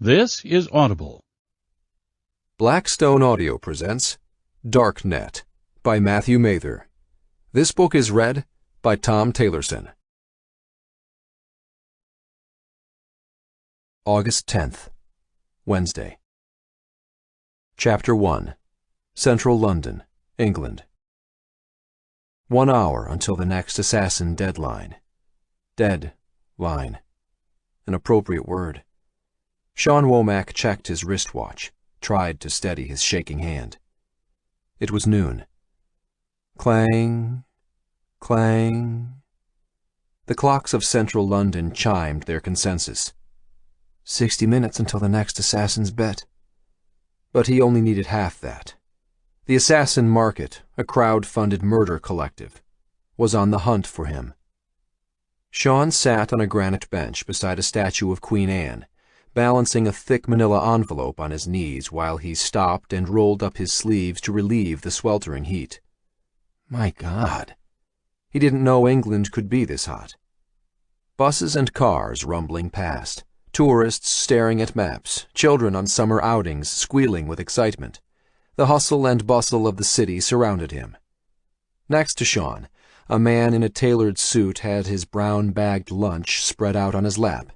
This is Audible. Blackstone Audio presents Darknet by Matthew Mather. This book is read by Tom Taylorson. August 10th, Wednesday. Chapter 1. Central London, England. 1 hour until the next assassin deadline. Dead-line. An appropriate word. Sean Womack checked his wristwatch, tried to steady his shaking hand. It was noon. Clang, clang. The clocks of central London chimed their consensus. 60 minutes until the next assassin's bet. But he only needed half that. The Assassin Market, a crowd-funded murder collective, was on the hunt for him. Sean sat on a granite bench beside a statue of Queen Anne, balancing a thick manila envelope on his knees while he stopped and rolled up his sleeves to relieve the sweltering heat. My God! He didn't know England could be this hot. Buses and cars rumbling past, tourists staring at maps, children on summer outings squealing with excitement. The hustle and bustle of the city surrounded him. Next to Sean, a man in a tailored suit had his brown-bagged lunch spread out on his lap.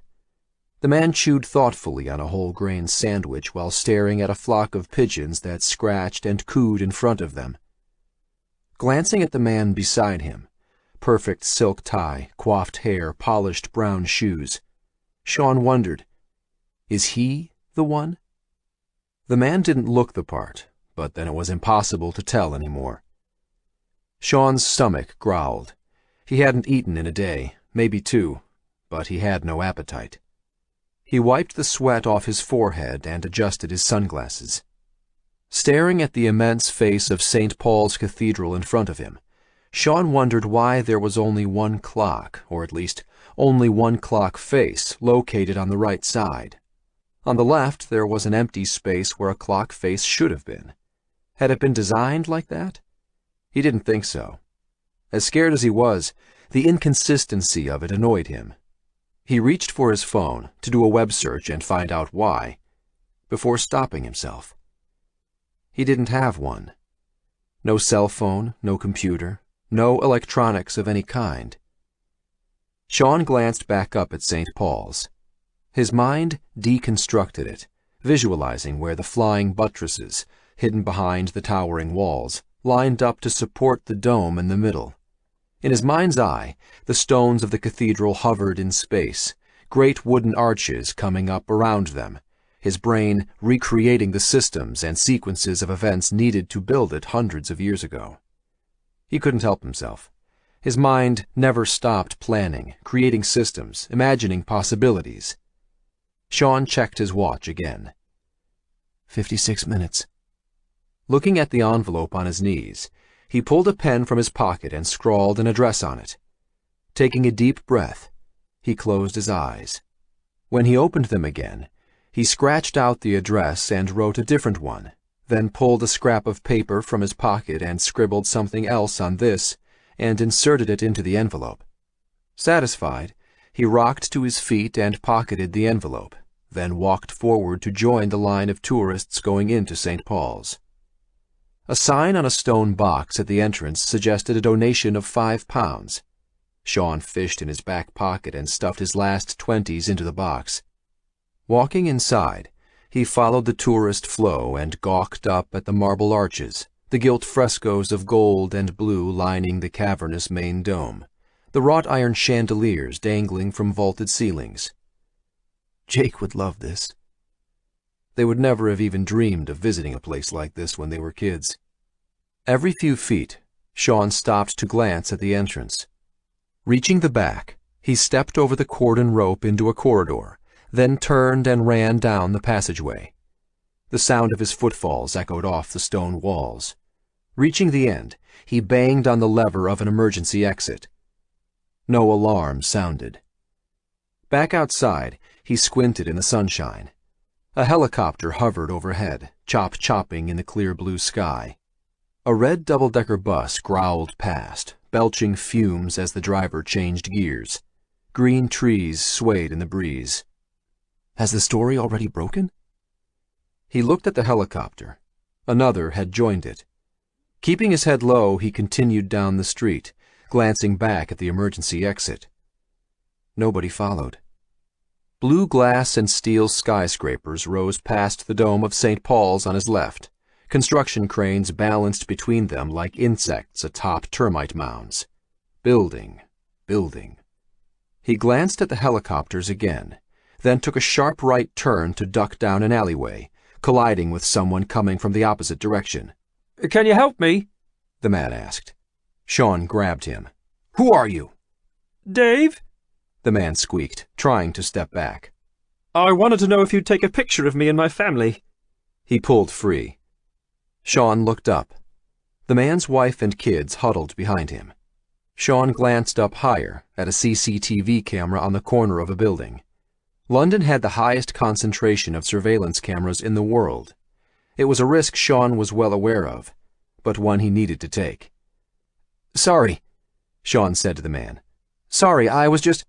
The man chewed thoughtfully on a whole-grain sandwich while staring at a flock of pigeons that scratched and cooed in front of them. Glancing at the man beside him, perfect silk tie, coiffed hair, polished brown shoes, Sean wondered, is he the one? The man didn't look the part, but then it was impossible to tell anymore. Sean's stomach growled. He hadn't eaten in a day, maybe 2, but he had no appetite. He wiped the sweat off his forehead and adjusted his sunglasses. Staring at the immense face of St. Paul's Cathedral in front of him, Sean wondered why there was only one clock, or at least only one clock face, located on the right side. On the left, there was an empty space where a clock face should have been. Had it been designed like that? He didn't think so. As scared as he was, the inconsistency of it annoyed him. He reached for his phone to do a web search and find out why, before stopping himself. He didn't have one. No cell phone, no computer, no electronics of any kind. Sean glanced back up at St. Paul's. His mind deconstructed it, visualizing where the flying buttresses, hidden behind the towering walls, lined up to support the dome in the middle. In his mind's eye, the stones of the cathedral hovered in space, great wooden arches coming up around them, his brain recreating the systems and sequences of events needed to build it hundreds of years ago. He couldn't help himself. His mind never stopped planning, creating systems, imagining possibilities. Sean checked his watch again. 56 minutes. Looking at the envelope on his knees, he pulled a pen from his pocket and scrawled an address on it. Taking a deep breath, he closed his eyes. When he opened them again, he scratched out the address and wrote a different one, then pulled a scrap of paper from his pocket and scribbled something else on this and inserted it into the envelope. Satisfied, he rocked to his feet and pocketed the envelope, then walked forward to join the line of tourists going into St. Paul's. A sign on a stone box at the entrance suggested a donation of £5. Sean fished in his back pocket and stuffed his last 20s into the box. Walking inside, he followed the tourist flow and gawked up at the marble arches, the gilt frescoes of gold and blue lining the cavernous main dome, the wrought iron chandeliers dangling from vaulted ceilings. Jake would love this. They would never have even dreamed of visiting a place like this when they were kids. Every few feet, Sean stopped to glance at the entrance. Reaching the back, he stepped over the cordon rope into a corridor, then turned and ran down the passageway. The sound of his footfalls echoed off the stone walls. Reaching the end, he banged on the lever of an emergency exit. No alarm sounded. Back outside, he squinted in the sunshine. A helicopter hovered overhead, chop-chopping in the clear blue sky. A red double-decker bus growled past, belching fumes as the driver changed gears. Green trees swayed in the breeze. Has the story already broken? He looked at the helicopter. Another had joined it. Keeping his head low, he continued down the street, glancing back at the emergency exit. Nobody followed. Blue glass and steel skyscrapers rose past the dome of St. Paul's on his left, construction cranes balanced between them like insects atop termite mounds. Building, building. He glanced at the helicopters again, then took a sharp right turn to duck down an alleyway, colliding with someone coming from the opposite direction. "Can you help me?" the man asked. Sean grabbed him. "Who are you?" "Dave?" the man squeaked, trying to step back. "I wanted to know if you'd take a picture of me and my family." He pulled free. Sean looked up. The man's wife and kids huddled behind him. Sean glanced up higher at a CCTV camera on the corner of a building. London had the highest concentration of surveillance cameras in the world. It was a risk Sean was well aware of, but one he needed to take. "Sorry," Sean said to the man. "Sorry, I was just—"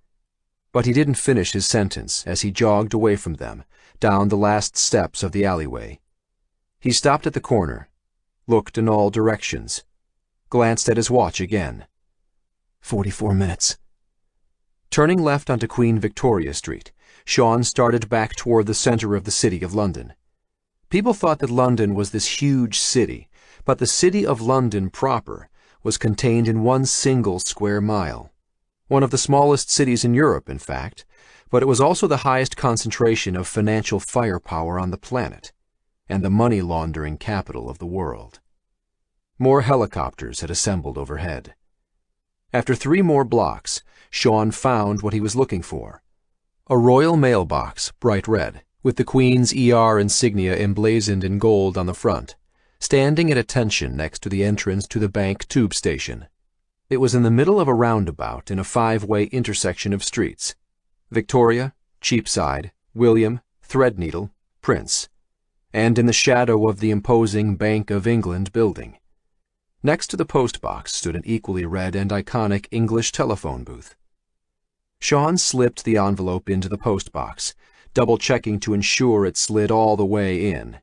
But he didn't finish his sentence as he jogged away from them, down the last steps of the alleyway. He stopped at the corner, looked in all directions, glanced at his watch again. 44 minutes. Turning left onto Queen Victoria Street, Sean started back toward the center of the City of London. People thought that London was this huge city, but the City of London proper was contained in one single square mile. One of the smallest cities in Europe, in fact, but it was also the highest concentration of financial firepower on the planet, and the money laundering capital of the world. More helicopters had assembled overhead. After 3 more blocks, Sean found what he was looking for. A royal mailbox, bright red, with the Queen's ER insignia emblazoned in gold on the front, standing at attention next to the entrance to the Bank tube station. It was in the middle of a roundabout in a 5-way intersection of streets: Victoria, Cheapside, William, Threadneedle, Prince, and in the shadow of the imposing Bank of England building. Next to the post box stood an equally red and iconic English telephone booth. Sean slipped the envelope into the post box, double-checking to ensure it slid all the way in,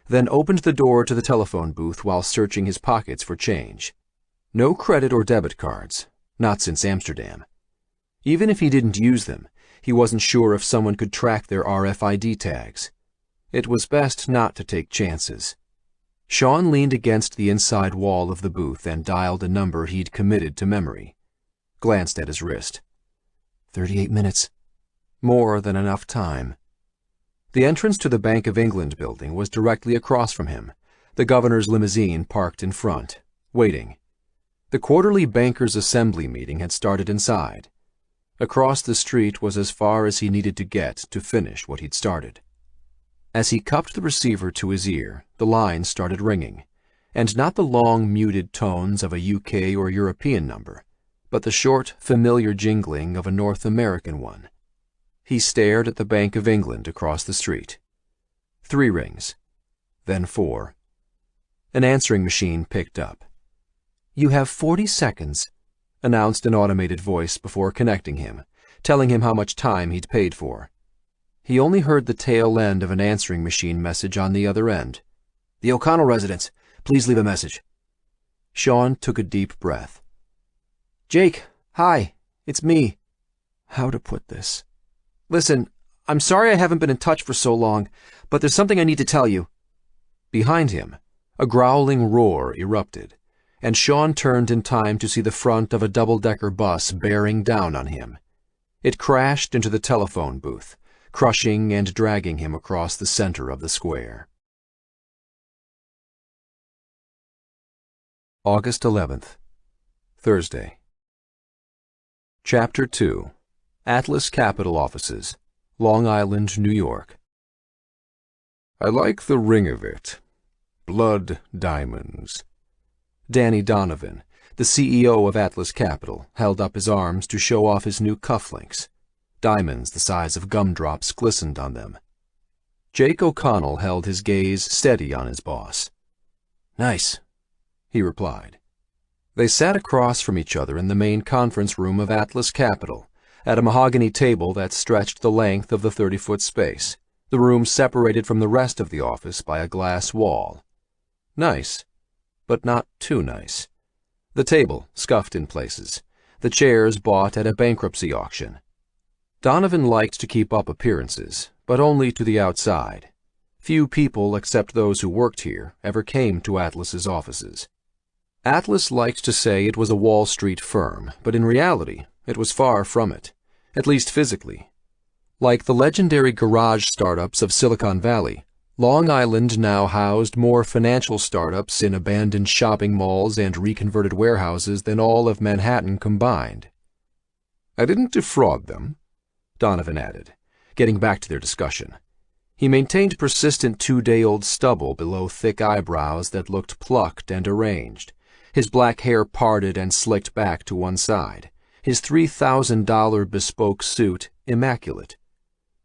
then opened the door to the telephone booth while searching his pockets for change. No credit or debit cards, not since Amsterdam. Even if he didn't use them, he wasn't sure if someone could track their RFID tags. It was best not to take chances. Sean leaned against the inside wall of the booth and dialed a number he'd committed to memory. Glanced at his wrist. 38 minutes. More than enough time. The entrance to the Bank of England building was directly across from him, the governor's limousine parked in front, waiting. The quarterly Bankers' Assembly meeting had started inside. Across the street was as far as he needed to get to finish what he'd started. As he cupped the receiver to his ear, the line started ringing, and not the long, muted tones of a UK or European number, but the short, familiar jingling of a North American one. He stared at the Bank of England across the street. 3 rings, then 4. An answering machine picked up. "You have 40 seconds, announced an automated voice before connecting him, telling him how much time he'd paid for. He only heard the tail end of an answering machine message on the other end. "The O'Connell residence. Please leave a message." Sean took a deep breath. "Jake, hi, it's me." How to put this? "Listen, I'm sorry I haven't been in touch for so long, but there's something I need to tell you." Behind him, a growling roar erupted, and Sean turned in time to see the front of a double-decker bus bearing down on him. It crashed into the telephone booth, crushing and dragging him across the center of the square. August 11th, Thursday. Chapter 2. Atlas Capital Offices, Long Island, New York. "I like the ring of it. Blood diamonds." Danny Donovan, the CEO of Atlas Capital, held up his arms to show off his new cufflinks. Diamonds the size of gumdrops glistened on them. Jake O'Connell held his gaze steady on his boss. "Nice," he replied. They sat across from each other in the main conference room of Atlas Capital, at a mahogany table that stretched the length of the 30-foot space, the room separated from the rest of the office by a glass wall. Nice, but not too nice. The table scuffed in places, the chairs bought at a bankruptcy auction. Donovan liked to keep up appearances, but only to the outside. Few people except those who worked here ever came to Atlas's offices. Atlas liked to say it was a Wall Street firm, but in reality, it was far from it, at least physically. Like the legendary garage startups of Silicon Valley, Long Island now housed more financial startups in abandoned shopping malls and reconverted warehouses than all of Manhattan combined. "I didn't defraud them," Donovan added, getting back to their discussion. He maintained persistent 2-day-old stubble below thick eyebrows that looked plucked and arranged, his black hair parted and slicked back to one side, his $3,000 bespoke suit immaculate.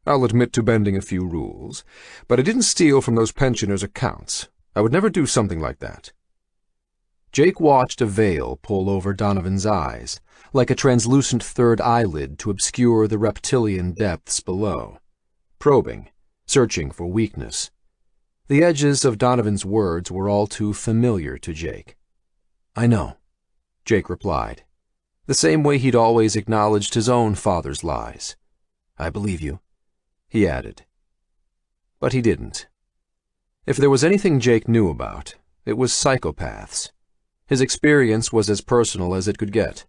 "I'll admit to bending a few rules, but I didn't steal from those pensioners' accounts. I would never do something like that." Jake watched a veil pull over Donovan's eyes, like a translucent third eyelid to obscure the reptilian depths below, probing, searching for weakness. The edges of Donovan's words were all too familiar to Jake. "I know," Jake replied, the same way he'd always acknowledged his own father's lies. "I believe you," he added. But he didn't. If there was anything Jake knew about, it was psychopaths. His experience was as personal as it could get.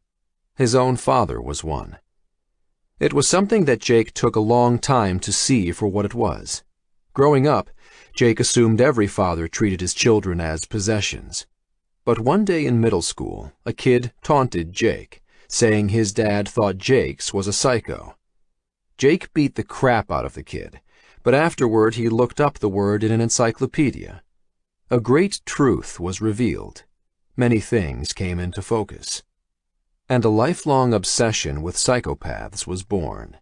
His own father was one. It was something that Jake took a long time to see for what it was. Growing up, Jake assumed every father treated his children as possessions. But one day in middle school, a kid taunted Jake, saying his dad thought Jake's was a psycho. Jake beat the crap out of the kid, but afterward he looked up the word in an encyclopedia. A great truth was revealed. Many things came into focus. And a lifelong obsession with psychopaths was born.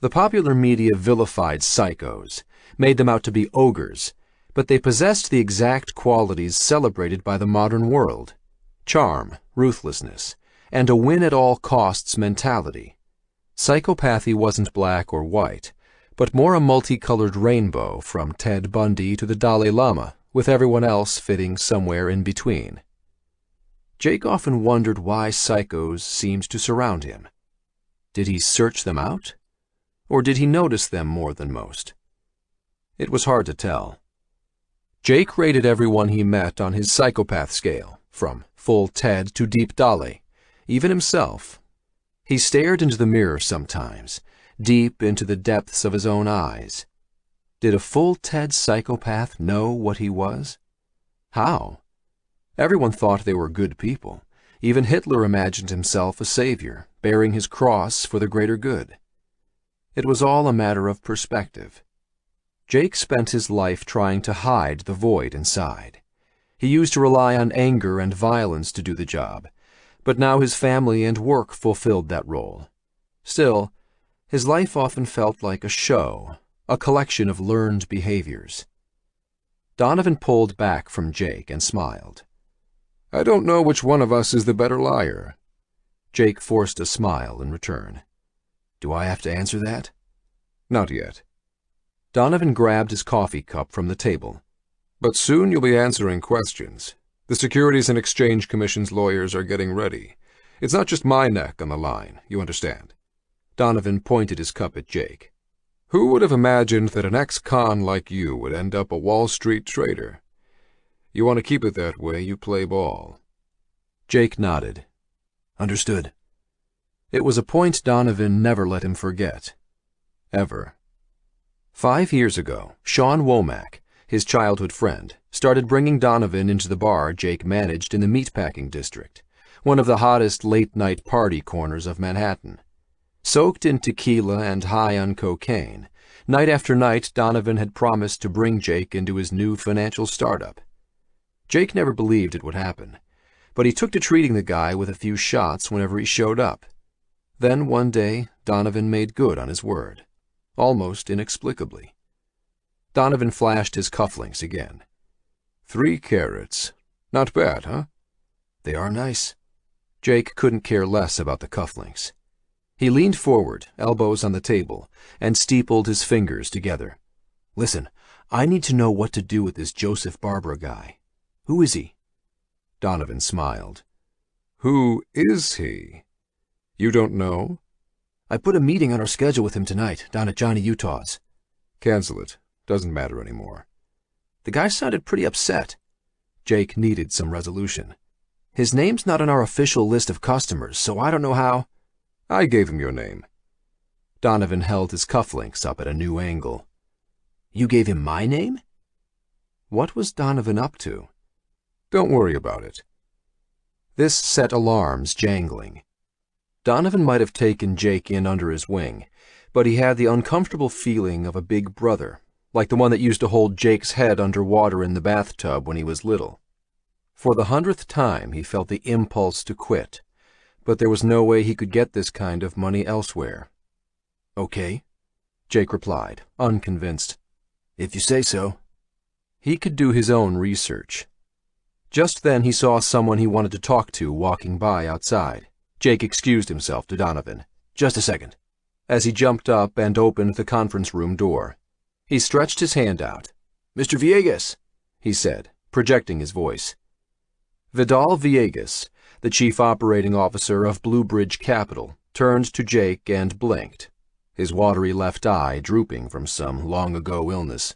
The popular media vilified psychos, made them out to be ogres, but they possessed the exact qualities celebrated by the modern world: charm, ruthlessness, and a win-at-all-costs mentality. Psychopathy wasn't black or white, but more a multicolored rainbow from Ted Bundy to the Dalai Lama, with everyone else fitting somewhere in between. Jake often wondered why psychos seemed to surround him. Did he search them out? Or did he notice them more than most? It was hard to tell. Jake rated everyone he met on his psychopath scale, from full Ted to deep Dalai, even himself. He stared into the mirror sometimes, deep into the depths of his own eyes. Did a full Ted psychopath know what he was? How? Everyone thought they were good people. Even Hitler imagined himself a savior, bearing his cross for the greater good. It was all a matter of perspective. Jake spent his life trying to hide the void inside. He used to rely on anger and violence to do the job, but now his family and work fulfilled that role. Still, his life often felt like a show, a collection of learned behaviors. Donovan pulled back from Jake and smiled. "I don't know which one of us is the better liar." Jake forced a smile in return. "Do I have to answer that?" "Not yet." Donovan grabbed his coffee cup from the table. "But soon you'll be answering questions. The Securities and Exchange Commission's lawyers are getting ready. It's not just my neck on the line, you understand." Donovan pointed his cup at Jake. "Who would have imagined that an ex-con like you would end up a Wall Street trader? You want to keep it that way, you play ball." Jake nodded. "Understood." It was a point Donovan never let him forget. Ever. 5 years ago, Sean Womack, his childhood friend, started bringing Donovan into the bar Jake managed in the meatpacking district, one of the hottest late-night party corners of Manhattan. Soaked in tequila and high on cocaine, night after night Donovan had promised to bring Jake into his new financial startup. Jake never believed it would happen, but he took to treating the guy with a few shots whenever he showed up. Then one day, Donovan made good on his word, almost inexplicably. Donovan flashed his cufflinks again. 3 carats. Not bad, huh?" "They are nice." Jake couldn't care less about the cufflinks. He leaned forward, elbows on the table, and steepled his fingers together. "Listen, I need to know what to do with this Joseph Barbara guy. Who is he?" Donovan smiled. "Who is he? You don't know?" "I put a meeting on our schedule with him tonight, down at Johnny Utah's." "Cancel it. Doesn't matter anymore." The guy sounded pretty upset. Jake needed some resolution. "His name's not on our official list of customers, so I don't know how—" "I gave him your name." Donovan held his cufflinks up at a new angle. "You gave him my name?" What was Donovan up to? "Don't worry about it." This set alarms jangling. Donovan might have taken Jake in under his wing, but he had the uncomfortable feeling of a big brother, like the one that used to hold Jake's head under water in the bathtub when he was little. For the 100th time he felt the impulse to quit, but there was no way he could get this kind of money elsewhere. "Okay," Jake replied, unconvinced. "If you say so." He could do his own research. Just then he saw someone he wanted to talk to walking by outside. Jake excused himself to Donovan. "Just a second," as he jumped up and opened the conference room door. He stretched his hand out. "Mr. Villegas," he said, projecting his voice. Vidal Villegas, the chief operating officer of Blue Bridge Capital, turned to Jake and blinked, his watery left eye drooping from some long-ago illness.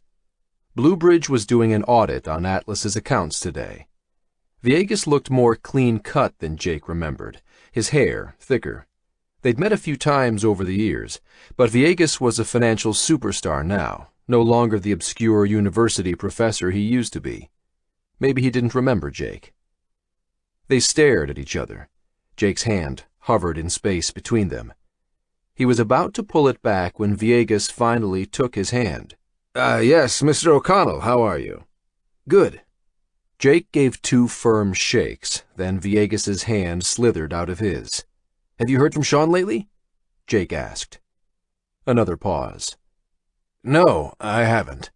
Blue Bridge was doing an audit on Atlas's accounts today. Villegas looked more clean-cut than Jake remembered, his hair thicker. They'd met a few times over the years, but Villegas was a financial superstar now, no longer the obscure university professor he used to be. Maybe he didn't remember Jake. They stared at each other. Jake's hand hovered in space between them. He was about to pull it back when Villegas finally took his hand. Yes, Mr. O'Connell, how are you?" "Good." Jake gave 2 firm shakes, then Villegas's hand slithered out of his. "Have you heard from Sean lately?" Jake asked. Another pause. "No, I haven't."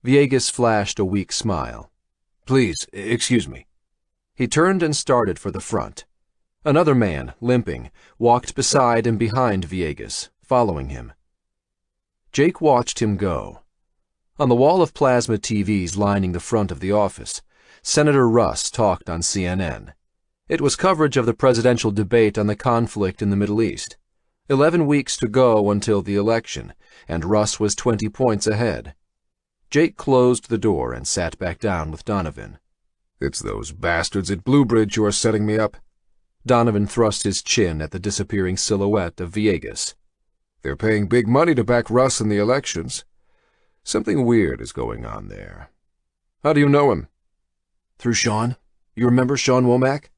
Villegas flashed a weak smile. "Please, excuse me." He turned and started for the front. Another man, limping, walked beside and behind Villegas, following him. Jake watched him go. On the wall of plasma TVs lining the front of the office, Senator Russ talked on CNN. It was coverage of the presidential debate on the conflict in the Middle East. 11 weeks to go until the election, and Russ was 20 points ahead. Jake closed the door and sat back down with Donovan. "It's those bastards at Blue Bridge who are setting me up." Donovan thrust his chin at the disappearing silhouette of Villegas. "They're paying big money to back Russ in the elections. Something weird is going on there." "How do you know him?" "Through Sean. You remember Sean Womack?"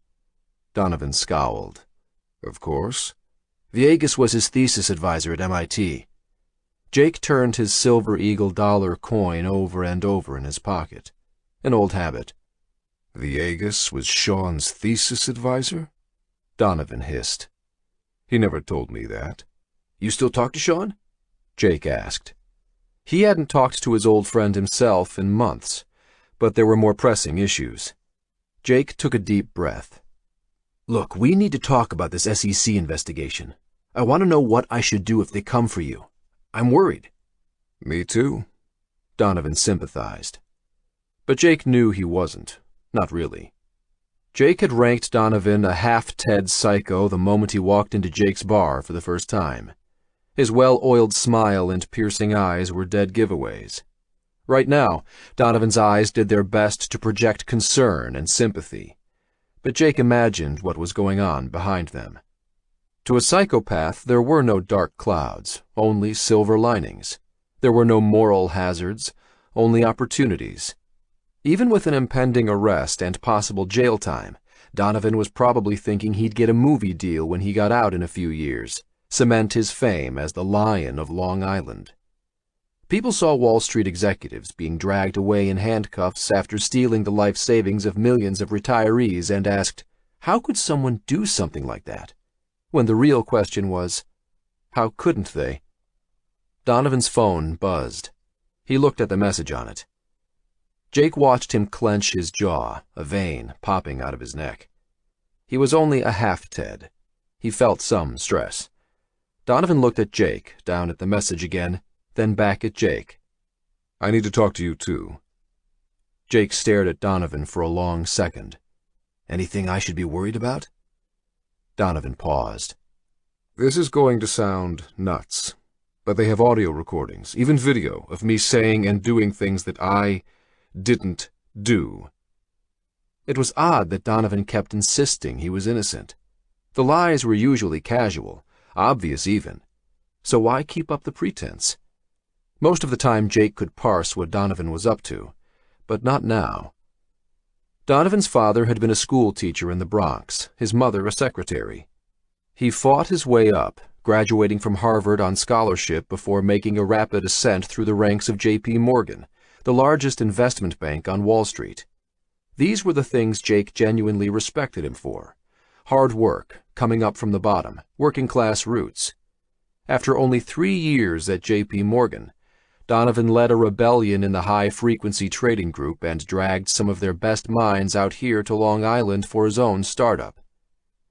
Donovan scowled. "Of course." Villegas was his thesis advisor at MIT. Jake turned his Silver Eagle dollar coin over and over in his pocket. An old habit. "Villegas was Sean's thesis advisor?" Donovan hissed. "He never told me that." "You still talk to Sean?" Jake asked. He hadn't talked to his old friend himself in months, but there were more pressing issues. Jake took a deep breath. "Look, we need to talk about this SEC investigation. I want to know what I should do if they come for you. I'm worried." "Me too," Donovan sympathized. But Jake knew he wasn't. Not really. Jake had ranked Donovan a half-Ted psycho the moment he walked into Jake's bar for the first time. His well-oiled smile and piercing eyes were dead giveaways. Right now, Donovan's eyes did their best to project concern and sympathy, but Jake imagined what was going on behind them. To a psychopath, there were no dark clouds, only silver linings. There were no moral hazards, only opportunities. Even with an impending arrest and possible jail time, Donovan was probably thinking he'd get a movie deal when he got out in a few years, cement his fame as the Lion of Long Island. People saw Wall Street executives being dragged away in handcuffs after stealing the life savings of millions of retirees and asked, how could someone do something like that? When the real question was, how couldn't they? Donovan's phone buzzed. He looked at the message on it. Jake watched him clench his jaw, a vein popping out of his neck. He was only a half-Ted. He felt some stress. Donovan looked at Jake, down at the message again, then back at Jake. I need to talk to you too. Jake stared at Donovan for a long second. Anything I should be worried about? Donovan paused. This is going to sound nuts, but they have audio recordings, even video, of me saying and doing things that I didn't do. It was odd that Donovan kept insisting he was innocent. The lies were usually casual, obvious even. So why keep up the pretense? Most of the time Jake could parse what Donovan was up to, but not now. Donovan's father had been a school teacher in the Bronx, his mother a secretary. He fought his way up, graduating from Harvard on scholarship before making a rapid ascent through the ranks of J.P. Morgan, the largest investment bank on Wall Street. These were the things Jake genuinely respected him for. Hard work, coming up from the bottom, working-class roots. After only 3 years at J.P. Morgan, Donovan led a rebellion in the high-frequency trading group and dragged some of their best minds out here to Long Island for his own startup.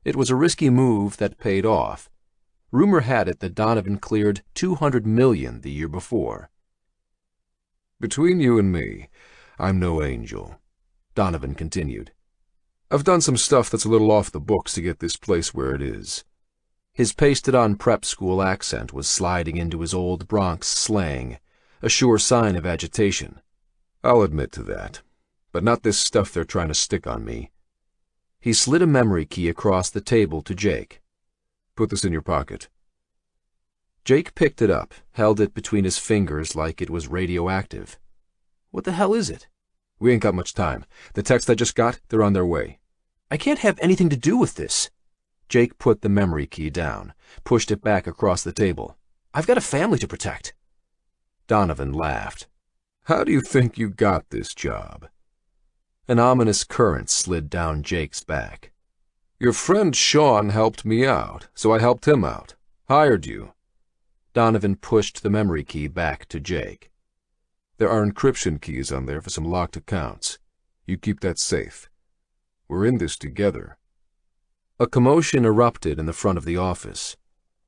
It was a risky move that paid off. Rumor had it that Donovan cleared $200 million the year before. Between you and me, I'm no angel, Donovan continued. I've done some stuff that's a little off the books to get this place where it is. His pasted-on prep school accent was sliding into his old Bronx slang, a sure sign of agitation. I'll admit to that, but not this stuff they're trying to stick on me. He slid a memory key across the table to Jake. Put this in your pocket. Jake picked it up, held it between his fingers like it was radioactive. What the hell is it? We ain't got much time. The text I just got, they're on their way. I can't have anything to do with this. Jake put the memory key down, pushed it back across the table. I've got a family to protect. Donovan laughed. How do you think you got this job? An ominous current slid down Jake's back. Your friend Sean helped me out, so I helped him out. Hired you. Donovan pushed the memory key back to Jake. There are encryption keys on there for some locked accounts. You keep that safe. We're in this together. A commotion erupted in the front of the office.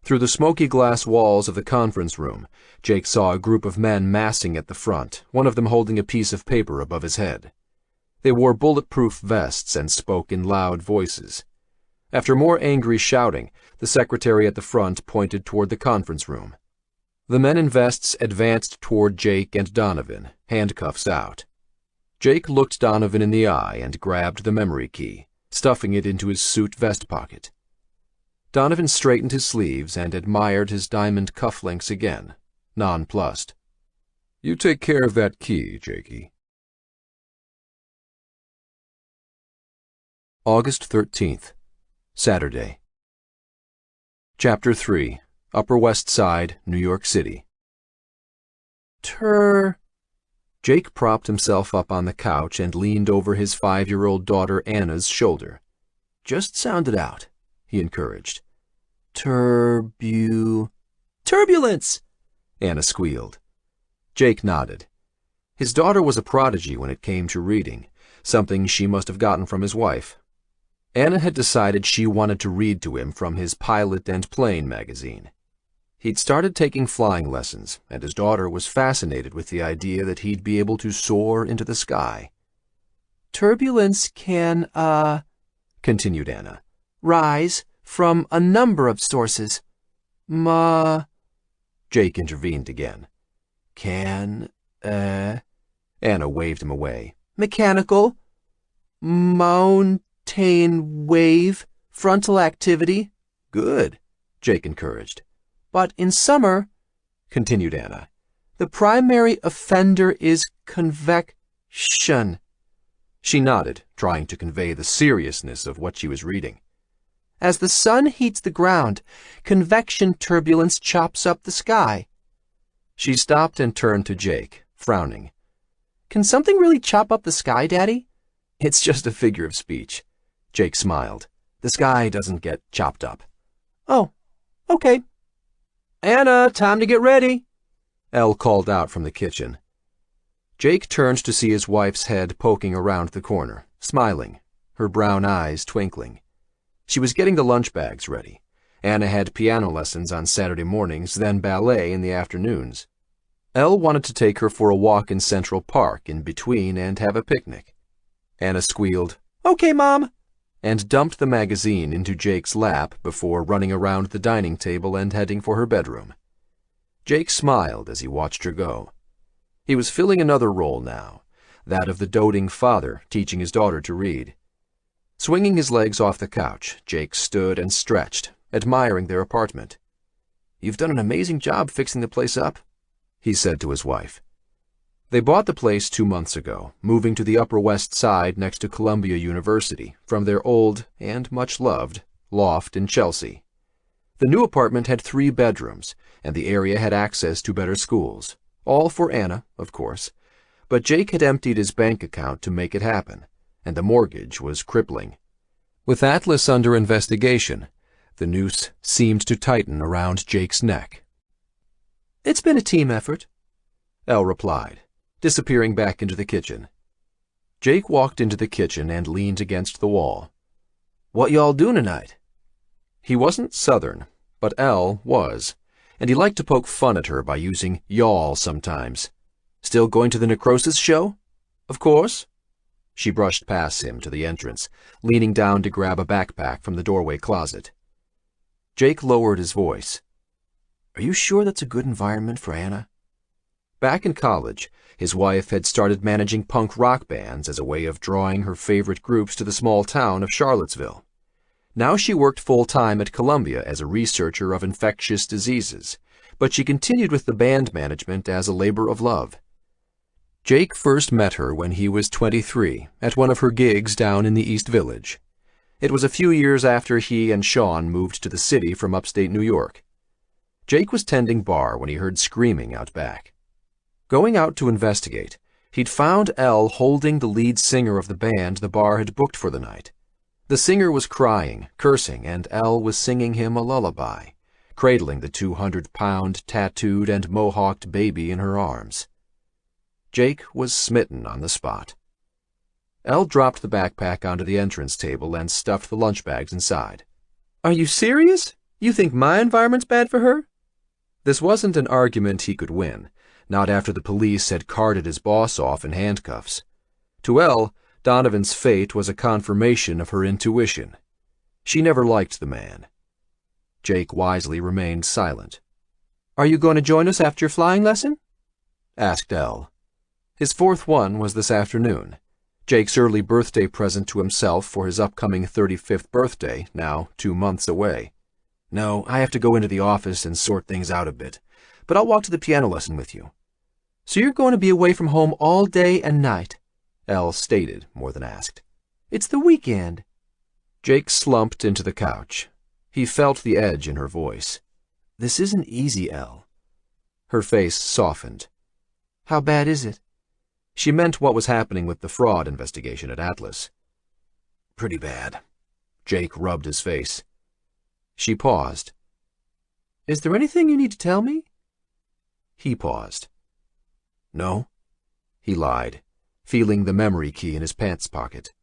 Through the smoky glass walls of the conference room, Jake saw a group of men massing at the front, one of them holding a piece of paper above his head. They wore bulletproof vests and spoke in loud voices. After more angry shouting, the secretary at the front pointed toward the conference room. The men in vests advanced toward Jake and Donovan, handcuffs out. Jake looked Donovan in the eye and grabbed the memory key, stuffing it into his suit vest pocket. Donovan straightened his sleeves and admired his diamond cufflinks again, nonplussed. You take care of that key, Jakey. August 13th, Saturday. Chapter 3, Upper West Side, New York City. Jake propped himself up on the couch and leaned over his 5-year-old daughter Anna's shoulder. Just sound it out, he encouraged. Turbulence, Anna squealed. Jake nodded. His daughter was a prodigy when it came to reading, something she must have gotten from his wife. Anna had decided she wanted to read to him from his Pilot and Plane magazine. He'd started taking flying lessons, and his daughter was fascinated with the idea that he'd be able to soar into the sky. Turbulence can, continued Anna, rise from a number of sources. Jake intervened again. Anna waved him away. Mechanical, mountain wave, frontal activity. Good, Jake encouraged. But in summer, continued Anna, the primary offender is convection. She nodded, trying to convey the seriousness of what she was reading. As the sun heats the ground, convection turbulence chops up the sky. She stopped and turned to Jake, frowning. Can something really chop up the sky, Daddy? It's just a figure of speech. Jake smiled. The sky doesn't get chopped up. Oh, okay. Anna, time to get ready, Elle called out from the kitchen. Jake turned to see his wife's head poking around the corner, smiling, her brown eyes twinkling. She was getting the lunch bags ready. Anna had piano lessons on Saturday mornings, then ballet in the afternoons. Elle wanted to take her for a walk in Central Park in between and have a picnic. Anna squealed, "Okay, Mom," and dumped the magazine into Jake's lap before running around the dining table and heading for her bedroom. Jake smiled as he watched her go. He was filling another role now, that of the doting father teaching his daughter to read. Swinging his legs off the couch, Jake stood and stretched, admiring their apartment. "You've done an amazing job fixing the place up," he said to his wife. They bought the place 2 months ago, moving to the Upper West Side next to Columbia University from their old and much-loved loft in Chelsea. The new apartment had 3 bedrooms, and the area had access to better schools. All for Anna, of course, but Jake had emptied his bank account to make it happen, and the mortgage was crippling. With Atlas under investigation, the noose seemed to tighten around Jake's neck. "It's been a team effort," Elle replied, disappearing back into the kitchen. Jake walked into the kitchen and leaned against the wall. "What y'all doing tonight?" He wasn't Southern, but Elle was, and he liked to poke fun at her by using y'all sometimes. "Still going to the necrosis show?" "Of course." She brushed past him to the entrance, leaning down to grab a backpack from the doorway closet. Jake lowered his voice. "Are you sure that's a good environment for Anna?" Back in college, his wife had started managing punk rock bands as a way of drawing her favorite groups to the small town of Charlottesville. Now she worked full-time at Columbia as a researcher of infectious diseases, but she continued with the band management as a labor of love. Jake first met her when he was 23 at one of her gigs down in the East Village. It was a few years after he and Sean moved to the city from upstate New York. Jake was tending bar when he heard screaming out back. Going out to investigate, he'd found Elle holding the lead singer of the band the bar had booked for the night. The singer was crying, cursing, and Elle was singing him a lullaby, cradling the 200-pound tattooed and mohawked baby in her arms. Jake was smitten on the spot. Elle dropped the backpack onto the entrance table and stuffed the lunch bags inside. "Are you serious? You think my environment's bad for her?" This wasn't an argument he could win, not after the police had carted his boss off in handcuffs. To Elle, Donovan's fate was a confirmation of her intuition. She never liked the man. Jake wisely remained silent. "Are you going to join us after your flying lesson?" asked Elle. His 4th one was this afternoon, Jake's early birthday present to himself for his upcoming 35th birthday, now 2 months away. "No, I have to go into the office and sort things out a bit, but I'll walk to the piano lesson with you." "So you're going to be away from home all day and night?" Elle stated, more than asked. "It's the weekend." Jake slumped into the couch. He felt the edge in her voice. "This isn't easy, Elle." Her face softened. "How bad is it?" She meant what was happening with the fraud investigation at Atlas. "Pretty bad." Jake rubbed his face. She paused. "Is there anything you need to tell me?" He paused. "No," he lied, feeling the memory key in his pants pocket.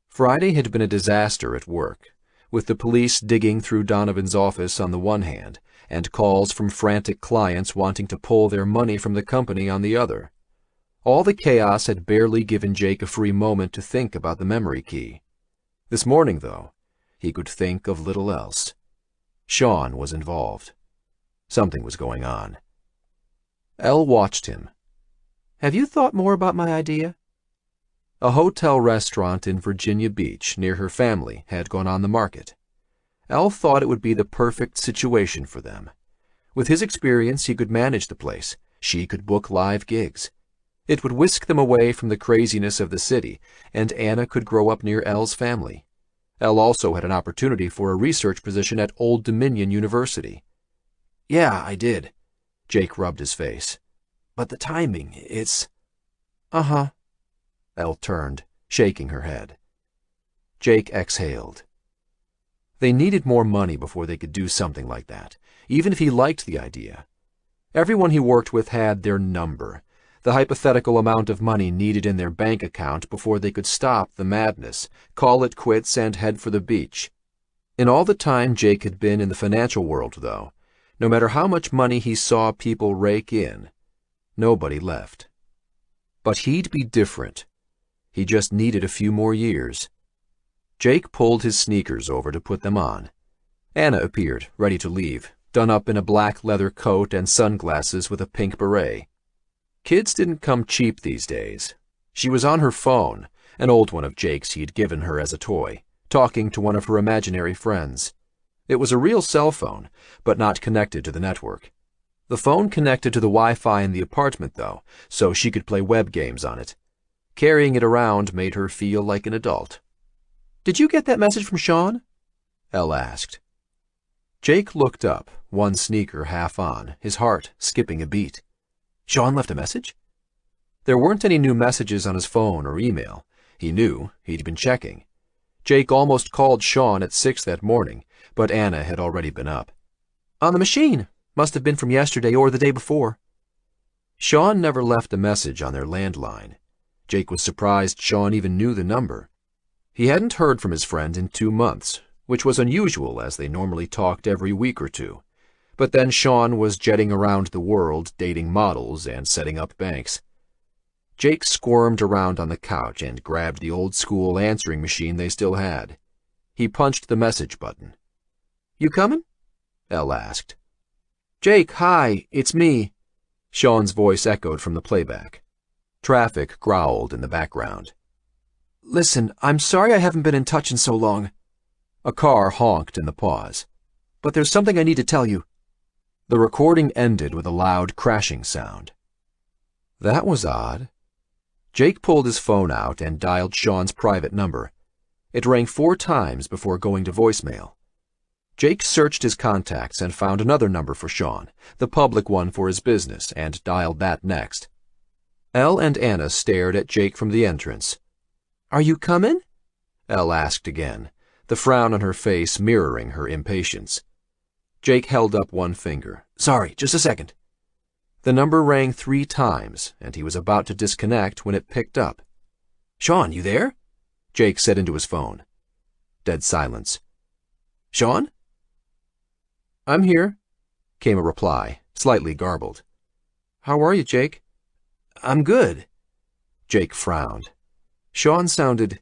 Friday had been a disaster at work, with the police digging through Donovan's office on the one hand, and calls from frantic clients wanting to pull their money from the company on the other. All the chaos had barely given Jake a free moment to think about the memory key. This morning, though, he could think of little else. Sean was involved. Something was going on. Elle watched him. "Have you thought more about my idea?" A hotel restaurant in Virginia Beach near her family had gone on the market. Elle thought it would be the perfect situation for them. With his experience, he could manage the place. She could book live gigs. It would whisk them away from the craziness of the city, and Anna could grow up near Elle's family. Elle also had an opportunity for a research position at Old Dominion University. "Yeah, I did." Jake rubbed his face. "But the timing, it's—" "Uh-huh." Elle turned, shaking her head. Jake exhaled. They needed more money before they could do something like that, even if he liked the idea. Everyone he worked with had their number, the hypothetical amount of money needed in their bank account before they could stop the madness, call it quits, and head for the beach. In all the time Jake had been in the financial world, though, no matter how much money he saw people rake in, nobody left. But he'd be different. He just needed a few more years. Jake pulled his sneakers over to put them on. Anna appeared, ready to leave, done up in a black leather coat and sunglasses with a pink beret. Kids didn't come cheap these days. She was on her phone, an old one of Jake's he'd given her as a toy, talking to one of her imaginary friends. It was a real cell phone, but not connected to the network. The phone connected to the Wi-Fi in the apartment, though, so she could play web games on it. Carrying it around made her feel like an adult. "Did you get that message from Sean?" Elle asked. Jake looked up, one sneaker half on, his heart skipping a beat. Sean left a message? There weren't any new messages on his phone or email. He knew. He'd been checking. Jake almost called Sean at 6 that morning, but Anna had already been up. "On the machine. Must have been from yesterday or the day before." Sean never left a message on their landline. Jake was surprised Sean even knew the number. He hadn't heard from his friend in 2 months, which was unusual as they normally talked every week or two. But then Sean was jetting around the world dating models and setting up banks. Jake squirmed around on the couch and grabbed the old-school answering machine they still had. He punched the message button. "You coming?" Elle asked. "Jake, hi, it's me." Sean's voice echoed from the playback. Traffic growled in the background. "Listen, I'm sorry I haven't been in touch in so long." A car honked in the pause. "But there's something I need to tell you." The recording ended with a loud crashing sound. That was odd. Jake pulled his phone out and dialed Sean's private number. It rang 4 times before going to voicemail. Jake searched his contacts and found another number for Sean, the public one for his business, and dialed that next. Elle and Anna stared at Jake from the entrance. "Are you coming?" Elle asked again, the frown on her face mirroring her impatience. Jake held up one finger. "Sorry, just a second." The number rang 3 times, and he was about to disconnect when it picked up. "Sean, you there?" Jake said into his phone. Dead silence. "Sean?" "I'm here," came a reply, slightly garbled. "How are you, Jake?" "I'm good." Jake frowned. Sean sounded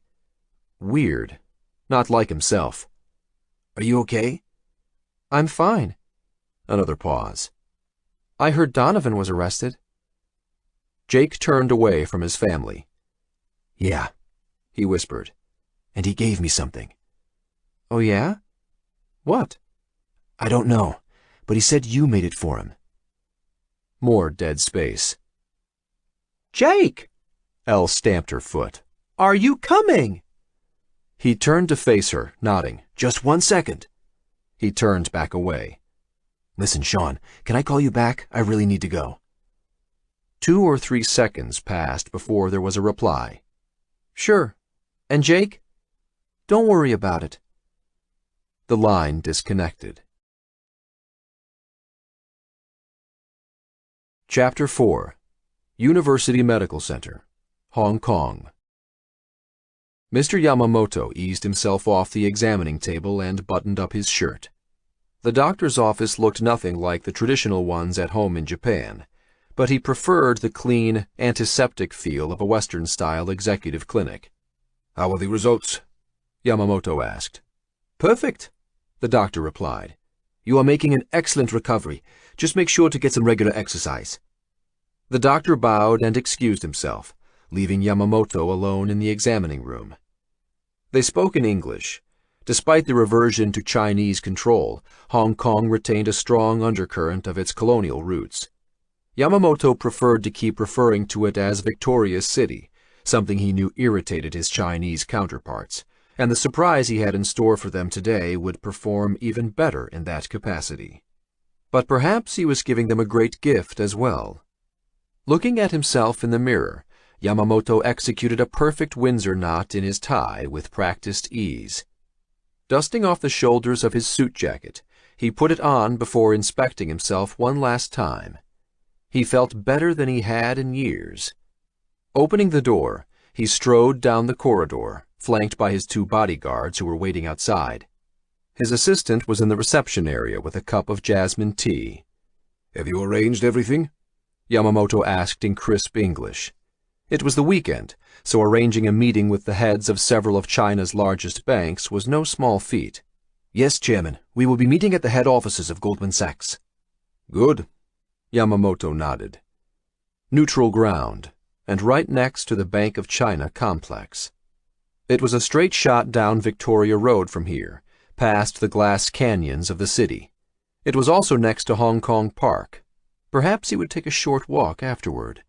weird, not like himself. "Are you okay?" "I'm fine." Another pause. "I heard Donovan was arrested." Jake turned away from his family. "Yeah," he whispered, "and he gave me something." "Oh, yeah? What?" "I don't know, but he said you made it for him." More dead space. "Jake!" Elle stamped her foot. "Are you coming?" He turned to face her, nodding. "Just 1 second." He turned back away. "Listen, Sean, can I call you back? I really need to go." 2 or 3 seconds passed before there was a reply. "Sure. And Jake?" "Don't worry about it." The line disconnected. Chapter 4. University Medical Center, Hong Kong. Mr. Yamamoto eased himself off the examining table and buttoned up his shirt. The doctor's office looked nothing like the traditional ones at home in Japan, but he preferred the clean, antiseptic feel of a Western-style executive clinic. "How are the results?" Yamamoto asked. "Perfect," the doctor replied. "You are making an excellent recovery. Just make sure to get some regular exercise." The doctor bowed and excused himself, leaving Yamamoto alone in the examining room. They spoke in English. Despite the reversion to Chinese control, Hong Kong retained a strong undercurrent of its colonial roots. Yamamoto preferred to keep referring to it as Victoria's City, something he knew irritated his Chinese counterparts, and the surprise he had in store for them today would perform even better in that capacity. But perhaps he was giving them a great gift as well. Looking at himself in the mirror, Yamamoto executed a perfect Windsor knot in his tie with practiced ease. Dusting off the shoulders of his suit jacket, he put it on before inspecting himself one last time. He felt better than he had in years. Opening the door, he strode down the corridor, flanked by his 2 bodyguards who were waiting outside. His assistant was in the reception area with a cup of jasmine tea. "Have you arranged everything?" Yamamoto asked in crisp English. It was the weekend, so arranging a meeting with the heads of several of China's largest banks was no small feat. "Yes, Chairman. We will be meeting at the head offices of Goldman Sachs." "Good." Yamamoto nodded. Neutral ground, and right next to the Bank of China complex. It was a straight shot down Victoria Road from here, past the glass canyons of the city. It was also next to Hong Kong Park. Perhaps he would take a short walk afterward.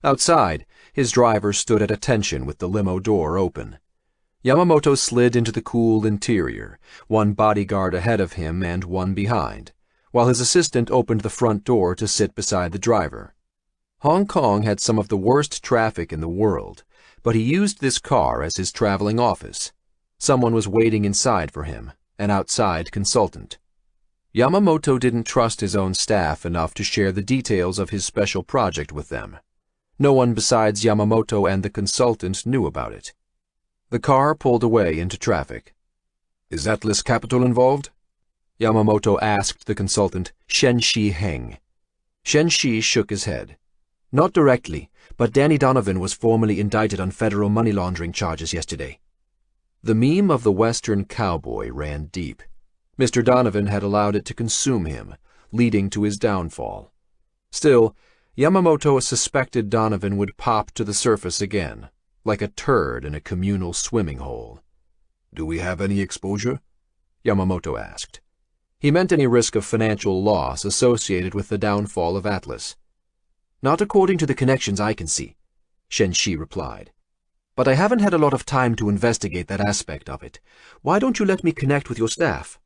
Outside, his driver stood at attention with the limo door open. Yamamoto slid into the cool interior, one bodyguard ahead of him and one behind, while his assistant opened the front door to sit beside the driver. Hong Kong had some of the worst traffic in the world, but he used this car as his traveling office. Someone was waiting inside for him, an outside consultant. Yamamoto didn't trust his own staff enough to share the details of his special project with them. No one besides Yamamoto and the consultant knew about it. The car pulled away into traffic. "Is Atlas Capital involved?" Yamamoto asked the consultant, Shen Shi Heng. Shen Shi shook his head. "Not directly, but Danny Donovan was formally indicted on federal money laundering charges yesterday." The meme of the Western cowboy ran deep. Mr. Donovan had allowed it to consume him, leading to his downfall. Still, Yamamoto suspected Donovan would pop to the surface again, like a turd in a communal swimming hole. "Do we have any exposure?" Yamamoto asked. He meant any risk of financial loss associated with the downfall of Atlas. "Not according to the connections I can see," Shen Shi replied. "But I haven't had a lot of time to investigate that aspect of it. Why don't you let me connect with your staff?"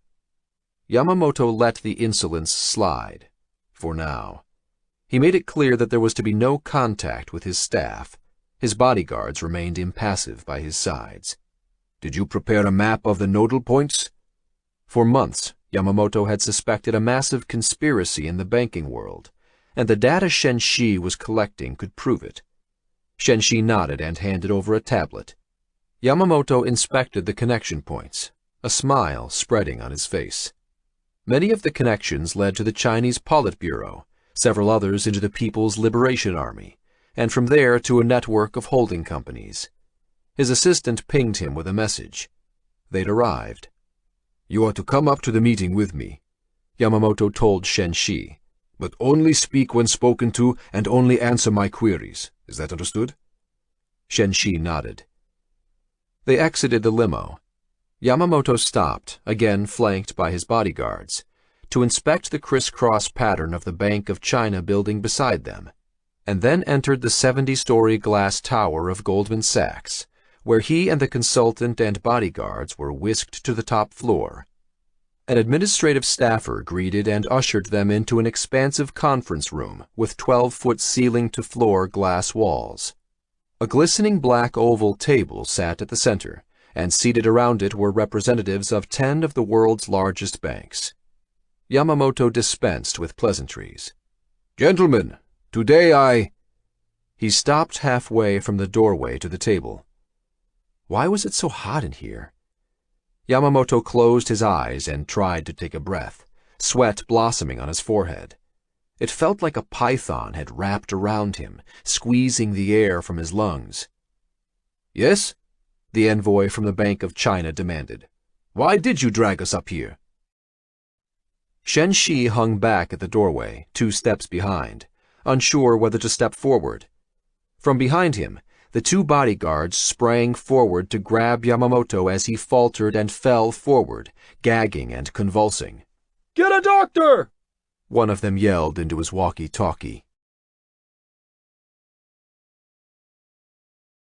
Yamamoto let the insolence slide, for now. He made it clear that there was to be no contact with his staff. His bodyguards remained impassive by his sides. "Did you prepare a map of the nodal points?" For months, Yamamoto had suspected a massive conspiracy in the banking world, and the data Shen Shi was collecting could prove it. Shen Shi nodded and handed over a tablet. Yamamoto inspected the connection points, a smile spreading on his face. Many of the connections led to the Chinese Politburo, several others into the People's Liberation Army, and from there to a network of holding companies. His assistant pinged him with a message. They'd arrived. "You are to come up to the meeting with me," Yamamoto told Shen Shi. "But only speak when spoken to and only answer my queries. Is that understood?" Shen Shi nodded. They exited the limo. Yamamoto stopped, again flanked by his bodyguards, to inspect the crisscross pattern of the Bank of China building beside them, and then entered the 70-story glass tower of Goldman Sachs, where he and the consultant and bodyguards were whisked to the top floor. An administrative staffer greeted and ushered them into an expansive conference room with 12-foot ceiling-to-floor glass walls. A glistening black oval table sat at the center, and seated around it were representatives of 10 of the world's largest banks. Yamamoto dispensed with pleasantries. "Gentlemen, today I—" He stopped halfway from the doorway to the table. Why was it so hot in here? Yamamoto closed his eyes and tried to take a breath, sweat blossoming on his forehead. It felt like a python had wrapped around him, squeezing the air from his lungs. "Yes?" the envoy from the Bank of China demanded. "Why did you drag us up here?" Shen Shi hung back at the doorway, 2 steps behind, unsure whether to step forward. From behind him, the 2 bodyguards sprang forward to grab Yamamoto as he faltered and fell forward, gagging and convulsing. "Get a doctor!" one of them yelled into his walkie-talkie.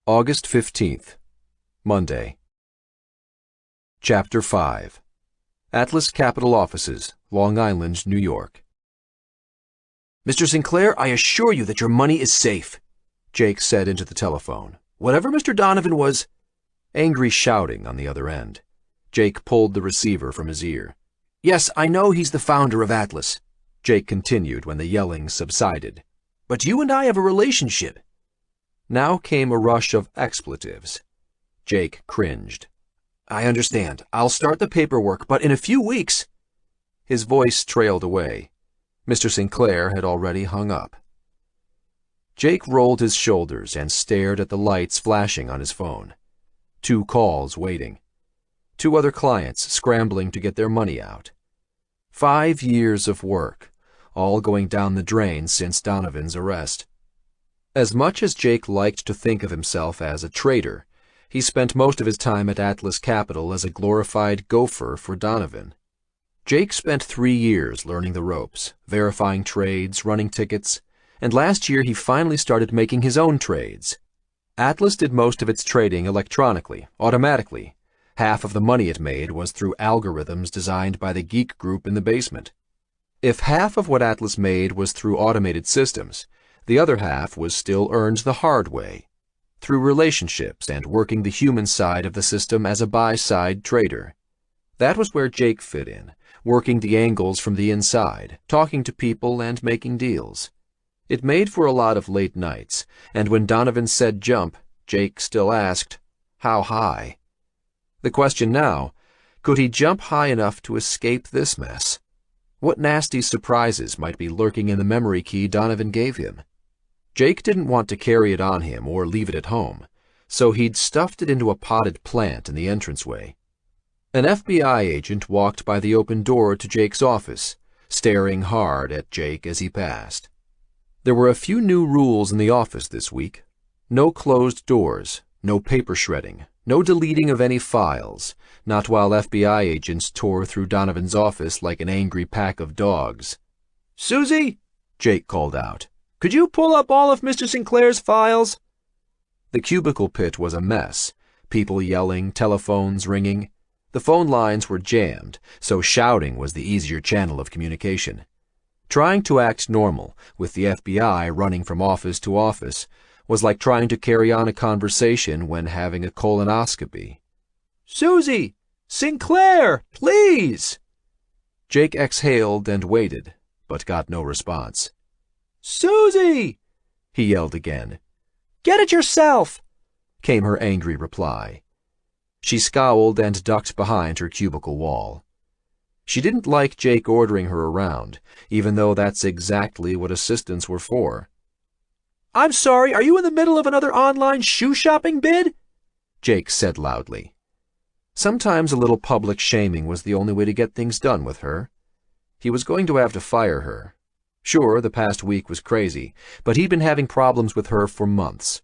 August 15th, Monday. Chapter 5. Atlas Capital Offices, Long Island, New York. "Mr. Sinclair, I assure you that your money is safe," Jake said into the telephone. "Whatever Mr. Donovan was—" Angry shouting on the other end. Jake pulled the receiver from his ear. "Yes, I know he's the founder of Atlas," Jake continued when the yelling subsided. "But you and I have a relationship." Now came a rush of expletives. Jake cringed. I understand. I'll start the paperwork, but in a few weeks... His voice trailed away. Mr. Sinclair had already hung up. Jake rolled his shoulders and stared at the lights flashing on his phone. 2 calls waiting. 2 other clients scrambling to get their money out. 5 years of work, all going down the drain since Donovan's arrest. As much as Jake liked to think of himself as a trader, he spent most of his time at Atlas Capital as a glorified gopher for Donovan. Jake spent 3 years learning the ropes, verifying trades, running tickets, and last year he finally started making his own trades. Atlas did most of its trading electronically, automatically. Half of the money it made was through algorithms designed by the geek group in the basement. If half of what Atlas made was through automated systems, the other half was still earned the hard way, through relationships and working the human side of the system as a buy-side trader. That was where Jake fit in, working the angles from the inside, talking to people and making deals. It made for a lot of late nights, and when Donovan said jump, Jake still asked, how high? The question now, could he jump high enough to escape this mess? What nasty surprises might be lurking in the memory key Donovan gave him? Jake didn't want to carry it on him or leave it at home, so he'd stuffed it into a potted plant in the entranceway. An FBI agent walked by the open door to Jake's office, staring hard at Jake as he passed. There were a few new rules in the office this week. No closed doors, no paper shredding, no deleting of any files, not while FBI agents tore through Donovan's office like an angry pack of dogs. Susie, Jake called out, could you pull up all of Mr. Sinclair's files? The cubicle pit was a mess, people yelling, telephones ringing. The phone lines were jammed, so shouting was the easier channel of communication. Trying to act normal, with the FBI running from office to office, was like trying to carry on a conversation when having a colonoscopy. Susie! Sinclair! Please! Jake exhaled and waited, but got no response. Susie! He yelled again. Get it yourself! Came her angry reply. She scowled and ducked behind her cubicle wall. She didn't like Jake ordering her around, even though that's exactly what assistants were for. I'm sorry, are you in the middle of another online shoe shopping bid? Jake said loudly. Sometimes a little public shaming was the only way to get things done with her. He was going to have to fire her. Sure, the past week was crazy, but he'd been having problems with her for months.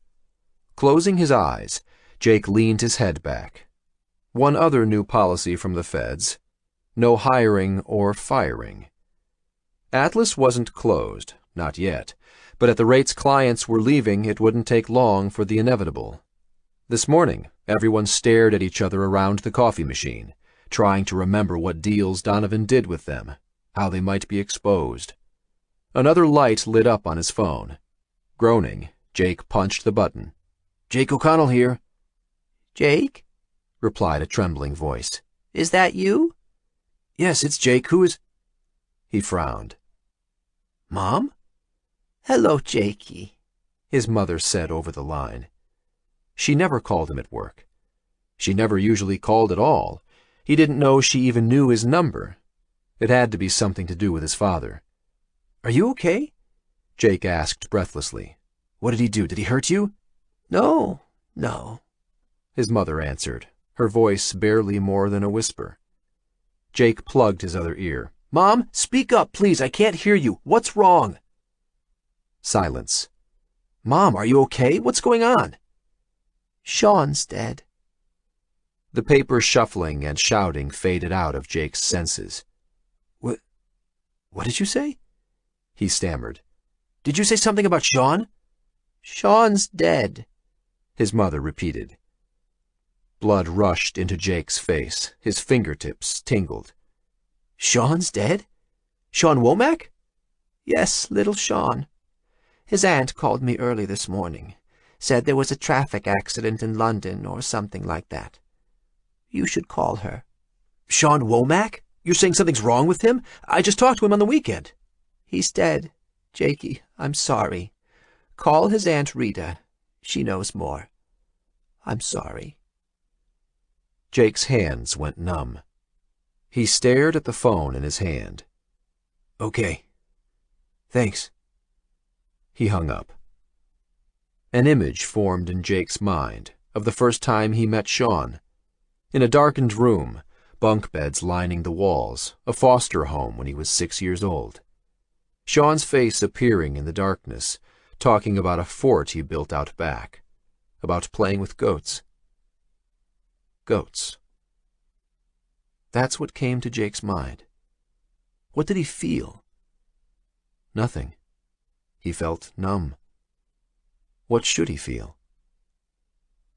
Closing his eyes, Jake leaned his head back. One other new policy from the feds: no hiring or firing. Atlas wasn't closed, not yet, but at the rates clients were leaving, it wouldn't take long for the inevitable. This morning, everyone stared at each other around the coffee machine, trying to remember what deals Donovan did with them, how they might be exposed. Another light lit up on his phone. Groaning, Jake punched the button. Jake O'Connell here. Jake? Replied a trembling voice. Is that you? Yes, it's Jake. Who is... He frowned. Mom? Hello, Jakey, his mother said over the line. She never called him at work. She never usually called at all. He didn't know she even knew his number. It had to be something to do with his father. Are you okay? Jake asked breathlessly. What did he do? Did he hurt you? No, his mother answered, her voice barely more than a whisper. Jake plugged his other ear. Mom, speak up, please. I can't hear you. What's wrong? Silence. Mom, are you okay? What's going on? Sean's dead. The paper shuffling and shouting faded out of Jake's senses. What did you say? He stammered. Did you say something about Sean? Sean's dead, his mother repeated. Blood rushed into Jake's face. His fingertips tingled. Sean's dead? Sean Womack? Yes, little Sean. His aunt called me early this morning. Said there was a traffic accident in London or something like that. You should call her. Sean Womack? You're saying something's wrong with him? I just talked to him on the weekend. He's dead. Jakey, I'm sorry. Call his Aunt Rita. She knows more. I'm sorry. Jake's hands went numb. He stared at the phone in his hand. Okay. Thanks. He hung up. An image formed in Jake's mind of the first time he met Sean. In a darkened room, bunk beds lining the walls, a foster home when he was 6 years old. Sean's face appearing in the darkness, talking about a fort he built out back, about playing with goats. Goats. That's what came to Jake's mind. What did he feel? Nothing. He felt numb. What should he feel?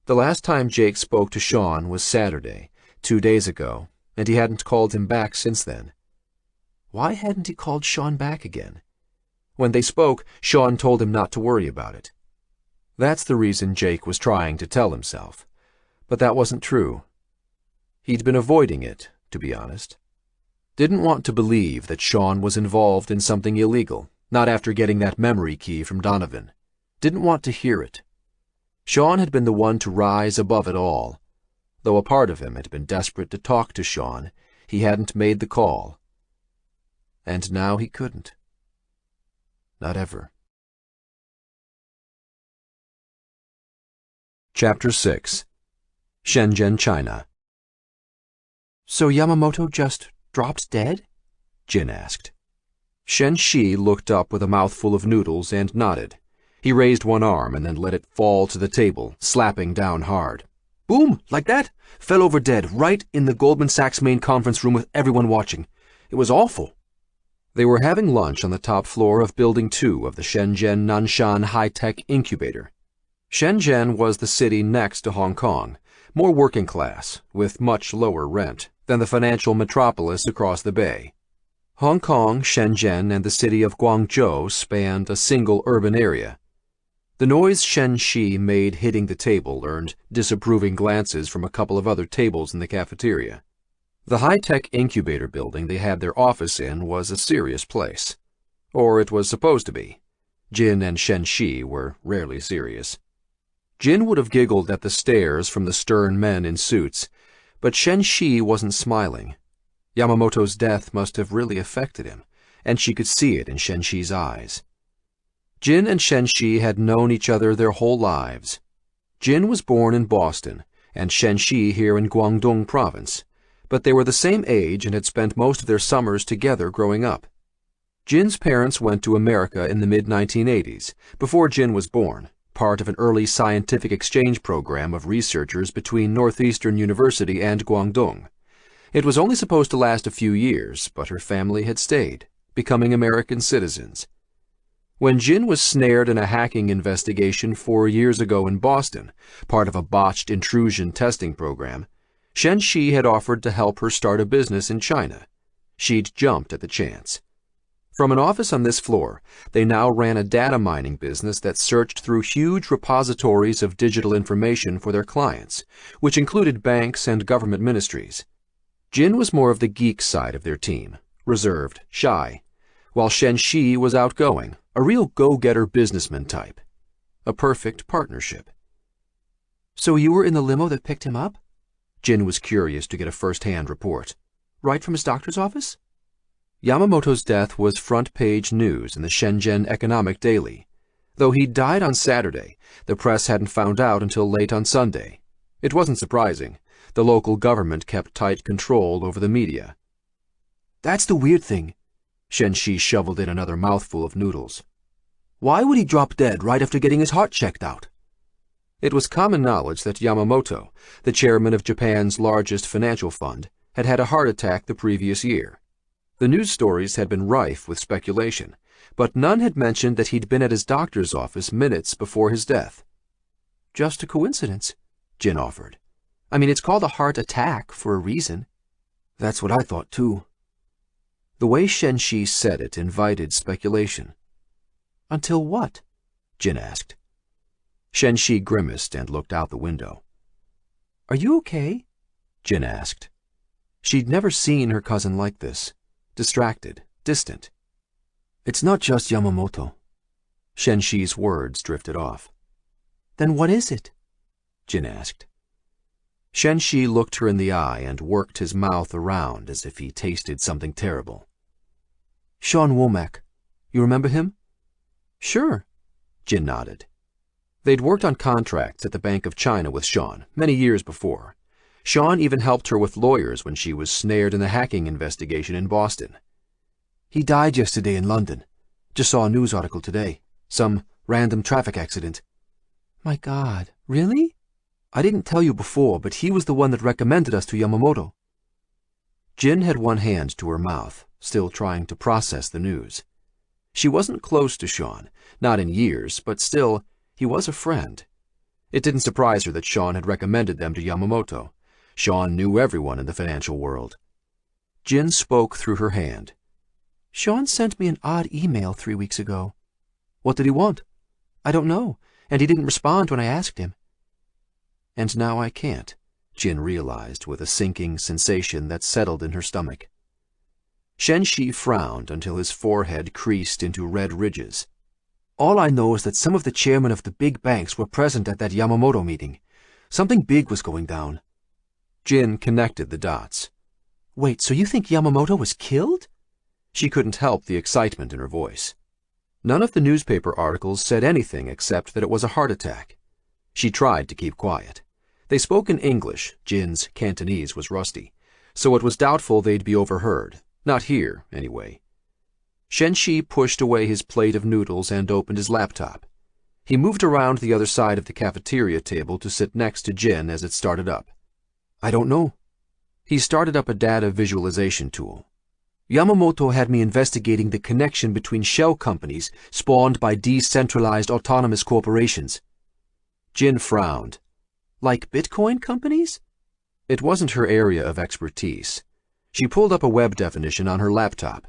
The last time Jake spoke to Sean was Saturday, 2 days ago, and he hadn't called him back since then. Why hadn't he called Sean back again? When they spoke, Sean told him not to worry about it. That's the reason Jake was trying to tell himself. But that wasn't true. He'd been avoiding it, to be honest. Didn't want to believe that Sean was involved in something illegal, not after getting that memory key from Donovan. Didn't want to hear it. Sean had been the one to rise above it all. Though a part of him had been desperate to talk to Sean, he hadn't made the call. And now he couldn't. Not ever. Chapter 6. Shenzhen, China. So Yamamoto just dropped dead? Jin asked. Shen Shi looked up with a mouthful of noodles and nodded. He raised one arm and then let it fall to the table, slapping down hard. Boom! Like that? Fell over dead, right in the Goldman Sachs main conference room with everyone watching. It was awful. They were having lunch on the top floor of Building 2 of the Shenzhen Nanshan High-Tech Incubator. Shenzhen was the city next to Hong Kong, more working class, with much lower rent than the financial metropolis across the bay. Hong Kong, Shenzhen, and the city of Guangzhou spanned a single urban area. The noise Shen Shi made hitting the table earned disapproving glances from a couple of other tables in the cafeteria. The high-tech incubator building they had their office in was a serious place. Or it was supposed to be. Jin and Shen Shi were rarely serious. Jin would have giggled at the stares from the stern men in suits, but Shen Shi wasn't smiling. Yamamoto's death must have really affected him, and she could see it in Shen Shi's eyes. Jin and Shen Shi had known each other their whole lives. Jin was born in Boston, and Shen Shi here in Guangdong province, but they were the same age and had spent most of their summers together growing up. Jin's parents went to America in the mid-1980s, before Jin was born, part of an early scientific exchange program of researchers between Northeastern University and Guangdong. It was only supposed to last a few years, but her family had stayed, becoming American citizens. When Jin was snared in a hacking investigation 4 years ago in Boston, part of a botched intrusion testing program, Shen Shi had offered to help her start a business in China. She'd jumped at the chance. From an office on this floor, they now ran a data mining business that searched through huge repositories of digital information for their clients, which included banks and government ministries. Jin was more of the geek side of their team, reserved, shy, while Shen Shi was outgoing, a real go-getter businessman type. A perfect partnership. So you were in the limo that picked him up? Jin was curious to get a first-hand report. Right from his doctor's office? Yamamoto's death was front-page news in the Shenzhen Economic Daily. Though he'd died on Saturday, the press hadn't found out until late on Sunday. It wasn't surprising. The local government kept tight control over the media. That's the weird thing. Shen Shi shoveled in another mouthful of noodles. Why would he drop dead right after getting his heart checked out? It was common knowledge that Yamamoto, the chairman of Japan's largest financial fund, had had a heart attack the previous year. The news stories had been rife with speculation, but none had mentioned that he'd been at his doctor's office minutes before his death. Just a coincidence, Jin offered. I mean, it's called a heart attack for a reason. That's what I thought, too. The way Shen Shi said it invited speculation. Until what? Jin asked. Shen Shi grimaced and looked out the window. Are you okay? Jin asked. She'd never seen her cousin like this. Distracted, distant. It's not just Yamamoto. Shen Shi's words drifted off. Then what is it? Jin asked. Shen-Shi looked her in the eye and worked his mouth around as if he tasted something terrible. Sean Womack. You remember him? Sure, Jin nodded. They'd worked on contracts at the Bank of China with Sean many years before. Sean even helped her with lawyers when she was snared in the hacking investigation in Boston. He died yesterday in London. Just saw a news article today. Some random traffic accident. My God, really? I didn't tell you before, but he was the one that recommended us to Yamamoto. Jin had one hand to her mouth, still trying to process the news. She wasn't close to Sean, not in years, but still, he was a friend. It didn't surprise her that Sean had recommended them to Yamamoto. Sean knew everyone in the financial world. Jin spoke through her hand. Sean sent me an odd email 3 weeks ago. What did he want? I don't know, and he didn't respond when I asked him. And now I can't, Jin realized with a sinking sensation that settled in her stomach. Shen-Shi frowned until his forehead creased into red ridges. All I know is that some of the chairmen of the big banks were present at that Yamamoto meeting. Something big was going down. Jin connected the dots. Wait, so you think Yamamoto was killed? She couldn't help the excitement in her voice. None of the newspaper articles said anything except that it was a heart attack. She tried to keep quiet. They spoke in English, Jin's Cantonese was rusty, so it was doubtful they'd be overheard. Not here, anyway. Shen-Shi pushed away his plate of noodles and opened his laptop. He moved around the other side of the cafeteria table to sit next to Jin as it started up. I don't know. He started up a data visualization tool. Yamamoto had me investigating the connection between shell companies spawned by decentralized autonomous corporations. Jin frowned. Like Bitcoin companies? It wasn't her area of expertise. She pulled up a web definition on her laptop.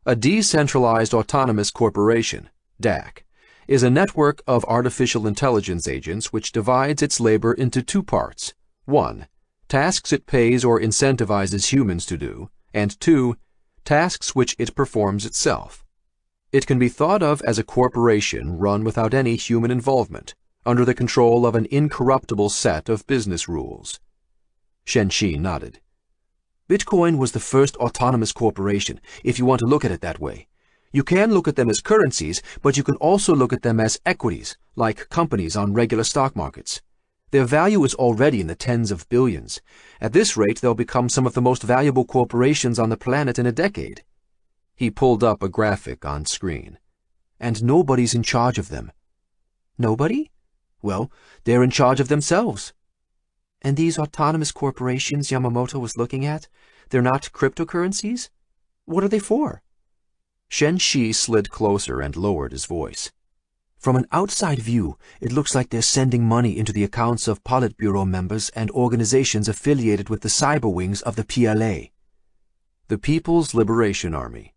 A decentralized autonomous corporation, DAC, is a network of artificial intelligence agents which divides its labor into 2 parts. 1. Tasks it pays or incentivizes humans to do, and 2. Tasks which it performs itself. It can be thought of as a corporation run without any human involvement, under the control of an incorruptible set of business rules. Shen-Shi nodded. Bitcoin was the first autonomous corporation, if you want to look at it that way. You can look at them as currencies, but you can also look at them as equities, like companies on regular stock markets. Their value is already in the tens of billions. At this rate, they'll become some of the most valuable corporations on the planet in a decade. He pulled up a graphic on screen. And nobody's in charge of them. Nobody? Well, they're in charge of themselves. And these autonomous corporations Yamamoto was looking at, they're not cryptocurrencies? What are they for? Shen-Shi slid closer and lowered his voice. From an outside view, it looks like they're sending money into the accounts of Politburo members and organizations affiliated with the cyber wings of the PLA. The People's Liberation Army.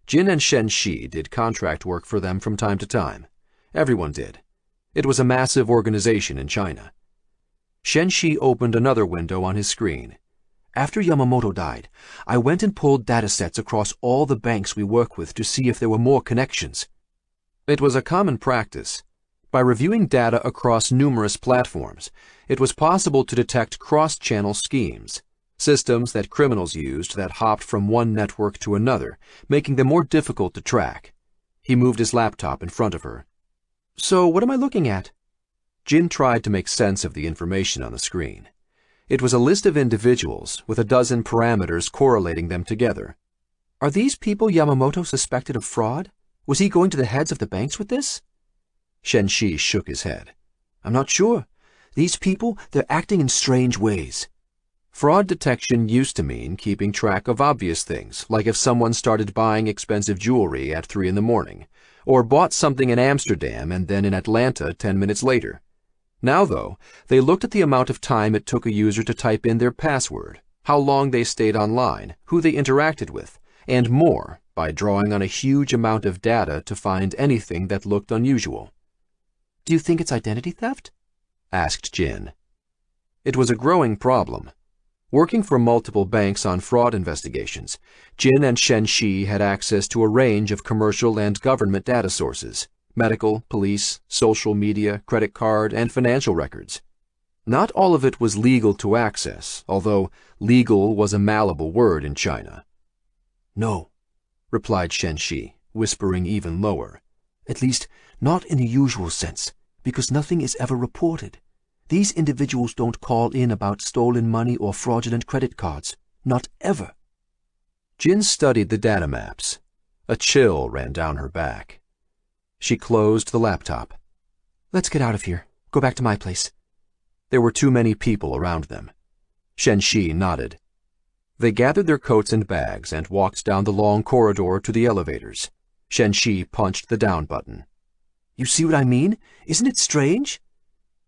Jin and Shen-Shi did contract work for them from time to time. Everyone did. It was a massive organization in China. Shen-Shi opened another window on his screen. After Yamamoto died, I went and pulled datasets across all the banks we work with to see if there were more connections. It was a common practice. By reviewing data across numerous platforms, it was possible to detect cross-channel schemes, systems that criminals used that hopped from one network to another, making them more difficult to track. He moved his laptop in front of her. So what am I looking at? Jin tried to make sense of the information on the screen. It was a list of individuals with a dozen parameters correlating them together. Are these people Yamamoto suspected of fraud? Was he going to the heads of the banks with this? Shen-Shi shook his head. I'm not sure. These people, they're acting in strange ways. Fraud detection used to mean keeping track of obvious things, like if someone started buying expensive jewelry at 3 in the morning, or bought something in Amsterdam and then in Atlanta 10 minutes later. Now, though, they looked at the amount of time it took a user to type in their password, how long they stayed online, who they interacted with, and more by drawing on a huge amount of data to find anything that looked unusual. Do you think it's identity theft? Asked Jin. It was a growing problem. Working for multiple banks on fraud investigations, Jin and Shen-Shi had access to a range of commercial and government data sources. Medical, police, social media, credit card, and financial records. Not all of it was legal to access, although legal was a malleable word in China. No, replied Shen-Shi, whispering even lower. At least, not in the usual sense, because nothing is ever reported. These individuals don't call in about stolen money or fraudulent credit cards. Not ever. Jin studied the data maps. A chill ran down her back. She closed the laptop. Let's get out of here. Go back to my place. There were too many people around them. Shen-Shi nodded. They gathered their coats and bags and walked down the long corridor to the elevators. Shen-Shi punched the down button. You see what I mean? Isn't it strange?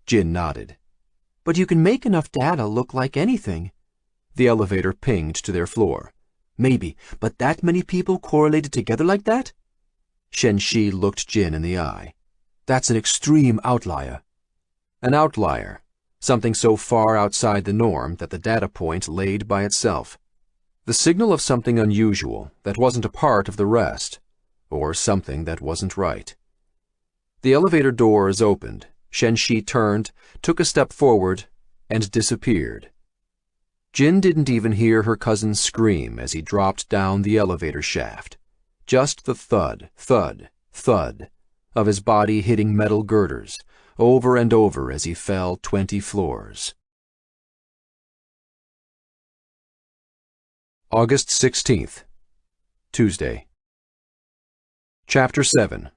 Jin nodded. But you can make enough data look like anything. The elevator pinged to their floor. Maybe, but that many people correlated together like that? Shen-Shi looked Jin in the eye. That's an extreme outlier. An outlier. Something so far outside the norm that the data point laid by itself. The signal of something unusual that wasn't a part of the rest, or something that wasn't right. The elevator doors opened. Shen-Shi turned, took a step forward, and disappeared. Jin didn't even hear her cousin scream as he dropped down the elevator shaft. Just the thud, thud, thud of his body hitting metal girders, over and over as he fell 20 floors. August 16th, Tuesday. Chapter 7.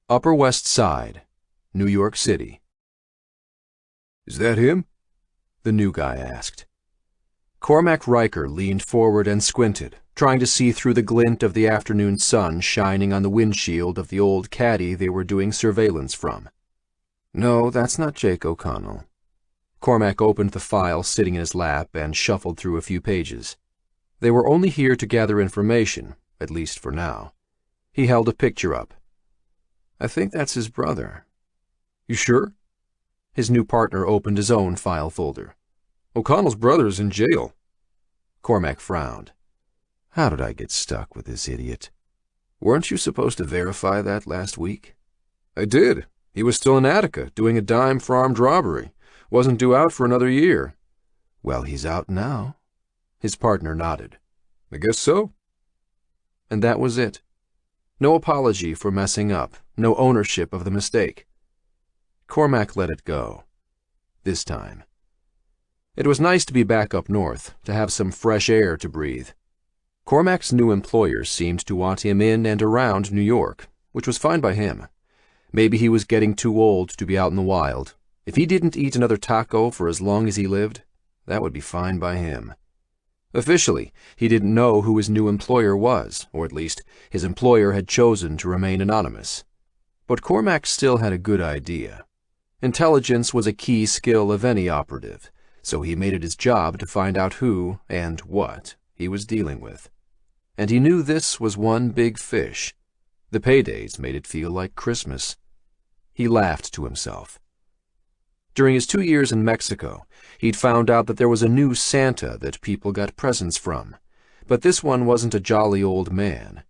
Upper West Side, New York City. Is that him? The new guy asked. Cormac Riker leaned forward and squinted, trying to see through the glint of the afternoon sun shining on the windshield of the old caddy they were doing surveillance from. No, that's not Jake O'Connell. Cormac opened the file sitting in his lap and shuffled through a few pages. They were only here to gather information, at least for now. He held a picture up. I think that's his brother. You sure? His new partner opened his own file folder. O'Connell's brother's in jail. Cormac frowned. How did I get stuck with this idiot? Weren't you supposed to verify that last week? I did. He was still in Attica, doing a dime for armed robbery. Wasn't due out for another year. Well, he's out now. His partner nodded. I guess so. And that was it. No apology for messing up, no ownership of the mistake. Cormac let it go. This time. It was nice to be back up north, to have some fresh air to breathe. Cormac's new employer seemed to want him in and around New York, which was fine by him. Maybe he was getting too old to be out in the wild. If he didn't eat another taco for as long as he lived, that would be fine by him. Officially, he didn't know who his new employer was, or at least his employer had chosen to remain anonymous. But Cormac still had a good idea. Intelligence was a key skill of any operative, so he made it his job to find out who and what he was dealing with. And he knew this was one big fish. The paydays made it feel like Christmas. He laughed to himself. During his 2 years in Mexico, he'd found out that there was a new Santa that people got presents from, but this one wasn't a jolly old man.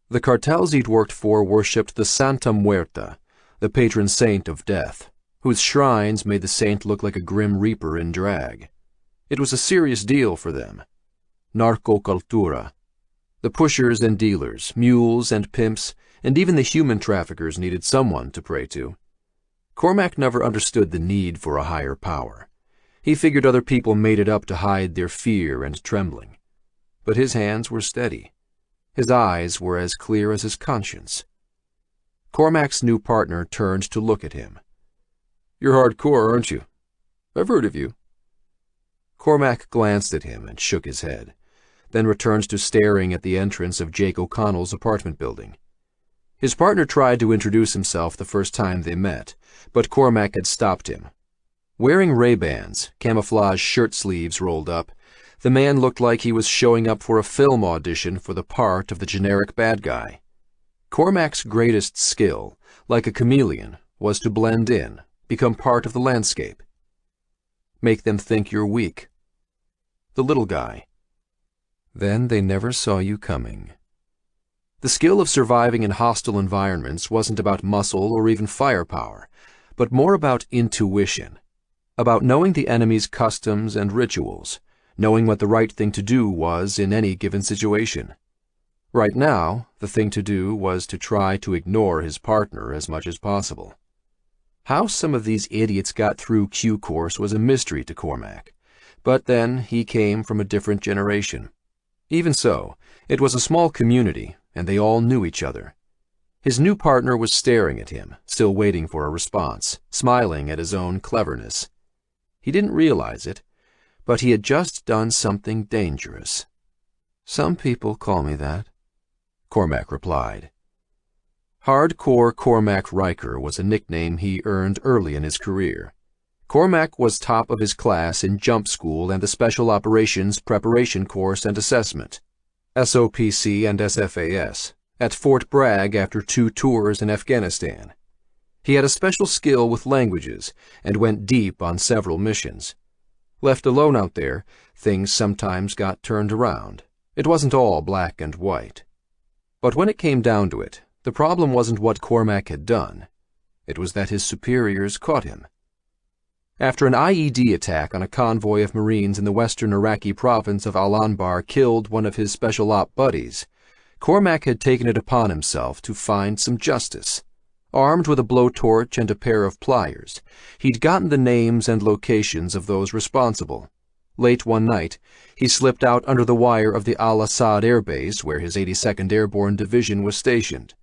The cartels he'd worked for worshipped the Santa Muerta, the patron saint of death, whose shrines made the saint look like a grim reaper in drag. It was a serious deal for them. Narcocultura. The pushers and dealers, mules and pimps, and even the human traffickers needed someone to pray to. Cormac never understood the need for a higher power. He figured other people made it up to hide their fear and trembling. But his hands were steady. His eyes were as clear as his conscience. Cormac's new partner turned to look at him. You're hardcore, aren't you? I've heard of you. Cormac glanced at him and shook his head, then returned to staring at the entrance of Jake O'Connell's apartment building. His partner tried to introduce himself the first time they met, but Cormac had stopped him. Wearing Ray-Bans, camouflage shirt sleeves rolled up, the man looked like he was showing up for a film audition for the part of the generic bad guy. Cormac's greatest skill, like a chameleon, was to blend in, become part of the landscape. Make them think you're weak. The little guy. Then they never saw you coming. The skill of surviving in hostile environments wasn't about muscle or even firepower, but more about intuition. about knowing the enemy's customs and rituals, knowing what the right thing to do was in any given situation. Right now, the thing to do was to try to ignore his partner as much as possible. How some of these idiots got through Q course was a mystery to Cormac, but then he came from a different generation. Even so, it was a small community, and they all knew each other. His new partner was staring at him, still waiting for a response, smiling at his own cleverness. He didn't realize it, but he had just done something dangerous. "Some people call me that," Cormac replied. Hardcore Cormac Riker was a nickname he earned early in his career. Cormac was top of his class in jump school and the Special Operations Preparation Course and Assessment, SOPC and SFAS, at Fort Bragg after 2 tours in Afghanistan. He had a special skill with languages and went deep on several missions. Left alone out there, things sometimes got turned around. It wasn't all black and white. But when it came down to it, the problem wasn't what Cormac had done. It was that his superiors caught him. After an IED attack on a convoy of Marines in the western Iraqi province of Al-Anbar killed one of his special op buddies, Cormac had taken it upon himself to find some justice. Armed with a blowtorch and a pair of pliers, he'd gotten the names and locations of those responsible. Late one night, he slipped out under the wire of the Al-Assad Air Base where his 82nd Airborne Division was stationed,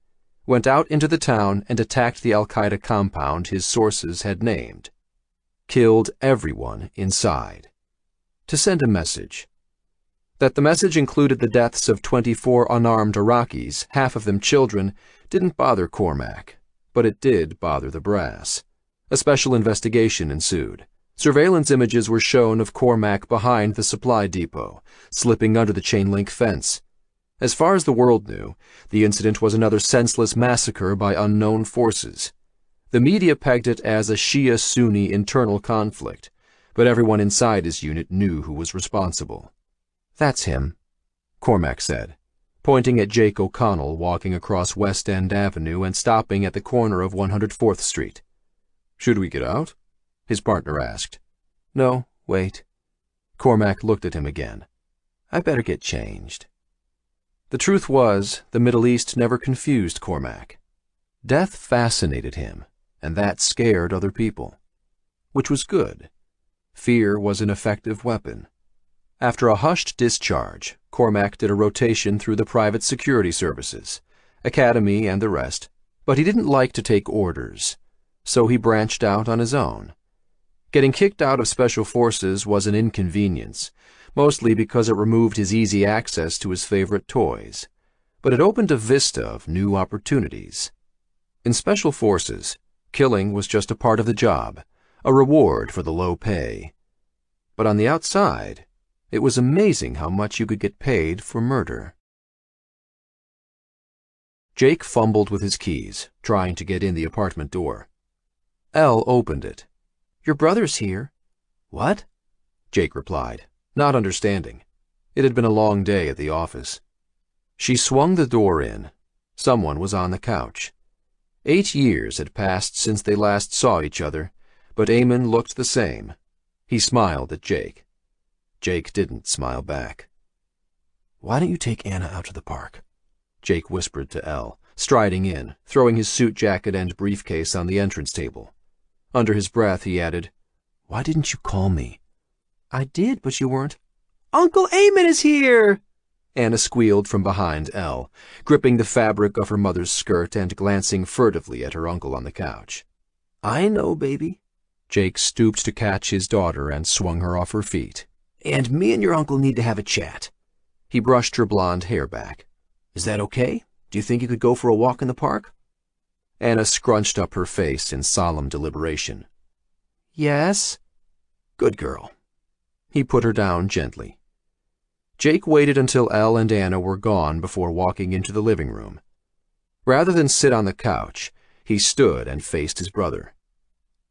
went out into the town and attacked the Al-Qaeda compound his sources had named. Killed everyone inside. To send a message. That the message included the deaths of 24 unarmed Iraqis, half of them children, didn't bother Cormac, but it did bother the brass. A special investigation ensued. Surveillance images were shown of Cormac behind the supply depot, slipping under the chain-link fence. As far as the world knew, the incident was another senseless massacre by unknown forces. The media pegged it as a Shia-Sunni internal conflict, but everyone inside his unit knew who was responsible. "That's him," Cormac said, pointing at Jake O'Connell walking across West End Avenue and stopping at the corner of 104th Street. "Should we get out?" his partner asked. "No, wait." Cormac looked at him again. "I better get changed." The truth was, the Middle East never confused Cormac. Death fascinated him, and that scared other people. Which was good. Fear was an effective weapon. After a hushed discharge, Cormac did a rotation through the private security services, academy and the rest, but he didn't like to take orders, so he branched out on his own. Getting kicked out of Special Forces was an inconvenience, mostly because it removed his easy access to his favorite toys, but it opened a vista of new opportunities. In Special Forces, killing was just a part of the job, a reward for the low pay. But on the outside, it was amazing how much you could get paid for murder. Jake fumbled with his keys, trying to get in the apartment door. Elle opened it. "Your brother's here." "What?" Jake replied, not understanding. It had been a long day at the office. She swung the door in. Someone was on the couch. 8 years had passed since they last saw each other, but Eamon looked the same. He smiled at Jake. Jake didn't smile back. "Why don't you take Anna out to the park?" Jake whispered to Elle, striding in, throwing his suit jacket and briefcase on the entrance table. Under his breath, he added, "Why didn't you call me?" "I did, but you weren't." "Uncle Eamon is here!" Anna squealed from behind Elle, gripping the fabric of her mother's skirt and glancing furtively at her uncle on the couch. "I know, baby." Jake stooped to catch his daughter and swung her off her feet. "And me and your uncle need to have a chat." He brushed her blonde hair back. "Is that okay? Do you think you could go for a walk in the park?" Anna scrunched up her face in solemn deliberation. "Yes." "Good girl." He put her down gently. Jake waited until Elle and Anna were gone before walking into the living room. Rather than sit on the couch, he stood and faced his brother.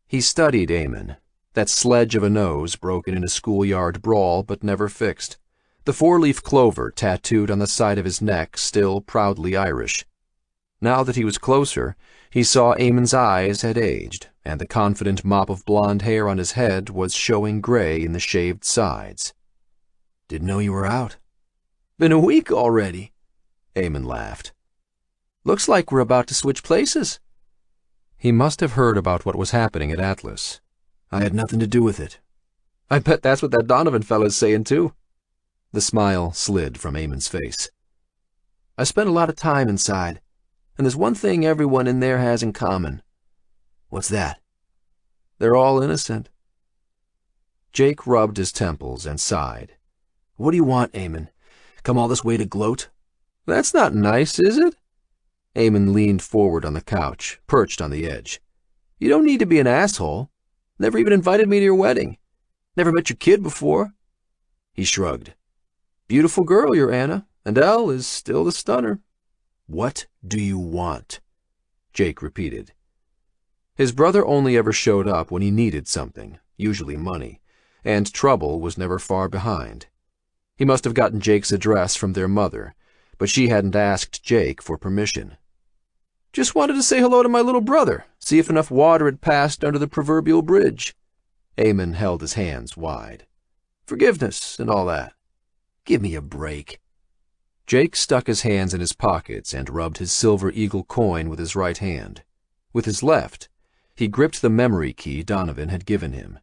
He studied Eamon, that sledge of a nose broken in a schoolyard brawl but never fixed, the 4-leaf clover tattooed on the side of his neck still proudly Irish. Now that he was closer, he saw Eamon's eyes had aged, and the confident mop of blonde hair on his head was showing gray in the shaved sides. "Didn't know you were out." "Been a week already," Eamon laughed. "Looks like we're about to switch places." He must have heard about what was happening at Atlas. "I had nothing to do with it." "I bet that's what that Donovan fellow's saying, too." The smile slid from Eamon's face. "I spent a lot of time inside, and there's one thing everyone in there has in common." "What's that?" "They're all innocent." Jake rubbed his temples and sighed. "What do you want, Eamon? Come all this way to gloat?" "That's not nice, is it?" Eamon leaned forward on the couch, perched on the edge. "You don't need to be an asshole. Never even invited me to your wedding. Never met your kid before." He shrugged. "Beautiful girl, your Anna, and Elle is still the stunner." "What do you want?" Jake repeated. His brother only ever showed up when he needed something, usually money, and trouble was never far behind. He must have gotten Jake's address from their mother, but she hadn't asked Jake for permission. "Just wanted to say hello to my little brother, see if enough water had passed under the proverbial bridge." Eamon held his hands wide. "Forgiveness and all that." "Give me a break." Jake stuck his hands in his pockets and rubbed his silver eagle coin with his right hand. With his left, he gripped the memory key Donovan had given him.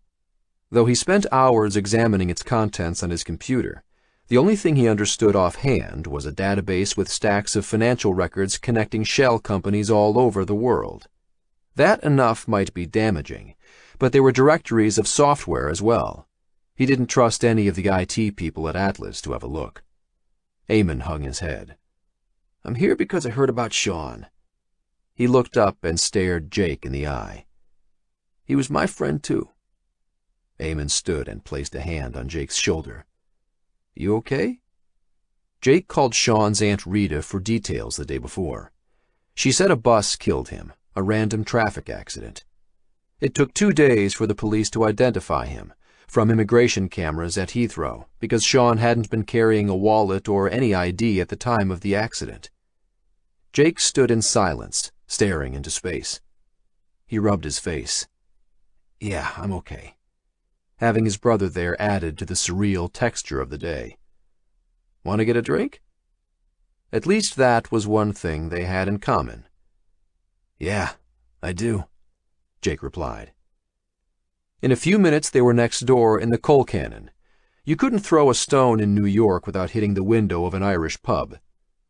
Though he spent hours examining its contents on his computer, the only thing he understood offhand was a database with stacks of financial records connecting shell companies all over the world. That enough might be damaging, but there were directories of software as well. He didn't trust any of the IT people at Atlas to have a look. Eamon hung his head. "I'm here because I heard about Sean." He looked up and stared Jake in the eye. "He was my friend, too." Eamon stood and placed a hand on Jake's shoulder. "You okay?" Jake called Sean's Aunt Rita for details the day before. She said a bus killed him, a random traffic accident. It took 2 days for the police to identify him, from immigration cameras at Heathrow, because Sean hadn't been carrying a wallet or any ID at the time of the accident. Jake stood in silence, staring into space. He rubbed his face. "Yeah, I'm okay." Having his brother there added to the surreal texture of the day. "Want to get a drink?" At least that was one thing they had in common. "Yeah, I do," Jake replied. In a few minutes they were next door in the Coal Cannon. You couldn't throw a stone in New York without hitting the window of an Irish pub.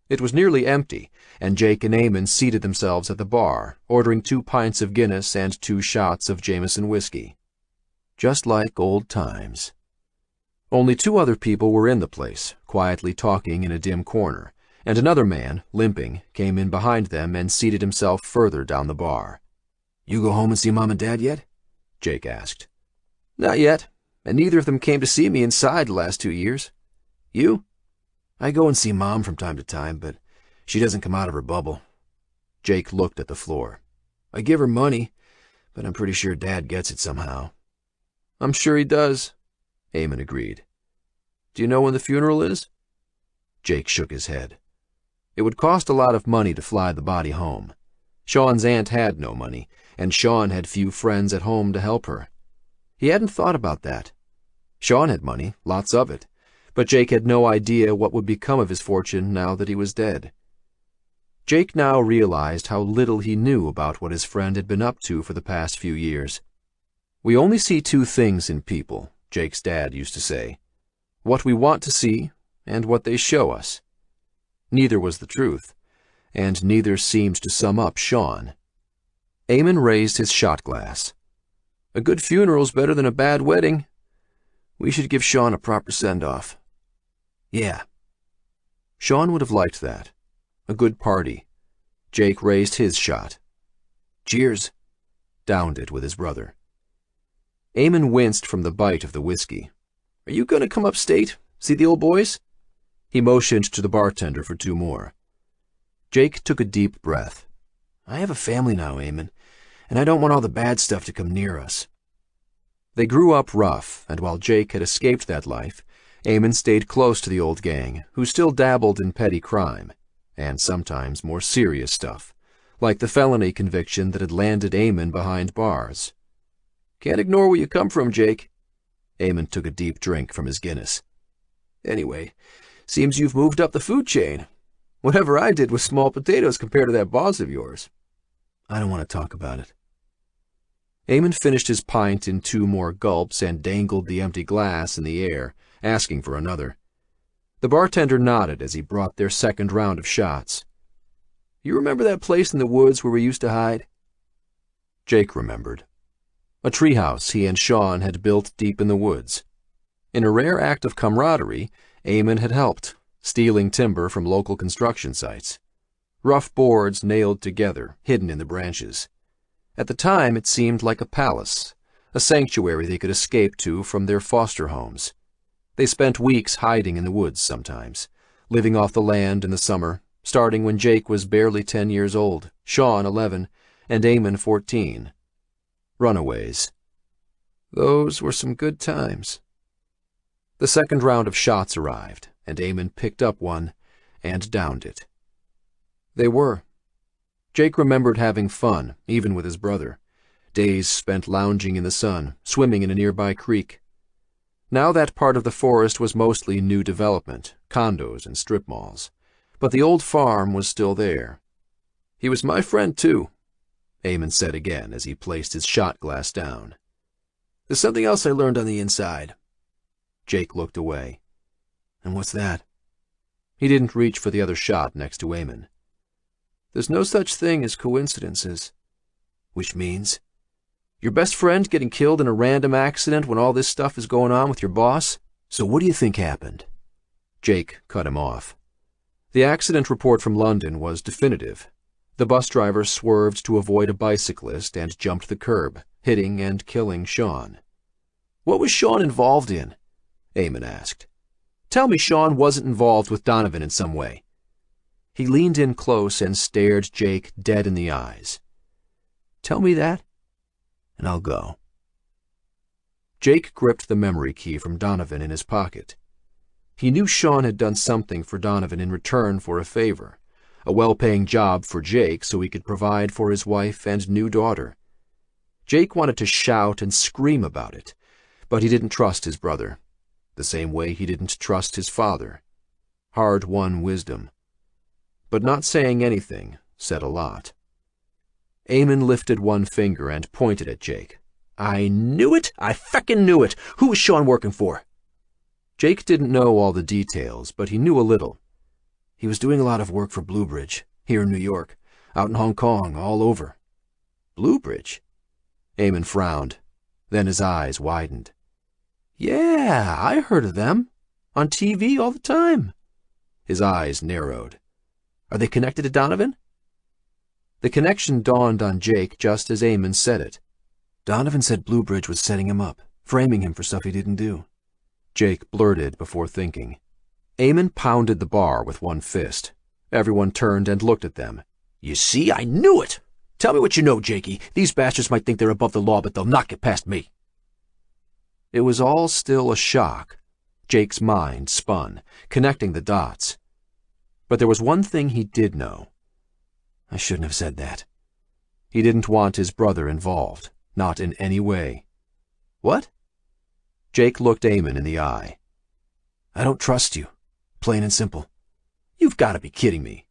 It was nearly empty, and Jake and Eamon seated themselves at the bar, ordering 2 pints of Guinness and 2 shots of Jameson whiskey. Just like old times. Only 2 other people were in the place, quietly talking in a dim corner, and another man, limping, came in behind them and seated himself further down the bar. "You go home and see Mom and Dad yet?" Jake asked. "Not yet, and neither of them came to see me inside the last 2 years. You?" "I go and see Mom from time to time, but she doesn't come out of her bubble." Jake looked at the floor. "I give her money, but I'm pretty sure Dad gets it somehow." "I'm sure he does," Eamon agreed. "Do you know when the funeral is?" Jake shook his head. It would cost a lot of money to fly the body home. Sean's aunt had no money, and Sean had few friends at home to help her. He hadn't thought about that. Sean had money, lots of it, but Jake had no idea what would become of his fortune now that he was dead. Jake now realized how little he knew about what his friend had been up to for the past few years. "We only see 2 things in people," Jake's dad used to say. "What we want to see, and what they show us." Neither was the truth, and neither seemed to sum up Sean. Eamon raised his shot glass. "A good funeral's better than a bad wedding. We should give Sean a proper send-off." "Yeah." Sean would have liked that. A good party. Jake raised his shot. "Cheers." Downed it with his brother. Eamon winced from the bite of the whiskey. "Are you going to come upstate, see the old boys?" He motioned to the bartender for 2 more. Jake took a deep breath. "I have a family now, Eamon, and I don't want all the bad stuff to come near us." They grew up rough, and while Jake had escaped that life, Eamon stayed close to the old gang, who still dabbled in petty crime, and sometimes more serious stuff, like the felony conviction that had landed Eamon behind bars. "Can't ignore where you come from, Jake." Eamon took a deep drink from his Guinness. "Anyway, seems you've moved up the food chain. Whatever I did was small potatoes compared to that boss of yours." I don't want to talk about it. Eamon finished his pint in 2 more gulps and dangled the empty glass in the air, asking for another. The bartender nodded as he brought their second round of shots. "You remember that place in the woods where we used to hide?" Jake remembered. A treehouse he and Sean had built deep in the woods. In a rare act of camaraderie, Eamon had helped, stealing timber from local construction sites. Rough boards nailed together, hidden in the branches. At the time, it seemed like a palace, a sanctuary they could escape to from their foster homes. They spent weeks hiding in the woods sometimes, living off the land in the summer, starting when Jake was barely 10 years old, Sean 11, and Eamon 14. Runaways. Those were some good times. The second round of shots arrived, and Eamon picked up one and downed it. They were. Jake remembered having fun, even with his brother. Days spent lounging in the sun, swimming in a nearby creek. Now that part of the forest was mostly new development, condos and strip malls. But the old farm was still there. "He was my friend, too," Eamon said again as he placed his shot glass down. "There's something else I learned on the inside." Jake looked away. "And what's that?" He didn't reach for the other shot next to Eamon. "There's no such thing as coincidences." "Which means?" "Your best friend getting killed in a random accident when all this stuff is going on with your boss? So what do you think happened?" Jake cut him off. The accident report from London was definitive. The bus driver swerved to avoid a bicyclist and jumped the curb, hitting and killing Sean. "What was Sean involved in?" Eamon asked. "Tell me Sean wasn't involved with Donovan in some way." He leaned in close and stared Jake dead in the eyes. "Tell me that, and I'll go." Jake gripped the memory key from Donovan in his pocket. He knew Sean had done something for Donovan in return for a favor, a well-paying job for Jake so he could provide for his wife and new daughter. Jake wanted to shout and scream about it, but he didn't trust his brother, the same way he didn't trust his father. Hard-won wisdom. But not saying anything said a lot. Eamon lifted one finger and pointed at Jake. "I knew it! I feckin' knew it! Who was Sean working for?" Jake didn't know all the details, but he knew a little. "He was doing a lot of work for Bluebridge, here in New York, out in Hong Kong, all over." "Bluebridge?" Eamon frowned. Then his eyes widened. "Yeah, I heard of them. On TV all the time." His eyes narrowed. "Are they connected to Donovan?" The connection dawned on Jake just as Eamon said it. "Donovan said Bluebridge was setting him up, framing him for stuff he didn't do." Jake blurted before thinking. Eamon pounded the bar with one fist. Everyone turned and looked at them. "You see, I knew it! Tell me what you know, Jakey. These bastards might think they're above the law, but they'll not get past me." It was all still a shock. Jake's mind spun, connecting the dots. But there was one thing he did know. I shouldn't have said that. He didn't want his brother involved, not in any way. "What?" Jake looked Eamon in the eye. "I don't trust you, plain and simple." "You've got to be kidding me."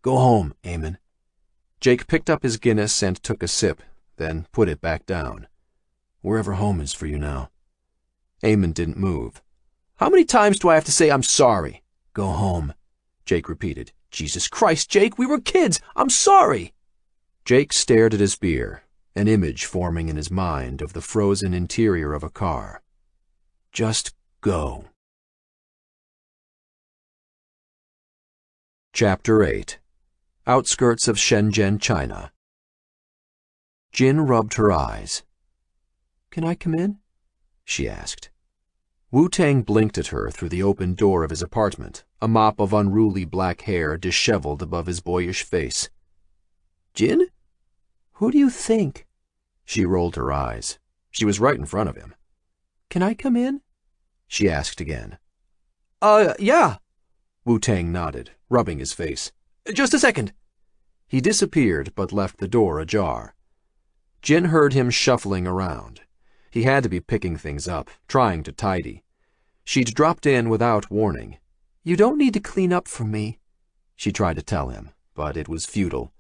"Go home, Eamon." Jake picked up his Guinness and took a sip, then put it back down. "Wherever home is for you now." Eamon didn't move. "How many times do I have to say I'm sorry?" "Go home," Jake repeated. "Jesus Christ, Jake, we were kids! I'm sorry!" Jake stared at his beer, an image forming in his mind of the frozen interior of a car. Just go. Chapter 8. Outskirts of Shenzhen, China. Jin rubbed her eyes. "Can I come in?" she asked. Wu-Tang blinked at her through the open door of his apartment, a mop of unruly black hair disheveled above his boyish face. "Jin? Who do you think?" She rolled her eyes. She was right in front of him. "Can I come in?" she asked again. Yeah." Wu-Tang nodded, rubbing his face. "Just a second." He disappeared but left the door ajar. Jin heard him shuffling around. He had to be picking things up, trying to tidy. She'd dropped in without warning. "You don't need to clean up for me," she tried to tell him, but it was futile.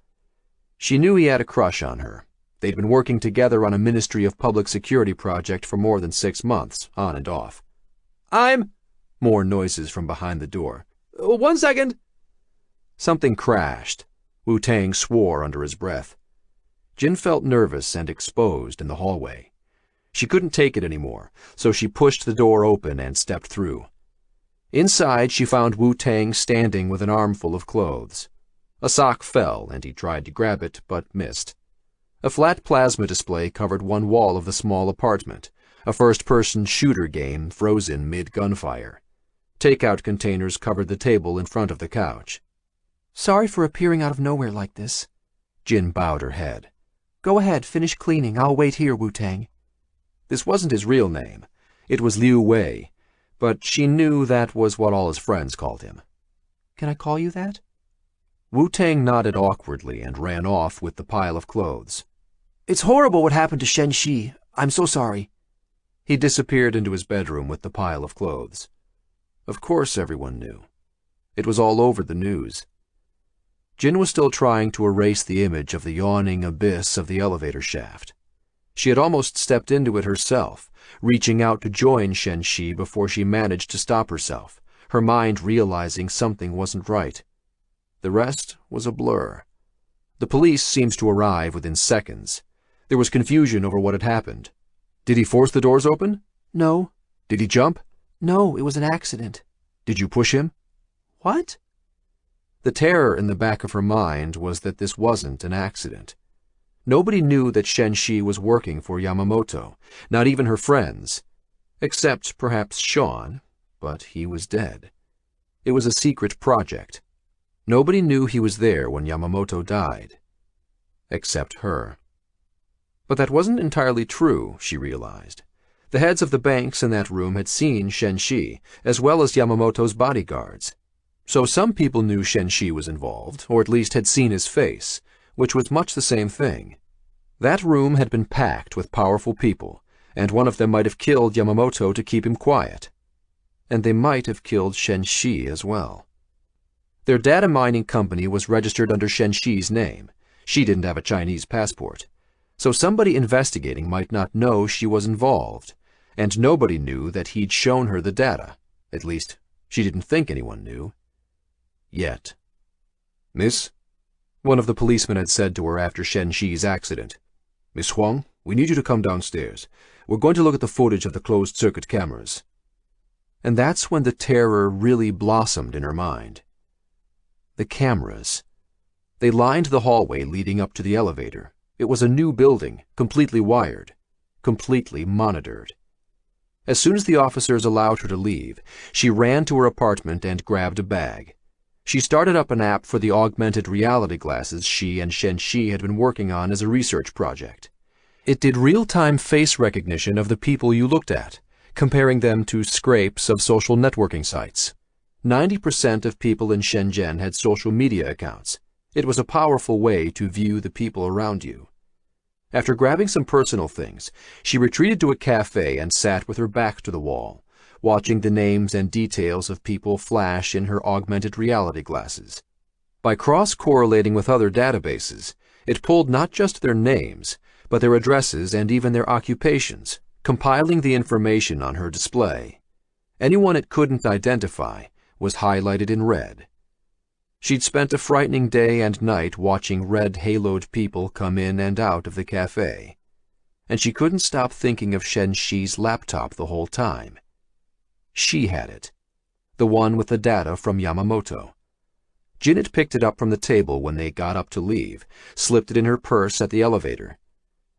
She knew he had a crush on her. They'd been working together on a Ministry of Public Security project for more than 6 months, on and off. More noises from behind the door. 1 second. Something crashed. Wu-Tang swore under his breath. Jin felt nervous and exposed in the hallway. She couldn't take it anymore, so she pushed the door open and stepped through. Inside, she found Wu-Tang standing with an armful of clothes. A sock fell, and he tried to grab it, but missed. A flat plasma display covered one wall of the small apartment, a first-person shooter game frozen mid-gunfire. Takeout containers covered the table in front of the couch. "Sorry for appearing out of nowhere like this." Jin bowed her head. "Go ahead, finish cleaning. I'll wait here, Wu-Tang." This wasn't his real name. It was Liu Wei, but she knew that was what all his friends called him. "Can I call you that?" Wu-Tang nodded awkwardly and ran off with the pile of clothes. "It's horrible what happened to Shen Shi. I'm so sorry." He disappeared into his bedroom with the pile of clothes. Of course everyone knew. It was all over the news. Jin was still trying to erase the image of the yawning abyss of the elevator shaft. She had almost stepped into it herself, reaching out to join Shen Shi before she managed to stop herself, her mind realizing something wasn't right. The rest was a blur. The police seemed to arrive within seconds. There was confusion over what had happened. Did he force the doors open? No. Did he jump? No, it was an accident. Did you push him? What? The terror in the back of her mind was that this wasn't an accident. Nobody knew that Shen Shi was working for Yamamoto, not even her friends, except perhaps Sean, but he was dead. It was a secret project. Nobody knew he was there when Yamamoto died, except her. But that wasn't entirely true, she realized. The heads of the banks in that room had seen Shen Shi, as well as Yamamoto's bodyguards. So some people knew Shen Shi was involved, or at least had seen his face, which was much the same thing. That room had been packed with powerful people, and one of them might have killed Yamamoto to keep him quiet. And they might have killed Shen Shi as well. Their data mining company was registered under Shen Shi's name. She didn't have a Chinese passport. So somebody investigating might not know she was involved, and nobody knew that he'd shown her the data. At least, she didn't think anyone knew. Yet. "Miss?" one of the policemen had said to her after Shen Shi's accident. "Miss Huang, we need you to come downstairs. We're going to look at the footage of the closed-circuit cameras." And that's when the terror really blossomed in her mind. The cameras. They lined the hallway leading up to the elevator. It was a new building, completely wired, completely monitored. As soon as the officers allowed her to leave, she ran to her apartment and grabbed a bag. She started up an app for the augmented reality glasses she and Shen Shi had been working on as a research project. It did real-time face recognition of the people you looked at, comparing them to scrapes of social networking sites. 90% of people in Shenzhen had social media accounts. It was a powerful way to view the people around you. After grabbing some personal things, she retreated to a cafe and sat with her back to the wall, watching the names and details of people flash in her augmented reality glasses. By cross-correlating with other databases, it pulled not just their names, but their addresses and even their occupations, compiling the information on her display. Anyone it couldn't identify was highlighted in red. She'd spent a frightening day and night watching red-haloed people come in and out of the cafe, and she couldn't stop thinking of Shen Shi's laptop the whole time. She had it, the one with the data from Yamamoto. Jin had picked it up from the table when they got up to leave, slipped it in her purse at the elevator.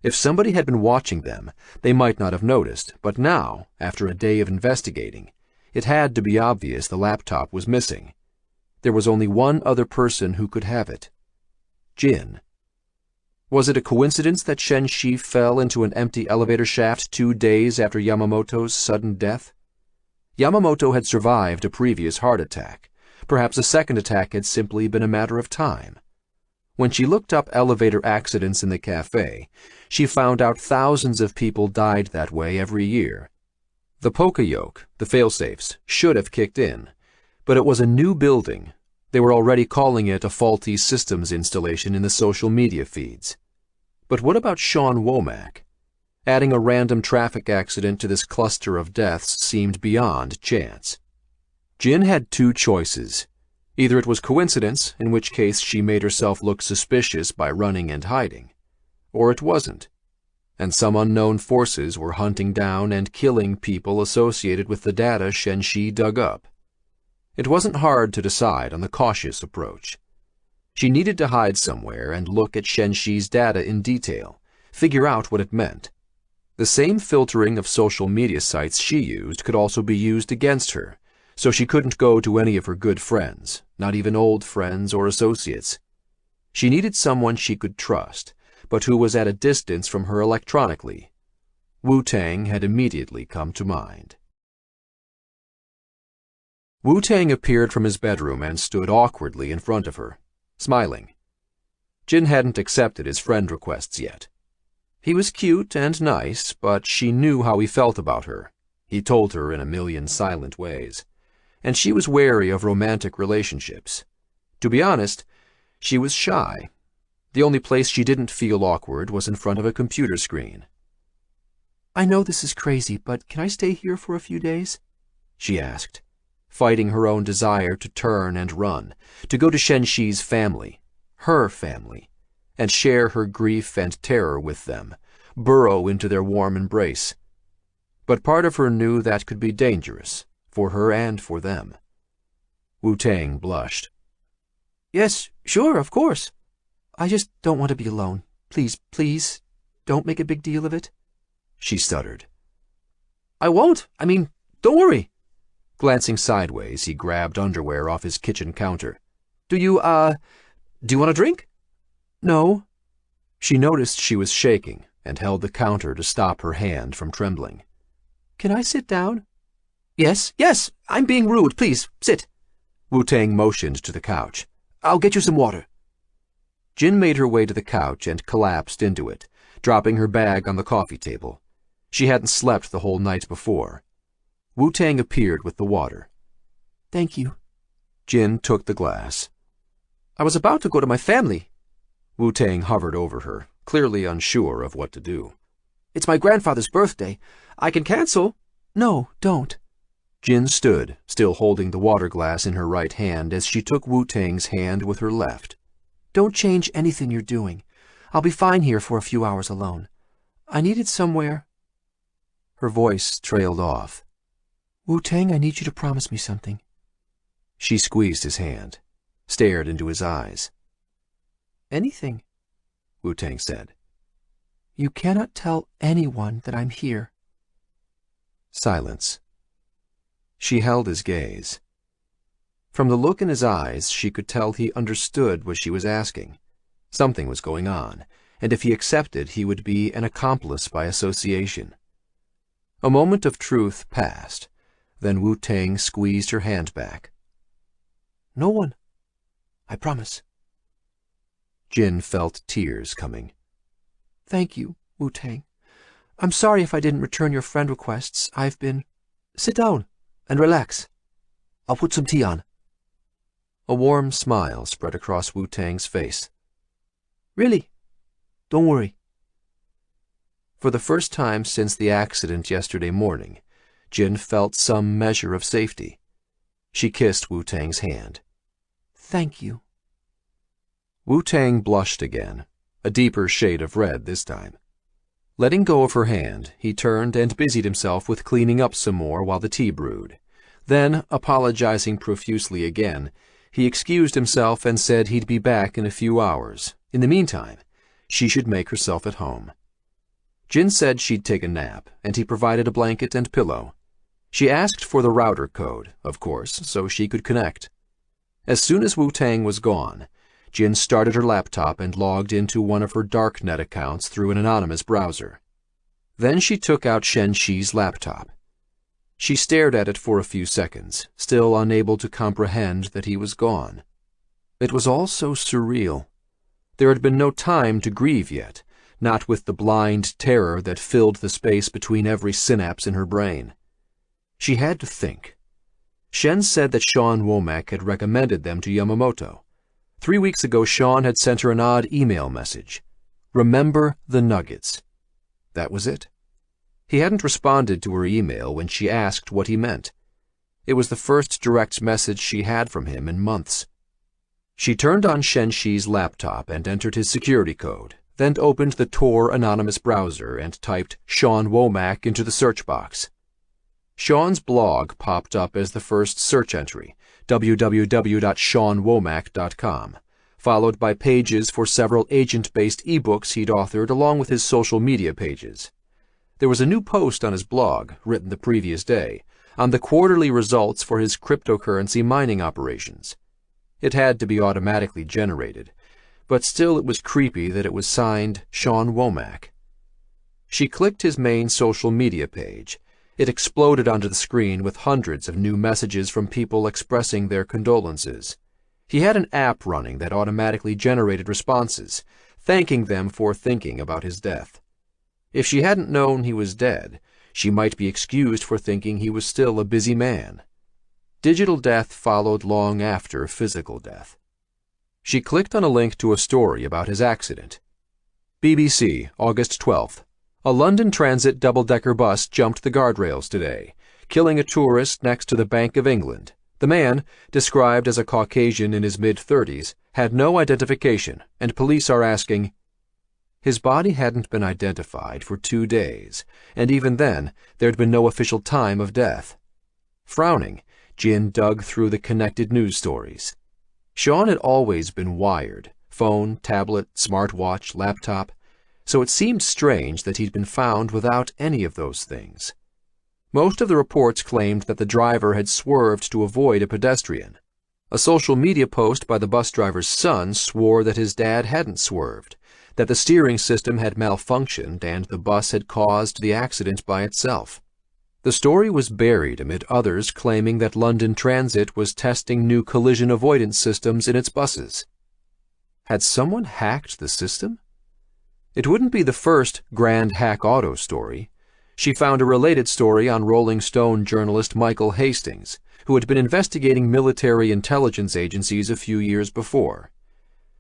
If somebody had been watching them, they might not have noticed, but now, after a day of investigating, it had to be obvious the laptop was missing. There was only one other person who could have it. Jin. Was it a coincidence that Shen Shi fell into an empty elevator shaft 2 days after Yamamoto's sudden death? Yamamoto had survived a previous heart attack. Perhaps a second attack had simply been a matter of time. When she looked up elevator accidents in the cafe, she found out thousands of people died that way every year. The Poka-yoke, the failsafes, should have kicked in, but it was a new building. They were already calling it a faulty systems installation in the social media feeds. But what about Sean Womack? Adding a random traffic accident to this cluster of deaths seemed beyond chance. Jin had two choices. Either it was coincidence, in which case she made herself look suspicious by running and hiding, or it wasn't, and some unknown forces were hunting down and killing people associated with the data Shenxi dug up. It wasn't hard to decide on the cautious approach. She needed to hide somewhere and look at Shenxi's data in detail, figure out what it meant. The same filtering of social media sites she used could also be used against her, so she couldn't go to any of her good friends, not even old friends or associates. She needed someone she could trust, but who was at a distance from her electronically. Wu-Tang had immediately come to mind. Wu-Tang appeared from his bedroom and stood awkwardly in front of her, smiling. Jin hadn't accepted his friend requests yet. He was cute and nice, but she knew how he felt about her. He told her in a million silent ways. And she was wary of romantic relationships. To be honest, she was shy. The only place she didn't feel awkward was in front of a computer screen. "I know this is crazy, but can I stay here for a few days?" she asked, fighting her own desire to turn and run, to go to Shenxi's family, her family, and share her grief and terror with them, burrow into their warm embrace. But part of her knew that could be dangerous, for her and for them. Wu-Tang blushed. "Yes, sure, of course. I just don't want to be alone. Please, please, don't make a big deal of it," she stuttered. "I won't. Don't worry." Glancing sideways, he grabbed underwear off his kitchen counter. Do you want a drink?" "No." She noticed she was shaking and held the counter to stop her hand from trembling. "Can I sit down?" Yes, I'm being rude. Please, sit." Wu-Tang motioned to the couch. "I'll get you some water." Jin made her way to the couch and collapsed into it, dropping her bag on the coffee table. She hadn't slept the whole night before. Wu-Tang appeared with the water. "Thank you." Jin took the glass. "I was about to go to my family." Wu-Tang hovered over her, clearly unsure of what to do. "It's my grandfather's birthday. I can cancel." "No, don't." Jin stood, still holding the water glass in her right hand as she took Wu-Tang's hand with her left. "Don't change anything you're doing. I'll be fine here for a few hours alone. I needed somewhere." Her voice trailed off. "Wu-Tang, I need you to promise me something." She squeezed his hand, stared into his eyes. "Anything," Wu-Tang said. "You cannot tell anyone that I'm here." Silence. She held his gaze. From the look in his eyes, she could tell he understood what she was asking. Something was going on, and if he accepted, he would be an accomplice by association. A moment of truth passed. Then Wu-Tang squeezed her hand back. "No one. I promise." Jin felt tears coming. "Thank you, Wu-Tang. I'm sorry if I didn't return your friend requests. I've been... Sit down and relax. I'll put some tea on." A warm smile spread across Wu-Tang's face. "Really? Don't worry." For the first time since the accident yesterday morning, Jin felt some measure of safety. She kissed Wu-Tang's hand. "Thank you." Wu-Tang blushed again, a deeper shade of red this time. Letting go of her hand, he turned and busied himself with cleaning up some more while the tea brewed. Then, apologizing profusely again, he excused himself and said he'd be back in a few hours. In the meantime, she should make herself at home. Jin said she'd take a nap, and he provided a blanket and pillow. She asked for the router code, of course, so she could connect. As soon as Wu-Tang was gone, Jin started her laptop and logged into one of her Darknet accounts through an anonymous browser. Then she took out Shenxi's laptop. She stared at it for a few seconds, still unable to comprehend that he was gone. It was all so surreal. There had been no time to grieve yet, not with the blind terror that filled the space between every synapse in her brain. She had to think. Shen said that Sean Womack had recommended them to Yamamoto. 3 weeks ago, Sean had sent her an odd email message. Remember the nuggets. That was it. He hadn't responded to her email when she asked what he meant. It was the first direct message she had from him in months. She turned on Shen Shi's laptop and entered his security code, then opened the Tor anonymous browser and typed Sean Womack into the search box. Sean's blog popped up as the first search entry, www.seanwomack.com, followed by pages for several agent-based ebooks he'd authored along with his social media pages. There was a new post on his blog, written the previous day, on the quarterly results for his cryptocurrency mining operations. It had to be automatically generated, but still it was creepy that it was signed Sean Womack. She clicked his main social media page. It exploded onto the screen with hundreds of new messages from people expressing their condolences. He had an app running that automatically generated responses, thanking them for thinking about his death. If she hadn't known he was dead, she might be excused for thinking he was still a busy man. Digital death followed long after physical death. She clicked on a link to a story about his accident. BBC, August 12th. A London Transit double-decker bus jumped the guardrails today, killing a tourist next to the Bank of England. The man, described as a Caucasian in his mid-30s, had no identification, and police are asking. His body hadn't been identified for 2 days, and even then there'd been no official time of death. Frowning, Jin dug through the connected news stories. Sean had always been wired, phone, tablet, smartwatch, laptop, so it seemed strange that he'd been found without any of those things. Most of the reports claimed that the driver had swerved to avoid a pedestrian. A social media post by the bus driver's son swore that his dad hadn't swerved, that the steering system had malfunctioned and the bus had caused the accident by itself. The story was buried amid others claiming that London Transit was testing new collision avoidance systems in its buses. Had someone hacked the system? It wouldn't be the first Grand Hack Auto story. She found a related story on Rolling Stone journalist Michael Hastings, who had been investigating military intelligence agencies a few years before.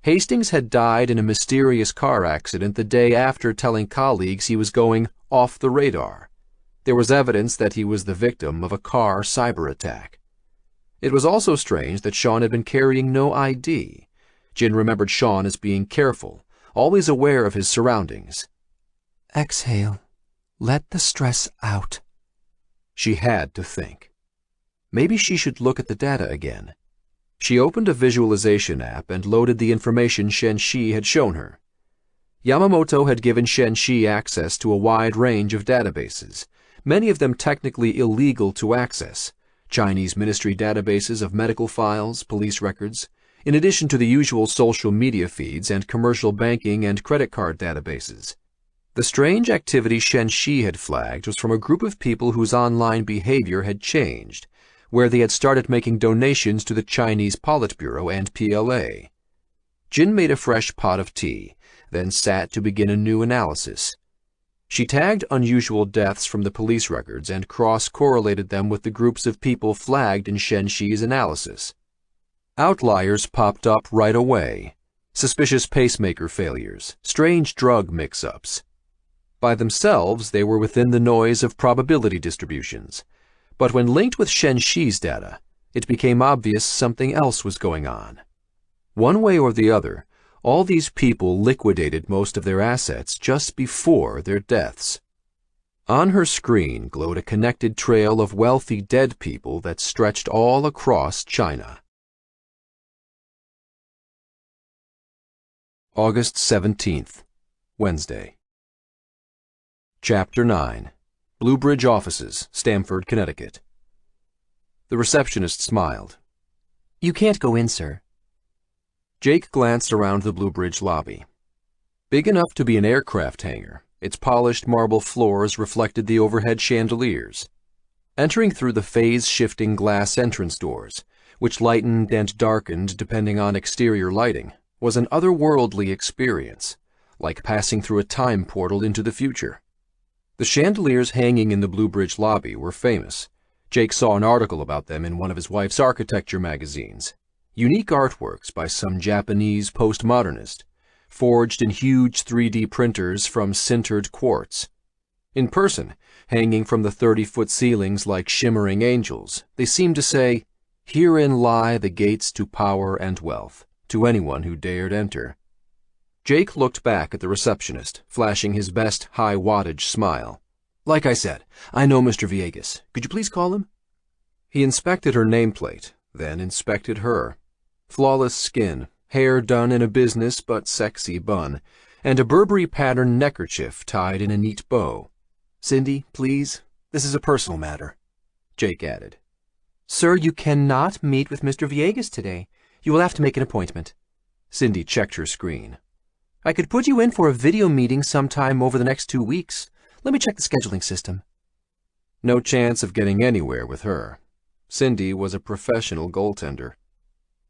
Hastings had died in a mysterious car accident the day after telling colleagues he was going off the radar. There was evidence that he was the victim of a car cyber attack. It was also strange that Sean had been carrying no ID. Jin remembered Sean as being careful, always aware of his surroundings. Exhale. Let the stress out. She had to think. Maybe she should look at the data again. She opened a visualization app and loaded the information Shen Shi had shown her. Yamamoto had given Shen Shi access to a wide range of databases, many of them technically illegal to access, Chinese ministry databases of medical files, police records, in addition to the usual social media feeds and commercial banking and credit card databases. The strange activity Shen Shi had flagged was from a group of people whose online behavior had changed, where they had started making donations to the Chinese Politburo and PLA. Jin made a fresh pot of tea, then sat to begin a new analysis. She tagged unusual deaths from the police records and cross-correlated them with the groups of people flagged in Shen Shi's analysis. Outliers popped up right away. Suspicious pacemaker failures, strange drug mix-ups. By themselves, they were within the noise of probability distributions. But when linked with Shen Shi's data, it became obvious something else was going on. One way or the other, all these people liquidated most of their assets just before their deaths. On her screen glowed a connected trail of wealthy dead people that stretched all across China. August 17th, Wednesday. Chapter 9. Blue Bridge Offices, Stamford, Connecticut. The receptionist smiled. You can't go in, sir. Jake glanced around the Blue Bridge lobby. Big enough to be an aircraft hangar, its polished marble floors reflected the overhead chandeliers. Entering through the phase-shifting glass entrance doors, which lightened and darkened depending on exterior lighting, was an otherworldly experience, like passing through a time portal into the future. The chandeliers hanging in the Blue Bridge lobby were famous. Jake saw an article about them in one of his wife's architecture magazines. Unique artworks by some Japanese postmodernist, forged in huge 3D printers from sintered quartz. In person, hanging from the 30-foot ceilings like shimmering angels, they seemed to say, "Herein lie the gates to power and wealth," to anyone who dared enter. Jake looked back at the receptionist, flashing his best high-wattage smile. "Like I said, I know Mr. Villegas. Could you please call him?" He inspected her nameplate, then inspected her. Flawless skin, hair done in a business but sexy bun, and a Burberry-patterned neckerchief tied in a neat bow. "Cindy, please, this is a personal matter," Jake added. "Sir, you cannot meet with Mr. Villegas today. You will have to make an appointment." Cindy checked her screen. "I could put you in for a video meeting sometime over the next 2 weeks. Let me check the scheduling system." No chance of getting anywhere with her. Cindy was a professional goaltender.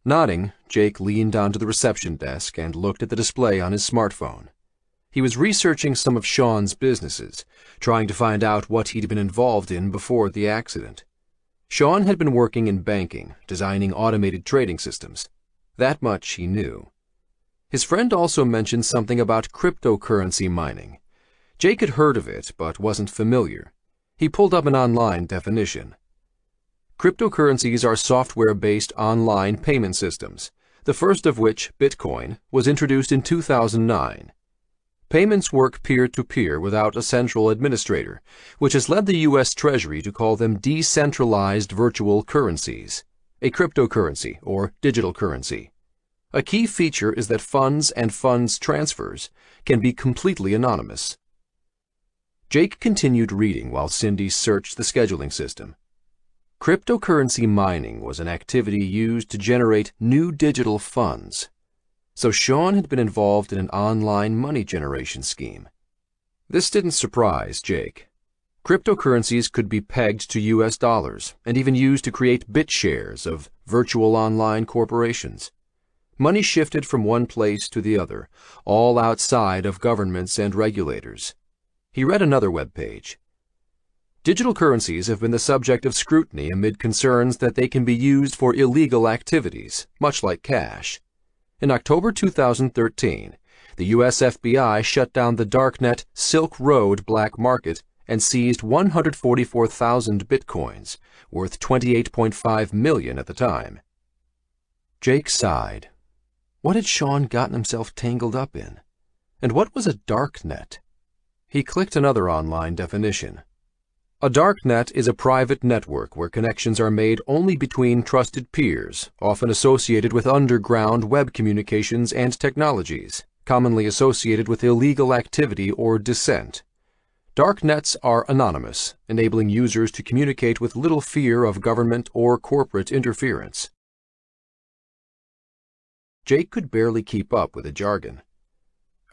Nodding, Jake leaned onto the reception desk and looked at the display on his smartphone. He was researching some of Sean's businesses, trying to find out what he'd been involved in before the accident. Sean had been working in banking, designing automated trading systems. That much he knew. His friend also mentioned something about cryptocurrency mining. Jake had heard of it, but wasn't familiar. He pulled up an online definition. Cryptocurrencies are software-based online payment systems, the first of which, Bitcoin, was introduced in 2009. Payments work peer-to-peer without a central administrator, which has led the U.S. Treasury to call them decentralized virtual currencies, a cryptocurrency or digital currency. A key feature is that funds and funds transfers can be completely anonymous. Jake continued reading while Cindy searched the scheduling system. Cryptocurrency mining was an activity used to generate new digital funds. So Sean had been involved in an online money generation scheme. This didn't surprise Jake. Cryptocurrencies could be pegged to U.S. dollars and even used to create bit shares of virtual online corporations. Money shifted from one place to the other, all outside of governments and regulators. He read another web page. Digital currencies have been the subject of scrutiny amid concerns that they can be used for illegal activities, much like cash. In October 2013, the U.S. FBI shut down the Darknet Silk Road black market and seized 144,000 bitcoins, worth $28.5 million at the time. Jake sighed. What had Sean gotten himself tangled up in? And what was a darknet? He clicked another online definition. A darknet is a private network where connections are made only between trusted peers, often associated with underground web communications and technologies, commonly associated with illegal activity or dissent. Darknets are anonymous, enabling users to communicate with little fear of government or corporate interference. Jake could barely keep up with the jargon.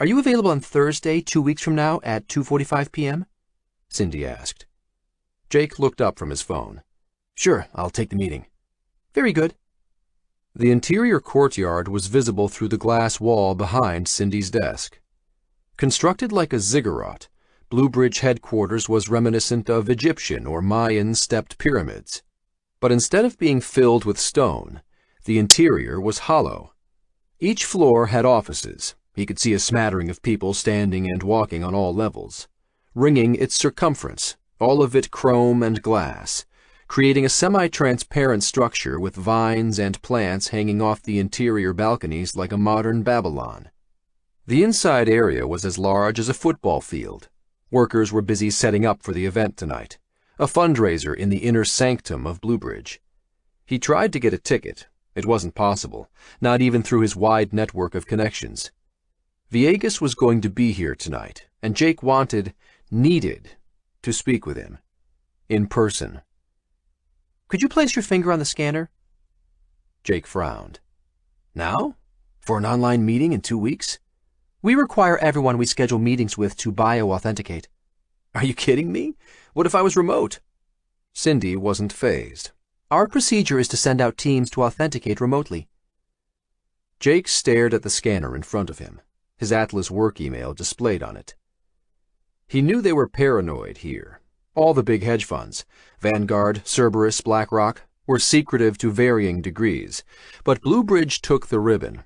"Are you available on Thursday, 2 weeks from now, at 2:45 p.m.? Cindy asked. Jake looked up from his phone. "Sure, I'll take the meeting." "Very good." The interior courtyard was visible through the glass wall behind Cindy's desk. Constructed like a ziggurat, Blue Bridge headquarters was reminiscent of Egyptian or Mayan stepped pyramids. But instead of being filled with stone, the interior was hollow. Each floor had offices. He could see a smattering of people standing and walking on all levels, ringing its circumference, all of it chrome and glass, creating a semi-transparent structure with vines and plants hanging off the interior balconies like a modern Babylon. The inside area was as large as a football field. Workers were busy setting up for the event tonight, a fundraiser in the inner sanctum of Blue Bridge. He tried to get a ticket. It wasn't possible, not even through his wide network of connections. Villegas was going to be here tonight, and Jake needed to speak with him. In person. "Could you place your finger on the scanner?" Jake frowned. "Now? For an online meeting in 2 weeks?" "We require everyone we schedule meetings with to bio-authenticate." "Are you kidding me? What if I was remote?" Cindy wasn't fazed. "Our procedure is to send out teams to authenticate remotely." Jake stared at the scanner in front of him, his Atlas work email displayed on it. He knew they were paranoid here. All the big hedge funds, Vanguard, Cerberus, BlackRock, were secretive to varying degrees, but Bluebridge took the ribbon.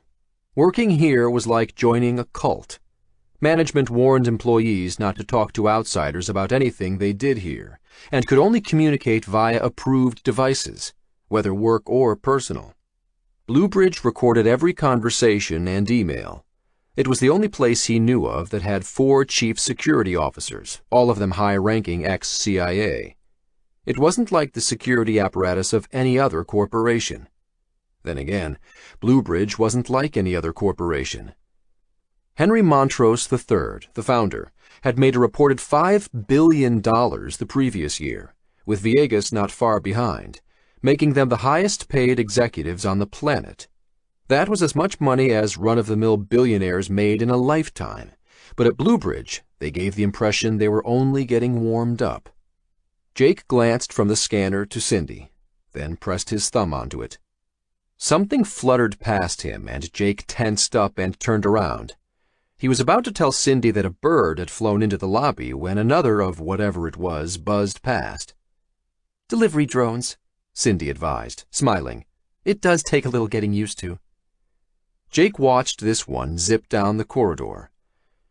Working here was like joining a cult. Management warned employees not to talk to outsiders about anything they did here, and could only communicate via approved devices, whether work or personal. Bluebridge recorded every conversation and email. It was the only place he knew of that had 4 chief security officers, all of them high-ranking ex-CIA. It wasn't like the security apparatus of any other corporation. Then again, Bluebridge wasn't like any other corporation. Henry Montrose III, the founder, had made a reported $5 billion the previous year, with Viegas not far behind, making them the highest-paid executives on the planet. That was as much money as run-of-the-mill billionaires made in a lifetime, but at Bluebridge they gave the impression they were only getting warmed up. Jake glanced from the scanner to Cindy, then pressed his thumb onto it. Something fluttered past him, and Jake tensed up and turned around. He was about to tell Cindy that a bird had flown into the lobby when another of whatever it was buzzed past. "Delivery drones," Cindy advised, smiling. "It does take a little getting used to." Jake watched this one zip down the corridor.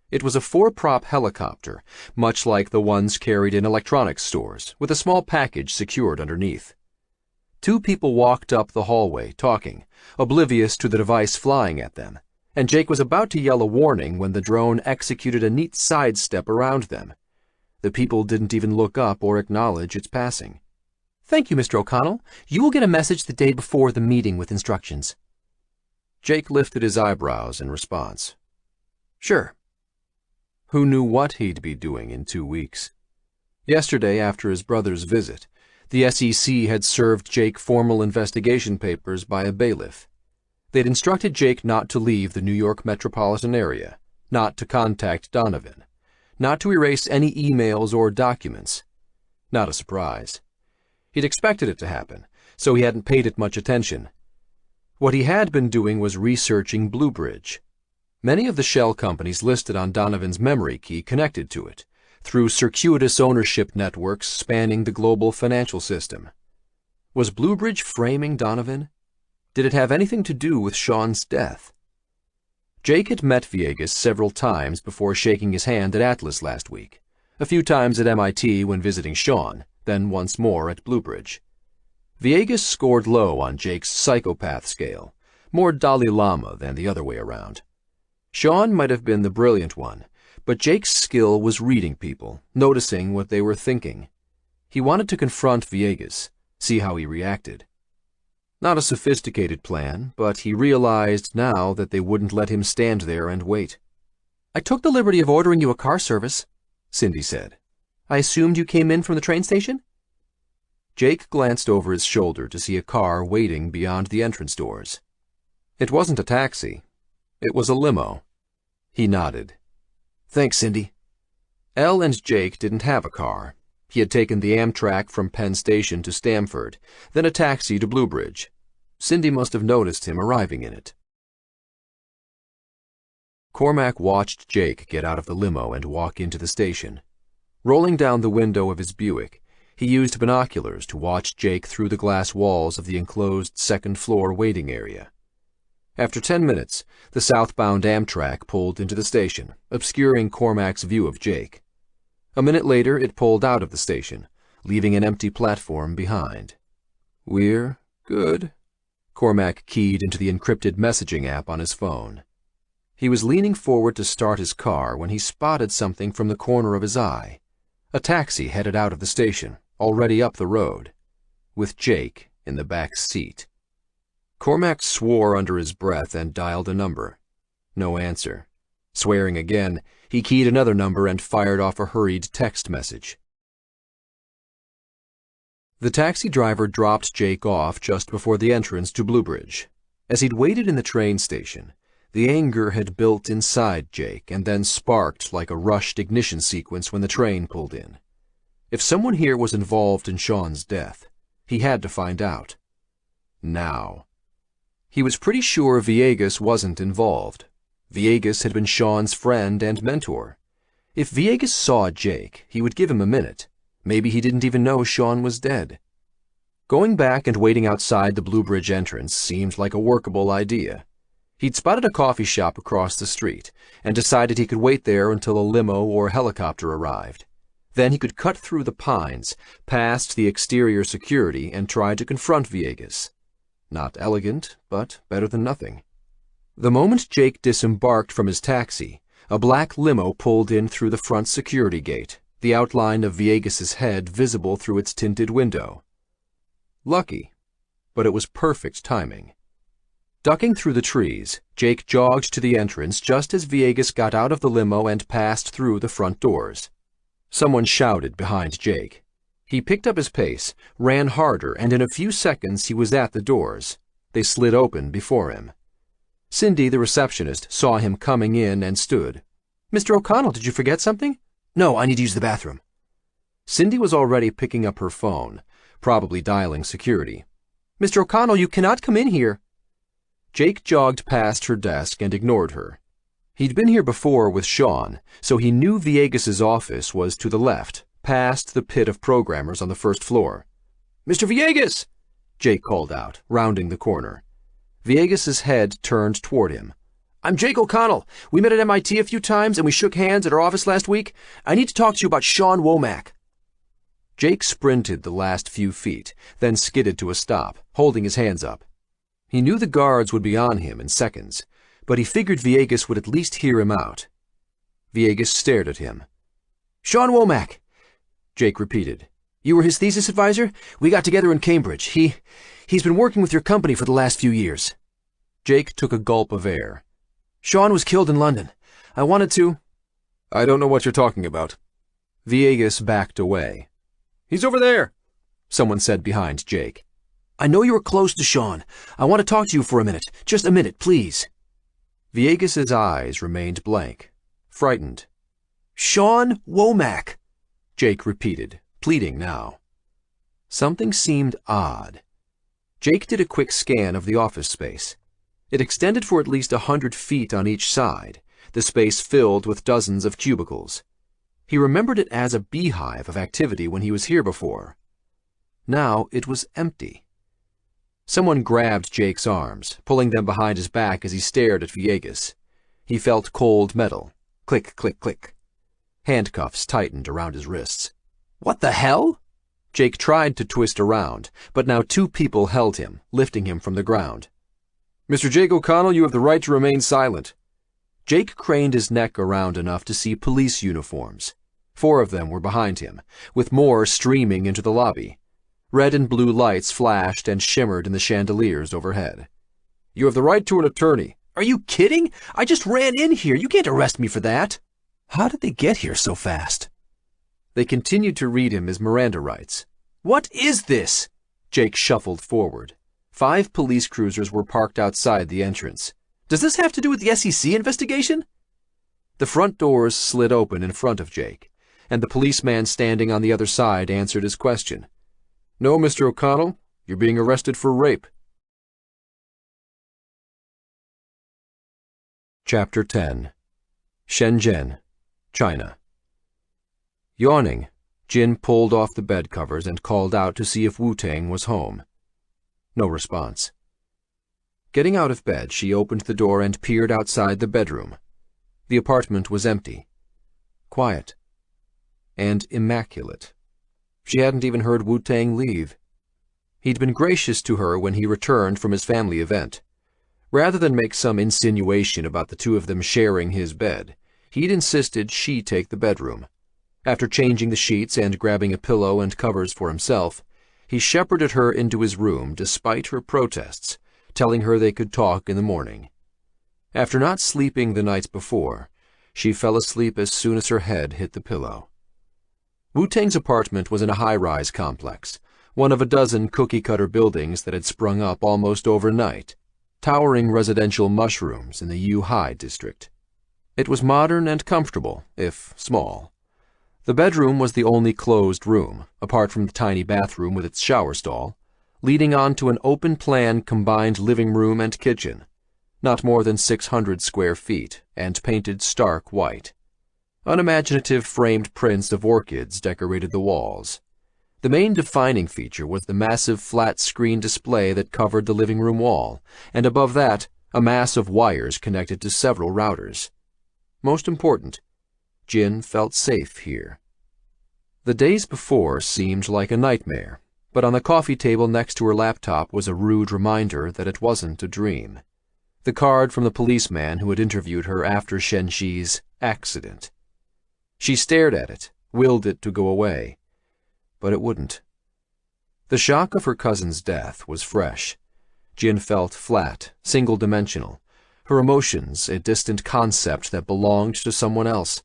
It was a 4-prop helicopter, much like the ones carried in electronics stores, with a small package secured underneath. 2 people walked up the hallway, talking, oblivious to the device flying at them, and Jake was about to yell a warning when the drone executed a neat sidestep around them. The people didn't even look up or acknowledge its passing. "Thank you, Mr. O'Connell. You will get a message the day before the meeting with instructions." Jake lifted his eyebrows in response. "Sure." Who knew what he'd be doing in 2 weeks? Yesterday, after his brother's visit, the SEC had served Jake formal investigation papers by a bailiff. They'd instructed Jake not to leave the New York metropolitan area, not to contact Donovan, not to erase any emails or documents. Not a surprise. He'd expected it to happen, so he hadn't paid it much attention. What he had been doing was researching Bluebridge. Many of the shell companies listed on Donovan's memory key connected to it, through circuitous ownership networks spanning the global financial system. Was Bluebridge framing Donovan? Did it have anything to do with Sean's death? Jake had met Viegas several times before shaking his hand at Atlas last week, a few times at MIT when visiting Sean, then once more at Bluebridge. Viegas scored low on Jake's psychopath scale, more Dalai Lama than the other way around. Sean might have been the brilliant one, but Jake's skill was reading people, noticing what they were thinking. He wanted to confront Viegas, see how he reacted. Not a sophisticated plan, but he realized now that they wouldn't let him stand there and wait. "I took the liberty of ordering you a car service," Cindy said. "I assumed you came in from the train station?" Jake glanced over his shoulder to see a car waiting beyond the entrance doors. It wasn't a taxi. It was a limo. He nodded. "Thanks, Cindy." Elle and Jake didn't have a car. He had taken the Amtrak from Penn Station to Stamford, then a taxi to Bluebridge. Cindy must have noticed him arriving in it. Cormac watched Jake get out of the limo and walk into the station. Rolling down the window of his Buick, he used binoculars to watch Jake through the glass walls of the enclosed second-floor waiting area. After 10 minutes, the southbound Amtrak pulled into the station, obscuring Cormac's view of Jake. A minute later, it pulled out of the station, leaving an empty platform behind. "We're good," Cormac keyed into the encrypted messaging app on his phone. He was leaning forward to start his car when he spotted something from the corner of his eye. A taxi headed out of the station, already up the road, with Jake in the back seat. Cormac swore under his breath and dialed a number. No answer. Swearing again, he keyed another number and fired off a hurried text message. The taxi driver dropped Jake off just before the entrance to Bluebridge. As he'd waited in the train station, the anger had built inside Jake and then sparked like a rushed ignition sequence when the train pulled in. If someone here was involved in Sean's death, he had to find out. Now. He was pretty sure Villegas wasn't involved. Villegas had been Sean's friend and mentor. If Villegas saw Jake, he would give him a minute. Maybe he didn't even know Sean was dead. Going back and waiting outside the Blue Bridge entrance seemed like a workable idea. He'd spotted a coffee shop across the street and decided he could wait there until a limo or helicopter arrived. Then he could cut through the pines, past the exterior security, and try to confront Villegas. Not elegant, but better than nothing. The moment Jake disembarked from his taxi, a black limo pulled in through the front security gate, the outline of Villegas's head visible through its tinted window. Lucky, but it was perfect timing. Ducking through the trees, Jake jogged to the entrance just as Villegas got out of the limo and passed through the front doors. Someone shouted behind Jake. He picked up his pace, ran harder, and in a few seconds he was at the doors. They slid open before him. Cindy, the receptionist, saw him coming in and stood. "Mr. O'Connell, did you forget something?" "No, I need to use the bathroom." Cindy was already picking up her phone, probably dialing security. "Mr. O'Connell, you cannot come in here." Jake jogged past her desk and ignored her. He'd been here before with Sean, so he knew Villegas's office was to the left, past the pit of programmers on the first floor. "Mr. Villegas!" Jake called out, rounding the corner. Villegas's head turned toward him. "I'm Jake O'Connell. We met at MIT a few times and we shook hands at our office last week. I need to talk to you about Sean Womack." Jake sprinted the last few feet, then skidded to a stop, holding his hands up. He knew the guards would be on him in seconds, but he figured Villegas would at least hear him out. Villegas stared at him. "Sean Womack," Jake repeated. "You were his thesis advisor? We got together in Cambridge. He's been working with your company for the last few years." Jake took a gulp of air. "Sean was killed in London. I wanted to—" "I don't know what you're talking about." Villegas backed away. "He's over there," someone said behind Jake. "I know you were close to Sean. I want to talk to you for a minute. Just a minute, please." Villegas's eyes remained blank, frightened. "Sean Womack," Jake repeated, pleading now. Something seemed odd. Jake did a quick scan of the office space. It extended for at least 100 feet on each side, the space filled with dozens of cubicles. He remembered it as a beehive of activity when he was here before. Now it was empty. Someone grabbed Jake's arms, pulling them behind his back as he stared at Villegas. He felt cold metal. Click, click, click. Handcuffs tightened around his wrists. "What the hell?" Jake tried to twist around, but now 2 people held him, lifting him from the ground. "Mr. Jake O'Connell, you have the right to remain silent." Jake craned his neck around enough to see police uniforms. 4 of them were behind him, with more streaming into the lobby. Red and blue lights flashed and shimmered in the chandeliers overhead. "You have the right to an attorney." "Are you kidding? I just ran in here. You can't arrest me for that." How did they get here so fast? They continued to read him his Miranda rights. "What is this?" Jake shuffled forward. 5 police cruisers were parked outside the entrance. "Does this have to do with the SEC investigation?" The front doors slid open in front of Jake, and the policeman standing on the other side answered his question. "No, Mr. O'Connell, you're being arrested for rape." Chapter 10. Shenzhen, China. Yawning, Jin pulled off the bed covers and called out to see if Wu-Tang was home. No response. Getting out of bed, she opened the door and peered outside the bedroom. The apartment was empty. Quiet. And immaculate. She hadn't even heard Wu-Tang leave. He'd been gracious to her when he returned from his family event. Rather than make some insinuation about the 2 of them sharing his bed, he'd insisted she take the bedroom. After changing the sheets and grabbing a pillow and covers for himself, he shepherded her into his room despite her protests, telling her they could talk in the morning. After not sleeping the night before, she fell asleep as soon as her head hit the pillow. Wu-Tang's apartment was in a high-rise complex, one of a dozen cookie-cutter buildings that had sprung up almost overnight, towering residential mushrooms in the Yu-Hai district. It was modern and comfortable, if small. The bedroom was the only closed room, apart from the tiny bathroom with its shower stall. leading onto an open-plan combined living room and kitchen, not more than 600 square feet, and painted stark white. Unimaginative framed prints of orchids decorated the walls. The main defining feature was the massive flat-screen display that covered the living room wall, and above that, a mass of wires connected to several routers. Most important, Jin felt safe here. The days before seemed like a nightmare, but on the coffee table next to her laptop was a rude reminder that it wasn't a dream. The card from the policeman who had interviewed her after Shenxi's accident. She stared at it, willed it to go away, but it wouldn't. The shock of her cousin's death was fresh. Jin felt flat, single-dimensional, her emotions a distant concept that belonged to someone else.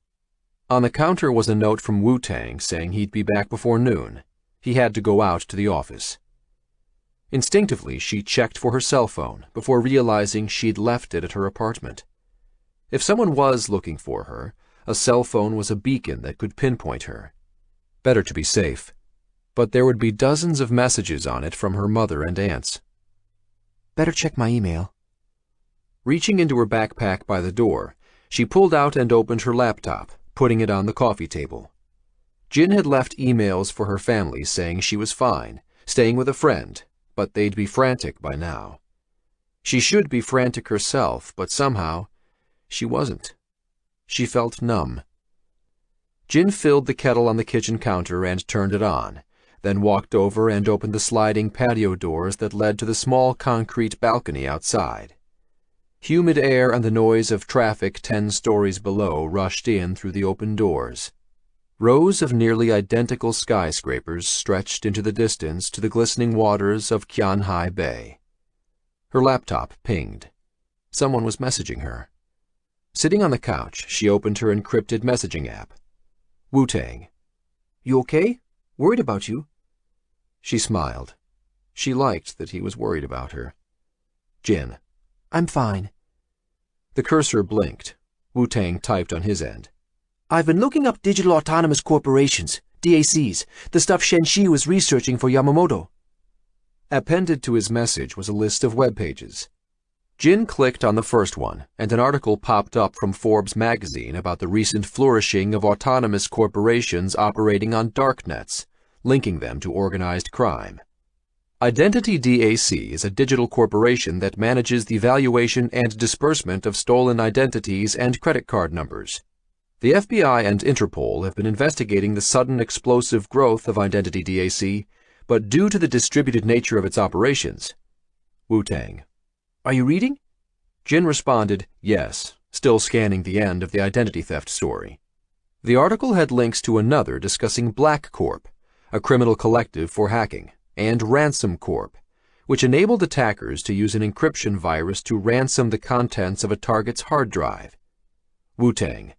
On the counter was a note from Wu-Tang saying he'd be back before noon. He had to go out to the office. Instinctively, she checked for her cell phone before realizing she'd left it at her apartment. If someone was looking for her, a cell phone was a beacon that could pinpoint her. Better to be safe. But there would be dozens of messages on it from her mother and aunts. Better check my email. Reaching into her backpack by the door, she pulled out and opened her laptop, putting it on the coffee table. Jin had left emails for her family saying she was fine, staying with a friend, but they'd be frantic by now. She should be frantic herself, but somehow, she wasn't. She felt numb. Jin filled the kettle on the kitchen counter and turned it on, then walked over and opened the sliding patio doors that led to the small concrete balcony outside. Humid air and the noise of traffic 10 stories below rushed in through the open doors. Rows of nearly identical skyscrapers stretched into the distance to the glistening waters of Qianhai Bay. Her laptop pinged. Someone was messaging her. Sitting on the couch, she opened her encrypted messaging app. Wu-Tang. You okay? Worried about you. She smiled. She liked that he was worried about her. Jin. I'm fine. The cursor blinked. Wu-Tang typed on his end. I've been looking up digital autonomous corporations, DACs, the stuff Shenxi was researching for Yamamoto. Appended to his message was a list of web pages. Jin clicked on the first one, and an article popped up from Forbes magazine about the recent flourishing of autonomous corporations operating on darknets, linking them to organized crime. Identity DAC is a digital corporation that manages the valuation and disbursement of stolen identities and credit card numbers. The FBI and Interpol have been investigating the sudden explosive growth of Identity DAC, but due to the distributed nature of its operations. Wu-Tang. Are you reading? Jin responded, yes, still scanning the end of the identity theft story. The article had links to another discussing Black Corp, a criminal collective for hacking, and Ransom Corp, which enabled attackers to use an encryption virus to ransom the contents of a target's hard drive. Wu-Tang.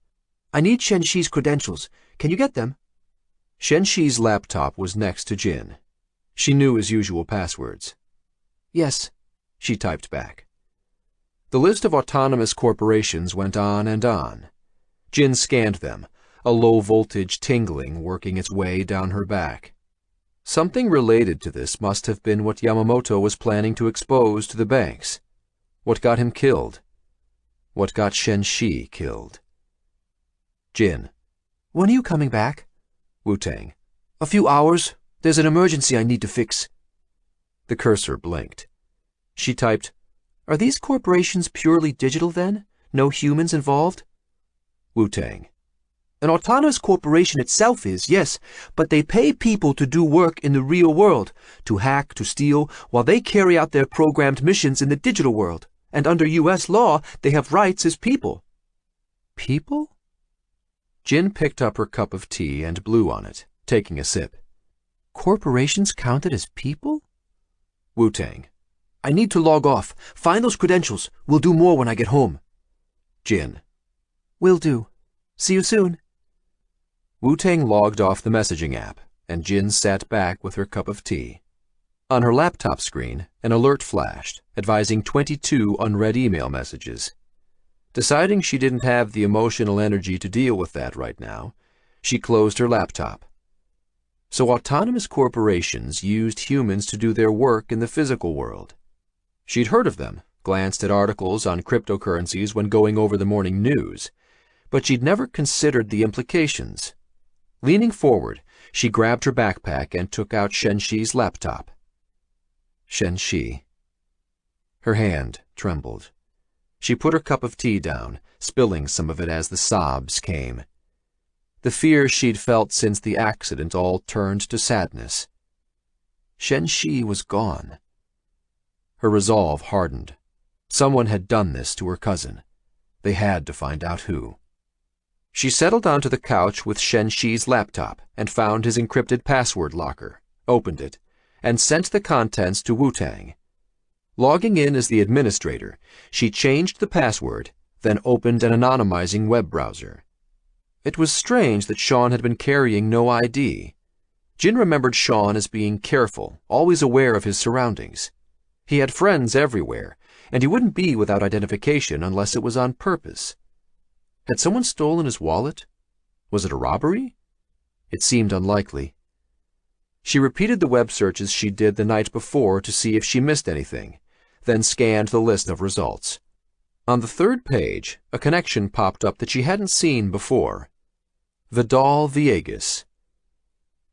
I need Shenxi's credentials. Can you get them? Shenxi's laptop was next to Jin. She knew his usual passwords. Yes, she typed back. The list of autonomous corporations went on and on. Jin scanned them, a low-voltage tingling working its way down her back. Something related to this must have been what Yamamoto was planning to expose to the banks. What got him killed. What got Shenxi killed. Jin. When are you coming back? Wu-Tang. A few hours. There's an emergency I need to fix. The cursor blinked. She typed, Are these corporations purely digital then? No humans involved? Wu-Tang. An autonomous corporation itself is, yes, but they pay people to do work in the real world, to hack, to steal, while they carry out their programmed missions in the digital world. And under U.S. law, they have rights as people. People? Jin picked up her cup of tea and blew on it, taking a sip. Corporations counted as people? Wu-Tang. I need to log off. Find those credentials. We'll do more when I get home. Jin. Will do. See you soon. Wu-Tang logged off the messaging app, and Jin sat back with her cup of tea. On her laptop screen, an alert flashed, advising 22 unread email messages. Deciding she didn't have the emotional energy to deal with that right now, she closed her laptop. So autonomous corporations used humans to do their work in the physical world. She'd heard of them, glanced at articles on cryptocurrencies when going over the morning news, but she'd never considered the implications. Leaning forward, she grabbed her backpack and took out Shenxi's laptop. Shenxi. Her hand trembled. She put her cup of tea down, spilling some of it as the sobs came. The fear she'd felt since the accident all turned to sadness. Shenxi was gone. Her resolve hardened. Someone had done this to her cousin. They had to find out who. She settled onto the couch with Shenxi's laptop and found his encrypted password locker, opened it, and sent the contents to Wu-Tang. Logging in as the administrator, she changed the password, then opened an anonymizing web browser. It was strange that Sean had been carrying no ID. Jin remembered Sean as being careful, always aware of his surroundings. He had friends everywhere, and he wouldn't be without identification unless it was on purpose. Had someone stolen his wallet? Was it a robbery? It seemed unlikely. She repeated the web searches she did the night before to see if she missed anything, then scanned the list of results. On the third page, a connection popped up that she hadn't seen before. Vidal Villegas.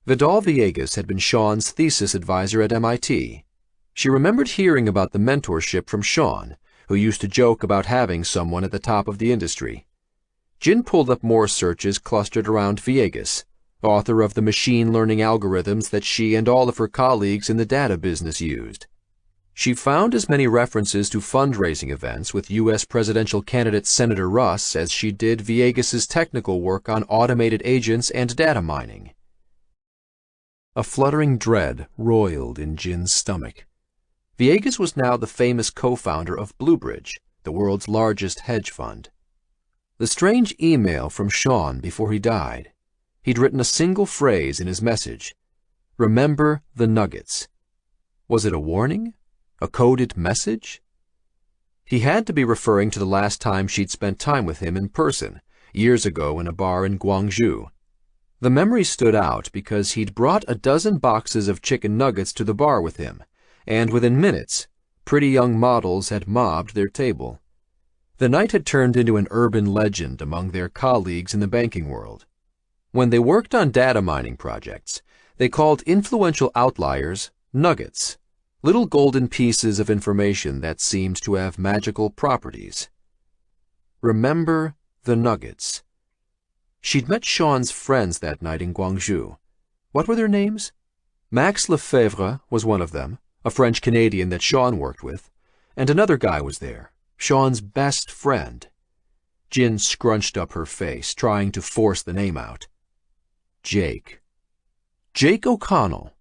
Vidal Villegas had been Sean's thesis advisor at MIT. She remembered hearing about the mentorship from Sean, who used to joke about having someone at the top of the industry. Jin pulled up more searches clustered around Villegas, author of the machine learning algorithms that she and all of her colleagues in the data business used. She found as many references to fundraising events with U.S. presidential candidate Senator Russ as she did Villegas's technical work on automated agents and data mining. A fluttering dread roiled in Jin's stomach. Villegas was now the famous co-founder of Bluebridge, the world's largest hedge fund. The strange email from Sean before he died. He'd written a single phrase in his message. Remember the nuggets. Was it a warning? A coded message? He had to be referring to the last time she'd spent time with him in person, years ago in a bar in Guangzhou. The memory stood out because he'd brought a dozen boxes of chicken nuggets to the bar with him, and within minutes, pretty young models had mobbed their table. The night had turned into an urban legend among their colleagues in the banking world. When they worked on data mining projects, they called influential outliers nuggets, little golden pieces of information that seemed to have magical properties. Remember the nuggets. She'd met Sean's friends that night in Guangzhou. What were their names? Max Lefebvre was one of them, a French-Canadian that Sean worked with, and another guy was there, Sean's best friend. Jin scrunched up her face, trying to force the name out. Jake. Jake O'Connell.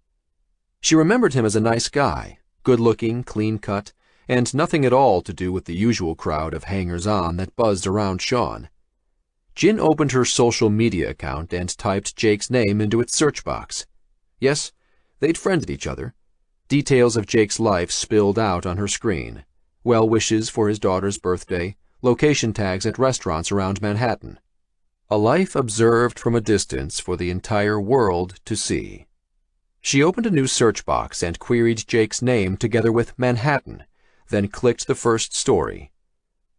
She remembered him as a nice guy, good-looking, clean-cut, and nothing at all to do with the usual crowd of hangers-on that buzzed around Sean. Jin opened her social media account and typed Jake's name into its search box. Yes, they'd friended each other. Details of Jake's life spilled out on her screen. Well wishes for his daughter's birthday, location tags at restaurants around Manhattan. A life observed from a distance for the entire world to see. She opened a new search box and queried Jake's name together with Manhattan, then clicked the first story.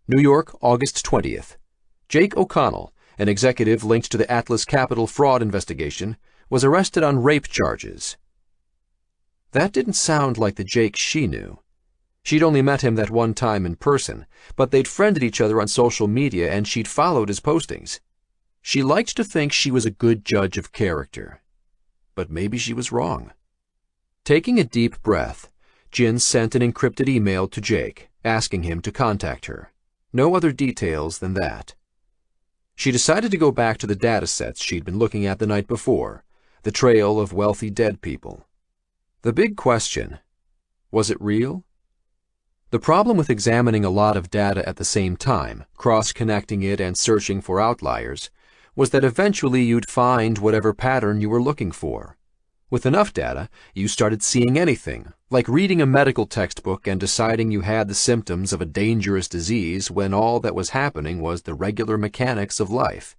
New York, August 20th. Jake O'Connell, an executive linked to the Atlas Capital fraud investigation, was arrested on rape charges. That didn't sound like the Jake she knew. She'd only met him that one time in person, but they'd friended each other on social media and she'd followed his postings. She liked to think she was a good judge of character. But maybe she was wrong. Taking a deep breath, Jin sent an encrypted email to Jake, asking him to contact her. No other details than that. She decided to go back to the datasets she'd been looking at the night before, the trail of wealthy dead people. The big question, was it real? The problem with examining a lot of data at the same time, cross-connecting it and searching for outliers, was that eventually you'd find whatever pattern you were looking for. With enough data, you started seeing anything, like reading a medical textbook and deciding you had the symptoms of a dangerous disease when all that was happening was the regular mechanics of life.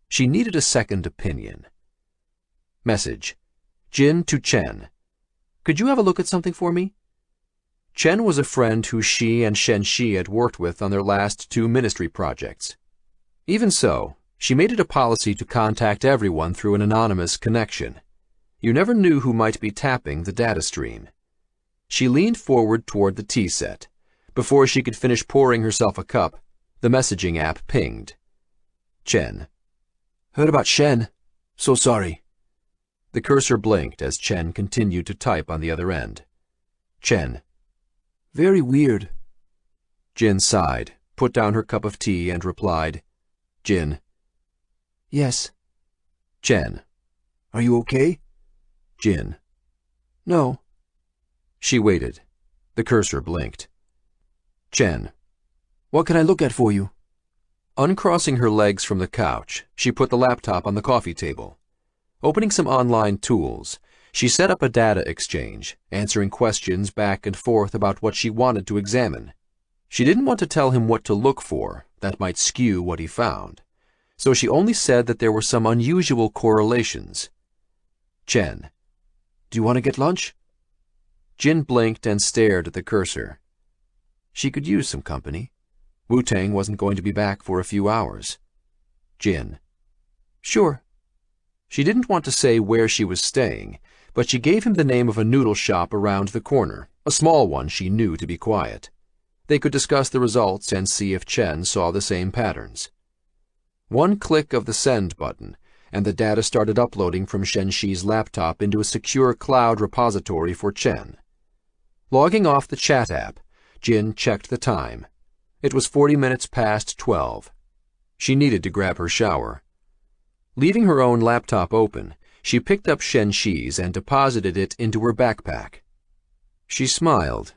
She needed a second opinion. Message. Jin to Chen. Could you have a look at something for me? Chen was a friend who she and Shen Shi had worked with on their last 2 ministry projects. Even so, she made it a policy to contact everyone through an anonymous connection. You never knew who might be tapping the data stream. She leaned forward toward the tea set. Before she could finish pouring herself a cup, the messaging app pinged. Chen. Heard about Shen. So sorry. The cursor blinked as Chen continued to type on the other end. Chen. Very weird. Jin sighed, put down her cup of tea, and replied, Jin. Yes. Chen. Are you okay? Jin. No. She waited. The cursor blinked. Chen. What can I look at for you? Uncrossing her legs from the couch, she put the laptop on the coffee table. Opening some online tools, she set up a data exchange, answering questions back and forth about what she wanted to examine. She didn't want to tell him what to look for, that might skew what he found, so she only said that there were some unusual correlations. Chen. Do you want to get lunch? Jin blinked and stared at the cursor. She could use some company. Wu-Tang wasn't going to be back for a few hours. Jin. Sure. She didn't want to say where she was staying, but she gave him the name of a noodle shop around the corner, a small one she knew to be quiet. They could discuss the results and see if Chen saw the same patterns. One click of the send button, and the data started uploading from Shen Shi's laptop into a secure cloud repository for Chen. Logging off the chat app, Jin checked the time. It was 40 minutes past 12. She needed to grab her shower. Leaving her own laptop open, she picked up Shen Shi's and deposited it into her backpack. She smiled.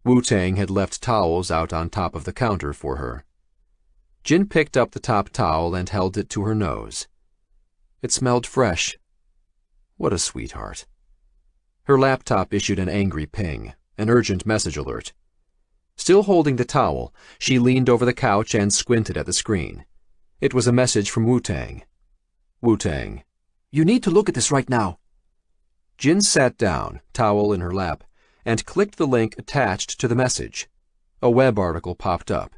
Wu-Tang had left towels out on top of the counter for her. Jin picked up the top towel and held it to her nose. It smelled fresh. What a sweetheart. Her laptop issued an angry ping, an urgent message alert. Still holding the towel, she leaned over the couch and squinted at the screen. It was a message from Wu-Tang. Wu-Tang. You need to look at this right now. Jin sat down, towel in her lap, and clicked the link attached to the message. A web article popped up.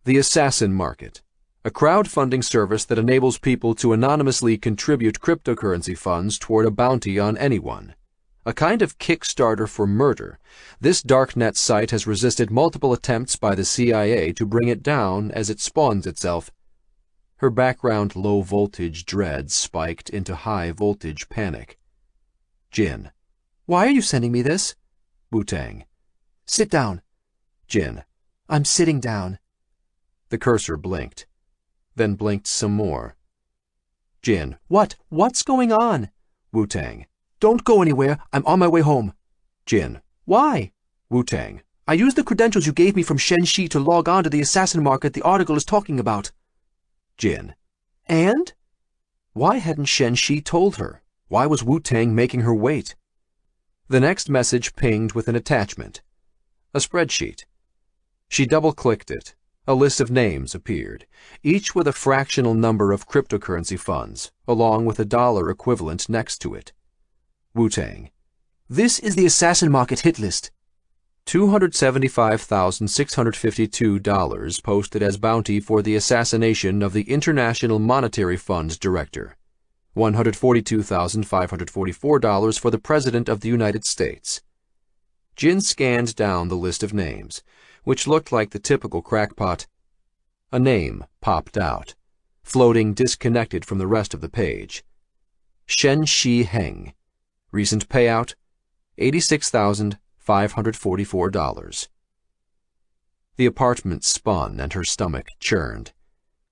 The Assassin Market, a crowdfunding service that enables people to anonymously contribute cryptocurrency funds toward a bounty on anyone. A kind of Kickstarter for murder, this darknet site has resisted multiple attempts by the CIA to bring it down as it spawns itself. Her background low-voltage dread spiked into high-voltage panic. Jin. Why are you sending me this? Wu-Tang. Sit down. Jin. I'm sitting down. The cursor blinked, then blinked some more. Jin. What's going on? Wu-Tang. Don't go anywhere. I'm on my way home. Jin. Why? Wu-Tang. I used the credentials you gave me from Shen Shi to log on to the Assassin Market the article is talking about. Jin. And? Why hadn't Shen Shi told her? Why was Wu-Tang making her wait? The next message pinged with an attachment. A spreadsheet. She double-clicked it. A list of names appeared, each with a fractional number of cryptocurrency funds, along with a dollar equivalent next to it. Wu-Tang. This is the Assassin Market hit list. $275,652 posted as bounty for the assassination of the International Monetary Fund director. $142,544 for the President of the United States. Jin scanned down the list of names, which looked like the typical crackpot. A name popped out, floating disconnected from the rest of the page. Shen Shi Heng. Recent payout, $86,544. The apartment spun and her stomach churned.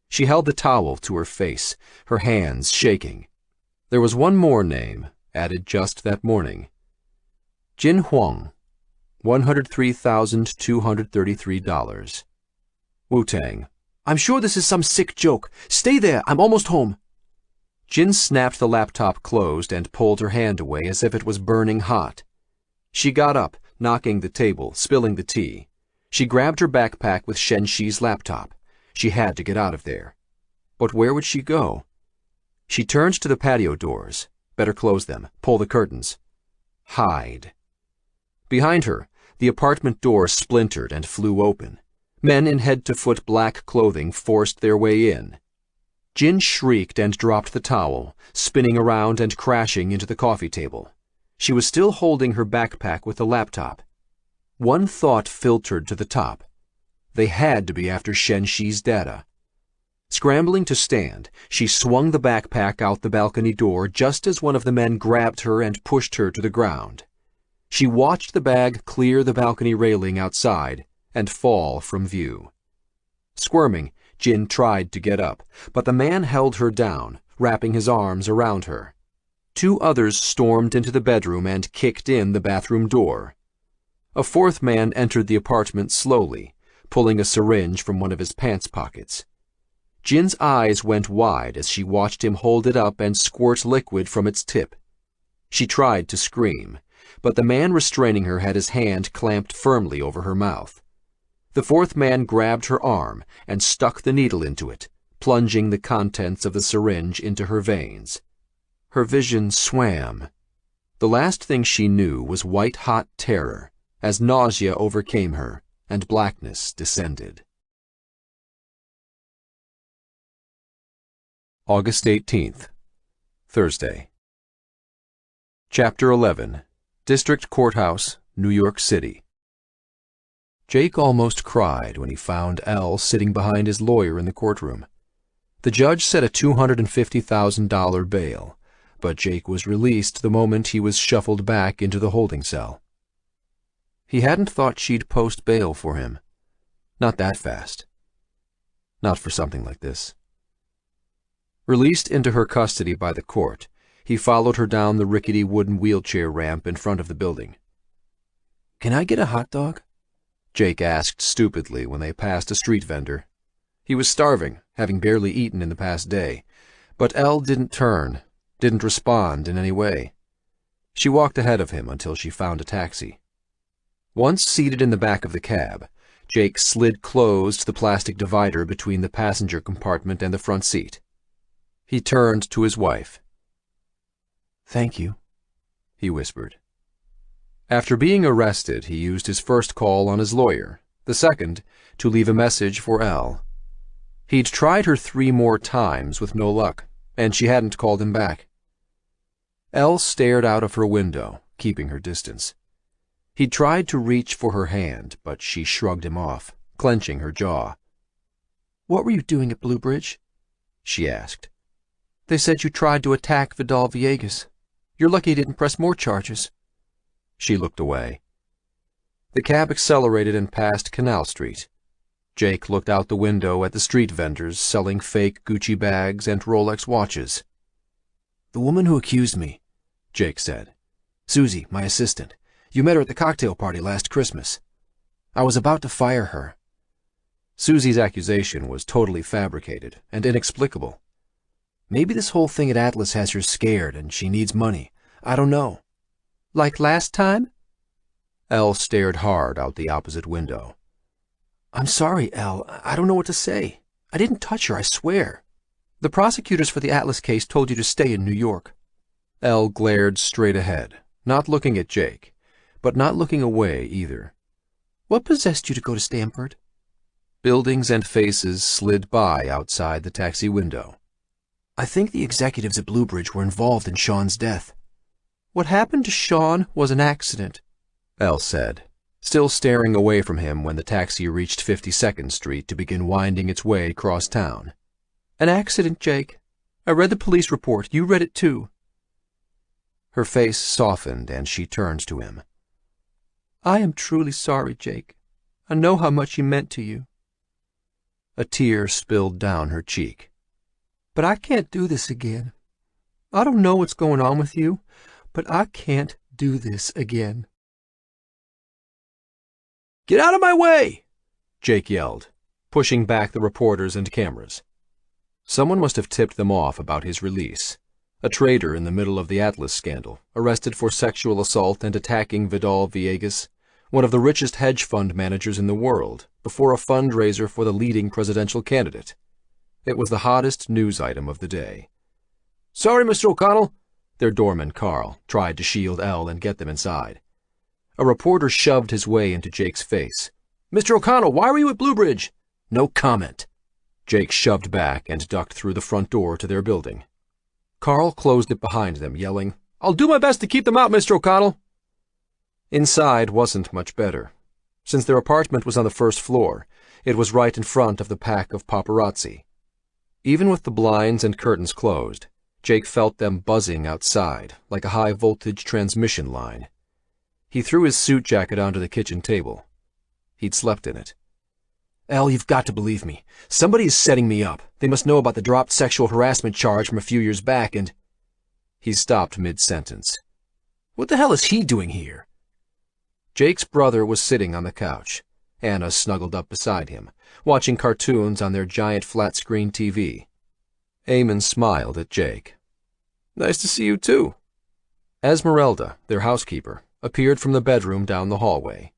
She held the towel to her face, her hands shaking. There was one more name, added just that morning. Jin Huang, $103,233. Wu-Tang. I'm sure this is some sick joke. Stay there, I'm almost home. Jin snapped the laptop closed and pulled her hand away as if it was burning hot. She got up, knocking the table, spilling the tea. She grabbed her backpack with Shen Shi's laptop. She had to get out of there. But where would she go? She turned to the patio doors. Better close them. Pull the curtains. Hide. Behind her, the apartment door splintered and flew open. Men in head-to-foot black clothing forced their way in. Jin shrieked and dropped the towel, spinning around and crashing into the coffee table. She was still holding her backpack with the laptop. One thought filtered to the top. They had to be after Shen-Shi's data. Scrambling to stand, she swung the backpack out the balcony door just as one of the men grabbed her and pushed her to the ground. She watched the bag clear the balcony railing outside and fall from view. Squirming, Jin tried to get up, but the man held her down, wrapping his arms around her. Two others stormed into the bedroom and kicked in the bathroom door. A fourth man entered the apartment slowly, pulling a syringe from one of his pants pockets. Jin's eyes went wide as she watched him hold it up and squirt liquid from its tip. She tried to scream, but the man restraining her had his hand clamped firmly over her mouth. The fourth man grabbed her arm and stuck the needle into it, plunging the contents of the syringe into her veins. Her vision swam. The last thing she knew was white-hot terror as nausea overcame her and blackness descended. August 18th, Thursday. Chapter 11, District Courthouse, New York City. Jake almost cried when he found Elle sitting behind his lawyer in the courtroom. The judge set a $250,000 bail, but Jake was released the moment he was shuffled back into the holding cell. He hadn't thought she'd post bail for him. Not that fast. Not for something like this. Released into her custody by the court, he followed her down the rickety wooden wheelchair ramp in front of the building. "Can I get a hot dog?" Jake asked stupidly when they passed a street vendor. He was starving, having barely eaten in the past day, but Elle didn't turn, didn't respond in any way. She walked ahead of him until she found a taxi. Once seated in the back of the cab, Jake slid closed the plastic divider between the passenger compartment and the front seat. He turned to his wife. "Thank you," he whispered. After being arrested, he used his first call on his lawyer, the second to leave a message for Elle. He'd tried her 3 more times with no luck, and she hadn't called him back. Elle stared out of her window, keeping her distance. He'd tried to reach for her hand, but she shrugged him off, clenching her jaw. "What were you doing at Blue Bridge?" she asked. "They said you tried to attack Vidal Villegas. You're lucky he didn't press more charges." She looked away. The cab accelerated and passed Canal Street. Jake looked out the window at the street vendors selling fake Gucci bags and Rolex watches. "The woman who accused me," Jake said. "Susie, my assistant. You met her at the cocktail party last Christmas. I was about to fire her." Susie's accusation was totally fabricated and inexplicable. "Maybe this whole thing at Atlas has her scared and she needs money. I don't know." "Like last time?" Elle stared hard out the opposite window. "I'm sorry, Elle. I don't know what to say. I didn't touch her, I swear. The prosecutors for the Atlas case told you to stay in New York." Elle glared straight ahead, not looking at Jake, but not looking away either. "What possessed you to go to Stamford?" Buildings and faces slid by outside the taxi window. "I think the executives at Blue Bridge were involved in Sean's death." "What happened to Sean was an accident," Elle said, still staring away from him when the taxi reached 52nd Street to begin winding its way across town. "An accident, Jake. I read the police report. You read it too." Her face softened and she turned to him. "I am truly sorry, Jake. I know how much he meant to you." A tear spilled down her cheek. "But I can't do this again. I don't know what's going on with you, but I can't do this again." "Get out of my way!" Jake yelled, pushing back the reporters and cameras. Someone must have tipped them off about his release. A trader in the middle of the Atlas scandal, arrested for sexual assault and attacking Vidal Villegas, one of the richest hedge fund managers in the world, before a fundraiser for the leading presidential candidate. It was the hottest news item of the day. "Sorry, Mr. O'Connell. Their doorman, Carl, tried to shield Elle and get them inside. A reporter shoved his way into Jake's face. "Mr. O'Connell, why were you at Bluebridge?" "No comment." Jake shoved back and ducked through the front door to their building. Carl closed it behind them, yelling, "I'll do my best to keep them out, Mr. O'Connell." Inside wasn't much better. Since their apartment was on the first floor, it was right in front of the pack of paparazzi. Even with the blinds and curtains closed, Jake felt them buzzing outside, like a high-voltage transmission line. He threw his suit jacket onto the kitchen table. He'd slept in it. "Elle, you've got to believe me. Somebody is setting me up. They must know about the dropped sexual harassment charge from a few years back and—" He stopped mid-sentence. "What the hell is he doing here?" Jake's brother was sitting on the couch. Anna snuggled up beside him, watching cartoons on their giant flat-screen TV. Eamon smiled at Jake. "Nice to see you, too." Esmeralda, their housekeeper, appeared from the bedroom down the hallway.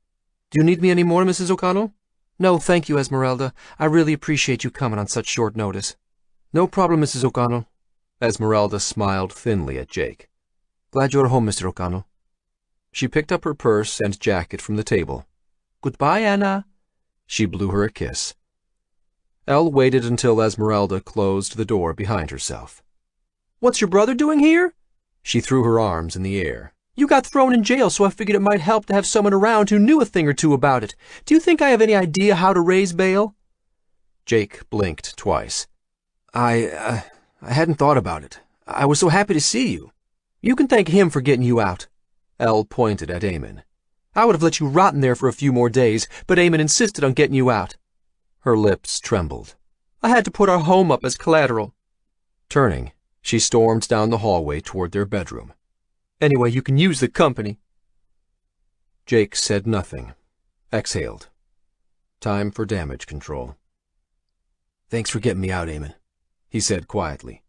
"Do you need me any more, Mrs. O'Connell?" "No, thank you, Esmeralda. I really appreciate you coming on such short notice." "No problem, Mrs. O'Connell." Esmeralda smiled thinly at Jake. "Glad you're home, Mr. O'Connell." She picked up her purse and jacket from the table. "Goodbye, Anna." She blew her a kiss. Elle waited until Esmeralda closed the door behind herself. "What's your brother doing here?" She threw her arms in the air. "You got thrown in jail, so I figured it might help to have someone around who knew a thing or two about it. Do you think I have any idea how to raise bail?" Jake blinked twice. I hadn't thought about it. I was so happy to see you." "You can thank him for getting you out." Elle pointed at Eamon. "I would have let you rot in there for a few more days, but Eamon insisted on getting you out." Her lips trembled. "I had to put our home up as collateral." Turning, she stormed down the hallway toward their bedroom. "Anyway, you can use the company." Jake said nothing, exhaled. Time for damage control. "Thanks for getting me out, Eamon," he said quietly.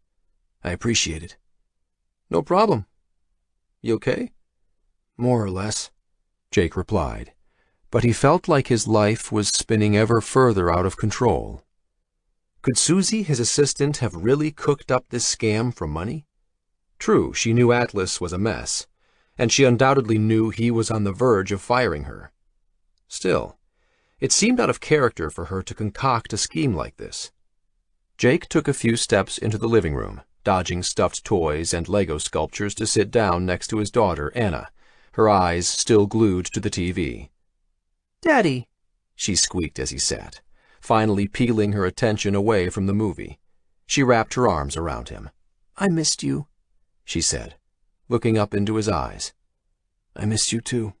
"I appreciate it." "No problem. You okay?" "More or less," Jake replied, but he felt like his life was spinning ever further out of control. Could Susie, his assistant, have really cooked up this scam for money? True, she knew Atlas was a mess, and she undoubtedly knew he was on the verge of firing her. Still, it seemed out of character for her to concoct a scheme like this. Jake took a few steps into the living room, dodging stuffed toys and Lego sculptures to sit down next to his daughter, Anna, her eyes still glued to the TV. "Daddy," she squeaked as he sat, finally peeling her attention away from the movie. She wrapped her arms around him. "I missed you," she said, looking up into his eyes. "I missed you too."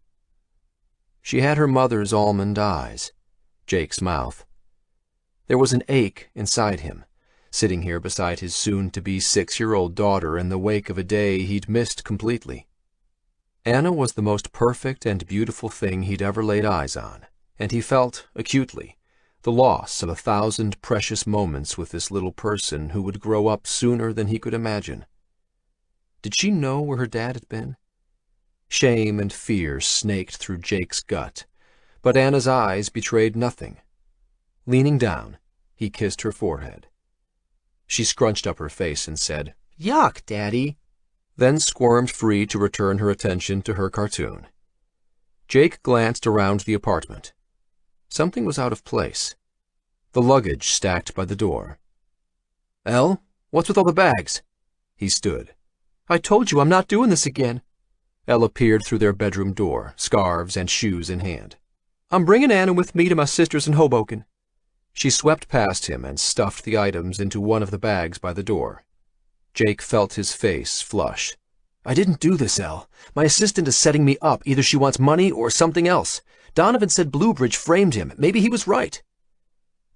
She had her mother's almond eyes, Jake's mouth. There was an ache inside him, sitting here beside his soon-to-be 6-year-old daughter in the wake of a day he'd missed completely. Anna was the most perfect and beautiful thing he'd ever laid eyes on, and he felt, acutely, the loss of 1,000 precious moments with this little person who would grow up sooner than he could imagine. Did she know where her dad had been? Shame and fear snaked through Jake's gut, but Anna's eyes betrayed nothing. Leaning down, he kissed her forehead. She scrunched up her face and said, "Yuck, Daddy," then squirmed free to return her attention to her cartoon. Jake glanced around the apartment. Something was out of place. The luggage stacked by the door. "Elle, what's with all the bags?" He stood. "I told you I'm not doing this again." Elle appeared through their bedroom door, scarves and shoes in hand. "I'm bringing Anna with me to my sister's in Hoboken." She swept past him and stuffed the items into one of the bags by the door. Jake felt his face flush. "I didn't do this, Elle. My assistant is setting me up. Either she wants money or something else. Donovan said Bluebridge framed him. Maybe he was right."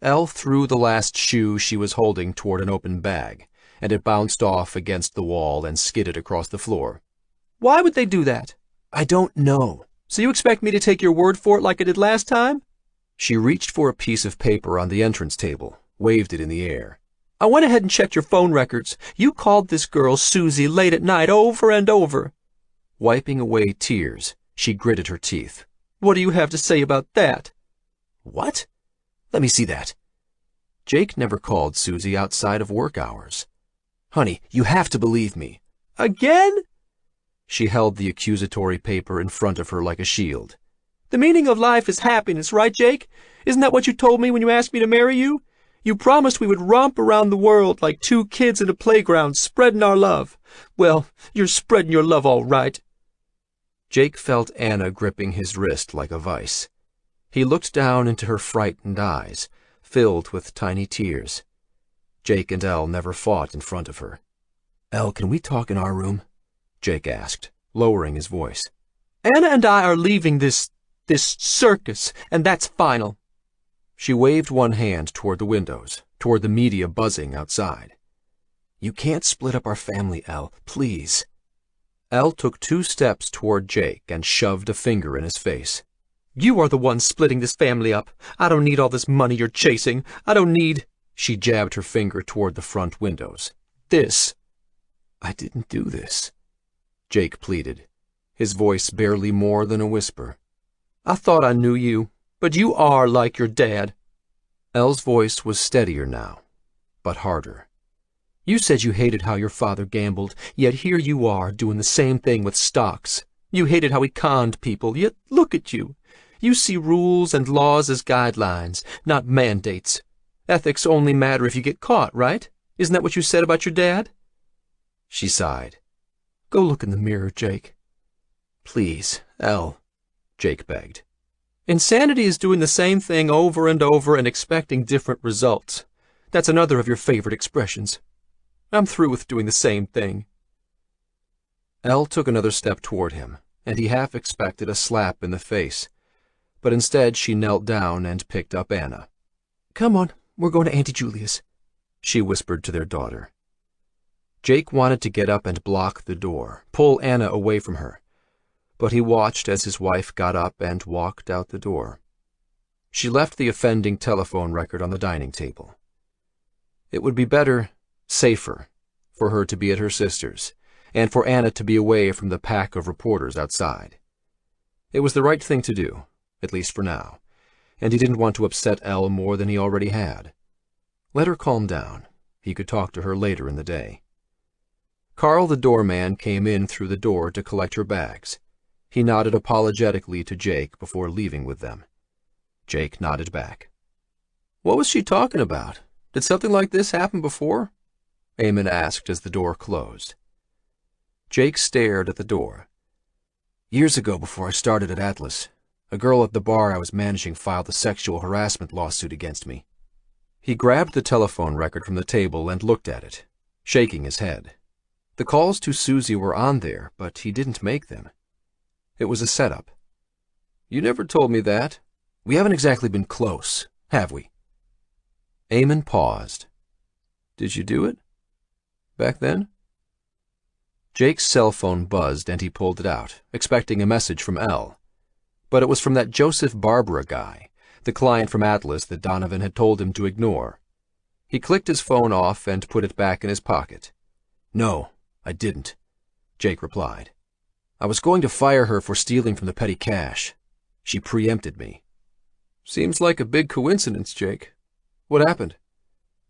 Elle threw the last shoe she was holding toward an open bag, and it bounced off against the wall and skidded across the floor. "Why would they do that?" "I don't know." "So you expect me to take your word for it like I did last time?" She reached for a piece of paper on the entrance table, waved it in the air. "I went ahead and checked your phone records. You called this girl Susie late at night over and over." Wiping away tears, she gritted her teeth. "What do you have to say about that?" "What? Let me see that." Jake never called Susie outside of work hours. "Honey, you have to believe me." "Again?" She held the accusatory paper in front of her like a shield. The meaning of life is happiness, right, Jake? Isn't that what you told me when you asked me to marry you? You promised we would romp around the world like two kids in a playground, spreading our love. Well, you're spreading your love all right. Jake felt Anna gripping his wrist like a vice. He looked down into her frightened eyes, filled with tiny tears. Jake and Elle never fought in front of her. Elle, can we talk in our room? Jake asked, lowering his voice. Anna and I are leaving this circus, and that's final. She waved one hand toward the windows, toward the media buzzing outside. You can't split up our family, Elle, please. Elle took 2 steps toward Jake and shoved a finger in his face. You are the one splitting this family up. I don't need all this money you're chasing. I don't need... She jabbed her finger toward the front windows. This. I didn't do this, Jake pleaded, his voice barely more than a whisper. I thought I knew you, but you are like your dad. Elle's voice was steadier now, but harder. You said you hated how your father gambled, yet here you are doing the same thing with stocks. You hated how he conned people, yet look at you. You see rules and laws as guidelines, not mandates. Ethics only matter if you get caught, right? Isn't that what you said about your dad? She sighed. Go look in the mirror, Jake. Please, Elle, Jake begged. Insanity is doing the same thing over and over and expecting different results. That's another of your favorite expressions. I'm through with doing the same thing. Elle took another step toward him, and he half expected a slap in the face. But instead she knelt down and picked up Anna. Come on, we're going to Auntie Julia's, she whispered to their daughter. Jake wanted to get up and block the door, pull Anna away from her, but he watched as his wife got up and walked out the door. She left the offending telephone record on the dining table. It would be better, safer, for her to be at her sister's, and for Anna to be away from the pack of reporters outside. It was the right thing to do, at least for now, and he didn't want to upset Elle more than he already had. Let her calm down. He could talk to her later in the day. Carl, the doorman, came in through the door to collect her bags. He nodded apologetically to Jake before leaving with them. Jake nodded back. What was she talking about? Did something like this happen before? Eamon asked as the door closed. Jake stared at the door. Years ago, before I started at Atlas, a girl at the bar I was managing filed a sexual harassment lawsuit against me. He grabbed the telephone record from the table and looked at it, shaking his head. The calls to Susie were on there, but he didn't make them. It was a setup. You never told me that. We haven't exactly been close, have we? Eamon paused. Did you do it? Back then? Jake's cell phone buzzed and he pulled it out, expecting a message from Elle. But it was from that Joseph Barbara guy, the client from Atlas that Donovan had told him to ignore. He clicked his phone off and put it back in his pocket. No, I didn't, Jake replied. I was going to fire her for stealing from the petty cash. She preempted me. Seems like a big coincidence, Jake. What happened?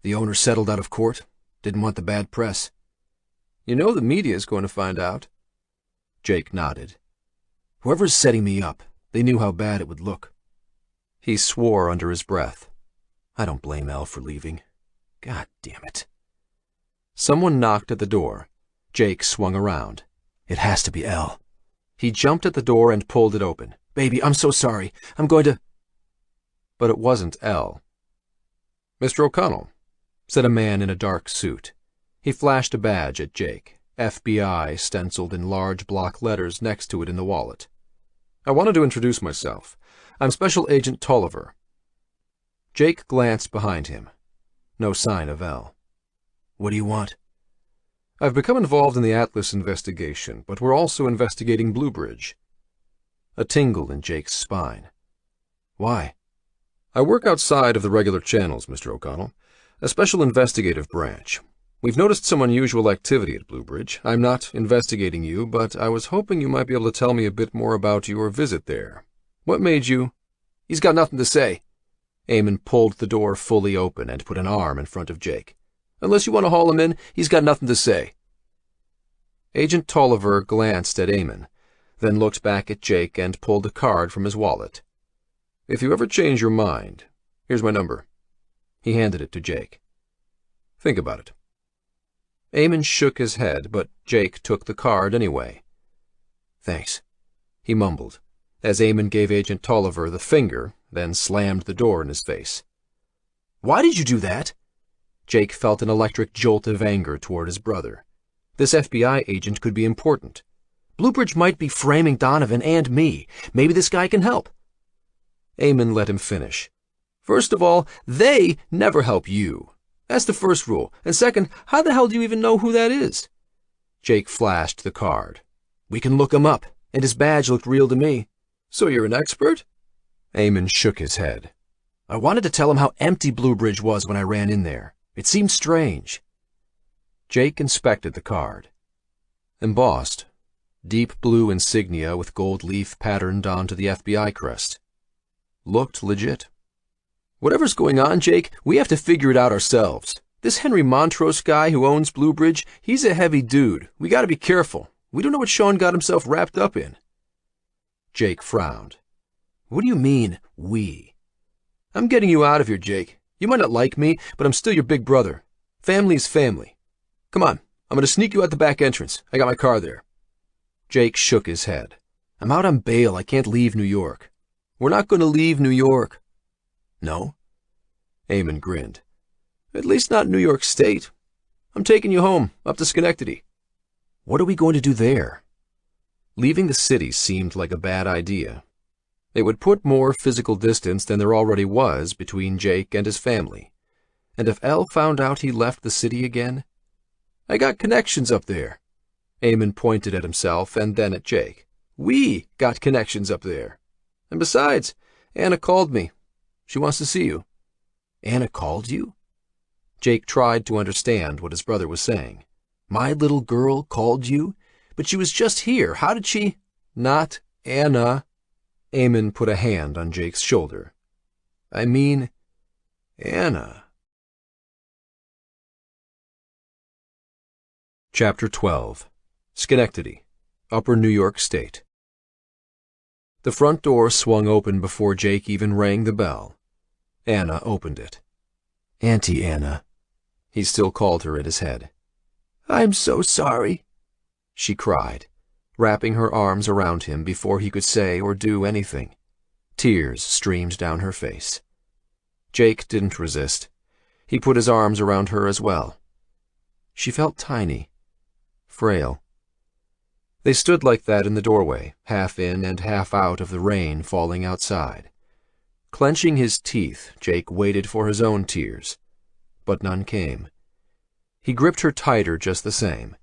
The owner settled out of court. Didn't want the bad press. You know the media is going to find out. Jake nodded. Whoever's setting me up, they knew how bad it would look. He swore under his breath. I don't blame Elle for leaving. God damn it. Someone knocked at the door. Jake swung around. It has to be Elle. He jumped at the door and pulled it open. Baby, I'm so sorry. I'm going to... But it wasn't Elle. Mr. O'Connell, said a man in a dark suit. He flashed a badge at Jake, FBI stenciled in large block letters next to it in the wallet. I wanted to introduce myself. I'm Special Agent Tolliver. Jake glanced behind him. No sign of Elle. What do you want? I've become involved in the Atlas investigation, but we're also investigating Bluebridge. A tingle in Jake's spine. Why? I work outside of the regular channels, Mr. O'Connell. A special investigative branch. We've noticed some unusual activity at Bluebridge. I'm not investigating you, but I was hoping you might be able to tell me a bit more about your visit there. What made you... He's got nothing to say. Eamon pulled the door fully open and put an arm in front of Jake. Unless you want to haul him in, he's got nothing to say. Agent Tolliver glanced at Eamon, then looked back at Jake and pulled a card from his wallet. "If you ever change your mind, here's my number." He handed it to Jake. "Think about it." Eamon shook his head, but Jake took the card anyway. "Thanks," he mumbled, as Eamon gave Agent Tolliver the finger, then slammed the door in his face. "Why did you do that?" Jake felt an electric jolt of anger toward his brother. This FBI agent could be important. Bluebridge might be framing Donovan and me. Maybe this guy can help. Eamon let him finish. "First of all, they never help you. That's the first rule. And second, how the hell do you even know who that is?" Jake flashed the card. "We can look him up, and his badge looked real to me." "So you're an expert?" Eamon shook his head. "I wanted to tell him how empty Bluebridge was when I ran in there. It seemed strange." Jake inspected the card. Embossed. Deep blue insignia with gold leaf patterned onto the FBI crest. Looked legit. "Whatever's going on, Jake, we have to figure it out ourselves. This Henry Montrose guy who owns Bluebridge, he's a heavy dude. We gotta be careful. We don't know what Sean got himself wrapped up in." Jake frowned. "What do you mean, we?" "I'm getting you out of here, Jake. You might not like me, but I'm still your big brother. Family's family. Come on, I'm going to sneak you out the back entrance. I got my car there." Jake shook his head. "I'm out on bail. I can't leave New York." "We're not going to leave New York." "No?" Eamon grinned. "At least not New York State. I'm taking you home, up to Schenectady." "What are we going to do there?" Leaving the city seemed like a bad idea. It would put more physical distance than there already was between Jake and his family. And if Elle found out he left the city again? "I got connections up there." Eamon pointed at himself and then at Jake. "We got connections up there. And besides, Anna called me. She wants to see you." "Anna called you?" Jake tried to understand what his brother was saying. "My little girl called you? But she was just here. How did she—" "Not Anna." Eamon put a hand on Jake's shoulder. "I mean, Anna." Chapter 12. Schenectady, Upper New York State. The front door swung open before Jake even rang the bell. Anna opened it. "Auntie Anna." He still called her at his head. "I'm so sorry," she cried, wrapping her arms around him before he could say or do anything. Tears streamed down her face. Jake didn't resist. He put his arms around her as well. She felt tiny, frail. They stood like that in the doorway, half in and half out of the rain falling outside. Clenching his teeth, Jake waited for his own tears, but none came. He gripped her tighter just the same.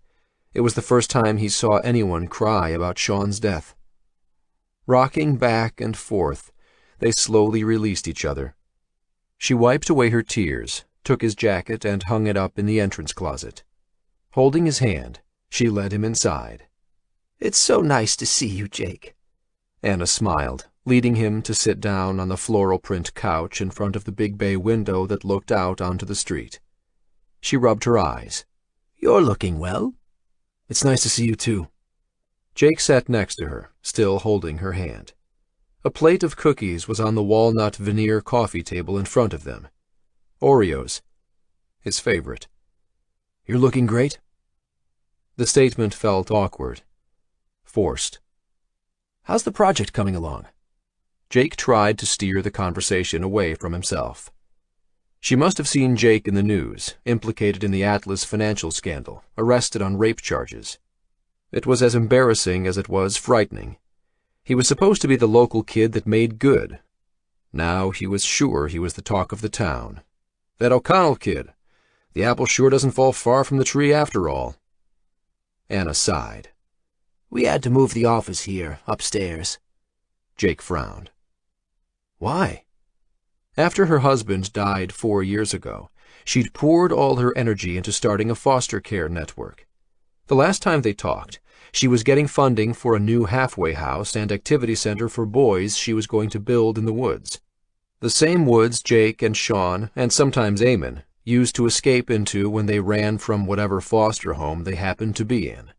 It was the first time he saw anyone cry about Sean's death. Rocking back and forth, they slowly released each other. She wiped away her tears, took his jacket and hung it up in the entrance closet. Holding his hand, she led him inside. "It's so nice to see you, Jake." Anna smiled, leading him to sit down on the floral print couch in front of the big bay window that looked out onto the street. She rubbed her eyes. "You're looking well." "It's nice to see you too." Jake sat next to her, still holding her hand. A plate of cookies was on the walnut veneer coffee table in front of them. Oreos, his favorite. "You're looking great." The statement felt awkward, forced. "How's the project coming along?" Jake tried to steer the conversation away from himself. She must have seen Jake in the news, implicated in the Atlas financial scandal, arrested on rape charges. It was as embarrassing as it was frightening. He was supposed to be the local kid that made good. Now he was sure he was the talk of the town. "That O'Connell kid. The apple sure doesn't fall far from the tree after all." Anna sighed. "We had to move the office here, upstairs." Jake frowned. "Why?" After her husband died 4 years ago, she'd poured all her energy into starting a foster care network. The last time they talked, she was getting funding for a new halfway house and activity center for boys she was going to build in the woods. The same woods Jake and Sean, and sometimes Eamon, used to escape into when they ran from whatever foster home they happened to be in.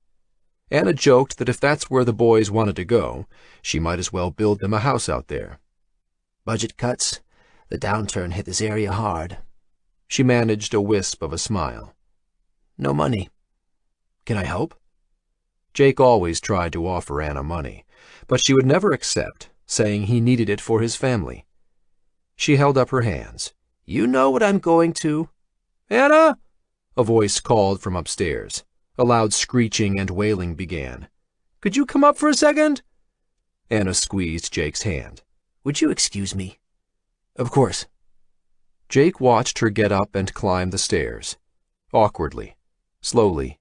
Anna joked that if that's where the boys wanted to go, she might as well build them a house out there. Budget cuts. The downturn hit this area hard. She managed a wisp of a smile. No money. Can I help? Jake always tried to offer Anna money, but she would never accept, saying he needed it for his family. She held up her hands. You know what I'm going to. Anna! A voice called from upstairs. A loud screeching and wailing began. Could you come up for a second? Anna squeezed Jake's hand. Would you excuse me? Of course. Jake watched her get up and climb the stairs. Awkwardly. Slowly.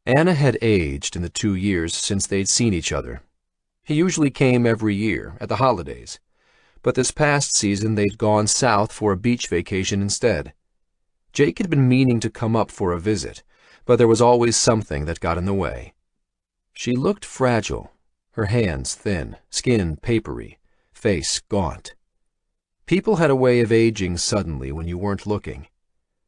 Anna had aged in the 2 years since they'd seen each other. He usually came every year, at the holidays. But this past season they'd gone south for a beach vacation instead. Jake had been meaning to come up for a visit, but there was always something that got in the way. She looked fragile, her hands thin, skin papery, face gaunt. People had a way of aging suddenly when you weren't looking.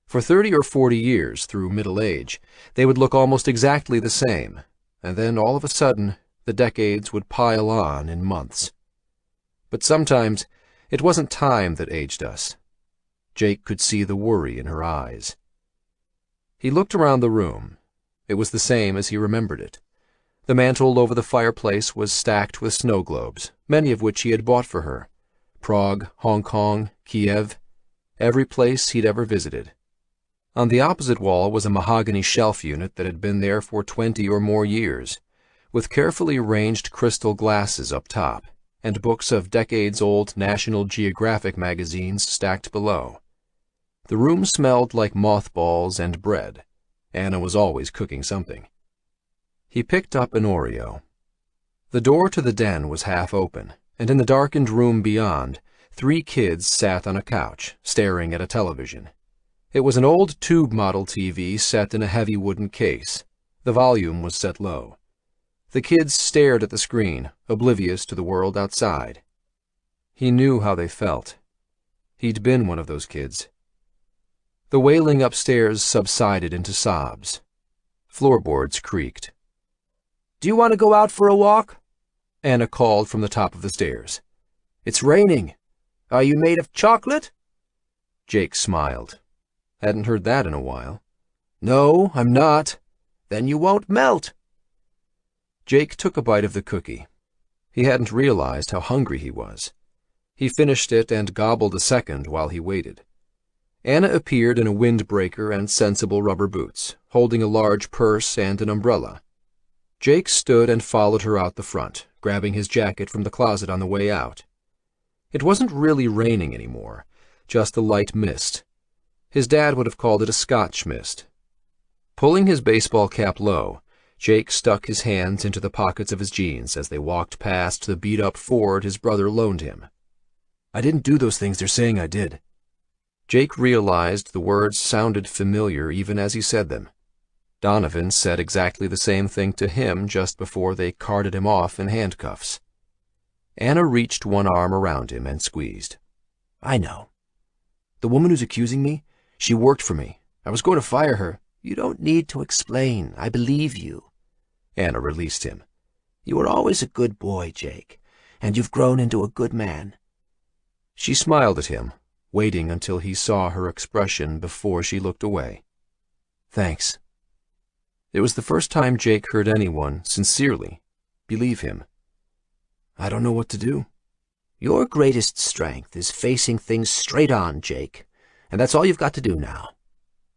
For 30 or 40 years through middle age, they would look almost exactly the same, and then all of a sudden, the decades would pile on in months. But sometimes, it wasn't time that aged us. Jake could see the worry in her eyes. He looked around the room. It was the same as he remembered it. The mantel over the fireplace was stacked with snow globes, many of which he had bought for her. Prague, Hong Kong, Kiev, every place he'd ever visited. On the opposite wall was a mahogany shelf unit that had been there for 20 or more years, with carefully arranged crystal glasses up top, and books of decades-old National Geographic magazines stacked below. The room smelled like mothballs and bread. Anna was always cooking something. He picked up an Oreo. The door to the den was half open, and in the darkened room beyond, 3 kids sat on a couch, staring at a television. It was an old tube model TV set in a heavy wooden case. The volume was set low. The kids stared at the screen, oblivious to the world outside. He knew how they felt. He'd been one of those kids. The wailing upstairs subsided into sobs. Floorboards creaked. Do you want to go out for a walk? Anna called from the top of the stairs. It's raining. Are you made of chocolate? Jake smiled. Hadn't heard that in a while. No, I'm not. Then you won't melt. Jake took a bite of the cookie. He hadn't realized how hungry he was. He finished it and gobbled a second while he waited. Anna appeared in a windbreaker and sensible rubber boots, holding a large purse and an umbrella. Jake stood and followed her out the front, grabbing his jacket from the closet on the way out. It wasn't really raining anymore, just a light mist. His dad would have called it a Scotch mist. Pulling his baseball cap low, Jake stuck his hands into the pockets of his jeans as they walked past the beat-up Ford his brother loaned him. I didn't do those things they're saying I did. Jake realized the words sounded familiar even as he said them. Donovan said exactly the same thing to him just before they carted him off in handcuffs. Anna reached one arm around him and squeezed. I know. The woman who's accusing me, she worked for me. I was going to fire her. You don't need to explain. I believe you. Anna released him. You were always a good boy, Jake, and you've grown into a good man. She smiled at him, waiting until he saw her expression before she looked away. Thanks. It was the first time Jake heard anyone, sincerely, believe him. I don't know what to do. Your greatest strength is facing things straight on, Jake, and that's all you've got to do now.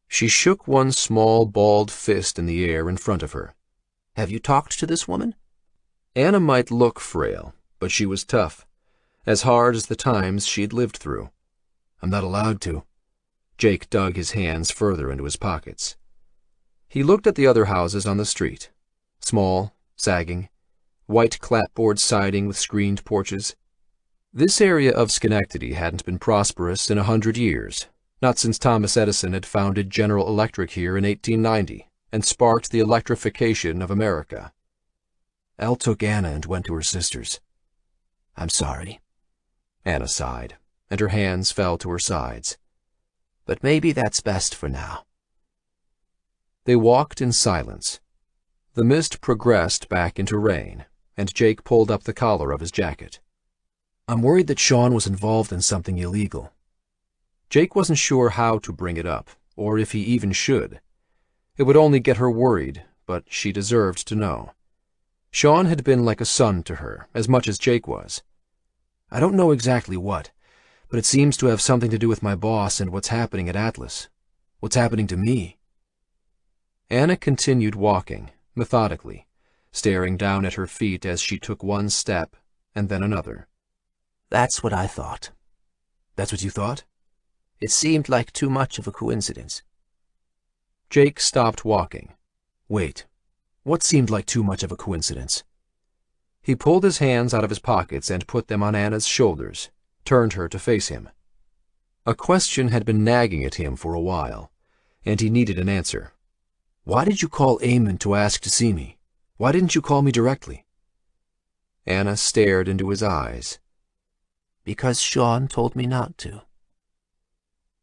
She shook one small, balled fist in the air in front of her. Have you talked to this woman? Anna might look frail, but she was tough, as hard as the times she'd lived through. I'm not allowed to. Jake dug his hands further into his pockets. He looked at the other houses on the street. Small, sagging, white clapboard siding with screened porches. This area of Schenectady hadn't been prosperous in 100 years, not since Thomas Edison had founded General Electric here in 1890 and sparked the electrification of America. Elle took Anna and went to her sister's. I'm sorry. Anna sighed, and her hands fell to her sides. But maybe that's best for now. They walked in silence. The mist progressed back into rain, and Jake pulled up the collar of his jacket. I'm worried that Sean was involved in something illegal. Jake wasn't sure how to bring it up, or if he even should. It would only get her worried, but she deserved to know. Sean had been like a son to her, as much as Jake was. I don't know exactly what, but it seems to have something to do with my boss and what's happening at Atlas. What's happening to me. Anna continued walking, methodically, staring down at her feet as she took one step and then another. That's what I thought. That's what you thought? It seemed like too much of a coincidence. Jake stopped walking. Wait, what seemed like too much of a coincidence? He pulled his hands out of his pockets and put them on Anna's shoulders, turned her to face him. A question had been nagging at him for a while, and he needed an answer. Why did you call Eamon to ask to see me? Why didn't you call me directly? Anna stared into his eyes. Because Sean told me not to.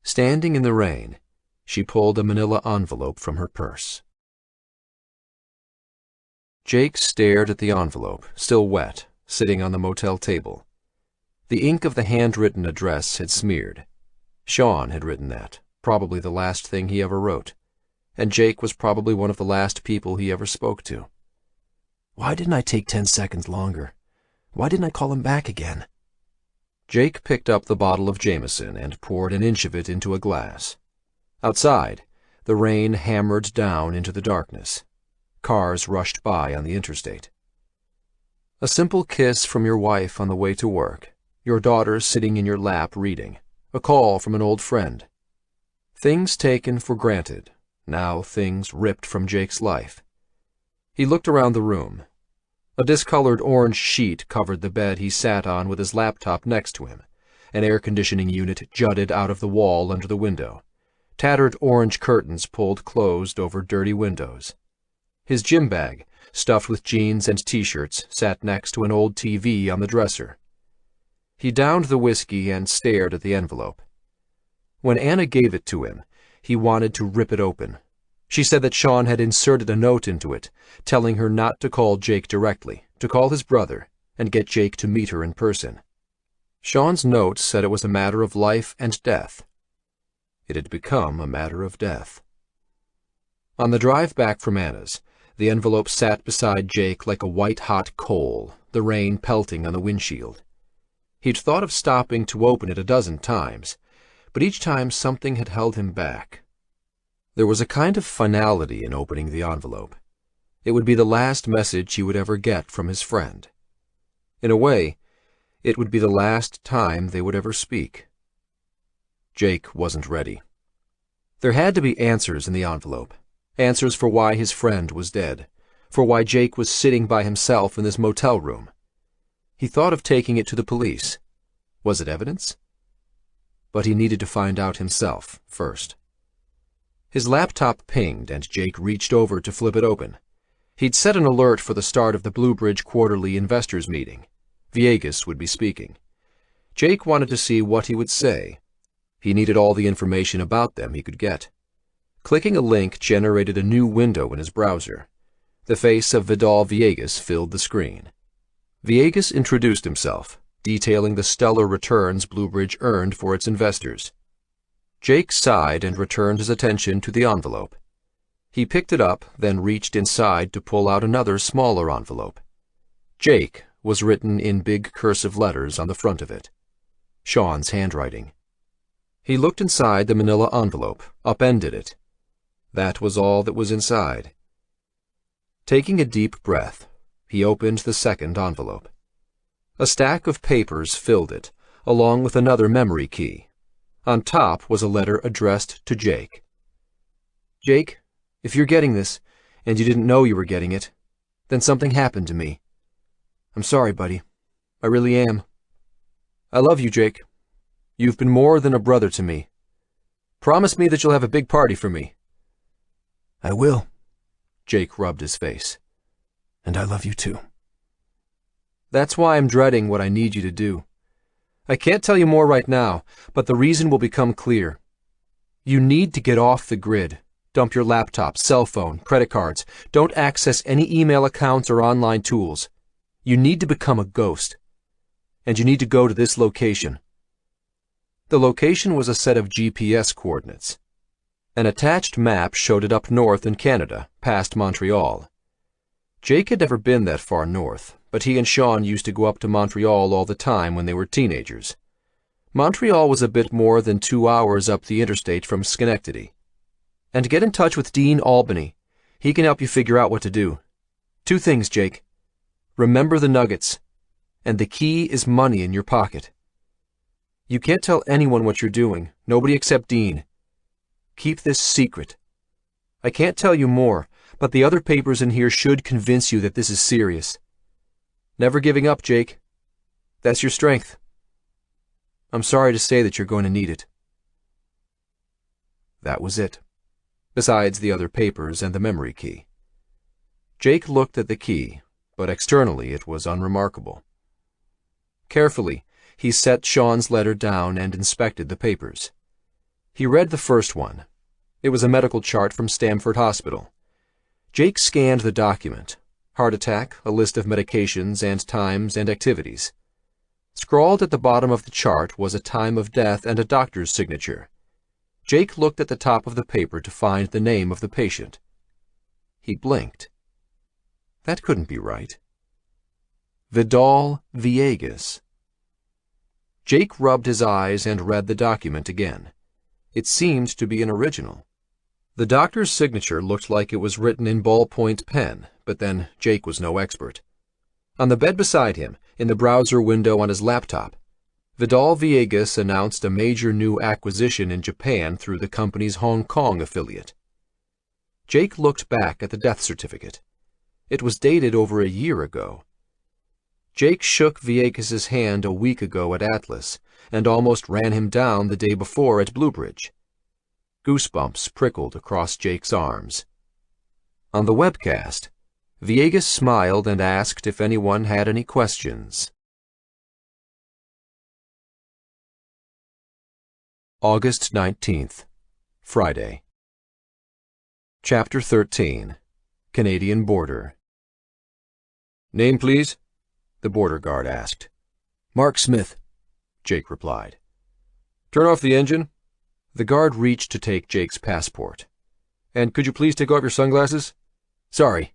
Standing in the rain, she pulled a manila envelope from her purse. Jake stared at the envelope, still wet, sitting on the motel table. The ink of the handwritten address had smeared. Sean had written that, probably the last thing he ever wrote, and Jake was probably one of the last people he ever spoke to. Why didn't I take 10 seconds longer? Why didn't I call him back again? Jake picked up the bottle of Jameson and poured an inch of it into a glass. Outside, the rain hammered down into the darkness. Cars rushed by on the interstate. A simple kiss from your wife on the way to work, your daughter sitting in your lap reading, a call from an old friend. Things taken for granted, now things ripped from Jake's life. He looked around the room. A discolored orange sheet covered the bed he sat on with his laptop next to him. An air conditioning unit jutted out of the wall under the window. Tattered orange curtains pulled closed over dirty windows. His gym bag, stuffed with jeans and t-shirts, sat next to an old TV on the dresser. He downed the whiskey and stared at the envelope. When Anna gave it to him, he wanted to rip it open. She said that Sean had inserted a note into it, telling her not to call Jake directly, to call his brother, and get Jake to meet her in person. Sean's note said it was a matter of life and death. It had become a matter of death. On the drive back from Anna's, the envelope sat beside Jake like a white-hot coal, the rain pelting on the windshield. He'd thought of stopping to open it a dozen times, but each time something had held him back. There was a kind of finality in opening the envelope. It would be the last message he would ever get from his friend. In a way, it would be the last time they would ever speak. Jake wasn't ready. There had to be answers in the envelope. Answers for why his friend was dead, for why Jake was sitting by himself in this motel room. He thought of taking it to the police. Was it evidence? But he needed to find out himself first. His laptop pinged and Jake reached over to flip it open. He'd set an alert for the start of the Bluebridge quarterly investors meeting. Viegas would be speaking. Jake wanted to see what he would say. He needed all the information about them he could get. Clicking a link generated a new window in his browser. The face of Vidal Viegas filled the screen. Viegas introduced himself, detailing the stellar returns Bluebridge earned for its investors. Jake sighed and returned his attention to the envelope. He picked it up, then reached inside to pull out another smaller envelope. Jake was written in big cursive letters on the front of it. Sean's handwriting. He looked inside the manila envelope, upended it. That was all that was inside. Taking a deep breath, he opened the second envelope. A stack of papers filled it, along with another memory key. On top was a letter addressed to Jake. Jake, if you're getting this, and you didn't know you were getting it, then something happened to me. I'm sorry, buddy. I really am. I love you, Jake. You've been more than a brother to me. Promise me that you'll have a big party for me. I will. Jake rubbed his face. And I love you too. That's why I'm dreading what I need you to do. I can't tell you more right now, but the reason will become clear. You need to get off the grid. Dump your laptop, cell phone, credit cards. Don't access any email accounts or online tools. You need to become a ghost. And you need to go to this location. The location was a set of GPS coordinates. An attached map showed it up north in Canada, past Montreal. Jake had never been that far north, but he and Sean used to go up to Montreal all the time when they were teenagers. Montreal was a bit more than 2 hours up the interstate from Schenectady. And get in touch with Dean Albany. He can help you figure out what to do. 2 things, Jake. Remember the nuggets. And the key is money in your pocket. You can't tell anyone what you're doing, nobody except Dean. Keep this secret. I can't tell you more, but the other papers in here should convince you that this is serious. Never giving up, Jake. That's your strength. I'm sorry to say that you're going to need it. That was it, besides the other papers and the memory key. Jake looked at the key, but externally it was unremarkable. Carefully, he set Sean's letter down and inspected the papers. He read the first one. It was a medical chart from Stamford Hospital. Jake scanned the document. Heart attack, a list of medications and times and activities. Scrawled at the bottom of the chart was a time of death and a doctor's signature. Jake looked at the top of the paper to find the name of the patient. He blinked. That couldn't be right. Vidal Villegas. Jake rubbed his eyes and read the document again. It seemed to be an original. The doctor's signature looked like it was written in ballpoint pen, but then Jake was no expert. On the bed beside him, in the browser window on his laptop, Vidal Villegas announced a major new acquisition in Japan through the company's Hong Kong affiliate. Jake looked back at the death certificate. It was dated over a year ago. Jake shook Villegas's hand a week ago at Atlas and almost ran him down the day before at Bluebridge. Goosebumps prickled across Jake's arms. On the webcast, Villegas smiled and asked if anyone had any questions. August 19th, Friday. Chapter 13. Canadian Border. Name, please? The border guard asked. Mark Smith, Jake replied. Turn off the engine. The guard reached to take Jake's passport. And could you please take off your sunglasses? Sorry.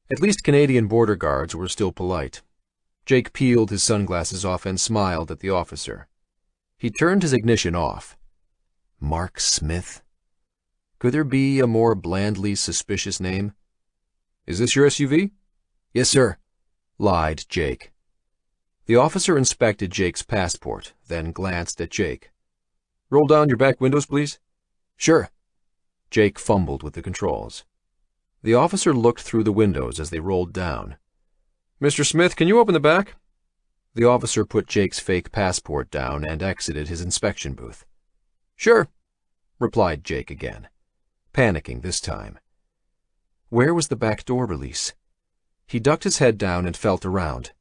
At least Canadian border guards were still polite. Jake peeled his sunglasses off and smiled at the officer. He turned his ignition off. Mark Smith? Could there be a more blandly suspicious name? Is this your SUV? Yes, sir, lied Jake. The officer inspected Jake's passport, then glanced at Jake. Roll down your back windows, please. Sure. Jake fumbled with the controls. The officer looked through the windows as they rolled down. Mr. Smith, can you open the back? The officer put Jake's fake passport down and exited his inspection booth. Sure, replied Jake again, panicking this time. Where was the back door release? He ducked his head down and felt around.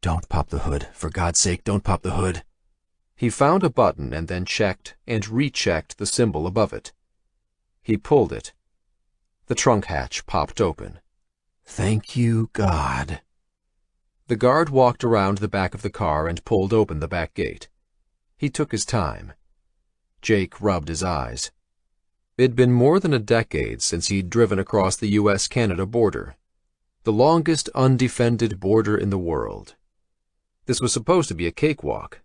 Don't pop the hood. For God's sake, don't pop the hood. He found a button and then checked and rechecked the symbol above it. He pulled it. The trunk hatch popped open. Thank you, God. The guard walked around the back of the car and pulled open the back gate. He took his time. Jake rubbed his eyes. It'd been more than a decade since he'd driven across the U.S.-Canada border, the longest undefended border in the world. This was supposed to be a cakewalk.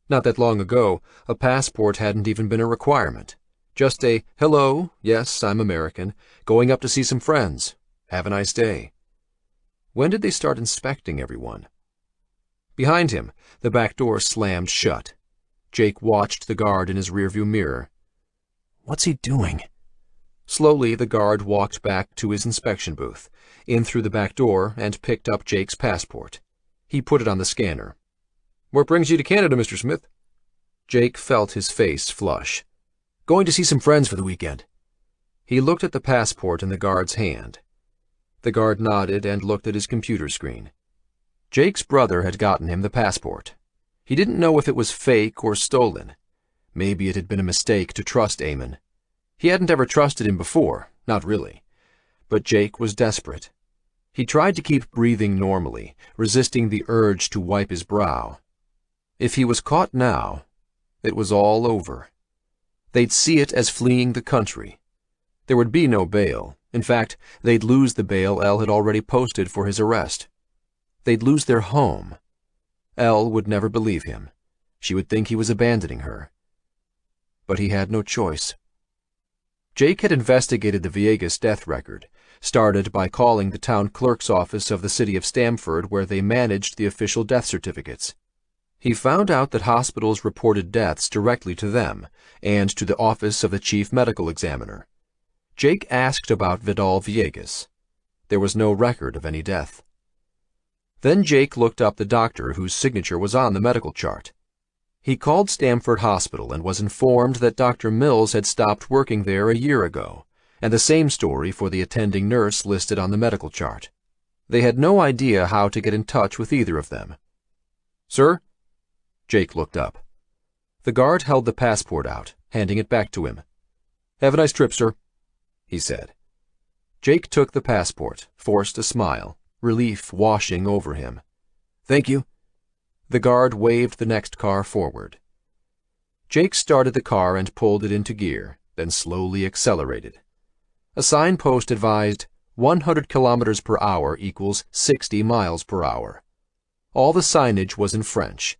Not that long ago, a passport hadn't even been a requirement. Just a, hello, yes, I'm American, going up to see some friends. Have a nice day. When did they start inspecting everyone? Behind him, the back door slammed shut. Jake watched the guard in his rearview mirror. What's he doing? Slowly, the guard walked back to his inspection booth, in through the back door, and picked up Jake's passport. He put it on the scanner. What brings you to Canada, Mr. Smith? Jake felt his face flush. Going to see some friends for the weekend. He looked at the passport in the guard's hand. The guard nodded and looked at his computer screen. Jake's brother had gotten him the passport. He didn't know if it was fake or stolen. Maybe it had been a mistake to trust Eamon. He hadn't ever trusted him before, not really. But Jake was desperate. He tried to keep breathing normally, resisting the urge to wipe his brow. If he was caught now, it was all over. They'd see it as fleeing the country. There would be no bail. In fact, they'd lose the bail Elle had already posted for his arrest. They'd lose their home. Elle would never believe him. She would think he was abandoning her. But he had no choice. Jake had investigated the Villegas death record, started by calling the town clerk's office of the city of Stamford where they managed the official death certificates. He found out that hospitals reported deaths directly to them and to the office of the chief medical examiner. Jake asked about Vidal Villegas. There was no record of any death. Then Jake looked up the doctor whose signature was on the medical chart. He called Stamford Hospital and was informed that Dr. Mills had stopped working there a year ago, and the same story for the attending nurse listed on the medical chart. They had no idea how to get in touch with either of them. "Sir?" Jake looked up. The guard held the passport out, handing it back to him. "Have a nice trip, sir," he said. Jake took the passport, forced a smile, relief washing over him. "Thank you." The guard waved the next car forward. Jake started the car and pulled it into gear, then slowly accelerated. A signpost advised 100 kilometers per hour equals 60 miles per hour. All the signage was in French.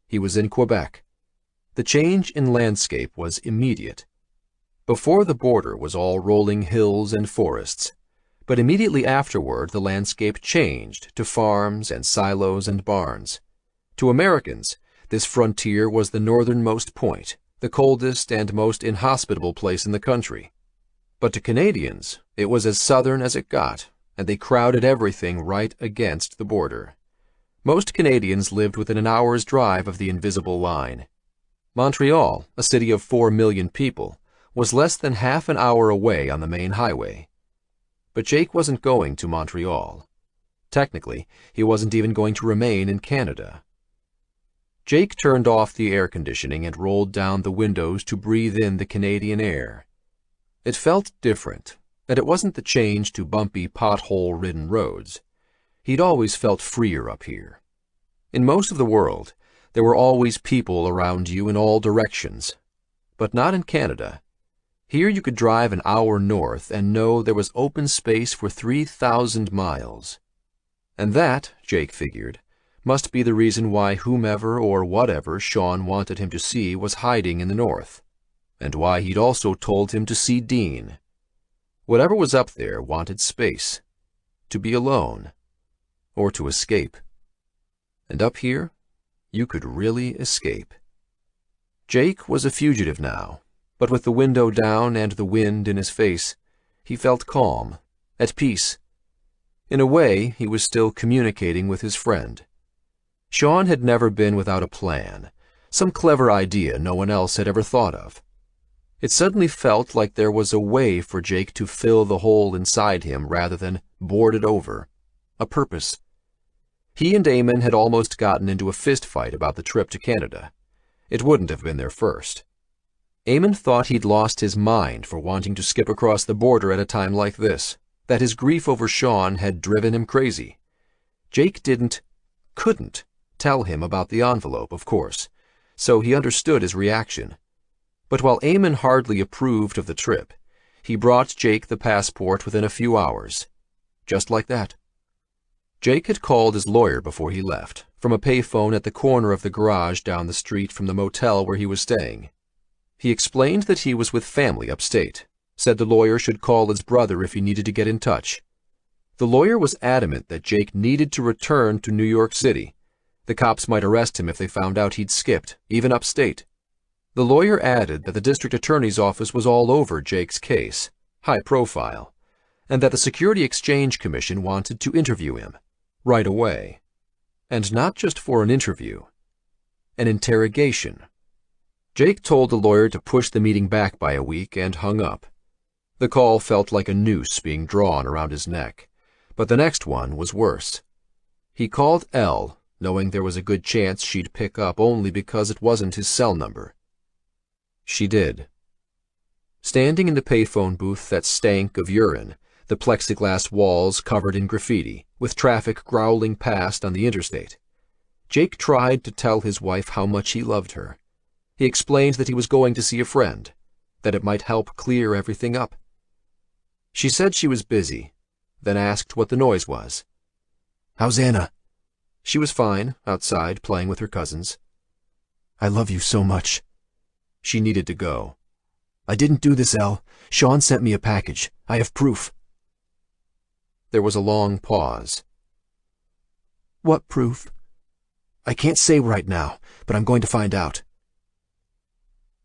He was in Quebec. The change in landscape was immediate. Before the border was all rolling hills and forests, but immediately afterward the landscape changed to farms and silos and barns. To Americans, this frontier was the northernmost point, the coldest and most inhospitable place in the country. But to Canadians, it was as southern as it got, and they crowded everything right against the border. Most Canadians lived within an hour's drive of the invisible line. Montreal, a city of 4 million people, was less than half an hour away on the main highway. But Jake wasn't going to Montreal. Technically, he wasn't even going to remain in Canada. Jake turned off the air conditioning and rolled down the windows to breathe in the Canadian air. It felt different, and it wasn't the change to bumpy, pothole-ridden roads. He'd always felt freer up here. In most of the world, there were always people around you in all directions, but not in Canada. Here you could drive an hour north and know there was open space for 3,000 miles. And that, Jake figured, must be the reason why whomever or whatever Sean wanted him to see was hiding in the north, and why he'd also told him to see Dean. Whatever was up there wanted space, to be alone, or to escape. And up here, you could really escape. Jake was a fugitive now, but with the window down and the wind in his face, he felt calm, at peace. In a way, he was still communicating with his friend. Sean had never been without a plan, some clever idea no one else had ever thought of. It suddenly felt like there was a way for Jake to fill the hole inside him rather than board it over. A purpose. He and Eamon had almost gotten into a fist fight about the trip to Canada. It wouldn't have been their first. Eamon thought he'd lost his mind for wanting to skip across the border at a time like this, that his grief over Sean had driven him crazy. Jake couldn't tell him about the envelope, of course, so he understood his reaction. But while Eamon hardly approved of the trip, he brought Jake the passport within a few hours. Just like that. Jake had called his lawyer before he left, from a payphone at the corner of the garage down the street from the motel where he was staying. He explained that he was with family upstate, said the lawyer should call his brother if he needed to get in touch. The lawyer was adamant that Jake needed to return to New York City. The cops might arrest him if they found out he'd skipped, even upstate. The lawyer added that the district attorney's office was all over Jake's case, high profile, and that the Security Exchange Commission wanted to interview him, right away. And not just for an interview, an interrogation. Jake told the lawyer to push the meeting back by a week and hung up. The call felt like a noose being drawn around his neck, but the next one was worse. He called Elle, knowing there was a good chance she'd pick up only because it wasn't his cell number. She did. Standing in the payphone booth that stank of urine, the plexiglass walls covered in graffiti, with traffic growling past on the interstate, Jake tried to tell his wife how much he loved her. He explained that he was going to see a friend, that it might help clear everything up. She said she was busy, then asked what the noise was. "How's Anna?" She was fine, outside, playing with her cousins. "I love you so much." She needed to go. "I didn't do this, Elle. Sean sent me a package. I have proof." There was a long pause. "What proof?" "I can't say right now, but I'm going to find out."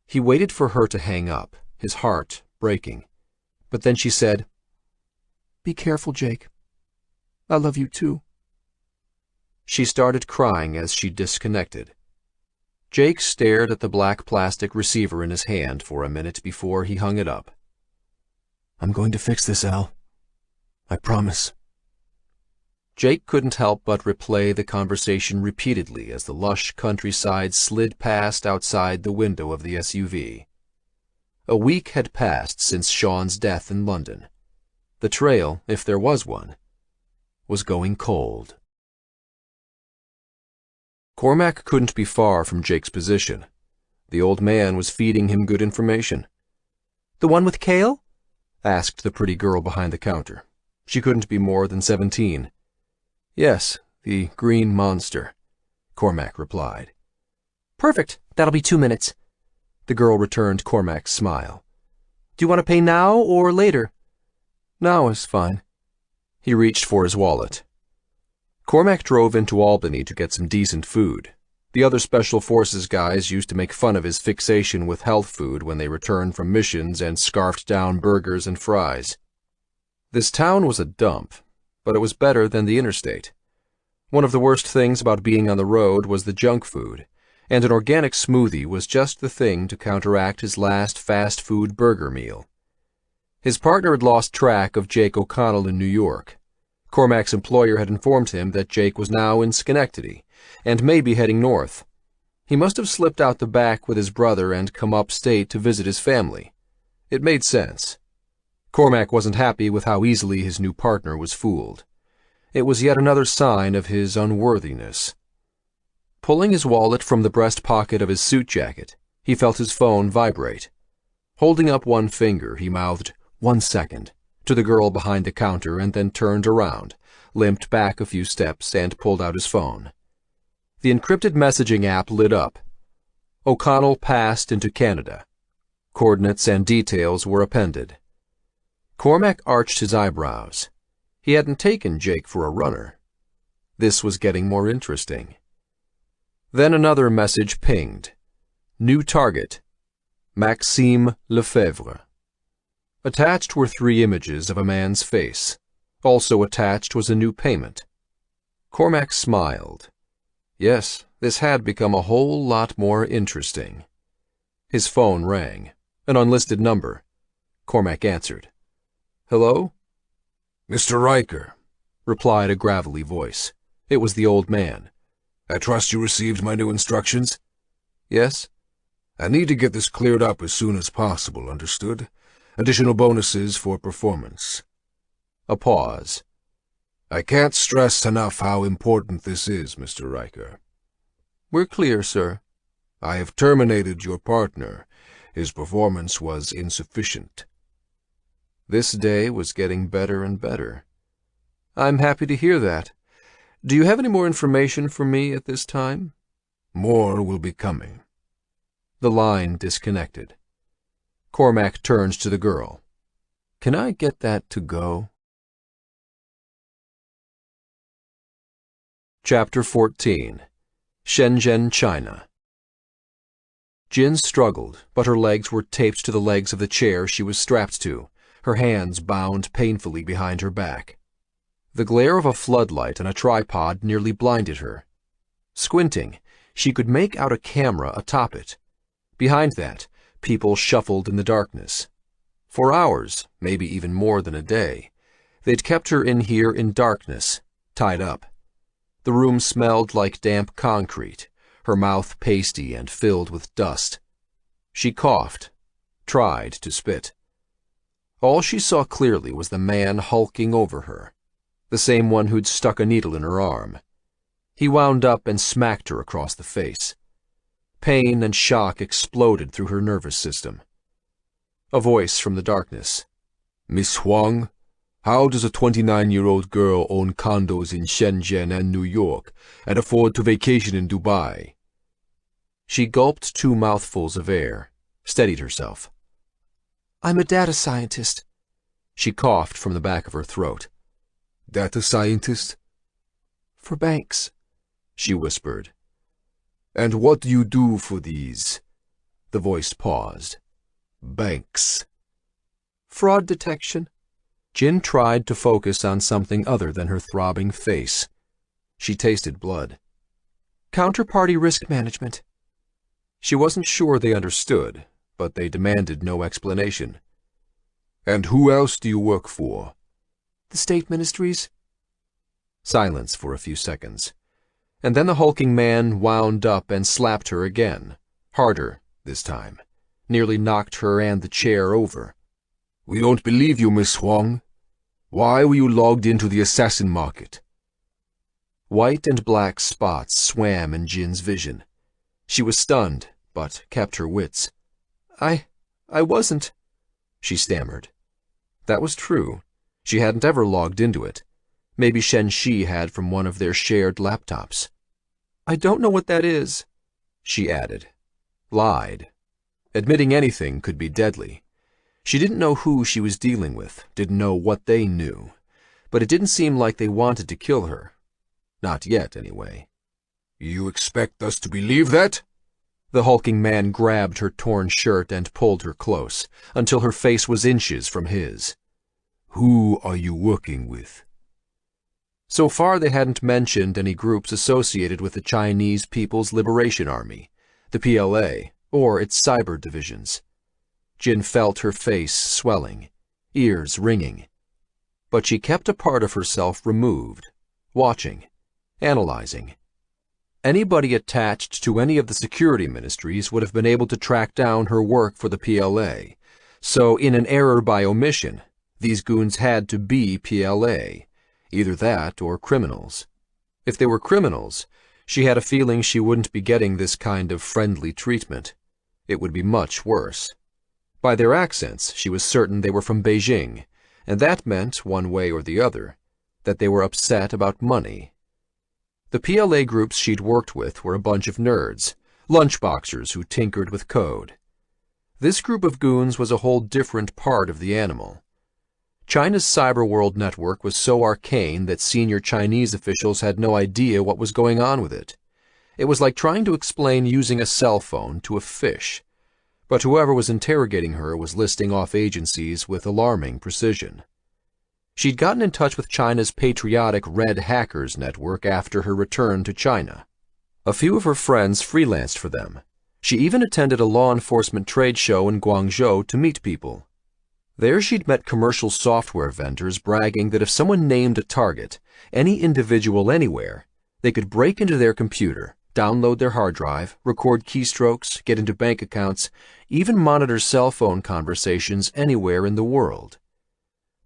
He waited for her to hang up, his heart breaking. But then she said, "Be careful, Jake. I love you too." She started crying as she disconnected. Jake stared at the black plastic receiver in his hand for a minute before he hung it up. "I'm going to fix this, Elle. I promise." Jake couldn't help but replay the conversation repeatedly as the lush countryside slid past outside the window of the SUV. A week had passed since Sean's death in London. The trail, if there was one, was going cold. Cormac couldn't be far from Jake's position. The old man was feeding him good information. The one with Cale? Asked the pretty girl behind the counter. She couldn't be more than 17. "Yes, the green monster," Cormac replied. "Perfect. That'll be 2 minutes." The girl returned Cormac's smile. "Do you want to pay now or later?" "Now is fine." He reached for his wallet. Cormac drove into Albany to get some decent food. The other Special Forces guys used to make fun of his fixation with health food when they returned from missions and scarfed down burgers and fries. This town was a dump, but it was better than the interstate. One of the worst things about being on the road was the junk food, and an organic smoothie was just the thing to counteract his last fast food burger meal. His partner had lost track of Jake O'Connell in New York. Cormac's employer had informed him that Jake was now in Schenectady, and maybe heading north. He must have slipped out the back with his brother and come upstate to visit his family. It made sense. Cormac wasn't happy with how easily his new partner was fooled. It was yet another sign of his unworthiness. Pulling his wallet from the breast pocket of his suit jacket, he felt his phone vibrate. Holding up one finger, he mouthed, "1 second," to the girl behind the counter and then turned around, limped back a few steps, and pulled out his phone. The encrypted messaging app lit up. O'Connell passed into Canada. Coordinates and details were appended. Cormac arched his eyebrows. He hadn't taken Jake for a runner. This was getting more interesting. Then another message pinged. New target, Maxime Lefebvre. Attached were 3 images of a man's face. Also attached was a new payment. Cormac smiled. Yes, this had become a whole lot more interesting. His phone rang. An unlisted number. Cormac answered. "Hello?" "Mr. Riker," replied a gravelly voice. It was the old man. "I trust you received my new instructions?" "Yes?" "I need to get this cleared up as soon as possible, understood? Additional bonuses for performance." A pause. "I can't stress enough how important this is, Mr. Riker." "We're clear, sir." "I have terminated your partner. His performance was insufficient." This day was getting better and better. "I'm happy to hear that. Do you have any more information for me at this time?" "More will be coming." The line disconnected. Cormac turned to the girl. "Can I get that to go?" Chapter 14. Shenzhen, China. Jin struggled, but her legs were taped to the legs of the chair she was strapped to, her hands bound painfully behind her back. The glare of a floodlight on a tripod nearly blinded her. Squinting, she could make out a camera atop it. Behind that, people shuffled in the darkness. For hours, maybe even more than a day, they'd kept her in here in darkness, tied up. The room smelled like damp concrete, her mouth pasty and filled with dust. She coughed. tried to spit. All she saw clearly was the man hulking over her, the same one who'd stuck a needle in her arm. He wound up and smacked her across the face. Pain and shock exploded through her nervous system. A voice from the darkness. Miss Huang, how does a 29-year-old girl own condos in Shenzhen and New York and afford to vacation in Dubai? She gulped 2 mouthfuls of air, steadied herself. I'm a data scientist. She coughed from the back of her throat. Data scientist? For banks, she whispered. And what do you do for these? The voice paused. Banks. Fraud detection. Jin tried to focus on something other than her throbbing face. She tasted blood. Counterparty risk management. She wasn't sure they understood, but they demanded no explanation. And who else do you work for? The state ministries. Silence for a few seconds. And then the hulking man wound up and slapped her again, harder this time, nearly knocked her and the chair over. We don't believe you, Miss Huang. Why were you logged into the assassin market? White and black spots swam in Jin's vision. She was stunned, but kept her wits. I wasn't, she stammered. That was true. She hadn't ever logged into it. Maybe Shen Shi had from one of their shared laptops. I don't know what that is, she added. Lied. Admitting anything could be deadly. She didn't know who she was dealing with, didn't know what they knew, but it didn't seem like they wanted to kill her. Not yet, anyway. You expect us to believe that? The hulking man grabbed her torn shirt and pulled her close, until her face was inches from his. Who are you working with? So far they hadn't mentioned any groups associated with the Chinese People's Liberation Army, the PLA, or its cyber divisions. Jin felt her face swelling, ears ringing. But she kept a part of herself removed, watching, analyzing. Anybody attached to any of the security ministries would have been able to track down her work for the PLA, so in an error by omission, these goons had to be PLA, either that or criminals. If they were criminals, she had a feeling she wouldn't be getting this kind of friendly treatment. It would be much worse. By their accents, she was certain they were from Beijing, and that meant, one way or the other, that they were upset about money. The PLA groups she'd worked with were a bunch of nerds, lunchboxers who tinkered with code. This group of goons was a whole different part of the animal. China's cyberworld network was so arcane that senior Chinese officials had no idea what was going on with it. It was like trying to explain using a cell phone to a fish. But whoever was interrogating her was listing off agencies with alarming precision. She'd gotten in touch with China's patriotic Red Hackers network after her return to China. A few of her friends freelanced for them. She even attended a law enforcement trade show in Guangzhou to meet people. There she'd met commercial software vendors bragging that if someone named a target, any individual anywhere, they could break into their computer, download their hard drive, record keystrokes, get into bank accounts, even monitor cell phone conversations anywhere in the world.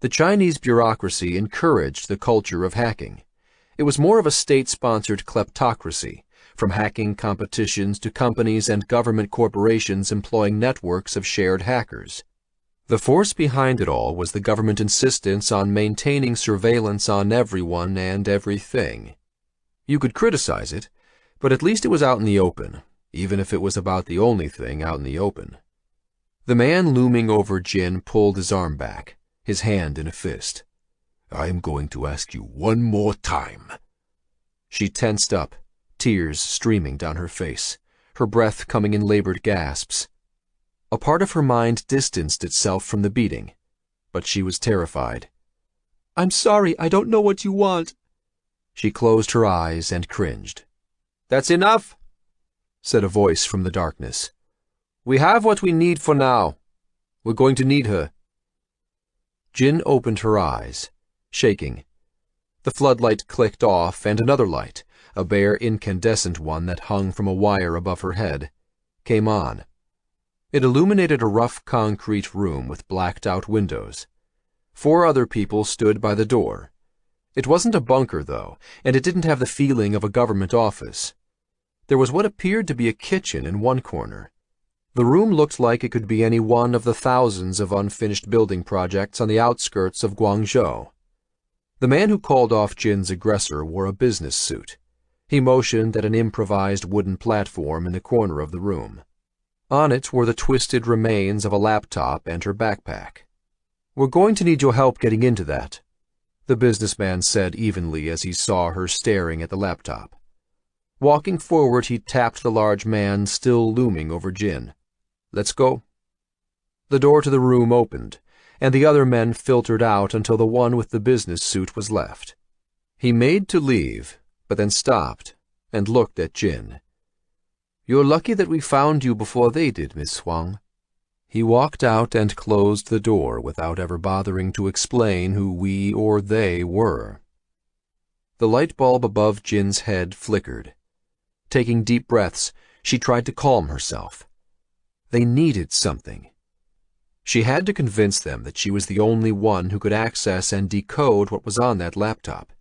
The Chinese bureaucracy encouraged the culture of hacking. It was more of a state-sponsored kleptocracy, from hacking competitions to companies and government corporations employing networks of shared hackers. The force behind it all was the government insistence on maintaining surveillance on everyone and everything. You could criticize it, but at least it was out in the open, even if it was about the only thing out in the open. The man looming over Jin pulled his arm back, his hand in a fist. I'm going to ask you one more time. She tensed up, tears streaming down her face, her breath coming in labored gasps. A part of her mind distanced itself from the beating, but she was terrified. I'm sorry, I don't know what you want. She closed her eyes and cringed. That's enough, said a voice from the darkness. We have what we need for now. We're going to need her. Jin opened her eyes, shaking. The floodlight clicked off, and another light, a bare incandescent one that hung from a wire above her head, came on. It illuminated a rough concrete room with blacked-out windows. 4 other people stood by the door. It wasn't a bunker, though, and it didn't have the feeling of a government office. There was what appeared to be a kitchen in one corner. The room looked like it could be any one of the thousands of unfinished building projects on the outskirts of Guangzhou. The man who called off Jin's aggressor wore a business suit. He motioned at an improvised wooden platform in the corner of the room. On it were the twisted remains of a laptop and her backpack. "We're going to need your help getting into that," the businessman said evenly as he saw her staring at the laptop. Walking forward, he tapped the large man still looming over Jin. "Let's go." The door to the room opened, and the other men filtered out until the one with the business suit was left. He made to leave, but then stopped and looked at Jin. "You're lucky that we found you before they did, Miss Huang." He walked out and closed the door without ever bothering to explain who we or they were. The light bulb above Jin's head flickered. Taking deep breaths, she tried to calm herself. They needed something. She had to convince them that she was the only one who could access and decode what was on that laptop.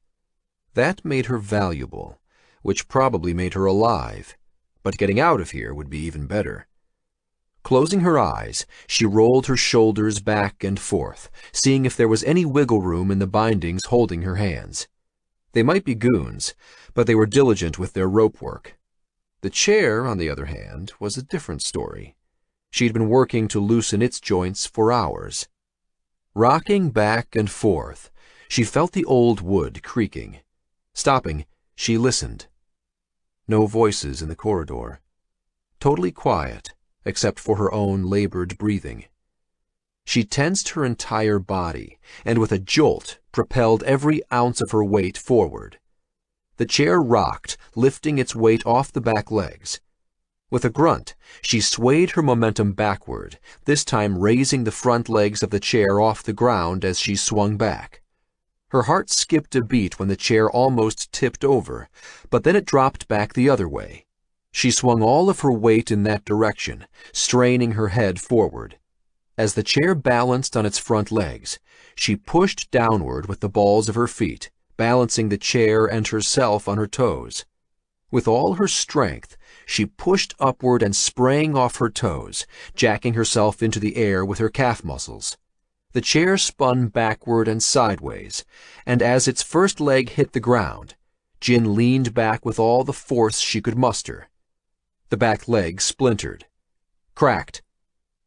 That made her valuable, which probably made her alive, but getting out of here would be even better. Closing her eyes, she rolled her shoulders back and forth, seeing if there was any wiggle room in the bindings holding her hands. They might be goons, but they were diligent with their rope work. The chair, on the other hand, was a different story. She'd been working to loosen its joints for hours. Rocking back and forth, she felt the old wood creaking. Stopping, she listened. No voices in the corridor. Totally quiet, except for her own labored breathing. She tensed her entire body, and with a jolt propelled every ounce of her weight forward. The chair rocked, lifting its weight off the back legs. With a grunt, she swayed her momentum backward, this time raising the front legs of the chair off the ground as she swung back. Her heart skipped a beat when the chair almost tipped over, but then it dropped back the other way. She swung all of her weight in that direction, straining her head forward. As the chair balanced on its front legs, she pushed downward with the balls of her feet, balancing the chair and herself on her toes. With all her strength, she pushed upward and sprang off her toes, jacking herself into the air with her calf muscles. The chair spun backward and sideways, and as its first leg hit the ground, Jin leaned back with all the force she could muster. The back leg splintered, cracked.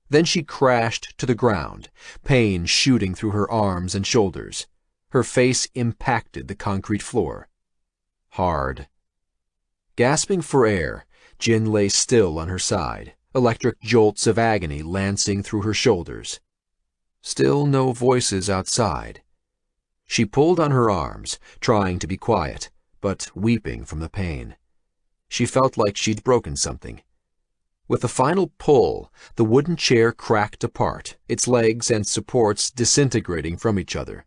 Then she crashed to the ground, pain shooting through her arms and shoulders. Her face impacted the concrete floor. Hard. Gasping for air, Jin lay still on her side, electric jolts of agony lancing through her shoulders. Still no voices outside. She pulled on her arms, trying to be quiet, but weeping from the pain. She felt like she'd broken something. With a final pull, the wooden chair cracked apart, its legs and supports disintegrating from each other.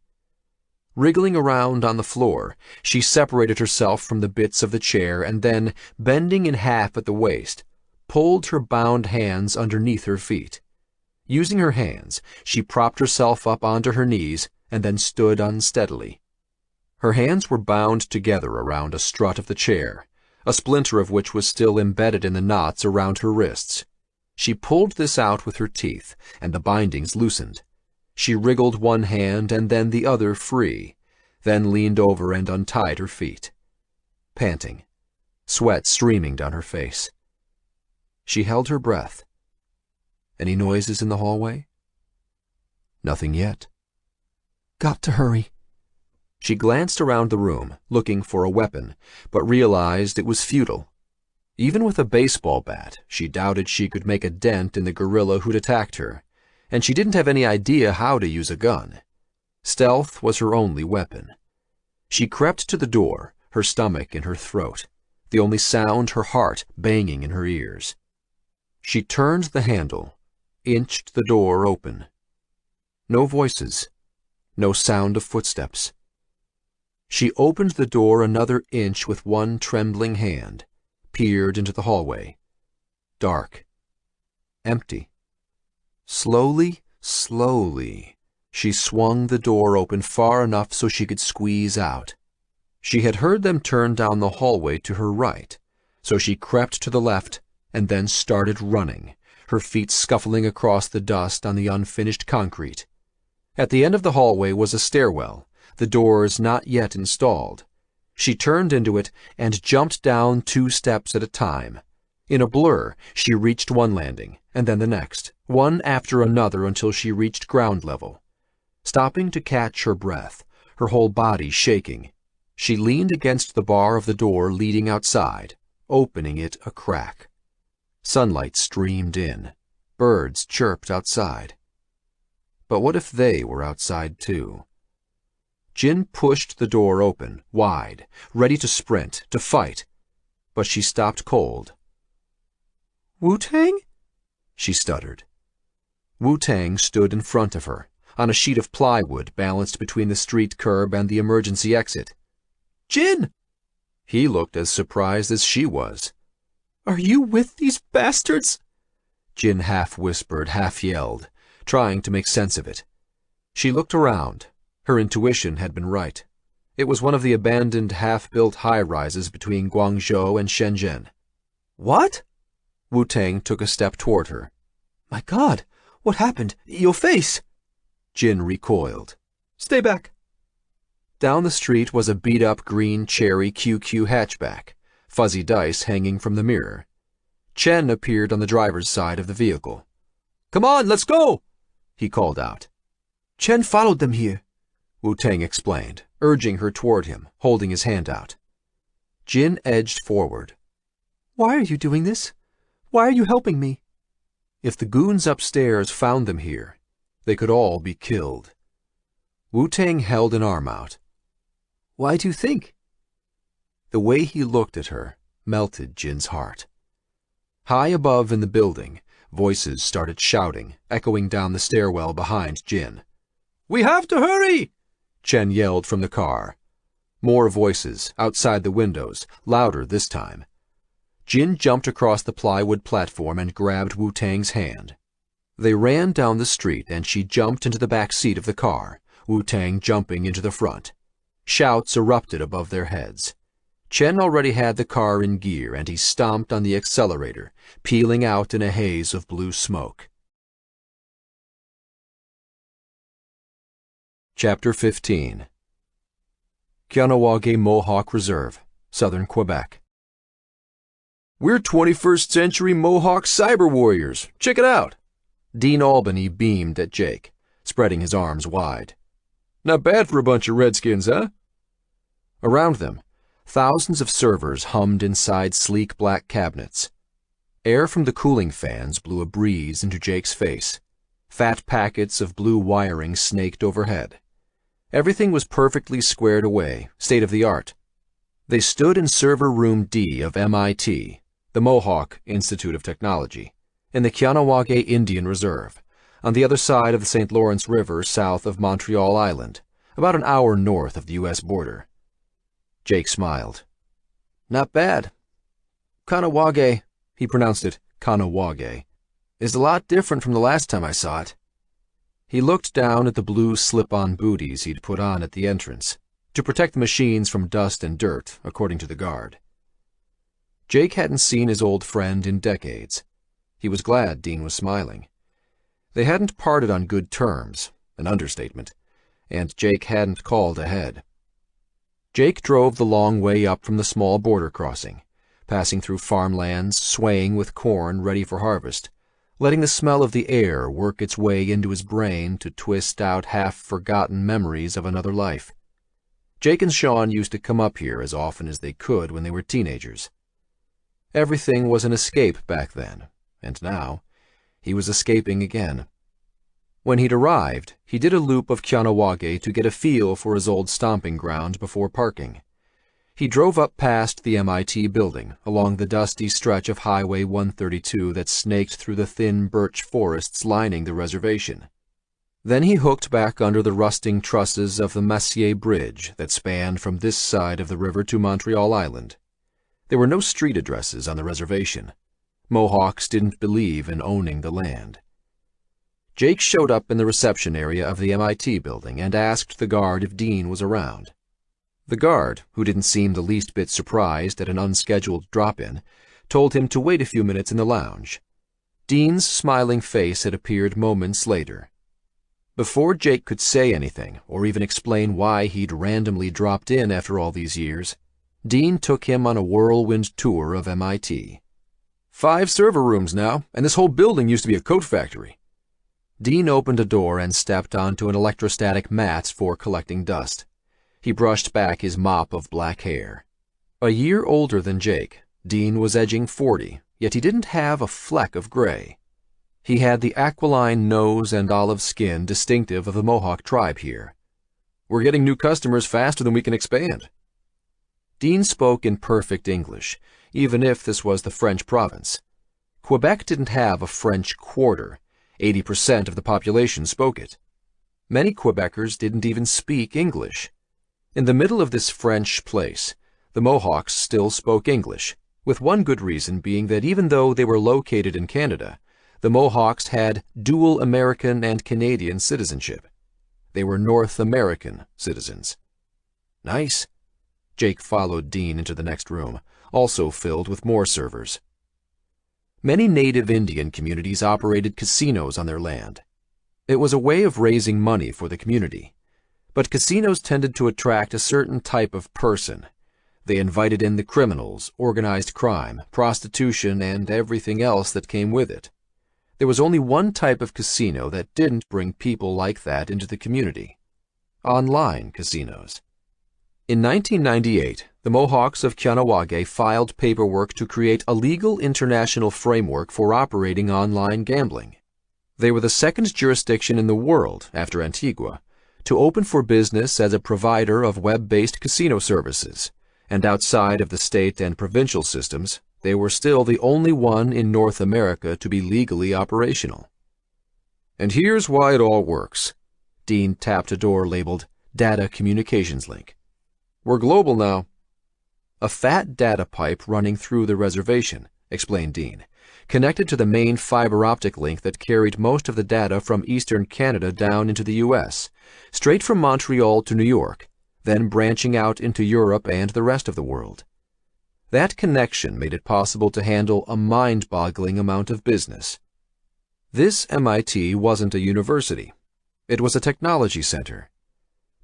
Wriggling around on the floor, she separated herself from the bits of the chair and then, bending in half at the waist, pulled her bound hands underneath her feet. Using her hands, she propped herself up onto her knees and then stood unsteadily. Her hands were bound together around a strut of the chair, a splinter of which was still embedded in the knots around her wrists. She pulled this out with her teeth, and the bindings loosened. She wriggled one hand and then the other free, then leaned over and untied her feet. Panting, sweat streaming down her face. She held her breath. Any noises in the hallway? Nothing yet. Got to hurry. She glanced around the room, looking for a weapon, but realized it was futile. Even with a baseball bat, she doubted she could make a dent in the gorilla who'd attacked her, and she didn't have any idea how to use a gun. Stealth was her only weapon. She crept to the door, her stomach in her throat, the only sound her heart banging in her ears. She turned the handle, inched the door open. No voices, no sound of footsteps. She opened the door another inch with one trembling hand, peered into the hallway. Dark. Empty. Slowly, slowly, she swung the door open far enough so she could squeeze out. She had heard them turn down the hallway to her right, so she crept to the left and then started running, her feet scuffling across the dust on the unfinished concrete. At the end of the hallway was a stairwell, the doors not yet installed. She turned into it and jumped down 2 steps at a time. In a blur, she reached one landing, and then the next, one after another until she reached ground level. Stopping to catch her breath, her whole body shaking, she leaned against the bar of the door leading outside, opening it a crack. Sunlight streamed in. Birds chirped outside. But what if they were outside too? Jin pushed the door open, wide, ready to sprint, to fight, but she stopped cold. Wu-Tang? She stuttered. Wu-Tang stood in front of her, on a sheet of plywood balanced between the street curb and the emergency exit. Jin! He looked as surprised as she was. Are you with these bastards? Jin half whispered, half yelled, trying to make sense of it. She looked around. Her intuition had been right. It was one of the abandoned half-built high-rises between Guangzhou and Shenzhen. What? Wu-Tang took a step toward her. My God, what happened? Your face! Jin recoiled. Stay back. Down the street was a beat-up green cherry QQ hatchback, fuzzy dice hanging from the mirror. Chen appeared on the driver's side of the vehicle. Come on, let's go! He called out. Chen followed them here, Wu-Tang explained, urging her toward him, holding his hand out. Jin edged forward. Why are you doing this? Why are you helping me? If the goons upstairs found them here, they could all be killed. Wu-Tang held an arm out. Why do you think? The way he looked at her melted Jin's heart. High above in the building, voices started shouting, echoing down the stairwell behind Jin. We have to hurry! Chen yelled from the car. More voices, outside the windows, louder this time. Jin jumped across the plywood platform and grabbed Wu-Tang's hand. They ran down the street and she jumped into the back seat of the car, Wu-Tang jumping into the front. Shouts erupted above their heads. Chen already had the car in gear and he stomped on the accelerator, peeling out in a haze of blue smoke. Chapter 15 Kahnawake Mohawk Reserve, Southern Quebec. We're 21st century Mohawk cyber warriors. Check it out. Dean Albany beamed at Jake, spreading his arms wide. Not bad for a bunch of redskins, huh? Around them, thousands of servers hummed inside sleek black cabinets. Air from the cooling fans blew a breeze into Jake's face. Fat packets of blue wiring snaked overhead. Everything was perfectly squared away, state-of-the-art. They stood in Server Room D of MIT, the Mohawk Institute of Technology, in the Kahnawake Indian Reserve, on the other side of the St. Lawrence River south of Montreal Island, about an hour north of the U.S. border. Jake smiled. Not bad. Kahnawake, he pronounced it Kahnawake, is a lot different from the last time I saw it. He looked down at the blue slip-on booties he'd put on at the entrance, to protect the machines from dust and dirt, according to the guard. Jake hadn't seen his old friend in decades. He was glad Dean was smiling. They hadn't parted on good terms, an understatement, and Jake hadn't called ahead. Jake drove the long way up from the small border crossing, passing through farmlands swaying with corn ready for harvest, letting the smell of the air work its way into his brain to twist out half-forgotten memories of another life. Jake and Sean used to come up here as often as they could when they were teenagers. Everything was an escape back then, and now he was escaping again. When he'd arrived, he did a loop of Kahnawake to get a feel for his old stomping ground before parking. He drove up past the MIT building, along the dusty stretch of Highway 132 that snaked through the thin birch forests lining the reservation. Then he hooked back under the rusting trusses of the Messier Bridge that spanned from this side of the river to Montreal Island. There were no street addresses on the reservation. Mohawks didn't believe in owning the land. Jake showed up in the reception area of the MIT building and asked the guard if Dean was around. The guard, who didn't seem the least bit surprised at an unscheduled drop-in, told him to wait a few minutes in the lounge. Dean's smiling face had appeared moments later. Before Jake could say anything, or even explain why he'd randomly dropped in after all these years, Dean took him on a whirlwind tour of MIT. 5 server rooms now, and this whole building used to be a coat factory. Dean opened a door and stepped onto an electrostatic mat for collecting dust. He brushed back his mop of black hair. A year older than Jake, Dean was edging 40, yet he didn't have a fleck of gray. He had the aquiline nose and olive skin distinctive of the Mohawk tribe here. We're getting new customers faster than we can expand. Dean spoke in perfect English, even if this was the French province. Quebec didn't have a French quarter. 80% of the population spoke it. Many Quebecers didn't even speak English. In the middle of this French place, the Mohawks still spoke English, with one good reason being that even though they were located in Canada, the Mohawks had dual American and Canadian citizenship. They were North American citizens. Nice. Jake followed Dean into the next room, also filled with more servers. Many native Indian communities operated casinos on their land. It was a way of raising money for the community. But casinos tended to attract a certain type of person. They invited in the criminals, organized crime, prostitution, and everything else that came with it. There was only one type of casino that didn't bring people like that into the community: online casinos. In 1998, the Mohawks of Kahnawake filed paperwork to create a legal international framework for operating online gambling. They were the second jurisdiction in the world, after Antigua, to open for business as a provider of web-based casino services, and outside of the state and provincial systems, they were still the only one in North America to be legally operational. And here's why it all works. Dean tapped a door labeled Data Communications Link. We're global now. A fat data pipe running through the reservation, explained Dean, connected to the main fiber optic link that carried most of the data from eastern Canada down into the U.S., straight from Montreal to New York, then branching out into Europe and the rest of the world. That connection made it possible to handle a mind-boggling amount of business. This MIT wasn't a university. It was a technology center.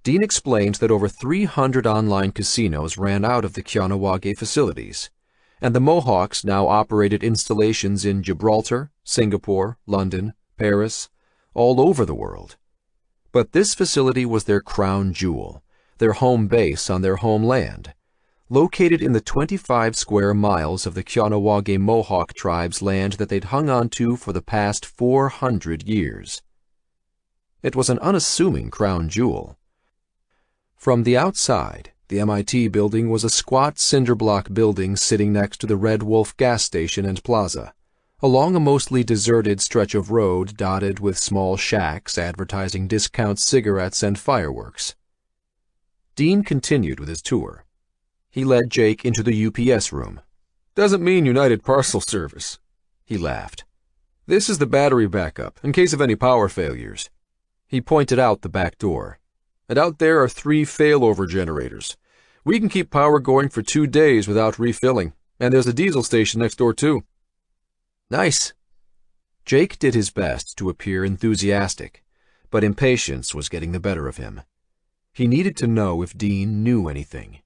Dean explained that over 300 online casinos ran out of the Kahnawake facilities, and the Mohawks now operated installations in Gibraltar, Singapore, London, Paris, all over the world. But this facility was their crown jewel, their home base on their homeland, located in the 25 square miles of the Kahnawake Mohawk tribe's land that they'd hung on to for the past 400 years. It was an unassuming crown jewel. From the outside, the MIT building was a squat cinder-block building sitting next to the Red Wolf gas station and plaza, along a mostly deserted stretch of road dotted with small shacks advertising discount cigarettes and fireworks. Dean continued with his tour. He led Jake into the UPS room. Doesn't mean United Parcel Service. He laughed. This is the battery backup, in case of any power failures. He pointed out the back door. And out there are 3 failover generators. We can keep power going for 2 days without refilling, and there's a diesel station next door too. Nice. Jake did his best to appear enthusiastic, but impatience was getting the better of him. He needed to know if Dean knew anything.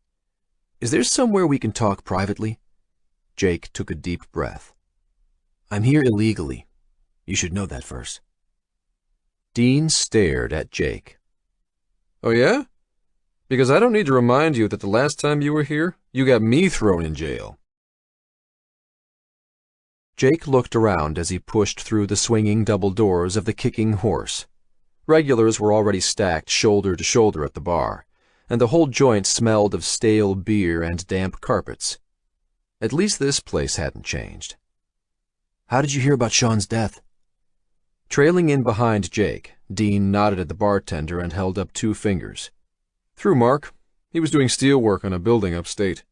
Is there somewhere we can talk privately? Jake took a deep breath. I'm here illegally. You should know that first. Dean stared at Jake. Oh yeah? Because I don't need to remind you that the last time you were here, you got me thrown in jail. Jake looked around as he pushed through the swinging double doors of the Kicking Horse. Regulars were already stacked shoulder to shoulder at the bar, and the whole joint smelled of stale beer and damp carpets. At least this place hadn't changed. How did you hear about Sean's death? Trailing in behind Jake, Dean nodded at the bartender and held up 2 fingers. Through Mark. He was doing steel work on a building upstate.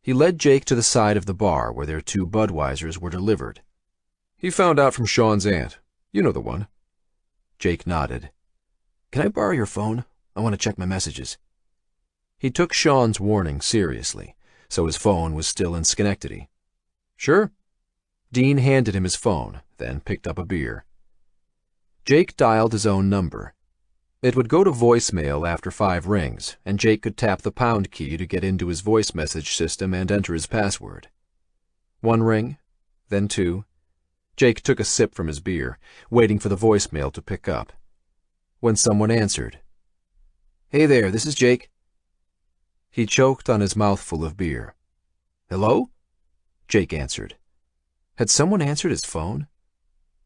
He led Jake to the side of the bar where their 2 Budweisers were delivered. He found out from Sean's aunt. You know the one. Jake nodded. "Can I borrow your phone? I want to check my messages." He took Sean's warning seriously, so his phone was still in Schenectady. "Sure." Dean handed him his phone, then picked up a beer. Jake dialed his own number. It would go to voicemail after 5 rings, and Jake could tap the pound key to get into his voice message system and enter his password. 1 ring, then 2. Jake took a sip from his beer, waiting for the voicemail to pick up. When someone answered. "Hey there, this is Jake." He choked on his mouthful of beer. "Hello?" Jake answered. Had someone answered his phone?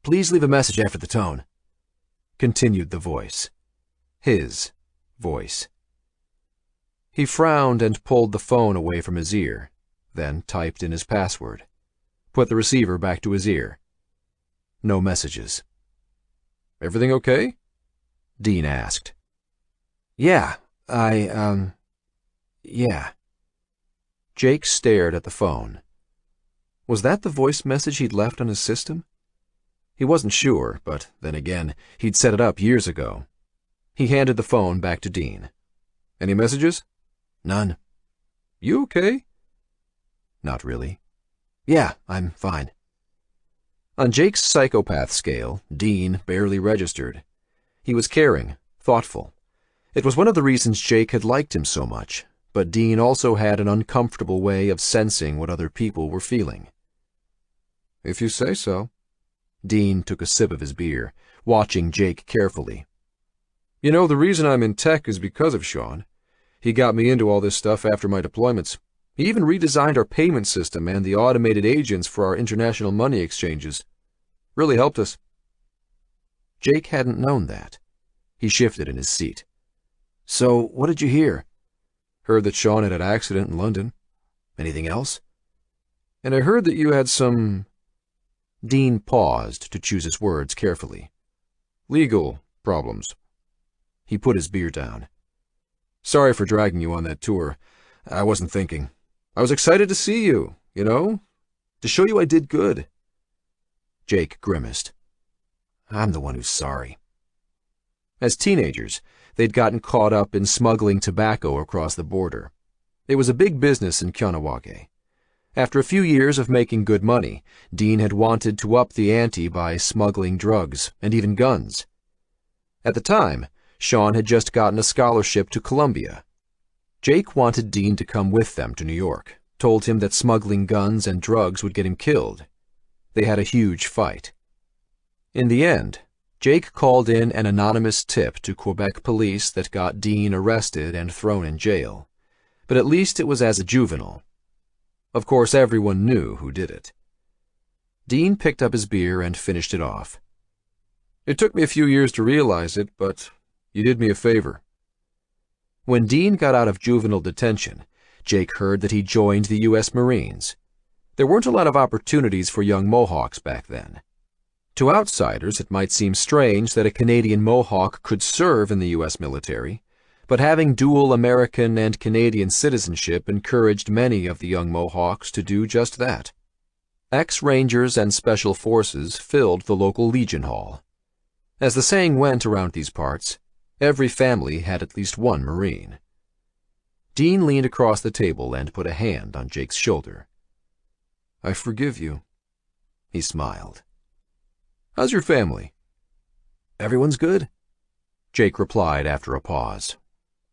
"Please leave a message after the tone," continued the voice. His voice. He frowned and pulled the phone away from his ear, then typed in his password. Put the receiver back to his ear. No messages. "Everything okay?" Dean asked. Yeah. Jake stared at the phone. Was that the voice message he'd left on his system? He wasn't sure, but then again, he'd set it up years ago. He handed the phone back to Dean. "Any messages?" "None." "You okay?" "Not really." "Yeah, I'm fine." On Jake's psychopath scale, Dean barely registered. He was caring, thoughtful. It was one of the reasons Jake had liked him so much, but Dean also had an uncomfortable way of sensing what other people were feeling. "If you say so." Dean took a sip of his beer, watching Jake carefully. "You know, the reason I'm in tech is because of Sean. He got me into all this stuff after my deployments. He even redesigned our payment system and the automated agents for our international money exchanges. Really helped us." Jake hadn't known that. He shifted in his seat. "So, what did you hear?" "Heard that Sean had an accident in London." "Anything else?" "And I heard that you had some—" Dean paused to choose his words carefully. "Legal problems." He put his beer down. "Sorry for dragging you on that tour. I wasn't thinking. I was excited to see you, you know, to show you I did good." Jake grimaced. "I'm the one who's sorry." As teenagers, they'd gotten caught up in smuggling tobacco across the border. It was a big business in Kahnawake. After a few years of making good money, Dean had wanted to up the ante by smuggling drugs and even guns. At the time, Sean had just gotten a scholarship to Columbia. Jake wanted Dean to come with them to New York, told him that smuggling guns and drugs would get him killed. They had a huge fight. In the end, Jake called in an anonymous tip to Quebec police that got Dean arrested and thrown in jail. But at least it was as a juvenile. Of course, everyone knew who did it. Dean picked up his beer and finished it off. "It took me a few years to realize it, but you did me a favor." When Dean got out of juvenile detention, Jake heard that he joined the U.S. Marines. There weren't a lot of opportunities for young Mohawks back then. To outsiders, it might seem strange that a Canadian Mohawk could serve in the U.S. military, but having dual American and Canadian citizenship encouraged many of the young Mohawks to do just that. Ex-Rangers and Special Forces filled the local Legion Hall. As the saying went around these parts, every family had at least one Marine. Dean leaned across the table and put a hand on Jake's shoulder. "I forgive you." He smiled. "How's your family?" "Everyone's good," Jake replied after a pause.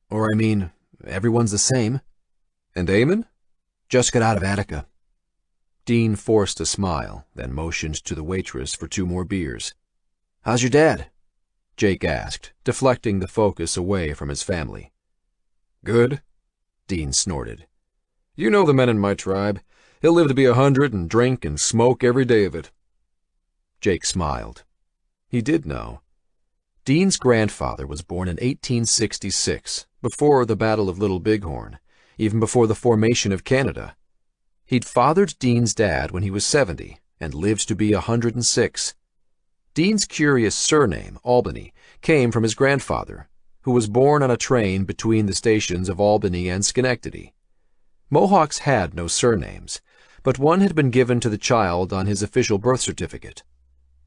"Or, I mean, everyone's the same." "And Eamon?" "Just got out of Attica." Dean forced a smile, then motioned to the waitress for 2 more beers. "How's your dad?" Jake asked, deflecting the focus away from his family. "Good," Dean snorted. "You know the men in my tribe. He'll live to be 100 and drink and smoke every day of it." Jake smiled. He did know. Dean's grandfather was born in 1866, before the Battle of Little Bighorn, even before the formation of Canada. He'd fathered Dean's dad when he was 70 and lived to be 106. Dean's curious surname, Albany, came from his grandfather, who was born on a train between the stations of Albany and Schenectady. Mohawks had no surnames, but one had been given to the child on his official birth certificate.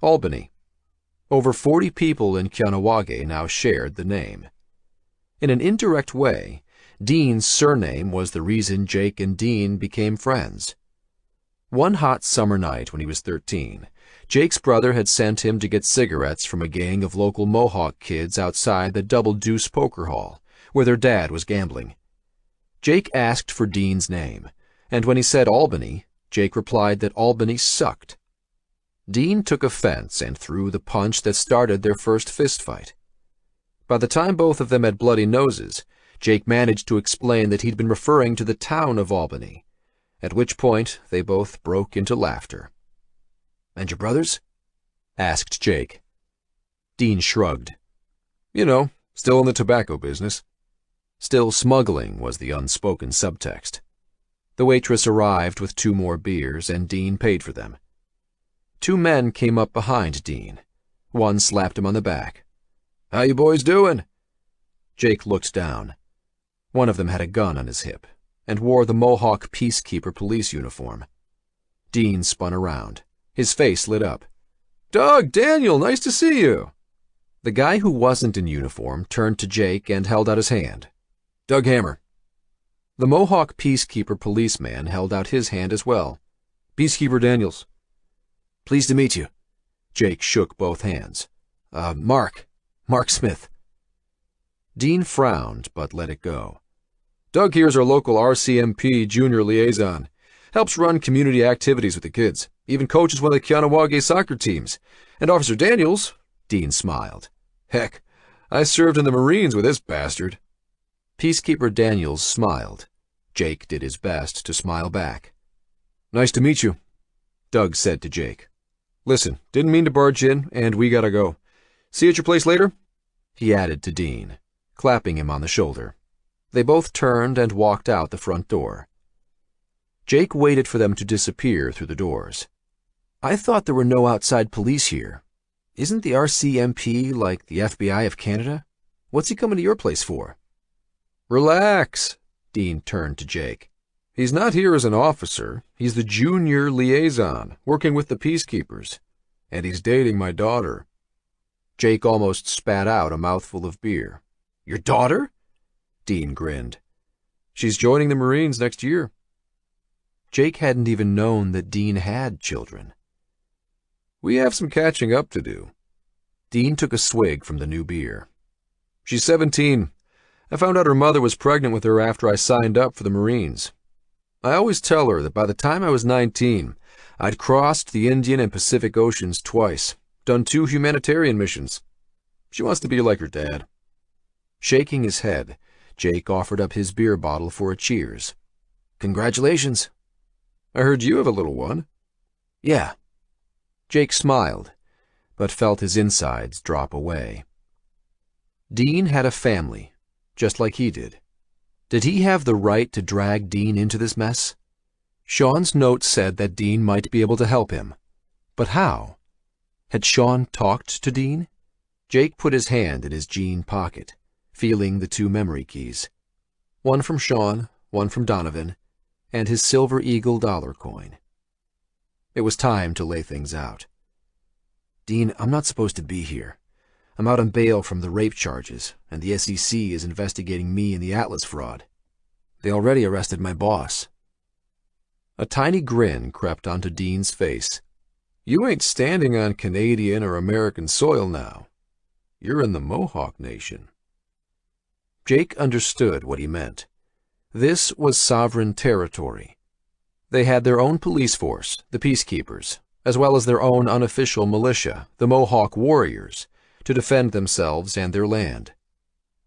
Albany. Over 40 people in Kahnawake now shared the name. In an indirect way, Dean's surname was the reason Jake and Dean became friends. One hot summer night when he was 13, Jake's brother had sent him to get cigarettes from a gang of local Mohawk kids outside the Double Deuce Poker Hall, where their dad was gambling. Jake asked for Dean's name, and when he said Albany, Jake replied that Albany sucked. Dean took offense and threw the punch that started their first fistfight. By the time both of them had bloody noses, Jake managed to explain that he'd been referring to the town of Albany, at which point they both broke into laughter. "And your brothers?" asked Jake. Dean shrugged. "You know, still in the tobacco business." Still smuggling was the unspoken subtext. The waitress arrived with 2 more beers, and Dean paid for them. 2 men came up behind Dean. One slapped him on the back. "How you boys doing?" Jake looked down. One of them had a gun on his hip and wore the Mohawk peacekeeper police uniform. Dean spun around. His face lit up. "Doug, Daniel, nice to see you." The guy who wasn't in uniform turned to Jake and held out his hand. "Doug Hammer." The Mohawk peacekeeper policeman held out his hand as well. "Peacekeeper Daniels." "Pleased to meet you." Jake shook both hands. Mark Smith." Dean frowned, but let it go. "Doug here's our local RCMP junior liaison. Helps run community activities with the kids. Even coaches one of the Kahnawake soccer teams. And Officer Daniels," Dean smiled. "Heck, I served in the Marines with this bastard." Peacekeeper Daniels smiled. Jake did his best to smile back. "Nice to meet you," Doug said to Jake. "Listen, didn't mean to barge in, and we gotta go. See you at your place later?" He added to Dean, clapping him on the shoulder. They both turned and walked out the front door. Jake waited for them to disappear through the doors. "I thought there were no outside police here. Isn't the RCMP like the FBI of Canada? What's he coming to your place for?" "Relax." Dean turned to Jake. "He's not here as an officer. He's the junior liaison, working with the peacekeepers. And he's dating my daughter." Jake almost spat out a mouthful of beer. "Your daughter?" Dean grinned. "She's joining the Marines next year." Jake hadn't even known that Dean had children. "We have some catching up to do." Dean took a swig from the new beer. "She's 17. I found out her mother was pregnant with her after I signed up for the Marines. I always tell her that by the time I was 19, I'd crossed the Indian and Pacific Oceans twice, done 2 humanitarian missions. She wants to be like her dad." Shaking his head, Jake offered up his beer bottle for a cheers. "Congratulations." "I heard you have a little one." "Yeah." Jake smiled, but felt his insides drop away. Dean had a family, just like he did. Did he have the right to drag Dean into this mess? Sean's note said that Dean might be able to help him. But how? Had Sean talked to Dean? Jake put his hand in his jean pocket, feeling the 2 memory keys. One from Sean, one from Donovan, and his Silver Eagle dollar coin. It was time to lay things out. "Dean, I'm not supposed to be here. I'm out on bail from the rape charges, and the SEC is investigating me and the Atlas fraud. They already arrested my boss." A tiny grin crept onto Dean's face. "You ain't standing on Canadian or American soil now. You're in the Mohawk Nation." Jake understood what he meant. This was sovereign territory. They had their own police force, the Peacekeepers, as well as their own unofficial militia, the Mohawk Warriors, to defend themselves and their land.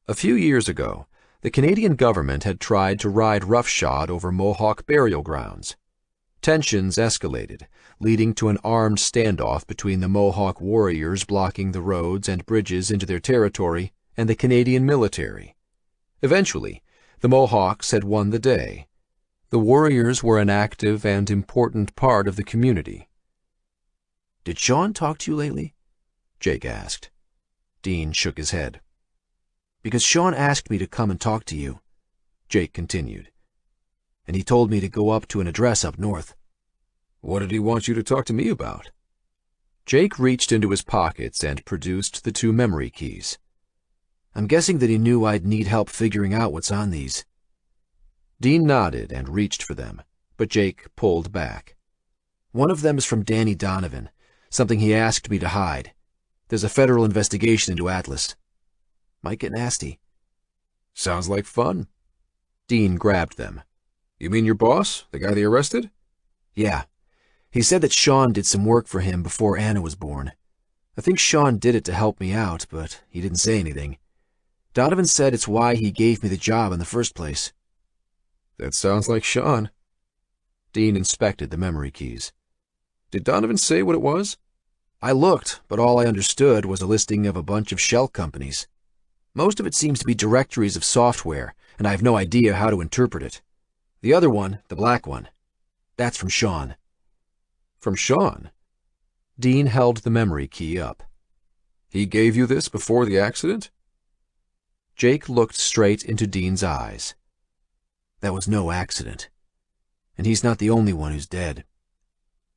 A few years ago, the Canadian government had tried to ride roughshod over Mohawk burial grounds. Tensions escalated, leading to an armed standoff between the Mohawk warriors blocking the roads and bridges into their territory and the Canadian military. Eventually, the Mohawks had won the day. The warriors were an active and important part of the community. "Did Sean talk to you lately?" Jake asked. Dean shook his head. "Because Sean asked me to come and talk to you," Jake continued. "And he told me to go up to an address up north." "What did he want you to talk to me about?" Jake reached into his pockets and produced the 2 memory keys. I'm guessing that he knew I'd need help figuring out what's on these. Dean nodded and reached for them, but Jake pulled back. One of them is from Danny Donovan, something he asked me to hide. There's a federal investigation into Atlas. Might get nasty. Sounds like fun. Dean grabbed them. You mean your boss, the guy they arrested? Yeah. He said that Sean did some work for him before Anna was born. I think Sean did it to help me out, but he didn't say anything. Donovan said it's why he gave me the job in the first place. That sounds like Sean. Dean inspected the memory keys. Did Donovan say what it was? I looked, but all I understood was a listing of a bunch of shell companies. Most of it seems to be directories of software, and I have no idea how to interpret it. The other one, the black one, that's from Sean. From Sean? Dean held the memory key up. He gave you this before the accident? Jake looked straight into Dean's eyes. That was no accident. And he's not the only one who's dead.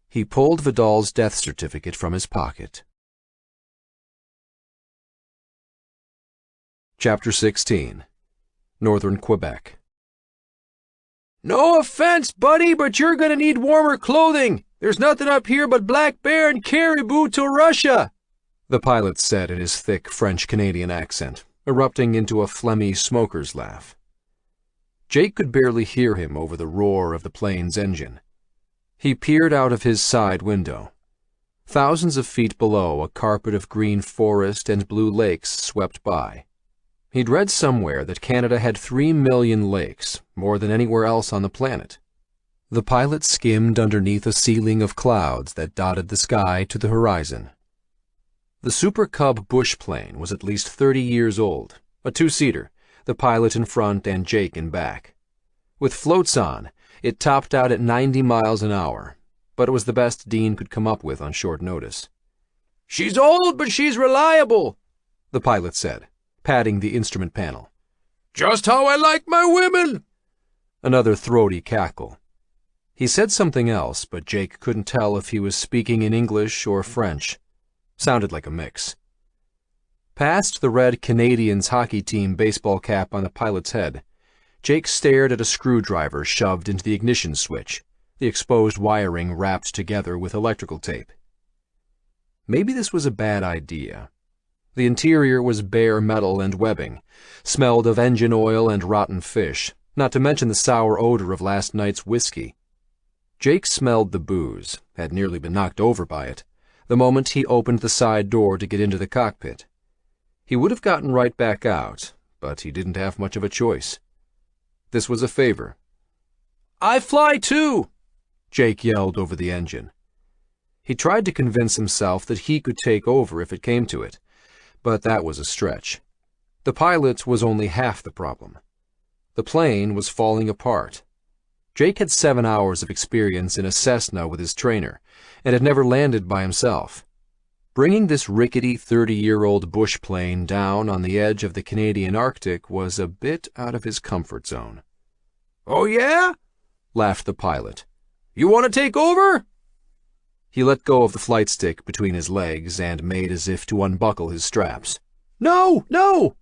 He pulled Vidal's death certificate from his pocket. Chapter 16. Northern Quebec. No offense, buddy, but you're gonna need warmer clothing. There's nothing up here but black bear and caribou to Russia, the pilot said in his thick French-Canadian accent, erupting into a phlegmy smoker's laugh. Jake could barely hear him over the roar of the plane's engine. He peered out of his side window. Thousands of feet below, a carpet of green forest and blue lakes swept by. He'd read somewhere that Canada had 3 million lakes, more than anywhere else on the planet. The pilot skimmed underneath a ceiling of clouds that dotted the sky to the horizon. The Super Cub bush plane was at least 30 years old, a 2-seater, the pilot in front and Jake in back. With floats on, it topped out at 90 miles an hour, but it was the best Dean could come up with on short notice. "She's old, but she's reliable," the pilot said, patting the instrument panel. "Just how I like my women." Another throaty cackle. He said something else, but Jake couldn't tell if he was speaking in English or French. Sounded like a mix. Past the red Canadiens hockey team baseball cap on the pilot's head, Jake stared at a screwdriver shoved into the ignition switch, the exposed wiring wrapped together with electrical tape. Maybe this was a bad idea. The interior was bare metal and webbing, smelled of engine oil and rotten fish, not to mention the sour odor of last night's whiskey. Jake smelled the booze, had nearly been knocked over by it, the moment he opened the side door to get into the cockpit. He would have gotten right back out, but he didn't have much of a choice. This was a favor. "I fly too," Jake yelled over the engine. He tried to convince himself that he could take over if it came to it, but that was a stretch. The pilot was only half the problem. The plane was falling apart. Jake had 7 hours of experience in a Cessna with his trainer, and had never landed by himself. Bringing this rickety 30-year-old bush plane down on the edge of the Canadian Arctic was a bit out of his comfort zone. "Oh yeah?" laughed the pilot. "You want to take over?" He let go of the flight stick between his legs and made as if to unbuckle his straps. "No, no!"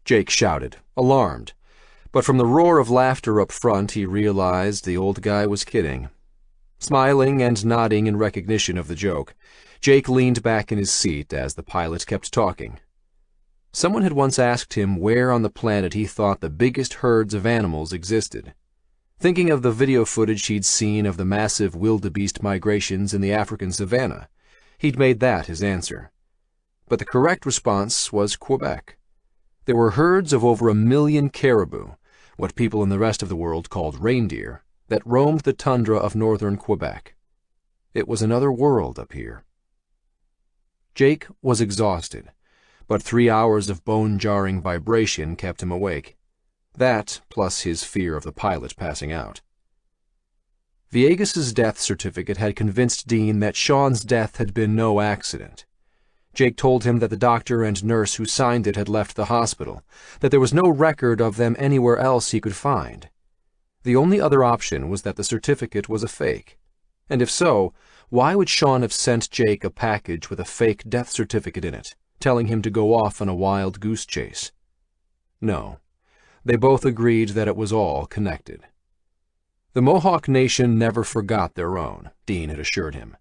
Jake shouted, alarmed. But from the roar of laughter up front, he realized the old guy was kidding. Smiling and nodding in recognition of the joke, Jake leaned back in his seat as the pilot kept talking. Someone had once asked him where on the planet he thought the biggest herds of animals existed. Thinking of the video footage he'd seen of the massive wildebeest migrations in the African savanna, he'd made that his answer. But the correct response was Quebec. There were herds of over 1 million caribou, what people in the rest of the world called reindeer, that roamed the tundra of northern Quebec. It was another world up here. Jake was exhausted, but 3 hours of bone-jarring vibration kept him awake. That, plus his fear of the pilot passing out. Viegas's death certificate had convinced Dean that Sean's death had been no accident. Jake told him that the doctor and nurse who signed it had left the hospital, that there was no record of them anywhere else he could find. The only other option was that the certificate was a fake, and if so, Why would Sean have sent Jake a package with a fake death certificate in it, telling him to go off on a wild goose chase? No, they both agreed that it was all connected. The Mohawk Nation never forgot their own, Dean had assured him.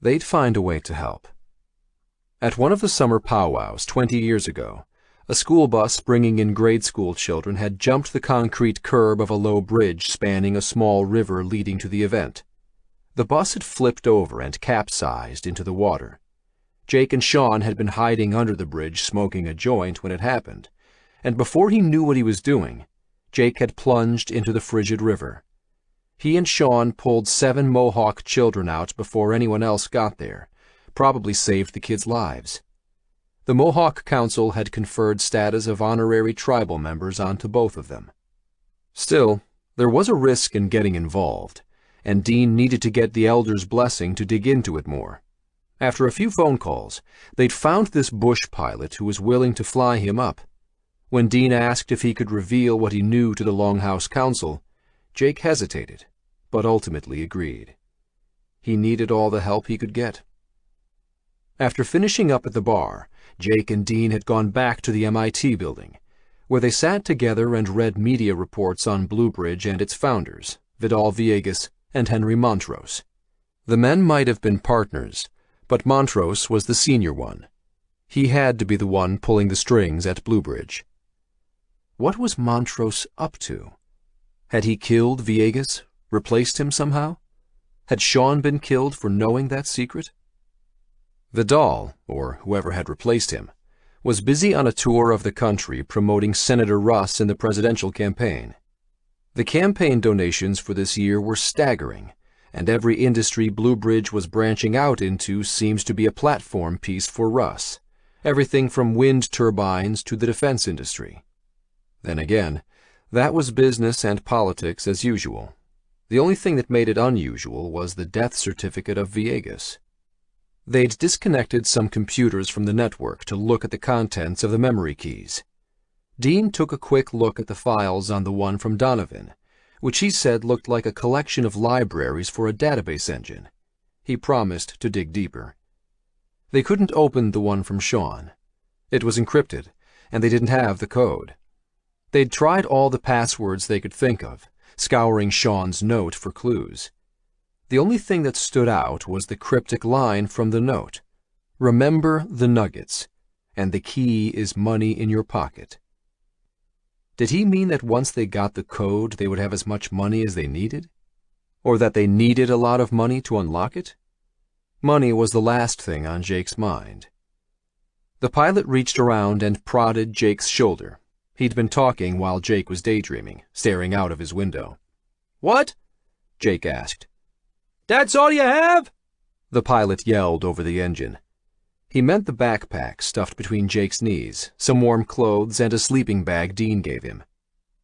They'd find a way to help. At one of the summer powwows 20 years ago, a school bus bringing in grade school children had jumped the concrete curb of a low bridge spanning a small river leading to the event. The bus had flipped over and capsized into the water. Jake and Sean had been hiding under the bridge smoking a joint when it happened, and before he knew what he was doing, Jake had plunged into the frigid river. He and Sean pulled 7 Mohawk children out before anyone else got there, probably saved the kids' lives. The Mohawk Council had conferred status of honorary tribal members onto both of them. Still, there was a risk in getting involved, and Dean needed to get the elders' blessing to dig into it more. After a few phone calls, they'd found this bush pilot who was willing to fly him up. When Dean asked if he could reveal what he knew to the Longhouse Council, Jake hesitated, but ultimately agreed. He needed all the help he could get. After finishing up at the bar, Jake and Dean had gone back to the MIT building, where they sat together and read media reports on Bluebridge and its founders, Vidal Villegas and Henry Montrose. The men might have been partners, but Montrose was the senior one. He had to be the one pulling the strings at Bluebridge. What was Montrose up to? Had he killed Villegas, replaced him somehow? Had Sean been killed for knowing that secret? Vidal, or whoever had replaced him, was busy on a tour of the country promoting Senator Russ in the presidential campaign. The campaign donations for this year were staggering, and every industry Bluebridge was branching out into seems to be a platform piece for Russ, everything from wind turbines to the defense industry. Then again, that was business and politics as usual. The only thing that made it unusual was the death certificate of Villegas. They'd disconnected some computers from the network to look at the contents of the memory keys. Dean took a quick look at the files on the one from Donovan, which he said looked like a collection of libraries for a database engine. He promised to dig deeper. They couldn't open the one from Sean. It was encrypted, and they didn't have the code. They'd tried all the passwords they could think of, scouring Sean's note for clues. The only thing that stood out was the cryptic line from the note. Remember the nuggets, and the key is money in your pocket. Did he mean that once they got the code, they would have as much money as they needed? Or that they needed a lot of money to unlock it? Money was the last thing on Jake's mind. The pilot reached around and prodded Jake's shoulder. He'd been talking while Jake was daydreaming, staring out of his window. "What?" Jake asked. "That's all you have?" the pilot yelled over the engine. He meant the backpack stuffed between Jake's knees, some warm clothes, and a sleeping bag Dean gave him.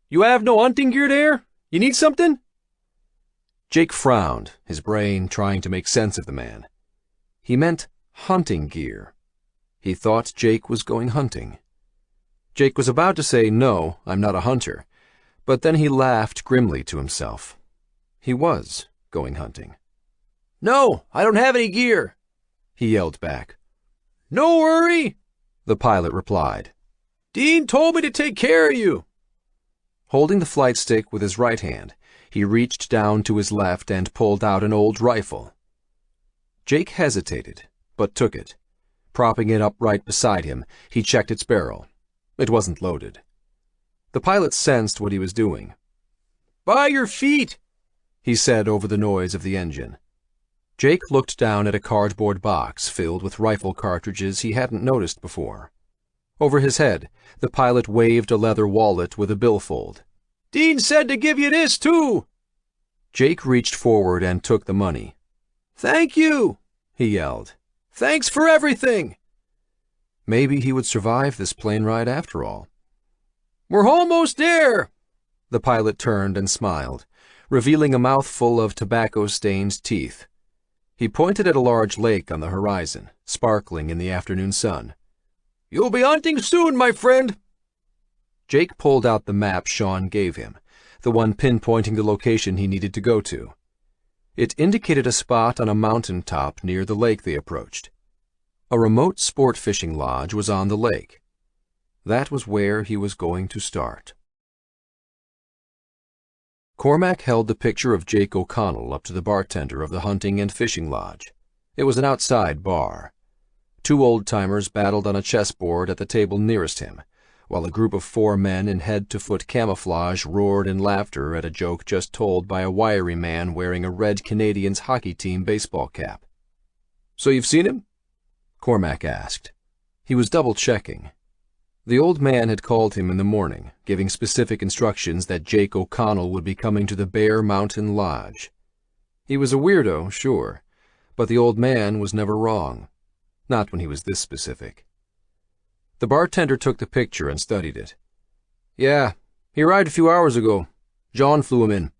"You have no hunting gear there? You need something?" Jake frowned, his brain trying to make sense of the man. He meant hunting gear. He thought Jake was going hunting. Jake was about to say, "No, I'm not a hunter," but then he laughed grimly to himself. He was going hunting. "No, I don't have any gear," he yelled back. "No worry," the pilot replied. "Dean told me to take care of you." Holding the flight stick with his right hand, he reached down to his left and pulled out an old rifle. Jake hesitated, but took it. Propping it up right beside him, he checked its barrel. It wasn't loaded. The pilot sensed what he was doing. "By your feet," he said over the noise of the engine. Jake looked down at a cardboard box filled with rifle cartridges he hadn't noticed before. Over his head, the pilot waved a leather wallet with a billfold. "Dean said to give you this, too." Jake reached forward and took the money. "Thank you," he yelled. "Thanks for everything." Maybe he would survive this plane ride after all. "We're almost there." The pilot turned and smiled, revealing a mouthful of tobacco-stained teeth. He pointed at a large lake on the horizon, sparkling in the afternoon sun. "You'll be hunting soon, my friend." Jake pulled out the map Sean gave him, the one pinpointing the location he needed to go to. It indicated a spot on a mountain top near the lake they approached. A remote sport fishing lodge was on the lake. That was where he was going to start. Cormac held the picture of Jake O'Connell up to the bartender of the hunting and fishing lodge. It was an outside bar. Two old-timers battled on a chessboard at the table nearest him, while a group of 4 men in head-to-foot camouflage roared in laughter at a joke just told by a wiry man wearing a red Canadians hockey team baseball cap. "So you've seen him?" Cormac asked. He was double-checking. The old man had called him in the morning, giving specific instructions that Jake O'Connell would be coming to the Bear Mountain Lodge. He was a weirdo, sure, but the old man was never wrong. Not when he was this specific. The bartender took the picture and studied it. "Yeah, he arrived a few hours ago. John flew him in."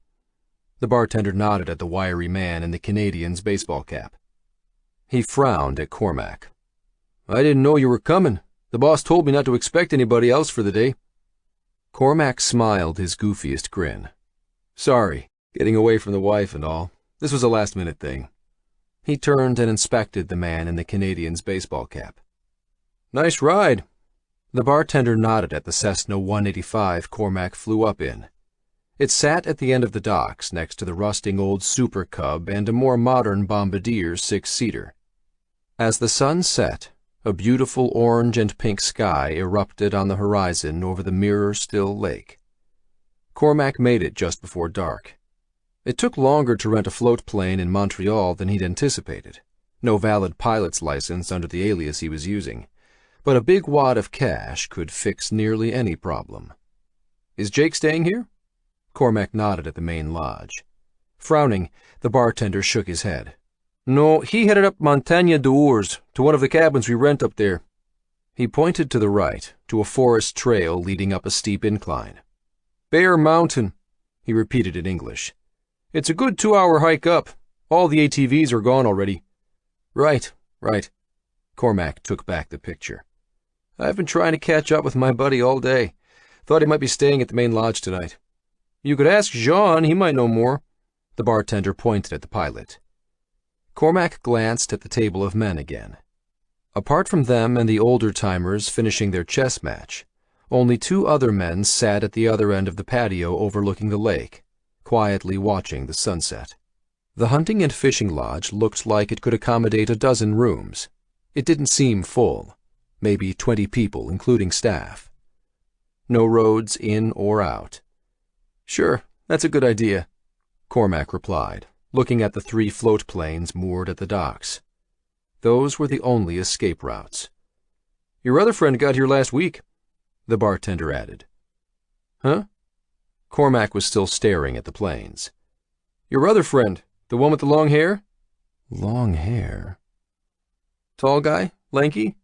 The bartender nodded at the wiry man in the Canadians baseball cap. He frowned at Cormac. "I didn't know you were coming. The boss told me not to expect anybody else for the day." Cormac smiled his goofiest grin. "Sorry, getting away from the wife and all. This was a last-minute thing." He turned and inspected the man in the Canadians baseball cap. "Nice ride." The bartender nodded at the Cessna 185 Cormac flew up in. It sat at the end of the docks next to the rusting old Super Cub and a more modern Bombardier 6-seater. As the sun set, a beautiful orange and pink sky erupted on the horizon over the mirror-still lake. Cormac made it just before dark. It took longer to rent a float plane in Montreal than he'd anticipated. No valid pilot's license under the alias he was using. But a big wad of cash could fix nearly any problem. "Is Jake staying here?" Cormac nodded at the main lodge. Frowning, the bartender shook his head. "No, he headed up Montagne d'Ours to one of the cabins we rent up there." He pointed to the right, to a forest trail leading up a steep incline. "Bear Mountain," he repeated in English. "It's a good 2-hour hike up. All the ATVs are gone already." Right. Cormac took back the picture. "I've been trying to catch up with my buddy all day. Thought he might be staying at the main lodge tonight. You could ask Jean, he might know more." The bartender pointed at the pilot. Cormac glanced at the table of men again. Apart from them and the older-timers finishing their chess match, only 2 other men sat at the other end of the patio overlooking the lake, quietly watching the sunset. The hunting and fishing lodge looked like it could accommodate a dozen rooms. It didn't seem full, maybe 20 people, including staff. No roads in or out. "Sure, that's a good idea," Cormac replied, looking at the 3 float planes moored at the docks. Those were the only escape routes. "Your other friend got here last week," the bartender added. "Huh?" Cormac was still staring at the planes. "Your other friend, the one with the long hair?" "Long hair?" "Tall guy? Lanky?"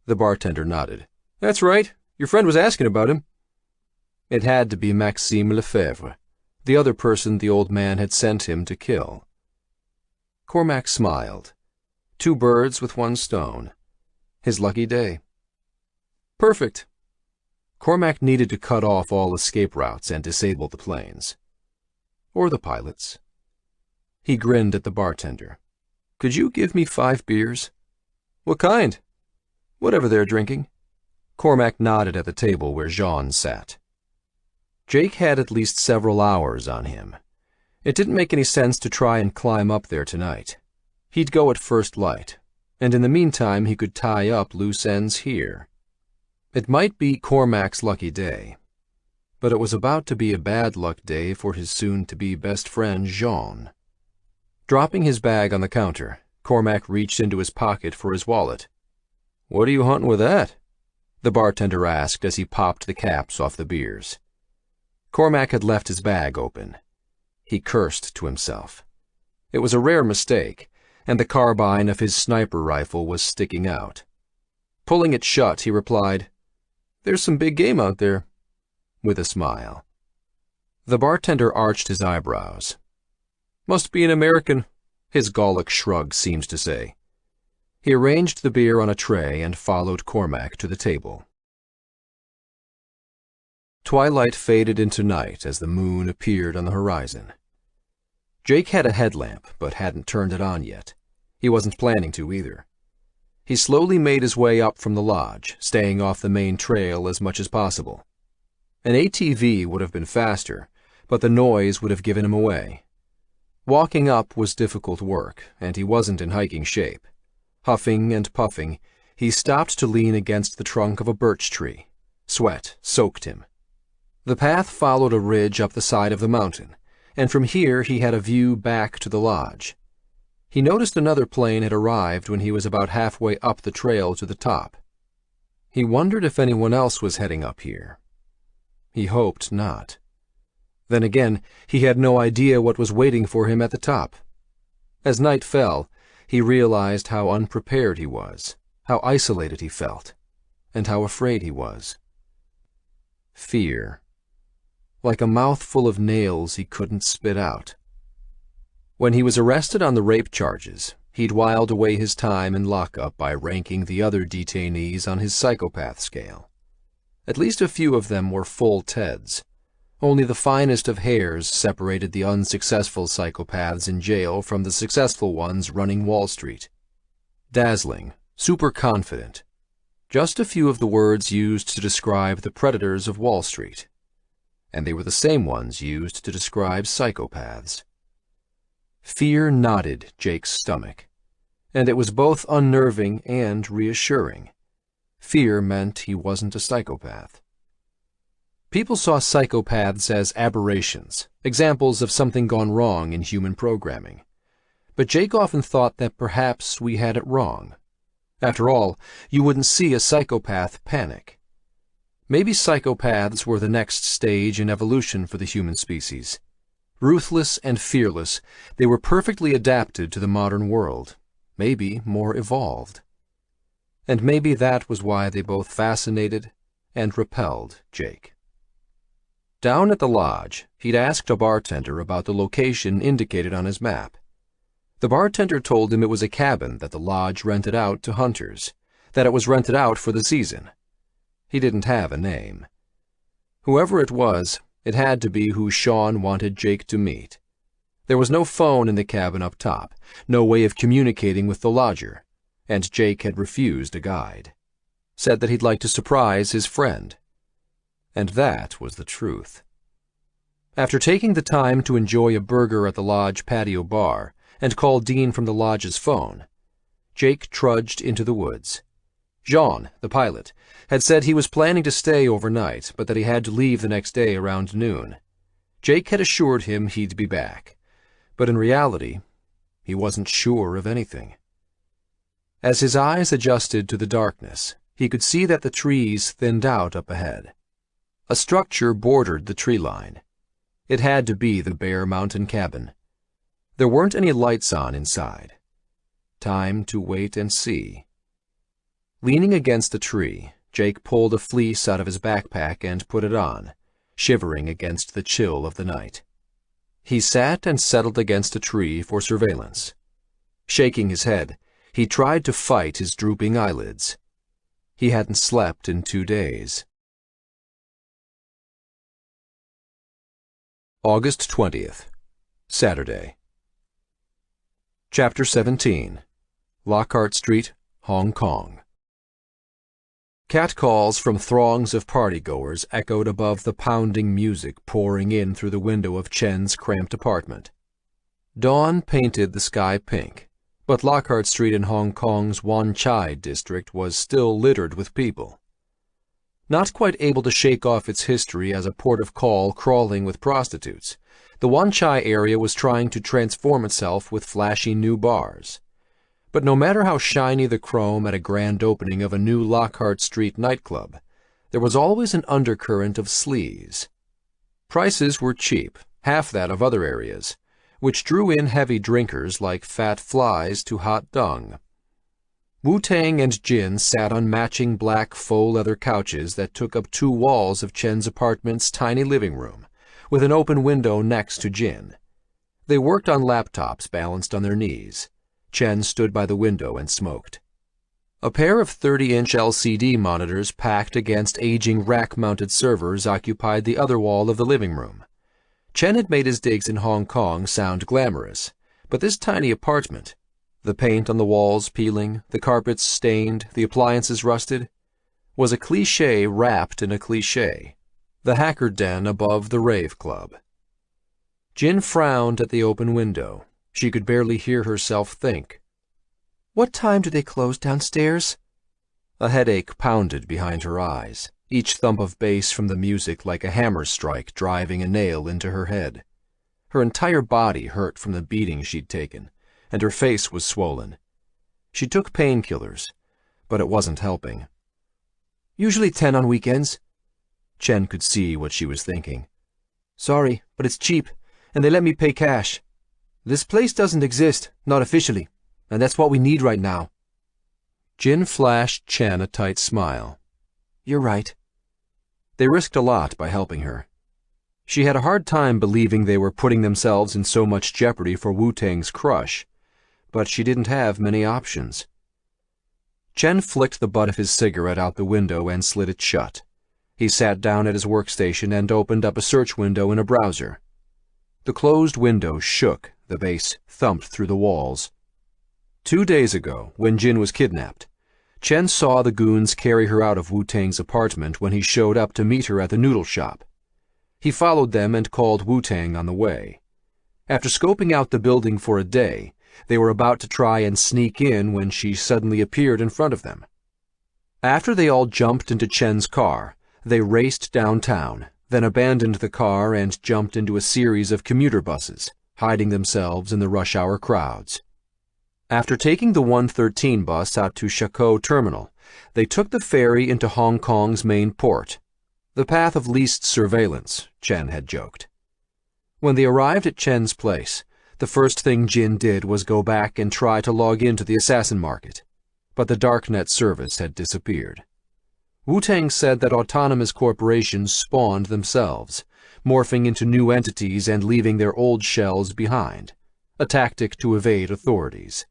The bartender nodded. "That's right. Your friend was asking about him." It had to be Maxime Lefebvre, the other person the old man had sent him to kill. Cormac smiled. 2 birds with 1 stone. His lucky day. "Perfect." Cormac needed to cut off all escape routes and disable the planes. Or the pilots. He grinned at the bartender. "Could you give me 5 beers?" "What kind?" "Whatever they're drinking." Cormac nodded at the table where Jean sat. Jake had at least several hours on him. It didn't make any sense to try and climb up there tonight. He'd go at first light, and in the meantime he could tie up loose ends here. It might be Cormac's lucky day, but it was about to be a bad luck day for his soon-to-be best friend Jean. Dropping his bag on the counter, Cormac reached into his pocket for his wallet. "What are you hunting with that?" the bartender asked as he popped the caps off the beers. Cormac had left his bag open. He cursed to himself. It was a rare mistake, and the carbine of his sniper rifle was sticking out. Pulling it shut, he replied, "There's some big game out there," with a smile. The bartender arched his eyebrows. "Must be an American," his Gallic shrug seemed to say. He arranged the beer on a tray and followed Cormac to the table. Twilight faded into night as the moon appeared on the horizon. Jake had a headlamp, but hadn't turned it on yet. He wasn't planning to either. He slowly made his way up from the lodge, staying off the main trail as much as possible. An ATV would have been faster, but the noise would have given him away. Walking up was difficult work, and he wasn't in hiking shape. Huffing and puffing, he stopped to lean against the trunk of a birch tree. Sweat soaked him. The path followed a ridge up the side of the mountain, and from here he had a view back to the lodge. He noticed another plane had arrived when he was about halfway up the trail to the top. He wondered if anyone else was heading up here. He hoped not. Then again, he had no idea what was waiting for him at the top. As night fell, he realized how unprepared he was, how isolated he felt, and how afraid he was. Fear. Like a mouthful of nails he couldn't spit out. When he was arrested on the rape charges, he'd whiled away his time in lockup by ranking the other detainees on his psychopath scale. At least a few of them were full Teds. Only the finest of hairs separated the unsuccessful psychopaths in jail from the successful ones running Wall Street. Dazzling, super confident. Just a few of the words used to describe the predators of Wall Street. And they were the same ones used to describe psychopaths. Fear knotted Jake's stomach, and it was both unnerving and reassuring. Fear meant he wasn't a psychopath. People saw psychopaths as aberrations, examples of something gone wrong in human programming. But Jake often thought that perhaps we had it wrong. After all, you wouldn't see a psychopath panic. Maybe psychopaths were the next stage in evolution for the human species. Ruthless and fearless, they were perfectly adapted to the modern world, maybe more evolved. And maybe that was why they both fascinated and repelled Jake. Down at the lodge, he'd asked a bartender about the location indicated on his map. The bartender told him it was a cabin that the lodge rented out to hunters, that it was rented out for the season. He didn't have a name. Whoever it was, it had to be who Sean wanted Jake to meet. There was no phone in the cabin up top, no way of communicating with the lodger, and Jake had refused a guide. Said that he'd like to surprise his friend. And that was the truth. After taking the time to enjoy a burger at the lodge patio bar and call Dean from the lodge's phone, Jake trudged into the woods. Jean, the pilot, had said he was planning to stay overnight, but that he had to leave the next day around noon. Jake had assured him he'd be back, but in reality, he wasn't sure of anything. As his eyes adjusted to the darkness, he could see that the trees thinned out up ahead. A structure bordered the tree line. It had to be the Bear Mountain cabin. There weren't any lights on inside. Time to wait and see. Leaning against the tree, Jake pulled a fleece out of his backpack and put it on, shivering against the chill of the night. He sat and settled against a tree for surveillance. Shaking his head, he tried to fight his drooping eyelids. He hadn't slept in 2 days. August 20th, Saturday. Chapter 17. Lockhart Street, Hong Kong. Catcalls from throngs of partygoers echoed above the pounding music pouring in through the window of Chen's cramped apartment. Dawn painted the sky pink, but Lockhart Street in Hong Kong's Wan Chai district was still littered with people. Not quite able to shake off its history as a port of call crawling with prostitutes, the Wan Chai area was trying to transform itself with flashy new bars. But no matter how shiny the chrome at a grand opening of a new Lockhart Street nightclub, there was always an undercurrent of sleaze. Prices were cheap, half that of other areas, which drew in heavy drinkers like fat flies to hot dung. Wu-Tang and Jin sat on matching black faux leather couches that took up 2 walls of Chen's apartment's tiny living room, with an open window next to Jin. They worked on laptops balanced on their knees. Chen stood by the window and smoked. A pair of 30-inch LCD monitors packed against aging rack-mounted servers occupied the other wall of the living room. Chen had made his digs in Hong Kong sound glamorous, but this tiny apartment, the paint on the walls peeling, the carpets stained, the appliances rusted, was a cliché wrapped in a cliché, the hacker den above the rave club. Jin frowned at the open window. She could barely hear herself think. What time do they close downstairs? A headache pounded behind her eyes, each thump of bass from the music like a hammer strike driving a nail into her head. Her entire body hurt from the beating she'd taken, and her face was swollen. She took painkillers, but it wasn't helping. Usually 10 on weekends. Chen could see what she was thinking. Sorry, but it's cheap, and they let me pay cash. This place doesn't exist, not officially, and that's what we need right now. Jin flashed Chen a tight smile. You're right. They risked a lot by helping her. She had a hard time believing they were putting themselves in so much jeopardy for Wu-Tang's crush, but she didn't have many options. Chen flicked the butt of his cigarette out the window and slid it shut. He sat down at his workstation and opened up a search window in a browser. The closed window shook, the bass thumped through the walls. 2 days ago, when Jin was kidnapped, Chen saw the goons carry her out of Wu-Tang's apartment when he showed up to meet her at the noodle shop. He followed them and called Wu-Tang on the way. After scoping out the building for a day, they were about to try and sneak in when she suddenly appeared in front of them. After they all jumped into Chen's car, they raced downtown, then abandoned the car and jumped into a series of commuter buses, hiding themselves in the rush-hour crowds. After taking the 113 bus out to Shako Terminal, they took the ferry into Hong Kong's main port, the path of least surveillance, Chen had joked. When they arrived at Chen's place, the first thing Jin did was go back and try to log into the assassin market, but the Darknet service had disappeared. Wu-Tang said that autonomous corporations spawned themselves, morphing into new entities and leaving their old shells behind, a tactic to evade authorities.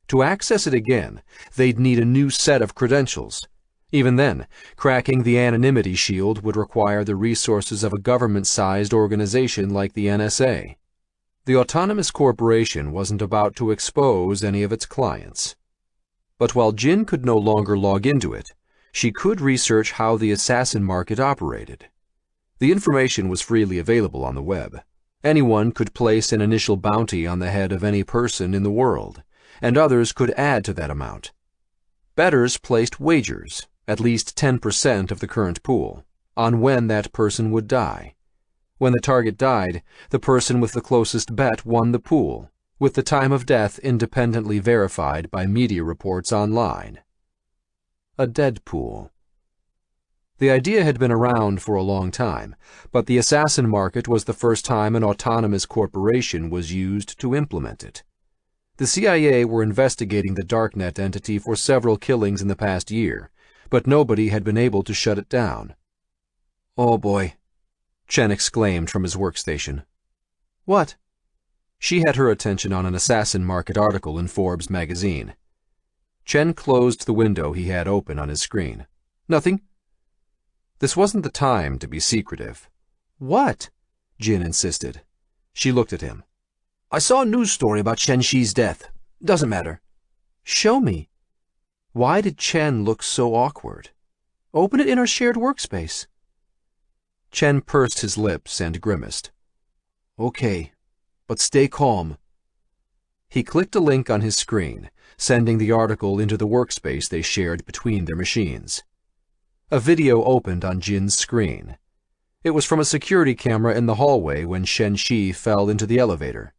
To access it again, they'd need a new set of credentials. Even then, cracking the anonymity shield would require the resources of a government-sized organization like the NSA. The autonomous corporation wasn't about to expose any of its clients. But while Jin could no longer log into it, she could research how the assassin market operated. The information was freely available on the web. Anyone could place an initial bounty on the head of any person in the world, and others could add to that amount. Bettors placed wagers, at least 10% of the current pool, on when that person would die. When the target died, the person with the closest bet won the pool, with the time of death independently verified by media reports online. A dead pool. The idea had been around for a long time, but the assassin market was the first time an autonomous corporation was used to implement it. The CIA were investigating the Darknet entity for several killings in the past year, but nobody had been able to shut it down. Oh boy, Chen exclaimed from his workstation. What? She had her attention on an assassin market article in Forbes magazine. Chen closed the window he had open on his screen. Nothing. This wasn't the time to be secretive. What? Jin insisted. She looked at him. I saw a news story about Shen Shi's death. Doesn't matter. Show me. Why did Chen look so awkward? Open it in our shared workspace. Chen pursed his lips and grimaced. Okay, but stay calm. He clicked a link on his screen, sending the article into the workspace they shared between their machines. A video opened on Jin's screen. It was from a security camera in the hallway when Shen Shi fell into the elevator.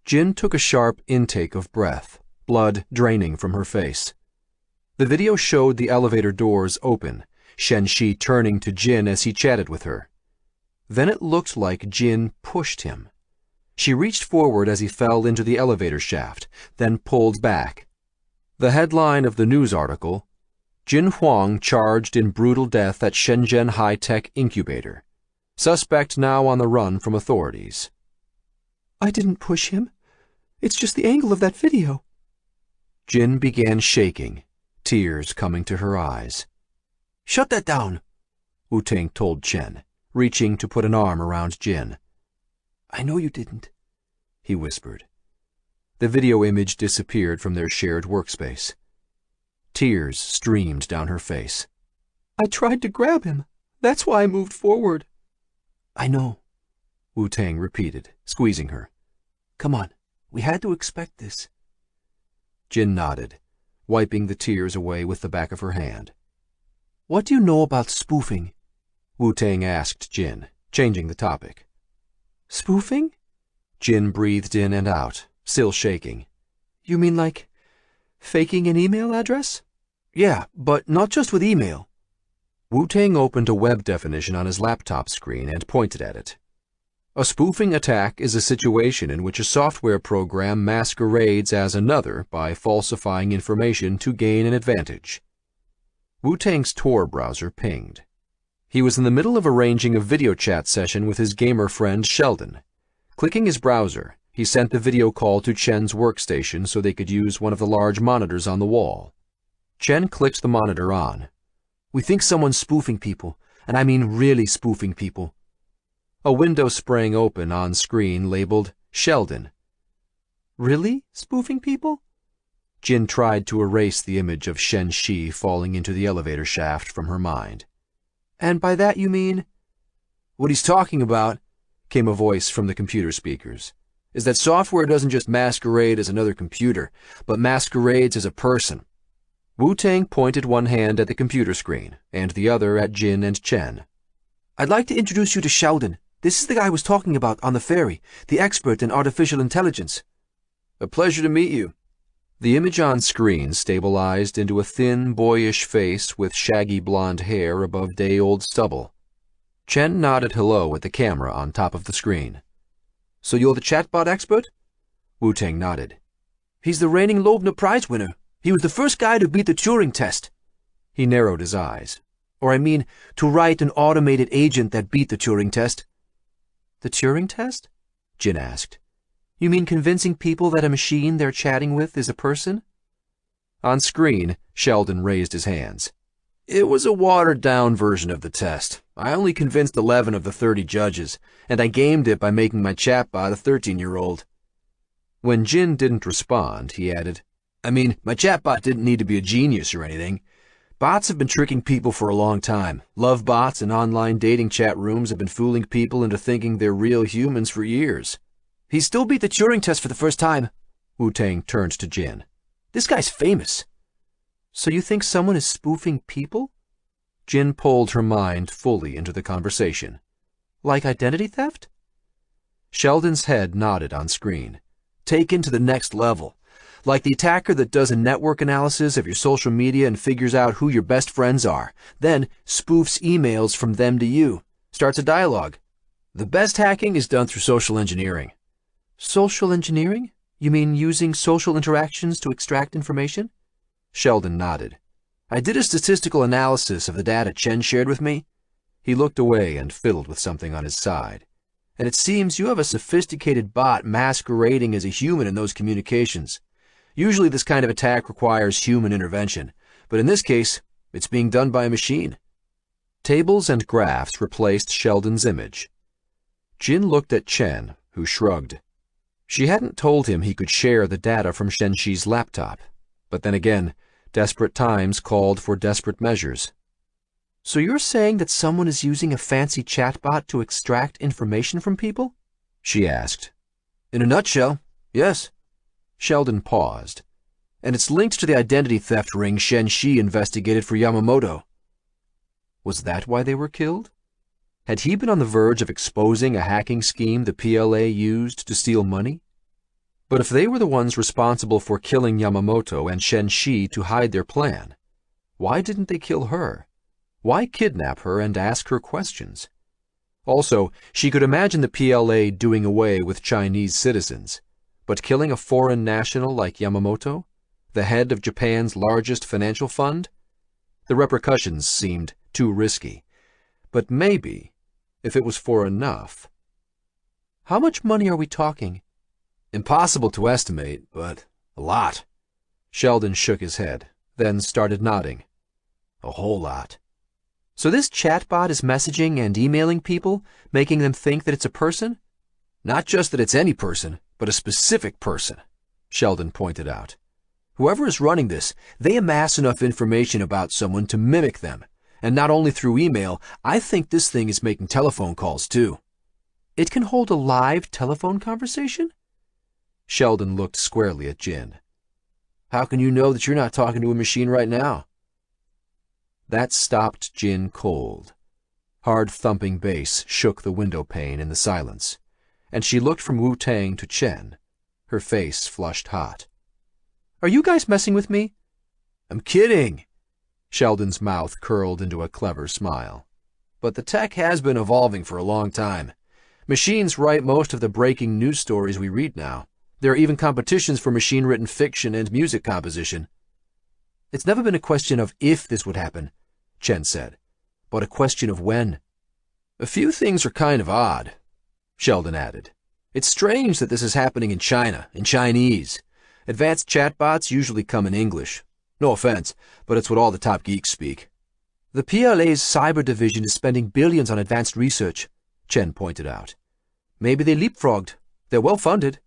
Jin took a sharp intake of breath, blood draining from her face. The video showed the elevator doors open, Shen Shi turning to Jin as he chatted with her. Then it looked like Jin pushed him. She reached forward as he fell into the elevator shaft, then pulled back. The headline of the news article, Jin Huang charged in brutal death at Shenzhen High-Tech Incubator. Suspect now on the run from authorities. I didn't push him. It's just the angle of that video. Jin began shaking, tears coming to her eyes. Shut that down, Wu-Tang told Chen, reaching to put an arm around Jin. I know you didn't, he whispered. The video image disappeared from their shared workspace. Tears streamed down her face. I tried to grab him. That's why I moved forward. I know, Wu-Tang repeated, squeezing her. Come on, we had to expect this. Jin nodded, wiping the tears away with the back of her hand. What do you know about spoofing? Wu-Tang asked Jin, changing the topic. Spoofing? Jin breathed in and out, still shaking. You mean like faking an email address? Yeah, but not just with email. Wu-Tang opened a web definition on his laptop screen and pointed at it. A spoofing attack is a situation in which a software program masquerades as another by falsifying information to gain an advantage. Wu-Tang's Tor browser pinged. He was in the middle of arranging a video chat session with his gamer friend Sheldon. Clicking his browser, he sent the video call to Chen's workstation so they could use one of the large monitors on the wall. Chen clicked the monitor on. We think someone's spoofing people, and I mean really spoofing people. A window sprang open on screen labeled Sheldon. Really spoofing people? Jin tried to erase the image of Shen Shi falling into the elevator shaft from her mind. And by that you mean? What he's talking about, came a voice from the computer speakers, is that software doesn't just masquerade as another computer, but masquerades as a person. Wu-Tang pointed one hand at the computer screen and the other at Jin and Chen. I'd like to introduce you to Sheldon. This is the guy I was talking about on the ferry, the expert in artificial intelligence. A pleasure to meet you. The image on screen stabilized into a thin, boyish face with shaggy blonde hair above day-old stubble. Chen nodded hello at the camera on top of the screen. So you're the chatbot expert? Wu-Tang nodded. He's the reigning Loebner Prize winner. He was the first guy to beat the Turing test. He narrowed his eyes. Or I mean, to write an automated agent that beat the Turing test. The Turing test? Jin asked. You mean convincing people that a machine they're chatting with is a person? On screen, Sheldon raised his hands. It was a watered-down version of the test. I only convinced 11 of the 30 judges, and I gamed it by making my chatbot a 13-year-old. When Jin didn't respond, he added, I mean, my chatbot didn't need to be a genius or anything. Bots have been tricking people for a long time. Love bots and online dating chat rooms have been fooling people into thinking they're real humans for years. He still beat the Turing test for the first time. Wu-Tang turned to Jin. This guy's famous. So you think someone is spoofing people? Jin pulled her mind fully into the conversation. Like identity theft? Sheldon's head nodded on screen. Taken to the next level. Like the attacker that does a network analysis of your social media and figures out who your best friends are, then spoofs emails from them to you, starts a dialogue. The best hacking is done through social engineering. Social engineering? You mean using social interactions to extract information? Sheldon nodded. I did a statistical analysis of the data Chen shared with me. He looked away and fiddled with something on his side. And it seems you have a sophisticated bot masquerading as a human in those communications. Usually this kind of attack requires human intervention, but in this case, it's being done by a machine. Tables and graphs replaced Sheldon's image. Jin looked at Chen, who shrugged. She hadn't told him he could share the data from Shenshi's laptop, but then again, desperate times called for desperate measures. So you're saying that someone is using a fancy chatbot to extract information from people? She asked. In a nutshell, yes. Sheldon paused. And it's linked to the identity theft ring Shen-Shi investigated for Yamamoto. Was that why they were killed? Had he been on the verge of exposing a hacking scheme the PLA used to steal money? But if they were the ones responsible for killing Yamamoto and Shen-Shi to hide their plan, why didn't they kill her? Why kidnap her and ask her questions? Also, she could imagine the PLA doing away with Chinese citizens, but killing a foreign national like Yamamoto, the head of Japan's largest financial fund? The repercussions seemed too risky. But maybe, if it was for enough. How much money are we talking? Impossible to estimate, but a lot. Sheldon shook his head, then started nodding. A whole lot. So this chatbot is messaging and emailing people, making them think that it's a person? Not just that it's any person, but a specific person, Sheldon pointed out. Whoever is running this, they amass enough information about someone to mimic them. And not only through email, I think this thing is making telephone calls too. It can hold a live telephone conversation? Sheldon looked squarely at Jin. How can you know that you're not talking to a machine right now? That stopped Jin cold. Hard thumping bass shook the window pane in the silence, and she looked from Wu-Tang to Chen, her face flushed hot. Are you guys messing with me? I'm kidding. Sheldon's mouth curled into a clever smile. But the tech has been evolving for a long time. Machines write most of the breaking news stories we read now. There are even competitions for machine-written fiction and music composition. It's never been a question of if this would happen, Chen said, but a question of when. A few things are kind of odd, Sheldon added. It's strange that this is happening in China, in Chinese. Advanced chatbots usually come in English. No offense, but it's what all the top geeks speak. The PLA's cyber division is spending billions on advanced research, Chen pointed out. Maybe they leapfrogged. They're well-funded.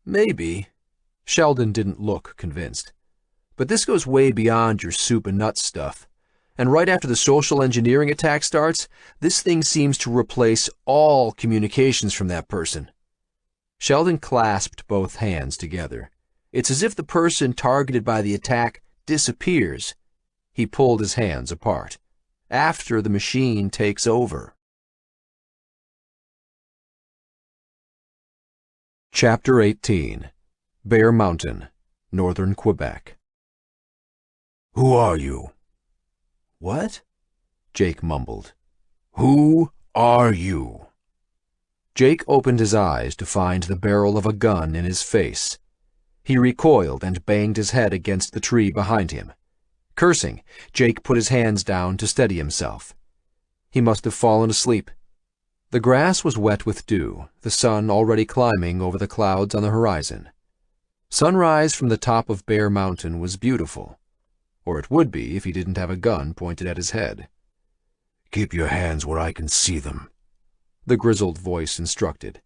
Maybe. Sheldon didn't look convinced. But this goes way beyond your soup and nuts stuff. And right after the social engineering attack starts, this thing seems to replace all communications from that person. Sheldon clasped both hands together. It's as if the person targeted by the attack disappears. He pulled his hands apart. After the machine takes over. Chapter 18. Bear Mountain, Northern Quebec. Who are you? What? Jake mumbled. Who are you? Jake opened his eyes to find the barrel of a gun in his face. He recoiled and banged his head against the tree behind him. Cursing, Jake put his hands down to steady himself. He must have fallen asleep. The grass was wet with dew, the sun already climbing over the clouds on the horizon. Sunrise from the top of Bear Mountain was beautiful, or it would be if he didn't have a gun pointed at his head. Keep your hands where I can see them, the grizzled voice instructed.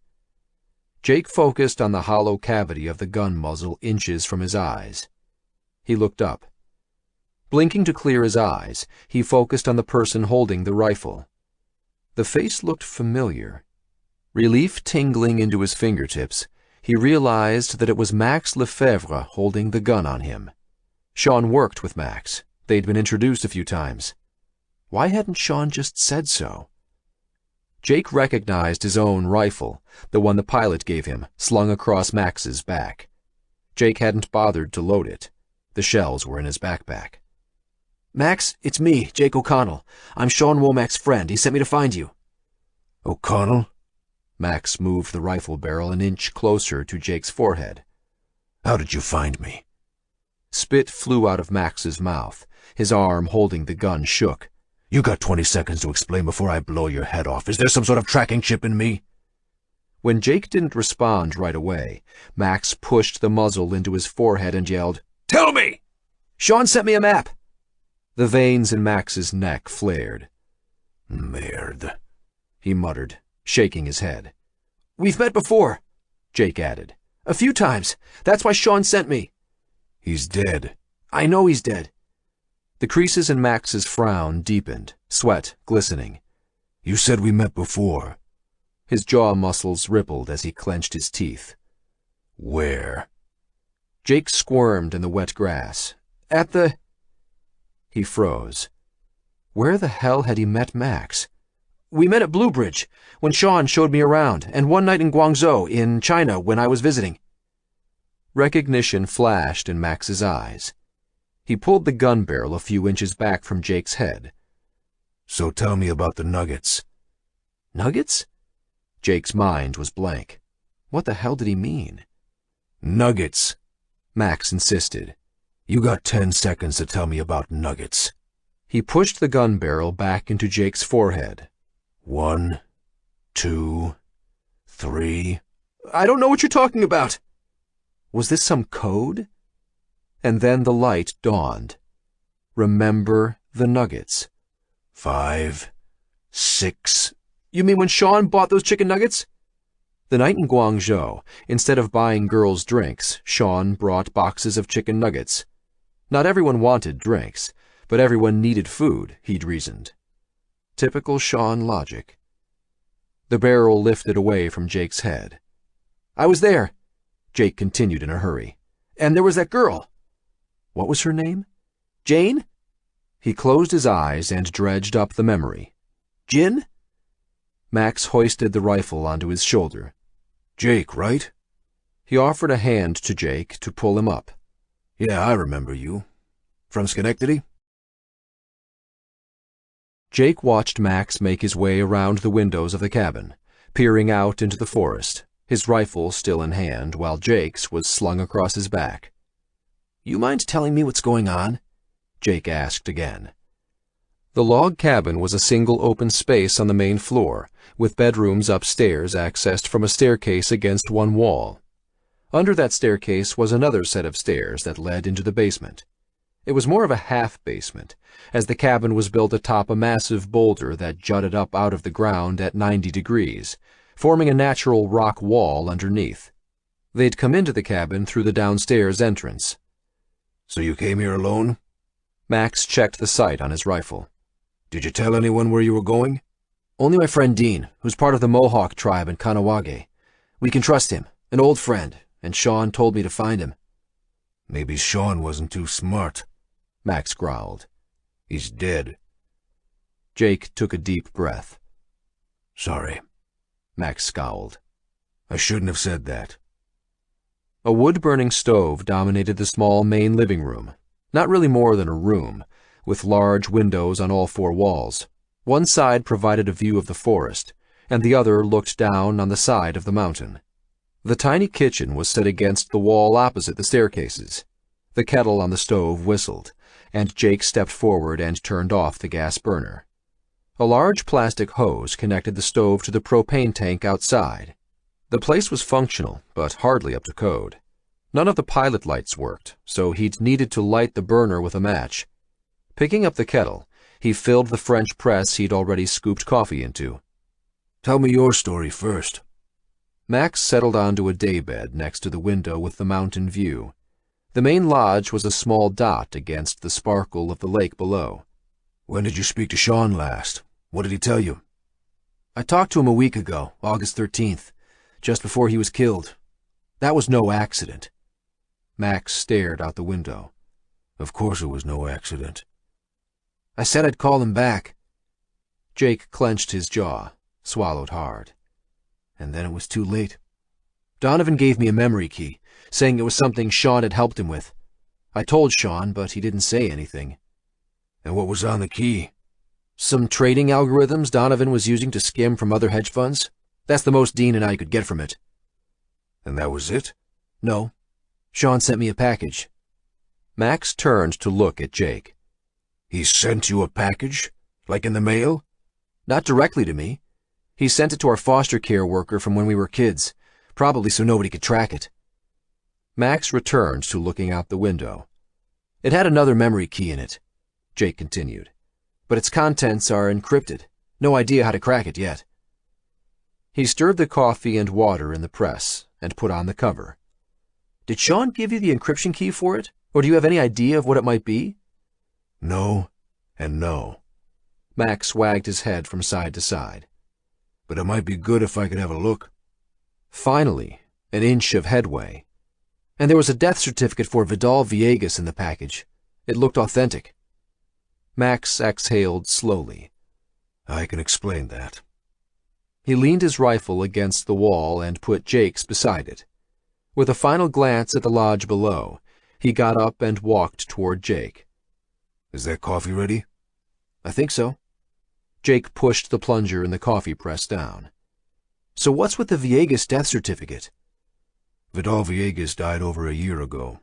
Jake focused on the hollow cavity of the gun muzzle inches from his eyes. He looked up. Blinking to clear his eyes, he focused on the person holding the rifle. The face looked familiar. Relief tingling into his fingertips, he realized that it was Max Lefebvre holding the gun on him. Sean worked with Max. They'd been introduced a few times. Why hadn't Sean just said so? Jake recognized his own rifle, the one the pilot gave him, slung across Max's back. Jake hadn't bothered to load it. The shells were in his backpack. Max, it's me, Jake O'Connell. I'm Sean Womack's friend. He sent me to find you. O'Connell? Max moved the rifle barrel an inch closer to Jake's forehead. How did you find me? Spit flew out of Max's mouth. His arm holding the gun shook. You got 20 seconds to explain before I blow your head off. Is there some sort of tracking chip in me? When Jake didn't respond right away, Max pushed the muzzle into his forehead and yelled, Tell me! Sean sent me a map! The veins in Max's neck flared. Merde, he muttered, shaking his head. We've met before, Jake added. A few times. That's why Sean sent me. He's dead. I know he's dead. The creases in Max's frown deepened, sweat glistening. You said we met before. His jaw muscles rippled as he clenched his teeth. Where? Jake squirmed in the wet grass. At the... He froze. Where the hell had he met Max? We met at Blue Bridge, when Sean showed me around, and one night in Guangzhou, in China, when I was visiting. Recognition flashed in Max's eyes. He pulled the gun barrel a few inches back from Jake's head. So tell me about the nuggets. Nuggets? Jake's mind was blank. What the hell did he mean? Nuggets, Max insisted. You got 10 seconds to tell me about nuggets. He pushed the gun barrel back into Jake's forehead. 1, 2, 3. I don't know what you're talking about. Was this some code? And then the light dawned. Remember the nuggets. 5, 6. You mean when Sean bought those chicken nuggets? The night in Guangzhou, instead of buying girls drinks, Sean brought boxes of chicken nuggets. Not everyone wanted drinks, but everyone needed food, he'd reasoned. Typical Sean logic. The barrel lifted away from Jake's head. "I was there," Jake continued in a hurry. "And there was that girl." What was her name? Jane? He closed his eyes and dredged up the memory. Jin? Max hoisted the rifle onto his shoulder. "Jake, right?" He offered a hand to Jake to pull him up. "Yeah, I remember you. From Schenectady?" Jake watched Max make his way around the windows of the cabin, peering out into the forest, his rifle still in hand while Jake's was slung across his back. "You mind telling me what's going on?" Jake asked again. The log cabin was a single open space on the main floor, with bedrooms upstairs accessed from a staircase against one wall. Under that staircase was another set of stairs that led into the basement. It was more of a half-basement, as the cabin was built atop a massive boulder that jutted up out of the ground at 90 degrees, forming a natural rock wall underneath. They'd come into the cabin through the downstairs entrance. "So you came here alone?" Max checked the sight on his rifle. "Did you tell anyone where you were going?" "Only my friend Dean, who's part of the Mohawk tribe in Kanawage. We can trust him, an old friend, and Sean told me to find him." "Maybe Sean wasn't too smart," Max growled. "He's dead." Jake took a deep breath. "Sorry," Max scowled. "I shouldn't have said that." A wood-burning stove dominated the small main living room, not really more than a room, with large windows on all four walls. One side provided a view of the forest, and the other looked down on the side of the mountain. The tiny kitchen was set against the wall opposite the staircases. The kettle on the stove whistled, and Jake stepped forward and turned off the gas burner. A large plastic hose connected the stove to the propane tank outside. The place was functional, but hardly up to code. None of the pilot lights worked, so he'd needed to light the burner with a match. Picking up the kettle, he filled the French press he'd already scooped coffee into. "Tell me your story first." Max settled onto a daybed next to the window with the mountain view. The main lodge was a small dot against the sparkle of the lake below. "When did you speak to Sean last? What did he tell you?" "I talked to him a week ago, August 13th, just before he was killed. That was no accident." Max stared out the window. "Of course it was no accident." "I said I'd call him back." Jake clenched his jaw, swallowed hard. "And then it was too late. Donovan gave me a memory key, saying it was something Sean had helped him with. I told Sean, but he didn't say anything." "And what was on the key?" "Some trading algorithms Donovan was using to skim from other hedge funds. That's the most Dean and I could get from it." "And that was it?" "No. Sean sent me a package." Max turned to look at Jake. "He sent you a package? Like in the mail?" "Not directly to me. He sent it to our foster care worker from when we were kids, probably so nobody could track it." Max returned to looking out the window. "It had another memory key in it," Jake continued, "but its contents are encrypted. No idea how to crack it yet." He stirred the coffee and water in the press and put on the cover. "Did Sean give you the encryption key for it, or do you have any idea of what it might be?" "No, and no." Max wagged his head from side to side. "But it might be good if I could have a look." Finally, an inch of headway. "And there was a death certificate for Vidal Villegas in the package. It looked authentic." Max exhaled slowly. "I can explain that." He leaned his rifle against the wall and put Jake's beside it. With a final glance at the lodge below, he got up and walked toward Jake. "Is that coffee ready?" "I think so." Jake pushed the plunger in the coffee press down. "So what's with the Villegas death certificate?" "Vidal Villegas died over a year ago,"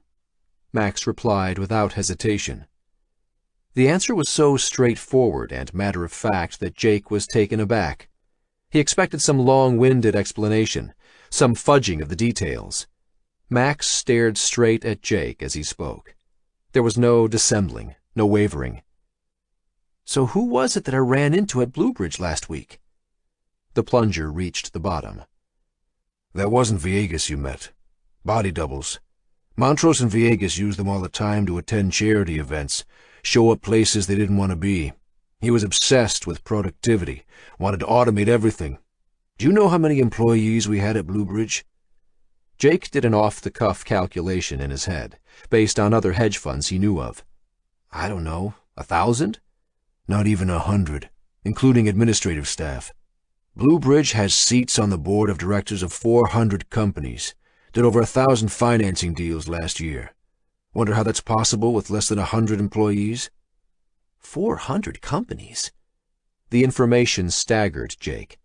Max replied without hesitation. The answer was so straightforward and matter-of-fact that Jake was taken aback. He expected some long-winded explanation, some fudging of the details. Max stared straight at Jake as he spoke. There was no dissembling, no wavering. "So who was it that I ran into at Bluebridge last week?" The plunger reached the bottom. That wasn't Viegas you met. Body doubles. Montrose and Viegas used them all the time to attend charity events, show up places they didn't want to be. He was obsessed with productivity, wanted to automate everything. Do you know how many employees we had at Bluebridge? Jake did an off-the-cuff calculation in his head, based on other hedge funds he knew of. I don't know, 1,000? Not even 100, including administrative staff. Bluebridge has seats on the board of directors of 400 companies. Did over 1,000 financing deals last year. Wonder how that's possible with less than 100 employees? 400 companies? The information staggered Jake.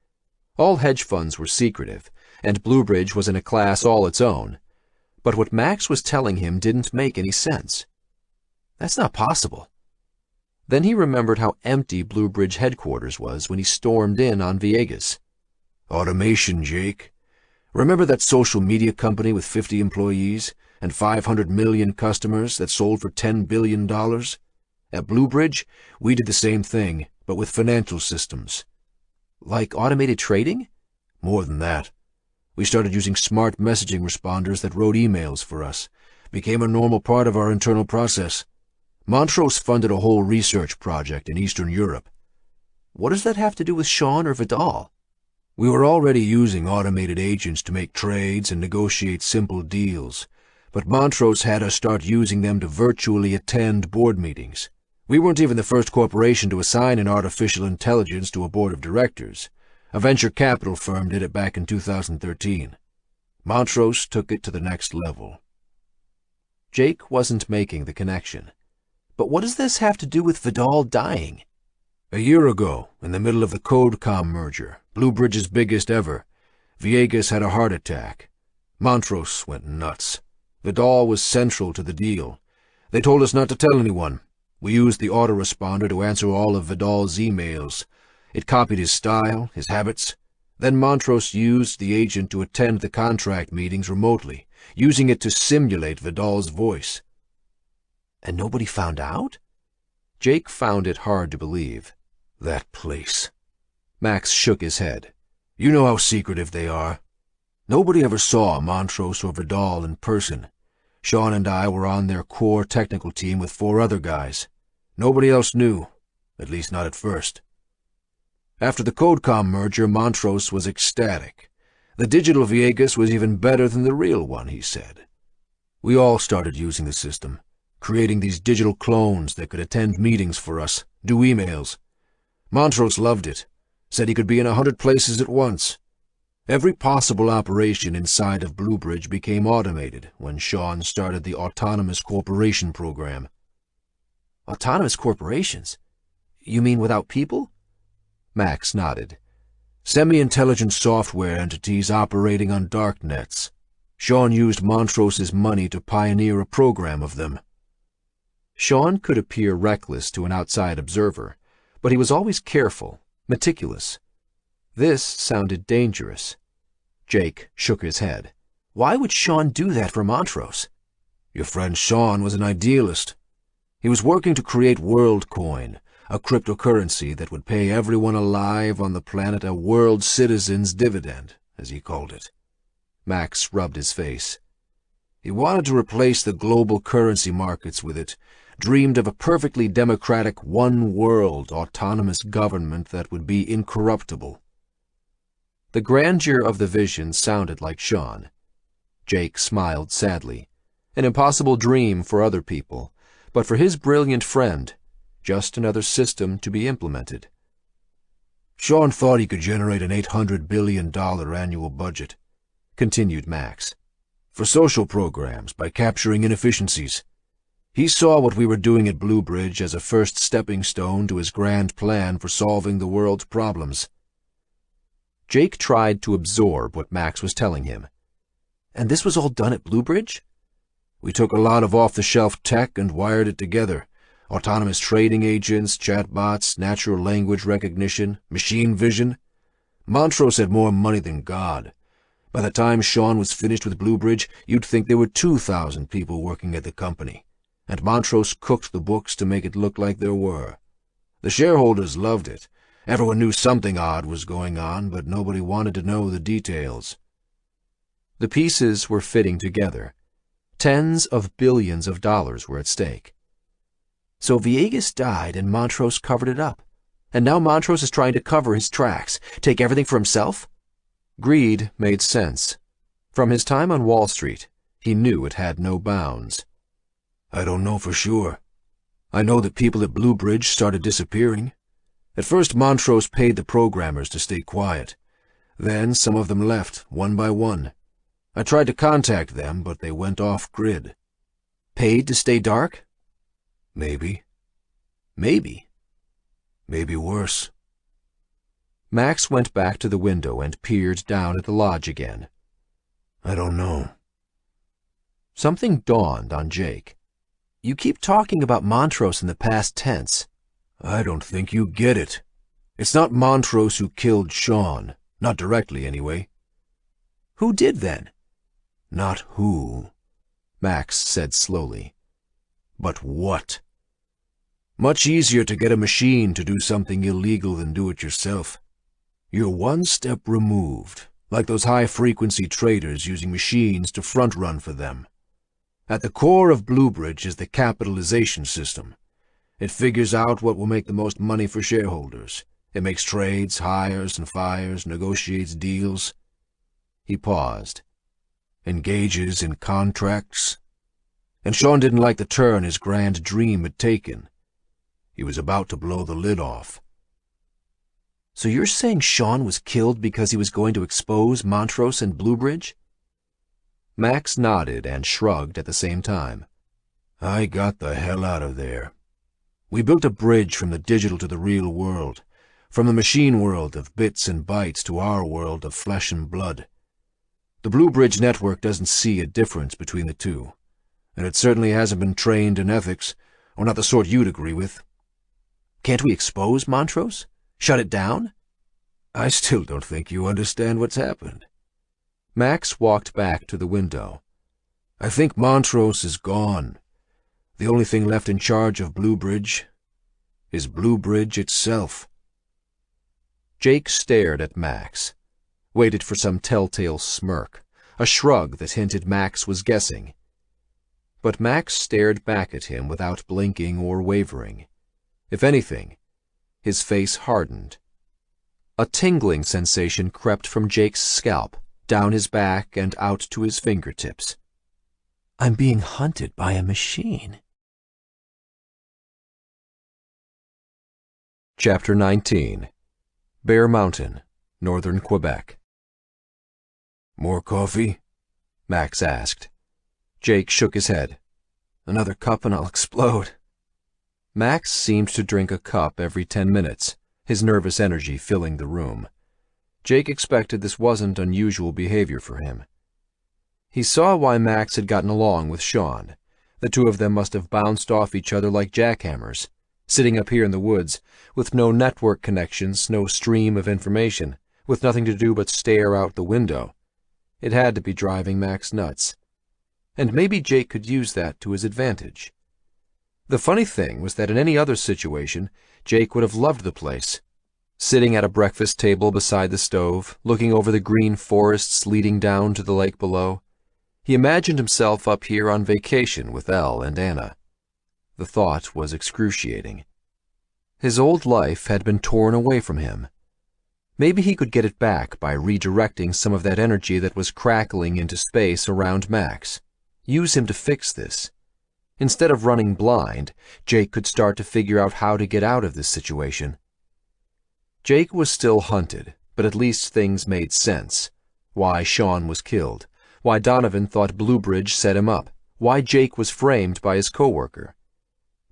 All hedge funds were secretive, and Bluebridge was in a class all its own. But what Max was telling him didn't make any sense. That's not possible. Then he remembered how empty Bluebridge headquarters was when he stormed in on Viegas. Automation, Jake. Remember that social media company with 50 employees and 500 million customers that sold for $10 billion? At Bluebridge, we did the same thing, but with financial systems. Like automated trading? More than that. We started using smart messaging responders that wrote emails for us. Became a normal part of our internal process. Montrose funded a whole research project in Eastern Europe. What does that have to do with Sean or Vidal? We were already using automated agents to make trades and negotiate simple deals, but Montrose had us start using them to virtually attend board meetings. We weren't even the first corporation to assign an artificial intelligence to a board of directors. A venture capital firm did it back in 2013. Montrose took it to the next level. Jake wasn't making the connection. But what does this have to do with Vidal dying? A year ago, in the middle of the CodeCom merger, Bluebridge's biggest ever, Viegas had a heart attack. Montrose went nuts. Vidal was central to the deal. They told us not to tell anyone. We used the autoresponder to answer all of Vidal's emails. It copied his style, his habits. Then Montrose used the agent to attend the contract meetings remotely, using it to simulate Vidal's voice. And nobody found out? Jake found it hard to believe. That place. Max shook his head. You know how secretive they are. Nobody ever saw Montrose or Vidal in person. Sean and I were on their core technical team with 4 other guys. Nobody else knew, at least not at first. After the CodeCom merger, Montrose was ecstatic. The digital Viegas was even better than the real one, he said. We all started using the system, creating these digital clones that could attend meetings for us, do emails. Montrose loved it, said he could be in 100 places at once. Every possible operation inside of Bluebridge became automated when Sean started the Autonomous Corporation program. Autonomous corporations? You mean without people? Max nodded. Semi-intelligent software entities operating on darknets. Sean used Montrose's money to pioneer a program of them. Sean could appear reckless to an outside observer, but he was always careful, meticulous. This sounded dangerous. Jake shook his head. Why would Sean do that for Montrose? Your friend Sean was an idealist. He was working to create WorldCoin, a cryptocurrency that would pay everyone alive on the planet a world citizen's dividend, as he called it. Max rubbed his face. He wanted to replace the global currency markets with it, dreamed of a perfectly democratic one-world autonomous government that would be incorruptible. The grandeur of the vision sounded like Sean. Jake smiled sadly. An impossible dream for other people, but for his brilliant friend, just another system to be implemented. Sean thought he could generate an $800 billion annual budget, continued Max, for social programs by capturing inefficiencies. He saw what we were doing at Bluebridge as a first stepping stone to his grand plan for solving the world's problems. Jake tried to absorb what Max was telling him. And this was all done at Bluebridge? We took a lot of off-the-shelf tech and wired it together. Autonomous trading agents, chatbots, natural language recognition, machine vision. Montrose had more money than God. By the time Sean was finished with Bluebridge, you'd think there were 2,000 people working at the company. And Montrose cooked the books to make it look like there were. The shareholders loved it. Everyone knew something odd was going on, but nobody wanted to know the details. The pieces were fitting together. Tens of billions of dollars were at stake. So Villegas died and Montrose covered it up. And now Montrose is trying to cover his tracks, take everything for himself? Greed made sense. From his time on Wall Street, he knew it had no bounds. I don't know for sure. I know that people at Bluebridge started disappearing. At first, Montrose paid the programmers to stay quiet. Then some of them left, one by one. I tried to contact them, but they went off-grid. Paid to stay dark? Maybe. Maybe. Maybe worse. Max went back to the window and peered down at the lodge again. I don't know. Something dawned on Jake. You keep talking about Montrose in the past tense. I don't think you get it. It's not Montrose who killed Sean. Not directly, anyway. Who did then? Not who, Max said slowly. But what? Much easier to get a machine to do something illegal than do it yourself. You're one step removed, like those high-frequency traders using machines to front-run for them. At the core of Bluebridge is the capitalization system. It figures out what will make the most money for shareholders. It makes trades, hires and fires, negotiates deals. He paused. Engages in contracts. And Sean didn't like the turn his grand dream had taken. He was about to blow the lid off. So you're saying Sean was killed because he was going to expose Montrose and Bluebridge? Max nodded and shrugged at the same time. I got the hell out of there. We built a bridge from the digital to the real world, from the machine world of bits and bytes to our world of flesh and blood. The Bluebridge network doesn't see a difference between the two, and it certainly hasn't been trained in ethics, or not the sort you'd agree with. Can't we expose Montrose? Shut it down? I still don't think you understand what's happened. Max walked back to the window. I think Montrose is gone. The only thing left in charge of Bluebridge is Bluebridge itself. Jake stared at Max, waited for some telltale smirk, a shrug that hinted Max was guessing. But Max stared back at him without blinking or wavering. If anything, his face hardened. A tingling sensation crept from Jake's scalp, down his back and out to his fingertips. I'm being hunted by a machine. Chapter 19. Bear Mountain, Northern Quebec. More coffee? Max asked. Jake shook his head. Another cup and I'll explode. Max seemed to drink a cup every 10 minutes, his nervous energy filling the room. Jake expected this wasn't unusual behavior for him. He saw why Max had gotten along with Sean. The two of them must have bounced off each other like jackhammers, sitting up here in the woods, with no network connections, no stream of information, with nothing to do but stare out the window. It had to be driving Max nuts. And maybe Jake could use that to his advantage. The funny thing was that in any other situation, Jake would have loved the place. Sitting at a breakfast table beside the stove, looking over the green forests leading down to the lake below, he imagined himself up here on vacation with Elle and Anna. The thought was excruciating. His old life had been torn away from him. Maybe he could get it back by redirecting some of that energy that was crackling into space around Max. Use him to fix this. Instead of running blind, Jake could start to figure out how to get out of this situation. Jake was still hunted, but at least things made sense. Why Sean was killed, why Donovan thought Bluebridge set him up, why Jake was framed by his coworker.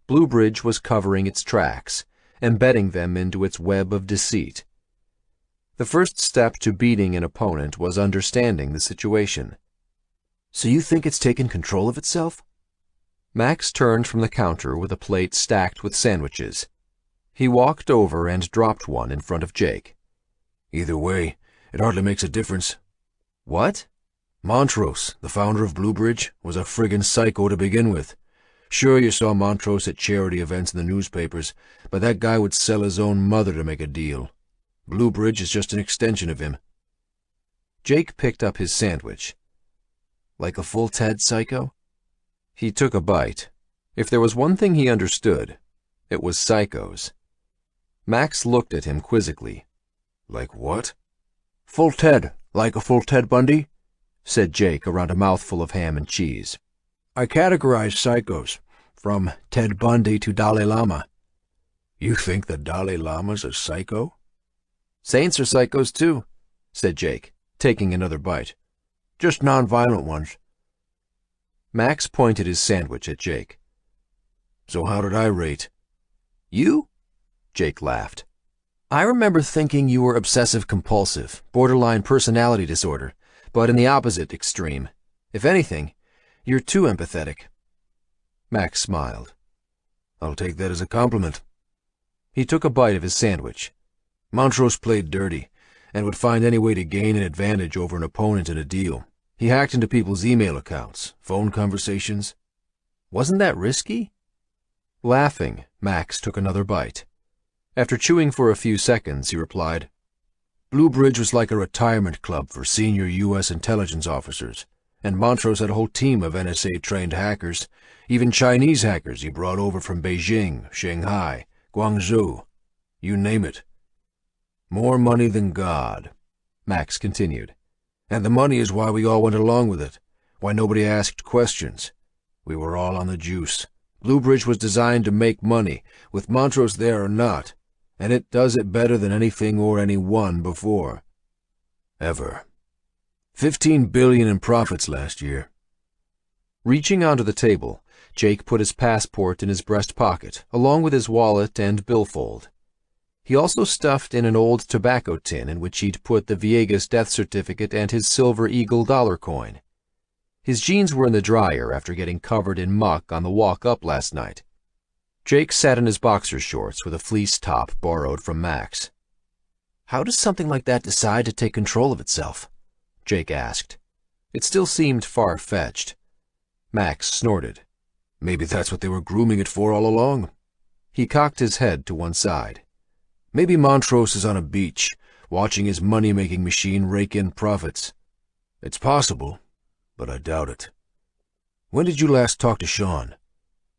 Bluebridge was covering its tracks, embedding them into its web of deceit. The first step to beating an opponent was understanding the situation. So you think it's taken control of itself? Max turned from the counter with a plate stacked with sandwiches. He walked over and dropped one in front of Jake. Either way, it hardly makes a difference. What? Montrose, the founder of Bluebridge, was a friggin' psycho to begin with. Sure, you saw Montrose at charity events in the newspapers, but that guy would sell his own mother to make a deal. Bluebridge is just an extension of him. Jake picked up his sandwich, Like a full Ted psycho? He took a bite. If there was one thing he understood, it was psychos. Max looked at him quizzically. Like what? Full Ted, like a full Ted Bundy? Said Jake around a mouthful of ham and cheese. I categorize psychos, from Ted Bundy to Dalai Lama. You think the Dalai Lama's a psycho? Saints are psychos too, said Jake, taking another bite. Just non-violent ones. Max pointed his sandwich at Jake. So how did I rate? You? Jake laughed. I remember thinking you were obsessive-compulsive, borderline personality disorder, but in the opposite extreme. If anything, you're too empathetic. Max smiled. I'll take that as a compliment. He took a bite of his sandwich. Montrose played dirty, and would find any way to gain an advantage over an opponent in a deal. He hacked into people's email accounts, phone conversations. Wasn't that risky? Laughing, Max took another bite. After chewing for a few seconds, he replied, Bluebridge was like a retirement club for senior U.S. intelligence officers, and Montrose had a whole team of NSA-trained hackers, even Chinese hackers he brought over from Beijing, Shanghai, Guangzhou, you name it. More money than God, Max continued. And the money is why we all went along with it, why nobody asked questions. We were all on the juice. Bluebridge was designed to make money, with Montrose there or not, and it does it better than anything or anyone before. Ever. $15 billion in profits last year. Reaching onto the table, Jake put his passport in his breast pocket, along with his wallet and billfold. He also stuffed in an old tobacco tin in which he'd put the Viegas death certificate and his Silver Eagle dollar coin. His jeans were in the dryer after getting covered in muck on the walk up last night. Jake sat in his boxer shorts with a fleece top borrowed from Max. How does something like that decide to take control of itself? Jake asked. It still seemed far-fetched. Max snorted. Maybe that's what they were grooming it for all along. He cocked his head to one side. Maybe Montrose is on a beach, watching his money-making machine rake in profits. It's possible, but I doubt it. When did you last talk to Sean?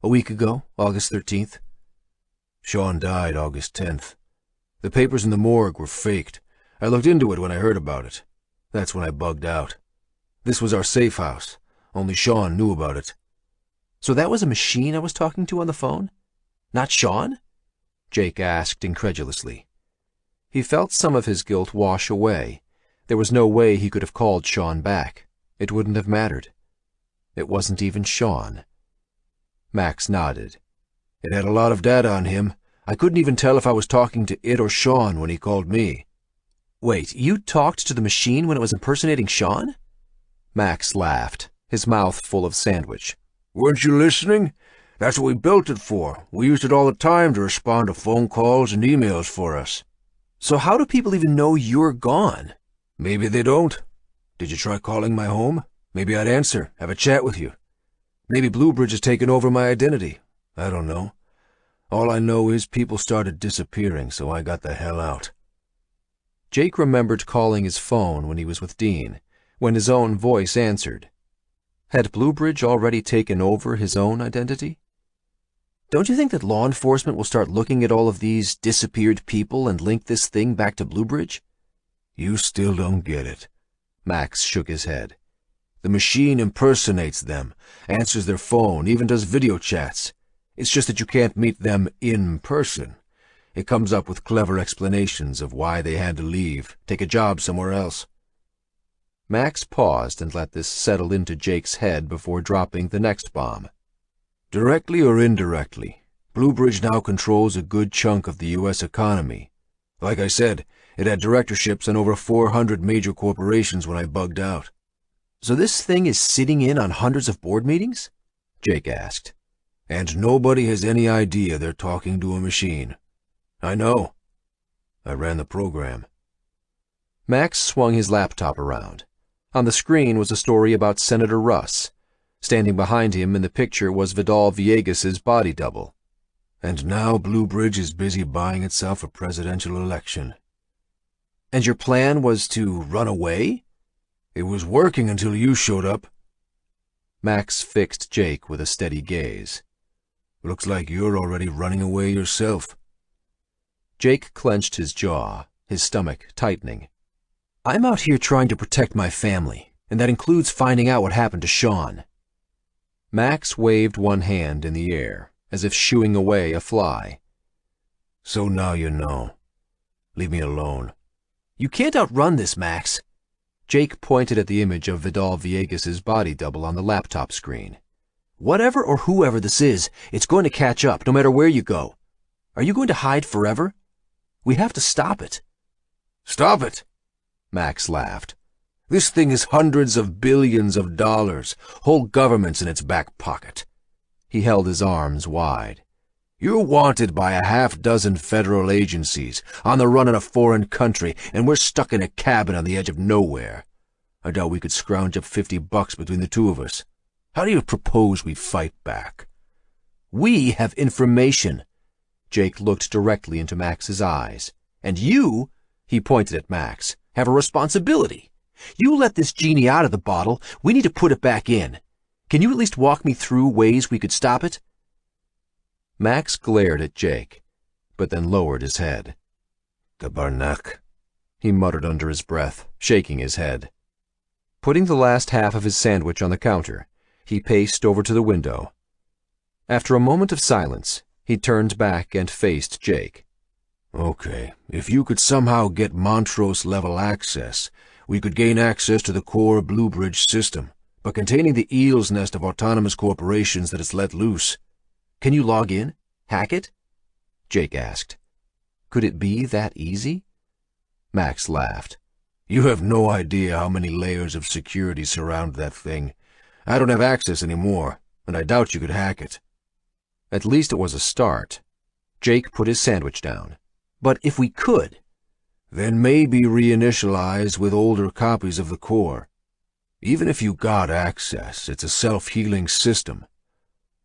A week ago, August 13th. Sean died August 10th. The papers in the morgue were faked. I looked into it when I heard about it. That's when I bugged out. This was our safe house. Only Sean knew about it. So that was a machine I was talking to on the phone? Not Sean? Jake asked incredulously. He felt some of his guilt wash away. There was no way he could have called Sean back. It wouldn't have mattered. It wasn't even Sean. Max nodded. It had a lot of data on him. I couldn't even tell if I was talking to it or Sean when he called me. Wait, you talked to the machine when it was impersonating Sean? Max laughed, his mouth full of sandwich. Weren't you listening? That's what we built it for. We used it all the time to respond to phone calls and emails for us. So how do people even know you're gone? Maybe they don't. Did you try calling my home? Maybe I'd answer, have a chat with you. Maybe Bluebridge has taken over my identity. I don't know. All I know is people started disappearing, so I got the hell out. Jake remembered calling his phone when he was with Dean, when his own voice answered. Had Bluebridge already taken over his own identity? Don't you think that law enforcement will start looking at all of these disappeared people and link this thing back to Bluebridge? You still don't get it. Max shook his head. The machine impersonates them, answers their phone, even does video chats. It's just that you can't meet them in person. It comes up with clever explanations of why they had to leave, take a job somewhere else. Max paused and let this settle into Jake's head before dropping the next bomb. Directly or indirectly, Bluebridge now controls a good chunk of the U.S. economy. Like I said, it had directorships on over 400 major corporations when I bugged out. So this thing is sitting in on hundreds of board meetings? Jake asked. And nobody has any idea they're talking to a machine. I know. I ran the program. Max swung his laptop around. On the screen was a story about Senator Russ. Standing behind him in the picture was Vidal Viegas's body double. And now Bluebridge is busy buying itself a presidential election. And your plan was to run away? It was working until you showed up. Max fixed Jake with a steady gaze. "Looks like you're already running away yourself." Jake clenched his jaw, his stomach tightening. "I'm out here trying to protect my family, and that includes finding out what happened to Sean." Max waved one hand in the air, as if shooing away a fly. "So now you know. Leave me alone." "You can't outrun this, Max." Jake pointed at the image of Vidal Villegas's body double on the laptop screen. "Whatever or whoever this is, it's going to catch up, no matter where you go. Are you going to hide forever? We have to stop it." "Stop it!" Max laughed. "This thing is hundreds of billions of dollars, whole governments in its back pocket." He held his arms wide. "You're wanted by a half-dozen federal agencies, on the run in a foreign country, and we're stuck in a cabin on the edge of nowhere. I doubt we could scrounge up $50 between the two of us. How do you propose we fight back?" "We have information." Jake looked directly into Max's eyes. "And you," he pointed at Max, "have a responsibility. You let this genie out of the bottle, we need to put it back in. Can you at least walk me through ways we could stop it?" Max glared at Jake, but then lowered his head. "Tabarnak," he muttered under his breath, shaking his head. Putting the last half of his sandwich on the counter, he paced over to the window. After a moment of silence, he turned back and faced Jake. "Okay, if you could somehow get Montrose-level access, we could gain access to the core Blue Bridge system, but containing the eel's nest of autonomous corporations that it's let loose." "Can you log in? Hack it?" Jake asked. Could it be that easy? Max laughed. "You have no idea how many layers of security surround that thing. I don't have access anymore, and I doubt you could hack it." At least it was a start. Jake put his sandwich down. "But if we could?" "Then maybe reinitialize with older copies of the core. Even if you got access, it's a self-healing system.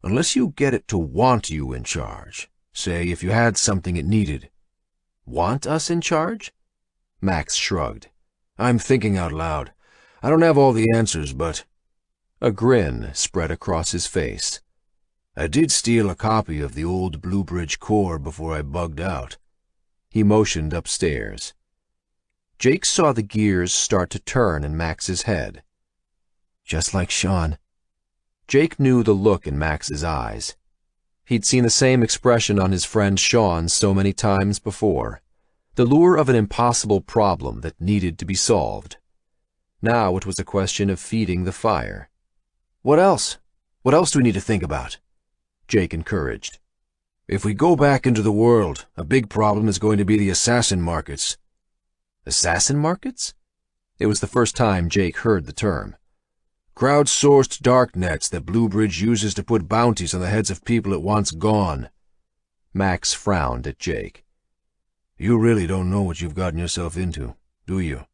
Unless you get it to want you in charge. Say, if you had something it needed." "Want us in charge?" Max shrugged. "I'm thinking out loud. I don't have all the answers, but—" A grin spread across his face. "I did steal a copy of the old Blue Bridge core before I bugged out." He motioned upstairs. Jake saw the gears start to turn in Max's head. "Just like Sean." Jake knew the look in Max's eyes. He'd seen the same expression on his friend Sean so many times before. The lure of an impossible problem that needed to be solved. Now it was a question of feeding the fire. "What else? What else do we need to think about?" Jake encouraged. "If we go back into the world, a big problem is going to be the assassin markets." Assassin markets? It was the first time Jake heard the term. "Crowdsourced darknets that Blue Bridge uses to put bounties on the heads of people it wants gone." Max frowned at Jake. "You really don't know what you've gotten yourself into, do you?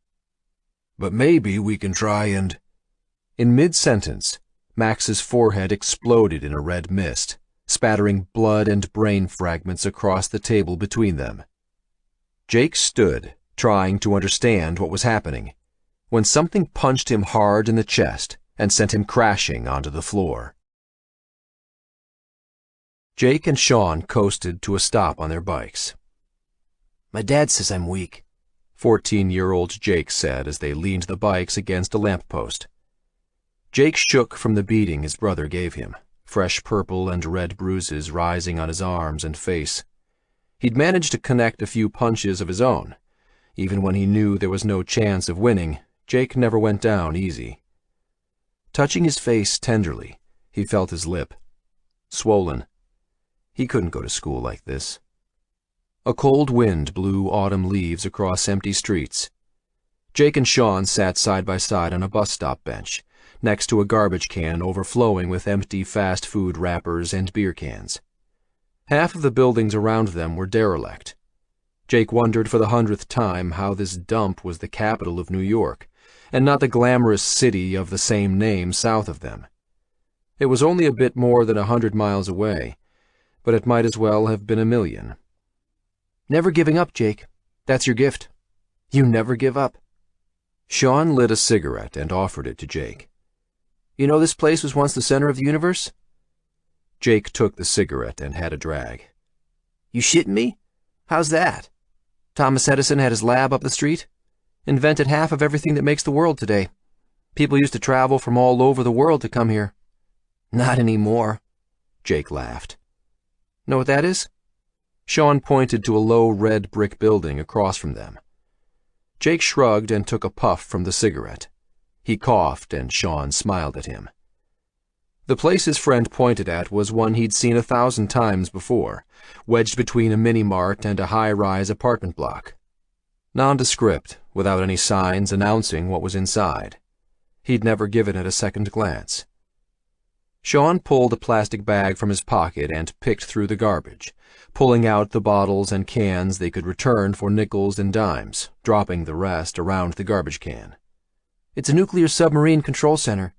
But maybe we can try and—" In mid-sentence, Max's forehead exploded in a red mist, spattering blood and brain fragments across the table between them. Jake stood, trying to understand what was happening, when something punched him hard in the chest and sent him crashing onto the floor. Jake and Sean coasted to a stop on their bikes. "My dad says I'm weak," 14-year-old Jake said as they leaned the bikes against a lamppost. Jake shook from the beating his brother gave him, fresh purple and red bruises rising on his arms and face. He'd managed to connect a few punches of his own. Even when he knew there was no chance of winning, Jake never went down easy. Touching his face tenderly, he felt his lip. Swollen. He couldn't go to school like this. A cold wind blew autumn leaves across empty streets. Jake and Sean sat side by side on a bus stop bench, next to a garbage can overflowing with empty fast food wrappers and beer cans. Half of the buildings around them were derelict. Jake wondered for the 100th time how this dump was the capital of New York, and not the glamorous city of the same name south of them. It was only a bit more than 100 miles away, but it might as well have been 1,000,000. "Never giving up, Jake. That's your gift. You never give up." Sean lit a cigarette and offered it to Jake. You know this place was once the center of the universe? Jake took the cigarette and had a drag. You shitting me? How's that? Thomas Edison had his lab up the street. Invented half of everything that makes the world today. People used to travel from all over the world to come here. Not anymore. Jake laughed. Know what that is? Sean pointed to a low red brick building across from them. Jake shrugged and took a puff from the cigarette. He coughed, and Sean smiled at him. The place his friend pointed at was one he'd seen 1,000 times before, wedged between a mini-mart and a high-rise apartment block. Nondescript, without any signs announcing what was inside. He'd never given it a second glance. Sean pulled a plastic bag from his pocket and picked through the garbage, pulling out the bottles and cans they could return for nickels and dimes, dropping the rest around the garbage can. It's a nuclear submarine control center.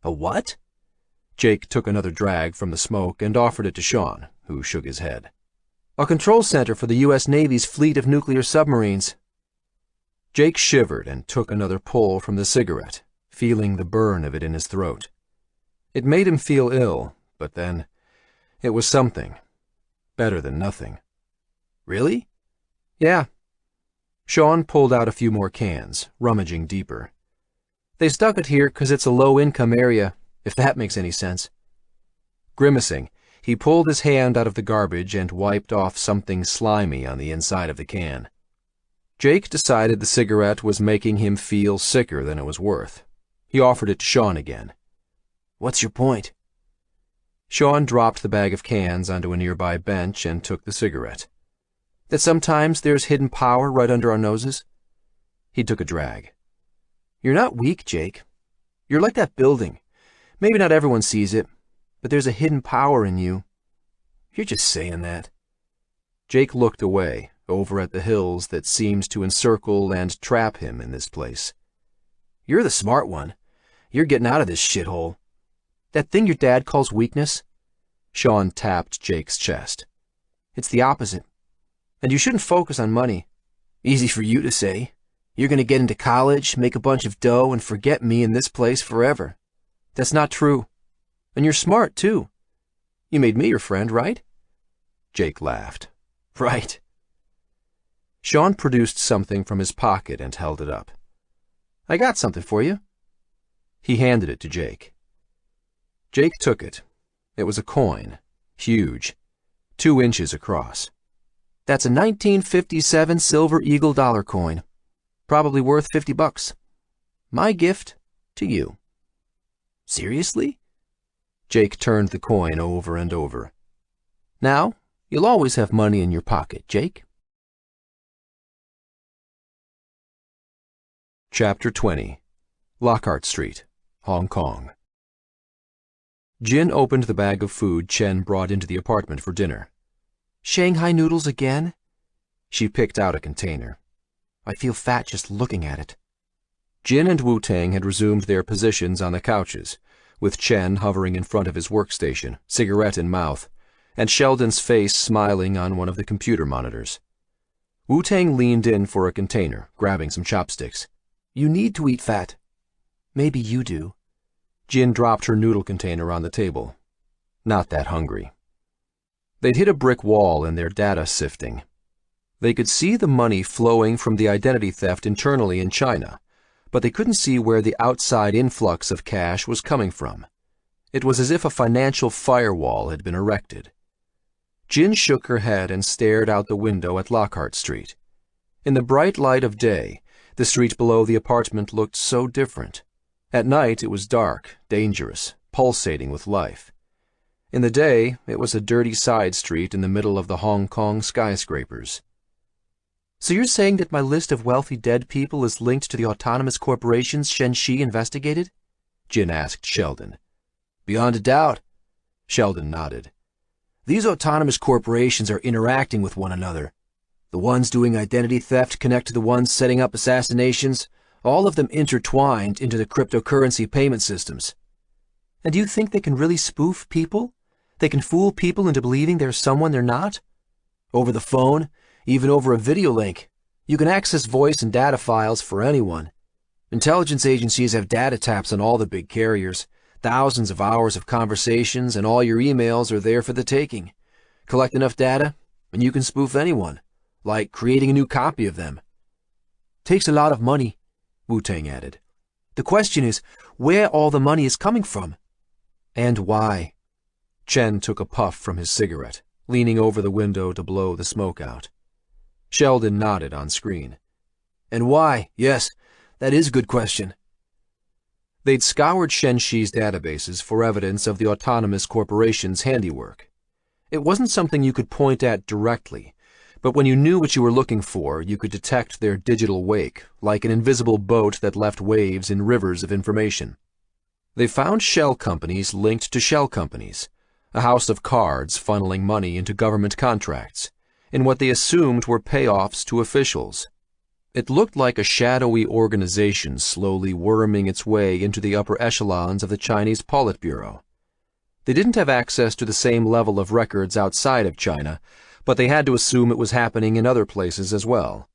A what? Jake took another drag from the smoke and offered it to Sean, who shook his head. A control center for the U.S. Navy's fleet of nuclear submarines. Jake shivered and took another pull from the cigarette, feeling the burn of it in his throat. It made him feel ill, but then it was something. Better than nothing. Really? Yeah. Sean pulled out a few more cans, rummaging deeper. They stuck it here 'cause it's a low-income area, if that makes any sense. Grimacing, he pulled his hand out of the garbage and wiped off something slimy on the inside of the can. Jake decided the cigarette was making him feel sicker than it was worth. He offered it to Sean again. What's your point? Sean dropped the bag of cans onto a nearby bench and took the cigarette. That sometimes there's hidden power right under our noses? He took a drag. You're not weak, Jake. You're like that building. Maybe not everyone sees it, but there's a hidden power in you. You're just saying that. Jake looked away, over at the hills that seemed to encircle and trap him in this place. You're the smart one. You're getting out of this shithole. That thing your dad calls weakness? Sean tapped Jake's chest. It's the opposite. And you shouldn't focus on money. Easy for you to say. You're going to get into college, make a bunch of dough, and forget me in this place forever. That's not true. And you're smart, too. You made me your friend, right? Jake laughed. Right. Sean produced something from his pocket and held it up. I got something for you. He handed it to Jake. Jake took it. It was a coin, huge, 2 inches across. That's a 1957 Silver Eagle dollar coin. Probably worth $50. My gift to you. Seriously? Jake turned the coin over and over. Now, you'll always have money in your pocket, Jake. Chapter 20. Lockhart Street, Hong Kong. Jin opened the bag of food Chen brought into the apartment for dinner. Shanghai noodles again? She picked out a container. I feel fat just looking at it. Jin and Wu-Tang had resumed their positions on the couches, with Chen hovering in front of his workstation, cigarette in mouth, and Sheldon's face smiling on one of the computer monitors. Wu-Tang leaned in for a container, grabbing some chopsticks. You need to eat fat. Maybe you do. Jin dropped her noodle container on the table. Not that hungry. They'd hit a brick wall in their data sifting. They could see the money flowing from the identity theft internally in China, but they couldn't see where the outside influx of cash was coming from. It was as if a financial firewall had been erected. Jin shook her head and stared out the window at Lockhart Street. In the bright light of day, the street below the apartment looked so different. At night, it was dark, dangerous, pulsating with life. In the day, it was a dirty side street in the middle of the Hong Kong skyscrapers. So you're saying that my list of wealthy dead people is linked to the autonomous corporations Shenxi investigated? Jin asked Sheldon. Beyond a doubt. Sheldon nodded. These autonomous corporations are interacting with one another. The ones doing identity theft connect to the ones setting up assassinations, all of them intertwined into the cryptocurrency payment systems. And do you think they can really spoof people? They can fool people into believing they're someone they're not? Over the phone, even over a video link, you can access voice and data files for anyone. Intelligence agencies have data taps on all the big carriers. Thousands of hours of conversations and all your emails are there for the taking. Collect enough data, and you can spoof anyone, like creating a new copy of them. Takes a lot of money, Wu-Tang added. The question is where all the money is coming from. And why? Chen took a puff from his cigarette, leaning over the window to blow the smoke out. Sheldon nodded on screen. And why? Yes, that is a good question. They'd scoured Shenxi's databases for evidence of the autonomous corporation's handiwork. It wasn't something you could point at directly, but when you knew what you were looking for, you could detect their digital wake, like an invisible boat that left waves in rivers of information. They found shell companies linked to shell companies, a house of cards funneling money into government contracts, in what they assumed were payoffs to officials. It looked like a shadowy organization slowly worming its way into the upper echelons of the Chinese Politburo. They didn't have access to the same level of records outside of China, but they had to assume it was happening in other places as well.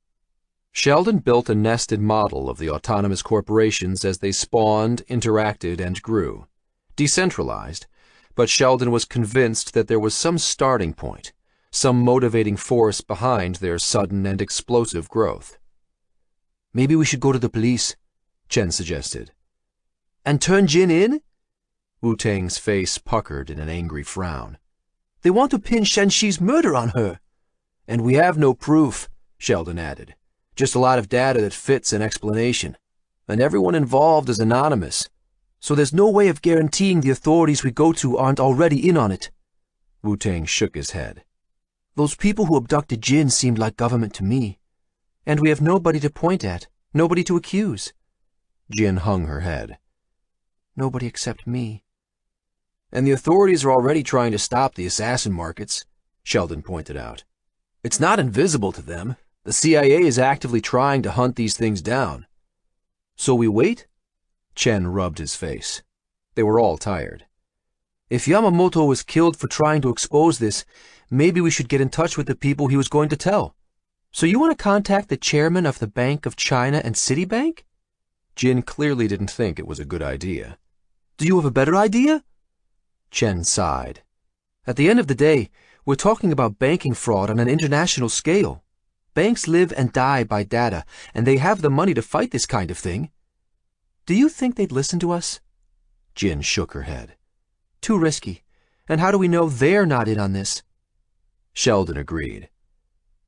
Sheldon built a nested model of the autonomous corporations as they spawned, interacted, and grew. Decentralized, but Sheldon was convinced that there was some starting point, some motivating force behind their sudden and explosive growth. Maybe we should go to the police, Chen suggested. And turn Jin in? Wu-Tang's face puckered in an angry frown. They want to pin Shenxi's murder on her. And we have no proof, Sheldon added. Just a lot of data that fits an explanation. And everyone involved is anonymous. So there's no way of guaranteeing the authorities we go to aren't already in on it. Wu-Tang shook his head. Those people who abducted Jin seemed like government to me. And we have nobody to point at, nobody to accuse. Jin hung her head. Nobody except me. And the authorities are already trying to stop the assassin markets, Sheldon pointed out. It's not invisible to them. The CIA is actively trying to hunt these things down. So we wait? Chen rubbed his face. They were all tired. If Yamamoto was killed for trying to expose this, maybe we should get in touch with the people he was going to tell. So you want to contact the chairman of the Bank of China and Citibank? Jin clearly didn't think it was a good idea. Do you have a better idea? Chen sighed. At the end of the day, we're talking about banking fraud on an international scale. Banks live and die by data, and they have the money to fight this kind of thing. Do you think they'd listen to us? Jin shook her head. Too risky. And how do we know they're not in on this? Sheldon agreed.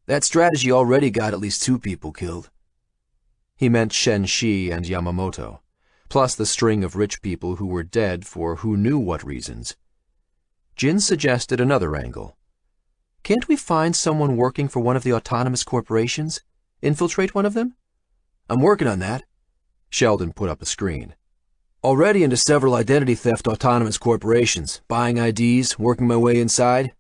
That strategy already got at least 2 people killed. He meant Shenxi and Yamamoto, plus the string of rich people who were dead for who knew what reasons. Jin suggested another angle. Can't we find someone working for one of the autonomous corporations? Infiltrate one of them? I'm working on that. Sheldon put up a screen. Already into several identity theft autonomous corporations, buying IDs, working my way inside.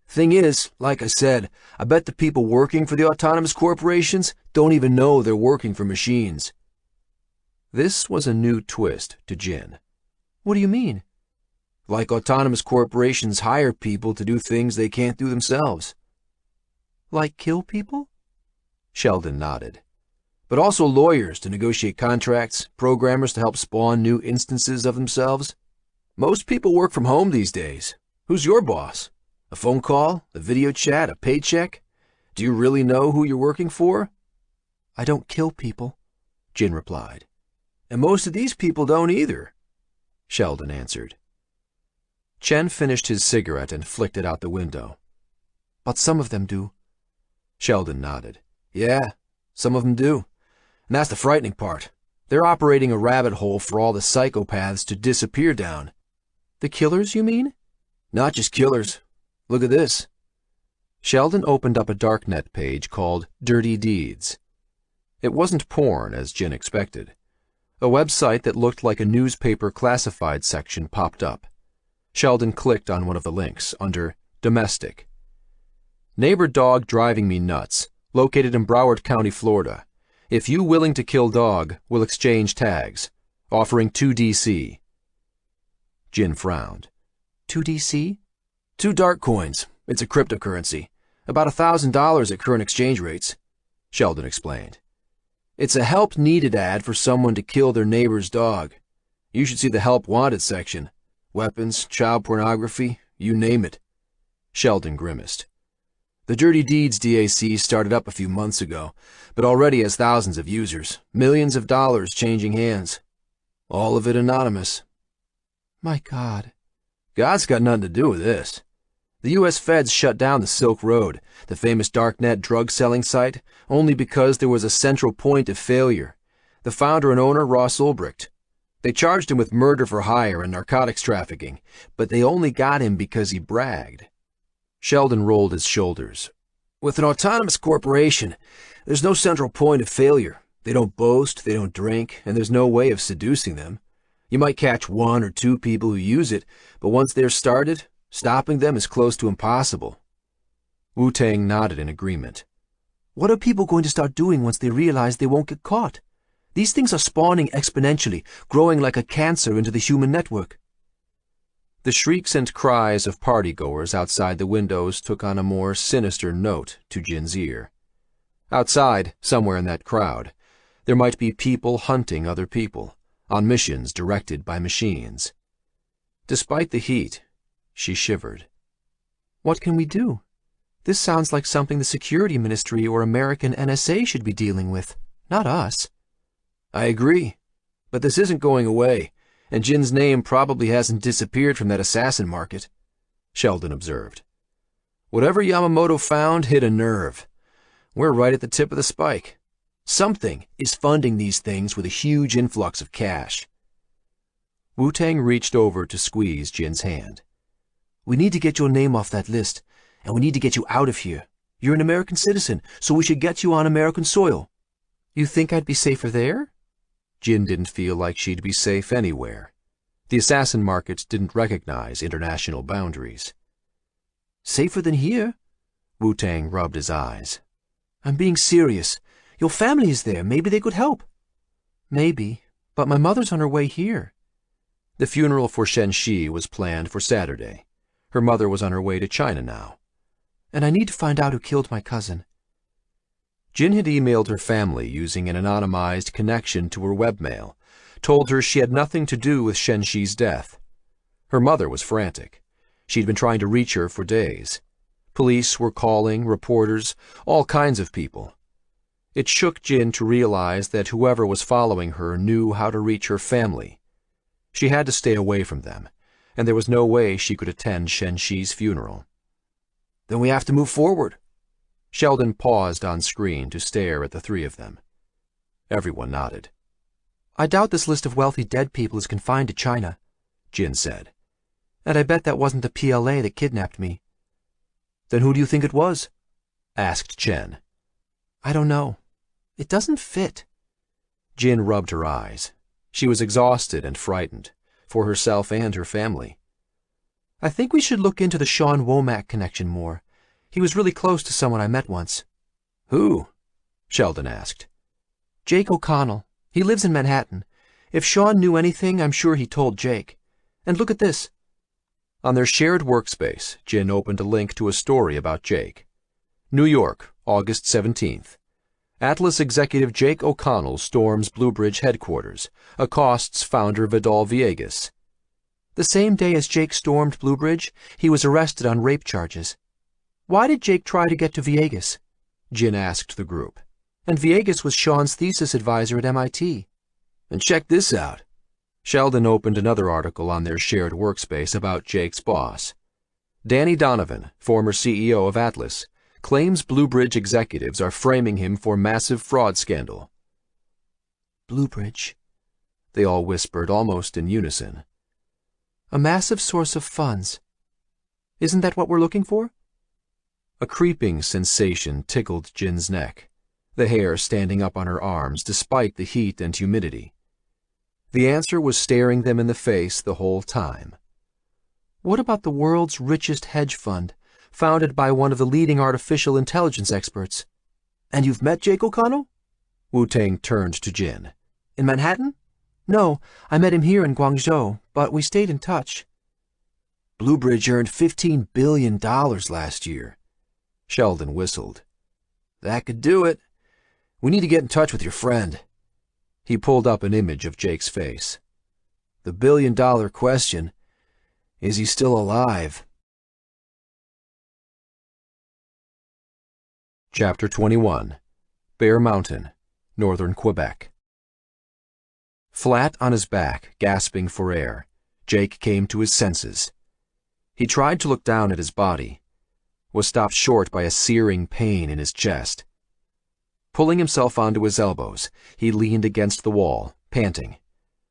Thing is, like I said, I bet the people working for the autonomous corporations don't even know they're working for machines. This was a new twist to Jin. What do you mean? Like autonomous corporations hire people to do things they can't do themselves. Like kill people? Sheldon nodded. But also lawyers to negotiate contracts, programmers to help spawn new instances of themselves. Most people work from home these days. Who's your boss? A phone call? A video chat? A paycheck? Do you really know who you're working for? I don't kill people, Jin replied. And most of these people don't either, Sheldon answered. Chen finished his cigarette and flicked it out the window. But some of them do. Sheldon nodded. Yeah, some of them do. And that's the frightening part. They're operating a rabbit hole for all the psychopaths to disappear down. The killers, you mean? Not just killers. Look at this. Sheldon opened up a Darknet page called Dirty Deeds. It wasn't porn, as Jin expected. A website that looked like a newspaper classified section popped up. Sheldon clicked on one of the links under Domestic. Neighbor dog driving me nuts, located in Broward County, Florida. If you willing to kill dog, we'll exchange tags. Offering 2 DC. Jin frowned. 2 DC? 2 dark coins. It's a cryptocurrency. About $1,000 at current exchange rates, Sheldon explained. It's a help needed ad for someone to kill their neighbor's dog. You should see the help wanted section. Weapons, child pornography, you name it. Sheldon grimaced. The Dirty Deeds DAC started up a few months ago, but already has thousands of users, millions of dollars changing hands. All of it anonymous. My God. God's got nothing to do with this. The U.S. feds shut down the Silk Road, the famous Darknet drug-selling site, only because there was a central point of failure. The founder and owner, Ross Ulbricht. They charged him with murder for hire and narcotics trafficking, but they only got him because he bragged. Sheldon rolled his shoulders. With an autonomous corporation, there's no central point of failure. They don't boast, they don't drink, and there's no way of seducing them. You might catch 1 or 2 people who use it, but once they're started, stopping them is close to impossible. Wu-Tang nodded in agreement. What are people going to start doing once they realize they won't get caught? These things are spawning exponentially, growing like a cancer into the human network. The shrieks and cries of partygoers outside the windows took on a more sinister note to Jin's ear. Outside, somewhere in that crowd, there might be people hunting other people, on missions directed by machines. Despite the heat, she shivered. What can we do? This sounds like something the Security Ministry or American NSA should be dealing with, not us. I agree, but this isn't going away, and Jin's name probably hasn't disappeared from that assassin market, Sheldon observed. Whatever Yamamoto found hit a nerve. We're right at the tip of the spike. Something is funding these things with a huge influx of cash. Wu-Tang reached over to squeeze Jin's hand. We need to get your name off that list, and we need to get you out of here. You're an American citizen, so we should get you on American soil. You think I'd be safer there? Jin didn't feel like she'd be safe anywhere. The assassin market didn't recognize international boundaries. Safer than here? Wu-Tang rubbed his eyes. I'm being serious. Your family is there. Maybe they could help. Maybe, but my mother's on her way here. The funeral for Shen Shi was planned for Saturday. Her mother was on her way to China now. And I need to find out who killed my cousin. Jin had emailed her family using an anonymized connection to her webmail, told her she had nothing to do with Shen Shi's death. Her mother was frantic. She'd been trying to reach her for days. Police were calling, reporters, all kinds of people. It shook Jin to realize that whoever was following her knew how to reach her family. She had to stay away from them, and there was no way she could attend Shen Shi's funeral. Then we have to move forward. Sheldon paused on screen to stare at the 3 of them. Everyone nodded. I doubt this list of wealthy dead people is confined to China, Jin said. And I bet that wasn't the PLA that kidnapped me. Then who do you think it was? Asked Chen. I don't know. It doesn't fit. Jin rubbed her eyes. She was exhausted and frightened, for herself and her family. I think we should look into the Sean Womack connection more. He was really close to someone I met once. Who? Sheldon asked. Jake O'Connell. He lives in Manhattan. If Sean knew anything, I'm sure he told Jake. And look at this. On their shared workspace, Jin opened a link to a story about Jake. New York, August 17th. Atlas executive Jake O'Connell storms Bluebridge headquarters, accosts founder Vidal Viegas. The same day as Jake stormed Bluebridge, he was arrested on rape charges. Why did Jake try to get to Viegas? Jin asked the group. And Viegas was Sean's thesis advisor at MIT. And check this out. Sheldon opened another article on their shared workspace about Jake's boss. Danny Donovan, former CEO of Atlas, claims Bluebridge executives are framing him for massive fraud scandal. Bluebridge, they all whispered almost in unison. A massive source of funds. Isn't that what we're looking for? A creeping sensation tickled Jin's neck, the hair standing up on her arms despite the heat and humidity. The answer was staring them in the face the whole time. What about the world's richest hedge fund, founded by one of the leading artificial intelligence experts? And you've met Jake O'Connell? Wu-Tang turned to Jin. In Manhattan? No, I met him here in Guangzhou, but we stayed in touch. Bluebridge earned $15 billion last year. Sheldon whistled. That could do it. We need to get in touch with your friend. He pulled up an image of Jake's face. The billion-dollar question, is he still alive? Chapter 21. Bear Mountain, Northern Quebec. Flat on his back, gasping for air, Jake came to his senses. He tried to look down at his body, was stopped short by a searing pain in his chest. Pulling himself onto his elbows, he leaned against the wall, panting.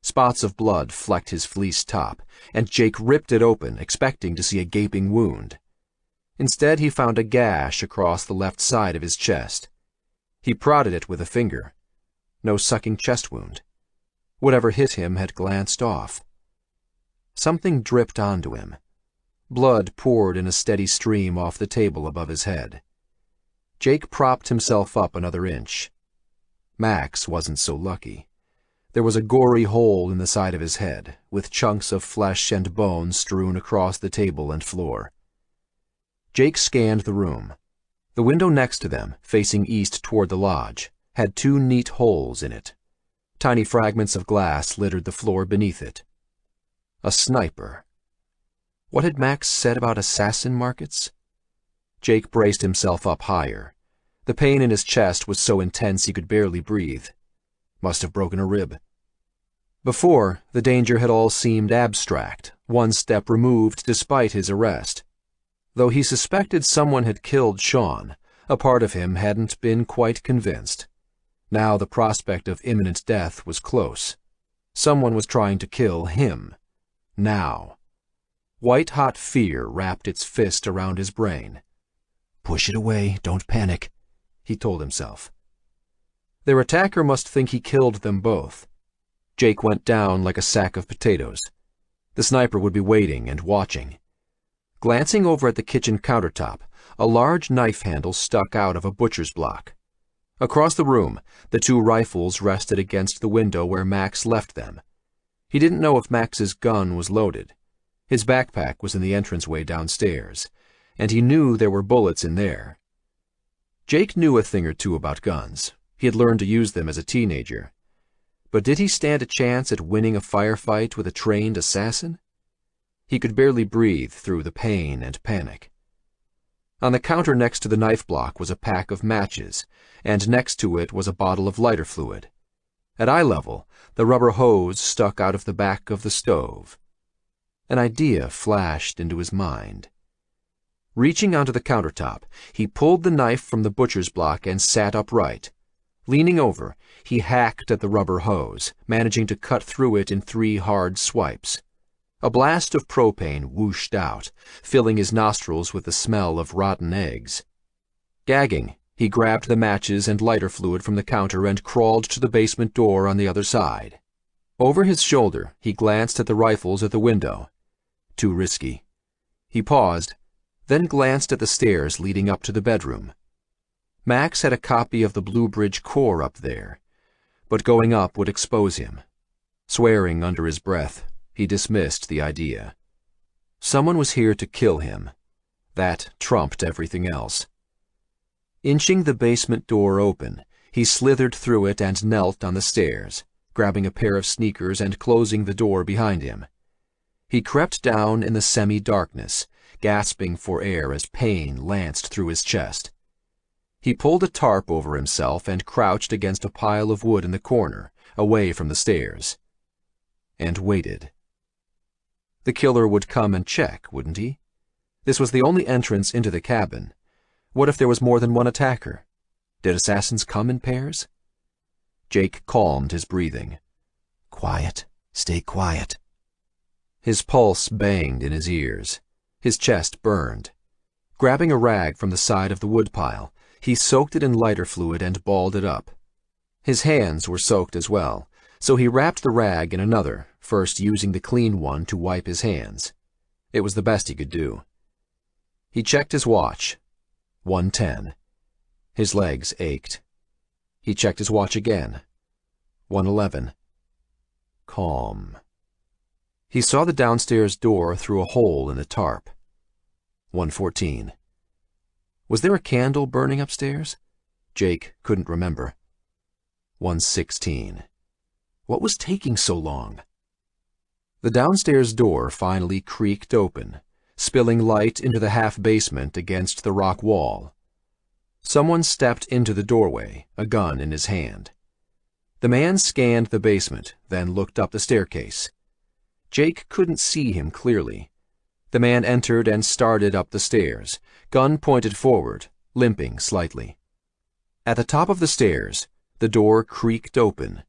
Spots of blood flecked his fleece top, and Jake ripped it open, expecting to see a gaping wound. Instead, he found a gash across the left side of his chest. He prodded it with a finger. No sucking chest wound. Whatever hit him had glanced off. Something dripped onto him. Blood poured in a steady stream off the table above his head. Jake propped himself up another inch. Max wasn't so lucky. There was a gory hole in the side of his head, with chunks of flesh and bone strewn across the table and floor. Jake scanned the room. The window next to them, facing east toward the lodge, had 2 neat holes in it. Tiny fragments of glass littered the floor beneath it. A sniper. What had Max said about assassin markets? Jake braced himself up higher. The pain in his chest was so intense he could barely breathe. Must have broken a rib. Before, the danger had all seemed abstract, one step removed despite his arrest. Though he suspected someone had killed Sean, a part of him hadn't been quite convinced. Now the prospect of imminent death was close. Someone was trying to kill him. Now. White-hot fear wrapped its fist around his brain. "Push it away, don't panic," he told himself. Their attacker must think he killed them both. Jake went down like a sack of potatoes. The sniper would be waiting and watching. Glancing over at the kitchen countertop, a large knife handle stuck out of a butcher's block. Across the room, the 2 rifles rested against the window where Max left them. He didn't know if Max's gun was loaded. His backpack was in the entranceway downstairs, and he knew there were bullets in there. Jake knew a thing or two about guns. He had learned to use them as a teenager. But did he stand a chance at winning a firefight with a trained assassin? He could barely breathe through the pain and panic. On the counter next to the knife block was a pack of matches, and next to it was a bottle of lighter fluid. At eye level, the rubber hose stuck out of the back of the stove. An idea flashed into his mind. Reaching onto the countertop, he pulled the knife from the butcher's block and sat upright. Leaning over, he hacked at the rubber hose, managing to cut through it in 3 hard swipes. A blast of propane whooshed out, filling his nostrils with the smell of rotten eggs. Gagging, he grabbed the matches and lighter fluid from the counter and crawled to the basement door on the other side. Over his shoulder, he glanced at the rifles at the window. Too risky. He paused, then glanced at the stairs leading up to the bedroom. Max had a copy of the Blue Bridge Core up there, but going up would expose him. Swearing under his breath, he dismissed the idea. Someone was here to kill him. That trumped everything else. Inching the basement door open, he slithered through it and knelt on the stairs, grabbing a pair of sneakers and closing the door behind him. He crept down in the semi-darkness, gasping for air as pain lanced through his chest. He pulled a tarp over himself and crouched against a pile of wood in the corner, away from the stairs. And waited. The killer would come and check, wouldn't he? This was the only entrance into the cabin. What if there was more than one attacker? Did assassins come in pairs? Jake calmed his breathing. Quiet. Stay quiet. His pulse banged in his ears. His chest burned. Grabbing a rag from the side of the woodpile, he soaked it in lighter fluid and balled it up. His hands were soaked as well, so he wrapped the rag in another, first using the clean one to wipe his hands. It was the best he could do. He checked his watch. 1:10. His legs ached. He checked his watch again. 1:11. Calm. He saw the downstairs door through a hole in the tarp. 1:14. Was there a candle burning upstairs? Jake couldn't remember. 1:16. What was taking so long? The downstairs door finally creaked open, spilling light into the half-basement against the rock wall. Someone stepped into the doorway, a gun in his hand. The man scanned the basement, then looked up the staircase. Jake couldn't see him clearly. The man entered and started up the stairs, gun pointed forward, limping slightly. At the top of the stairs, the door creaked open.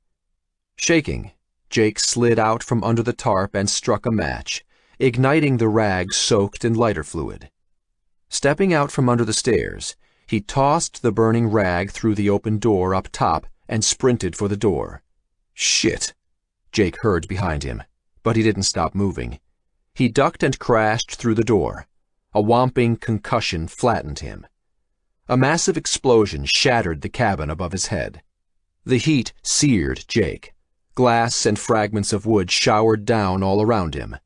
Shaking, Jake slid out from under the tarp and struck a match, igniting the rag soaked in lighter fluid. Stepping out from under the stairs, he tossed the burning rag through the open door up top and sprinted for the door. "Shit!" Jake heard behind him, but he didn't stop moving. He ducked and crashed through the door. A whomping concussion flattened him. A massive explosion shattered the cabin above his head. The heat seared Jake. Glass and fragments of wood showered down all around him.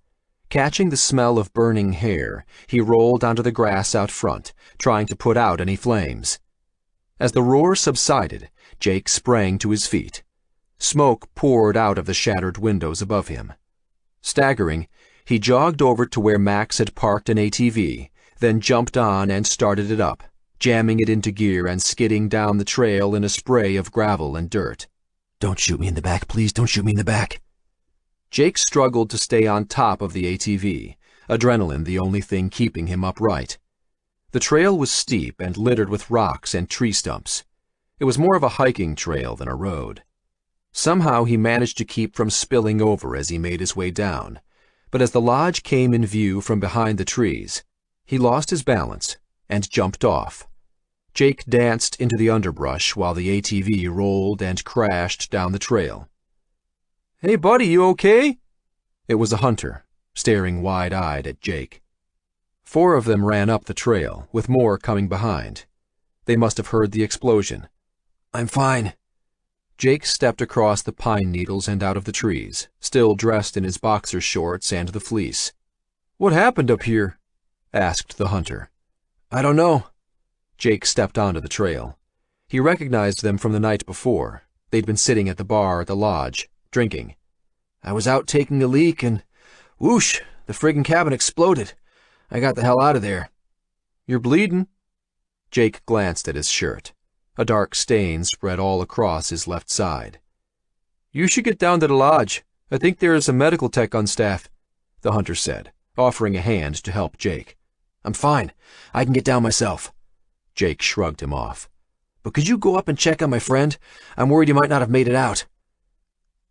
Catching the smell of burning hair, he rolled onto the grass out front, trying to put out any flames. As the roar subsided, Jake sprang to his feet. Smoke poured out of the shattered windows above him. Staggering, he jogged over to where Max had parked an ATV, then jumped on and started it up, jamming it into gear and skidding down the trail in a spray of gravel and dirt. "Don't shoot me in the back, please, don't shoot me in the back." Jake struggled to stay on top of the ATV, adrenaline the only thing keeping him upright. The trail was steep and littered with rocks and tree stumps. It was more of a hiking trail than a road. Somehow he managed to keep from spilling over as he made his way down, but as the lodge came in view from behind the trees, he lost his balance and jumped off. Jake danced into the underbrush while the ATV rolled and crashed down the trail. "Hey, buddy, you okay?" It was a hunter, staring wide-eyed at Jake. 4 of them ran up the trail, with more coming behind. They must have heard the explosion. "I'm fine." Jake stepped across the pine needles and out of the trees, still dressed in his boxer shorts and the fleece. "What happened up here?" asked the hunter. "I don't know." Jake stepped onto the trail. He recognized them from the night before. They'd been sitting at the bar at the lodge, drinking. "I was out taking a leak and, whoosh, the friggin' cabin exploded. I got the hell out of there." "You're bleeding." Jake glanced at his shirt. A dark stain spread all across his left side. "You should get down to the lodge. I think there is a medical tech on staff," the hunter said, offering a hand to help Jake. "I'm fine. I can get down myself." Jake shrugged him off. "But could you go up and check on my friend? I'm worried he might not have made it out."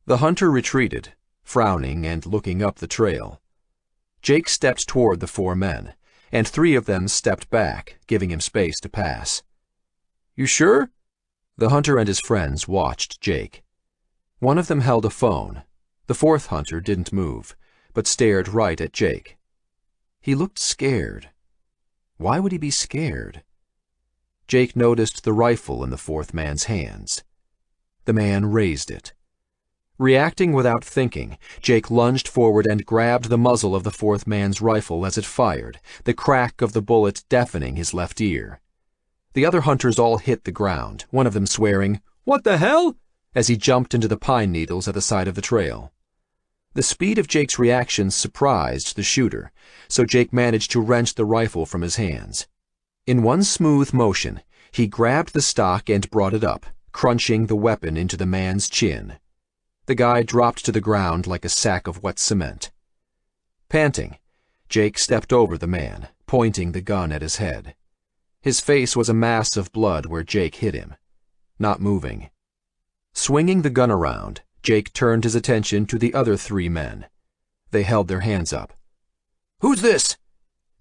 The hunter retreated, frowning and looking up the trail. Jake stepped toward the 4 men, and 3 of them stepped back, giving him space to pass. "You sure?" The hunter and his friends watched Jake. One of them held a phone. The 4th hunter didn't move, but stared right at Jake. He looked scared. Why would he be scared? Jake noticed the rifle in the 4th man's hands. The man raised it. Reacting without thinking, Jake lunged forward and grabbed the muzzle of the 4th man's rifle as it fired, the crack of the bullet deafening his left ear. The other hunters all hit the ground, one of them swearing, "What the hell?" as he jumped into the pine needles at the side of the trail. The speed of Jake's reactions surprised the shooter, so Jake managed to wrench the rifle from his hands. In one smooth motion, he grabbed the stock and brought it up, crunching the weapon into the man's chin. The guy dropped to the ground like a sack of wet cement. Panting, Jake stepped over the man, pointing the gun at his head. His face was a mass of blood where Jake hit him, not moving. Swinging the gun around, Jake turned his attention to the other 3 men. They held their hands up. "Who's this?"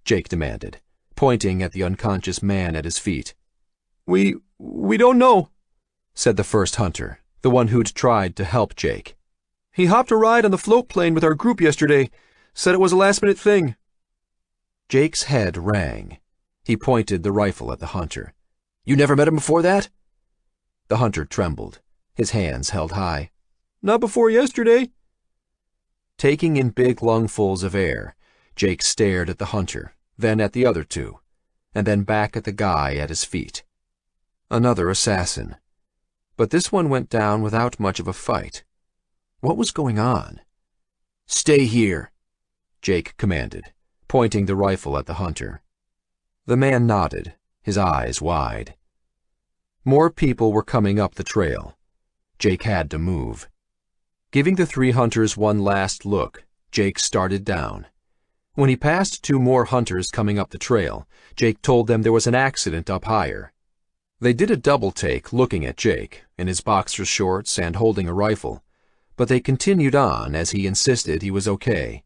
Jake demanded, pointing at the unconscious man at his feet. We don't know," said the first hunter, the one who'd tried to help Jake. "He hopped a ride on the float plane with our group yesterday. Said it was a last-minute thing." Jake's head rang. He pointed the rifle at the hunter. "You never met him before that?" The hunter trembled, his hands held high. "Not before yesterday." Taking in big lungfuls of air, Jake stared at the hunter, then at the other 2, and then back at the guy at his feet. Another assassin. But this one went down without much of a fight. What was going on? "Stay here," Jake commanded, pointing the rifle at the hunter. The man nodded, his eyes wide. More people were coming up the trail. Jake had to move. Giving the 3 hunters one last look, Jake started down. When he passed 2 more hunters coming up the trail, Jake told them there was an accident up higher. They did a double take looking at Jake, in his boxer shorts and holding a rifle, but they continued on as he insisted he was okay.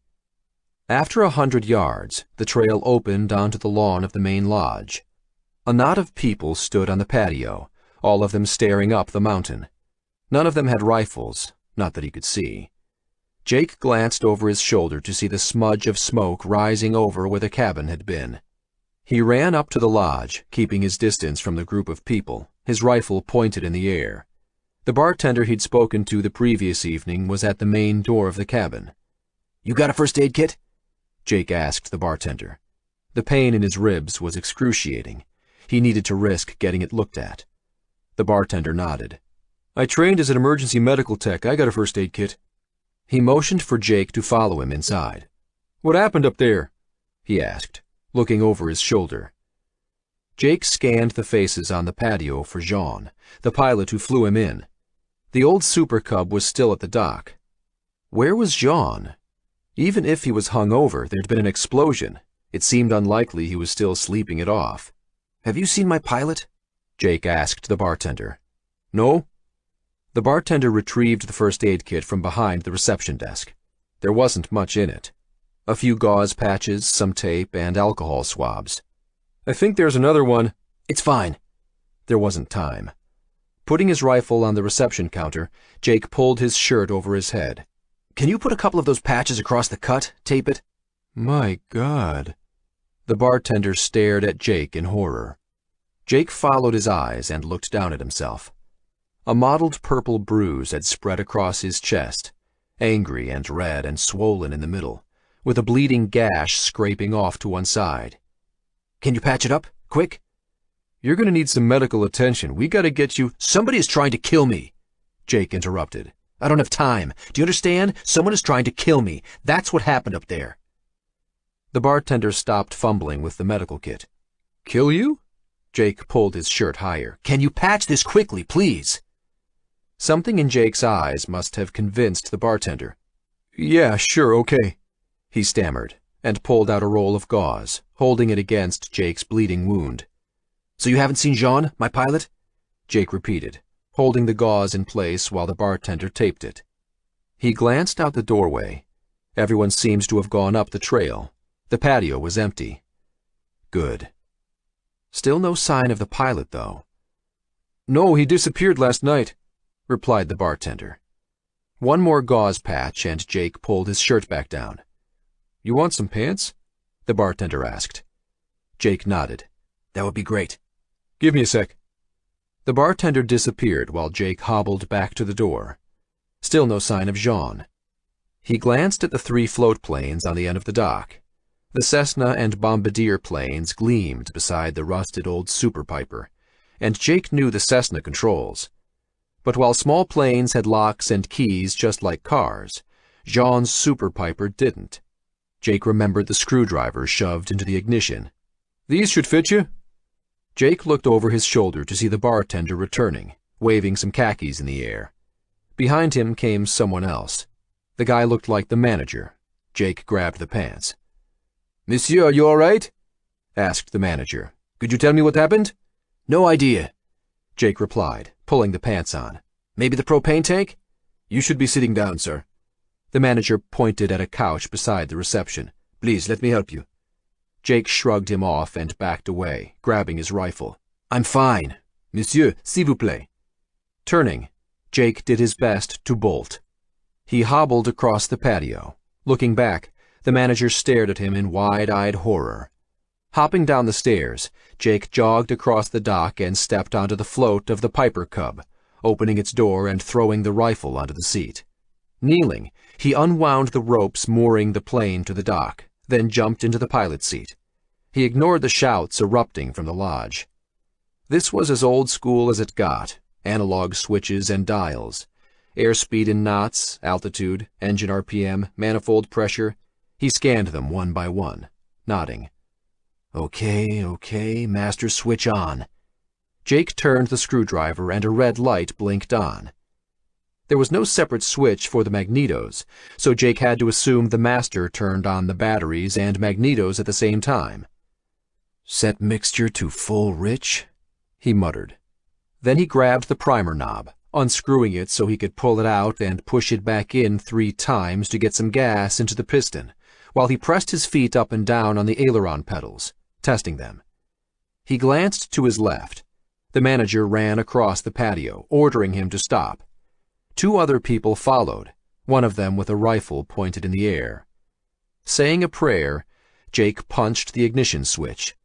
After 100 yards, the trail opened onto the lawn of the main lodge. A knot of people stood on the patio, all of them staring up the mountain. None of them had rifles, not that he could see. Jake glanced over his shoulder to see the smudge of smoke rising over where the cabin had been. He ran up to the lodge, keeping his distance from the group of people, his rifle pointed in the air. The bartender he'd spoken to the previous evening was at the main door of the cabin. "You got a first aid kit?" Jake asked the bartender. The pain in his ribs was excruciating. He needed to risk getting it looked at. The bartender nodded. "I trained as an emergency medical tech. I got a first aid kit." He motioned for Jake to follow him inside. "What happened up there?" he asked, looking over his shoulder. Jake scanned the faces on the patio for Jean, the pilot who flew him in. The old Super Cub was still at the dock. Where was Jean? Even if he was hung over, there'd been an explosion. It seemed unlikely he was still sleeping it off. "Have you seen my pilot?" Jake asked the bartender. "No." The bartender retrieved the first aid kit from behind the reception desk. There wasn't much in it. A few gauze patches, some tape, and alcohol swabs. "I think there's another one." "It's fine." There wasn't time. Putting his rifle on the reception counter, Jake pulled his shirt over his head. "Can you put a couple of those patches across the cut? Tape it?" "My God." The bartender stared at Jake in horror. Jake followed his eyes and looked down at himself. A mottled purple bruise had spread across his chest, angry and red and swollen in the middle, with a bleeding gash scraping off to one side. "Can you patch it up? Quick?" "You're going to need some medical attention. We got to get you—" "Somebody is trying to kill me," Jake interrupted. "I don't have time. Do you understand? Someone is trying to kill me. That's what happened up there." The bartender stopped fumbling with the medical kit. "Kill you?" Jake pulled his shirt higher. "Can you patch this quickly, please?" Something in Jake's eyes must have convinced the bartender. "Yeah, sure, okay," he stammered, and pulled out a roll of gauze, holding it against Jake's bleeding wound. "So you haven't seen Jean, my pilot?" Jake repeated, holding the gauze in place while the bartender taped it. He glanced out the doorway. Everyone seems to have gone up the trail. The patio was empty. Good. Still no sign of the pilot, though. "No, he disappeared last night," replied the bartender. One more gauze patch, and Jake pulled his shirt back down. "You want some pants?" the bartender asked. Jake nodded. "That would be great." "Give me a sec." The bartender disappeared while Jake hobbled back to the door. Still no sign of Jean. He glanced at the 3 float planes on the end of the dock. The Cessna and Bombardier planes gleamed beside the rusted old Super Piper, and Jake knew the Cessna controls. But while small planes had locks and keys just like cars, Jean's Super Piper didn't. Jake remembered the screwdriver shoved into the ignition. "These should fit you." Jake looked over his shoulder to see the bartender returning, waving some khakis in the air. Behind him came someone else. The guy looked like the manager. Jake grabbed the pants. "Monsieur, are you all right?" asked the manager. "Could you tell me what happened?" "No idea," Jake replied, pulling the pants on. "Maybe the propane tank?" "You should be sitting down, sir." The manager pointed at a couch beside the reception. "Please, let me help you." Jake shrugged him off and backed away, grabbing his rifle. "I'm fine. Monsieur, s'il vous plaît." Turning, Jake did his best to bolt. He hobbled across the patio. Looking back, the manager stared at him in wide-eyed horror. Hopping down the stairs, Jake jogged across the dock and stepped onto the float of the Piper Cub, opening its door and throwing the rifle onto the seat. Kneeling, he unwound the ropes mooring the plane to the dock, then jumped into the pilot's seat. He ignored the shouts erupting from the lodge. This was as old school as it got, analog switches and dials, airspeed in knots, altitude, engine RPM, manifold pressure. He scanned them one by one, nodding. Okay, master switch on. Jake turned the screwdriver and a red light blinked on. There was no separate switch for the magnetos, so Jake had to assume the master turned on the batteries and magnetos at the same time. Set mixture to full rich, he muttered. Then he grabbed the primer knob, unscrewing it so he could pull it out and push it back in 3 times to get some gas into the piston, while he pressed his feet up and down on the aileron pedals, testing them. He glanced to his left. The manager ran across the patio, ordering him to stop. 2 other people followed, one of them with a rifle pointed in the air. Saying a prayer, Jake punched the ignition switch.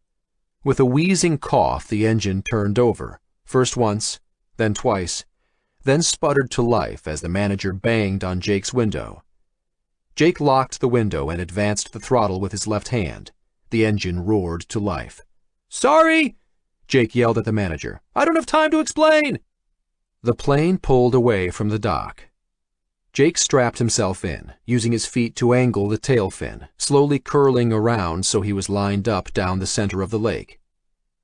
With a wheezing cough, the engine turned over, first once, then twice, then sputtered to life as the manager banged on Jake's window. Jake locked the window and advanced the throttle with his left hand. The engine roared to life. "Sorry!" Jake yelled at the manager. "I don't have time to explain!" The plane pulled away from the dock. Jake strapped himself in, using his feet to angle the tail fin, slowly curling around so he was lined up down the center of the lake.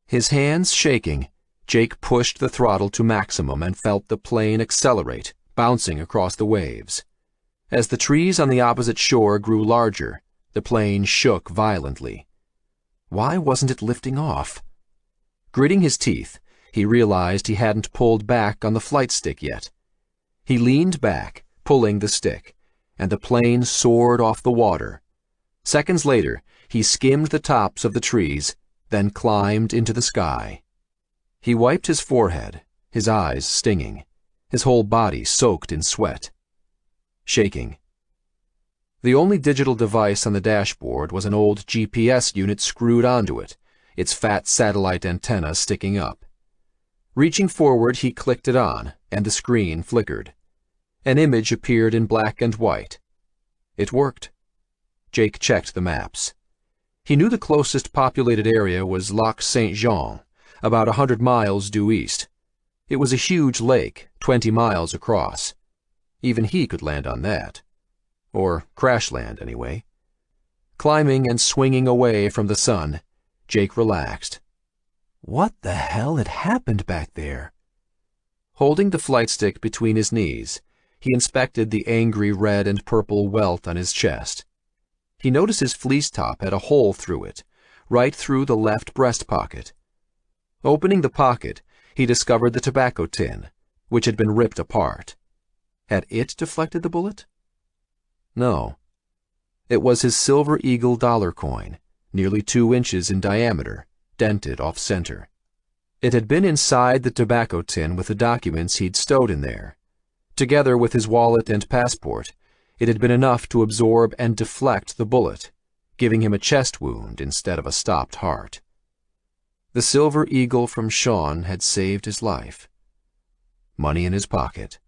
His hands shaking, Jake pushed the throttle to maximum and felt the plane accelerate, bouncing across the waves. As the trees on the opposite shore grew larger, the plane shook violently. Why wasn't it lifting off? Gritting his teeth, he realized he hadn't pulled back on the flight stick yet. He leaned back, pulling the stick, and the plane soared off the water. Seconds later, he skimmed the tops of the trees, then climbed into the sky. He wiped his forehead, his eyes stinging, his whole body soaked in sweat. Shaking. The only digital device on the dashboard was an old GPS unit screwed onto it, its fat satellite antenna sticking up. Reaching forward, he clicked it on, and the screen flickered. An image appeared in black and white. It worked. Jake checked the maps. He knew the closest populated area was Lac Saint-Jean, about 100 miles due east. It was a huge lake, 20 miles across. Even he could land on that. Or crash land, anyway. Climbing and swinging away from the sun, Jake relaxed. What the hell had happened back there? Holding the flight stick between his knees, he inspected the angry red and purple welt on his chest. He noticed his fleece top had a hole through it, right through the left breast pocket. Opening the pocket, he discovered the tobacco tin, which had been ripped apart. Had it deflected the bullet? No. It was his Silver Eagle dollar coin, nearly 2 inches in diameter, dented off-center. It had been inside the tobacco tin with the documents he'd stowed in there. Together with his wallet and passport, it had been enough to absorb and deflect the bullet, giving him a chest wound instead of a stopped heart. The Silver Eagle from Sean had saved his life. Money in his pocket.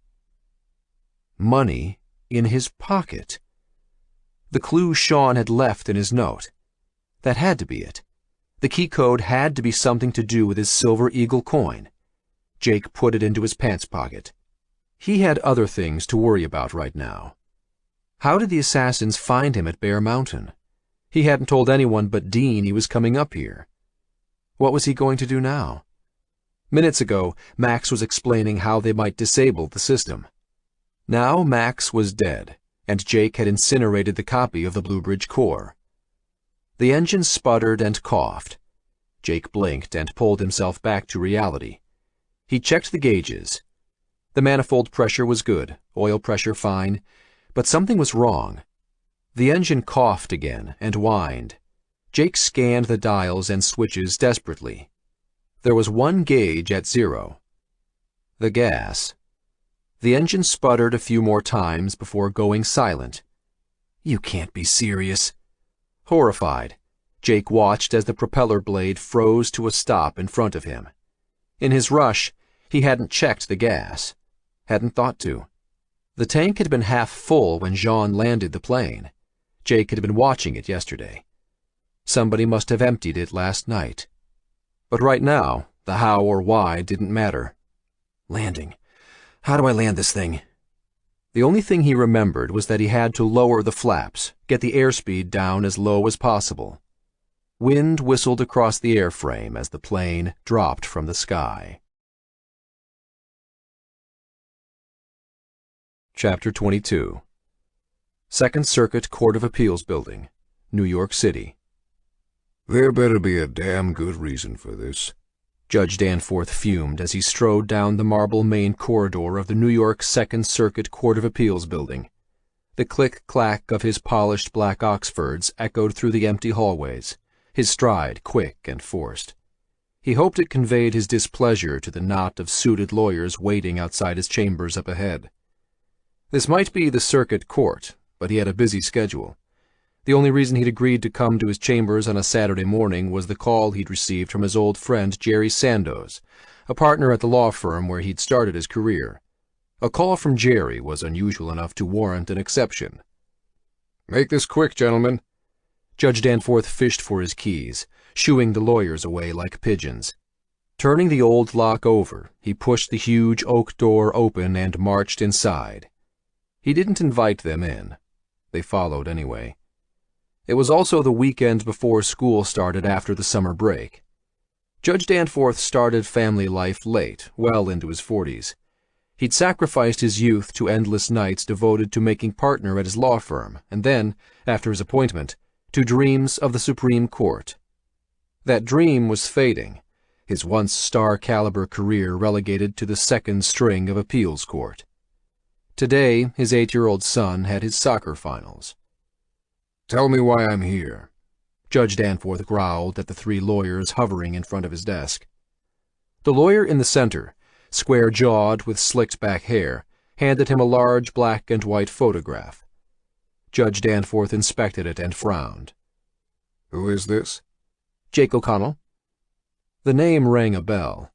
Money in his pocket. The clue Sean had left in his note. That had to be it. The key code had to be something to do with his Silver Eagle coin. Jake put it into his pants pocket. He had other things to worry about right now. How did the assassins find him at Bear Mountain? He hadn't told anyone but Dean he was coming up here. What was he going to do now? Minutes ago, Max was explaining how they might disable the system. Now Max was dead, and Jake had incinerated the copy of the Bluebridge core. The engine sputtered and coughed. Jake blinked and pulled himself back to reality. He checked the gauges. The manifold pressure was good, oil pressure fine, but something was wrong. The engine coughed again and whined. Jake scanned the dials and switches desperately. There was one gauge at 0. The gas. The engine sputtered a few more times before going silent. You can't be serious. Horrified, Jake watched as the propeller blade froze to a stop in front of him. In his rush, he hadn't checked the gas. Hadn't thought to. The tank had been half full when Jean landed the plane. Jake had been watching it yesterday. Somebody must have emptied it last night. But right now, the how or why didn't matter. Landing. How do I land this thing? The only thing he remembered was that he had to lower the flaps, get the airspeed down as low as possible. Wind whistled across the airframe as the plane dropped from the sky. Chapter 22. Second Circuit Court of Appeals Building, New York City. There better be a damn good reason for this, Judge Danforth fumed as he strode down the marble main corridor of the New York Second Circuit Court of Appeals Building. The click-clack of his polished black Oxfords echoed through the empty hallways, his stride quick and forced. He hoped it conveyed his displeasure to the knot of suited lawyers waiting outside his chambers up ahead. This might be the circuit court, but he had a busy schedule. The only reason he'd agreed to come to his chambers on a Saturday morning was the call he'd received from his old friend Jerry Sandoz, a partner at the law firm where he'd started his career. A call from Jerry was unusual enough to warrant an exception. "Make this quick, gentlemen." Judge Danforth fished for his keys, shooing the lawyers away like pigeons. Turning the old lock over, he pushed the huge oak door open and marched inside. He didn't invite them in. They followed anyway. It was also the weekend before school started after the summer break. Judge Danforth started family life late, well into his 40s. He'd sacrificed his youth to endless nights devoted to making partner at his law firm, and then, after his appointment, to dreams of the Supreme Court. That dream was fading, his once star-caliber career relegated to the second string of appeals court. Today, his 8-year-old son had his soccer finals. "Tell me why I'm here," Judge Danforth growled at the 3 lawyers hovering in front of his desk. The lawyer in the center, square-jawed with slicked-back hair, handed him a large black and white photograph. Judge Danforth inspected it and frowned. "Who is this?" "Jake O'Connell." The name rang a bell.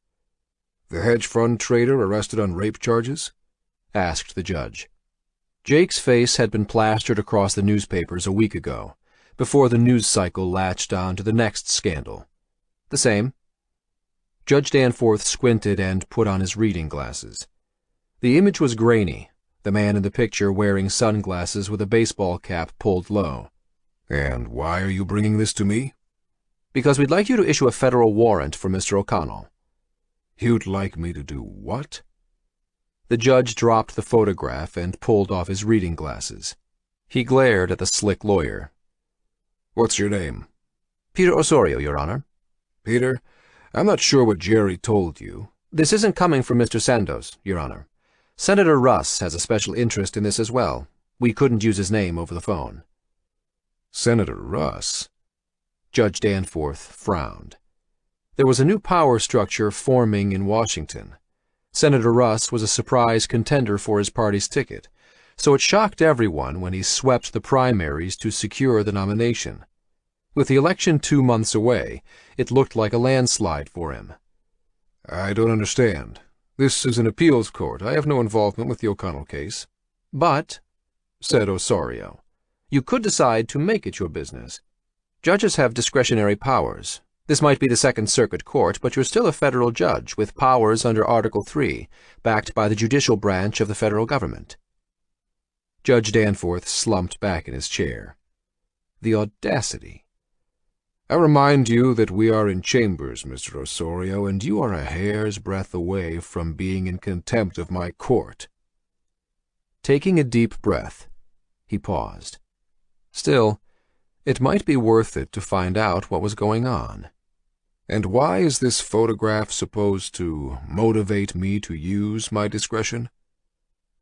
"The hedge fund trader arrested on rape charges?" asked the judge. Jake's face had been plastered across the newspapers a week ago, before the news cycle latched on to the next scandal. "The same." Judge Danforth squinted and put on his reading glasses. The image was grainy, the man in the picture wearing sunglasses with a baseball cap pulled low. "And why are you bringing this to me?" "Because we'd like you to issue a federal warrant for Mr. O'Connell." "You'd like me to do what?" The judge dropped the photograph and pulled off his reading glasses. He glared at the slick lawyer. "What's your name?" "Peter Osorio, Your Honor." "Peter, I'm not sure what Jerry told you." "This isn't coming from Mr. Sandoz, Your Honor. Senator Russ has a special interest in this as well. We couldn't use his name over the phone." "Senator Russ?" Judge Danforth frowned. There was a new power structure forming in Washington. Senator Russ was a surprise contender for his party's ticket, so it shocked everyone when he swept the primaries to secure the nomination. With the election 2 months away, it looked like a landslide for him. "I don't understand. This is an appeals court. I have no involvement with the O'Connell case." "But," said Osorio, "you could decide to make it your business. Judges have discretionary powers. This might be the Second Circuit Court, but you're still a federal judge with powers under Article 3, backed by the judicial branch of the federal government." Judge Danforth slumped back in his chair. The audacity. "I remind you that we are in chambers, Mr. Osorio, and you are a hair's breadth away from being in contempt of my court." Taking a deep breath, he paused. Still, it might be worth it to find out what was going on. "And why is this photograph supposed to motivate me to use my discretion?"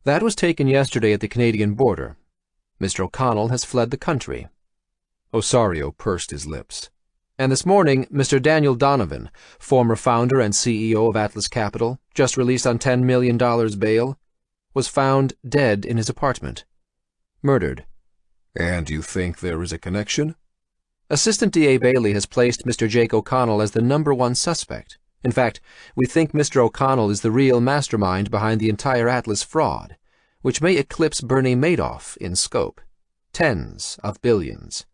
"That was taken yesterday at the Canadian border. Mr. O'Connell has fled the country." Osorio pursed his lips. "And this morning, Mr. Daniel Donovan, former founder and CEO of Atlas Capital, just released on $10 million bail, was found dead in his apartment. Murdered." "And you think there is a connection?" "Assistant D.A. Bailey has placed Mr. Jake O'Connell as the #1 suspect. In fact, we think Mr. O'Connell is the real mastermind behind the entire Atlas fraud, which may eclipse Bernie Madoff in scope. Tens of billions.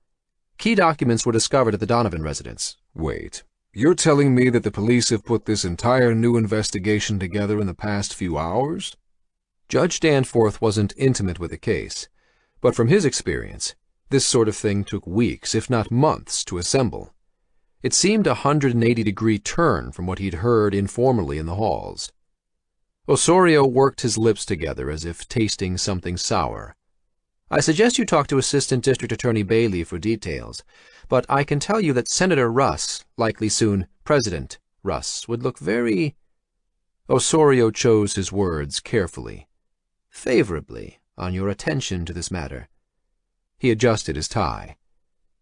Key documents were discovered at the Donovan residence." "Wait. You're telling me that the police have put this entire new investigation together in the past few hours? Judge Danforth wasn't intimate with the case, but from his experience, this sort of thing took weeks, if not months, to assemble. It seemed a 180-degree turn from what he'd heard informally in the halls. Osorio worked his lips together as if tasting something sour. I suggest you talk to Assistant District Attorney Bailey for details, but I can tell you that Senator Russ, likely soon President Russ, would look very— Osorio chose his words carefully. Favorably on your attention to this matter. He adjusted his tie.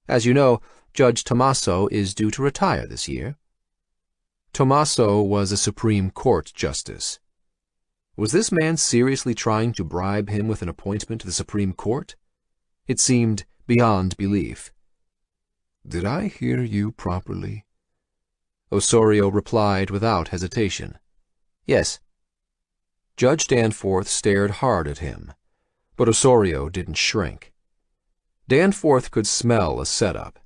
As you know, Judge Tommaso is due to retire this year. Tommaso was a Supreme Court justice. Was this man seriously trying to bribe him with an appointment to the Supreme Court? It seemed beyond belief. Did I hear you properly? Osorio replied without hesitation. Yes. Judge Danforth stared hard at him, but Osorio didn't shrink. Danforth could smell a setup,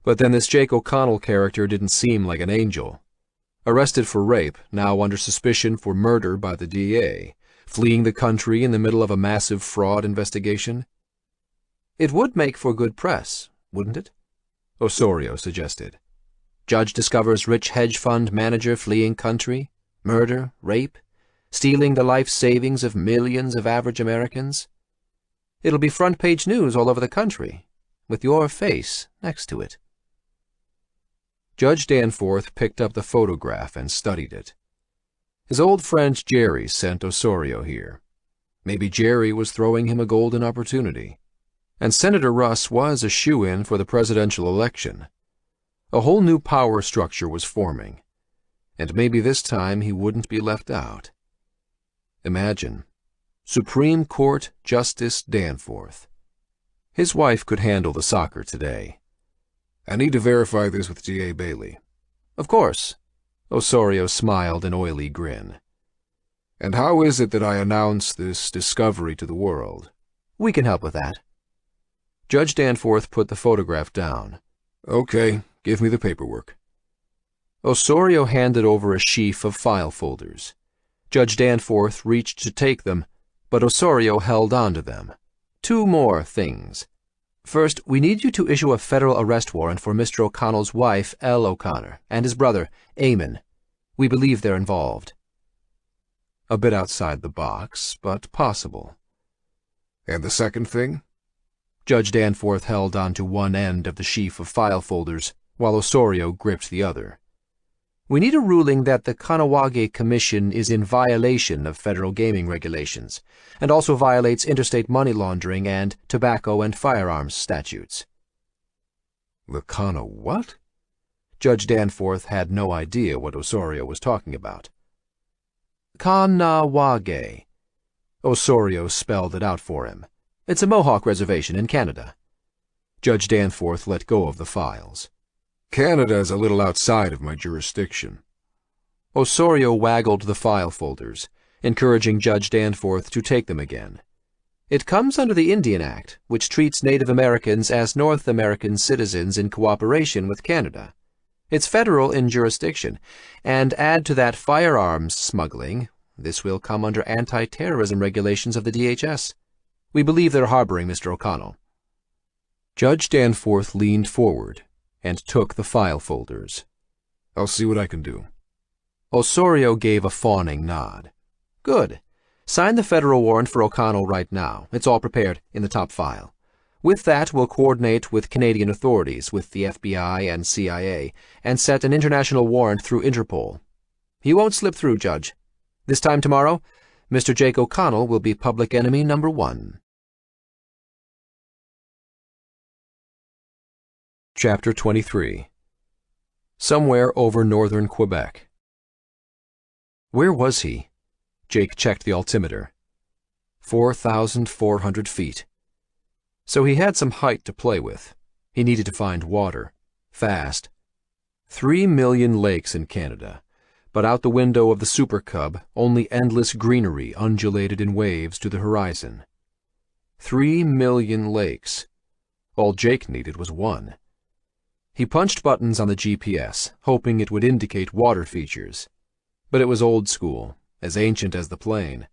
but then this Jake O'Connell character didn't seem like an angel. Arrested for rape, now under suspicion for murder by the DA, fleeing the country in the middle of a massive fraud investigation. It would make for good press, wouldn't it? Osorio suggested. Judge discovers rich hedge fund manager fleeing country, murder, rape, stealing the life savings of millions of average Americans. It'll be front-page news all over the country, with your face next to it. Judge Danforth picked up the photograph and studied it. His old friend Jerry sent Osorio here. Maybe Jerry was throwing him a golden opportunity. And Senator Russ was a shoo-in for the presidential election. A whole new power structure was forming, and maybe this time he wouldn't be left out. Imagine, Supreme Court Justice Danforth. His wife could handle the soccer today. I need to verify this with D.A. Bailey. Of course. Osorio smiled an oily grin. And how is it that I announce this discovery to the world? We can help with that. Judge Danforth put the photograph down. Okay, give me the paperwork. Osorio handed over a sheaf of file folders. Judge Danforth reached to take them, but Osorio held on to them. Two more things. First, we need you to issue a federal arrest warrant for Mr. O'Connell's wife, Elle O'Connor, and his brother, Eamon. We believe they're involved. A bit outside the box, but possible. And the second thing? Judge Danforth held on to one end of the sheaf of file folders, while Osorio gripped the other. We need a ruling that the Kanawage Commission is in violation of federal gaming regulations, and also violates interstate money laundering and tobacco and firearms statutes. The what? Judge Danforth had no idea what Osorio was talking about. Kanawage. Osorio spelled it out for him. It's a Mohawk reservation in Canada. Judge Danforth let go of the files. Canada is a little outside of my jurisdiction. Osorio waggled the file folders, encouraging Judge Danforth to take them again. It comes under the Indian Act, which treats Native Americans as North American citizens in cooperation with Canada. It's federal in jurisdiction, and add to that firearms smuggling, this will come under anti-terrorism regulations of the DHS. We believe they're harboring Mr. O'Connell. Judge Danforth leaned forward and took the file folders. I'll see what I can do. Osorio gave a fawning nod. Good. Sign the federal warrant for O'Connell right now. It's all prepared in the top file. With that, we'll coordinate with Canadian authorities, with the FBI and CIA, and set an international warrant through Interpol. He won't slip through, Judge. This time tomorrow, Mr. Jake O'Connell will be public enemy number 1. Chapter 23. Somewhere over northern Quebec. Where was he? Jake checked the altimeter. 4,400 feet. So he had some height to play with. He needed to find water. Fast. 3 million lakes in Canada, but out the window of the Super Cub, only endless greenery undulated in waves to the horizon. 3 million lakes. All Jake needed was one. He punched buttons on the GPS, hoping it would indicate water features. But it was old school, as ancient as the plane.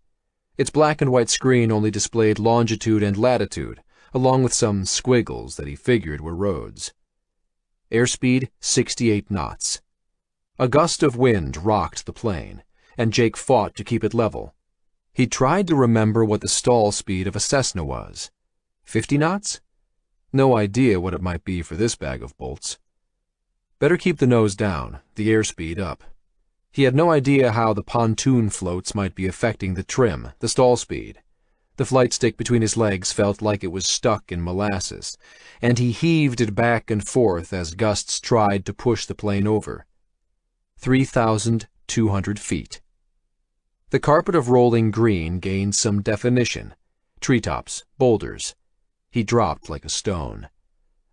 Its black and white screen only displayed longitude and latitude, along with some squiggles that he figured were roads. Airspeed 68 knots. A gust of wind rocked the plane, and Jake fought to keep it level. He tried to remember what the stall speed of a Cessna was. 50 knots? No idea what it might be for this bag of bolts. Better keep the nose down, the airspeed up. He had no idea how the pontoon floats might be affecting the trim, the stall speed. The flight stick between his legs felt like it was stuck in molasses, and he heaved it back and forth as gusts tried to push the plane over. 3,200 feet. The carpet of rolling green gained some definition. Treetops, boulders. He dropped like a stone.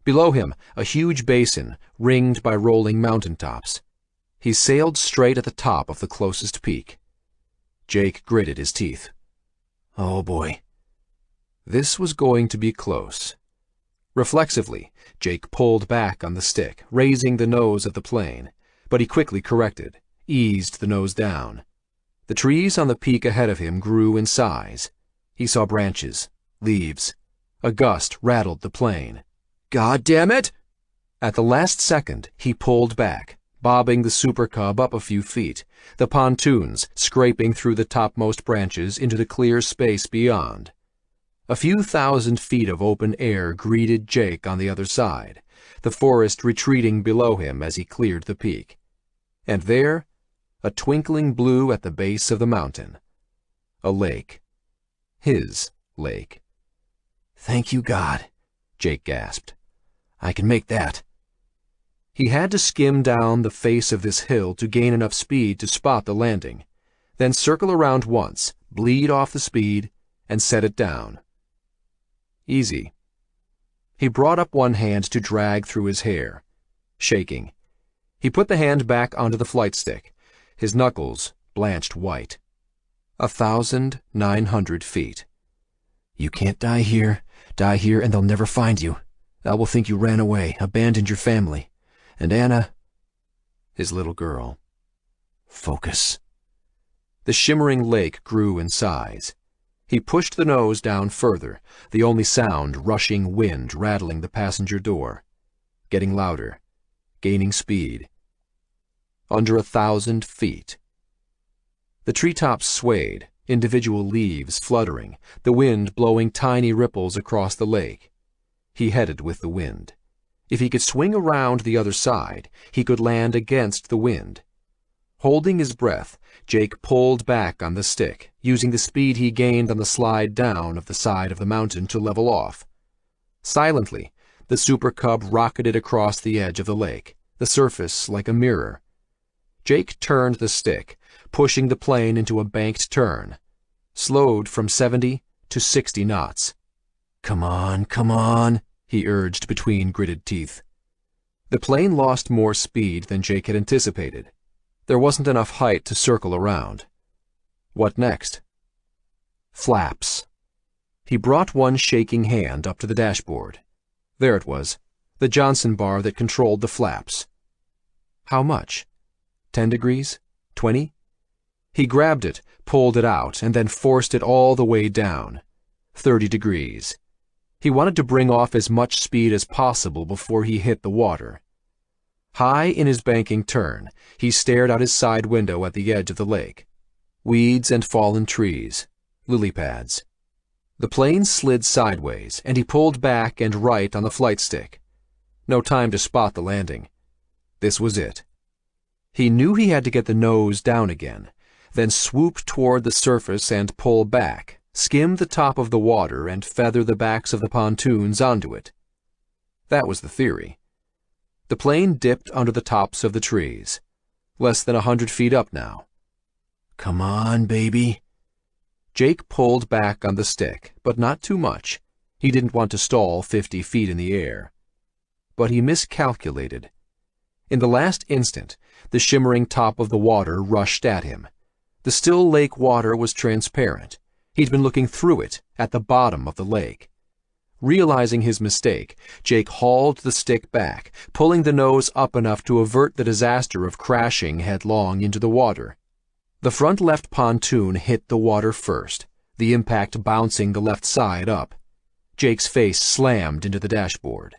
Below him, a huge basin, ringed by rolling mountaintops. He sailed straight at the top of the closest peak. Jake gritted his teeth. Oh boy. This was going to be close. Reflexively, Jake pulled back on the stick, raising the nose of the plane, but he quickly corrected, eased the nose down. The trees on the peak ahead of him grew in size. He saw branches, leaves. A gust rattled the plane. God damn it! At the last second, he pulled back, bobbing the Super Cub up a few feet, the pontoons scraping through the topmost branches into the clear space beyond. A few thousand feet of open air greeted Jake on the other side, the forest retreating below him as he cleared the peak. And there, a twinkling blue at the base of the mountain. A lake. His lake. Thank you, God, Jake gasped. I can make that. He had to skim down the face of this hill to gain enough speed to spot the landing, then circle around once, bleed off the speed, and set it down. Easy. He brought up one hand to drag through his hair, shaking. He put the hand back onto the flight stick, his knuckles blanched white. 1,900 feet. You can't die here and they'll never find you. Al will think you ran away, abandoned your family. And Anna, his little girl. Focus. The shimmering lake grew in size. He pushed the nose down further, the only sound rushing wind rattling the passenger door. Getting louder, gaining speed. Under 1,000 feet. The treetops swayed, individual leaves fluttering, the wind blowing tiny ripples across the lake. He headed with the wind. If he could swing around the other side, he could land against the wind. Holding his breath, Jake pulled back on the stick, using the speed he gained on the slide down of the side of the mountain to level off. Silently, the Super Cub rocketed across the edge of the lake, the surface like a mirror. Jake turned the stick, pushing the plane into a banked turn, slowed from 70 to 60 knots. Come on, he urged between gritted teeth. The plane lost more speed than Jake had anticipated. There wasn't enough height to circle around. What next? Flaps. He brought one shaking hand up to the dashboard. There it was, the Johnson bar that controlled the flaps. How much? 10 degrees? 20? He grabbed it, pulled it out, and then forced it all the way down. 30 degrees. He wanted to bring off as much speed as possible before he hit the water. High in his banking turn, he stared out his side window at the edge of the lake. Weeds and fallen trees, lily pads. The plane slid sideways, and he pulled back and right on the flight stick. No time to spot the landing. This was it. He knew he had to get the nose down again, then swoop toward the surface and pull back, skim the top of the water and feather the backs of the pontoons onto it. That was the theory. The plane dipped under the tops of the trees, less than 100 feet up now. Come on, baby. Jake pulled back on the stick, but not too much. He didn't want to stall 50 feet in the air. But he miscalculated. In the last instant, the shimmering top of the water rushed at him. The still lake water was transparent. He'd been looking through it, at the bottom of the lake. Realizing his mistake, Jake hauled the stick back, pulling the nose up enough to avert the disaster of crashing headlong into the water. The front left pontoon hit the water first, the impact bouncing the left side up. Jake's face slammed into the dashboard.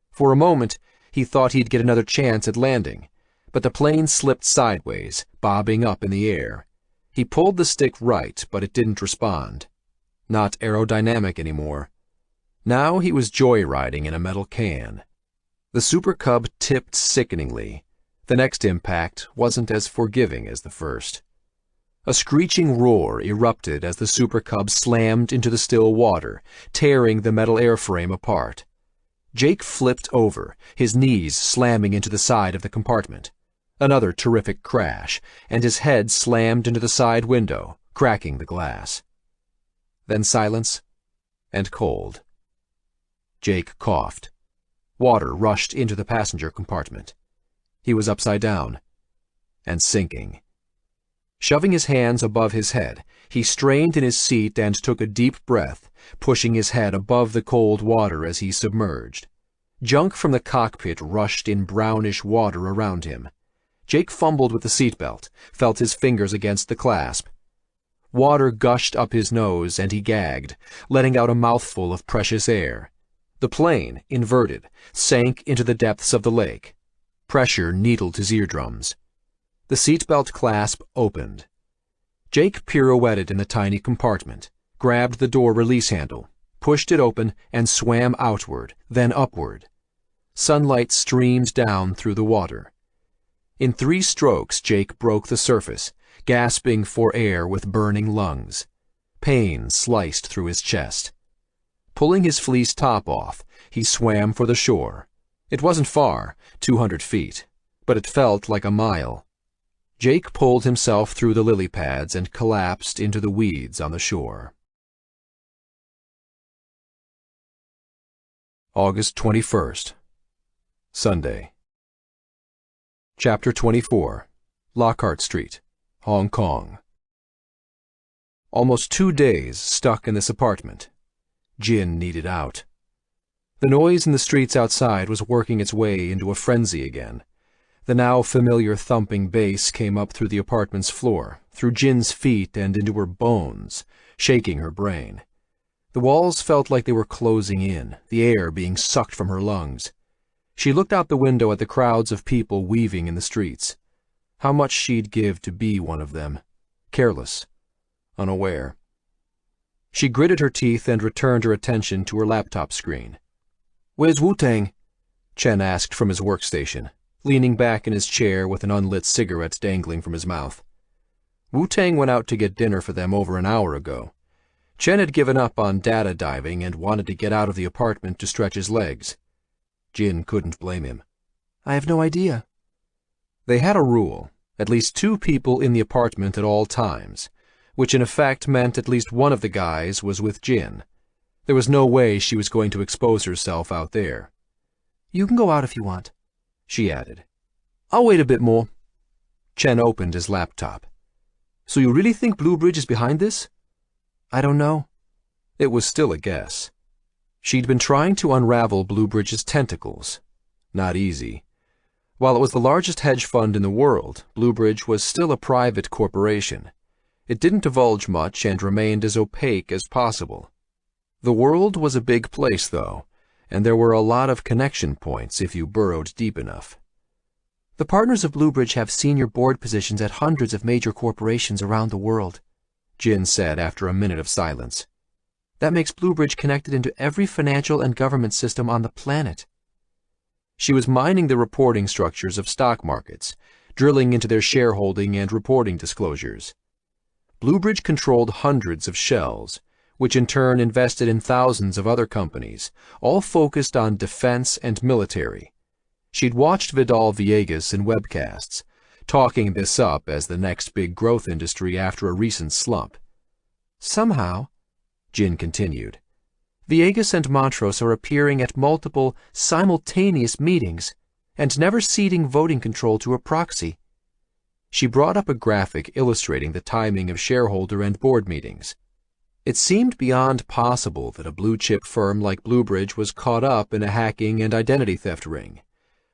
For a moment, he thought he'd get another chance at landing, but the plane slipped sideways, bobbing up in the air. He pulled the stick right, but it didn't respond. Not aerodynamic anymore. Now he was joyriding in a metal can. The Super Cub tipped sickeningly. The next impact wasn't as forgiving as the first. A screeching roar erupted as the Super Cub slammed into the still water, tearing the metal airframe apart. Jake flipped over, his knees slamming into the side of the compartment. Another terrific crash, and his head slammed into the side window, cracking the glass. Then silence and cold. Jake coughed. Water rushed into the passenger compartment. He was upside down and sinking. Shoving his hands above his head, he strained in his seat and took a deep breath, pushing his head above the cold water as he submerged. Junk from the cockpit rushed in brownish water around him. Jake fumbled with the seatbelt, felt his fingers against the clasp. Water gushed up his nose and he gagged, letting out a mouthful of precious air. The plane, inverted, sank into the depths of the lake. Pressure needled his eardrums. The seatbelt clasp opened. Jake pirouetted in the tiny compartment, grabbed the door release handle, pushed it open, and swam outward, then upward. Sunlight streamed down through the water. In 3 strokes, Jake broke the surface, gasping for air with burning lungs. Pain sliced through his chest. Pulling his fleece top off, he swam for the shore. It wasn't far, 200 feet, but it felt like a mile. Jake pulled himself through the lily pads and collapsed into the weeds on the shore. August 21st, Sunday. Chapter 24, Lockhart Street, Hong Kong. Almost 2 days stuck in this apartment. Jin needed out. The noise in the streets outside was working its way into a frenzy again. The now familiar thumping bass came up through the apartment's floor, through Jin's feet and into her bones, shaking her brain. The walls felt like they were closing in, the air being sucked from her lungs. She looked out the window at the crowds of people weaving in the streets. How much she'd give to be one of them. Careless. Unaware. She gritted her teeth and returned her attention to her laptop screen. "Where's Wu-Tang?" Chen asked from his workstation, leaning back in his chair with an unlit cigarette dangling from his mouth. Wu-Tang went out to get dinner for them over an hour ago. Chen had given up on data diving and wanted to get out of the apartment to stretch his legs. Jin couldn't blame him. "I have no idea." They had a rule, at least 2 people in the apartment at all times, which in effect meant at least one of the guys was with Jin. There was no way she was going to expose herself out there. "You can go out if you want," she added. "I'll wait a bit more." Chen opened his laptop. "So you really think Bluebridge is behind this?" "I don't know." It was still a guess. She'd been trying to unravel Bluebridge's tentacles. Not easy. While it was the largest hedge fund in the world, Bluebridge was still a private corporation. It didn't divulge much and remained as opaque as possible. The world was a big place, though, and there were a lot of connection points if you burrowed deep enough. "The partners of Bluebridge have senior board positions at hundreds of major corporations around the world," Jin said after a minute of silence. "That makes Bluebridge connected into every financial and government system on the planet." She was mining the reporting structures of stock markets, drilling into their shareholding and reporting disclosures. Bluebridge controlled hundreds of shells, which in turn invested in thousands of other companies, all focused on defense and military. She'd watched Vidal Villegas in webcasts, talking this up as the next big growth industry after a recent slump. "Somehow," Jin continued, "Villegas and Montrose are appearing at multiple, simultaneous meetings and never ceding voting control to a proxy." She brought up a graphic illustrating the timing of shareholder and board meetings. It seemed beyond possible that a blue-chip firm like Bluebridge was caught up in a hacking and identity theft ring.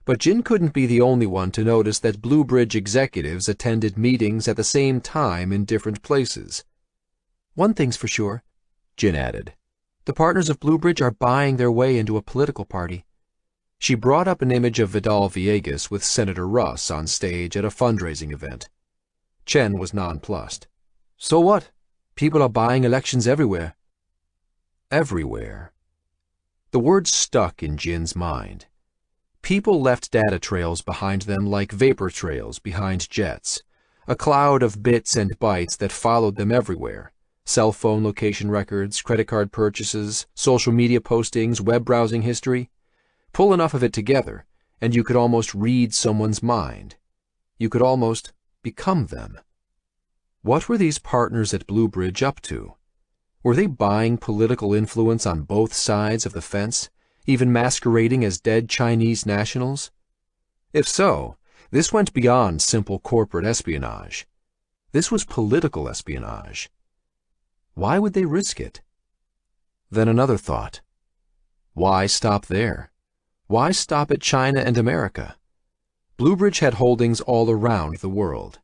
But Jin couldn't be the only one to notice that Bluebridge executives attended meetings at the same time in different places. One thing's for sure, Jin added. the partners of Bluebridge are buying their way into a political party. She brought up an image of Vidal Villegas with Senator Russ on stage at a fundraising event. Chen was nonplussed. So what? People are buying elections everywhere. Everywhere. The word stuck in Jin's mind. People left data trails behind them like vapor trails behind jets, a cloud of bits and bytes that followed them everywhere. Cell phone location records, credit card purchases, social media postings, web browsing history. Pull enough of it together, and you could almost read someone's mind. You could almost become them. What were these partners at Bluebridge up to? Were they buying political influence on both sides of the fence, even masquerading as dead Chinese nationals? If so, this went beyond simple corporate espionage. This was political espionage. Why would they risk it? Then another thought. Why stop there? Why stop at China and America? Bluebridge had holdings all around the world.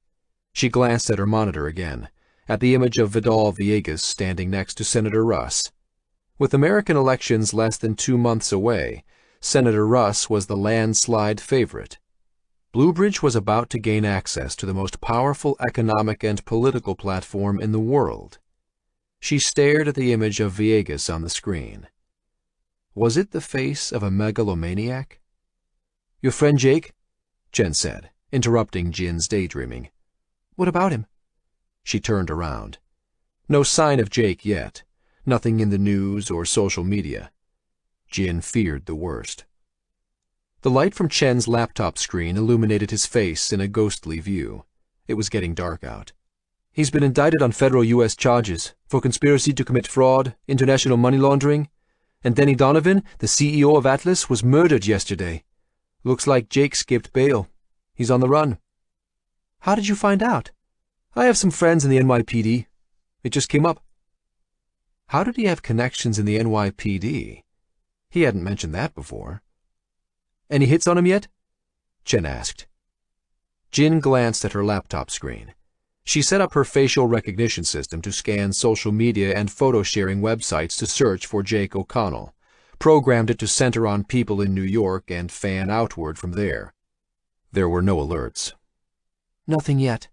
She glanced at her monitor again, at the image of Vidal Villegas standing next to Senator Russ. With American elections less than 2 months away, Senator Russ was the landslide favorite. Bluebridge was about to gain access to the most powerful economic and political platform in the world. She stared at the image of Villegas on the screen. Was it the face of a megalomaniac? Your friend Jake? Chen said, interrupting Jin's daydreaming. What about him? She turned around. No sign of Jake yet. Nothing in the news or social media. Jin feared the worst. The light from Chen's laptop screen illuminated his face in a ghostly view. It was getting dark out. He's been indicted on federal U.S. charges for conspiracy to commit fraud, international money laundering, and Denny Donovan, the CEO of Atlas, was murdered yesterday. Looks like Jake skipped bail. He's on the run. How did you find out? I have some friends in the NYPD. It just came up. How did he have connections in the NYPD? He hadn't mentioned that before. Any hits on him yet? Chen asked. Jin glanced at her laptop screen. She set up her facial recognition system to scan social media and photo-sharing websites to search for Jake O'Connell, programmed it to center on people in New York and fan outward from there. There were no alerts. Nothing yet.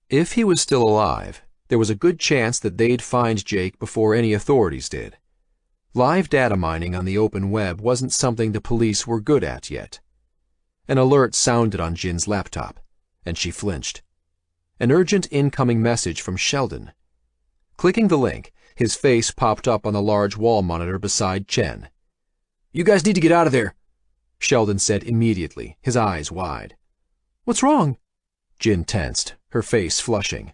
If he was still alive, there was a good chance that they'd find Jake before any authorities did. Live data mining on the open web wasn't something the police were good at yet. An alert sounded on Jin's laptop, and she flinched. An urgent incoming message from Sheldon. Clicking the link, his face popped up on the large wall monitor beside Chen. You guys need to get out of there, Sheldon said immediately, his eyes wide. What's wrong? Jin tensed, her face flushing.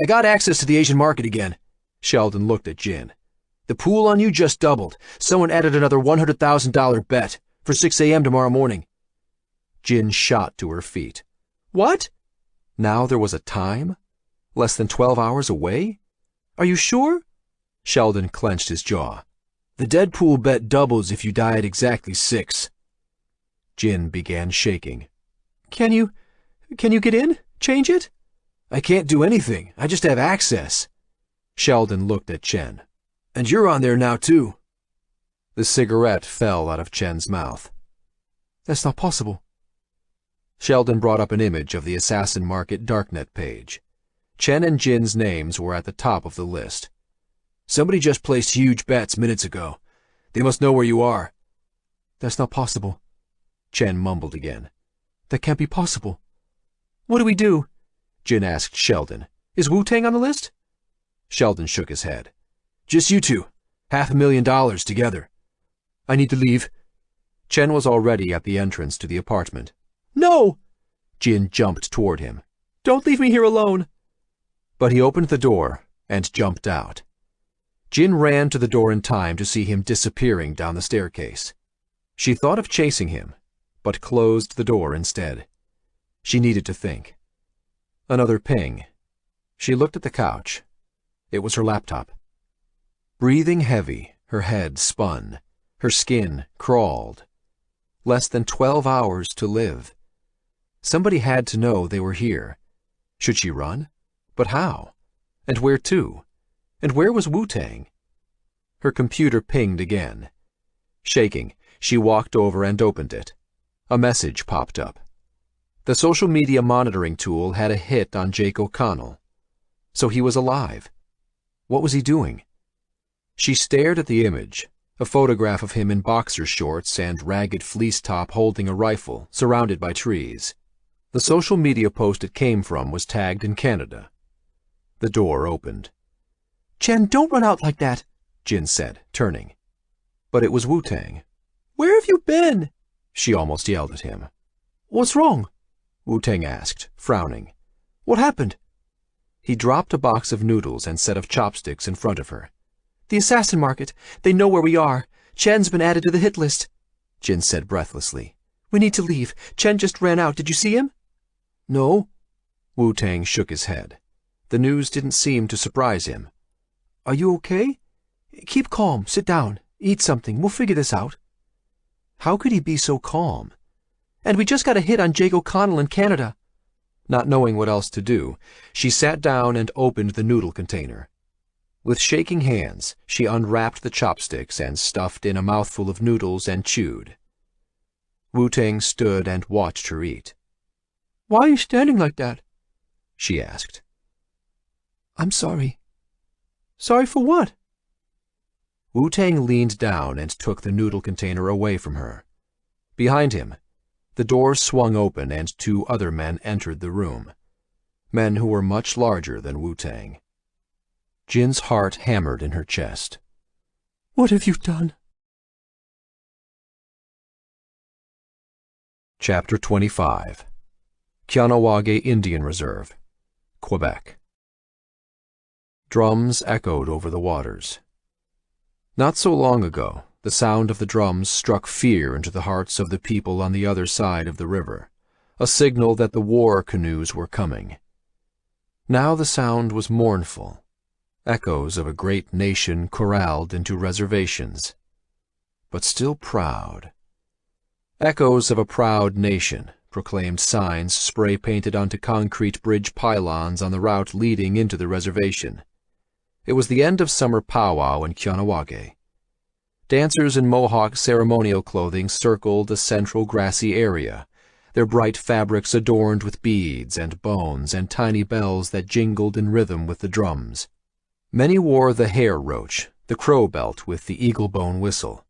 I got access to the Asian market again. Sheldon looked at Jin. The pool on you just doubled. Someone added another $100,000 bet for 6 a.m. tomorrow morning. Jin shot to her feet. What? Now there was a time? Less than 12 hours away? Are you sure? Sheldon clenched his jaw. The dead pool bet doubles if you die at exactly 6. Jin began shaking. Can you get in? Change it? I can't do anything. I just have access. Sheldon looked at Chen. And you're on there now, too. The cigarette fell out of Chen's mouth. That's not possible. Sheldon brought up an image of the Assassin Market Darknet page. Chen and Jin's names were at the top of the list. Somebody just placed huge bets minutes ago. They must know where you are. That's not possible. Chen mumbled again. That can't be possible. What do we do? Jin asked Sheldon. Is Wu-Tang on the list? Sheldon shook his head. Just you two. $500,000 together. I need to leave. Chen was already at the entrance to the apartment. No! Jin jumped toward him. Don't leave me here alone. But he opened the door and jumped out. Jin ran to the door in time to see him disappearing down the staircase. She thought of chasing him, but closed the door instead. She needed to think. Another ping. She looked at the couch. It was her laptop. Breathing heavy, her head spun, her skin crawled. Less than 12 hours to live. Somebody had to know they were here. Should she run? But how? And where to? And where was Wu-Tang? Her computer pinged again. Shaking, she walked over and opened it. A message popped up. The social media monitoring tool had a hit on Jake O'Connell. So he was alive. What was he doing? She stared at the image, a photograph of him in boxer shorts and ragged fleece top holding a rifle, surrounded by trees. The social media post it came from was tagged in Canada. The door opened. "Chen, don't run out like that," Jin said, turning. But it was Wu-Tang. "Where have you been?" She almost yelled at him. "What's wrong?" Wu-Tang asked, frowning. "What happened?" He dropped a box of noodles and set of chopsticks in front of her. "The assassin market. They know where we are. Chen's been added to the hit list," Jin said breathlessly. "We need to leave. Chen just ran out. Did you see him?" "No." Wu-Tang shook his head. The news didn't seem to surprise him. "Are you okay? Keep calm. Sit down. Eat something. We'll figure this out." How could he be so calm? "And we just got a hit on Jake O'Connell in Canada." Not knowing what else to do, she sat down and opened the noodle container. With shaking hands, she unwrapped the chopsticks and stuffed in a mouthful of noodles and chewed. Wu-Tang stood and watched her eat. "Why are you standing like that?" she asked. "I'm sorry." "Sorry for what?" Wu-Tang leaned down and took the noodle container away from her. Behind him, the door swung open and 2 other men entered the room. Men who were much larger than Wu-Tang. Jin's heart hammered in her chest. "What have you done?" Chapter 25. Kahnawake Indian Reserve, Quebec. Drums echoed over the waters. Not so long ago, the sound of the drums struck fear into the hearts of the people on the other side of the river, a signal that the war canoes were coming. Now the sound was mournful, echoes of a great nation corralled into reservations, but still proud. Echoes of a proud nation, proclaimed signs spray-painted onto concrete bridge pylons on the route leading into the reservation. It was the end of summer powwow in Kahnawake. Dancers in Mohawk ceremonial clothing circled a central grassy area, their bright fabrics adorned with beads and bones and tiny bells that jingled in rhythm with the drums. Many wore the hair roach, the crow belt with the eagle bone whistle.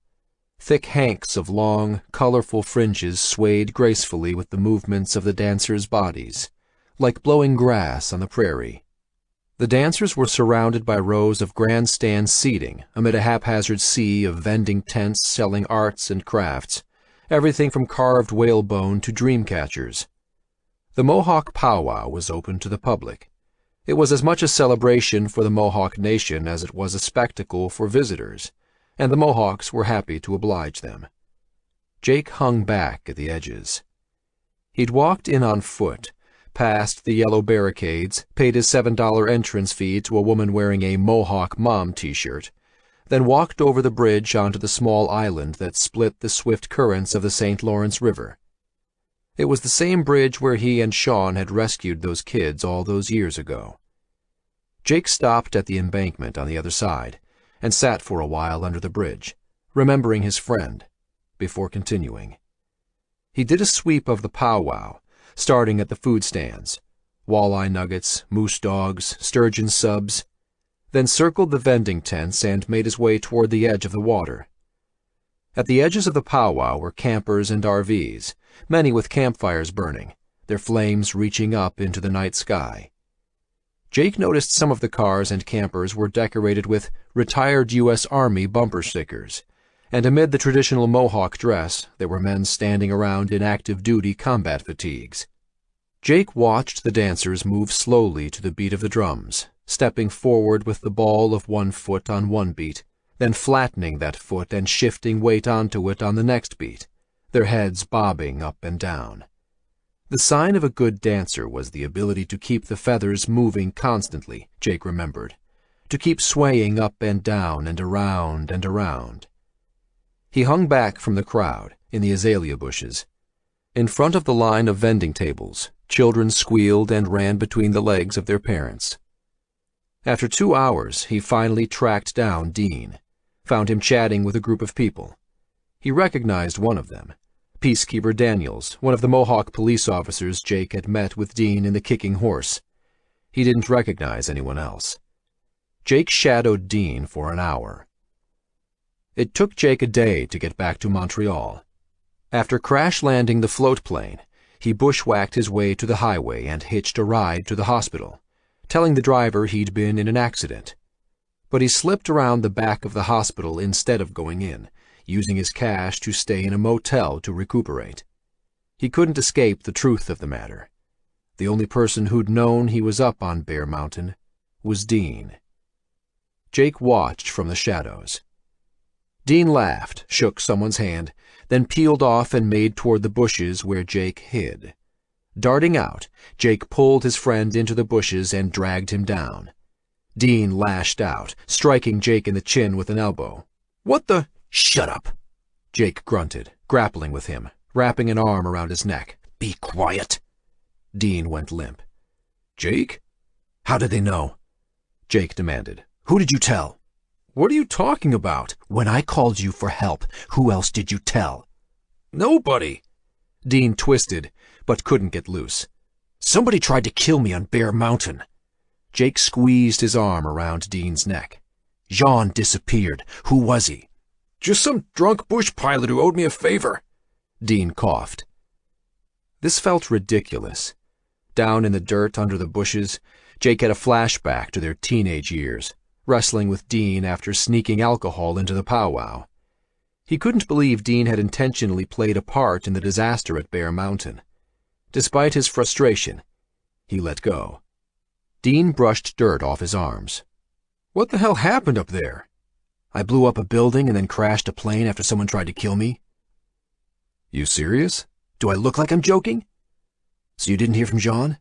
Thick hanks of long, colorful fringes swayed gracefully with the movements of the dancers' bodies, like blowing grass on the prairie. The dancers were surrounded by rows of grandstand seating amid a haphazard sea of vending tents selling arts and crafts, everything from carved whalebone to dream catchers. The Mohawk powwow was open to the public. It was as much a celebration for the Mohawk nation as it was a spectacle for visitors, and the Mohawks were happy to oblige them. Jake hung back at the edges. He'd walked in on foot, past the yellow barricades, paid his $7 entrance fee to a woman wearing a Mohawk Mom t-shirt, then walked over the bridge onto the small island that split the swift currents of the St. Lawrence River. It was the same bridge where he and Sean had rescued those kids all those years ago. Jake stopped at the embankment on the other side and sat for a while under the bridge, remembering his friend, before continuing. He did a sweep of the powwow, starting at the food stands, walleye nuggets, moose dogs, sturgeon subs, then circled the vending tents and made his way toward the edge of the water. At the edges of the powwow were campers and RVs, many with campfires burning, their flames reaching up into the night sky. Jake noticed some of the cars and campers were decorated with retired U.S. Army bumper stickers, and amid the traditional Mohawk dress, there were men standing around in active-duty combat fatigues. Jake watched the dancers move slowly to the beat of the drums, stepping forward with the ball of one foot on one beat, then flattening that foot and shifting weight onto it on the next beat, their heads bobbing up and down. The sign of a good dancer was the ability to keep the feathers moving constantly, Jake remembered, to keep swaying up and down and around and around. He hung back from the crowd in the azalea bushes. In front of the line of vending tables, children squealed and ran between the legs of their parents. After 2 hours, he finally tracked down Dean, found him chatting with a group of people. He recognized one of them, Peacekeeper Daniels, one of the Mohawk police officers Jake had met with Dean in the Kicking Horse. He didn't recognize anyone else. Jake shadowed Dean for an hour. It took Jake a day to get back to Montreal. After crash-landing the float plane, he bushwhacked his way to the highway and hitched a ride to the hospital, telling the driver he'd been in an accident. But he slipped around the back of the hospital instead of going in, using his cash to stay in a motel to recuperate. He couldn't escape the truth of the matter. The only person who'd known he was up on Bear Mountain was Dean. Jake watched from the shadows. Dean laughed, shook someone's hand, then peeled off and made toward the bushes where Jake hid. Darting out, Jake pulled his friend into the bushes and dragged him down. Dean lashed out, striking Jake in the chin with an elbow. "What the—" "Shut up," Jake grunted, grappling with him, wrapping an arm around his neck. "Be quiet." Dean went limp. "Jake? How did they know?" Jake demanded. "Who did you tell?" "What are you talking about?" "When I called you for help, who else did you tell?" "Nobody." Dean twisted, but couldn't get loose. "Somebody tried to kill me on Bear Mountain." Jake squeezed his arm around Dean's neck. "Jean disappeared. Who was he?" "Just some drunk bush pilot who owed me a favor." Dean coughed. This felt ridiculous. Down in the dirt under the bushes, Jake had a flashback to their teenage years, wrestling with Dean after sneaking alcohol into the powwow. He couldn't believe Dean had intentionally played a part in the disaster at Bear Mountain. Despite his frustration, he let go. Dean brushed dirt off his arms. "What the hell happened up there?" "I blew up a building and then crashed a plane after someone tried to kill me." "You serious?" "Do I look like I'm joking?" "So you didn't hear from Jean?"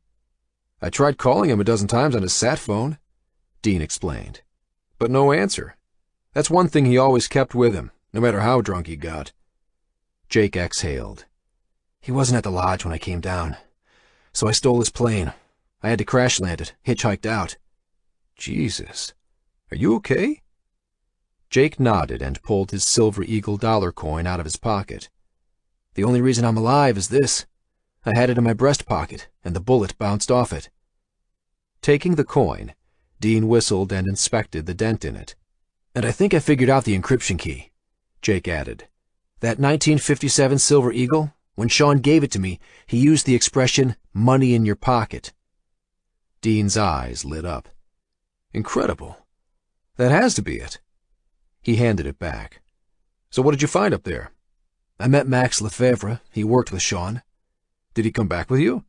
"I tried calling him a dozen times on his sat phone," Dean explained. "But no answer. That's one thing he always kept with him, no matter how drunk he got." Jake exhaled. "He wasn't at the lodge when I came down, so I stole his plane. I had to crash land it, hitchhiked out." "Jesus. Are you okay?" Jake nodded and pulled his Silver Eagle dollar coin out of his pocket. "The only reason I'm alive is this. I had it in my breast pocket, and the bullet bounced off it." Taking the coin, Dean whistled and inspected the dent in it. "And I think I figured out the encryption key," Jake added. "That 1957 Silver Eagle, when Sean gave it to me, he used the expression, 'money in your pocket.'" Dean's eyes lit up. "Incredible. That has to be it." He handed it back. "So what did you find up there?" "I met Max Lefebvre. He worked with Sean." "Did he come back with you?"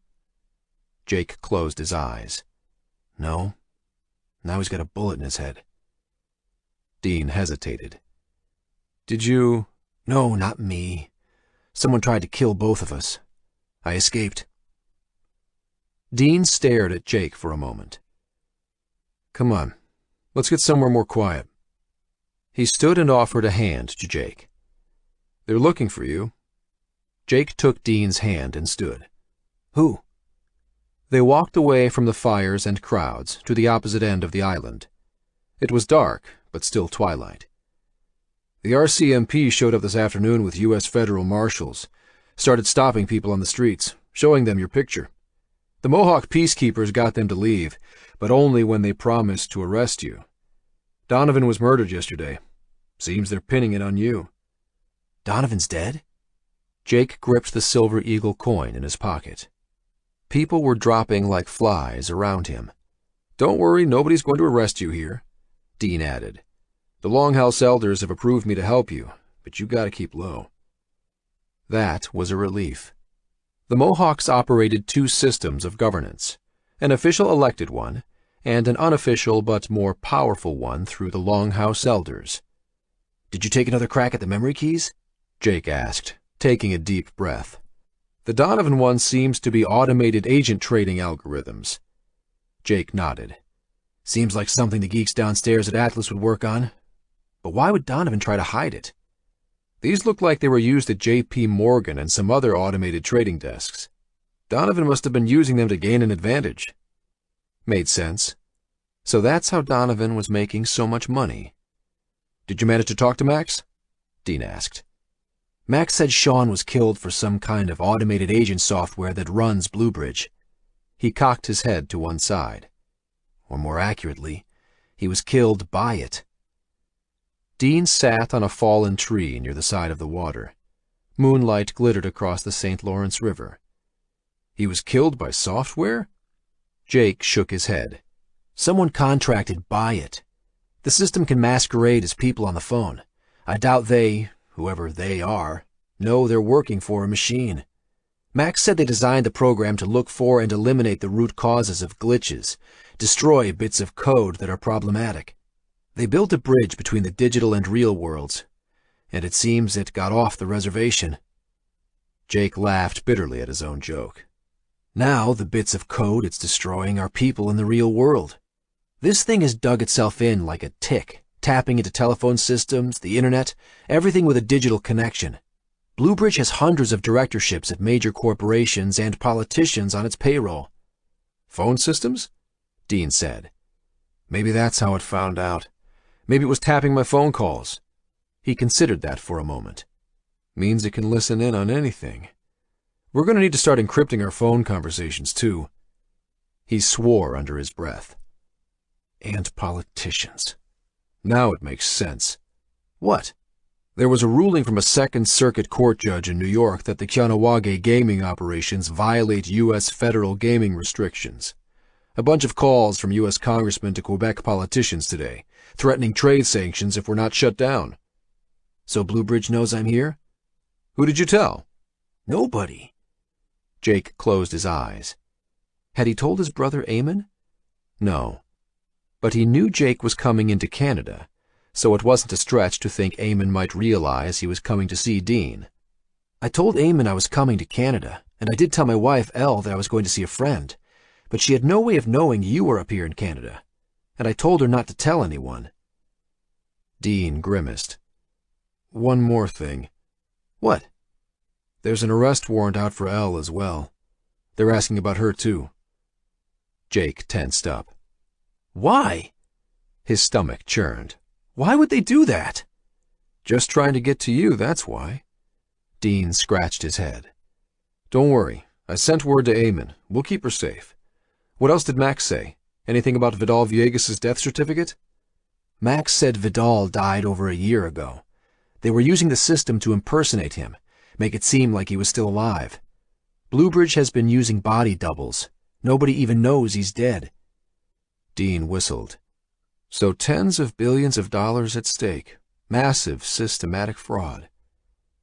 Jake closed his eyes. "No. Now he's got a bullet in his head." Dean hesitated. "Did you—" "No, not me. Someone tried to kill both of us. I escaped." Dean stared at Jake for a moment. "Come on. Let's get somewhere more quiet." He stood and offered a hand to Jake. "They're looking for you." Jake took Dean's hand and stood. "Who?" They walked away from the fires and crowds to the opposite end of the island. It was dark, but still twilight. "The RCMP showed up this afternoon with U.S. federal marshals. Started stopping people on the streets, showing them your picture. The Mohawk peacekeepers got them to leave, but only when they promised to arrest you. Donovan was murdered yesterday. Seems they're pinning it on you." "Donovan's dead?" Jake gripped the Silver Eagle coin in his pocket. People were dropping like flies around him. "Don't worry, nobody's going to arrest you here," Dean added. "The Longhouse elders have approved me to help you, but you gotta keep low." That was a relief. The Mohawks operated two systems of governance, an official elected one, and an unofficial but more powerful one through the Longhouse elders. "Did you take another crack at the memory keys?" Jake asked, taking a deep breath. "The Donovan one seems to be automated agent trading algorithms." Jake nodded. Seems like something the geeks downstairs at Atlas would work on. But why would Donovan try to hide it? These look like they were used at J.P. Morgan and some other automated trading desks. Donovan must have been using them to gain an advantage. Made sense. So that's how Donovan was making so much money. Did you manage to talk to Max? Dean asked. Max said Sean was killed for some kind of automated agent software that runs Bluebridge. He cocked his head to one side. Or more accurately, he was killed by it. Dean sat on a fallen tree near the side of the water. Moonlight glittered across the St. Lawrence River. He was killed by software? Jake shook his head. Someone contracted by it. The system can masquerade as people on the phone. I doubt they, whoever they are, know they're working for a machine. Max said they designed the program to look for and eliminate the root causes of glitches, destroy bits of code that are problematic. They built a bridge between the digital and real worlds, and it seems it got off the reservation. Jake laughed bitterly at his own joke. Now the bits of code it's destroying are people in the real world. This thing has dug itself in like a tick, tapping into telephone systems, the internet, everything with a digital connection. Bluebridge has hundreds of directorships at major corporations and politicians on its payroll. Phone systems? Dean said. Maybe that's how it found out. Maybe it was tapping my phone calls. He considered that for a moment. Means it can listen in on anything. We're going to need to start encrypting our phone conversations, too. He swore under his breath. And politicians. Now it makes sense. What? There was a ruling from a Second Circuit Court judge in New York that the Kahnawake gaming operations violate U.S. federal gaming restrictions. A bunch of calls from U.S. congressmen to Quebec politicians today, threatening trade sanctions if we're not shut down. So Bluebridge knows I'm here? Who did you tell? Nobody. Jake closed his eyes. Had he told his brother Eamon? No. But he knew Jake was coming into Canada, so it wasn't a stretch to think Eamon might realize he was coming to see Dean. I told Eamon I was coming to Canada, and I did tell my wife, Elle, that I was going to see a friend, but she had no way of knowing you were up here in Canada, and I told her not to tell anyone. Dean grimaced. One more thing. What? There's an arrest warrant out for Elle as well. They're asking about her, too. Jake tensed up. Why? His stomach churned. Why would they do that? Just trying to get to you, that's why. Dean scratched his head. Don't worry. I sent word to Eamon. We'll keep her safe. What else did Max say? Anything about Vidal Viegas' death certificate? Max said Vidal died over a year ago. They were using the system to impersonate him, make it seem like he was still alive. Bluebridge has been using body doubles. Nobody even knows he's dead. Dean whistled. So tens of billions of dollars at stake. Massive, systematic fraud.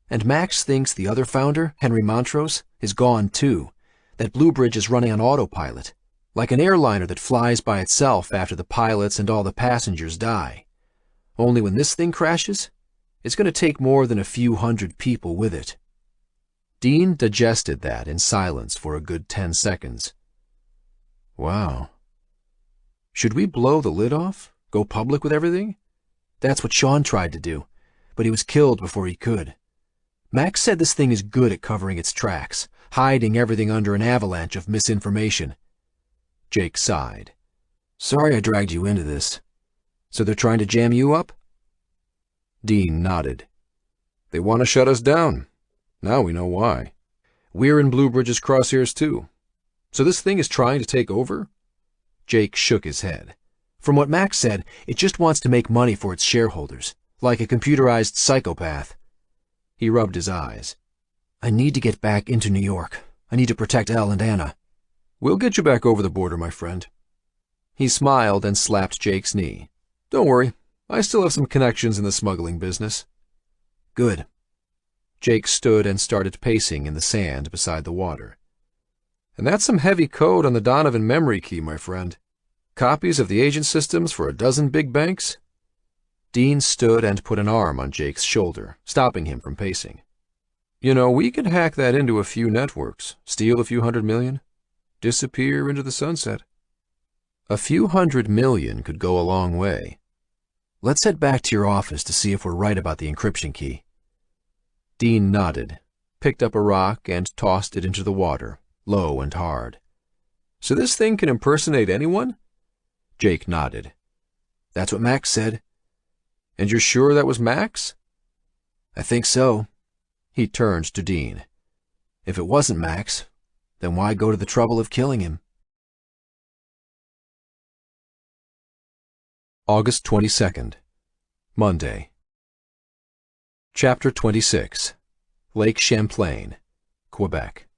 And Max thinks the other founder, Henry Montrose, is gone too, that Bluebridge is running on autopilot, like an airliner that flies by itself after the pilots and all the passengers die. Only when this thing crashes, it's going to take more than a few hundred people with it. Dean digested that in silence for a good 10 seconds. Wow. Should we blow the lid off? Go public with everything? That's what Sean tried to do, but he was killed before he could. Max said this thing is good at covering its tracks, hiding everything under an avalanche of misinformation. Jake sighed. Sorry I dragged you into this. So they're trying to jam you up? Dean nodded. They want to shut us down. Now we know why. We're in Bluebridge's crosshairs too. So this thing is trying to take over? Jake shook his head. From what Max said, it just wants to make money for its shareholders, like a computerized psychopath. He rubbed his eyes. I need to get back into New York. I need to protect Elle and Anna. We'll get you back over the border, my friend. He smiled and slapped Jake's knee. Don't worry. I still have some connections in the smuggling business. Good. Jake stood and started pacing in the sand beside the water. And that's some heavy code on the Donovan memory key, my friend. Copies of the agent systems for a dozen big banks? Dean stood and put an arm on Jake's shoulder, stopping him from pacing. You know, we could hack that into a few networks, steal a few $100 million, disappear into the sunset. A few $100 million could go a long way. Let's head back to your office to see if we're right about the encryption key. Dean nodded, picked up a rock and tossed it into the water, low and hard. So this thing can impersonate anyone? Jake nodded. That's what Max said. And you're sure that was Max? I think so. He turned to Dean. If it wasn't Max, then why go to the trouble of killing him? August 22nd, Monday. Chapter 26, Lake Champlain, Quebec.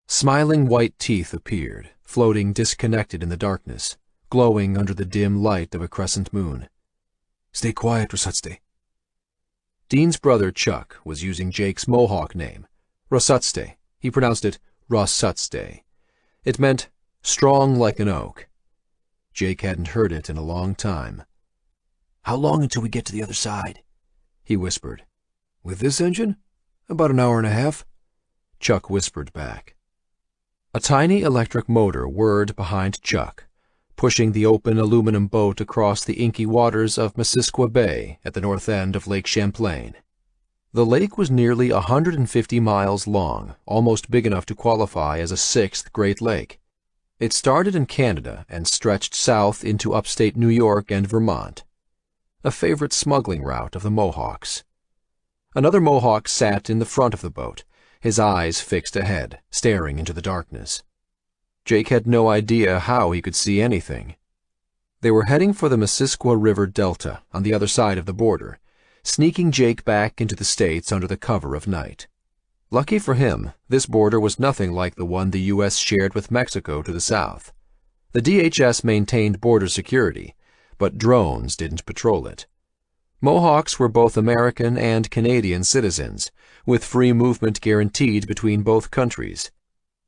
Smiling white teeth appeared, floating disconnected in the darkness, glowing under the dim light of a crescent moon. Stay quiet, Rosutste. Dean's brother Chuck was using Jake's Mohawk name, Rosutste. He pronounced it Rosutste. It meant strong like an oak. Jake hadn't heard it in a long time. How long until we get to the other side? He whispered. With this engine? About an hour and a half. Chuck whispered back. A tiny electric motor whirred behind Chuck, pushing the open aluminum boat across the inky waters of Missisquoi Bay at the north end of Lake Champlain. The lake was nearly 150 miles long, almost big enough to qualify as a sixth Great Lake. It started in Canada and stretched south into upstate New York and Vermont, a favorite smuggling route of the Mohawks. Another Mohawk sat in the front of the boat, his eyes fixed ahead, staring into the darkness. Jake had no idea how he could see anything. They were heading for the Missisquoi River Delta on the other side of the border, sneaking Jake back into the States under the cover of night. Lucky for him, this border was nothing like the one the U.S. shared with Mexico to the south. The DHS maintained border security, but drones didn't patrol it. Mohawks were both American and Canadian citizens, with free movement guaranteed between both countries.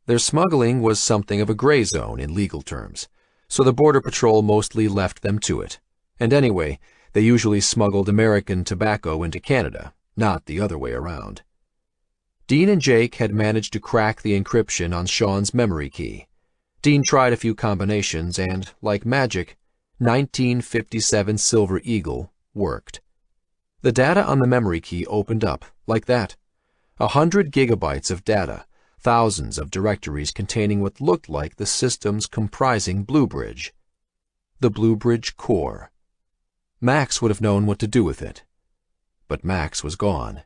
Their smuggling was something of a gray zone in legal terms, so the Border Patrol mostly left them to it. And anyway, they usually smuggled American tobacco into Canada, not the other way around. Dean and Jake had managed to crack the encryption on Sean's memory key. Dean tried a few combinations and, like magic, 1957 Silver Eagle worked. The data on the memory key opened up, like that. 100 gigabytes of data, thousands of directories containing what looked like the systems comprising Blue Bridge. The Blue Bridge core. Max would have known what to do with it. But Max was gone,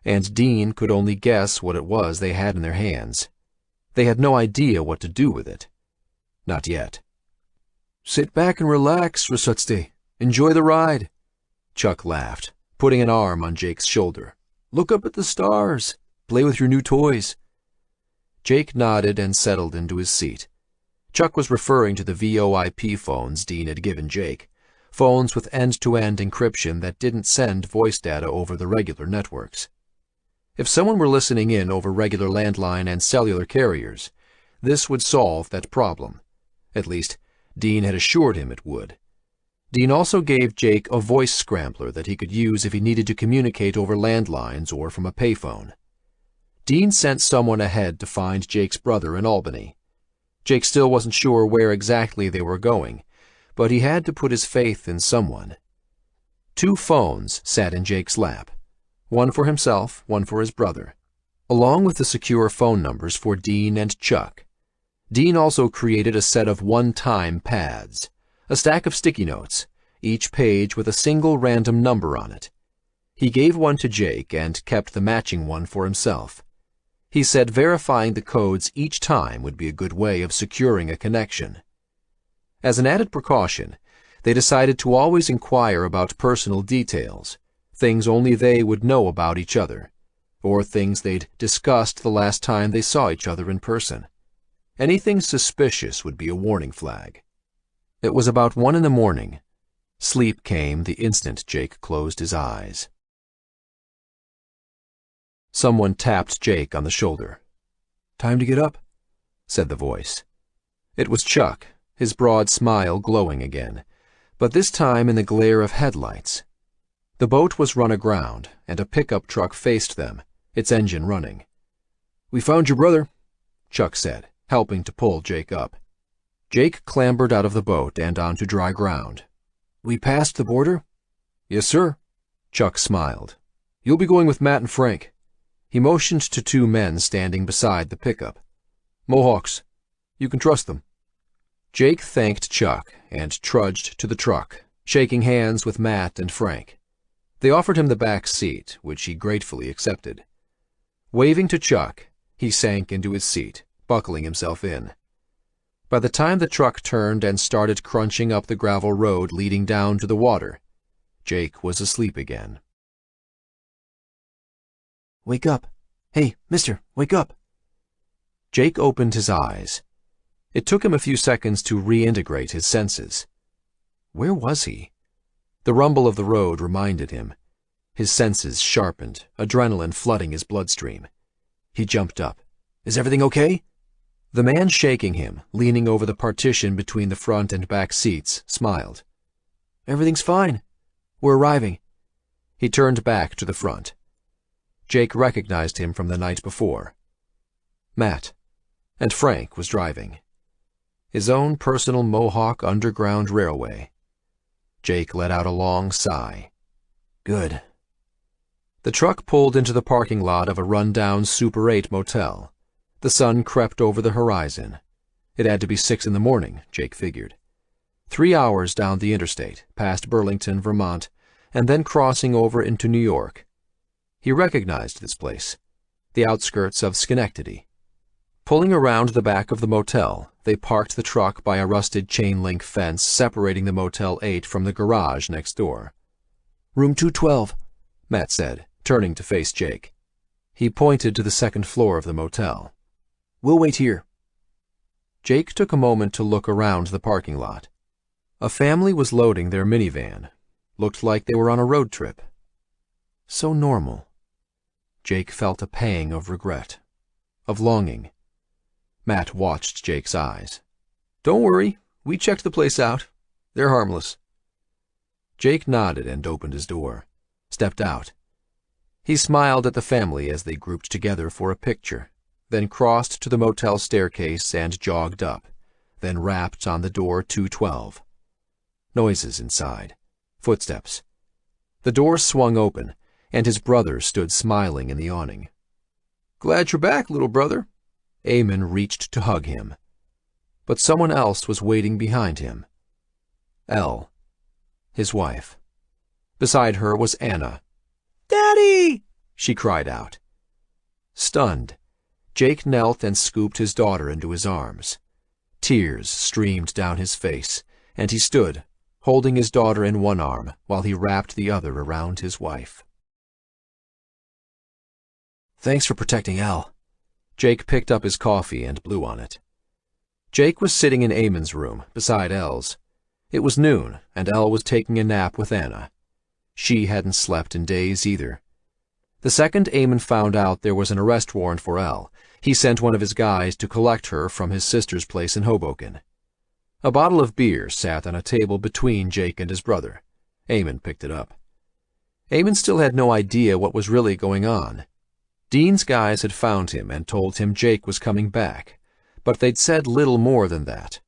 and Dean could only guess what it was they had in their hands. They had no idea what to do with it. Not yet. Sit back and relax, Rosutste. Enjoy the ride. Chuck laughed, putting an arm on Jake's shoulder. Look up at the stars. Play with your new toys. Jake nodded and settled into his seat. Chuck was referring to the VoIP phones Dean had given Jake, phones with end-to-end encryption that didn't send voice data over the regular networks. If someone were listening in over regular landline and cellular carriers, this would solve that problem. At least, Dean had assured him it would. Dean also gave Jake a voice scrambler that he could use if he needed to communicate over landlines or from a payphone. Dean sent someone ahead to find Jake's brother in Albany. Jake still wasn't sure where exactly they were going, but he had to put his faith in someone. 2 phones sat in Jake's lap, one for himself, one for his brother, along with the secure phone numbers for Dean and Chuck. Dean also created a set of one-time pads, a stack of sticky notes, each page with a single random number on it. He gave one to Jake and kept the matching one for himself. He said verifying the codes each time would be a good way of securing a connection. As an added precaution, they decided to always inquire about personal details, things only they would know about each other, or things they'd discussed the last time they saw each other in person. Anything suspicious would be a warning flag. It was about 1 a.m. Sleep came the instant Jake closed his eyes. Someone tapped Jake on the shoulder. Time to get up, said the voice. It was Chuck, his broad smile glowing again, but this time in the glare of headlights. The boat was run aground, and a pickup truck faced them, its engine running. We found your brother, Chuck said, helping to pull Jake up. Jake clambered out of the boat and onto dry ground. We passed the border? Yes, sir. Chuck smiled. You'll be going with Matt and Frank. He motioned to two men standing beside the pickup. Mohawks. You can trust them. Jake thanked Chuck and trudged to the truck, shaking hands with Matt and Frank. They offered him the back seat, which he gratefully accepted. Waving to Chuck, he sank into his seat, buckling himself in. By the time the truck turned and started crunching up the gravel road leading down to the water, Jake was asleep again. Wake up. Hey, mister, wake up. Jake opened his eyes. It took him a few seconds to reintegrate his senses. Where was he? The rumble of the road reminded him. His senses sharpened, adrenaline flooding his bloodstream. He jumped up. Is everything okay? The man shaking him, leaning over the partition between the front and back seats, smiled. Everything's fine. We're arriving. He turned back to the front. Jake recognized him from the night before. Matt. And Frank was driving. His own personal Mohawk Underground Railway. Jake let out a long sigh. Good. The truck pulled into the parking lot of a run-down Super 8 motel. The sun crept over the horizon. It had to be 6 in the morning, Jake figured. 3 hours down the interstate, past Burlington, Vermont, and then crossing over into New York. He recognized this place, the outskirts of Schenectady. Pulling around the back of the motel, they parked the truck by a rusted chain-link fence separating the Motel 8 from the garage next door. Room 212, Matt said, turning to face Jake. He pointed to the second floor of the motel. We'll wait here. Jake took a moment to look around the parking lot. A family was loading their minivan. Looked like they were on a road trip. So normal. Jake felt a pang of regret, of longing. Matt watched Jake's eyes. Don't worry, we checked the place out. They're harmless. Jake nodded and opened his door, stepped out. He smiled at the family as they grouped together for a picture, then crossed to the motel staircase and jogged up, then rapped on the door 212. Noises inside. Footsteps. The door swung open, and his brother stood smiling in the awning. Glad you're back, little brother. Eamon reached to hug him. But someone else was waiting behind him. Elle, his wife. Beside her was Anna. Daddy! She cried out. Stunned, Jake knelt and scooped his daughter into his arms. Tears streamed down his face, and he stood, holding his daughter in one arm while he wrapped the other around his wife. Thanks for protecting Elle. Jake picked up his coffee and blew on it. Jake was sitting in Eamon's room, beside Elle's. It was noon, and Elle was taking a nap with Anna. She hadn't slept in days either. The second Eamon found out there was an arrest warrant for Elle, he sent one of his guys to collect her from his sister's place in Hoboken. A bottle of beer sat on a table between Jake and his brother. Eamon picked it up. Eamon still had no idea what was really going on. Dean's guys had found him and told him Jake was coming back, but they'd said little more than that.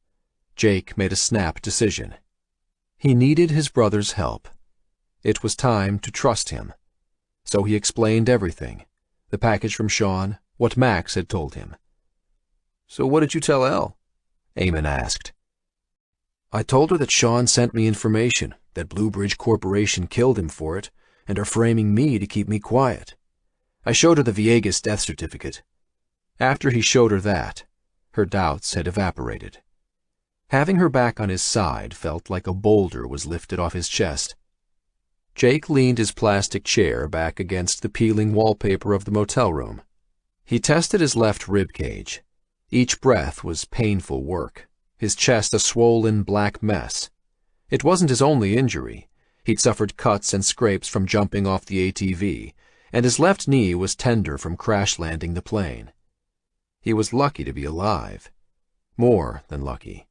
Jake made a snap decision. He needed his brother's help. It was time to trust him. So he explained everything. The package from Sean, what Max had told him. So what did you tell Elle? Eamon asked. I told her that Sean sent me information, that Blue Bridge Corporation killed him for it, and are framing me to keep me quiet. I showed her the Villegas death certificate. After he showed her that, her doubts had evaporated. Having her back on his side felt like a boulder was lifted off his chest. Jake leaned his plastic chair back against the peeling wallpaper of the motel room. He tested his left rib cage. Each breath was painful work, his chest a swollen black mess. It wasn't his only injury. He'd suffered cuts and scrapes from jumping off the ATV, and his left knee was tender from crash-landing the plane. He was lucky to be alive. More than lucky.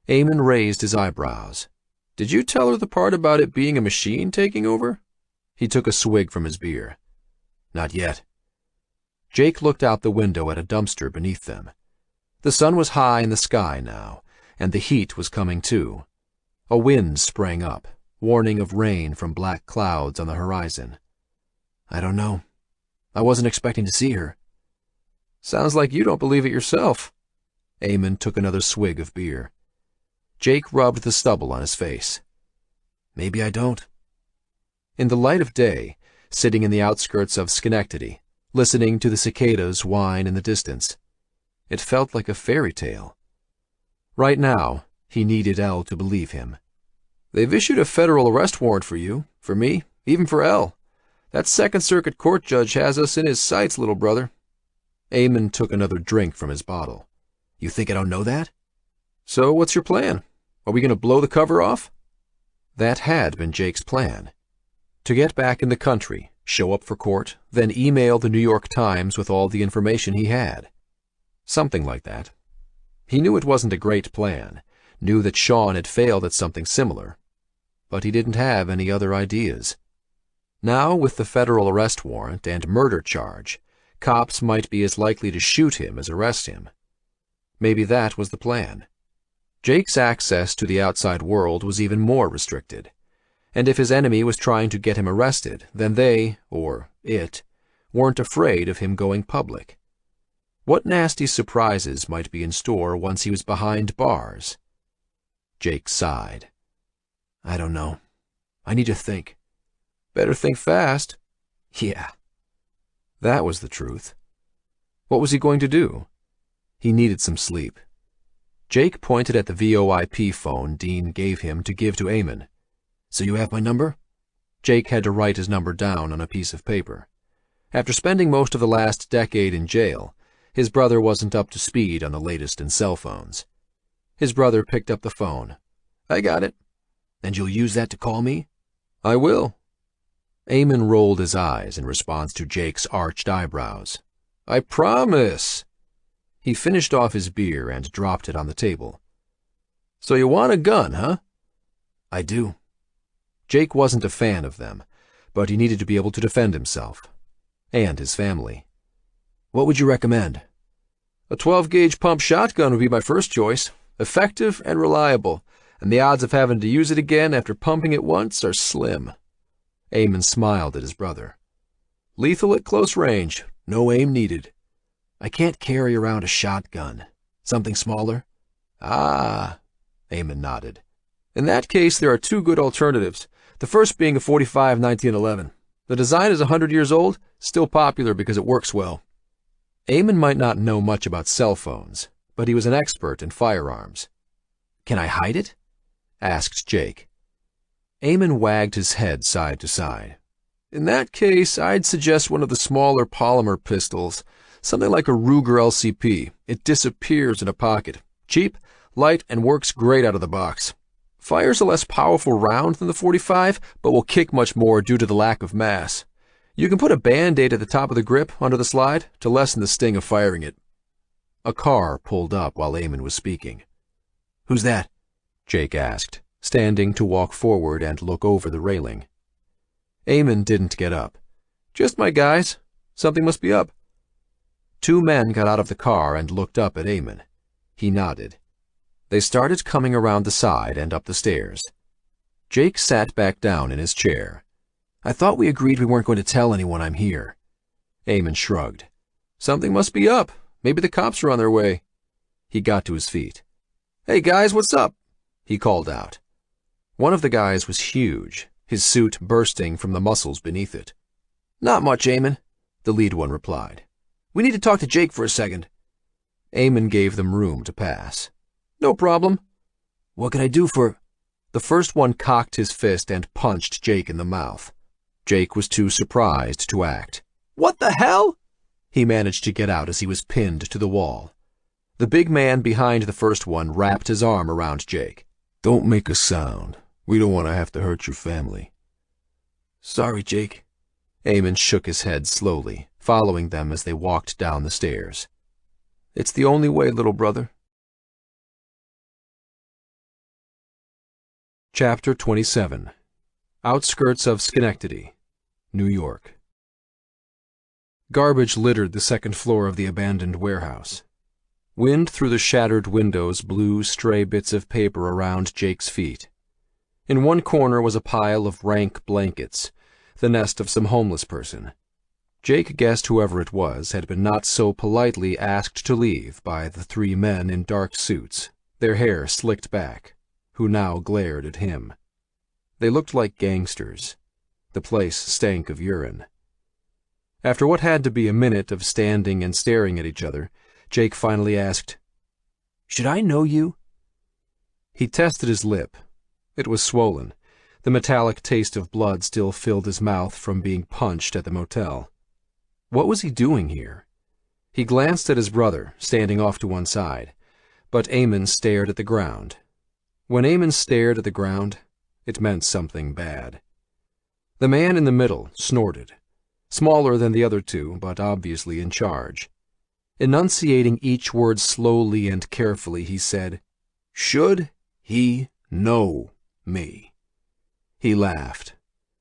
Eamon raised his eyebrows. Did you tell her the part about it being a machine taking over? He took a swig from his beer. Not yet. Jake looked out the window at a dumpster beneath them. The sun was high in the sky now, and the heat was coming too. A wind sprang up, warning of rain from black clouds on the horizon. I don't know. I wasn't expecting to see her. Sounds like you don't believe it yourself. Eamon took another swig of beer. Jake rubbed the stubble on his face. Maybe I don't. In the light of day, sitting in the outskirts of Schenectady, listening to the cicadas whine in the distance, it felt like a fairy tale. Right now, he needed Elle to believe him. They've issued a federal arrest warrant for you, for me, even for Elle. That Second Circuit Court judge has us in his sights, little brother. Eamon took another drink from his bottle. You think I don't know that? So what's your plan? Are we going to blow the cover off? That had been Jake's plan. To get back in the country, show up for court, then email the New York Times with all the information he had. Something like that. He knew it wasn't a great plan, knew that Sean had failed at something similar, but he didn't have any other ideas. Now, with the federal arrest warrant and murder charge, cops might be as likely to shoot him as arrest him. Maybe that was the plan. Jake's access to the outside world was even more restricted, and if his enemy was trying to get him arrested, then they, or it, weren't afraid of him going public. What nasty surprises might be in store once he was behind bars? Jake sighed. I don't know. I need to think. Better think fast. Yeah. That was the truth. What was he going to do? He needed some sleep. Jake pointed at the VoIP phone Dean gave him to give to Eamon. So you have my number? Jake had to write his number down on a piece of paper. After spending most of the last decade in jail, his brother wasn't up to speed on the latest in cell phones. His brother picked up the phone. I got it. And you'll use that to call me? I will. Eamon rolled his eyes in response to Jake's arched eyebrows. I promise. He finished off his beer and dropped it on the table. So you want a gun, huh? I do. Jake wasn't a fan of them, but he needed to be able to defend himself. And his family. What would you recommend? A 12-gauge pump shotgun would be my first choice. Effective and reliable, and the odds of having to use it again after pumping it once are slim. Eamon smiled at his brother. Lethal at close range. No aim needed. I can't carry around a shotgun. Something smaller? Ah, Eamon nodded. In that case, there are two good alternatives. The first being a .45 1911. The design is 100 years old, still popular because it works well. Eamon might not know much about cell phones, but he was an expert in firearms. Can I hide it? Asked Jake. Eamon wagged his head side to side. In that case, I'd suggest one of the smaller polymer pistols, something like a Ruger LCP. It disappears in a pocket. Cheap, light, and works great out of the box. Fires a less powerful round than the .45, but will kick much more due to the lack of mass. You can put a Band-Aid at the top of the grip under the slide to lessen the sting of firing it. A car pulled up while Eamon was speaking. Who's that? Jake asked, standing to walk forward and look over the railing. Eamon didn't get up. Just my guys. Something must be up. Two men got out of the car and looked up at Eamon. He nodded. They started coming around the side and up the stairs. Jake sat back down in his chair. I thought we agreed we weren't going to tell anyone I'm here. Eamon shrugged. Something must be up. Maybe the cops are on their way. He got to his feet. Hey guys, what's up? He called out. One of the guys was huge, his suit bursting from the muscles beneath it. Not much, Eamon, the lead one replied. We need to talk to Jake for a second. Eamon gave them room to pass. No problem. What can I do for... The first one cocked his fist and punched Jake in the mouth. Jake was too surprised to act. What the hell? He managed to get out as he was pinned to the wall. The big man behind the first one wrapped his arm around Jake. Don't make a sound. We don't want to have to hurt your family. Sorry, Jake. Eamon shook his head slowly, following them as they walked down the stairs. It's the only way, little brother. Chapter 27. Outskirts of Schenectady, New York. Garbage littered the second floor of the abandoned warehouse. Wind through the shattered windows blew stray bits of paper around Jake's feet. In one corner was a pile of rank blankets, the nest of some homeless person. Jake guessed whoever it was had been not so politely asked to leave by the three men in dark suits, their hair slicked back, who now glared at him. They looked like gangsters. The place stank of urine. After what had to be a minute of standing and staring at each other, Jake finally asked, "Should I know you?" He tested his lip. It was swollen. The metallic taste of blood still filled his mouth from being punched at the motel. What was he doing here? He glanced at his brother, standing off to one side, but Eamon stared at the ground. When Eamon stared at the ground, it meant something bad. The man in the middle snorted, smaller than the other two, but obviously in charge. Enunciating each word slowly and carefully, he said, "Should he know me?" He laughed,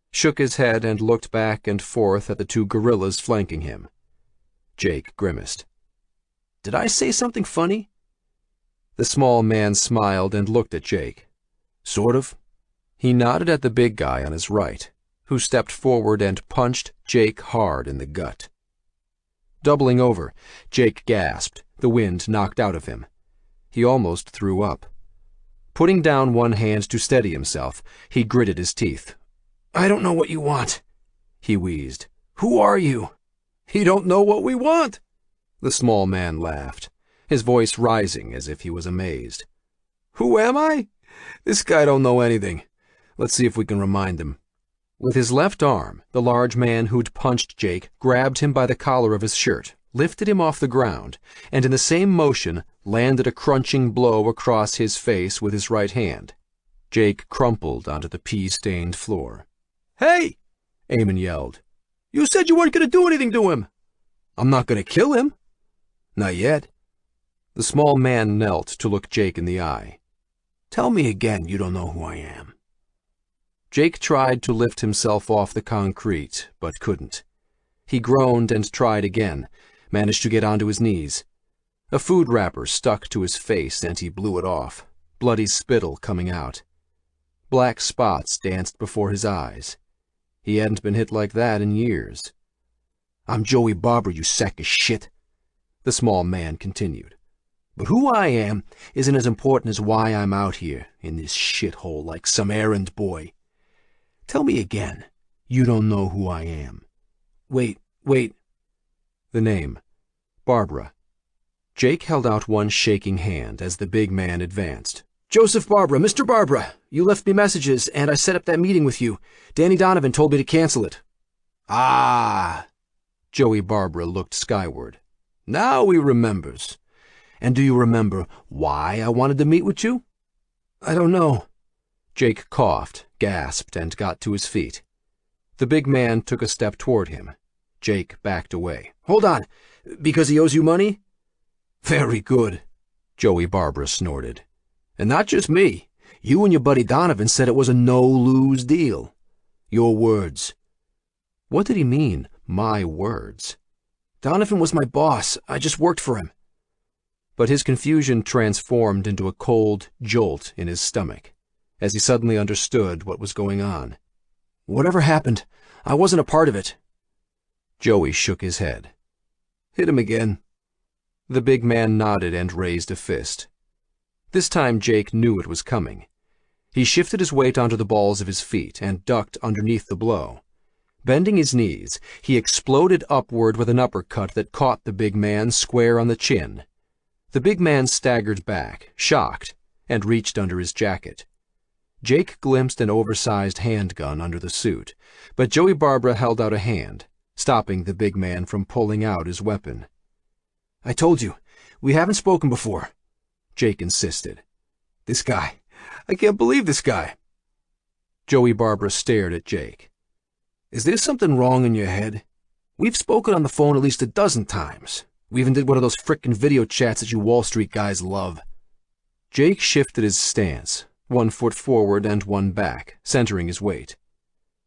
shook his head, and looked back and forth at the two gorillas flanking him. Jake grimaced. "Did I say something funny?" The small man smiled and looked at Jake. "Sort of." He nodded at the big guy on his right, who stepped forward and punched Jake hard in the gut. Doubling over, Jake gasped, the wind knocked out of him. He almost threw up. Putting down one hand to steady himself, he gritted his teeth. "I don't know what you want," he wheezed. "Who are you?" "He don't know what we want." The small man laughed, his voice rising as if he was amazed. "Who am I? This guy don't know anything. Let's see if we can remind him." With his left arm, the large man who'd punched Jake grabbed him by the collar of his shirt, lifted him off the ground, and in the same motion landed a crunching blow across his face with his right hand. Jake crumpled onto the pea-stained floor. "Hey!" Eamon yelled. "You said you weren't going to do anything to him." "I'm not going to kill him." "Not yet." The small man knelt to look Jake in the eye. "Tell me again you don't know who I am." Jake tried to lift himself off the concrete, but couldn't. He groaned and tried again, managed to get onto his knees. A food wrapper stuck to his face and he blew it off, bloody spittle coming out. Black spots danced before his eyes. He hadn't been hit like that in years. "I'm Joey Barber, you sack of shit," the small man continued. "But who I am isn't as important as why I'm out here in this shithole like some errand boy. Tell me again, you don't know who I am." Wait. The name. Barbara. Jake held out one shaking hand as the big man advanced. "Joseph Barbara, Mr. Barbara, you left me messages, and I set up that meeting with you. Danny Donovan told me to cancel it." "Ah!" Joey Barbara looked skyward. "Now he remembers. And do you remember why I wanted to meet with you?" "I don't know." Jake coughed, gasped, and got to his feet. The big man took a step toward him. Jake backed away. "Hold on. Because he owes you money?" "Very good," Joey Barbara snorted. "And not just me. You and your buddy Donovan said it was a no-lose deal. Your words." What did he mean, my words? "Donovan was my boss. I just worked for him." But his confusion transformed into a cold jolt in his stomach, as he suddenly understood what was going on. "Whatever happened, I wasn't a part of it." Joey shook his head. "Hit him again." The big man nodded and raised a fist. This time Jake knew it was coming. He shifted his weight onto the balls of his feet and ducked underneath the blow. Bending his knees, he exploded upward with an uppercut that caught the big man square on the chin. The big man staggered back, shocked, and reached under his jacket. Jake glimpsed an oversized handgun under the suit, but Joey Barbara held out a hand, stopping the big man from pulling out his weapon. "I told you, we haven't spoken before," Jake insisted. "This guy, I can't believe this guy." Joey Barbara stared at Jake. "Is there something wrong in your head? We've spoken on the phone at least a dozen times. We even did one of those frickin' video chats that you Wall Street guys love." Jake shifted his stance, one foot forward and one back, centering his weight.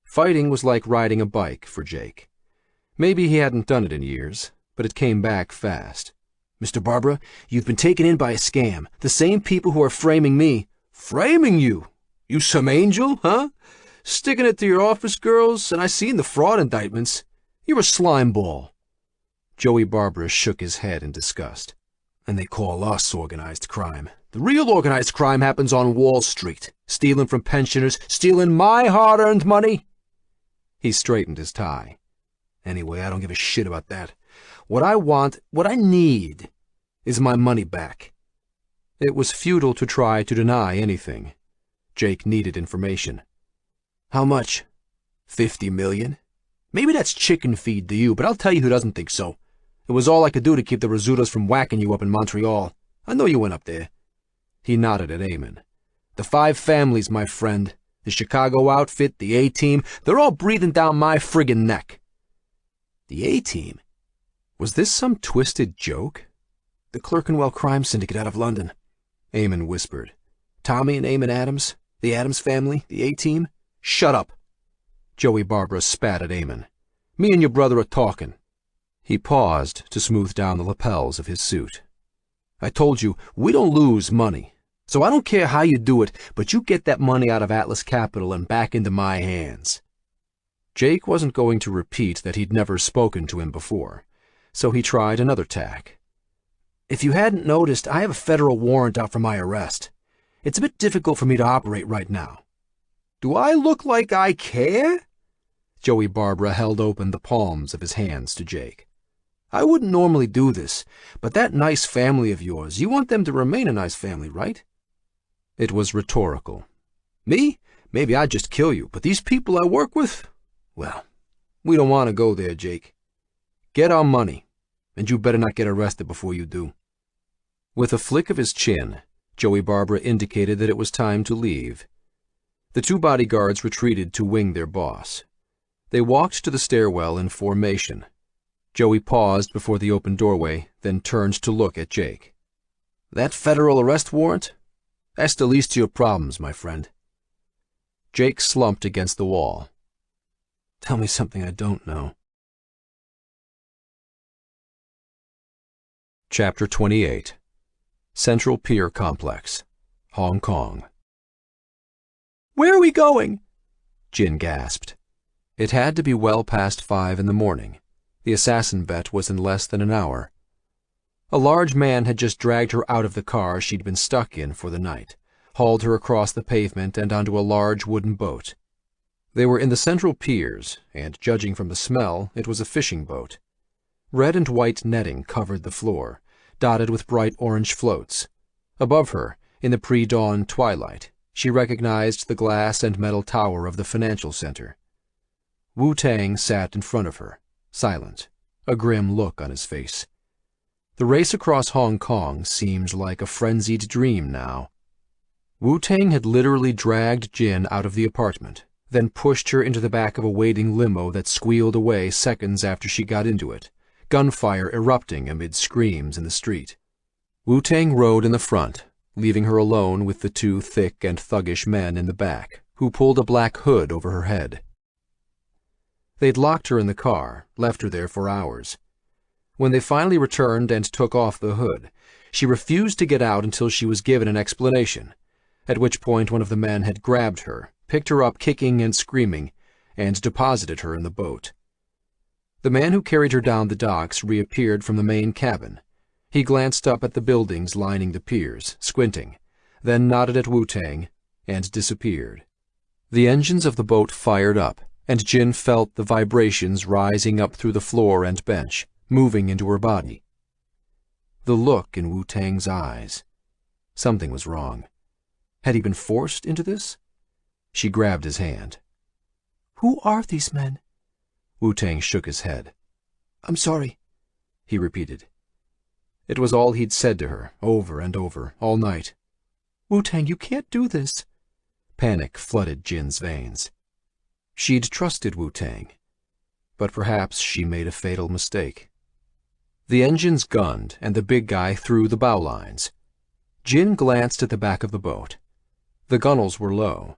Fighting was like riding a bike for Jake. Maybe he hadn't done it in years, but it came back fast. Mr. Barbara, you've been taken in by a scam. The same people who are framing me. Framing you? You some angel, huh? Sticking it to your office girls, and I seen the fraud indictments. You're a slime ball. Joey Barbara shook his head in disgust. And they call us organized crime. The real organized crime happens on Wall Street. Stealing from pensioners, stealing my hard-earned money. He straightened his tie. Anyway, I don't give a shit about that. What I want, what I need, is my money back. It was futile to try to deny anything. Jake needed information. How much? 50 million? Maybe that's chicken feed to you, but I'll tell you who doesn't think so. It was all I could do to keep the Rizzutos from whacking you up in Montreal. I know you went up there. He nodded at Eamon. The 5 families, my friend. The Chicago outfit, the A-team, they're all breathing down my friggin' neck. The A-team? Was this some twisted joke? The Clerkenwell crime syndicate out of London, Eamon whispered. Tommy and Eamon Adams, the Adams family, the A-team. Shut up. Joey Barbara spat at Eamon. Me and your brother are talking. He paused to smooth down the lapels of his suit. I told you, we don't lose money. So I don't care how you do it, but you get that money out of Atlas Capital and back into my hands. Jake wasn't going to repeat that he'd never spoken to him before, so he tried another tack. If you hadn't noticed, I have a federal warrant out for my arrest. It's a bit difficult for me to operate right now. Do I look like I care? Joey Barbara held open the palms of his hands to Jake. I wouldn't normally do this, but that nice family of yours, you want them to remain a nice family, right? It was rhetorical. Me? Maybe I'd just kill you, but these people I work with? Well, we don't want to go there, Jake. Get our money, and you better not get arrested before you do. With a flick of his chin, Joey Barbara indicated that it was time to leave. The 2 bodyguards retreated to wing their boss. They walked to the stairwell in formation. Joey paused before the open doorway, then turned to look at Jake. That federal arrest warrant? That's the least of your problems, my friend. Jake slumped against the wall. Tell me something I don't know. Chapter 28. Central Pier Complex, Hong Kong. Where are we going? Jin gasped. It had to be well past 5 in the morning. The assassin bet was in less than an hour. A large man had just dragged her out of the car she'd been stuck in for the night, hauled her across the pavement and onto a large wooden boat. They were in the central piers, and judging from the smell, it was a fishing boat. Red and white netting covered the floor, dotted with bright orange floats. Above her, in the pre-dawn twilight, she recognized the glass and metal tower of the financial center. Wu-Tang sat in front of her, silent, a grim look on his face. The race across Hong Kong seemed like a frenzied dream now. Wu-Tang had literally dragged Jin out of the apartment, then pushed her into the back of a waiting limo that squealed away seconds after she got into it, gunfire erupting amid screams in the street. Wu-Tang rode in the front, leaving her alone with the 2 thick and thuggish men in the back, who pulled a black hood over her head. They'd locked her in the car, left her there for hours. When they finally returned and took off the hood, she refused to get out until she was given an explanation, at which point one of the men had grabbed her, picked her up kicking and screaming, and deposited her in the boat. The man who carried her down the docks reappeared from the main cabin. He glanced up at the buildings lining the piers, squinting, then nodded at Wu-Tang, and disappeared. The engines of the boat fired up, and Jin felt the vibrations rising up through the floor and bench, moving into her body. The look in Wu-Tang's eyes. Something was wrong. Had he been forced into this? She grabbed his hand. Who are these men? Wu-Tang shook his head. I'm sorry, he repeated. It was all he'd said to her, over and over, all night. Wu-Tang, you can't do this. Panic flooded Jin's veins. She'd trusted Wu-Tang, but perhaps she made a fatal mistake. The engines gunned, and the big guy threw the bow lines. Jin glanced at the back of the boat. The gunnels were low.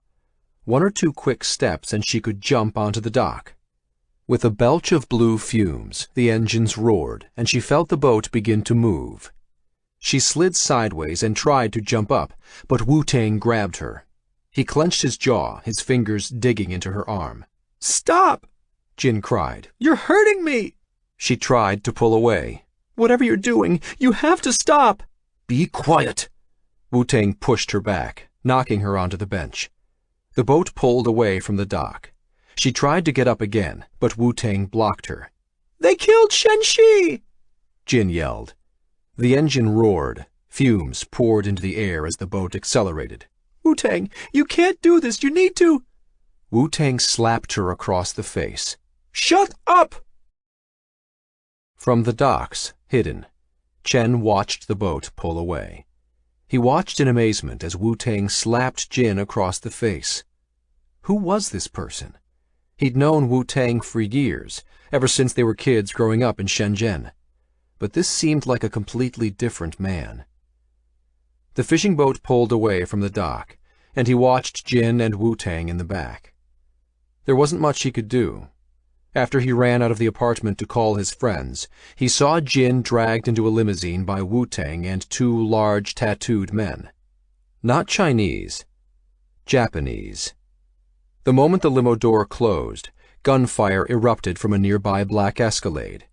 1 or 2 quick steps and she could jump onto the dock. With a belch of blue fumes, the engines roared, and she felt the boat begin to move. She slid sideways and tried to jump up, but Wu-Tang grabbed her. He clenched his jaw, his fingers digging into her arm. "Stop!" Jin cried. "You're hurting me!" She tried to pull away. "Whatever you're doing, you have to stop!" "Be quiet!" Wu-Tang pushed her back, knocking her onto the bench. The boat pulled away from the dock. She tried to get up again, but Wu-Tang blocked her. "They killed Shen-Shi!" Jin yelled. The engine roared. Fumes poured into the air as the boat accelerated. "Wu-Tang, you can't do this. You need to—" Wu-Tang slapped her across the face. "Shut up!" From the docks, hidden, Chen watched the boat pull away. He watched in amazement as Wu-Tang slapped Jin across the face. Who was this person? He'd known Wu-Tang for years, ever since they were kids growing up in Shenzhen. But this seemed like a completely different man. The fishing boat pulled away from the dock, and he watched Jin and Wu-Tang in the back. There wasn't much he could do. After he ran out of the apartment to call his friends, he saw Jin dragged into a limousine by Wu-Tang and two large tattooed men. Not Chinese. Japanese. The moment the limo door closed, gunfire erupted from a nearby black Escalade.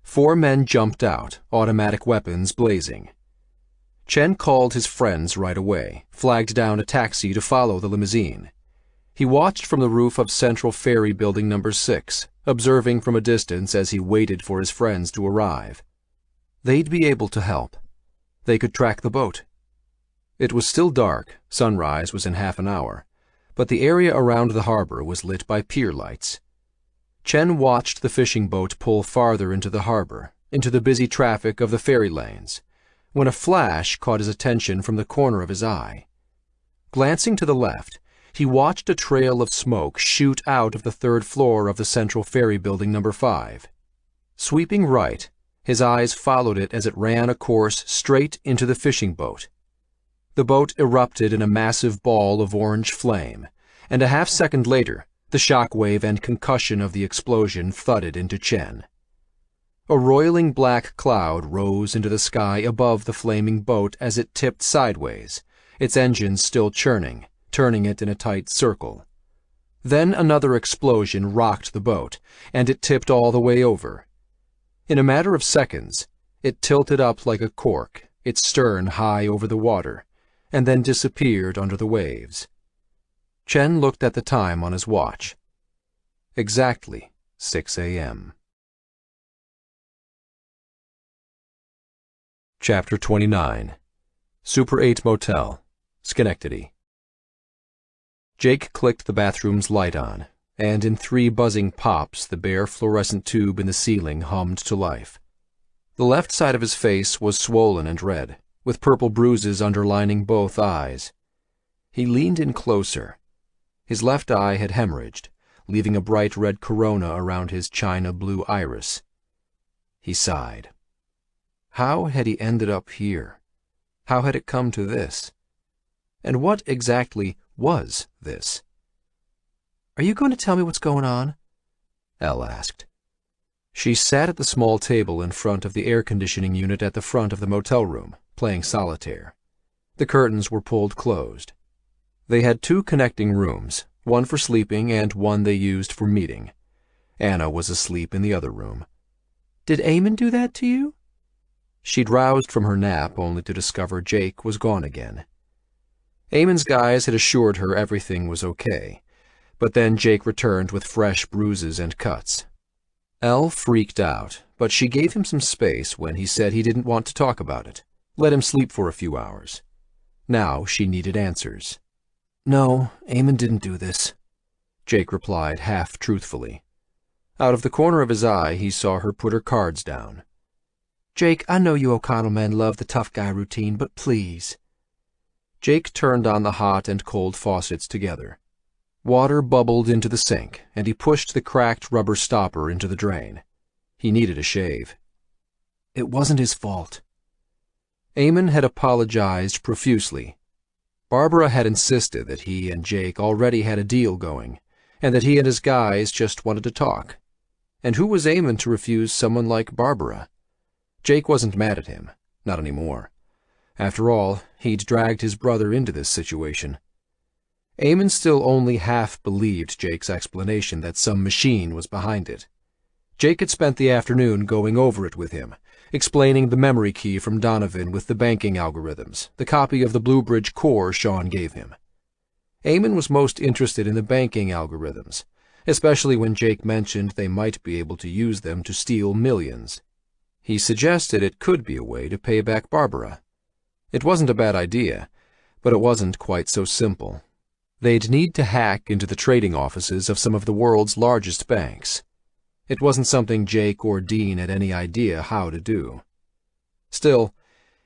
4 men jumped out, automatic weapons blazing. Chen called his friends right away, flagged down a taxi to follow the limousine. He watched from the roof of Central Ferry Building No. 6, observing from a distance as he waited for his friends to arrive. They'd be able to help. They could track the boat. It was still dark, sunrise was in half an hour, but the area around the harbor was lit by pier lights. Chen watched the fishing boat pull farther into the harbor, into the busy traffic of the ferry lanes, when a flash caught his attention from the corner of his eye. Glancing to the left, he watched a trail of smoke shoot out of the 3rd floor of the Central Ferry Building No. 5. Sweeping right, his eyes followed it as it ran a course straight into the fishing boat. The boat erupted in a massive ball of orange flame, and a half-second later, the shock-wave and concussion of the explosion thudded into Chen. A roiling black cloud rose into the sky above the flaming boat as it tipped sideways, its engines still churning, turning it in a tight circle. Then another explosion rocked the boat, and it tipped all the way over. In a matter of seconds, it tilted up like a cork, its stern high over the water, and then disappeared under the waves. Chen looked at the time on his watch. Exactly 6 a.m. Chapter 29. Super 8 Motel, Schenectady. Jake clicked the bathroom's light on, and in 3 buzzing pops the bare fluorescent tube in the ceiling hummed to life. The left side of his face was swollen and red, with purple bruises underlining both eyes. He leaned in closer. His left eye had hemorrhaged, leaving a bright red corona around his china blue iris. He sighed. How had he ended up here? How had it come to this? And what exactly was this? "Are you going to tell me what's going on?" Elle asked. She sat at the small table in front of the air conditioning unit at the front of the motel room, playing solitaire. The curtains were pulled closed. They had 2 connecting rooms, one for sleeping and one they used for meeting. Anna was asleep in the other room. "Did Eamon do that to you?" She'd roused from her nap only to discover Jake was gone again. Eamon's guys had assured her everything was okay, but then Jake returned with fresh bruises and cuts. Elle freaked out, but she gave him some space when he said he didn't want to talk about it. Let him sleep for a few hours. Now she needed answers. "No, Eamon didn't do this," Jake replied half-truthfully. Out of the corner of his eye, he saw her put her cards down. "Jake, I know you O'Connell men love the tough guy routine, but please." Jake turned on the hot and cold faucets together. Water bubbled into the sink, and he pushed the cracked rubber stopper into the drain. He needed a shave. "It wasn't his fault." Eamon had apologized profusely. Barbara had insisted that he and Jake already had a deal going, and that he and his guys just wanted to talk. And who was Eamon to refuse someone like Barbara? Jake wasn't mad at him, not anymore. After all, he'd dragged his brother into this situation. Eamon still only half believed Jake's explanation that some machine was behind it. Jake had spent the afternoon going over it with him, explaining the memory key from Donovan with the banking algorithms, the copy of the Bluebridge core Sean gave him. Eamon was most interested in the banking algorithms, especially when Jake mentioned they might be able to use them to steal millions. He suggested it could be a way to pay back Barbara. It wasn't a bad idea, but it wasn't quite so simple. They'd need to hack into the trading offices of some of the world's largest banks. It wasn't something Jake or Dean had any idea how to do. Still,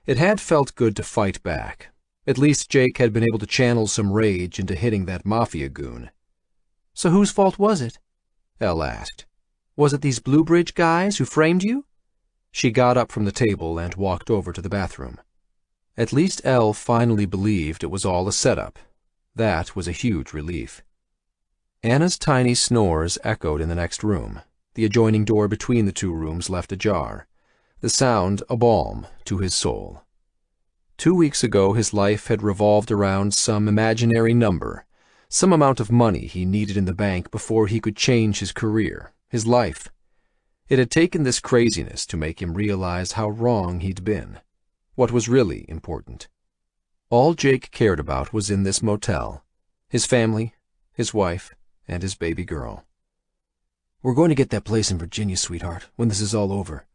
it had felt good to fight back. At least Jake had been able to channel some rage into hitting that mafia goon. So whose fault was it? Elle asked. Was it these Bluebridge guys who framed you? She got up from the table and walked over to the bathroom. At least Elle finally believed it was all a setup. That was a huge relief. Anna's tiny snores echoed in the next room. The adjoining door between the two rooms left ajar, the sound a balm to his soul. 2 weeks ago his life had revolved around some imaginary number, some amount of money he needed in the bank before he could change his career, his life. It had taken this craziness to make him realize how wrong he'd been, what was really important. All Jake cared about was in this motel, his family, his wife, and his baby girl. We're going to get that place in Virginia, sweetheart, when this is all over.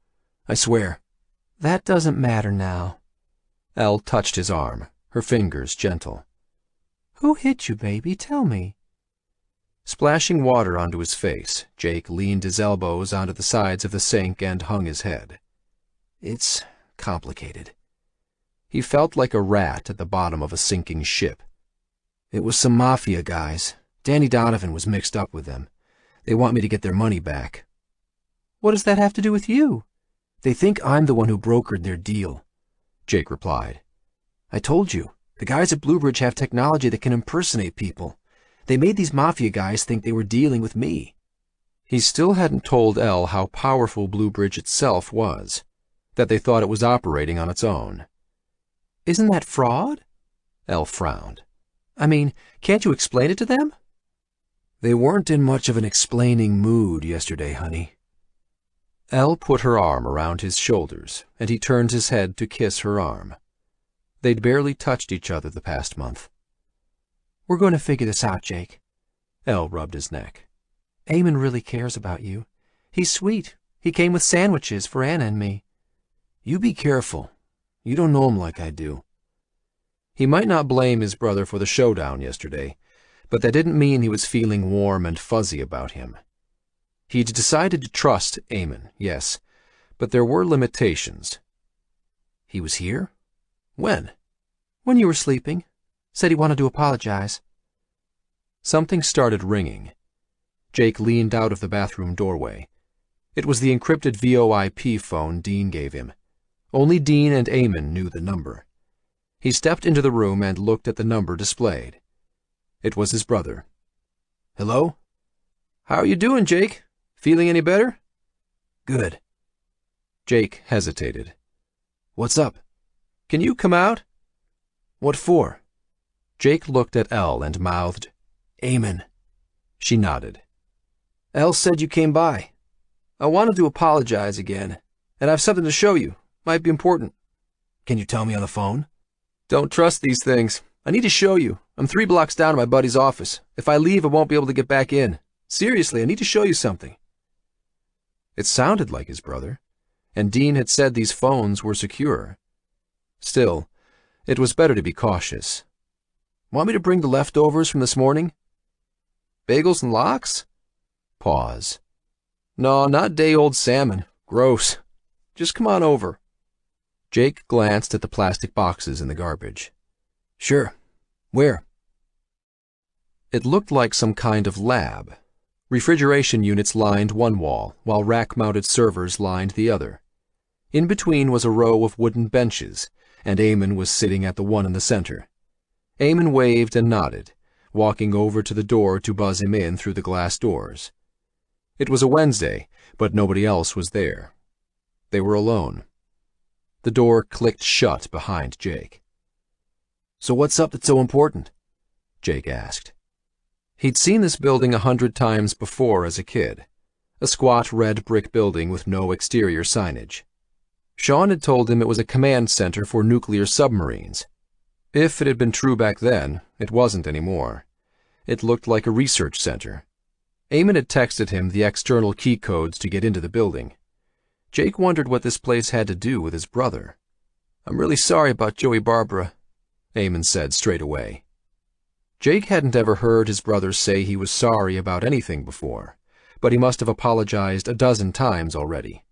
I swear. That doesn't matter now. Elle touched his arm, her fingers gentle. Who hit you, baby? Tell me. Splashing water onto his face, Jake leaned his elbows onto the sides of the sink and hung his head. It's complicated. He felt like a rat at the bottom of a sinking ship. It was some mafia guys. Danny Donovan was mixed up with them. They want me to get their money back. What does that have to do with you? They think I'm the one who brokered their deal, Jake replied. I told you, the guys at Bluebridge have technology that can impersonate people. They made these mafia guys think they were dealing with me. He still hadn't told Elle how powerful Bluebridge itself was, that they thought it was operating on its own. Isn't that fraud? Elle frowned. I mean, can't you explain it to them? They weren't in much of an explaining mood yesterday, honey. Elle put her arm around his shoulders, and he turned his head to kiss her arm. They'd barely touched each other the past month. We're going to figure this out, Jake. Elle rubbed his neck. Eamon really cares about you. He's sweet. He came with sandwiches for Anna and me. You be careful. You don't know him like I do. He might not blame his brother for the showdown yesterday, but that didn't mean he was feeling warm and fuzzy about him. He'd decided to trust Eamon, yes, but there were limitations. He was here? When? When you were sleeping. Said he wanted to apologize. Something started ringing. Jake leaned out of the bathroom doorway. It was the encrypted VoIP phone Dean gave him. Only Dean and Eamon knew the number. He stepped into the room and looked at the number displayed. It was his brother. Hello? How are you doing, Jake? Feeling any better? Good. Jake hesitated. What's up? Can you come out? What for? Jake looked at Elle and mouthed, Eamon. She nodded. Elle said you came by. I wanted to apologize again, and I have something to show you. Might be important. Can you tell me on the phone? Don't trust these things. I need to show you. I'm 3 blocks down to my buddy's office. If I leave, I won't be able to get back in. Seriously, I need to show you something. It sounded like his brother, and Dean had said these phones were secure. Still, it was better to be cautious. Want me to bring the leftovers from this morning? Bagels and lox? Pause. No, not day-old salmon. Gross. Just come on over. Jake glanced at the plastic boxes in the garbage. Sure. Where? It looked like some kind of lab. Refrigeration units lined one wall, while rack-mounted servers lined the other. In between was a row of wooden benches, and Eamon was sitting at the one in the center. Eamon waved and nodded, walking over to the door to buzz him in through the glass doors. It was a Wednesday, but nobody else was there. They were alone. The door clicked shut behind Jake. "So what's up that's so important?" Jake asked. He'd seen this building 100 times before as a kid, a squat red brick building with no exterior signage. Sean had told him it was a command center for nuclear submarines. If it had been true back then, it wasn't anymore. It looked like a research center. Eamon had texted him the external key codes to get into the building. Jake wondered what this place had to do with his brother. "I'm really sorry about Joey Barbara," Eamon said straight away. Jake hadn't ever heard his brother say he was sorry about anything before, but he must have apologized a dozen times already.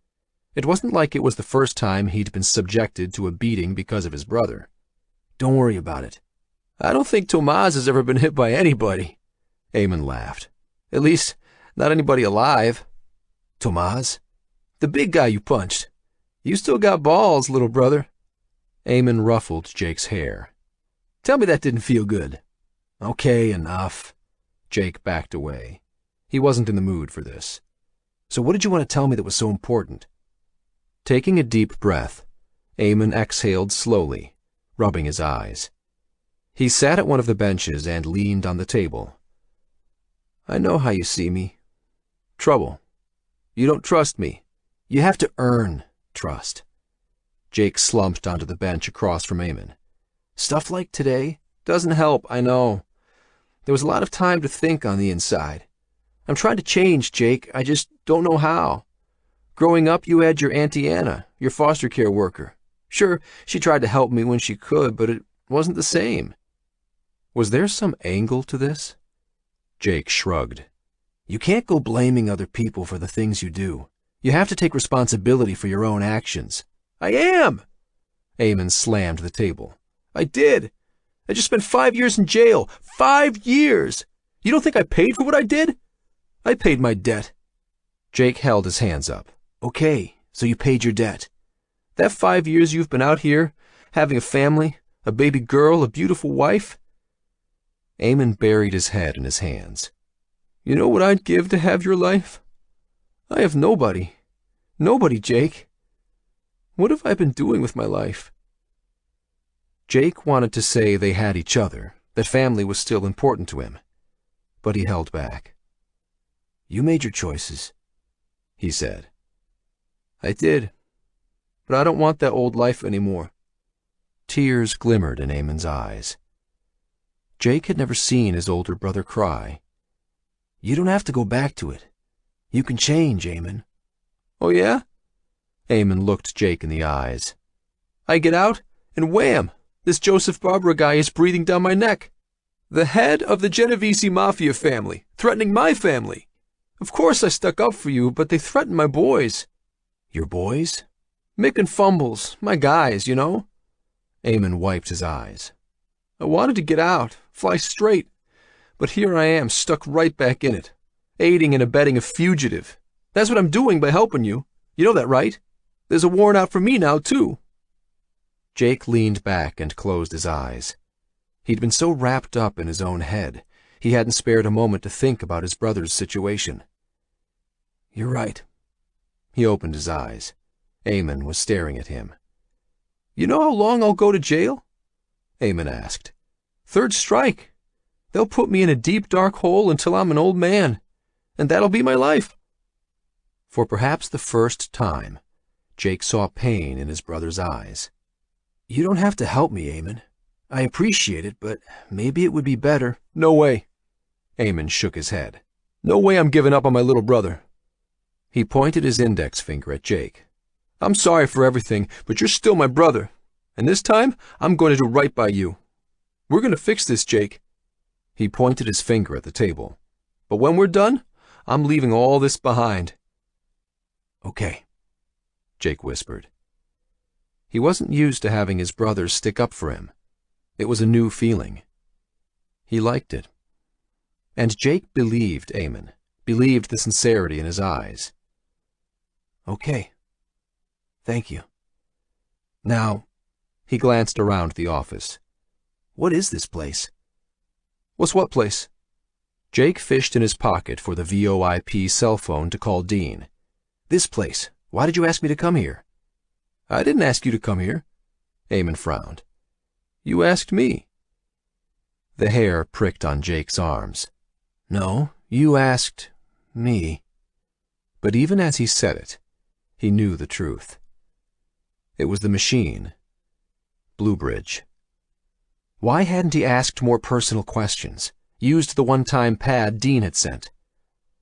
It wasn't like it was the first time he'd been subjected to a beating because of his brother. "Don't worry about it." "I don't think Tomas has ever been hit by anybody," Eamon laughed. "At least, not anybody alive." "Tomas? The big guy you punched. You still got balls, little brother." Eamon ruffled Jake's hair. "Tell me that didn't feel good." "Okay, enough." Jake backed away. He wasn't in the mood for this. "So what did you want to tell me that was so important?" Taking a deep breath, Eamon exhaled slowly, rubbing his eyes. He sat at one of the benches and leaned on the table. "I know how you see me. Trouble. You don't trust me. You have to earn trust." Jake slumped onto the bench across from Eamon. "Stuff like today doesn't help, I know. There was a lot of time to think on the inside. I'm trying to change, Jake. I just don't know how. Growing up, you had your Auntie Anna, your foster care worker. Sure, she tried to help me when she could, but it wasn't the same." Was there some angle to this? Jake shrugged. "You can't go blaming other people for the things you do. You have to take responsibility for your own actions." "I am!" Eamon slammed the table. "I did. I just spent 5 years in jail. 5 years! You don't think I paid for what I did? I paid my debt." Jake held his hands up. "Okay, so you paid your debt. That 5 years you've been out here, having a family, a baby girl, a beautiful wife?" Eamon buried his head in his hands. "You know what I'd give to have your life? I have nobody. Nobody, Jake. What have I been doing with my life?" Jake wanted to say they had each other, that family was still important to him, but he held back. "You made your choices," he said. "I did, but I don't want that old life anymore." Tears glimmered in Eamon's eyes. Jake had never seen his older brother cry. "You don't have to go back to it. You can change, Eamon." "Oh, yeah?" Eamon looked Jake in the eyes. "I get out, and wham! This Joseph Barbara guy is breathing down my neck. The head of the Genovese Mafia family, threatening my family. Of course I stuck up for you, but they threatened my boys." "Your boys?" "Mick and Fumbles, my guys, you know." Eamon wiped his eyes. "I wanted to get out, fly straight, but here I am, stuck right back in it, aiding and abetting a fugitive. That's what I'm doing by helping you. You know that, right? There's a warrant out for me now, too." Jake leaned back and closed his eyes. He'd been so wrapped up in his own head, he hadn't spared a moment to think about his brother's situation. "You're right." He opened his eyes. Eamon was staring at him. "You know how long I'll go to jail?" Eamon asked. "Third strike. They'll put me in a deep, dark hole until I'm an old man, and that'll be my life." For perhaps the first time, Jake saw pain in his brother's eyes. "You don't have to help me, Eamon. I appreciate it, but maybe it would be better." "No way." Eamon shook his head. "No way I'm giving up on my little brother." He pointed his index finger at Jake. "I'm sorry for everything, but you're still my brother, and this time I'm going to do right by you. We're going to fix this, Jake." He pointed his finger at the table. "But when we're done, I'm leaving all this behind." "Okay," Jake whispered. He wasn't used to having his brother stick up for him. It was a new feeling. He liked it. And Jake believed Eamon, believed the sincerity in his eyes. "Okay. Thank you. Now," he glanced around the office. "What is this place?" "What's what place?" Jake fished in his pocket for the VoIP cell phone to call Dean. "This place. Why did you ask me to come here?" "I didn't ask you to come here." Eamon frowned. "You asked me." The hair pricked on Jake's arms. "No, you asked me." But even as he said it, he knew the truth. It was the machine. Bluebridge. Why hadn't he asked more personal questions? Used the one-time pad Dean had sent?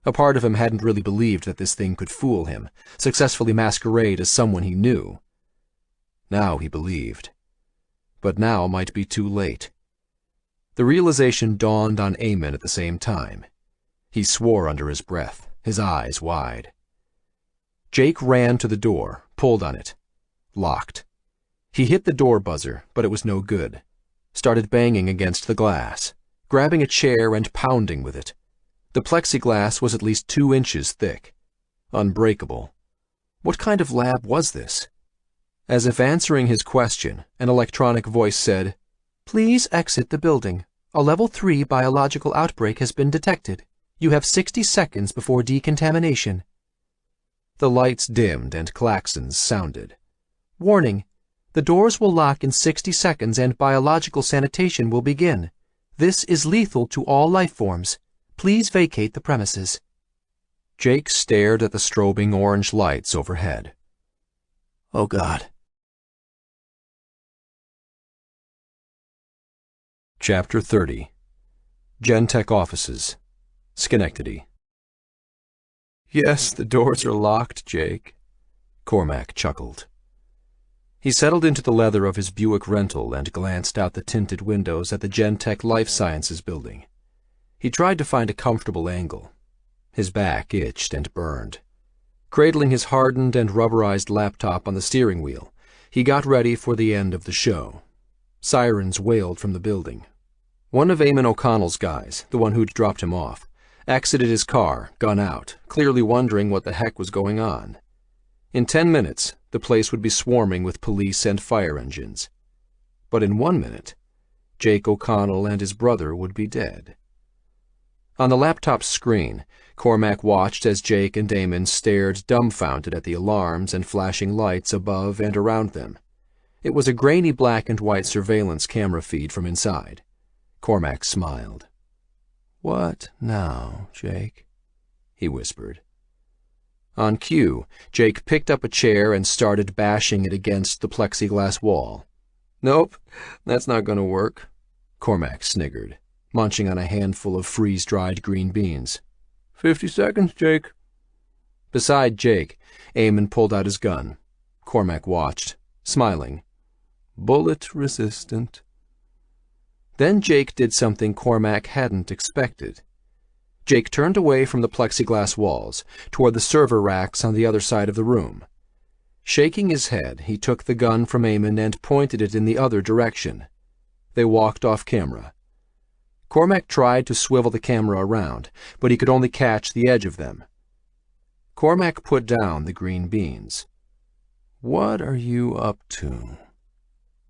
A part of him hadn't really believed that this thing could fool him, successfully masquerade as someone he knew. Now he believed. But now might be too late. The realization dawned on Eamon at the same time. He swore under his breath, his eyes wide. Jake ran to the door, pulled on it. Locked. He hit the door buzzer, but it was no good. Started banging against the glass, grabbing a chair and pounding with it. The plexiglass was at least 2 inches thick. Unbreakable. What kind of lab was this? As if answering his question, an electronic voice said, "Please exit the building. A level 3 biological outbreak has been detected. You have 60 seconds before decontamination." The lights dimmed and klaxons sounded. "Warning. The doors will lock in 60 seconds and biological sanitation will begin. This is lethal to all life forms. Please vacate the premises." Jake stared at the strobing orange lights overhead. Oh, God. Chapter 30. Gentech Offices, Schenectady. "Yes, the doors are locked, Jake," Cormac chuckled. He settled into the leather of his Buick rental and glanced out the tinted windows at the Gentech Life Sciences building. He tried to find a comfortable angle. His back itched and burned. Cradling his hardened and rubberized laptop on the steering wheel, he got ready for the end of the show. Sirens wailed from the building. One of Eamon O'Connell's guys, the one who'd dropped him off, exited his car, gun out, clearly wondering what the heck was going on. In 10 minutes, the place would be swarming with police and fire engines. But in 1 minute, Jake O'Connell and his brother would be dead. On the laptop's screen, Cormac watched as Jake and Eamon stared dumbfounded at the alarms and flashing lights above and around them. It was a grainy black and white surveillance camera feed from inside. Cormac smiled. "What now, Jake?" he whispered. On cue, Jake picked up a chair and started bashing it against the plexiglass wall. "Nope, that's not going to work," Cormac sniggered, munching on a handful of freeze-dried green beans. 50 seconds, Jake." Beside Jake, Eamon pulled out his gun. Cormac watched, smiling. "Bullet-resistant." Then Jake did something Cormac hadn't expected. Jake turned away from the plexiglass walls, toward the server racks on the other side of the room. Shaking his head, he took the gun from Eamon and pointed it in the other direction. They walked off camera. Cormac tried to swivel the camera around, but he could only catch the edge of them. Cormac put down the green beans. "What are you up to?"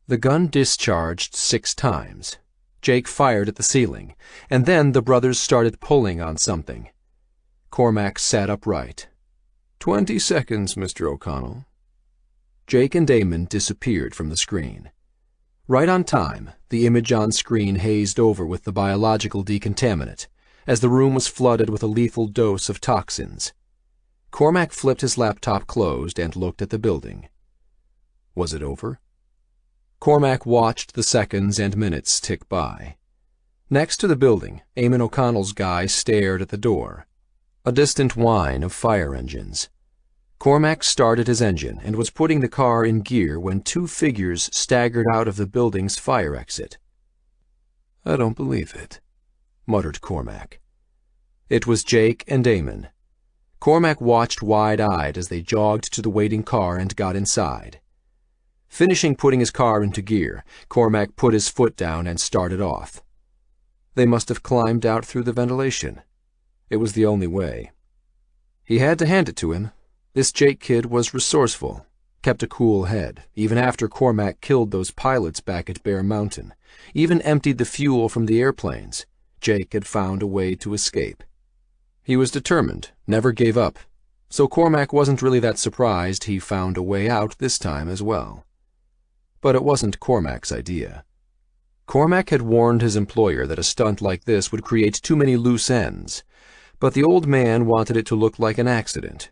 The gun discharged 6 times. Jake fired at the ceiling, and then the brothers started pulling on something. Cormac sat upright. 20 seconds, Mr. O'Connell." Jake and Eamon disappeared from the screen. Right on time, the image on screen hazed over with the biological decontaminant, as the room was flooded with a lethal dose of toxins. Cormac flipped his laptop closed and looked at the building. Was it over? Cormac watched the seconds and minutes tick by. Next to the building, Eamon O'Connell's guy stared at the door. A distant whine of fire engines. Cormac started his engine and was putting the car in gear when 2 figures staggered out of the building's fire exit. "I don't believe it," muttered Cormac. It was Jake and Eamon. Cormac watched wide-eyed as they jogged to the waiting car and got inside. Finishing putting his car into gear, Cormac put his foot down and started off. They must have climbed out through the ventilation. It was the only way. He had to hand it to him. This Jake kid was resourceful, kept a cool head, even after Cormac killed those pilots back at Bear Mountain, even emptied the fuel from the airplanes, Jake had found a way to escape. He was determined, never gave up, so Cormac wasn't really that surprised he found a way out this time as well. But it wasn't Cormac's idea. Cormac had warned his employer that a stunt like this would create too many loose ends, but the old man wanted it to look like an accident.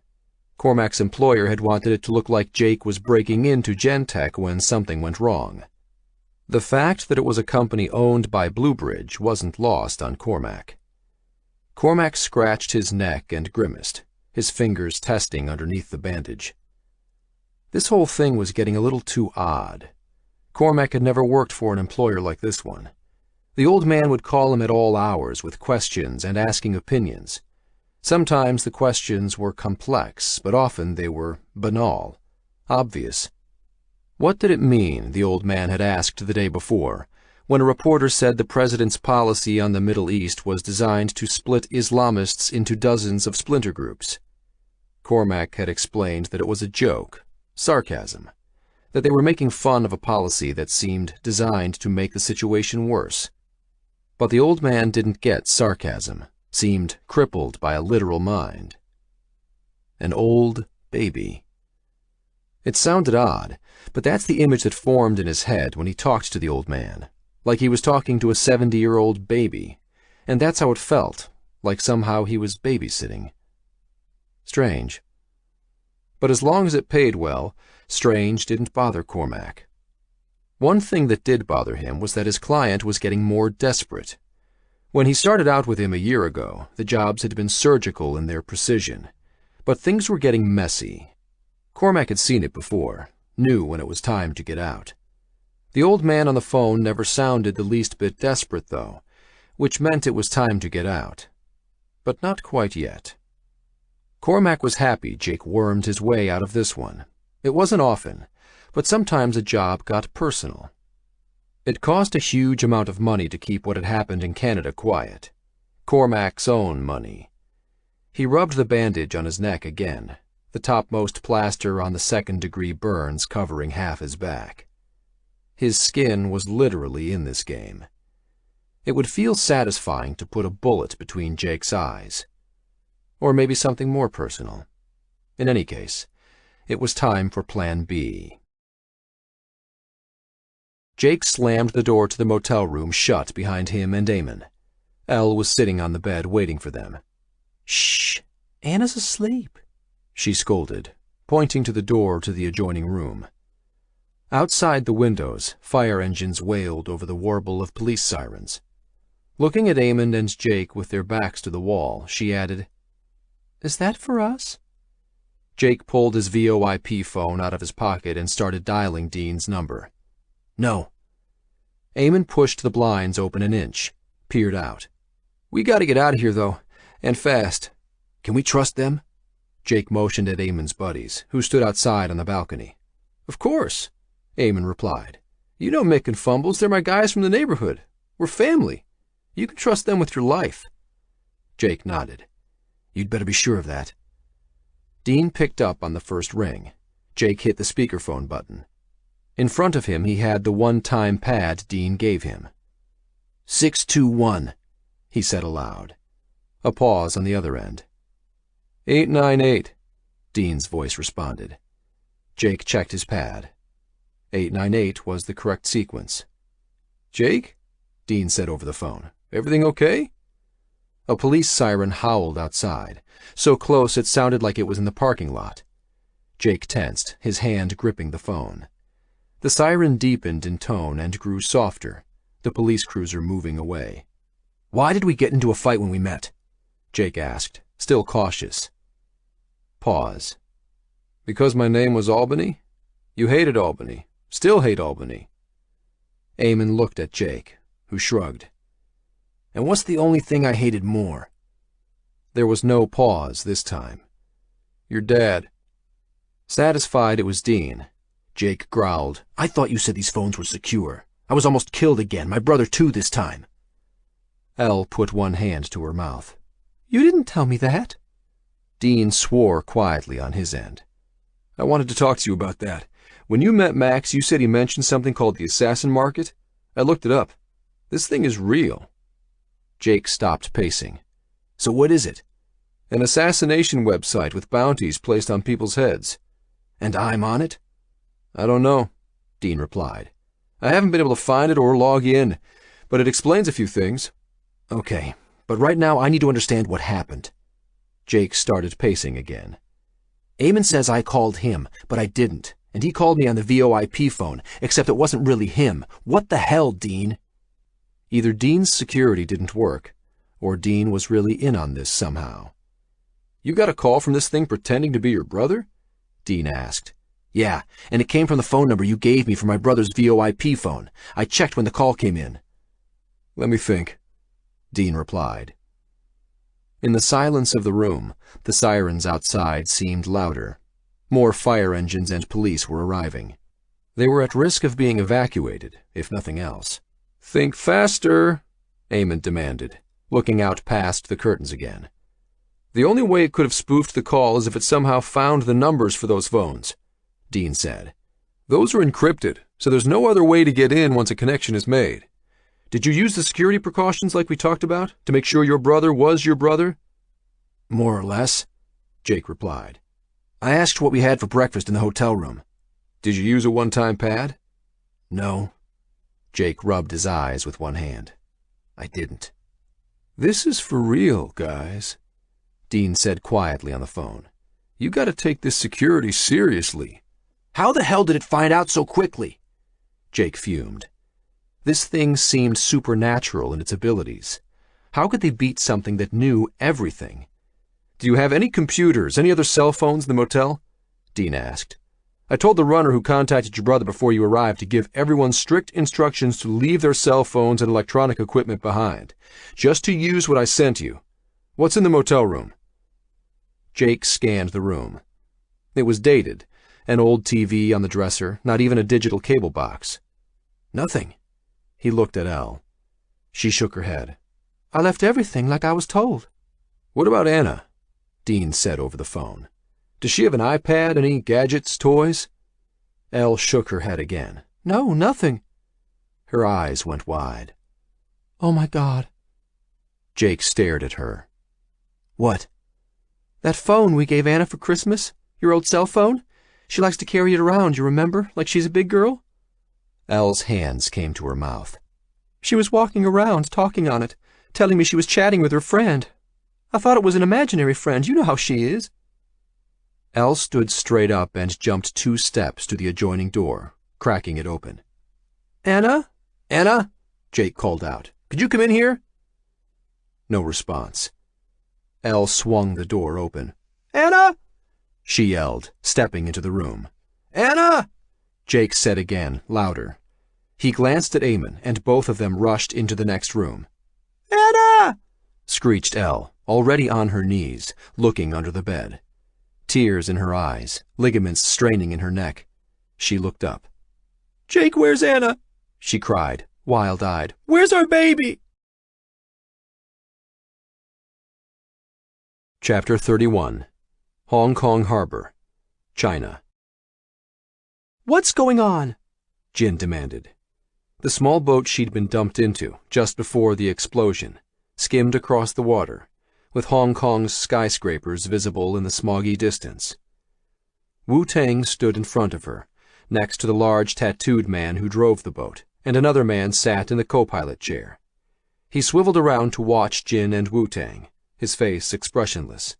Cormac's employer had wanted it to look like Jake was breaking into Gentech when something went wrong. The fact that it was a company owned by Bluebridge wasn't lost on Cormac. Cormac scratched his neck and grimaced, his fingers testing underneath the bandage. This whole thing was getting a little too odd. Cormac had never worked for an employer like this one. The old man would call him at all hours with questions and asking opinions. Sometimes the questions were complex, but often they were banal, obvious. What did it mean, the old man had asked the day before, when a reporter said the president's policy on the Middle East was designed to split Islamists into dozens of splinter groups? Cormac had explained that it was a joke, sarcasm, that they were making fun of a policy that seemed designed to make the situation worse. But the old man didn't get sarcasm, seemed crippled by a literal mind. An old baby. It sounded odd, but that's the image that formed in his head when he talked to the old man, like he was talking to a 70-year-old baby, and that's how it felt, like somehow he was babysitting. Strange. But as long as it paid well, strange didn't bother Cormac. One thing that did bother him was that his client was getting more desperate. When he started out with him a year ago, the jobs had been surgical in their precision, but things were getting messy. Cormac had seen it before, knew when it was time to get out. The old man on the phone never sounded the least bit desperate, though, which meant it was time to get out. But not quite yet. Cormac was happy Jake wormed his way out of this one. It wasn't often, but sometimes a job got personal. It cost a huge amount of money to keep what had happened in Canada quiet. Cormac's own money. He rubbed the bandage on his neck again, the topmost plaster on the second-degree burns covering half his back. His skin was literally in this game. It would feel satisfying to put a bullet between Jake's eyes. Or maybe something more personal. In any case, it was time for Plan B. Jake slammed the door to the motel room shut behind him and Eamon. Elle was sitting on the bed waiting for them. "Shh! Anna's asleep," she scolded, pointing to the door to the adjoining room. Outside the windows, fire engines wailed over the warble of police sirens. Looking at Eamon and Jake with their backs to the wall, she added, "Is that for us?" Jake pulled his VoIP phone out of his pocket and started dialing Dean's number. "No." Eamon pushed the blinds open an inch, peered out. "We gotta get out of here, though, and fast. Can we trust them?" Jake motioned at Eamon's buddies, who stood outside on the balcony. "Of course," Eamon replied. "You know Mick and Fumbles, they're my guys from the neighborhood. We're family. You can trust them with your life." Jake nodded. "You'd better be sure of that." Dean picked up on the first ring. Jake hit the speakerphone button. In front of him he had the one-time pad Dean gave him. 621, he said aloud. A pause on the other end. 898, Dean's voice responded. Jake checked his pad. 898 was the correct sequence. "Jake?" Dean said over the phone. "Everything okay?" A police siren howled outside, so close it sounded like it was in the parking lot. Jake tensed, his hand gripping the phone. The siren deepened in tone and grew softer, the police cruiser moving away. "Why did we get into a fight when we met?" Jake asked, still cautious. Pause. "Because my name was Albany? You hated Albany. Still hate Albany." Eamon looked at Jake, who shrugged. "And what's the only thing I hated more?" There was no pause this time. "Your dad." Satisfied it was Dean, Jake growled, "I thought you said these phones were secure. I was almost killed again, my brother too this time." Elle put one hand to her mouth. "You didn't tell me that." Dean swore quietly on his end. "I wanted to talk to you about that. When you met Max, you said he mentioned something called the assassin market. I looked it up. This thing is real." Jake stopped pacing. So what is it? An assassination website with bounties placed on people's heads. And I'm on it? I don't know, Dean replied. I haven't been able to find it or log in, but it explains a few things. Okay, but right now I need to understand what happened. Jake started pacing again. Eamon says I called him, but I didn't, and he called me on the VoIP phone, except it wasn't really him. What the hell, Dean? Either Dean's security didn't work, or Dean was really in on this somehow. You got a call from this thing pretending to be your brother? Dean asked. Yeah, and it came from the phone number you gave me for my brother's VoIP phone. I checked when the call came in. Let me think, Dean replied. In the silence of the room, the sirens outside seemed louder. More fire engines and police were arriving. They were at risk of being evacuated, if nothing else. Think faster, Eamon demanded, looking out past the curtains again. The only way it could have spoofed the call is if it somehow found the numbers for those phones, Dean said. Those are encrypted, so there's no other way to get in once a connection is made. Did you use the security precautions like we talked about, to make sure your brother was your brother? More or less, Jake replied. I asked what we had for breakfast in the hotel room. Did you use a one-time pad? No. Jake rubbed his eyes with one hand. I didn't. This is for real, guys, Dean said quietly on the phone. You gotta take this security seriously. How the hell did it find out so quickly? Jake fumed. This thing seemed supernatural in its abilities. How could they beat something that knew everything? Do you have any computers, any other cell phones in the motel? Dean asked. I told the runner who contacted your brother before you arrived to give everyone strict instructions to leave their cell phones and electronic equipment behind, just to use what I sent you. What's in the motel room? Jake scanned the room. It was dated, an old TV on the dresser, not even a digital cable box. Nothing. He looked at Elle. She shook her head. I left everything like I was told. What about Anna? Dean said over the phone. Does she have an iPad, any gadgets, toys? Elle shook her head again. No, nothing. Her eyes went wide. Oh, my God. Jake stared at her. What? That phone we gave Anna for Christmas, your old cell phone? She likes to carry it around, you remember, like she's a big girl? Elle's hands came to her mouth. She was walking around, talking on it, telling me she was chatting with her friend. I thought it was an imaginary friend. You know how she is. Elle stood straight up and jumped 2 steps to the adjoining door, cracking it open. Anna? Anna? Jake called out. Could you come in here? No response. Elle swung the door open. Anna? She yelled, stepping into the room. Anna! Jake said again, louder. He glanced at Eamon, and both of them rushed into the next room. Anna! Screeched Elle, already on her knees, looking under the bed. Tears in her eyes, ligaments straining in her neck. She looked up. Jake, where's Anna? She cried, wild-eyed. Where's our baby? Chapter 31. Hong Kong Harbor, China. What's going on? Jin demanded. The small boat she'd been dumped into, just before the explosion, skimmed across the water, with Hong Kong's skyscrapers visible in the smoggy distance. Wu-Tang stood in front of her, next to the large tattooed man who drove the boat, and another man sat in the co-pilot chair. He swiveled around to watch Jin and Wu-Tang, his face expressionless.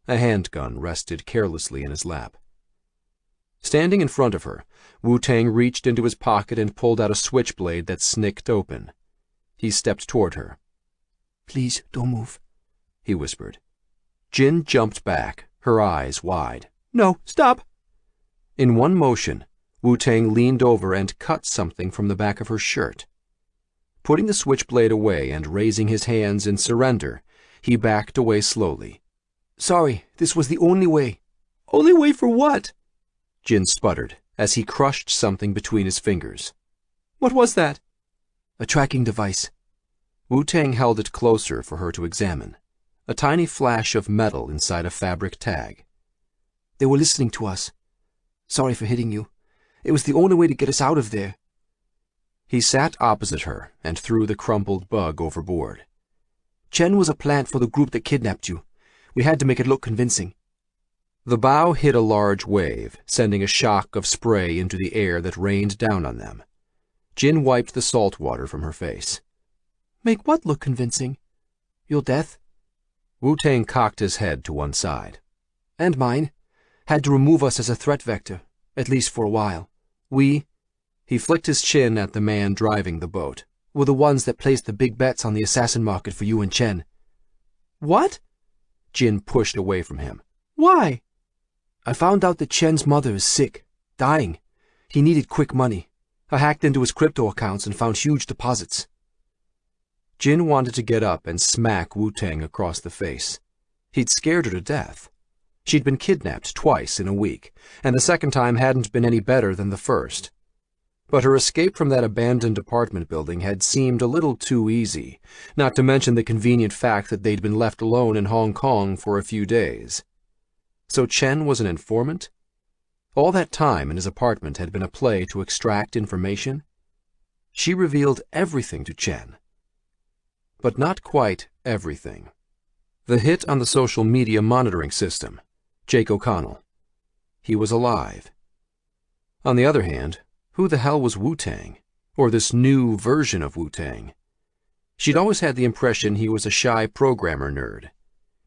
A handgun rested carelessly in his lap. Standing in front of her, Wu-Tang reached into his pocket and pulled out a switchblade that snicked open. He stepped toward her. Please, don't move, he whispered. Jin jumped back, her eyes wide. No, stop! In one motion, Wu-Tang leaned over and cut something from the back of her shirt. Putting the switchblade away and raising his hands in surrender, he backed away slowly. Sorry, this was the only way. Only way for what? Jin sputtered as he crushed something between his fingers. What was that? A tracking device. Wu-Tang held it closer for her to examine. A tiny flash of metal inside a fabric tag. They were listening to us. Sorry for hitting you. It was the only way to get us out of there. He sat opposite her and threw the crumpled bug overboard. Chen was a plant for the group that kidnapped you. We had to make it look convincing. The bow hit a large wave, sending a shock of spray into the air that rained down on them. Jin wiped the salt water from her face. Make what look convincing? Your death? Wu-Tang cocked his head to one side. And mine. Had to remove us as a threat vector, at least for a while. He flicked his chin at the man driving the boat. Were the ones that placed the big bets on the assassin market for you and Chen. What? Jin pushed away from him. Why? I found out that Chen's mother is sick, dying. He needed quick money. I hacked into his crypto accounts and found huge deposits. Jin wanted to get up and smack Wu-Tang across the face. He'd scared her to death. She'd been kidnapped twice in a week, and the second time hadn't been any better than the first. But her escape from that abandoned apartment building had seemed a little too easy, not to mention the convenient fact that they'd been left alone in Hong Kong for a few days. So Chen was an informant? All that time in his apartment had been a play to extract information? She revealed everything to Chen. But not quite everything. The hit on the social media monitoring system, Jake O'Connell. He was alive. On the other hand, who the hell was Wu-Tang? Or this new version of Wu-Tang? She'd always had the impression he was a shy programmer nerd.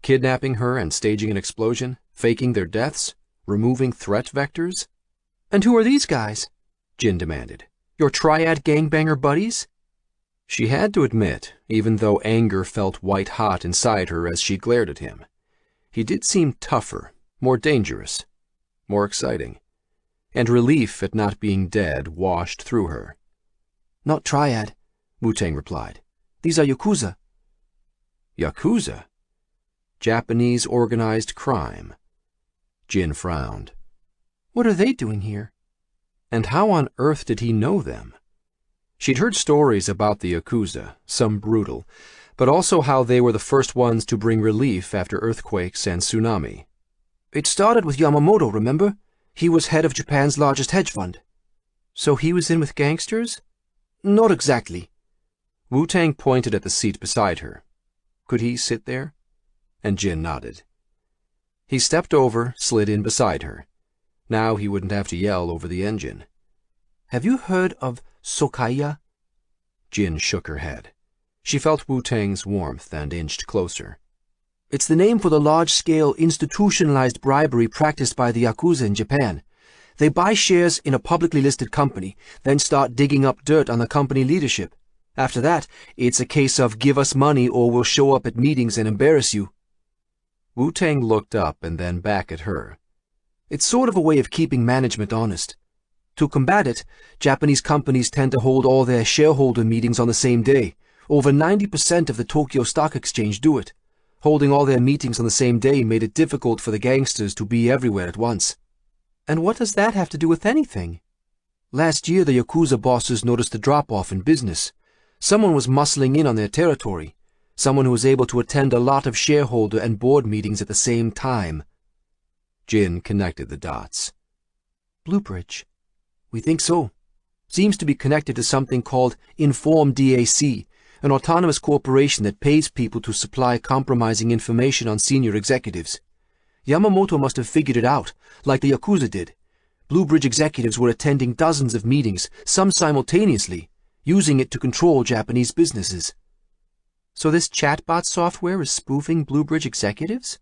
Kidnapping her and staging an explosion, faking their deaths, removing threat vectors? And who are these guys? Jin demanded. Your triad gangbanger buddies? She had to admit, even though anger felt white-hot inside her as she glared at him, he did seem tougher, more dangerous, more exciting. And relief at not being dead washed through her. Not triad, Wu-Tang replied. These are Yakuza. Yakuza? Japanese organized crime. Jin frowned. What are they doing here? And how on earth did he know them? She'd heard stories about the Yakuza, some brutal, but also how they were the first ones to bring relief after earthquakes and tsunami. It started with Yamamoto, remember? He was head of Japan's largest hedge fund. So he was in with gangsters? Not exactly. Wu-Tang pointed at the seat beside her. Could he sit there? And Jin nodded. He stepped over, slid in beside her. Now he wouldn't have to yell over the engine. Have you heard of Sokaya? Jin shook her head. She felt Wu-Tang's warmth and inched closer. It's the name for the large-scale institutionalized bribery practiced by the Yakuza in Japan. They buy shares in a publicly listed company, then start digging up dirt on the company leadership. After that, it's a case of give us money or we'll show up at meetings and embarrass you. Wu-Tang looked up and then back at her. It's sort of a way of keeping management honest. To combat it, Japanese companies tend to hold all their shareholder meetings on the same day. Over 90% of the Tokyo Stock Exchange do it. Holding all their meetings on the same day made it difficult for the gangsters to be everywhere at once. And what does that have to do with anything? Last year, the Yakuza bosses noticed a drop-off in business. Someone was muscling in on their territory. Someone who was able to attend a lot of shareholder and board meetings at the same time. Jin connected the dots. Bluebridge. We think so. Seems to be connected to something called Inform DAC, an autonomous corporation that pays people to supply compromising information on senior executives. Yamamoto must have figured it out, like the Yakuza did. Bluebridge executives were attending dozens of meetings, some simultaneously, using it to control Japanese businesses. So this chatbot software is spoofing Bluebridge executives?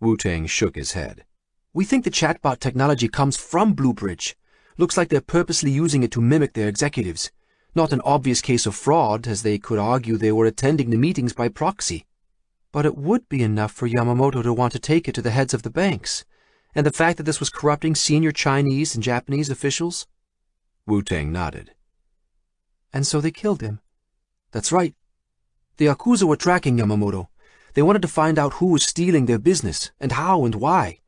Wu-Tang shook his head. We think the chatbot technology comes from Bluebridge. Looks like they're purposely using it to mimic their executives. Not an obvious case of fraud, as they could argue they were attending the meetings by proxy. But it would be enough for Yamamoto to want to take it to the heads of the banks. And the fact that this was corrupting senior Chinese and Japanese officials? Wu-Tang nodded. And so they killed him. That's right. The Yakuza were tracking Yamamoto. They wanted to find out who was stealing their business, and how and why.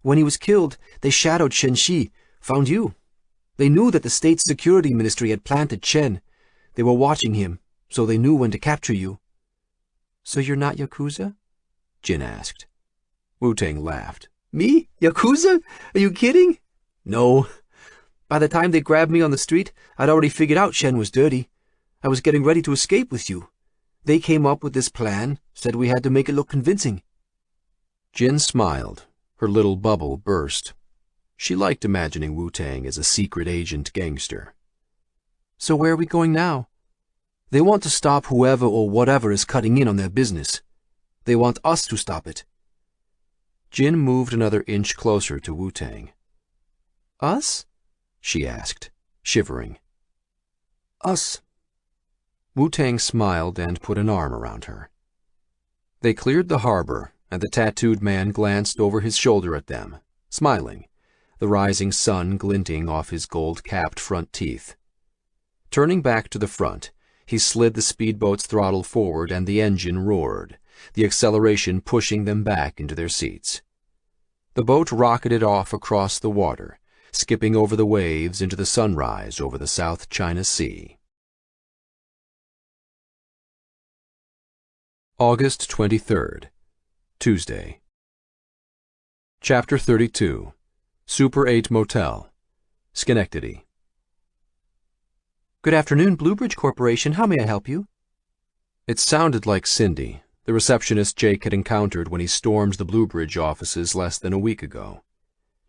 When he was killed, they shadowed Shenxi, found you. They knew that the state's security ministry had planted Chen. They were watching him, so they knew when to capture you. So you're not Yakuza? Jin asked. Wu-Tang laughed. Me? Yakuza? Are you kidding? No. By the time they grabbed me on the street, I'd already figured out Chen was dirty. I was getting ready to escape with you. They came up with this plan, said we had to make it look convincing. Jin smiled. Her little bubble burst. She liked imagining Wu-Tang as a secret agent gangster. So where are we going now? They want to stop whoever or whatever is cutting in on their business. They want us to stop it. Jin moved another inch closer to Wu-Tang. Us? She asked, shivering. Us. Wu-Tang smiled and put an arm around her. They cleared the harbor, and the tattooed man glanced over his shoulder at them, smiling, the rising sun glinting off his gold-capped front teeth. Turning back to the front, he slid the speedboat's throttle forward and the engine roared, the acceleration pushing them back into their seats. The boat rocketed off across the water, skipping over the waves into the sunrise over the South China Sea. August 23rd, Tuesday. Chapter 32, Super 8 Motel, Schenectady. Good afternoon, Bluebridge Corporation. How may I help you? It sounded like Cindy, the receptionist Jake had encountered when he stormed the Bluebridge offices less than a week ago.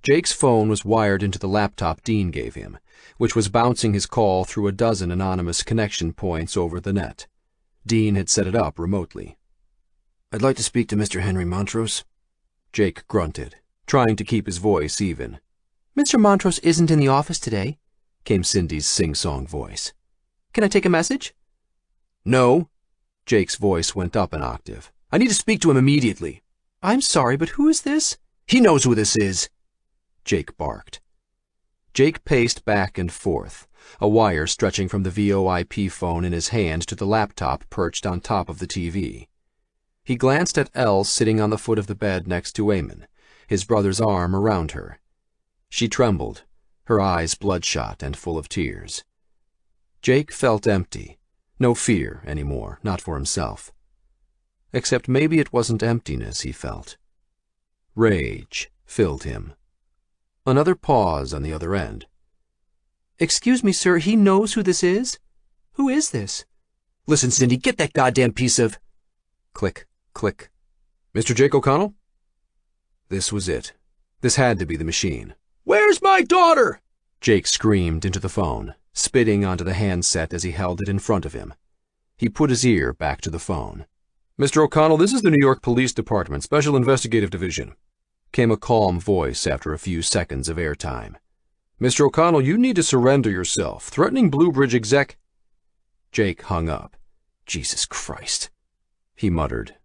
Jake's phone was wired into the laptop Dean gave him, which was bouncing his call through a dozen anonymous connection points over the net. Dean had set it up remotely. I'd like to speak to Mr. Henry Montrose. Jake grunted, trying to keep his voice even. Mr. Montrose isn't in the office today, came Cindy's sing-song voice. Can I take a message? No. Jake's voice went up an octave. I need to speak to him immediately. I'm sorry, but who is this? He knows who this is, Jake barked. Jake paced back and forth, a wire stretching from the VoIP phone in his hand to the laptop perched on top of the TV. He glanced at Elle sitting on the foot of the bed next to Eamon, his brother's arm around her. She trembled, her eyes bloodshot and full of tears. Jake felt empty, no fear anymore, not for himself. Except maybe it wasn't emptiness he felt. Rage filled him. Another pause on the other end. Excuse me, sir, he knows who this is? Who is this? Listen, Cindy, get that goddamn piece of... Click, click. Mr. Jake O'Connell? This was it. This had to be the machine. Where's my daughter? Jake screamed into the phone, spitting onto the handset as he held it in front of him. He put his ear back to the phone. Mr. O'Connell, this is the New York Police Department, Special Investigative Division, came a calm voice after a few seconds of airtime. Mr. O'Connell, you need to surrender yourself. Threatening Bluebridge exec... Jake hung up. Jesus Christ, he muttered.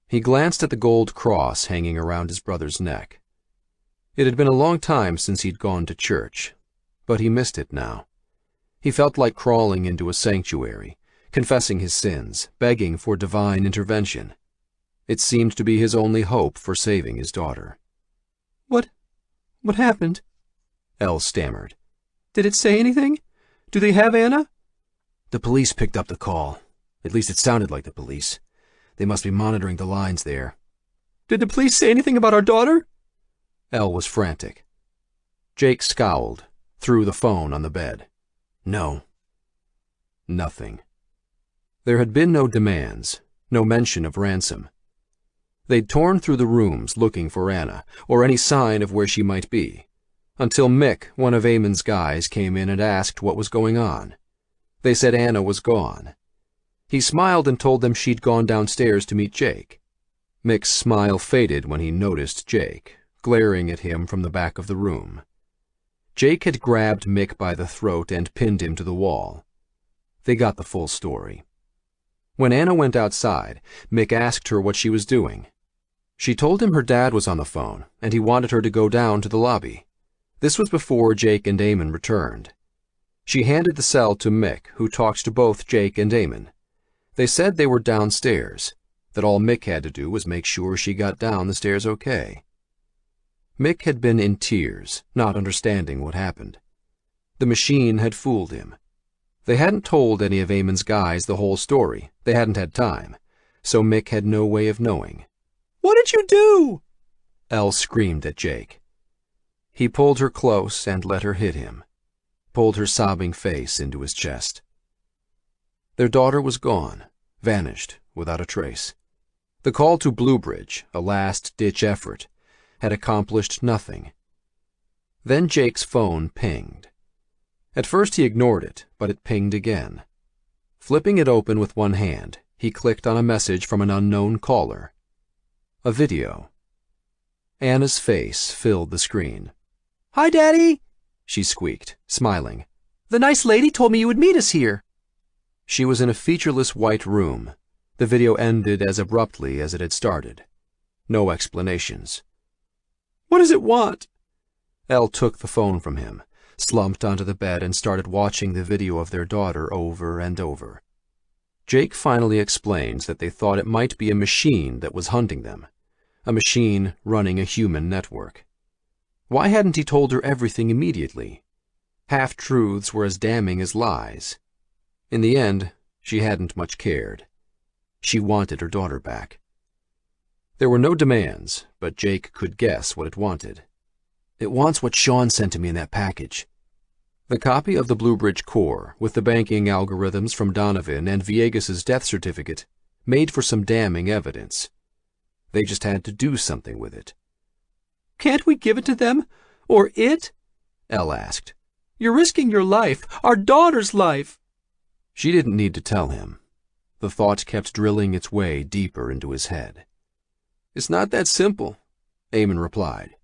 He glanced at the gold cross hanging around his brother's neck. It had been a long time since he'd gone to church, but he missed it now. He felt like crawling into a sanctuary, confessing his sins, begging for divine intervention. It seemed to be his only hope for saving his daughter. What happened? Elle stammered. Did it say anything? Do they have Anna? The police picked up the call. At least it sounded like the police. They must be monitoring the lines there. Did the police say anything about our daughter? Elle was frantic. Jake scowled, threw the phone on the bed. No. Nothing. There had been no demands, no mention of ransom. They'd torn through the rooms looking for Anna, or any sign of where she might be, until Mick, one of Eamon's guys, came in and asked what was going on. They said Anna was gone. He smiled and told them she'd gone downstairs to meet Jake. Mick's smile faded when he noticed Jake, glaring at him from the back of the room. Jake had grabbed Mick by the throat and pinned him to the wall. They got the full story. When Anna went outside, Mick asked her what she was doing. She told him her dad was on the phone, and he wanted her to go down to the lobby. This was before Jake and Eamon returned. She handed the cell to Mick, who talked to both Jake and Eamon. They said they were downstairs, that all Mick had to do was make sure she got down the stairs okay. Mick had been in tears, not understanding what happened. The machine had fooled him. They hadn't told any of Eamon's guys the whole story. They hadn't had time, so Mick had no way of knowing. What did you do? Elle screamed at Jake. He pulled her close and let her hit him, pulled her sobbing face into his chest. Their daughter was gone, vanished without a trace. The call to Bluebridge, a last-ditch effort, had accomplished nothing. Then Jake's phone pinged. At first he ignored it, but it pinged again. Flipping it open with one hand, he clicked on a message from an unknown caller. A video. Anna's face filled the screen. "Hi, Daddy," she squeaked, smiling. "The nice lady told me you would meet us here." She was in a featureless white room. The video ended as abruptly as it had started. No explanations. "What does it want?" Elle took the phone from him, slumped onto the bed, and started watching the video of their daughter over and over. Jake finally explained that they thought it might be a machine that was hunting them, a machine running a human network. Why hadn't he told her everything immediately? Half-truths were as damning as lies. In the end, she hadn't much cared. She wanted her daughter back. There were no demands, but Jake could guess what it wanted. "It wants what Sean sent to me in that package." The copy of the Bluebridge core, with the banking algorithms from Donovan and Viegas's death certificate, made for some damning evidence. They just had to do something with it. "Can't we give it to them? Or it?" Elle asked. "You're risking your life, our daughter's life." She didn't need to tell him. The thought kept drilling its way deeper into his head. "It's not that simple," Eamon replied.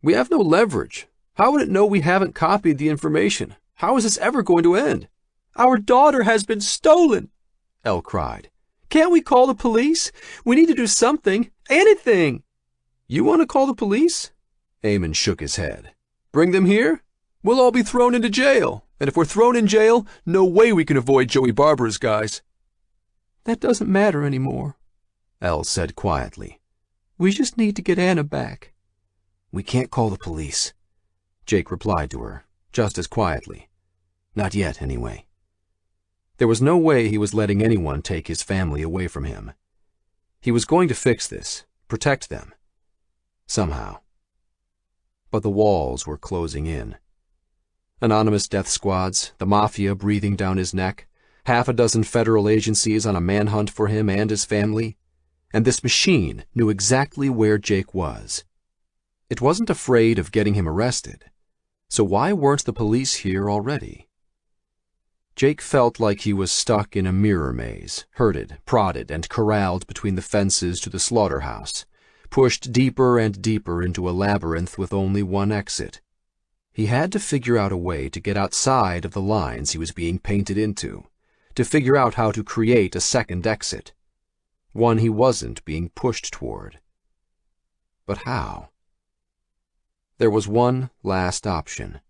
"We have no leverage. How would it know we haven't copied the information? How is this ever going to end?" "Our daughter has been stolen," Elle cried. "Can't we call the police? We need to do something. Anything." "You want to call the police?" Eamon shook his head. "Bring them here? We'll all be thrown into jail. And if we're thrown in jail, no way we can avoid Joey Barbara's guys." "That doesn't matter anymore," Elle said quietly. "We just need to get Anna back." "We can't call the police," Jake replied to her, just as quietly. Not yet, anyway. There was no way he was letting anyone take his family away from him. He was going to fix this, protect them. Somehow. But the walls were closing in. Anonymous death squads, the mafia breathing down his neck, half a dozen federal agencies on a manhunt for him and his family, and this machine knew exactly where Jake was. It wasn't afraid of getting him arrested, so why weren't the police here already? Jake felt like he was stuck in a mirror maze, herded, prodded, and corralled between the fences to the slaughterhouse, pushed deeper and deeper into a labyrinth with only one exit. He had to figure out a way to get outside of the lines he was being painted into, to figure out how to create a second exit, one he wasn't being pushed toward. But how? There was one last option.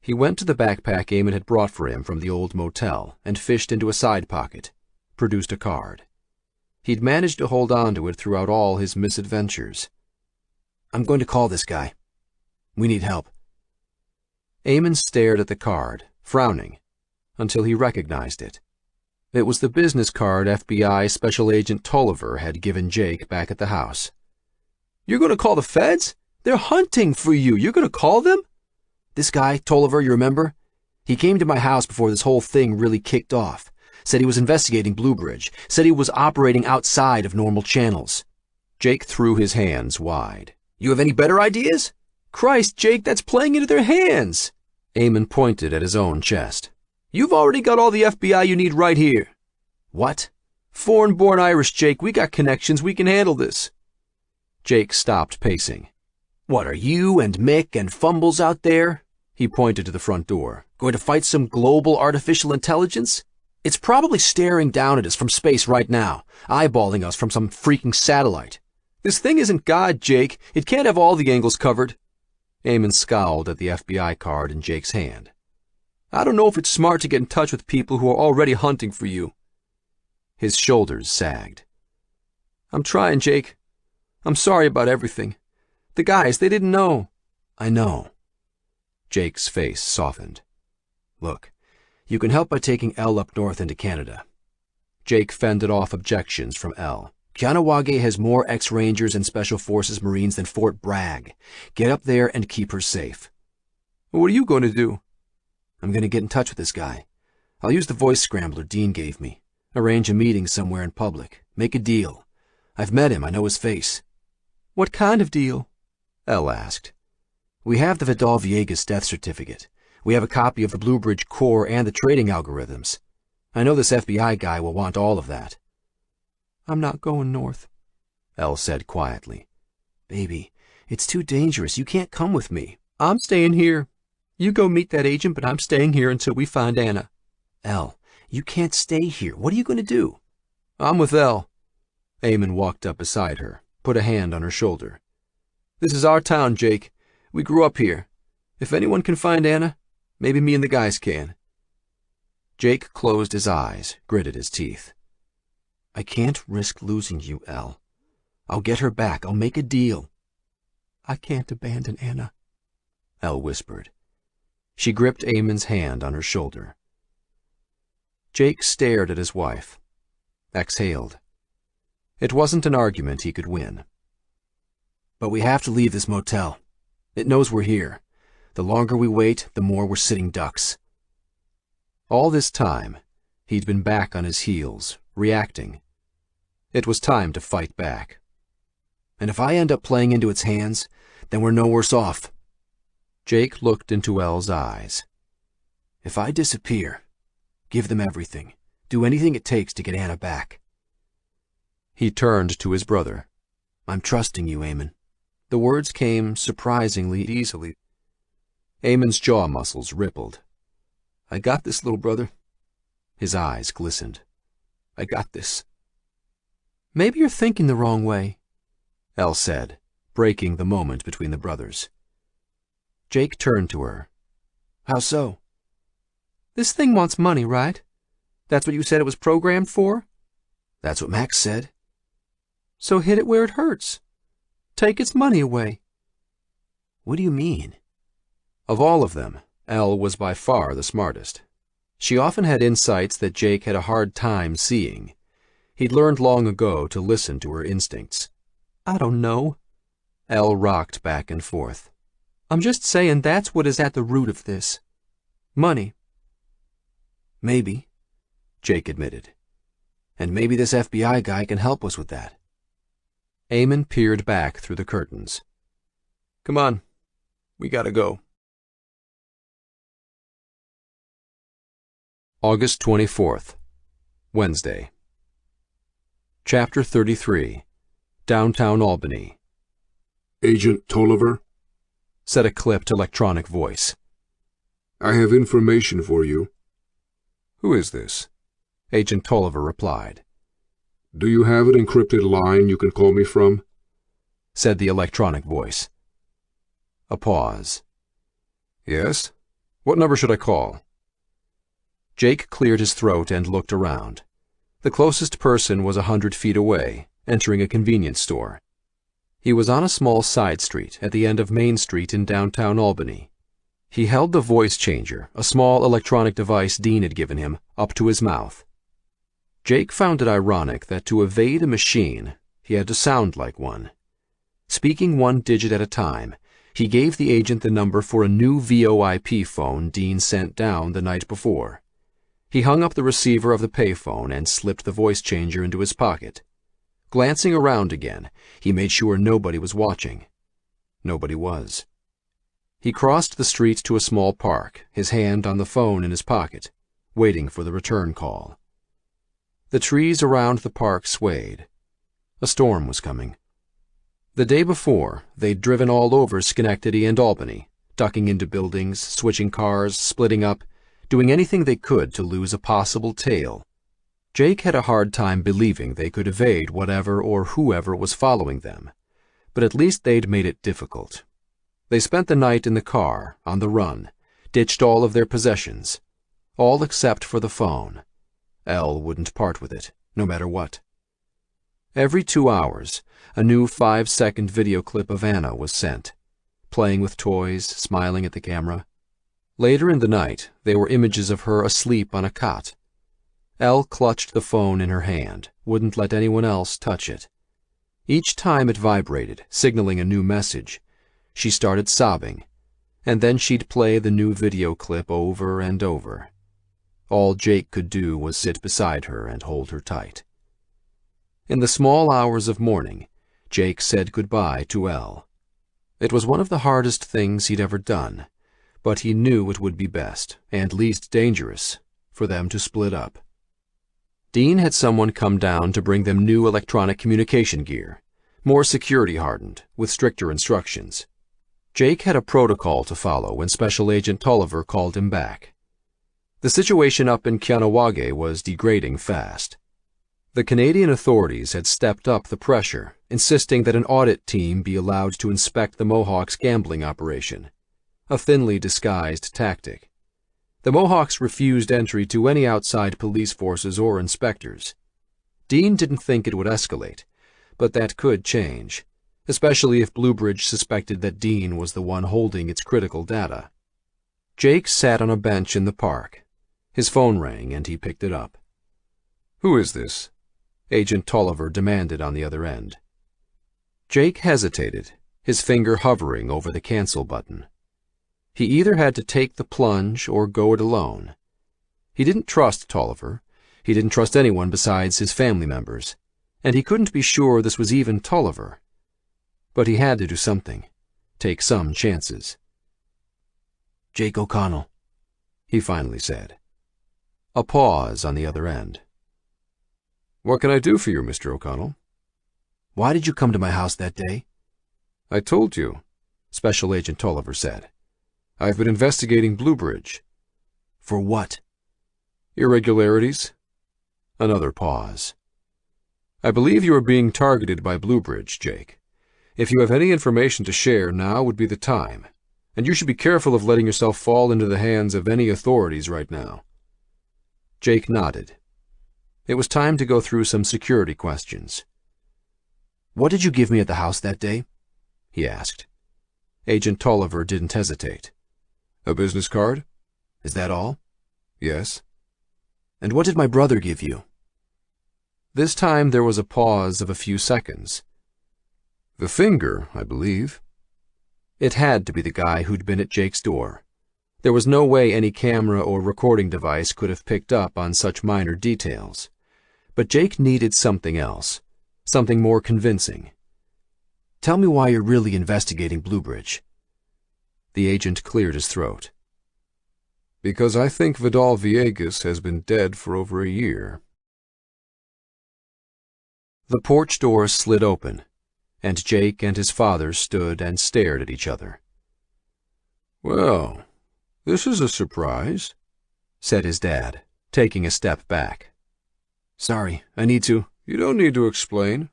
He went to the backpack Eamon had brought for him from the old motel and fished into a side pocket, produced a card. He'd managed to hold on to it throughout all his misadventures. "I'm going to call this guy. We need help." Eamon stared at the card, frowning, until he recognized it. It was the business card FBI Special Agent Tolliver had given Jake back at the house. "You're going to call the feds? They're hunting for you. You're going to call them?" "This guy, Tolliver, you remember? He came to my house before this whole thing really kicked off. Said he was investigating Bluebridge. Said he was operating outside of normal channels." Jake threw his hands wide. "You have any better ideas? Christ, Jake, that's playing into their hands." Eamon pointed at his own chest. "You've already got all the FBI you need right here." "What?" "Foreign-born Irish, Jake. We got connections. We can handle this." Jake stopped pacing. "What are you and Mick and Fumbles out there?" He pointed to the front door. "Going to fight some global artificial intelligence? It's probably staring down at us from space right now, eyeballing us from some freaking satellite." "This thing isn't God, Jake. It can't have all the angles covered." Eamon scowled at the FBI card in Jake's hand. "I don't know if it's smart to get in touch with people who are already hunting for you." His shoulders sagged. "I'm trying, Jake. I'm sorry about everything. The guys, they didn't know." "I know." Jake's face softened. "Look, you can help by taking Elle up north into Canada." Jake fended off objections from Elle. "Kahnawake has more ex-Rangers and Special Forces Marines than Fort Bragg. Get up there and keep her safe." "What are you going to do?" "I'm going to get in touch with this guy. I'll use the voice scrambler Dean gave me. Arrange a meeting somewhere in public. Make a deal. I've met him. I know his face." "What kind of deal?" Elle asked. "We have the Vidal Villegas death certificate. We have a copy of the Bluebridge core and the trading algorithms. I know this FBI guy will want all of that." "I'm not going north," Elle said quietly. "Baby, it's too dangerous. You can't come with me." "I'm staying here. You go meet that agent, but I'm staying here until we find Anna." Elle, you can't stay here. What are you going to do? "I'm with Elle." Eamon walked up beside her, put a hand on her shoulder. "This is our town, Jake. We grew up here. If anyone can find Anna, maybe me and the guys can." Jake closed his eyes, gritted his teeth. "I can't risk losing you, Elle. I'll get her back. I'll make a deal." "I can't abandon Anna," Elle whispered. She gripped Eamon's hand on her shoulder. Jake stared at his wife, exhaled. It wasn't an argument he could win. "But we have to leave this motel. It knows we're here. The longer we wait, the more we're sitting ducks." All this time, he'd been back on his heels, reacting. It was time to fight back. "And if I end up playing into its hands, then we're no worse off." Jake looked into Elle's eyes. "If I disappear, give them everything. Do anything it takes to get Anna back." He turned to his brother. "I'm trusting you, Eamon." The words came surprisingly easily. Eamon's jaw muscles rippled. "I got this, little brother." His eyes glistened. "I got this." "Maybe you're thinking the wrong way," Elle said, breaking the moment between the brothers. Jake turned to her. "How so?" "This thing wants money, right? That's what you said it was programmed for?" "That's what Max said." "So hit it where it hurts. Take its money away." "What do you mean?" Of all of them, Elle was by far the smartest. She often had insights that Jake had a hard time seeing. He'd learned long ago to listen to her instincts. "I don't know." Elle rocked back and forth. "I'm just saying that's what is at the root of this. Money." "Maybe," Jake admitted. "And maybe this FBI guy can help us with that." Eamon peered back through the curtains. "Come on. We gotta go." August 24th, Wednesday. Chapter 33, Downtown Albany. "Agent Tolliver?" said a clipped electronic voice. "I have information for you." "Who is this?" Agent Tolliver replied. "Do you have an encrypted line you can call me from?" said the electronic voice. A pause. "Yes? What number should I call?" Jake cleared his throat and looked around. The closest person was 100 feet away, entering a convenience store. He was on a small side street at the end of Main Street in downtown Albany. He held the voice changer, a small electronic device Dean had given him, up to his mouth. Jake found it ironic that to evade a machine, he had to sound like one. Speaking one digit at a time, he gave the agent the number for a new VoIP phone Dean sent down the night before. He hung up the receiver of the payphone and slipped the voice changer into his pocket. Glancing around again, he made sure nobody was watching. Nobody was. He crossed the street to a small park, his hand on the phone in his pocket, waiting for the return call. The trees around the park swayed. A storm was coming. The day before, they'd driven all over Schenectady and Albany, ducking into buildings, switching cars, splitting up, doing anything they could to lose a possible tail. Jake had a hard time believing they could evade whatever or whoever was following them, but at least they'd made it difficult. They spent the night in the car, on the run, ditched all of their possessions, all except for the phone. Elle wouldn't part with it, no matter what. Every 2 hours, a new 5-second video clip of Anna was sent, playing with toys, smiling at the camera. Later in the night, there were images of her asleep on a cot. Elle clutched the phone in her hand, wouldn't let anyone else touch it. Each time it vibrated, signaling a new message, she started sobbing, and then she'd play the new video clip over and over. All Jake could do was sit beside her and hold her tight. In the small hours of morning, Jake said goodbye to Elle. It was one of the hardest things he'd ever done, but he knew it would be best, and least dangerous, for them to split up. Dean had someone come down to bring them new electronic communication gear, more security-hardened, with stricter instructions. Jake had a protocol to follow when Special Agent Tolliver called him back. The situation up in Kahnawake was degrading fast. The Canadian authorities had stepped up the pressure, insisting that an audit team be allowed to inspect the Mohawks' gambling operation, a thinly disguised tactic. The Mohawks refused entry to any outside police forces or inspectors. Dean didn't think it would escalate, but that could change, especially if Bluebridge suspected that Dean was the one holding its critical data. Jake sat on a bench in the park. His phone rang and he picked it up. "Who is this?" Agent Tolliver demanded on the other end. Jake hesitated, his finger hovering over the cancel button. He either had to take the plunge or go it alone. He didn't trust Tolliver. He didn't trust anyone besides his family members, and he couldn't be sure this was even Tolliver. But he had to do something, take some chances. "Jake O'Connell," he finally said. A pause on the other end. "What can I do for you, Mr. O'Connell?" "Why did you come to my house that day?" "I told you," Special Agent Tolliver said. "I've been investigating Bluebridge." "For what?" "Irregularities." Another pause. "I believe you are being targeted by Bluebridge, Jake. If you have any information to share, now would be the time, and you should be careful of letting yourself fall into the hands of any authorities right now." Jake nodded. It was time to go through some security questions. "What did you give me at the house that day?" he asked. Agent Tolliver didn't hesitate. "A business card?" "Is that all?" "Yes." "And what did my brother give you?" This time there was a pause of a few seconds. "The finger, I believe." It had to be the guy who'd been at Jake's door. There was no way any camera or recording device could have picked up on such minor details. But Jake needed something else, something more convincing. "Tell me why you're really investigating Bluebridge." The agent cleared his throat. "Because I think Vidal Villegas has been dead for over a year." The porch doors slid open, and Jake and his father stood and stared at each other. "Well, this is a surprise," said his dad, taking a step back. "Sorry, I need to—" "You don't need to explain."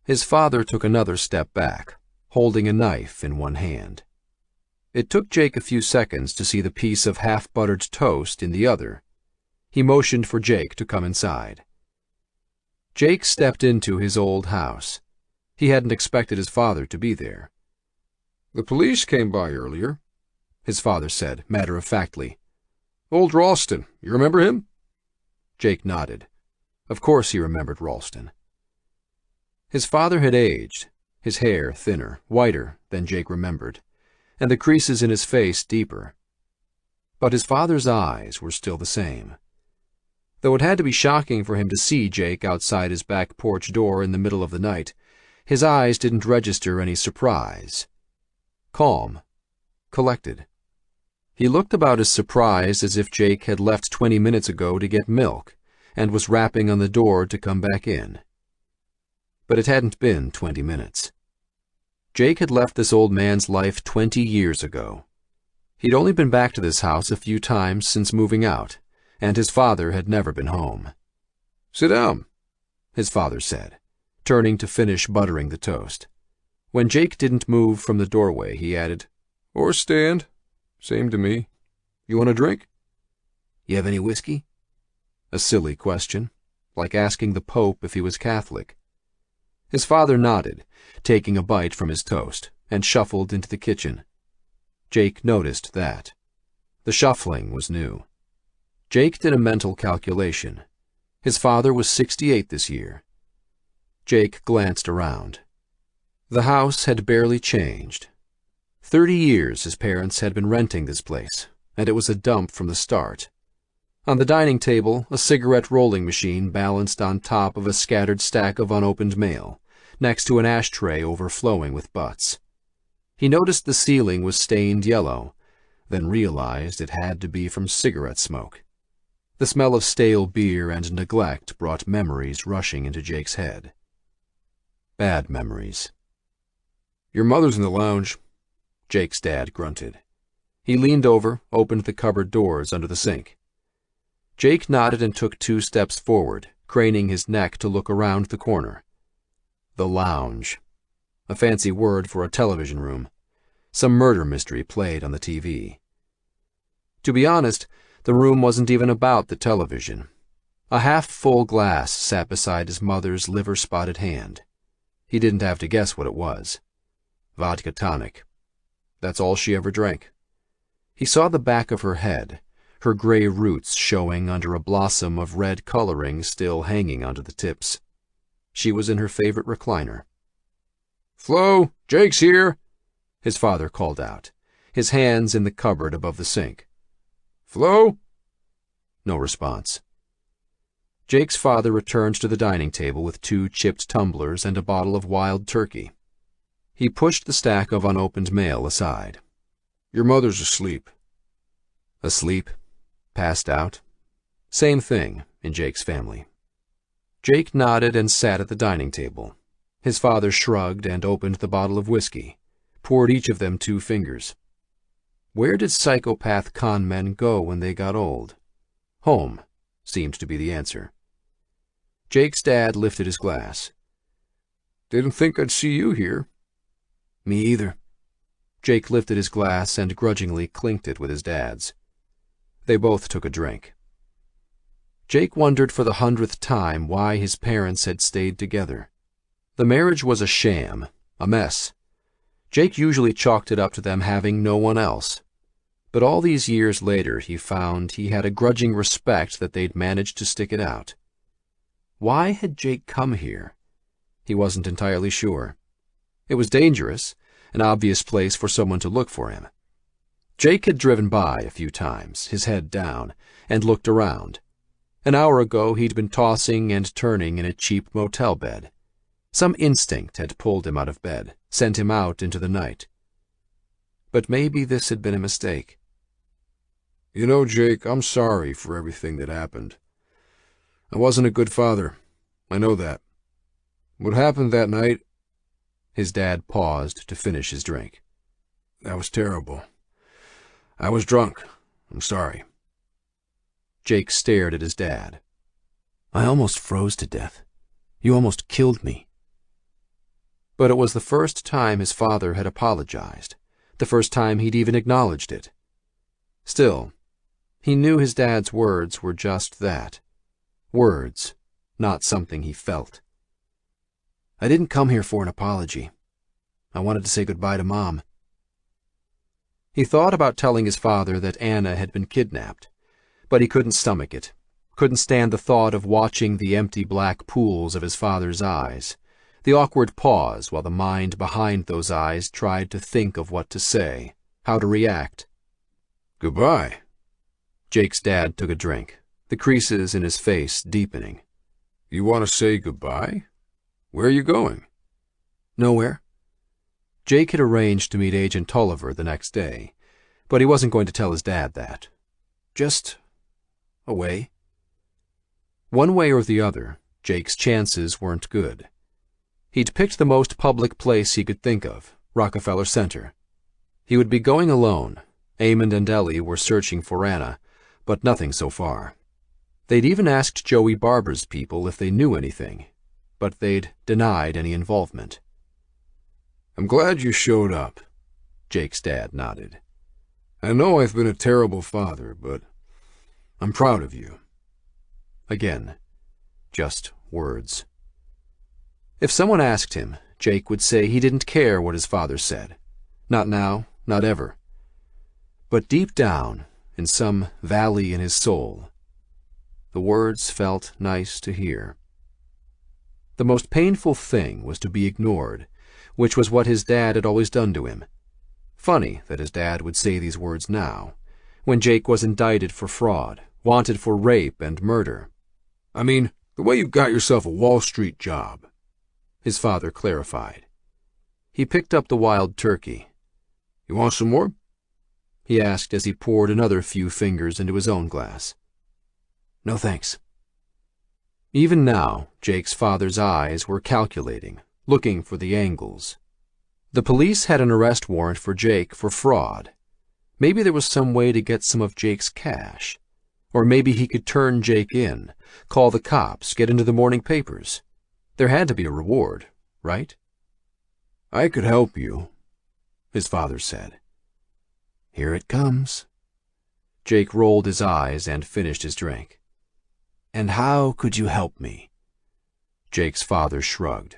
His father took another step back, holding a knife in one hand. It took Jake a few seconds to see the piece of half-buttered toast in the other. He motioned for Jake to come inside. Jake stepped into his old house. He hadn't expected his father to be there. "The police came by earlier," his father said, matter-of-factly. "Old Ralston, you remember him?" Jake nodded. Of course he remembered Ralston. His father had aged, his hair thinner, whiter than Jake remembered, and the creases in his face deeper. But his father's eyes were still the same. Though it had to be shocking for him to see Jake outside his back porch door in the middle of the night, his eyes didn't register any surprise. Calm. Collected. He looked about as surprised as if Jake had left 20 minutes ago to get milk and was rapping on the door to come back in. But it hadn't been 20 minutes. Jake had left this old man's life 20 years ago. He'd only been back to this house a few times since moving out, and his father had never been home. "Sit down," his father said, turning to finish buttering the toast. When Jake didn't move from the doorway, he added, "Or stand. Same to me. You want a drink?" "You have any whiskey?" A silly question, like asking the Pope if he was Catholic. His father nodded, taking a bite from his toast, and shuffled into the kitchen. Jake noticed that. The shuffling was new. Jake did a mental calculation. His father was 68 this year. Jake glanced around. The house had barely changed. 30 years his parents had been renting this place, and it was a dump from the start. On the dining table, a cigarette rolling machine balanced on top of a scattered stack of unopened mail, next to an ashtray overflowing with butts. He noticed the ceiling was stained yellow, then realized it had to be from cigarette smoke. The smell of stale beer and neglect brought memories rushing into Jake's head. Bad memories. "Your mother's in the lounge," Jake's dad grunted. He leaned over, opened the cupboard doors under the sink. Jake nodded and took 2 steps forward, craning his neck to look around the corner. The lounge. A fancy word for a television room. Some murder mystery played on the TV. To be honest, the room wasn't even about the television. A half-full glass sat beside his mother's liver-spotted hand. He didn't have to guess what it was. Vodka tonic. That's all she ever drank. He saw the back of her head, her gray roots showing under a blossom of red coloring still hanging onto the tips. She was in her favorite recliner. "Flo, Jake's here," his father called out, his hands in the cupboard above the sink. "Flo?" No response. Jake's father returned to the dining table with 2 chipped tumblers and a bottle of wild turkey. He pushed the stack of unopened mail aside. "Your mother's asleep." Asleep? Passed out? Same thing in Jake's family. Jake nodded and sat at the dining table. His father shrugged and opened the bottle of whiskey, poured each of them 2 fingers. Where did psychopath con men go when they got old? Home seemed to be the answer. Jake's dad lifted his glass. "Didn't think I'd see you here." Me either. Jake lifted his glass and grudgingly clinked it with his dad's. They both took a drink. Jake wondered for the 100th time why his parents had stayed together. The marriage was a sham, a mess. Jake usually chalked it up to them having no one else. But all these years later he found he had a grudging respect that they'd managed to stick it out. Why had Jake come here? He wasn't entirely sure. It was dangerous, an obvious place for someone to look for him. Jake had driven by a few times, his head down, and looked around. An hour ago he'd been tossing and turning in a cheap motel bed. Some instinct had pulled him out of bed, sent him out into the night. But maybe this had been a mistake. "You know, Jake, I'm sorry for everything that happened. I wasn't a good father. I know that. What happened that night..." His dad paused to finish his drink. "That was terrible. I was drunk. I'm sorry." Jake stared at his dad. "I almost froze to death. You almost killed me." But it was the first time his father had apologized, the first time he'd even acknowledged it. Still, he knew his dad's words were just that. Words, not something he felt. "I didn't come here for an apology. I wanted to say goodbye to Mom." He thought about telling his father that Anna had been kidnapped, but he couldn't stomach it, couldn't stand the thought of watching the empty black pools of his father's eyes, the awkward pause while the mind behind those eyes tried to think of what to say, how to react. "Goodbye." Jake's dad took a drink, the creases in his face deepening. "You want to say goodbye? Where are you going?" "Nowhere." Jake had arranged to meet Agent Tulliver the next day, but he wasn't going to tell his dad that. Just away. One way or the other, Jake's chances weren't good. He'd picked the most public place he could think of, Rockefeller Center. He would be going alone. Eamon and Ellie were searching for Anna, but nothing so far. They'd even asked Joey Barber's people if they knew anything, but they'd denied any involvement. "I'm glad you showed up," Jake's dad nodded. "I know I've been a terrible father, but I'm proud of you." Again, just words. If someone asked him, Jake would say he didn't care what his father said. Not now, not ever. But deep down, in some valley in his soul, the words felt nice to hear. The most painful thing was to be ignored, which was what his dad had always done to him. Funny that his dad would say these words now, when Jake was indicted for fraud, wanted for rape and murder. I mean, the way you got yourself a Wall Street job, his father clarified. He picked up the wild turkey. You want some more? He asked as he poured another few fingers into his own glass. No thanks. Even now, Jake's father's eyes were calculating, looking for the angles. The police had an arrest warrant for Jake for fraud. Maybe there was some way to get some of Jake's cash. Or maybe he could turn Jake in, call the cops, get into the morning papers. There had to be a reward, right? I could help you, his father said. Here it comes. Jake rolled his eyes and finished his drink. And how could you help me? Jake's father shrugged.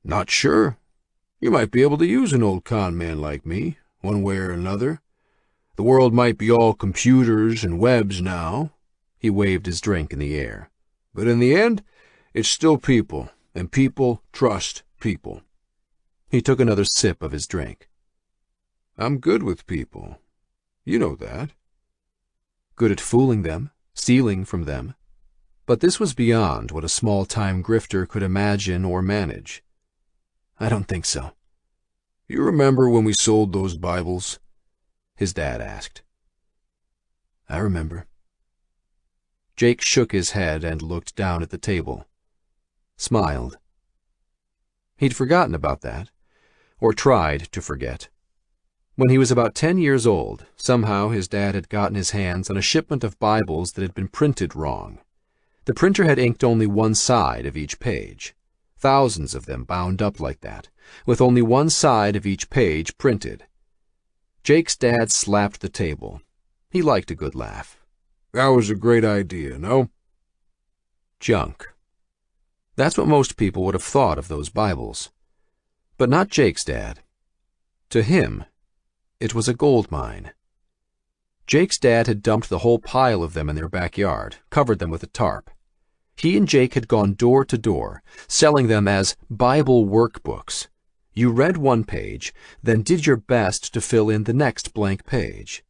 Not sure. You might be able to use an old con man like me, one way or another. The world might be all computers and webs now. He waved his drink in the air. But in the end, it's still people, and people trust people. He took another sip of his drink. I'm good with people. You know that. Good at fooling them, stealing from them. But this was beyond what a small-time grifter could imagine or manage. I don't think so. You remember when we sold those Bibles? His dad asked. I remember. Jake shook his head and looked down at the table. Smiled. He'd forgotten about that, or tried to forget. When he was about 10 years old, somehow his dad had gotten his hands on a shipment of Bibles that had been printed wrong. The printer had inked only one side of each page. Thousands of them bound up like that, with only one side of each page printed. Jake's dad slapped the table. He liked a good laugh. That was a great idea, no? Junk. That's what most people would have thought of those Bibles. But not Jake's dad. To him, it was a gold mine. Jake's dad had dumped the whole pile of them in their backyard, covered them with a tarp. He and Jake had gone door to door, selling them as Bible workbooks. You read one page, then did your best to fill in the next blank page.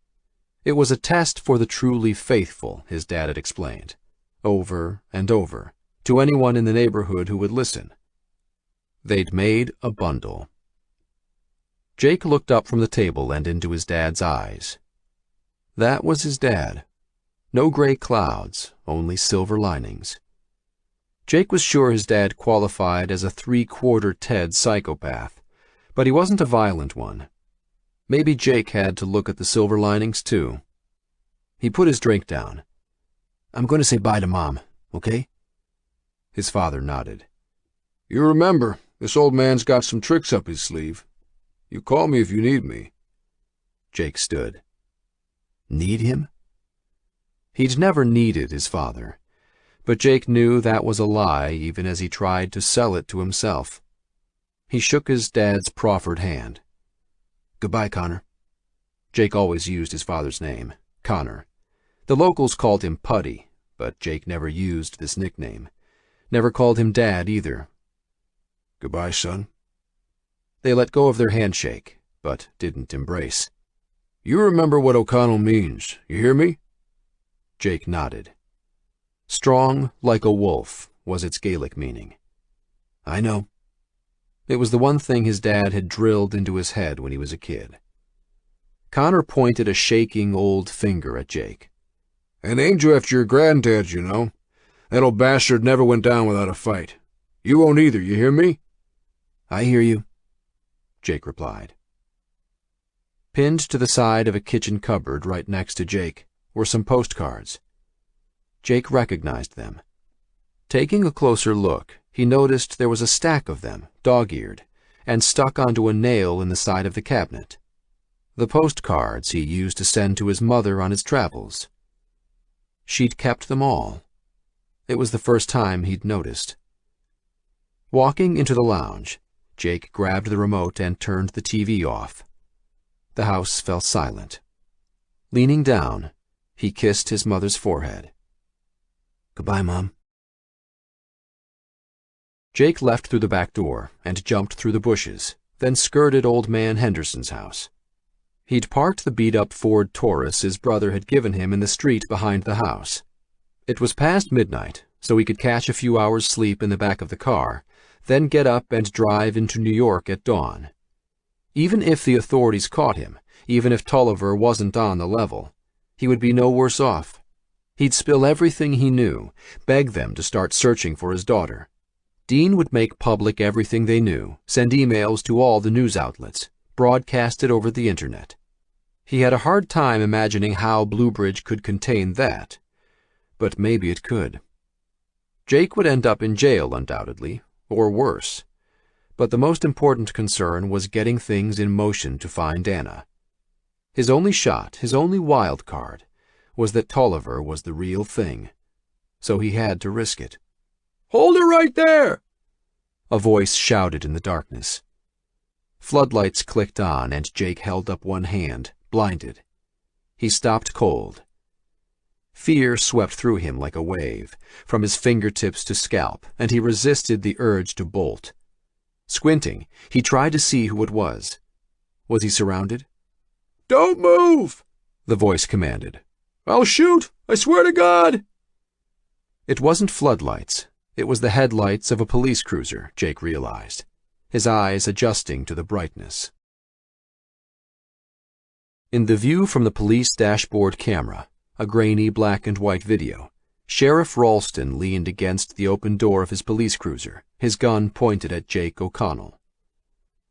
It was a test for the truly faithful, his dad had explained, over and over, to anyone in the neighborhood who would listen. They'd made a bundle. Jake looked up from the table and into his dad's eyes. That was his dad. No gray clouds, only silver linings. Jake was sure his dad qualified as a 3/4 Ted psychopath, but he wasn't a violent one. Maybe Jake had to look at the silver linings, too. He put his drink down. I'm going to say bye to Mom, okay? His father nodded. You remember, this old man's got some tricks up his sleeve. You call me if you need me. Jake stood. Need him? He'd never needed his father, but Jake knew that was a lie even as he tried to sell it to himself. He shook his dad's proffered hand. Goodbye, Connor. Jake always used his father's name, Connor. The locals called him Putty, but Jake never used this nickname. Never called him Dad either. Goodbye, son. They let go of their handshake, but didn't embrace. You remember what O'Connell means, you hear me? Jake nodded. Strong like a wolf was its Gaelic meaning. I know. It was the one thing his dad had drilled into his head when he was a kid. Connor pointed a shaking old finger at Jake. And aimed you after your granddad, you know. That old bastard never went down without a fight. You won't either, you hear me? I hear you, Jake replied. Pinned to the side of a kitchen cupboard right next to Jake were some postcards. Jake recognized them. Taking a closer look, he noticed there was a stack of them, dog-eared, and stuck onto a nail in the side of the cabinet. The postcards he used to send to his mother on his travels. She'd kept them all. It was the first time he'd noticed. Walking into the lounge, Jake grabbed the remote and turned the TV off. The house fell silent. Leaning down, he kissed his mother's forehead. Goodbye, Mom. Jake left through the back door and jumped through the bushes, then skirted Old Man Henderson's house. He'd parked the beat-up Ford Taurus his brother had given him in the street behind the house. It was past midnight, so he could catch a few hours' sleep in the back of the car, then get up and drive into New York at dawn. Even if the authorities caught him, even if Tolliver wasn't on the level, he would be no worse off. He'd spill everything he knew, beg them to start searching for his daughter. Dean would make public everything they knew, send emails to all the news outlets, broadcast it over the internet. He had a hard time imagining how Bluebridge could contain that, but maybe it could. Jake would end up in jail, undoubtedly, or worse. But the most important concern was getting things in motion to find Anna. His only shot, his only wild card, was that Tolliver was the real thing. So he had to risk it. "Hold it right there!" a voice shouted in the darkness. Floodlights clicked on, and Jake held up one hand, blinded. He stopped cold. Fear swept through him like a wave, from his fingertips to scalp, and he resisted the urge to bolt. Squinting, he tried to see who it was. Was he surrounded? "Don't move!" the voice commanded. "I'll shoot! I swear to God!" It wasn't floodlights. It was the headlights of a police cruiser, Jake realized, his eyes adjusting to the brightness. In the view from the police dashboard camera, a grainy black and white video, Sheriff Ralston leaned against the open door of his police cruiser, his gun pointed at Jake O'Connell.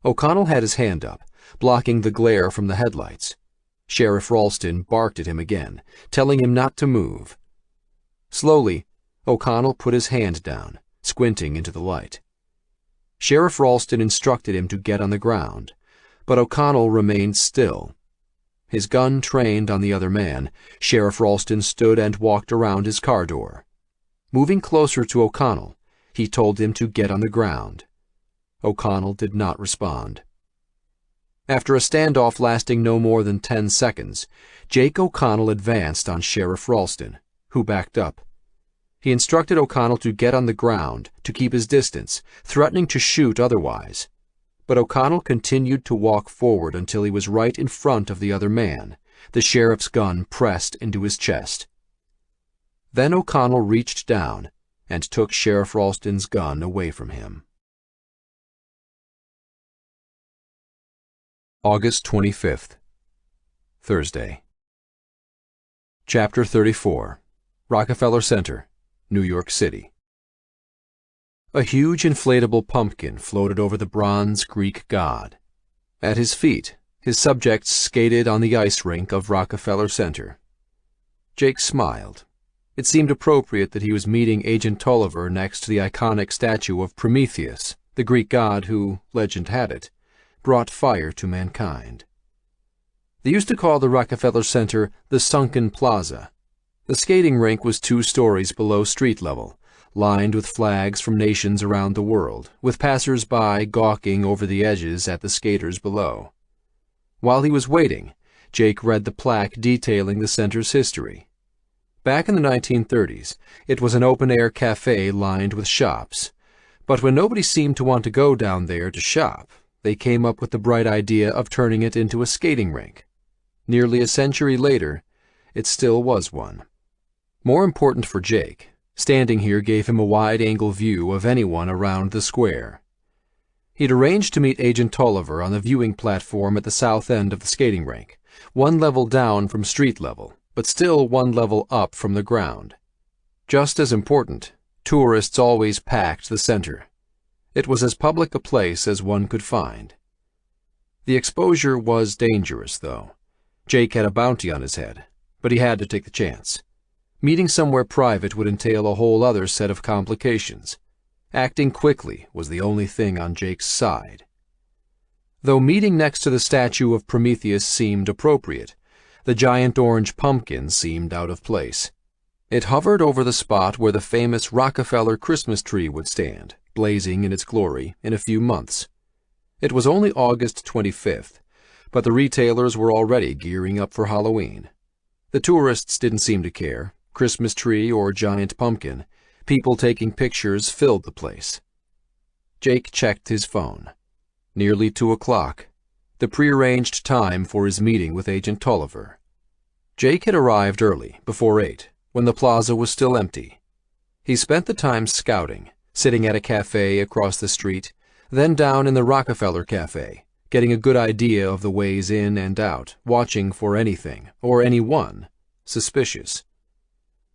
O'Connell had his hand up, blocking the glare from the headlights. Sheriff Ralston barked at him again, telling him not to move. Slowly, O'Connell put his hand down, squinting into the light. Sheriff Ralston instructed him to get on the ground, but O'Connell remained still. His gun trained on the other man, Sheriff Ralston stood and walked around his car door. Moving closer to O'Connell, he told him to get on the ground. O'Connell did not respond. After a standoff lasting no more than 10 seconds, Jake O'Connell advanced on Sheriff Ralston, who backed up. He instructed O'Connell to get on the ground, to keep his distance, threatening to shoot otherwise. But O'Connell continued to walk forward until he was right in front of the other man, the sheriff's gun pressed into his chest. Then O'Connell reached down and took Sheriff Ralston's gun away from him. August 25th, Thursday. Chapter 34, Rockefeller Center, New York City. A huge inflatable pumpkin floated over the bronze Greek god. At his feet, his subjects skated on the ice rink of Rockefeller Center. Jake smiled. It seemed appropriate that he was meeting Agent Tolliver next to the iconic statue of Prometheus, the Greek god who, legend had it, brought fire to mankind. They used to call the Rockefeller Center the Sunken Plaza. The skating rink was 2 stories below street level, lined with flags from nations around the world, with passers-by gawking over the edges at the skaters below. While he was waiting, Jake read the plaque detailing the center's history. Back in the 1930s, it was an open-air cafe lined with shops, but when nobody seemed to want to go down there to shop, they came up with the bright idea of turning it into a skating rink. Nearly a century later, it still was one. More important for Jake, standing here gave him a wide-angle view of anyone around the square. He'd arranged to meet Agent Tolliver on the viewing platform at the south end of the skating rink, 1 level down from street level, but still 1 level up from the ground. Just as important, tourists always packed the center. It was as public a place as one could find. The exposure was dangerous, though. Jake had a bounty on his head, but he had to take the chance. Meeting somewhere private would entail a whole other set of complications. Acting quickly was the only thing on Jake's side. Though meeting next to the statue of Prometheus seemed appropriate, the giant orange pumpkin seemed out of place. It hovered over the spot where the famous Rockefeller Christmas tree would stand, blazing in its glory, in a few months. It was only August 25th, but the retailers were already gearing up for Halloween. The tourists didn't seem to care. Christmas tree or giant pumpkin, people taking pictures filled the place. Jake checked his phone. Nearly 2 o'clock. the prearranged time for his meeting with Agent Tolliver. Jake had arrived early, before 8, when the plaza was still empty. He spent the time scouting, sitting at a cafe across the street, then down in the Rockefeller Cafe, getting a good idea of the ways in and out, watching for anything, or anyone, suspicious.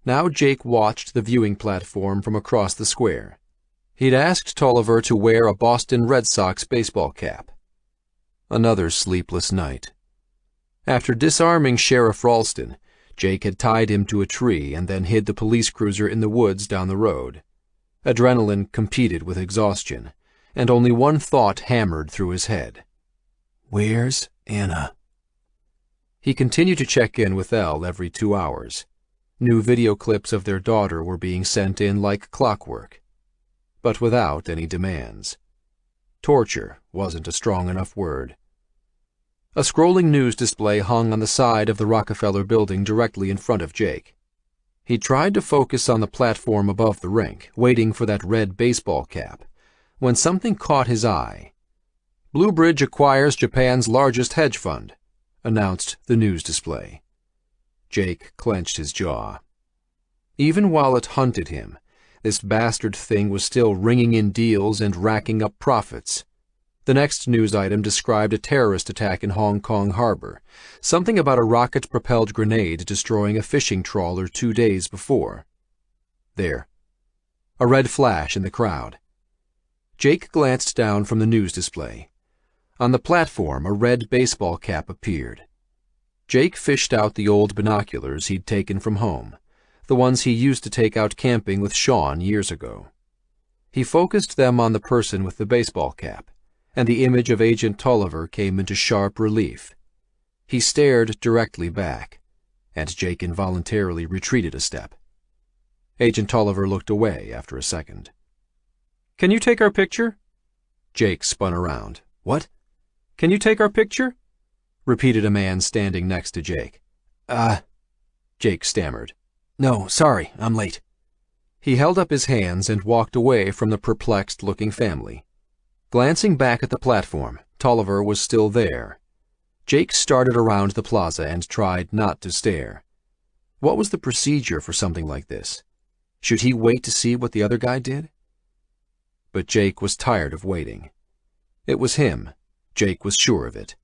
Now Jake watched the viewing platform from across the square. He'd asked Tolliver to wear a Boston Red Sox baseball cap. Another sleepless night. After disarming Sheriff Ralston, Jake had tied him to a tree and then hid the police cruiser in the woods down the road. Adrenaline competed with exhaustion, and only one thought hammered through his head. Where's Anna? He continued to check in with Elle every 2 hours. New video clips of their daughter were being sent in like clockwork, but without any demands. Torture wasn't a strong enough word. A scrolling news display hung on the side of the Rockefeller building directly in front of Jake. He tried to focus on the platform above the rink, waiting for that red baseball cap, when something caught his eye. Bluebridge acquires Japan's largest hedge fund, announced the news display. Jake clenched his jaw. Even while it hunted him, this bastard thing was still ringing in deals and racking up profits. The next news item described a terrorist attack in Hong Kong harbor, something about a rocket-propelled grenade destroying a fishing trawler 2 days before. There. A red flash in the crowd. Jake glanced down from the news display. On the platform, a red baseball cap appeared. Jake fished out the old binoculars he'd taken from home, the ones he used to take out camping with Sean years ago. He focused them on the person with the baseball cap, and the image of Agent Tolliver came into sharp relief. He stared directly back, and Jake involuntarily retreated a step. Agent Tolliver looked away after a second. "Can you take our picture?" Jake spun around. "What? Can you take our picture?" repeated a man standing next to Jake. Jake stammered. "No, sorry, I'm late." He held up his hands and walked away from the perplexed-looking family. Glancing back at the platform, Tolliver was still there. Jake started around the plaza and tried not to stare. What was the procedure for something like this? Should he wait to see what the other guy did? But Jake was tired of waiting. It was him. Jake was sure of it.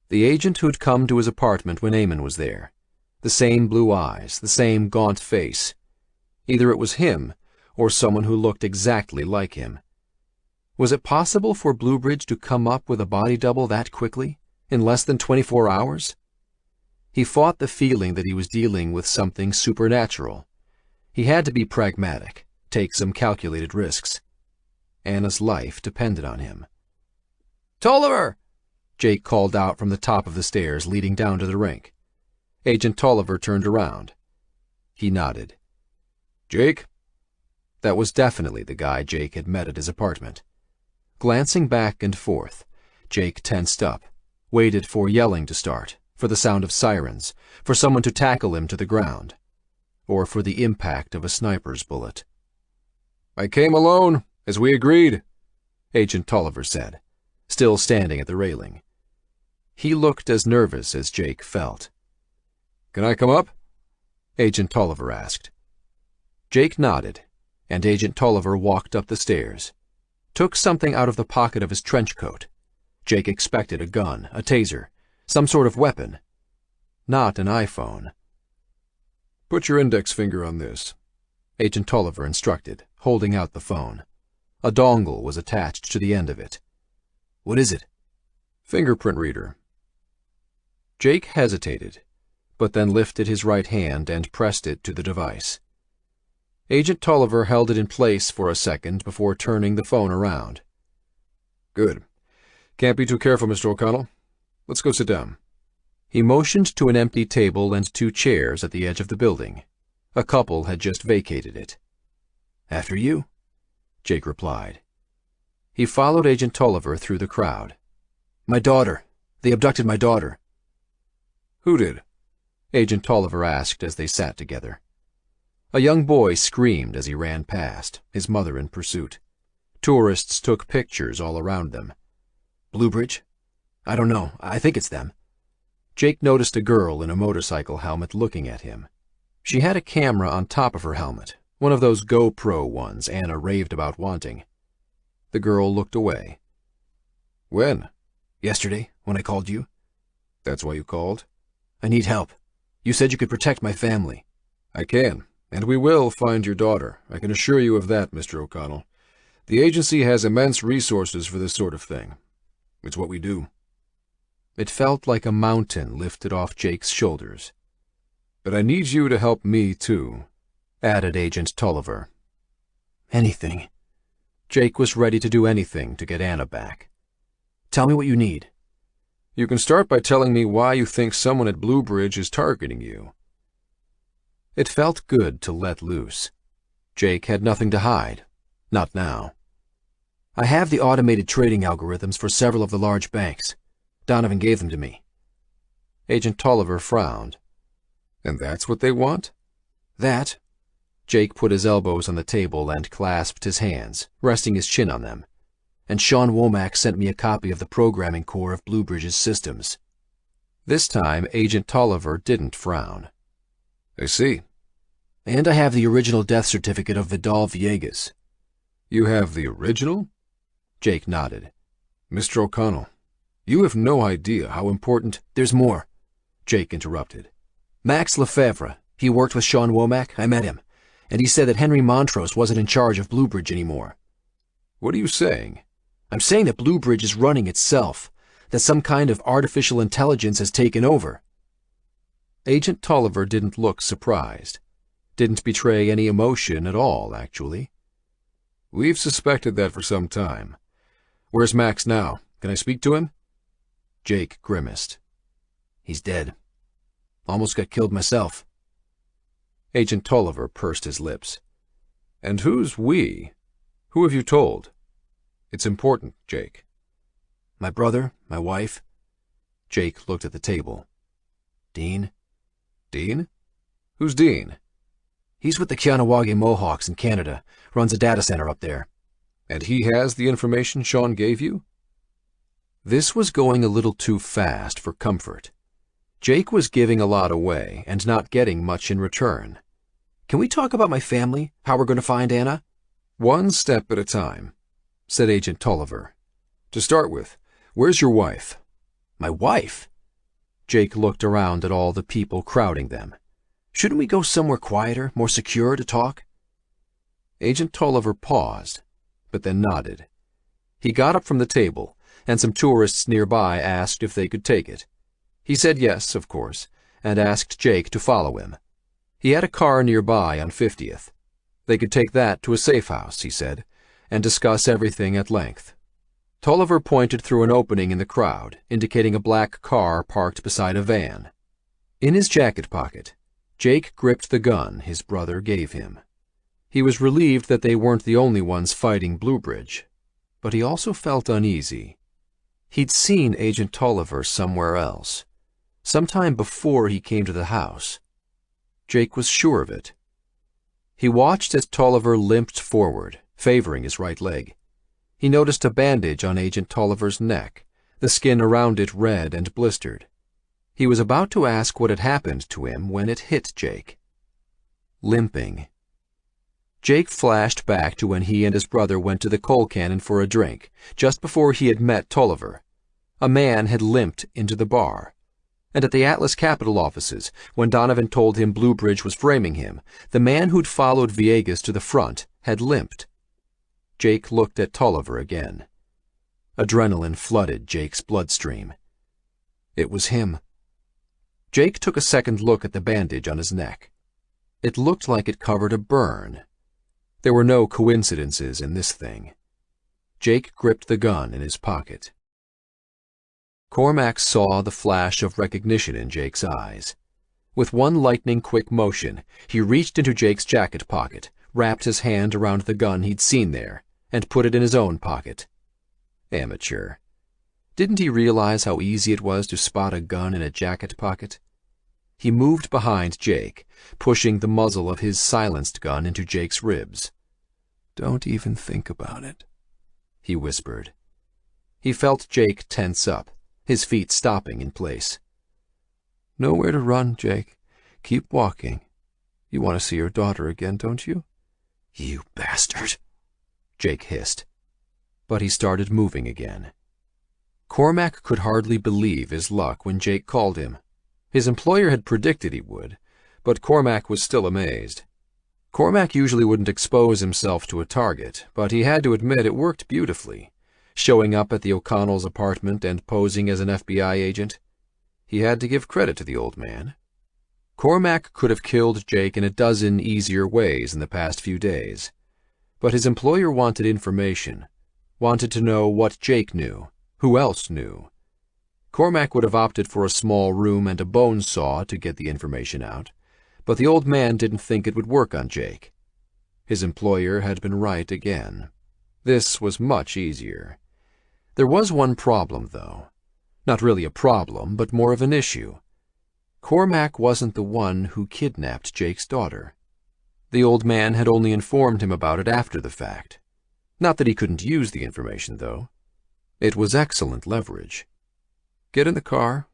The agent who'd come to his apartment when Eamon was there. The same blue eyes, the same gaunt face. Either it was him, or someone who looked exactly like him. Was it possible for Bluebridge to come up with a body double that quickly, in less than 24 hours? He fought the feeling that he was dealing with something supernatural. He had to be pragmatic, take some calculated risks. Anna's life depended on him. "Tolliver!" Jake called out from the top of the stairs leading down to the rink. Agent Tolliver turned around. He nodded. "Jake?" That was definitely the guy Jake had met at his apartment. Glancing back and forth, Jake tensed up, waited for yelling to start, for the sound of sirens, for someone to tackle him to the ground, or for the impact of a sniper's bullet. "I came alone, as we agreed," Agent Tolliver said, still standing at the railing. He looked as nervous as Jake felt. "Can I come up?" Agent Tolliver asked. Jake nodded, and Agent Tolliver walked up the stairs, took something out of the pocket of his trench coat. Jake expected a gun, a taser, some sort of weapon. Not an iPhone. "Put your index finger on this," Agent Tolliver instructed, holding out the phone. A dongle was attached to the end of it. "What is it?" "Fingerprint reader." Jake hesitated, but then lifted his right hand and pressed it to the device. Agent Tolliver held it in place for a second before turning the phone around. "Good. Can't be too careful, Mr. O'Connell. Let's go sit down." He motioned to an empty table and 2 chairs at the edge of the building. A couple had just vacated it. "After you," Jake replied. He followed Agent Tolliver through the crowd. "My daughter. They abducted my daughter." "Who did?" Agent Tolliver asked as they sat together. A young boy screamed as he ran past, his mother in pursuit. Tourists took pictures all around them. "Bluebridge?" I don't know. I think it's them. Jake noticed a girl in a motorcycle helmet looking at him. She had a camera on top of her helmet, one of those GoPro ones Anna raved about wanting. The girl looked away. When? Yesterday, when I called you. That's why you called? I need help. You said you could protect my family. I can, and we will find your daughter. I can assure you of that, Mr. O'Connell. The agency has immense resources for this sort of thing. It's what we do. It felt like a mountain lifted off Jake's shoulders. But I need you to help me, too, added Agent Tolliver. Anything. Jake was ready to do anything to get Anna back. Tell me what you need. You can start by telling me why you think someone at Blue Bridge is targeting you. It felt good to let loose. Jake had nothing to hide. Not now. I have the automated trading algorithms for several of the large banks. Donovan gave them to me. Agent Tolliver frowned. And that's what they want? That. Jake put his elbows on the table and clasped his hands, resting his chin on them. And Sean Womack sent me a copy of the programming core of Blue Bridge's systems. This time, Agent Tolliver didn't frown. I see. And I have the original death certificate of Vidal Villegas. You have the original? Jake nodded. Mr. O'Connell, you have no idea how important— There's more, Jake interrupted. Max Lefebvre, he worked with Sean Womack, I met him, and he said that Henry Montrose wasn't in charge of Blue Bridge anymore. What are you saying? I'm saying that Blue Bridge is running itself, that some kind of artificial intelligence has taken over. Agent Tolliver didn't look surprised. Didn't betray any emotion at all, actually. We've suspected that for some time. Where's Max now? Can I speak to him? Jake grimaced. He's dead. Almost got killed myself. Agent Tolliver pursed his lips. And who's we? Who have you told? It's important, Jake. My brother, my wife. Jake looked at the table. Dean? Dean? Who's Dean? He's with the Kahnawake Mohawks in Canada, runs a data center up there. And he has the information Sean gave you? This was going a little too fast for comfort. Jake was giving a lot away and not getting much in return. Can we talk about my family, how we're going to find Anna? One step at a time, said Agent Tolliver. To start with, where's your wife? My wife? Jake looked around at all the people crowding them. Shouldn't we go somewhere quieter, more secure to talk? Agent Tolliver paused, but then nodded. He got up from the table, and some tourists nearby asked if they could take it. He said yes, of course, and asked Jake to follow him. He had a car nearby on 50th. They could take that to a safe house, he said, and discuss everything at length. Tolliver pointed through an opening in the crowd, indicating a black car parked beside a van. In his jacket pocket, Jake gripped the gun his brother gave him. He was relieved that they weren't the only ones fighting Blue Bridge, but he also felt uneasy. He'd seen Agent Tolliver somewhere else, sometime before he came to the house. Jake was sure of it. He watched as Tolliver limped forward, favoring his right leg. He noticed a bandage on Agent Tolliver's neck, the skin around it red and blistered. He was about to ask what had happened to him when it hit Jake. Limping. Jake flashed back to when he and his brother went to the Coal Cannon for a drink, just before he had met Tolliver. A man had limped into the bar. And at the Atlas Capital offices, when Donovan told him Blue Bridge was framing him, the man who'd followed Villegas to the front had limped. Jake looked at Tolliver again. Adrenaline flooded Jake's bloodstream. It was him. Jake took a second look at the bandage on his neck. It looked like it covered a burn. There were no coincidences in this thing. Jake gripped the gun in his pocket. Cormac saw the flash of recognition in Jake's eyes. With one lightning-quick motion, he reached into Jake's jacket pocket, wrapped his hand around the gun he'd seen there, and put it in his own pocket. Amateur. Didn't he realize how easy it was to spot a gun in a jacket pocket? He moved behind Jake, pushing the muzzle of his silenced gun into Jake's ribs. "Don't even think about it," he whispered. He felt Jake tense up, his feet stopping in place. Nowhere to run, Jake. Keep walking. You want to see your daughter again, don't you? You bastard, Jake hissed. But he started moving again. Cormac could hardly believe his luck when Jake called him. His employer had predicted he would, but Cormac was still amazed. Cormac usually wouldn't expose himself to a target, but he had to admit it worked beautifully, showing up at the O'Connell's apartment and posing as an FBI agent. He had to give credit to the old man. Cormac could have killed Jake in a dozen easier ways in the past few days, but his employer wanted information, wanted to know what Jake knew, who else knew. Cormac would have opted for a small room and a bone saw to get the information out, but the old man didn't think it would work on Jake. His employer had been right again. This was much easier. There was one problem, though. Not really a problem, but more of an issue. Cormac wasn't the one who kidnapped Jake's daughter. The old man had only informed him about it after the fact. Not that he couldn't use the information, though. It was excellent leverage. "Get in the car,"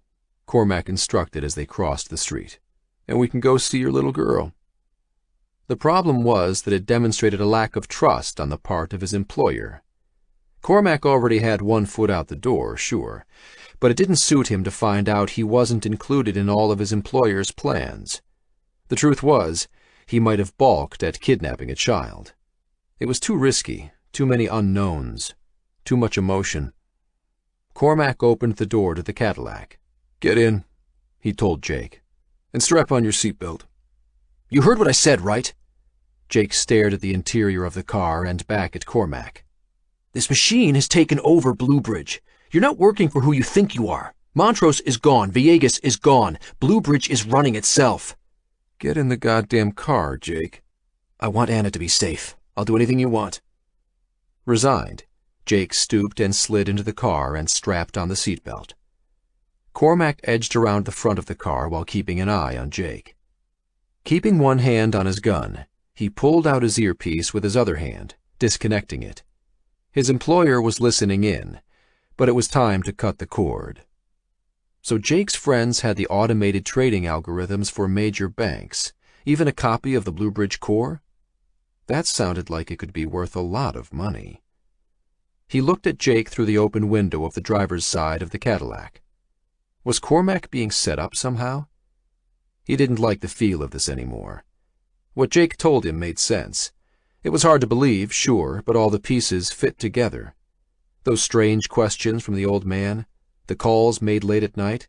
Cormac instructed as they crossed the street, "and we can go see your little girl." The problem was that it demonstrated a lack of trust on the part of his employer. Cormac already had one foot out the door, sure, but it didn't suit him to find out he wasn't included in all of his employer's plans. The truth was, he might have balked at kidnapping a child. It was too risky, too many unknowns, too much emotion. Cormac opened the door to the Cadillac. "Get in," he told Jake, "and strap on your seatbelt." "You heard what I said, right?" Jake stared at the interior of the car and back at Cormac. "This machine has taken over Bluebridge. You're not working for who you think you are. Montrose is gone. Villegas is gone. Bluebridge is running itself." "Get in the goddamn car, Jake." "I want Anna to be safe. I'll do anything you want." Resigned, Jake stooped and slid into the car and strapped on the seatbelt. Cormac edged around the front of the car while keeping an eye on Jake. Keeping one hand on his gun, he pulled out his earpiece with his other hand, disconnecting it. His employer was listening in, but it was time to cut the cord. So Jake's friends had the automated trading algorithms for major banks, even a copy of the Bluebridge core? That sounded like it could be worth a lot of money. He looked at Jake through the open window of the driver's side of the Cadillac. Was Cormac being set up somehow? He didn't like the feel of this anymore. What Jake told him made sense. It was hard to believe, sure, but all the pieces fit together. Those strange questions from the old man, the calls made late at night.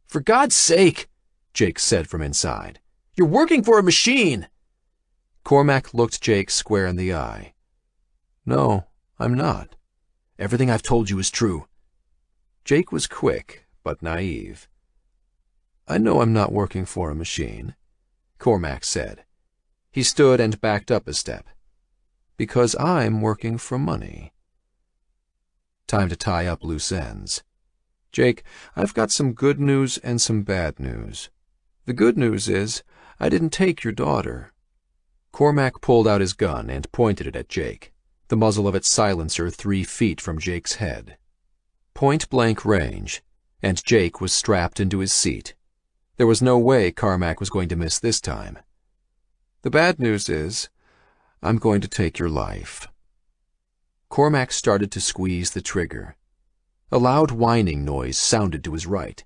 "For God's sake," Jake said from inside. "You're working for a machine." Cormac looked Jake square in the eye. "No, I'm not. Everything I've told you is true." Jake was quick, but naive. "I know I'm not working for a machine," Cormac said. He stood and backed up a step. "Because I'm working for money." Time to tie up loose ends. "Jake, I've got some good news and some bad news. The good news is, I didn't take your daughter." Cormac pulled out his gun and pointed it at Jake, the muzzle of its silencer 3 feet from Jake's head. Point-blank range, and Jake was strapped into his seat. There was no way Cormac was going to miss this time. "The bad news is, I'm going to take your life." Cormac started to squeeze the trigger. A loud whining noise sounded to his right.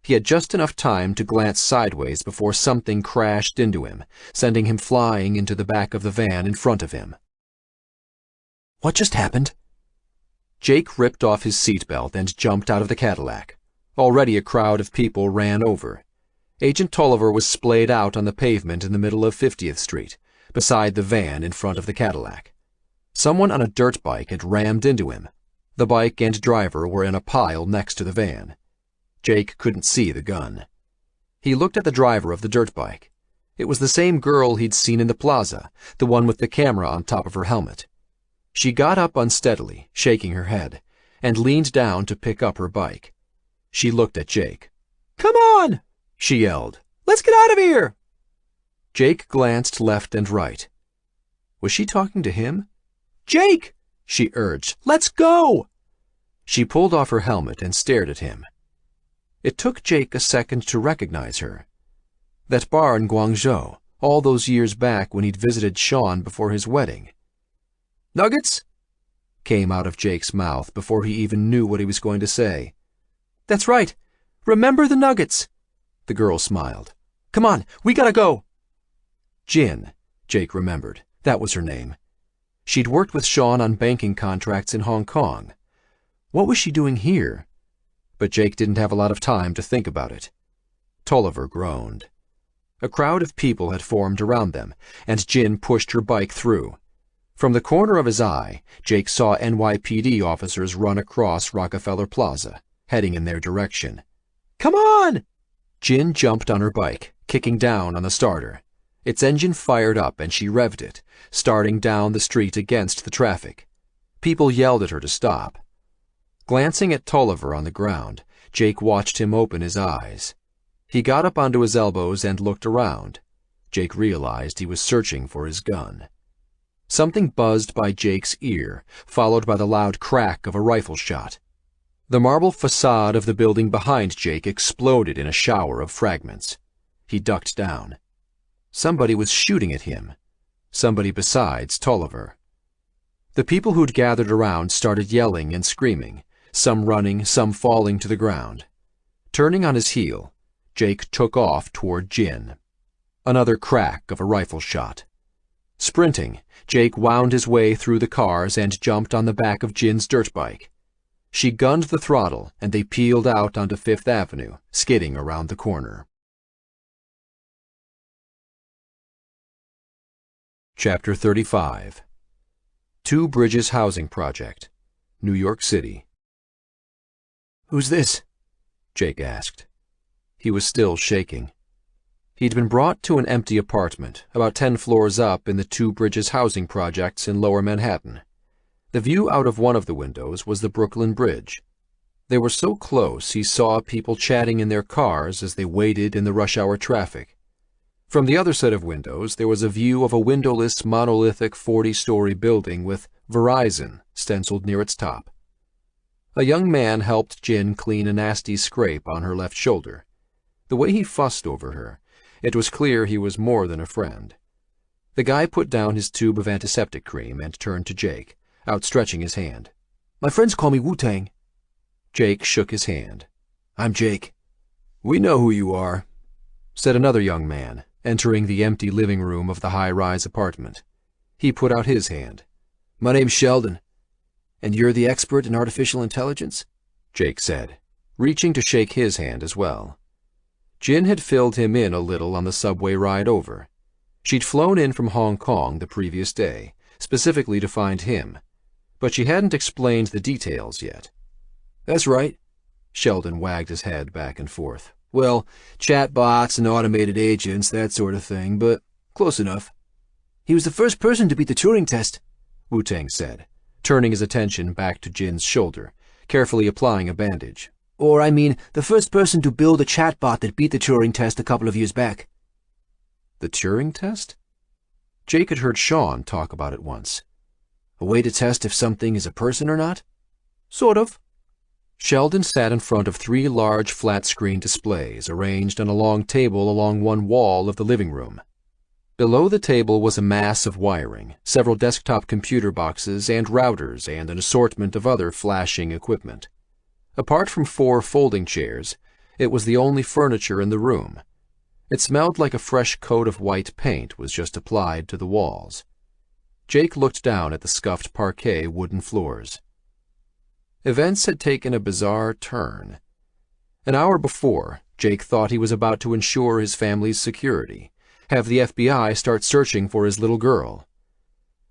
He had just enough time to glance sideways before something crashed into him, sending him flying into the back of the van in front of him. "What just happened?" Jake ripped off his seatbelt and jumped out of the Cadillac. Already a crowd of people ran over. Agent Tolliver was splayed out on the pavement in the middle of 50th Street, beside the van in front of the Cadillac. Someone on a dirt bike had rammed into him. The bike and driver were in a pile next to the van. Jake couldn't see the gun. He looked at the driver of the dirt bike. It was the same girl he'd seen in the plaza, the one with the camera on top of her helmet. She got up unsteadily, shaking her head, and leaned down to pick up her bike. She looked at Jake. "Come on!" she yelled. "Let's get out of here!" Jake glanced left and right. Was she talking to him? "Jake!" she urged. "Let's go!" She pulled off her helmet and stared at him. It took Jake a second to recognize her. That bar in Guangzhou, all those years back when he'd visited Sean before his wedding. "Nuggets?" came out of Jake's mouth before he even knew what he was going to say. "That's right. Remember the nuggets." The girl smiled. "Come on, we gotta go." Jin, Jake remembered. That was her name. She'd worked with Sean on banking contracts in Hong Kong. What was she doing here? But Jake didn't have a lot of time to think about it. Tolliver groaned. A crowd of people had formed around them, and Jin pushed her bike through. From the corner of his eye, Jake saw NYPD officers run across Rockefeller Plaza, heading in their direction. "Come on!" Jin jumped on her bike, kicking down on the starter. Its engine fired up and she revved it, starting down the street against the traffic. People yelled at her to stop. Glancing at Tolliver on the ground, Jake watched him open his eyes. He got up onto his elbows and looked around. Jake realized he was searching for his gun. Something buzzed by Jake's ear, followed by the loud crack of a rifle shot. The marble facade of the building behind Jake exploded in a shower of fragments. He ducked down. Somebody was shooting at him. Somebody besides Tolliver. The people who'd gathered around started yelling and screaming, some running, some falling to the ground. Turning on his heel, Jake took off toward Jin. Another crack of a rifle shot. Sprinting, Jake wound his way through the cars and jumped on the back of Jin's dirt bike. She gunned the throttle and they peeled out onto Fifth Avenue, skidding around the corner. Chapter 35. Two Bridges Housing Project, New York City. "Who's this?" Jake asked. He was still shaking. He'd been brought to an empty apartment, about 10 floors up in the Two Bridges housing projects in Lower Manhattan. The view out of one of the windows was the Brooklyn Bridge. They were so close he saw people chatting in their cars as they waited in the rush-hour traffic. From the other set of windows, there was a view of a windowless, monolithic 40-story building with Verizon stenciled near its top. A young man helped Jin clean a nasty scrape on her left shoulder. The way he fussed over her, it was clear he was more than a friend. The guy put down his tube of antiseptic cream and turned to Jake, outstretching his hand. "My friends call me Wu-Tang." Jake shook his hand. "I'm Jake." "We know who you are," said another young man, entering the empty living room of the high-rise apartment. He put out his hand. "My name's Sheldon. And you're the expert in artificial intelligence?" Jake said, reaching to shake his hand as well. Jin had filled him in a little on the subway ride over. She'd flown in from Hong Kong the previous day, specifically to find him, but she hadn't explained the details yet. "That's right." Sheldon wagged his head back and forth. "Well, chatbots and automated agents, that sort of thing, but close enough." "He was the first person to beat the Turing test," Wu-Tang said, turning his attention back to Jin's shoulder, carefully applying a bandage. "Or, I mean, the first person to build a chatbot that beat the Turing test a couple of years back." The Turing test? Jake had heard Sean talk about it once. "A way to test if something is a person or not?" "Sort of." Sheldon sat in front of 3 large flat-screen displays arranged on a long table along one wall of the living room. Below the table was a mass of wiring, several desktop computer boxes and routers, and an assortment of other flashing equipment. Apart from 4 folding chairs, it was the only furniture in the room. It smelled like a fresh coat of white paint was just applied to the walls. Jake looked down at the scuffed parquet wooden floors. Events had taken a bizarre turn. An hour before, Jake thought he was about to ensure his family's security, have the FBI start searching for his little girl.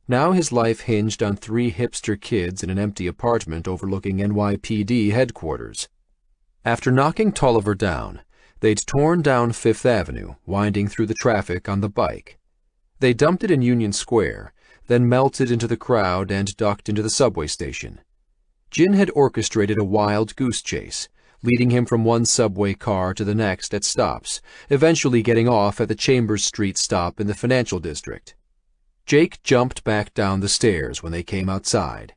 Now his life hinged on 3 hipster kids in an empty apartment overlooking NYPD headquarters. After knocking Tolliver down, they'd torn down Fifth Avenue, winding through the traffic on the bike. They dumped it in Union Square, then melted into the crowd and ducked into the subway station. Jin had orchestrated a wild goose chase, leading him from one subway car to the next at stops, eventually getting off at the Chambers Street stop in the financial district. Jake jumped back down the stairs when they came outside.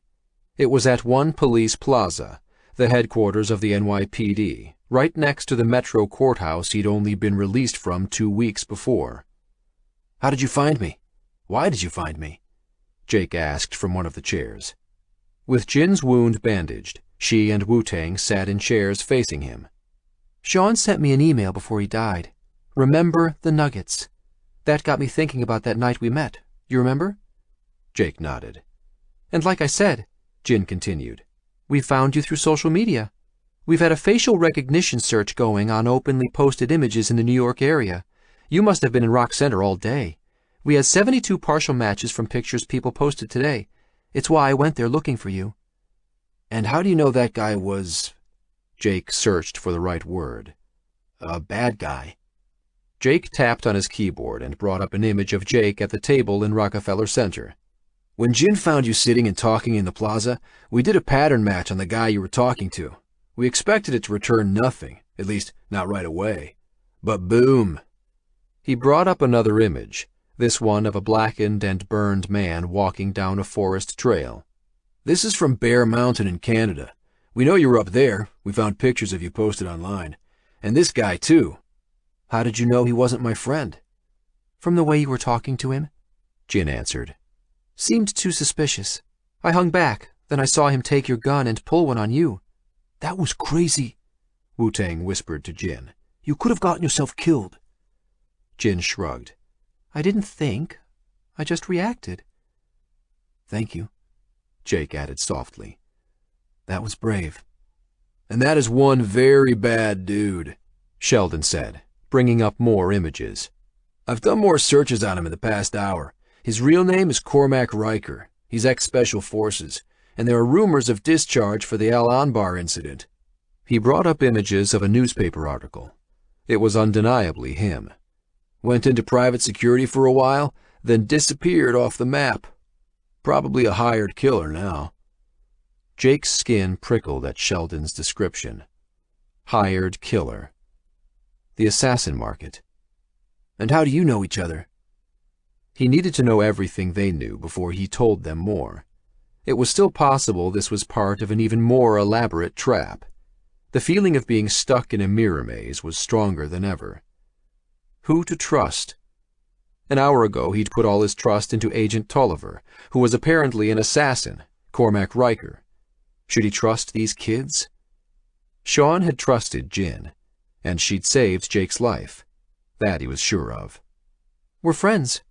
It was at One Police Plaza, the headquarters of the NYPD, right next to the Metro courthouse he'd only been released from 2 weeks before. "How did you find me? Why did you find me?" Jake asked from one of the chairs. With Jin's wound bandaged, she and Wu-Tang sat in chairs facing him. "Sean sent me an email before he died. Remember the nuggets. That got me thinking about that night we met. You remember?" Jake nodded. "And like I said," Jin continued, "we found you through social media. We've had a facial recognition search going on openly posted images in the New York area. You must have been in Rock Center all day. We had 72 partial matches from pictures people posted today. It's why I went there looking for you." "And how do you know that guy was—" Jake searched for the right word. "A bad guy?" Jake tapped on his keyboard and brought up an image of Jake at the table in Rockefeller Center. "When Jin found you sitting and talking in the plaza, we did a pattern match on the guy you were talking to. We expected it to return nothing, at least not right away. But boom!" He brought up another image, this one of a blackened and burned man walking down a forest trail. "This is from Bear Mountain in Canada. We know you were up there. We found pictures of you posted online. And this guy, too. How did you know he wasn't my friend?" "From the way you were talking to him," Jin answered. "Seemed too suspicious. I hung back, then I saw him take your gun and pull one on you." "That was crazy," Wu-Tang whispered to Jin. "You could have gotten yourself killed." Jin shrugged. "I didn't think. I just reacted." "Thank you," Jake added softly. "That was brave." "And that is one very bad dude," Sheldon said, bringing up more images. "I've done more searches on him in the past hour. His real name is Cormac Riker. He's ex-Special Forces, and there are rumors of discharge for the Al Anbar incident." He brought up images of a newspaper article. It was undeniably him. Went into private security for a while, then disappeared off the map. Probably a hired killer now. Jake's skin prickled at Sheldon's description. Hired killer. The assassin market. "And how do you know each other?" He needed to know everything they knew before he told them more. It was still possible this was part of an even more elaborate trap. The feeling of being stuck in a mirror maze was stronger than ever. Who to trust? An hour ago he'd put all his trust into Agent Tolliver, who was apparently an assassin, Cormac Riker. Should he trust these kids? Sean had trusted Jin, and she'd saved Jake's life. That he was sure of. "We're friends."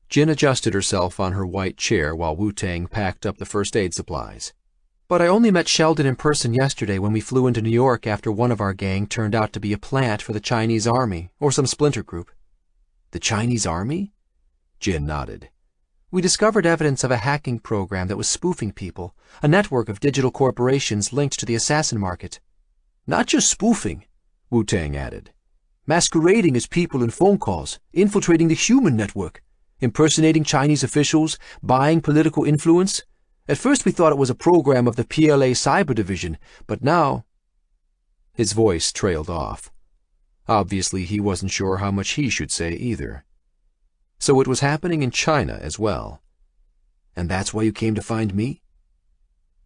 Jin adjusted herself on her white chair while Wu-Tang packed up the first aid supplies. "But I only met Sheldon in person yesterday when we flew into New York after one of our gang turned out to be a plant for the Chinese army or some splinter group." "The Chinese army?" Jin nodded. "We discovered evidence of a hacking program that was spoofing people, a network of digital corporations linked to the assassin market." "Not just spoofing," Wu-Tang added. "Masquerading as people in phone calls, infiltrating the human network, impersonating Chinese officials, buying political influence. At first we thought it was a program of the PLA Cyber Division, but now—" His voice trailed off. Obviously he wasn't sure how much he should say either. So it was happening in China as well. "And that's why you came to find me?"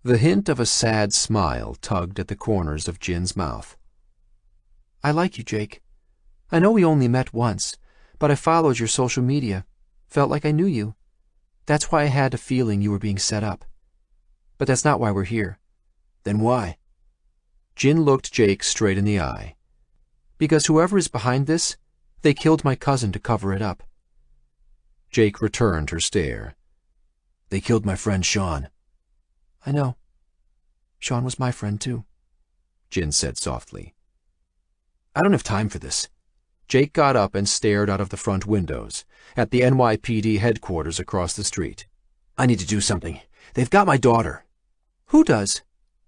The hint of a sad smile tugged at the corners of Jin's mouth. "I like you, Jake. I know we only met once, but I followed your social media. Felt like I knew you. That's why I had a feeling you were being set up. But that's not why we're here." "Then why?" Jin looked Jake straight in the eye. "Because whoever is behind this, they killed my cousin to cover it up." Jake returned her stare. "They killed my friend Sean." "I know. Sean was my friend too," Jin said softly. "I don't have time for this." Jake got up and stared out of the front windows, at the NYPD headquarters across the street. "I need to do something. They've got my daughter." "Who does?"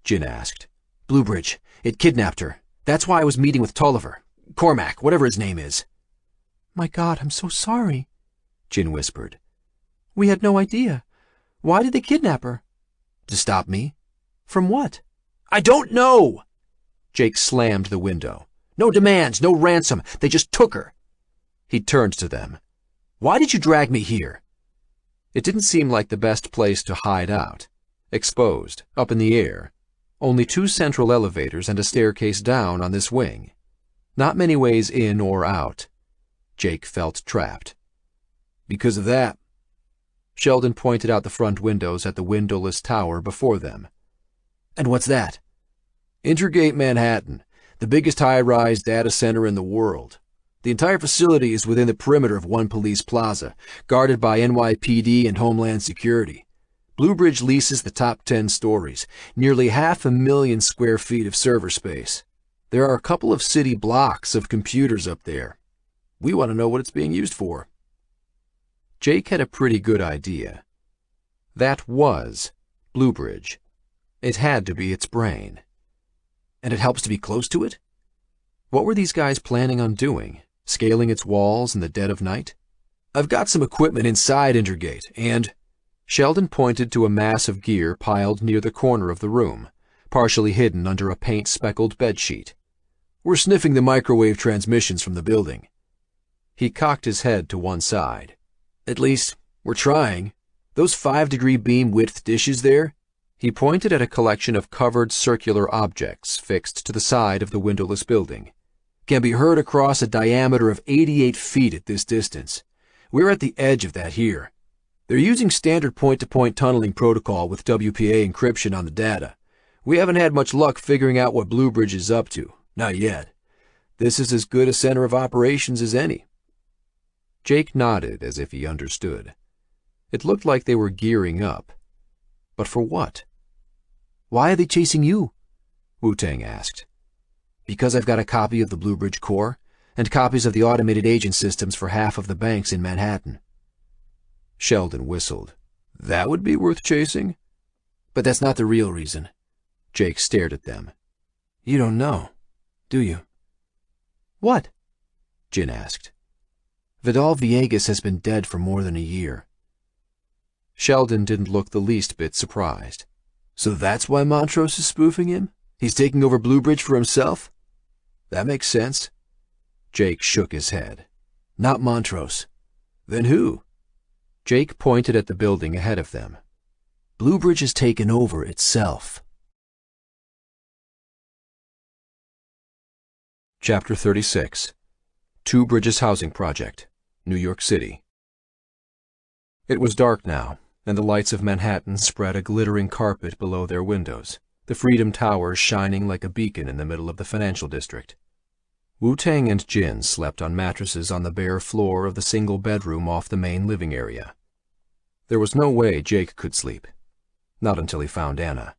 Jin asked. "Bluebridge. It kidnapped her. That's why I was meeting with Tolliver. Cormac, whatever his name is." "My God, I'm so sorry," Jin whispered. "We had no idea. Why did they kidnap her?" "To stop me." "From what?" "I don't know!" Jake slammed the window. "No demands, no ransom. They just took her." He turned to them. "Why did you drag me here?" It didn't seem like the best place to hide out. Exposed, up in the air. Only 2 central elevators and a staircase down on this wing. Not many ways in or out. Jake felt trapped. Because of that. Sheldon pointed out the front windows at the windowless tower before them. And what's that? Intergate Manhattan, the biggest high-rise data center in the world. The entire facility is within the perimeter of one police plaza, guarded by NYPD and Homeland Security. Bluebridge leases the top 10 stories, nearly 500,000 square feet of server space. There are a couple of city blocks of computers up there. We want to know what it's being used for. Jake had a pretty good idea. That was Bluebridge. It had to be its brain. And it helps to be close to it? What were these guys planning on doing? Scaling its walls in the dead of night? I've got some equipment inside Intergate, and... Sheldon pointed to a mass of gear piled near the corner of the room, partially hidden under a paint-speckled bedsheet. We're sniffing the microwave transmissions from the building. He cocked his head to one side. At least, we're trying. Those 5-degree beam-width dishes there? He pointed at a collection of covered circular objects fixed to the side of the windowless building. Can be heard across a diameter of 88 feet at this distance. We're at the edge of that here. They're using standard point-to-point tunneling protocol with WPA encryption on the data. We haven't had much luck figuring out what Bluebridge is up to. Not yet. This is as good a center of operations as any. Jake nodded as if he understood. It looked like they were gearing up. But for what? Why are they chasing you? Wu-Tang asked. Because I've got a copy of the Bluebridge core, and copies of the automated agent systems for half of the banks in Manhattan. Sheldon whistled. That would be worth chasing? But that's not the real reason. Jake stared at them. You don't know, do you? What? Jin asked. Vidal Villegas has been dead for more than a year. Sheldon didn't look the least bit surprised. So that's why Montrose is spoofing him? He's taking over Bluebridge for himself? That makes sense. Jake shook his head. Not Montrose. Then who? Jake pointed at the building ahead of them. Bluebridge has taken over itself. Chapter 36. Two Bridges Housing Project, New York City. It was dark now, and the lights of Manhattan spread a glittering carpet below their windows, the Freedom Tower shining like a beacon in the middle of the financial district. Wu-Tang and Jin slept on mattresses on the bare floor of the single bedroom off the main living area. There was no way Jake could sleep. Not until he found Anna.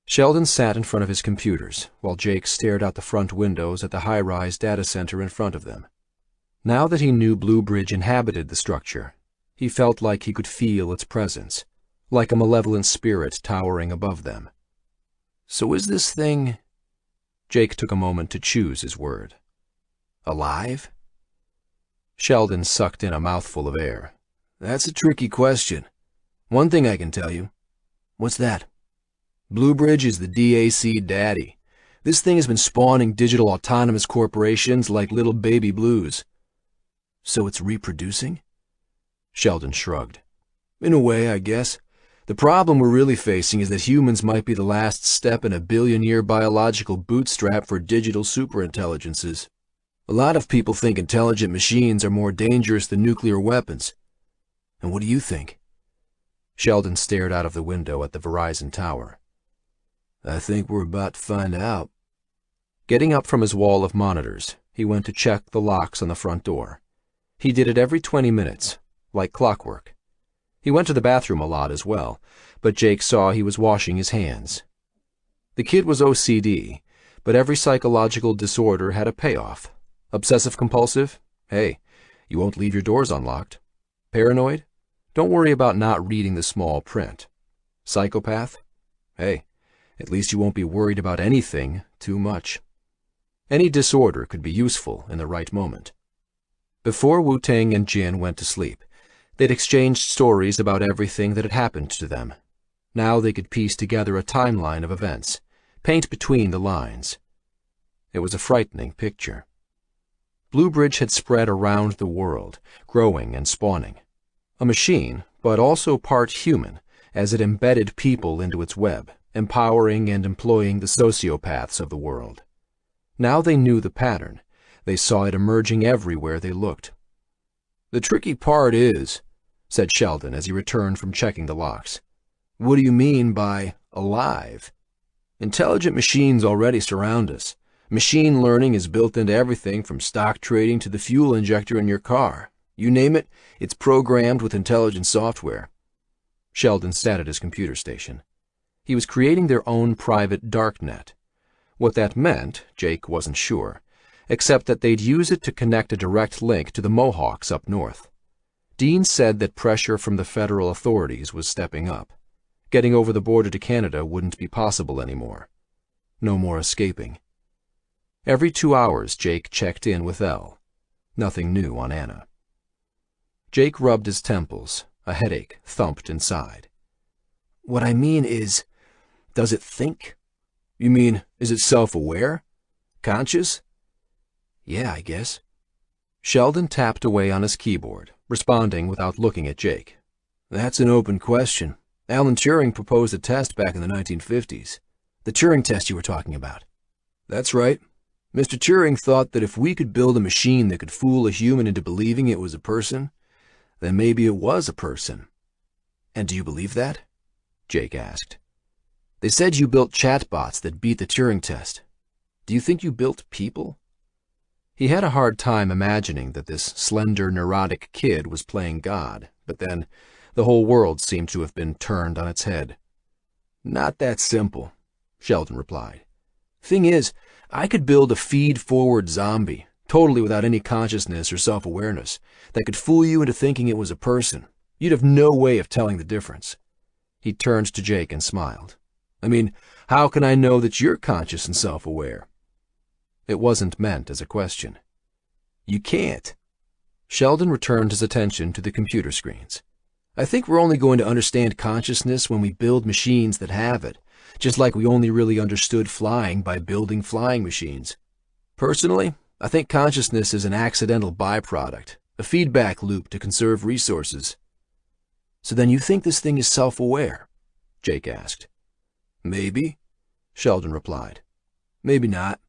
Sheldon sat in front of his computers, while Jake stared out the front windows at the high-rise data center in front of them. Now that he knew Bluebridge inhabited the structure, he felt like he could feel its presence, like a malevolent spirit towering above them. So is this thing... Jake took a moment to choose his word. Alive? Sheldon sucked in a mouthful of air. That's a tricky question. One thing I can tell you. What's that? Bluebridge is the DAC daddy. This thing has been spawning digital autonomous corporations like little baby blues. So it's reproducing? Sheldon shrugged. In a way, I guess. The problem we're really facing is that humans might be the last step in a billion-year biological bootstrap for digital superintelligences. A lot of people think intelligent machines are more dangerous than nuclear weapons. And what do you think? Sheldon stared out of the window at the Verizon tower. I think we're about to find out. Getting up from his wall of monitors, he went to check the locks on the front door. He did it every 20 minutes, like clockwork. He went to the bathroom a lot as well, but Jake saw he was washing his hands. The kid was OCD, but every psychological disorder had a payoff. Obsessive-compulsive? Hey, you won't leave your doors unlocked. Paranoid? Don't worry about not reading the small print. Psychopath? Hey, at least you won't be worried about anything too much. Any disorder could be useful in the right moment. Before Wu-Tang and Jin went to sleep, they'd exchanged stories about everything that had happened to them. Now they could piece together a timeline of events, paint between the lines. It was a frightening picture. Bluebridge had spread around the world, growing and spawning. A machine, but also part human, as it embedded people into its web, empowering and employing the sociopaths of the world. Now they knew the pattern. They saw it emerging everywhere they looked. "The tricky part is," said Sheldon as he returned from checking the locks, "what do you mean by alive? Intelligent machines already surround us. Machine learning is built into everything from stock trading to the fuel injector in your car. You name it, it's programmed with intelligent software." Sheldon sat at his computer station. He was creating their own private darknet. What that meant, Jake wasn't sure, except that they'd use it to connect a direct link to the Mohawks up north. Dean said that pressure from the federal authorities was stepping up. Getting over the border to Canada wouldn't be possible anymore. No more escaping. Every 2 hours, Jake checked in with Elle. Nothing new on Anna. Jake rubbed his temples. A headache thumped inside. "What I mean is, does it think? You mean, is it self-aware? Conscious?" "Yeah, I guess." Sheldon tapped away on his keyboard, responding without looking at Jake. "That's an open question. Alan Turing proposed a test back in the 1950s. The Turing test you were talking about." "That's right. Mr. Turing thought that if we could build a machine that could fool a human into believing it was a person, then maybe it was a person." "And do you believe that?" Jake asked. "They said you built chatbots that beat the Turing test. Do you think you built people?" He had a hard time imagining that this slender, neurotic kid was playing God, but then the whole world seemed to have been turned on its head. "Not that simple," Sheldon replied. "Thing is, I could build a feed-forward zombie, totally without any consciousness or self-awareness, that could fool you into thinking it was a person. You'd have no way of telling the difference." He turned to Jake and smiled. "I mean, how can I know that you're conscious and self-aware?" It wasn't meant as a question. "You can't." Sheldon returned his attention to the computer screens. "I think we're only going to understand consciousness when we build machines that have it, just like we only really understood flying by building flying machines. Personally, I think consciousness is an accidental byproduct, a feedback loop to conserve resources." "So then you think this thing is self-aware?" Jake asked. "Maybe," Sheldon replied. "Maybe not."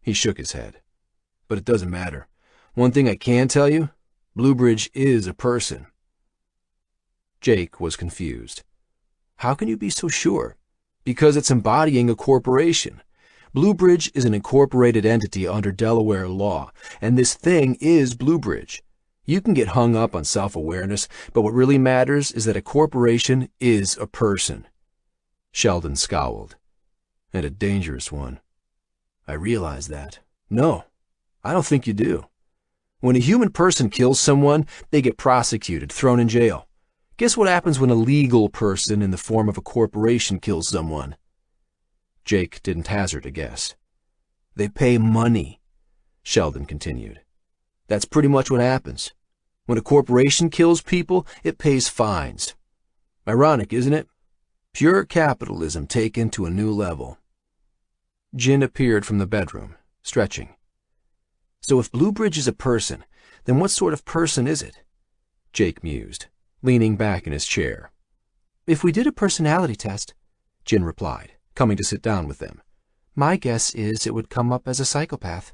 He shook his head. "But it doesn't matter. One thing I can tell you, Bluebridge is a person." Jake was confused. "How can you be so sure?" "Because it's embodying a corporation. Bluebridge is an incorporated entity under Delaware law, and this thing is Bluebridge. You can get hung up on self-awareness, but what really matters is that a corporation is a person." Sheldon scowled. "And a dangerous one." "I realize that." "No, I don't think you do. When a human person kills someone, they get prosecuted, thrown in jail. Guess what happens when a legal person in the form of a corporation kills someone?" Jake didn't hazard a guess. "They pay money," Sheldon continued. "That's pretty much what happens. When a corporation kills people, it pays fines. Ironic, isn't it? Pure capitalism taken to a new level." Jin appeared from the bedroom, stretching. "So if Bluebridge is a person, then what sort of person is it?" Jake mused, leaning back in his chair. "If we did a personality test," Jin replied, coming to sit down with them, "my guess is it would come up as a psychopath."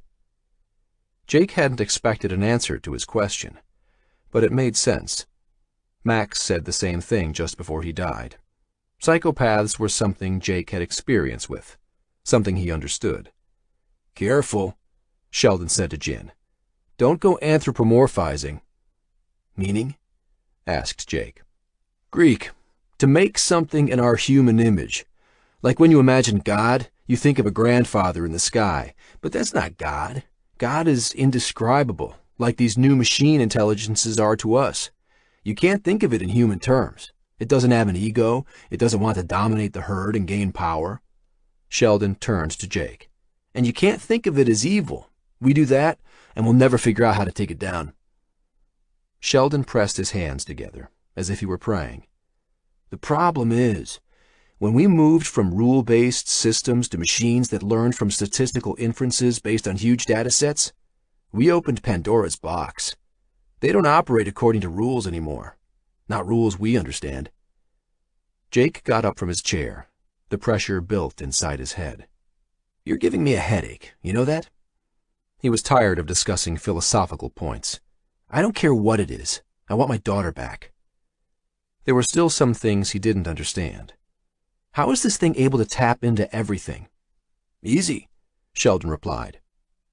Jake hadn't expected an answer to his question, but it made sense. Max said the same thing just before he died. Psychopaths were something Jake had experience with, something he understood. "Careful," Sheldon said to Jin. "Don't go anthropomorphizing." "Meaning?" asked Jake. "Greek. To make something in our human image. Like when you imagine God, you think of a grandfather in the sky, but that's not God. God is indescribable, like these new machine intelligences are to us. You can't think of it in human terms. It doesn't have an ego. It doesn't want to dominate the herd and gain power." Sheldon turned to Jake. "And you can't think of it as evil. We do that, and we'll never figure out how to take it down." Sheldon pressed his hands together, as if he were praying. "The problem is, when we moved from rule-based systems to machines that learned from statistical inferences based on huge data sets, we opened Pandora's box. They don't operate according to rules anymore. Not rules we understand." Jake got up from his chair, The pressure built inside his head. "You're giving me a headache, you know that?" He was tired of discussing philosophical points. "I don't care what it is. I want my daughter back." There were still some things he didn't understand. How is this thing able to tap into everything? "Easy," Sheldon replied.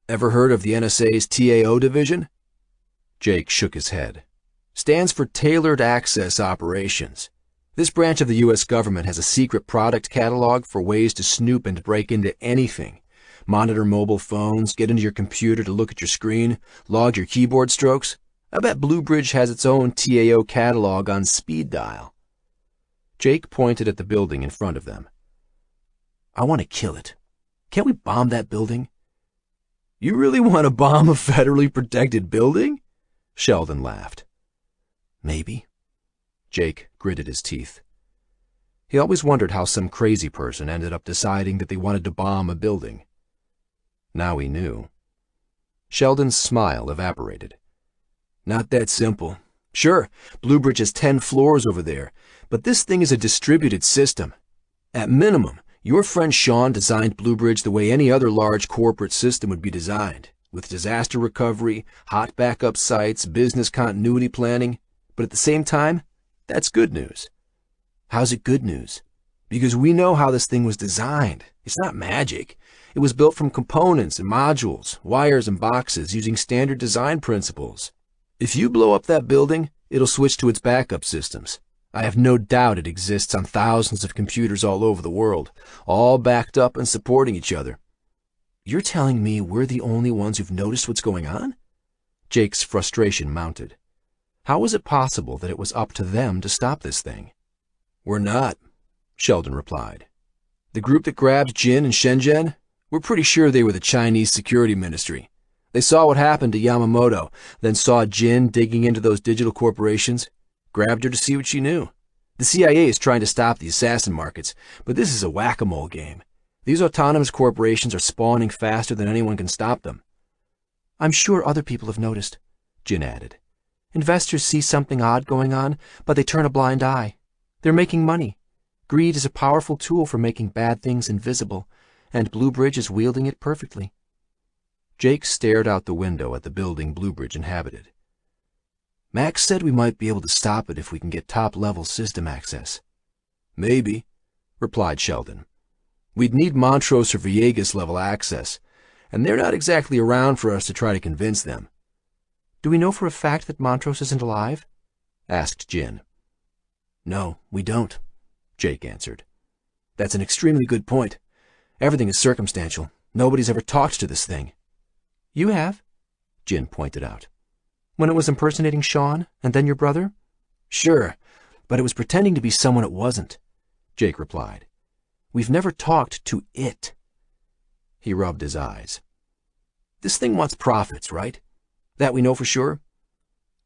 "Ever heard of the NSA's TAO division?" Jake shook his head. "Stands for Tailored Access Operations. This branch of the U.S. government has a secret product catalog for ways to snoop and break into anything. Monitor mobile phones, get into your computer to look at your screen, log your keyboard strokes. I bet Bluebridge has its own TAO catalog on speed dial." Jake pointed at the building in front of them. "I want to kill it. Can't we bomb that building?" "You really want to bomb a federally protected building?" Sheldon laughed. "Maybe." Jake gritted his teeth. He always wondered how some crazy person ended up deciding that they wanted to bomb a building. Now he knew. Sheldon's smile evaporated. "Not that simple. Sure, Bluebridge has 10 floors over there, but this thing is a distributed system. At minimum, your friend Sean designed Bluebridge the way any other large corporate system would be designed, with disaster recovery, hot backup sites, business continuity planning. But at the same time, that's good news." "How's it good news?" "Because we know how this thing was designed. It's not magic. It was built from components and modules, wires and boxes, using standard design principles. If you blow up that building, it'll switch to its backup systems. I have no doubt it exists on thousands of computers all over the world, all backed up and supporting each other." "You're telling me we're the only ones who've noticed what's going on?" Jake's frustration mounted. How was it possible that it was up to them to stop this thing? "We're not," Sheldon replied. "The group that grabbed Jin and Shenzhen, we're pretty sure they were the Chinese Security Ministry. They saw what happened to Yamamoto, then saw Jin digging into those digital corporations, grabbed her to see what she knew. The CIA is trying to stop the assassin markets, but this is a whack-a-mole game. These autonomous corporations are spawning faster than anyone can stop them." "I'm sure other people have noticed," Jin added. "Investors see something odd going on, but they turn a blind eye. They're making money. Greed is a powerful tool for making bad things invisible, and Bluebridge is wielding it perfectly." Jake stared out the window at the building Bluebridge inhabited. "Max said we might be able to stop it if we can get top-level system access." "Maybe," replied Sheldon. "We'd need Montrose or Villegas-level access, and they're not exactly around for us to try to convince them." "Do we know for a fact that Montrose isn't alive?" asked Jin. "No, we don't," Jake answered. "That's an extremely good point. Everything is circumstantial. Nobody's ever talked to this thing." "You have," Jin pointed out. "When it was impersonating Sean, and then your brother?" "Sure, but it was pretending to be someone it wasn't," Jake replied. "We've never talked to it." He rubbed his eyes. "This thing wants profits, right? That we know for sure?"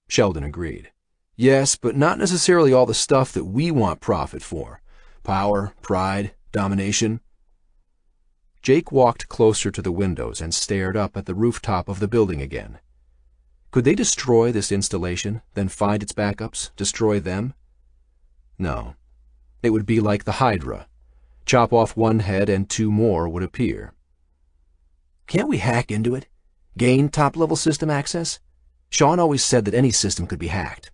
Sheldon agreed. "Yes, but not necessarily all the stuff that we want profit for. Power, pride, domination." Jake walked closer to the windows and stared up at the rooftop of the building again. Could they destroy this installation, then find its backups, destroy them? No. It would be like the Hydra. Chop off one head and 2 more would appear. "Can't we hack into it? Gain top-level system access? Sean always said that any system could be hacked."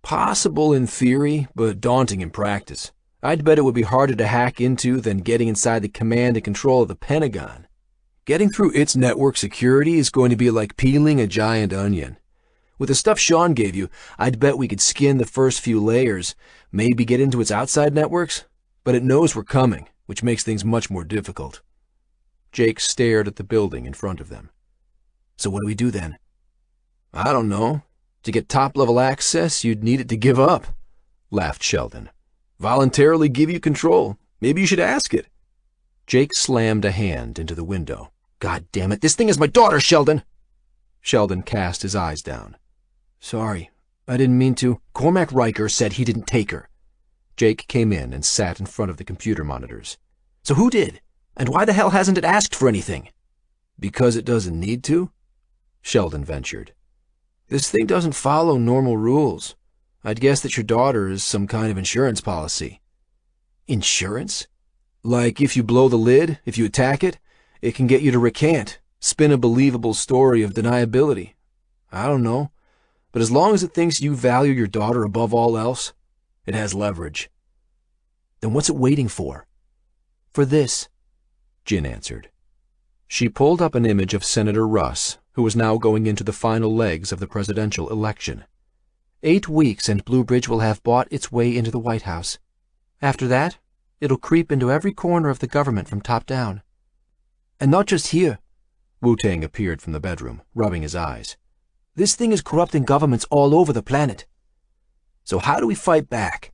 "Possible in theory, but daunting in practice. I'd bet it would be harder to hack into than getting inside the command and control of the Pentagon. Getting through its network security is going to be like peeling a giant onion. With the stuff Sean gave you, I'd bet we could skin the first few layers, maybe get into its outside networks, but it knows we're coming, which makes things much more difficult." Jake stared at the building in front of them. "So what do we do then?" "I don't know. To get top-level access, you'd need it to give up," laughed Sheldon. "Voluntarily give you control. Maybe you should ask it." Jake slammed a hand into the window. "God damn it, this thing is my daughter, Sheldon!" Sheldon cast his eyes down. "Sorry, I didn't mean to. Cormac Riker said he didn't take her." Jake came in and sat in front of the computer monitors. "So who did? And why the hell hasn't it asked for anything?" "Because it doesn't need to," Sheldon ventured. "This thing doesn't follow normal rules. I'd guess that your daughter is some kind of insurance policy." "Insurance?" Like if you blow the lid, if you attack it, it can get you to recant, spin a believable story of deniability. I don't know, but as long as it thinks you value your daughter above all else, it has leverage. Then what's it waiting for? For this, Jin answered. She pulled up an image of Senator Russ, who was now going into the final legs of the presidential election. 8 weeks and Bluebridge will have bought its way into the White House. After that, it'll creep into every corner of the government from top down. And not just here. Wu-Tang appeared from the bedroom, rubbing his eyes. This thing is corrupting governments all over the planet. So how do we fight back?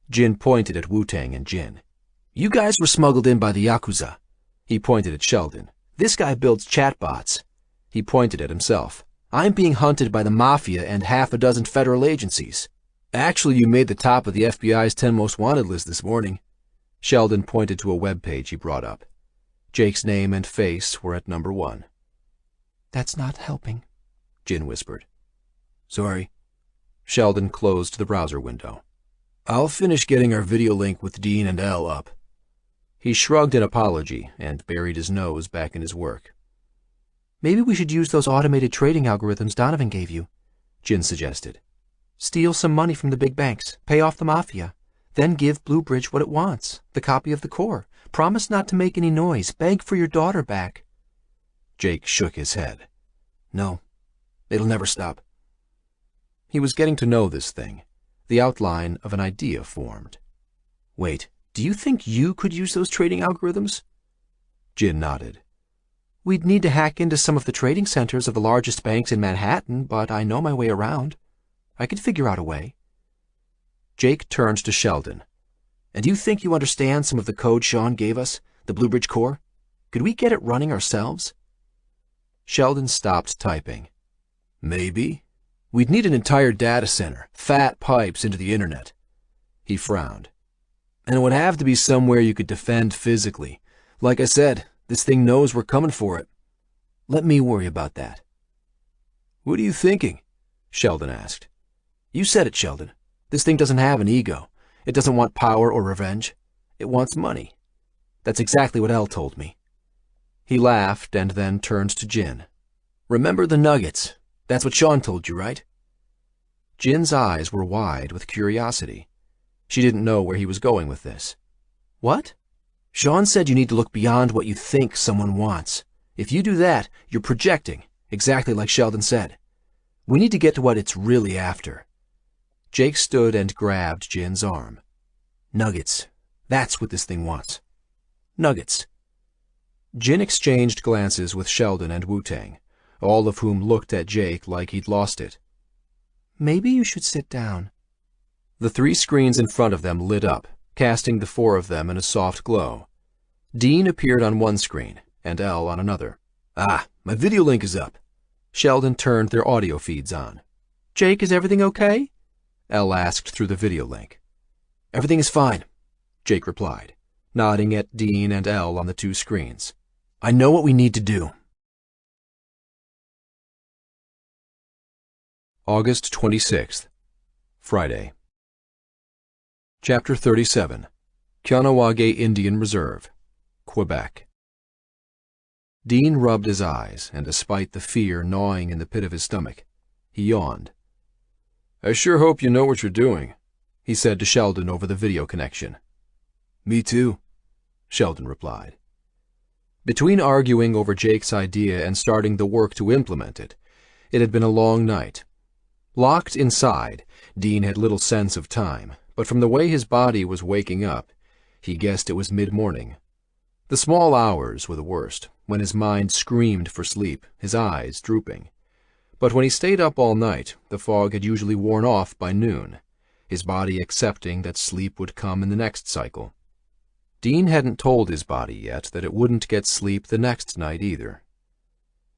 Jin pointed at Wu-Tang and Jin. You guys were smuggled in by the Yakuza. He pointed at Sheldon. This guy builds chatbots. He pointed at himself. I'm being hunted by the Mafia and half a dozen federal agencies. Actually, you made the top of the FBI's 10 most wanted list this morning. Sheldon pointed to a web page he brought up. Jake's name and face were at number 1. That's not helping, Jin whispered. Sorry. Sheldon closed the browser window. I'll finish getting our video link with Dean and Elle up. He shrugged in apology and buried his nose back in his work. Maybe we should use those automated trading algorithms Donovan gave you, Jin suggested. Steal some money from the big banks, pay off the Mafia, then give Bluebridge what it wants, the copy of the core. Promise not to make any noise, beg for your daughter back. Jake shook his head. No, it'll never stop. He was getting to know this thing. The outline of an idea formed. Wait, do you think you could use those trading algorithms? Jin nodded. We'd need to hack into some of the trading centers of the largest banks in Manhattan, but I know my way around. I could figure out a way. Jake turned to Sheldon. And do you think you understand some of the code Sean gave us, the Bluebridge core? Could we get it running ourselves? Sheldon stopped typing. Maybe. We'd need an entire data center, fat pipes into the internet. He frowned. And it would have to be somewhere you could defend physically. Like I said, this thing knows we're coming for it. Let me worry about that. What are you thinking? Sheldon asked. You said it, Sheldon. This thing doesn't have an ego. It doesn't want power or revenge. It wants money. That's exactly what Elle told me. He laughed and then turned to Jin. Remember the nuggets. That's what Sean told you, right? Jin's eyes were wide with curiosity. She didn't know where he was going with this. What? Sean said you need to look beyond what you think someone wants. If you do that, you're projecting, exactly like Sheldon said. We need to get to what it's really after. Jake stood and grabbed Jin's arm. Nuggets. That's what this thing wants. Nuggets. Jin exchanged glances with Sheldon and Wu-Tang, all of whom looked at Jake like he'd lost it. Maybe you should sit down. The 3 screens in front of them lit up, casting the 4 of them in a soft glow. Dean appeared on one screen, and Elle on another. Ah, my video link is up. Sheldon turned their audio feeds on. Jake, is everything okay? Elle asked through the video link. Everything is fine, Jake replied, nodding at Dean and Elle on the 2 screens. I know what we need to do. August 26th, Friday. Chapter 37, Kahnawake Indian Reserve, Quebec. Dean rubbed his eyes, and despite the fear gnawing in the pit of his stomach, he yawned. I sure hope you know what you're doing, he said to Sheldon over the video connection. Me too, Sheldon replied. Between arguing over Jake's idea and starting the work to implement it, it had been a long night. Locked inside, Dean had little sense of time, but from the way his body was waking up, he guessed it was mid-morning. The small hours were the worst, when his mind screamed for sleep, his eyes drooping. But when he stayed up all night, the fog had usually worn off by noon, his body accepting that sleep would come in the next cycle. Dean hadn't told his body yet that it wouldn't get sleep the next night either.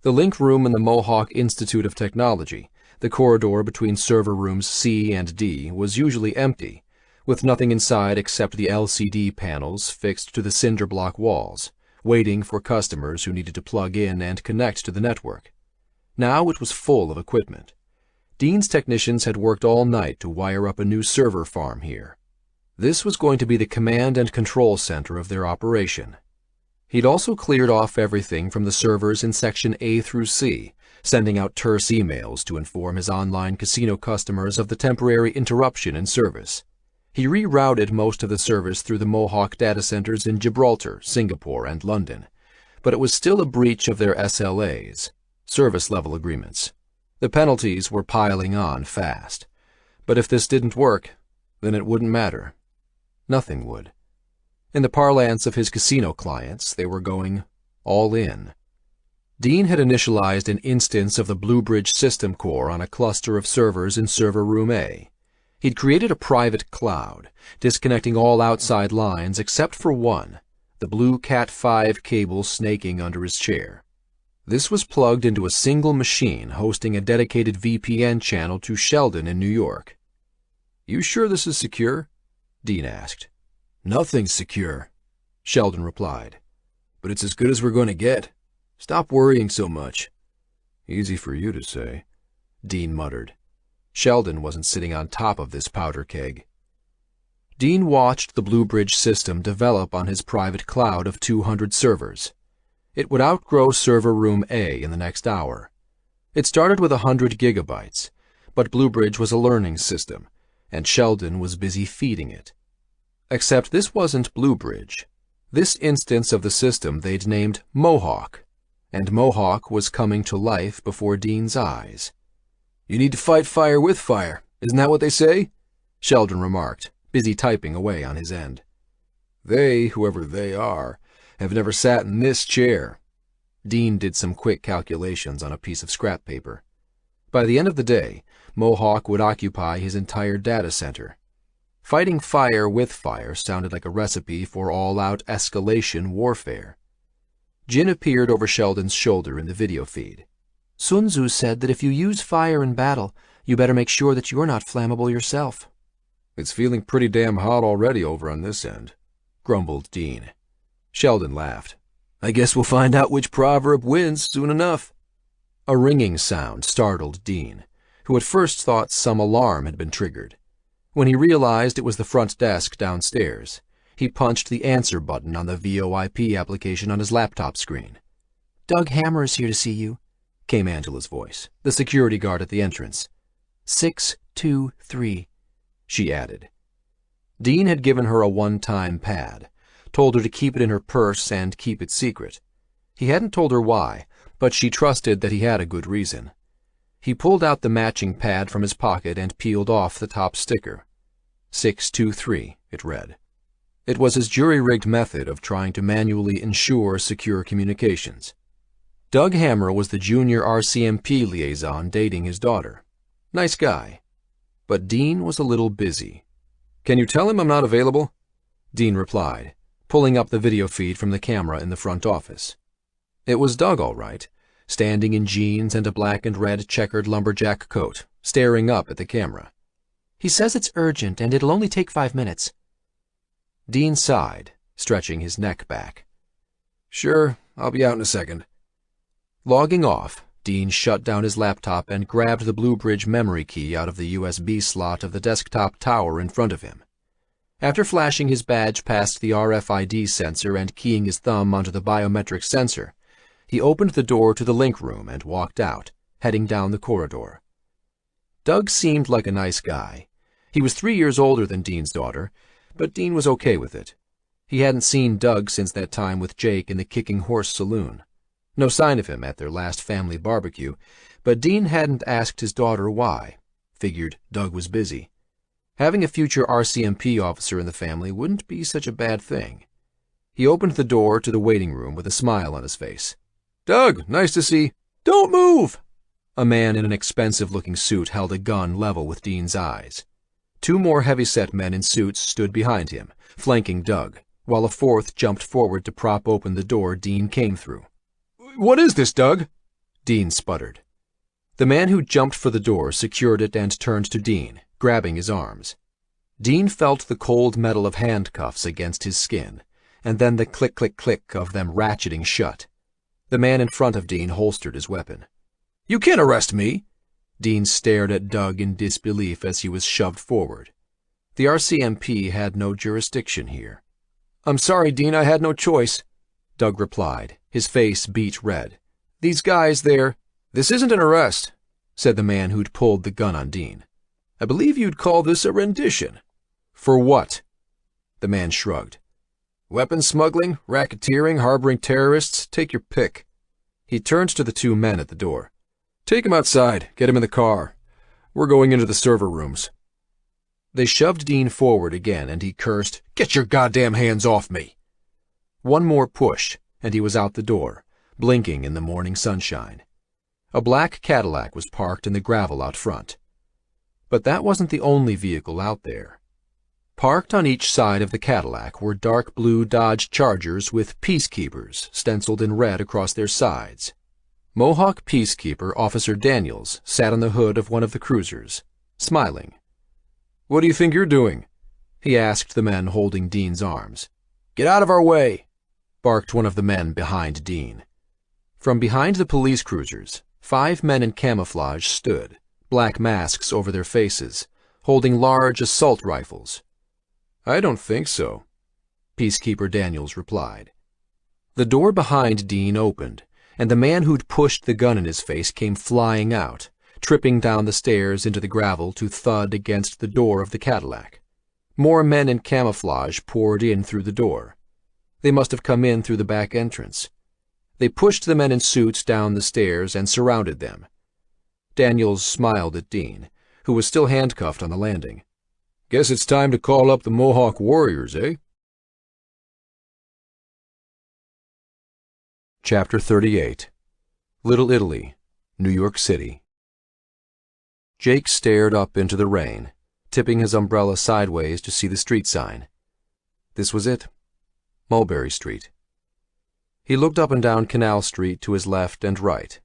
The link room in the Mohawk Institute of Technology, the corridor between server rooms C and D, was usually empty, with nothing inside except the LCD panels fixed to the cinder block walls, waiting for customers who needed to plug in and connect to the network. Now it was full of equipment. Dean's technicians had worked all night to wire up a new server farm here. This was going to be the command and control center of their operation. He'd also cleared off everything from the servers in Section A through C, sending out terse emails to inform his online casino customers of the temporary interruption in service. He rerouted most of the service through the Mohawk data centers in Gibraltar, Singapore, and London, but it was still a breach of their SLAs, service level agreements. The penalties were piling on fast. But if this didn't work, then it wouldn't matter. Nothing would. In the parlance of his casino clients, they were going all in. Dean had initialized an instance of the Bluebridge system core on a cluster of servers in server room A. He'd created a private cloud, disconnecting all outside lines except for one, the blue Cat5 cable snaking under his chair. This was plugged into a single machine hosting a dedicated VPN channel to Sheldon in New York. "You sure this is secure?" Dean asked. "Nothing's secure," Sheldon replied. "But it's as good as we're going to get. Stop worrying so much." "Easy for you to say," Dean muttered. Sheldon wasn't sitting on top of this powder keg. Dean watched the Bluebridge system develop on his private cloud of 200 servers. It would outgrow server room A in the next hour. It started with 100 gigabytes, but Bluebridge was a learning system, and Sheldon was busy feeding it. Except this wasn't Bluebridge. This instance of the system they'd named Mohawk, and Mohawk was coming to life before Dean's eyes. "You need to fight fire with fire, isn't that what they say?" Sheldon remarked, busy typing away on his end. "They, whoever they are, have never sat in this chair." Dean did some quick calculations on a piece of scrap paper. By the end of the day, Mohawk would occupy his entire data center. Fighting fire with fire sounded like a recipe for all-out escalation warfare. Jin appeared over Sheldon's shoulder in the video feed. "Sun Tzu said that if you use fire in battle, you better make sure that you're not flammable yourself." "It's feeling pretty damn hot already over on this end," grumbled Dean. Sheldon laughed. "I guess we'll find out which proverb wins soon enough." A ringing sound startled Dean, who at first thought some alarm had been triggered. When he realized it was the front desk downstairs, he punched the answer button on the VoIP application on his laptop screen. "Doug Hammer is here to see you," came Angela's voice, the security guard at the entrance. 623, she added. Dean had given her a one-time pad, told her to keep it in her purse and keep it secret. He hadn't told her why, but she trusted that he had a good reason. He pulled out the matching pad from his pocket and peeled off the top sticker. 623, it read. It was his jury-rigged method of trying to manually ensure secure communications. Doug Hammer was the junior RCMP liaison dating his daughter. Nice guy. But Dean was a little busy. "Can you tell him I'm not available?" Dean replied, pulling up the video feed from the camera in the front office. It was Doug, all right, standing in jeans and a black and red checkered lumberjack coat, staring up at the camera. "He says it's urgent and it'll only take 5 minutes. Dean sighed, stretching his neck back. "Sure, I'll be out in a second." Logging off, Dean shut down his laptop and grabbed the Bluebridge memory key out of the USB slot of the desktop tower in front of him. After flashing his badge past the RFID sensor and keying his thumb onto the biometric sensor, he opened the door to the link room and walked out, heading down the corridor. Doug seemed like a nice guy. He was 3 years older than Dean's daughter, but Dean was okay with it. He hadn't seen Doug since that time with Jake in the Kicking Horse Saloon. No sign of him at their last family barbecue, but Dean hadn't asked his daughter why. Figured Doug was busy. Having a future RCMP officer in the family wouldn't be such a bad thing. He opened the door to the waiting room with a smile on his face. "Doug, nice to see—" "Don't move!" A man in an expensive-looking suit held a gun level with Dean's eyes. 2 more heavy-set men in suits stood behind him, flanking Doug, while a 4th jumped forward to prop open the door Dean came through. "What is this, Doug?" Dean sputtered. The man who jumped for the door secured it and turned to Dean, grabbing his arms. Dean felt the cold metal of handcuffs against his skin, and then the click-click-click of them ratcheting shut. The man in front of Dean holstered his weapon. "You can't arrest me!" Dean stared at Doug in disbelief as he was shoved forward. The RCMP had no jurisdiction here. "I'm sorry, Dean, I had no choice," Doug replied, his face beet red. "These guys, This isn't an arrest," said the man who'd pulled the gun on Dean. "I believe you'd call this a rendition." "For what?" The man shrugged. "Weapons smuggling, racketeering, harboring terrorists, take your pick." He turned to the two men at the door. "Take him outside, get him in the car. We're going into the server rooms." They shoved Dean forward again, and he cursed, "Get your goddamn hands off me!" One more push, and he was out the door, blinking in the morning sunshine. A black Cadillac was parked in the gravel out front. But that wasn't the only vehicle out there. Parked on each side of the Cadillac were dark blue Dodge Chargers with Peacekeepers stenciled in red across their sides. Mohawk Peacekeeper Officer Daniels sat on the hood of one of the cruisers, smiling. "What do you think you're doing?" he asked the men holding Dean's arms. "Get out of our way!" barked one of the men behind Dean. From behind the police cruisers, 5 men in camouflage stood, black masks over their faces, holding large assault rifles. "I don't think so," Peacekeeper Daniels replied. The door behind Dean opened, and the man who'd pushed the gun in his face came flying out, tripping down the stairs into the gravel to thud against the door of the Cadillac. More men in camouflage poured in through the door. They must have come in through the back entrance. They pushed the men in suits down the stairs and surrounded them. Daniels smiled at Dean, who was still handcuffed on the landing. "Guess it's time to call up the Mohawk Warriors, eh?" Chapter 38. Little Italy, New York City. Jake stared up into the rain, tipping his umbrella sideways to see the street sign. This was it. Mulberry Street. He looked up and down Canal Street to his left and right.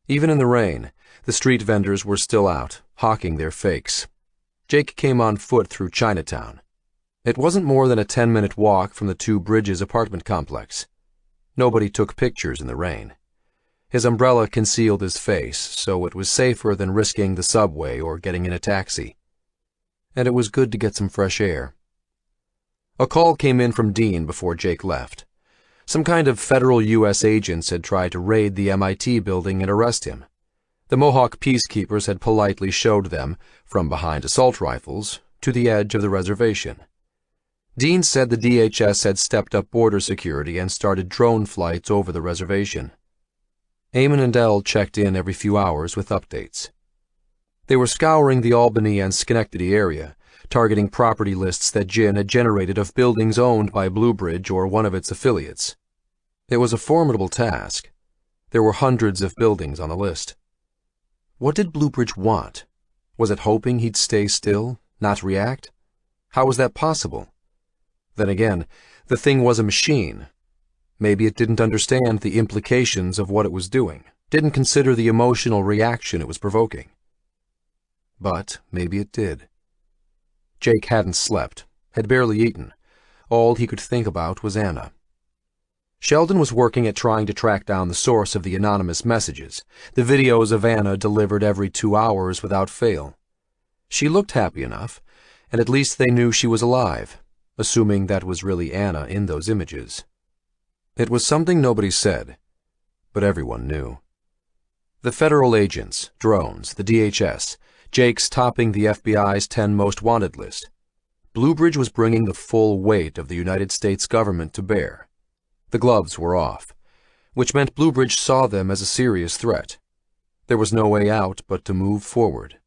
Even in the rain, the street vendors were still out, hawking their fakes. Jake came on foot through Chinatown. It wasn't more than a 10-minute walk from the Two Bridges apartment complex. Nobody took pictures in the rain. His umbrella concealed his face, so it was safer than risking the subway or getting in a taxi. And it was good to get some fresh air. A call came in from Dean before Jake left. Some kind of federal U.S. agents had tried to raid the MIT building and arrest him. The Mohawk Peacekeepers had politely showed them, from behind assault rifles, to the edge of the reservation. Dean said the DHS had stepped up border security and started drone flights over the reservation. Eamon and Elle checked in every few hours with updates. They were scouring the Albany and Schenectady area, targeting property lists that Gin had generated of buildings owned by Bluebridge or one of its affiliates. It was a formidable task. There were hundreds of buildings on the list. What did Bluebridge want? Was it hoping he'd stay still, not react? How was that possible? Then again, the thing was a machine. Maybe it didn't understand the implications of what it was doing, didn't consider the emotional reaction it was provoking. But maybe it did. Jake hadn't slept, had barely eaten. All he could think about was Anna. Sheldon was working at trying to track down the source of the anonymous messages, the videos of Anna delivered every 2 hours without fail. She looked happy enough, and at least they knew she was alive, assuming that was really Anna in those images. It was something nobody said, but everyone knew. The federal agents, drones, the DHS, Jake's topping the FBI's 10 most wanted list. Bluebridge was bringing the full weight of the United States government to bear. The gloves were off, which meant Bluebridge saw them as a serious threat. There was no way out but to move forward.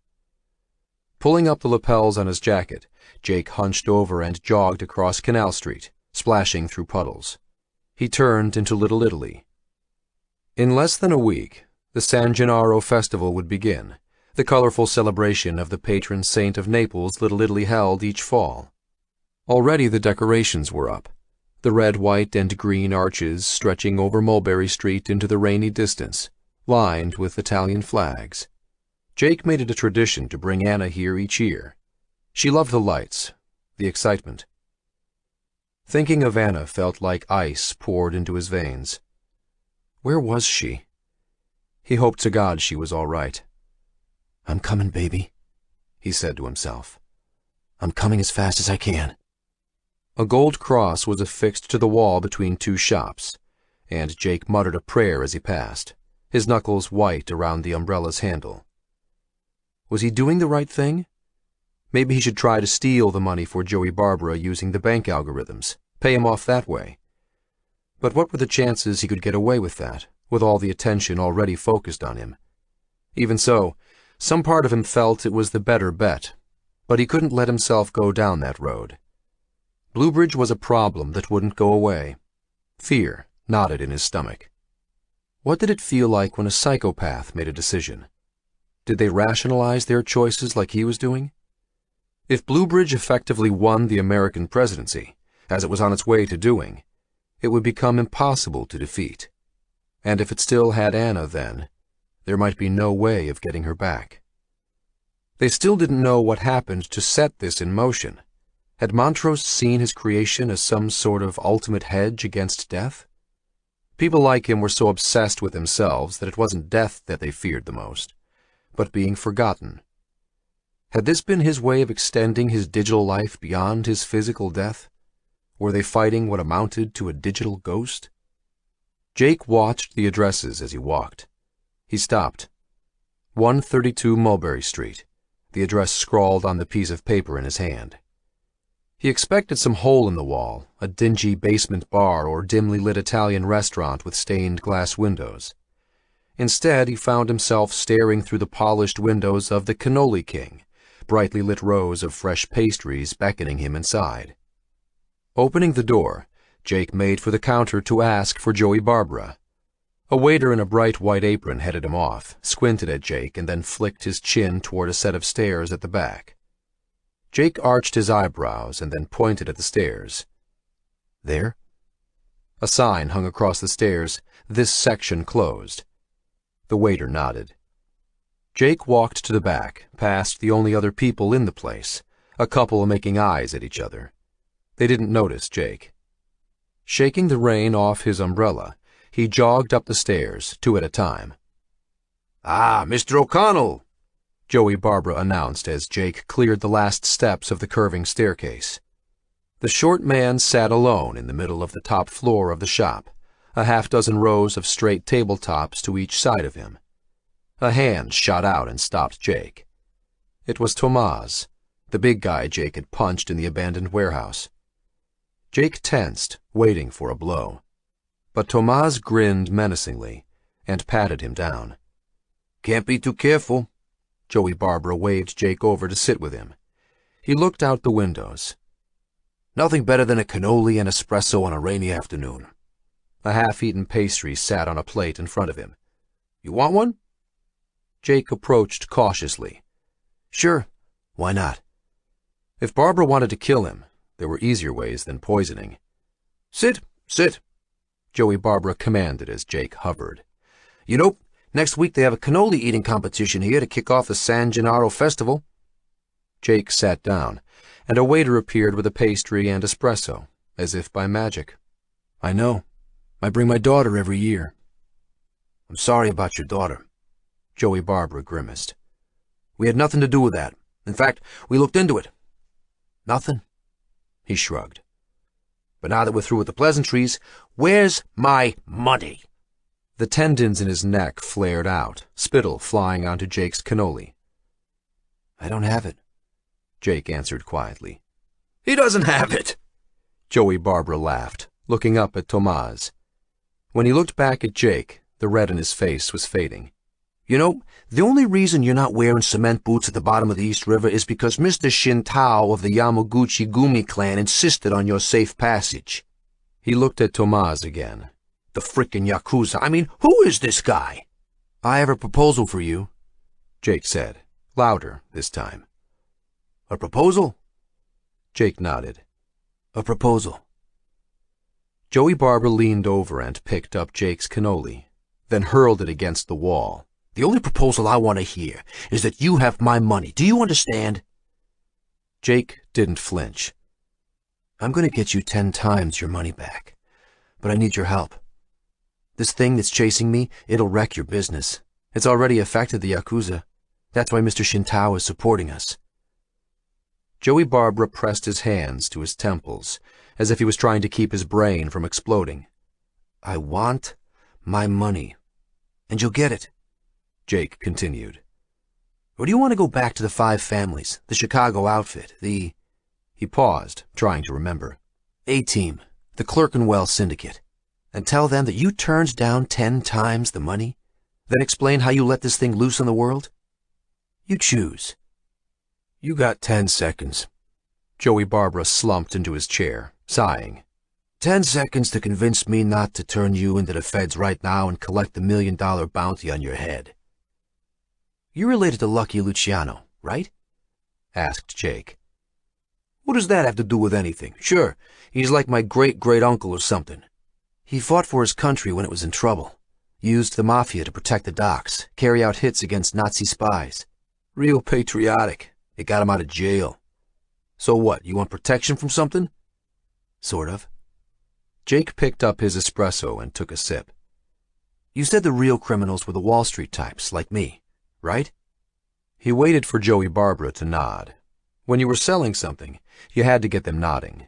Pulling up the lapels on his jacket, Jake hunched over and jogged across Canal Street, splashing through puddles. He turned into Little Italy. In less than a week, the San Gennaro Festival would begin, the colorful celebration of the patron saint of Naples Little Italy held each fall. Already the decorations were up, the red, white, and green arches stretching over Mulberry Street into the rainy distance, lined with Italian flags. Jake made it a tradition to bring Anna here each year. She loved the lights, the excitement. Thinking of Anna felt like ice poured into his veins. Where was she? He hoped to God she was all right. "I'm coming, baby," he said to himself. I'm coming as fast as I can. A gold cross was affixed to the wall between two shops, and Jake muttered a prayer as he passed, his knuckles white around the umbrella's handle. Was he doing the right thing? Maybe he should try to steal the money for Joey Barbara using the bank algorithms, pay him off that way. But what were the chances he could get away with that, with all the attention already focused on him? Even so, some part of him felt it was the better bet, but he couldn't let himself go down that road. Bluebridge was a problem that wouldn't go away. Fear knotted in his stomach. What did it feel like when a psychopath made a decision? Did they rationalize their choices like he was doing? If Bluebridge effectively won the American presidency, as it was on its way to doing, it would become impossible to defeat. And if it still had Anna then, there might be no way of getting her back. They still didn't know what happened to set this in motion. Had Montrose seen his creation as some sort of ultimate hedge against death? People like him were so obsessed with themselves that it wasn't death that they feared the most, but being forgotten. Had this been his way of extending his digital life beyond his physical death? Were they fighting what amounted to a digital ghost? Jake watched the addresses as he walked. He stopped. 132 Mulberry Street, the address scrawled on the piece of paper in his hand. He expected some hole in the wall, a dingy basement bar or dimly lit Italian restaurant with stained glass windows. Instead, he found himself staring through the polished windows of the Cannoli King, brightly lit rows of fresh pastries beckoning him inside. Opening the door, Jake made for the counter to ask for Joey Barbara. A waiter in a bright white apron headed him off, squinted at Jake, and then flicked his chin toward a set of stairs at the back. Jake arched his eyebrows and then pointed at the stairs. There? A sign hung across the stairs, "This section closed." The waiter nodded. Jake walked to the back, past the only other people in the place, a couple making eyes at each other. They didn't notice Jake. Shaking the rain off his umbrella, he jogged up the stairs, 2 at a time. "Ah, Mr. O'Connell," Joey Barbara announced as Jake cleared the last steps of the curving staircase. The short man sat alone in the middle of the top floor of the shop, a half-dozen rows of straight tabletops to each side of him. A hand shot out and stopped Jake. It was Tomas, the big guy Jake had punched in the abandoned warehouse. Jake tensed, waiting for a blow. But Tomas grinned menacingly and patted him down. "Can't be too careful." Joey Barbara waved Jake over to sit with him. He looked out the windows. "Nothing better than a cannoli and espresso on a rainy afternoon." A half-eaten pastry sat on a plate in front of him. "You want one?" Jake approached cautiously. "Sure, why not?" If Barbara wanted to kill him, there were easier ways than poisoning. "Sit, sit," Joey Barbara commanded as Jake hovered. "You know, next week they have a cannoli eating competition here to kick off the San Gennaro Festival." Jake sat down, and a waiter appeared with a pastry and espresso, as if by magic. "I know. I bring my daughter every year." "I'm sorry about your daughter," Joey Barbara grimaced. "We had nothing to do with that. In fact, we looked into it." "Nothing?" He shrugged. "But now that we're through with the pleasantries, where's my money?" The tendons in his neck flared out, spittle flying onto Jake's cannoli. "I don't have it," Jake answered quietly. "He doesn't have it!" Joey Barbara laughed, looking up at Tomas. When he looked back at Jake, the red in his face was fading. "You know, the only reason you're not wearing cement boots at the bottom of the East River is because Mr. Shintao of the Yamaguchi Gumi clan insisted on your safe passage." He looked at Tomas again. "The frickin' Yakuza. I mean, who is this guy?" "I have a proposal for you," Jake said, louder this time. "A proposal?" Jake nodded. "A proposal." Joey Barbara leaned over and picked up Jake's cannoli, then hurled it against the wall. "The only proposal I want to hear is that you have my money. Do you understand?" Jake didn't flinch. "I'm going to get you 10 times your money back, but I need your help. This thing that's chasing me, it'll wreck your business. It's already affected the Yakuza. That's why Mr. Shintao is supporting us." Joey Barbara pressed his hands to his temples, as if he was trying to keep his brain from exploding. I want my money. And you'll get it, Jake continued. Or do you want to go back to the 5 families, the Chicago outfit, the... He paused, trying to remember. A-Team, the Clerkenwell Syndicate, and tell them that you turned down 10 times the money? Then explain how you let this thing loose on the world? You choose. You got 10 seconds. Joey Barbara slumped into his chair, sighing. 10 seconds to convince me not to turn you into the feds right now and collect the $1 million bounty on your head. You're related to Lucky Luciano, right? Asked Jake. What does that have to do with anything? Sure, he's like my great-great-uncle or something. He fought for his country when it was in trouble. Used the mafia to protect the docks, carry out hits against Nazi spies. Real patriotic. It got him out of jail. So what, you want protection from something? Sort of. Jake picked up his espresso and took a sip. You said the real criminals were the Wall Street types, like me, right? He waited for Joey Barbara to nod. When you were selling something, you had to get them nodding.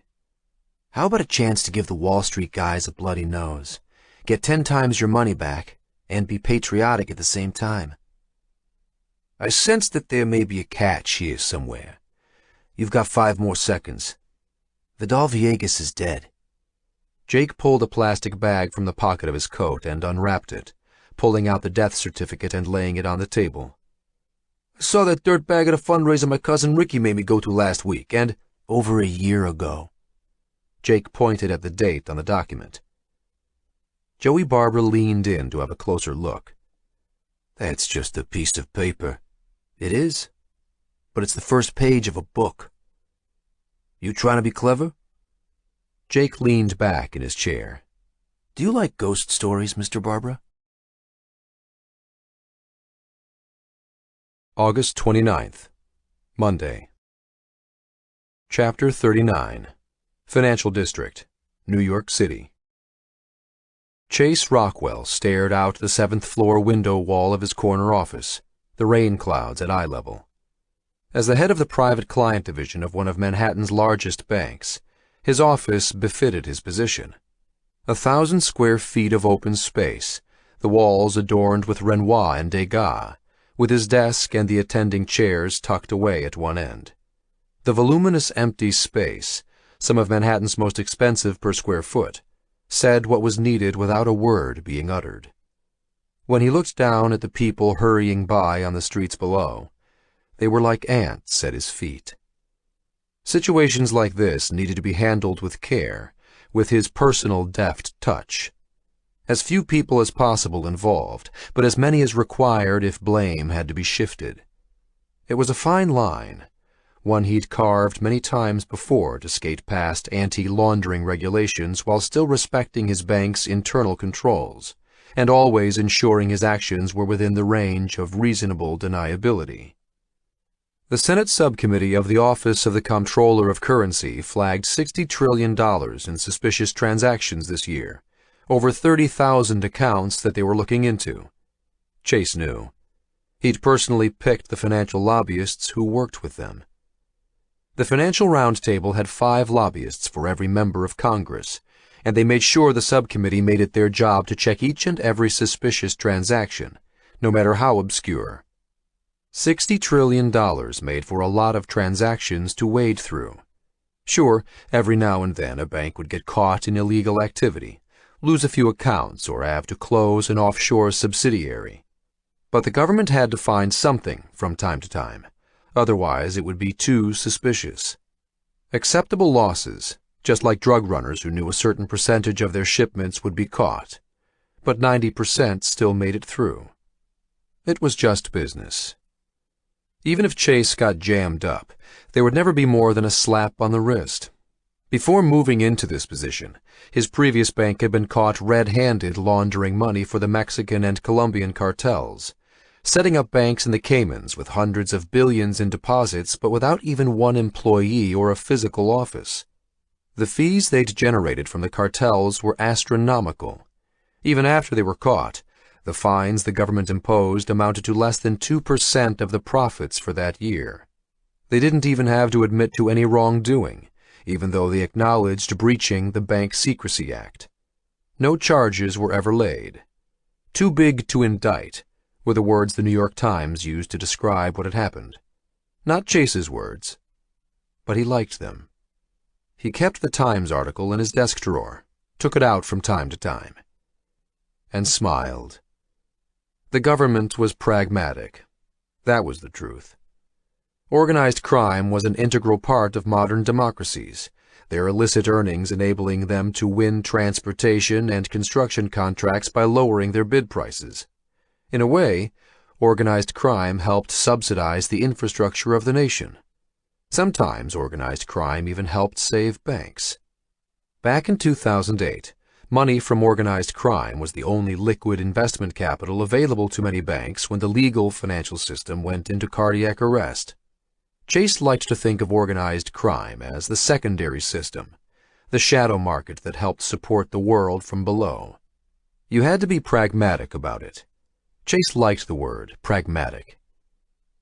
How about a chance to give the Wall Street guys a bloody nose? Get 10 times your money back, and be patriotic at the same time. I sense that there may be a catch here somewhere. You've got 5 more seconds. Vidal Villegas is dead. Jake pulled a plastic bag from the pocket of his coat and unwrapped it, pulling out the death certificate and laying it on the table. I saw that dirtbag at a fundraiser my cousin Ricky made me go to last week, and over a year ago. Jake pointed at the date on the document. Joey Barbara leaned in to have a closer look. That's just a piece of paper. It is, but it's the first page of a book. You trying to be clever? Jake leaned back in his chair. Do you like ghost stories, Mr. Barbara? August 29th, Monday. Chapter 39, Financial District, New York City. Chase Rockwell stared out the 7th-floor window wall of his corner office, the rain clouds at eye level. As the head of the private client division of one of Manhattan's largest banks, his office befitted his position. 1,000 square feet of open space, the walls adorned with Renoir and Degas, with his desk and the attending chairs tucked away at one end. The voluminous empty space, some of Manhattan's most expensive per square foot, said what was needed without a word being uttered. When he looked down at the people hurrying by on the streets below, they were like ants at his feet. Situations like this needed to be handled with care, with his personal deft touch. As few people as possible involved, but as many as required if blame had to be shifted. It was a fine line, one he'd carved many times before to skate past anti-laundering regulations while still respecting his bank's internal controls, and always ensuring his actions were within the range of reasonable deniability. The Senate Subcommittee of the Office of the Comptroller of Currency flagged $60 trillion in suspicious transactions this year, over 30,000 accounts that they were looking into. Chase knew. He'd personally picked the financial lobbyists who worked with them. The Financial Roundtable had 5 lobbyists for every member of Congress, and they made sure the subcommittee made it their job to check each and every suspicious transaction, no matter how obscure. $60 trillion made for a lot of transactions to wade through. Sure, every now and then a bank would get caught in illegal activity, lose a few accounts, or have to close an offshore subsidiary. But the government had to find something from time to time. Otherwise, it would be too suspicious. Acceptable losses, just like drug runners who knew a certain percentage of their shipments would be caught. But 90% still made it through. It was just business. Even if Chase got jammed up, there would never be more than a slap on the wrist. Before moving into this position, his previous bank had been caught red-handed laundering money for the Mexican and Colombian cartels, setting up banks in the Caymans with hundreds of billions in deposits but without even one employee or a physical office. The fees they'd generated from the cartels were astronomical. Even after they were caught, the fines the government imposed amounted to less than 2% of the profits for that year. They didn't even have to admit to any wrongdoing, even though they acknowledged breaching the Bank Secrecy Act. No charges were ever laid. Too big to indict were the words the New York Times used to describe what had happened. Not Chase's words, but he liked them. He kept the Times article in his desk drawer, took it out from time to time, and smiled. The government was pragmatic. That was the truth. Organized crime was an integral part of modern democracies, their illicit earnings enabling them to win transportation and construction contracts by lowering their bid prices. In a way, organized crime helped subsidize the infrastructure of the nation. Sometimes organized crime even helped save banks. Back in 2008, money from organized crime was the only liquid investment capital available to many banks when the legal financial system went into cardiac arrest. Chase liked to think of organized crime as the secondary system, the shadow market that helped support the world from below. You had to be pragmatic about it. Chase liked the word pragmatic.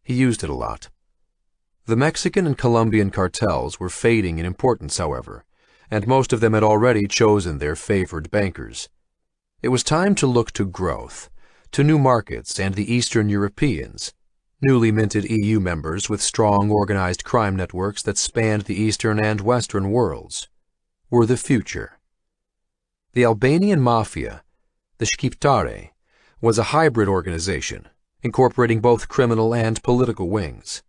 He used it a lot. The Mexican and Colombian cartels were fading in importance, however, and most of them had already chosen their favored bankers. It was time to look to growth, to new markets and the Eastern Europeans, newly minted EU members with strong organized crime networks that spanned the Eastern and Western worlds, were the future. The Albanian Mafia, the Shqiptare, was a hybrid organization, incorporating both criminal and political wings.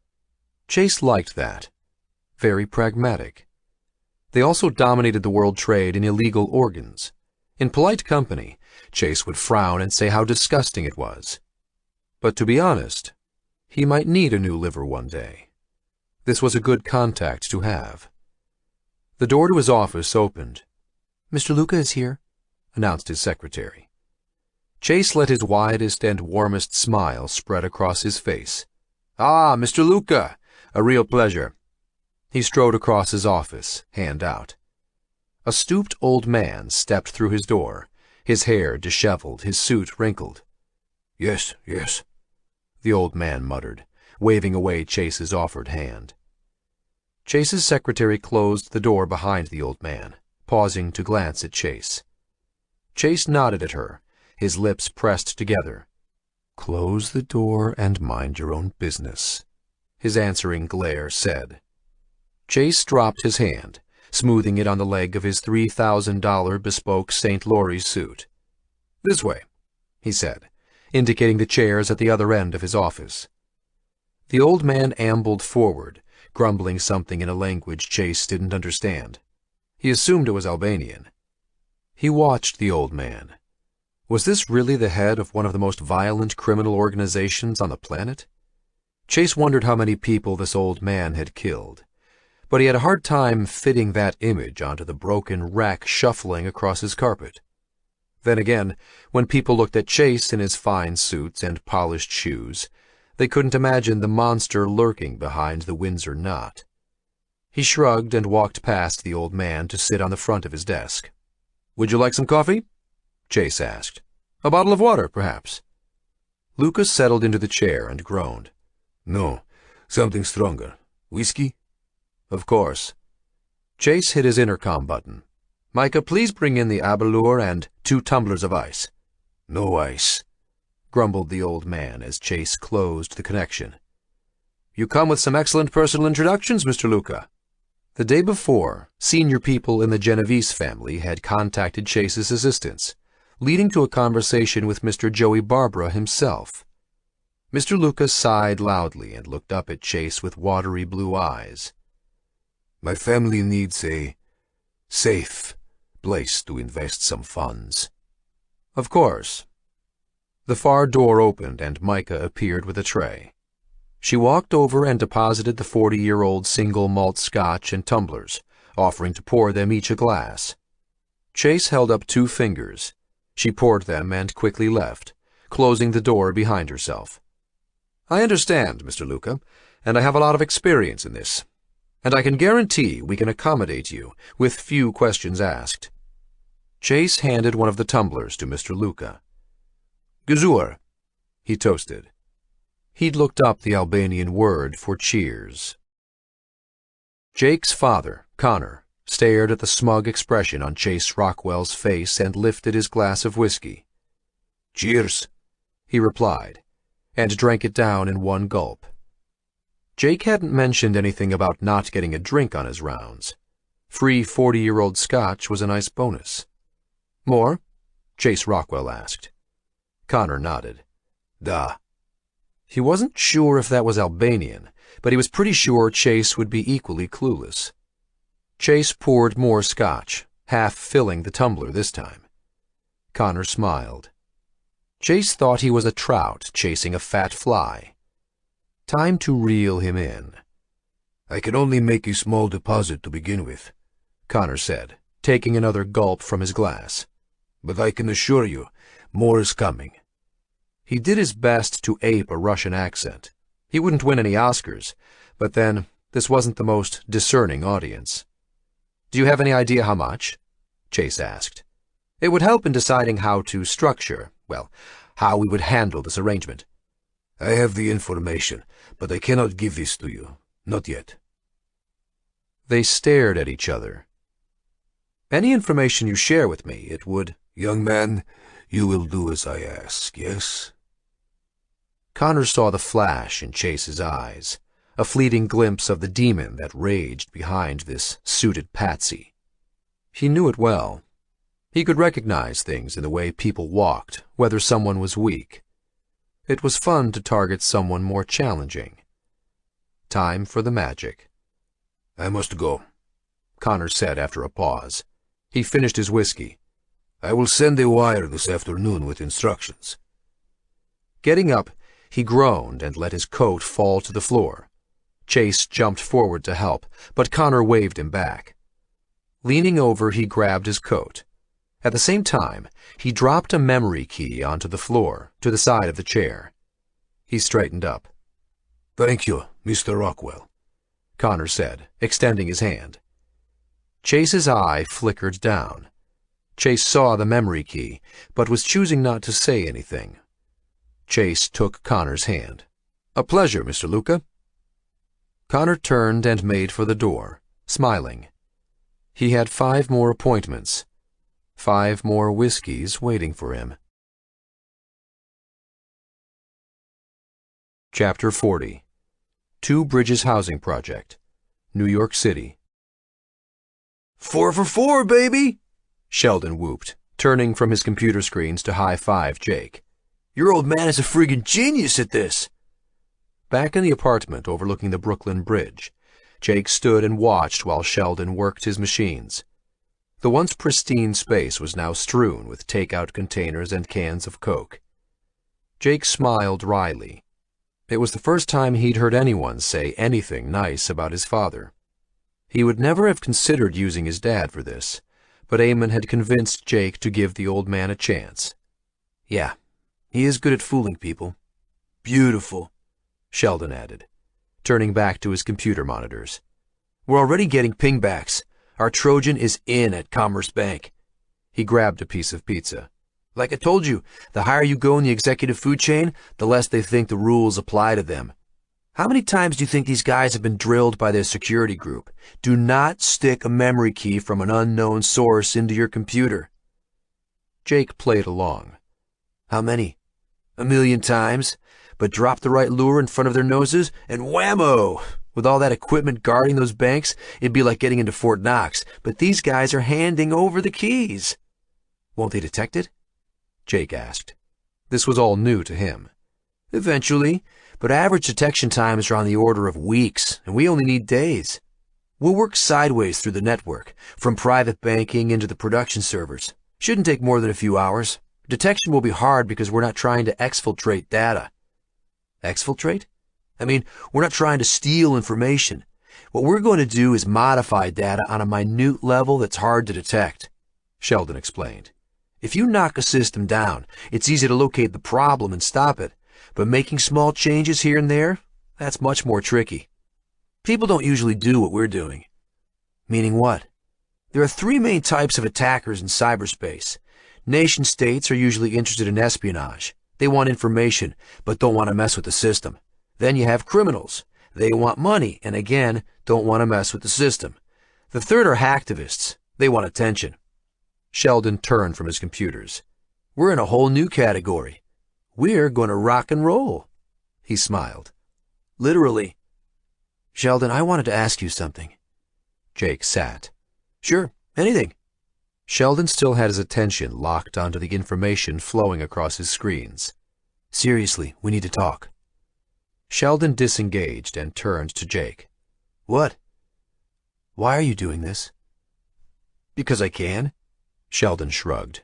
Chase liked that. Very pragmatic. They also dominated the world trade in illegal organs. In polite company, Chase would frown and say how disgusting it was. But to be honest, he might need a new liver one day. This was a good contact to have. The door to his office opened. "Mr. Luca is here," announced his secretary. Chase let his widest and warmest smile spread across his face. "Ah, Mr. Luca! A real pleasure." He strode across his office, hand out. A stooped old man stepped through his door, his hair disheveled, his suit wrinkled. "Yes, yes," the old man muttered, waving away Chase's offered hand. Chase's secretary closed the door behind the old man, pausing to glance at Chase. Chase nodded at her, his lips pressed together. "Close the door and mind your own business," his answering glare said. Chase dropped his hand, smoothing it on the leg of his $3,000 bespoke St. Laurie's suit. "This way," he said, indicating the chairs at the other end of his office. The old man ambled forward, grumbling something in a language Chase didn't understand. He assumed it was Albanian. He watched the old man. Was this really the head of one of the most violent criminal organizations on the planet? Chase wondered how many people this old man had killed, but he had a hard time fitting that image onto the broken wreck shuffling across his carpet. Then again, when people looked at Chase in his fine suits and polished shoes, they couldn't imagine the monster lurking behind the Windsor knot. He shrugged and walked past the old man to sit on the front of his desk. "Would you like some coffee?" Chase asked. "A bottle of water, perhaps?" Lucas settled into the chair and groaned. "No, something stronger. Whiskey?" "Of course." Chase hit his intercom button. "Micah, please bring in the Abelur and 2 tumblers of ice." "No ice," grumbled the old man as Chase closed the connection. "You come with some excellent personal introductions, Mr. Luca." The day before, senior people in the Genovese family had contacted Chase's assistants, leading to a conversation with Mr. Joey Barbara himself. Mr. Luca sighed loudly and looked up at Chase with watery blue eyes. "My family needs a safe place to invest some funds." "Of course." The far door opened and Micah appeared with a tray. She walked over and deposited the 40-year-old single malt scotch in tumblers, offering to pour them each a glass. Chase held up 2 fingers. She poured them and quickly left, closing the door behind herself. "I understand, Mr. Luca, and I have a lot of experience in this. And I can guarantee we can accommodate you, with few questions asked." Chase handed one of the tumblers to Mr. Luca. "Guzur," he toasted. He'd looked up the Albanian word for cheers. Jake's father, Connor, stared at the smug expression on Chase Rockwell's face and lifted his glass of whiskey. "Cheers," he replied, and drank it down in one gulp. Jake hadn't mentioned anything about not getting a drink on his rounds. Free 40-year-old scotch was a nice bonus. "More?" Chase Rockwell asked. Connor nodded. "Da." He wasn't sure if that was Albanian, but he was pretty sure Chase would be equally clueless. Chase poured more scotch, half filling the tumbler this time. Connor smiled. Chase thought he was a trout chasing a fat fly. Time to reel him in. "I can only make a small deposit to begin with," Connor said, taking another gulp from his glass. "But I can assure you, more is coming." He did his best to ape a Russian accent. He wouldn't win any Oscars, but then this wasn't the most discerning audience. "Do you have any idea how much?" Chase asked. It would help in deciding how to structure, well, how we would handle this arrangement. "I have the information, but I cannot give this to you. Not yet." They stared at each other. "Any information you share with me, it would—" "Young man, you will do as I ask, yes?" Connor saw the flash in Chase's eyes, a fleeting glimpse of the demon that raged behind this suited patsy. He knew it well. He could recognize things in the way people walked, whether someone was weak. It was fun to target someone more challenging. Time for the magic. "I must go," Connor said after a pause. He finished his whiskey. "I will send a wire this afternoon with instructions." Getting up, he groaned and let his coat fall to the floor. Chase jumped forward to help, but Connor waved him back. Leaning over, he grabbed his coat. At the same time, he dropped a memory key onto the floor, to the side of the chair. He straightened up. "Thank you, Mr. Rockwell," Connor said, extending his hand. Chase's eye flickered down. Chase saw the memory key, but was choosing not to say anything. Chase took Connor's hand. "A pleasure, Mr. Luca." Connor turned and made for the door, smiling. He had 5 more appointments, 5 more whiskeys waiting for him. Chapter 40. Two Bridges Housing Project, New York City. 4 for 4, baby!" Sheldon whooped, turning from his computer screens to high-five Jake. "Your old man is a friggin' genius at this." Back in the apartment overlooking the Brooklyn Bridge, Jake stood and watched while Sheldon worked his machines. The once pristine space was now strewn with take-out containers and cans of Coke. Jake smiled wryly. It was the first time he'd heard anyone say anything nice about his father. He would never have considered using his dad for this, but Eamon had convinced Jake to give the old man a chance. "Yeah, he is good at fooling people." "Beautiful," Sheldon added, turning back to his computer monitors. "We're already getting pingbacks. Our Trojan is in at Commerce Bank." He grabbed a piece of pizza. "Like I told you, the higher you go in the executive food chain, the less they think the rules apply to them. How many times do you think these guys have been drilled by their security group? Do not stick a memory key from an unknown source into your computer." Jake played along. "How many? 1,000,000 times? But drop the right lure in front of their noses, and whammo! With all that equipment guarding those banks, it'd be like getting into Fort Knox, but these guys are handing over the keys." "Won't they detect it?" Jake asked. This was all new to him. "Eventually, but average detection times are on the order of weeks, and we only need days. We'll work sideways through the network, from private banking into the production servers. Shouldn't take more than a few hours. Detection will be hard because we're not trying to exfiltrate data." "Exfiltrate? I mean, we're not trying to steal information. What we're going to do is modify data on a minute level that's hard to detect," Sheldon explained. "If you knock a system down, it's easy to locate the problem and stop it. But making small changes here and there, that's much more tricky. People don't usually do what we're doing." "Meaning what?" "There are 3 main types of attackers in cyberspace. Nation-states are usually interested in espionage. They want information, but don't want to mess with the system. Then you have criminals. They want money, and again, don't want to mess with the system. The third are hacktivists. They want attention. Sheldon turned from his computers. We're in a whole new category. We're going to rock and roll. He smiled. Literally. Sheldon, I wanted to ask you something. Jake sat. Sure, anything. Sheldon still had his attention locked onto the information flowing across his screens. Seriously, we need to talk. Sheldon disengaged and turned to Jake. What? Why are you doing this? Because I can. Sheldon shrugged.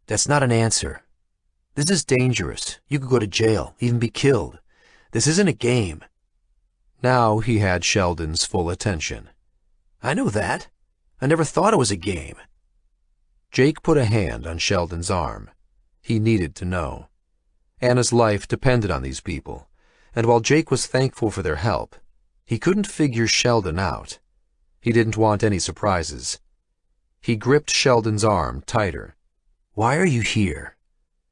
That's not an answer. This is dangerous. You could go to jail, even be killed. This isn't a game. Now he had Sheldon's full attention. I know that. I never thought it was a game. Jake put a hand on Sheldon's arm. He needed to know. Anna's life depended on these people, and while Jake was thankful for their help, he couldn't figure Sheldon out. He didn't want any surprises. He gripped Sheldon's arm tighter. Why are you here?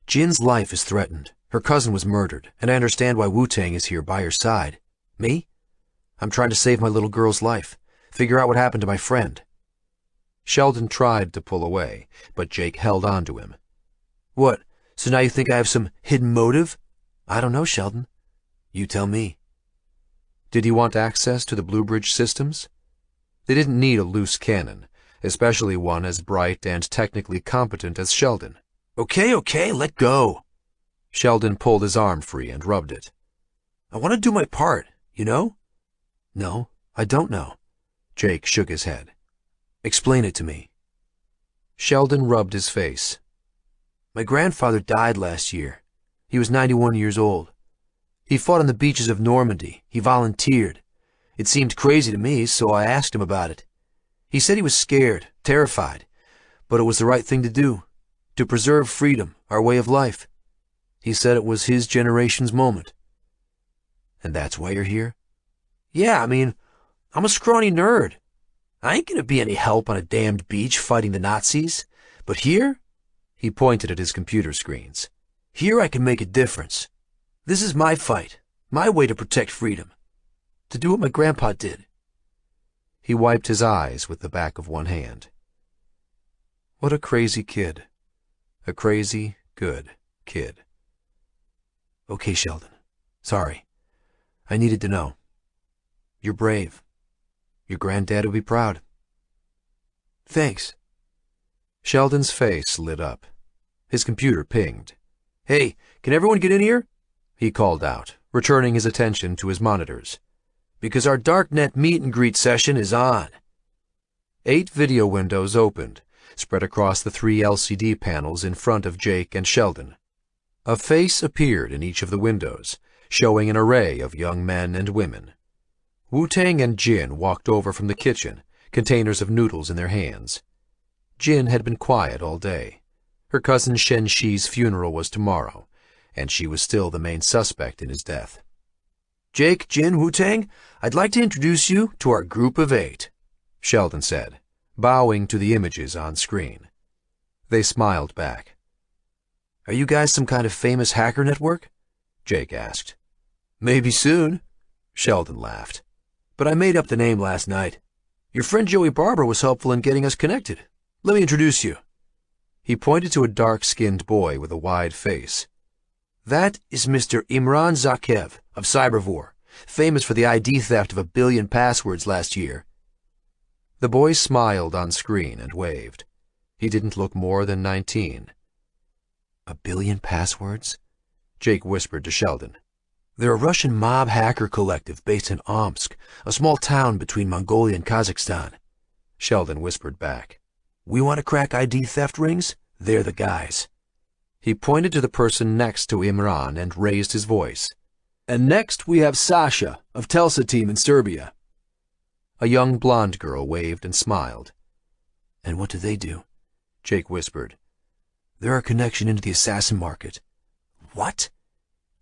Jin's life is threatened. Her cousin was murdered, and I understand why Wu-Tang is here by her side. Me? I'm trying to save my little girl's life. Figure out what happened to my friend. Sheldon tried to pull away, but Jake held on to him. What, so now you think I have some hidden motive? I don't know, Sheldon. You tell me. Did he want access to the Bluebridge systems? They didn't need a loose cannon, especially one as bright and technically competent as Sheldon. Okay, let go. Sheldon pulled his arm free and rubbed it. I want to do my part, you know? No, I don't know. Jake shook his head. Explain it to me. Sheldon rubbed his face. My grandfather died last year. He was 91 years old. He fought on the beaches of Normandy. He volunteered. It seemed crazy to me, so I asked him about it. He said he was scared, terrified, but it was the right thing to do, to preserve freedom, our way of life. He said it was his generation's moment. And that's why you're here? Yeah, I'm a scrawny nerd. I ain't gonna be any help on a damned beach fighting the Nazis. But here, he pointed at his computer screens. Here I can make a difference. This is my fight, my way to protect freedom. To do what my grandpa did. He wiped his eyes with the back of one hand. What a crazy kid. A crazy, good kid. Okay, Sheldon. Sorry. I needed to know. You're brave. Your granddad would be proud. Thanks. Sheldon's face lit up. His computer pinged. Hey, can everyone get in here? He called out, returning his attention to his monitors. Because our Darknet meet and greet session is on. 8 video windows opened, spread across the 3 LCD panels in front of Jake and Sheldon. A face appeared in each of the windows, showing an array of young men and women. Wu-Tang and Jin walked over from the kitchen, containers of noodles in their hands. Jin had been quiet all day. Her cousin Shen-Shi's funeral was tomorrow, and she was still the main suspect in his death. Jake, Jin, Wu-Tang, I'd like to introduce you to our group of 8, Sheldon said, bowing to the images on screen. They smiled back. Are you guys some kind of famous hacker network? Jake asked. Maybe soon, Sheldon laughed. But I made up the name last night. Your friend Joey Barber was helpful in getting us connected. Let me introduce you. He pointed to a dark-skinned boy with a wide face. That is Mr. Imran Zakev of Cybervore, famous for the ID theft of 1 billion passwords last year. The boy smiled on screen and waved. He didn't look more than 19. 1 billion passwords? Jake whispered to Sheldon. They're a Russian mob hacker collective based in Omsk, a small town between Mongolia and Kazakhstan. Sheldon whispered back. We want to crack ID theft rings? They're the guys. He pointed to the person next to Imran and raised his voice. And next we have Sasha of Telsa team in Serbia. A young blonde girl waved and smiled. And what do they do? Jake whispered. They're our connection into the assassin market. What?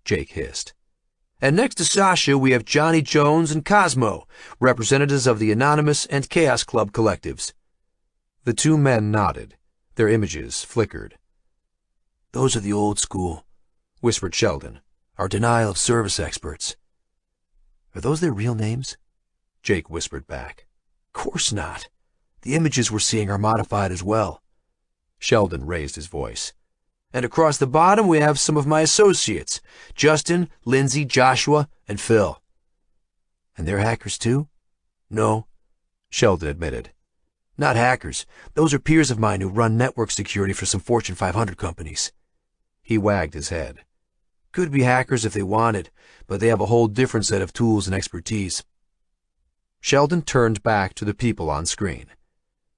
Jake hissed. And next to Sasha we have Johnny Jones and Cosmo, representatives of the Anonymous and Chaos Club collectives. The 2 men nodded. Their images flickered. Those are the old school, whispered Sheldon. Our denial of service experts. Are those their real names? Jake whispered back. Course not. The images we're seeing are modified as well. Sheldon raised his voice. And across the bottom we have some of my associates, Justin, Lindsay, Joshua, and Phil. And they're hackers too? No, Sheldon admitted. Not hackers. Those are peers of mine who run network security for some Fortune 500 companies. He wagged his head. Could be hackers if they wanted, but they have a whole different set of tools and expertise. Sheldon turned back to the people on screen.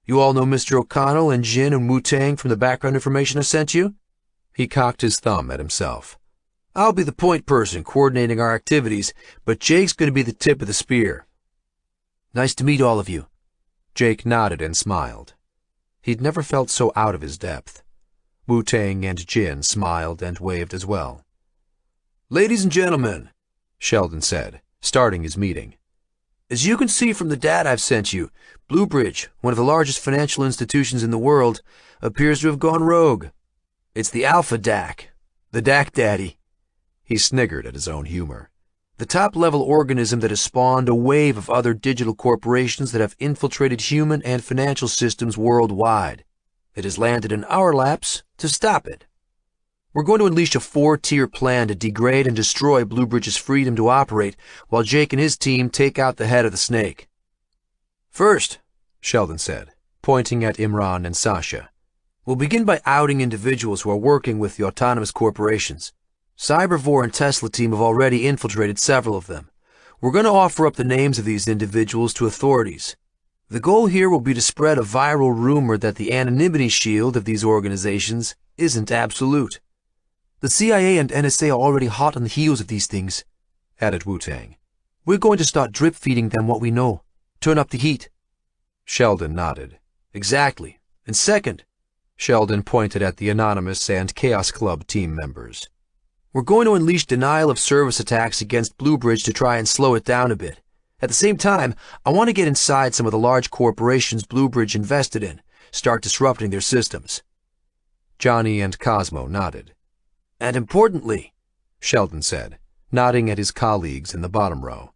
You all know Mr. O'Connell and Jin and Wu-Tang from the background information I sent you? He cocked his thumb at himself. I'll be the point person coordinating our activities, but Jake's going to be the tip of the spear. Nice to meet all of you. Jake nodded and smiled. He'd never felt so out of his depth. Wu-Tang and Jin smiled and waved as well. Ladies and gentlemen, Sheldon said, starting his meeting. As you can see from the data I've sent you, Bluebridge, one of the largest financial institutions in the world, appears to have gone rogue. It's the Alpha DAC, the DAC Daddy. He sniggered at his own humor. The top-level organism that has spawned a wave of other digital corporations that have infiltrated human and financial systems worldwide. It has landed in our laps to stop it. We're going to unleash a 4-tier plan to degrade and destroy Bluebridge's freedom to operate while Jake and his team take out the head of the snake. First, Sheldon said, pointing at Imran and Sasha, we'll begin by outing individuals who are working with the autonomous corporations. Cybervore and Tesla team have already infiltrated several of them. We're going to offer up the names of these individuals to authorities. The goal here will be to spread a viral rumor that the anonymity shield of these organizations isn't absolute. The CIA and NSA are already hot on the heels of these things, added Wu-Tang. We're going to start drip-feeding them what we know. Turn up the heat. Sheldon nodded. Exactly. And second, Sheldon pointed at the Anonymous and Chaos Club team members. We're going to unleash denial-of-service attacks against Bluebridge to try and slow it down a bit. At the same time, I want to get inside some of the large corporations Bluebridge invested in, start disrupting their systems. Johnny and Cosmo nodded. And importantly, Sheldon said, nodding at his colleagues in the bottom row,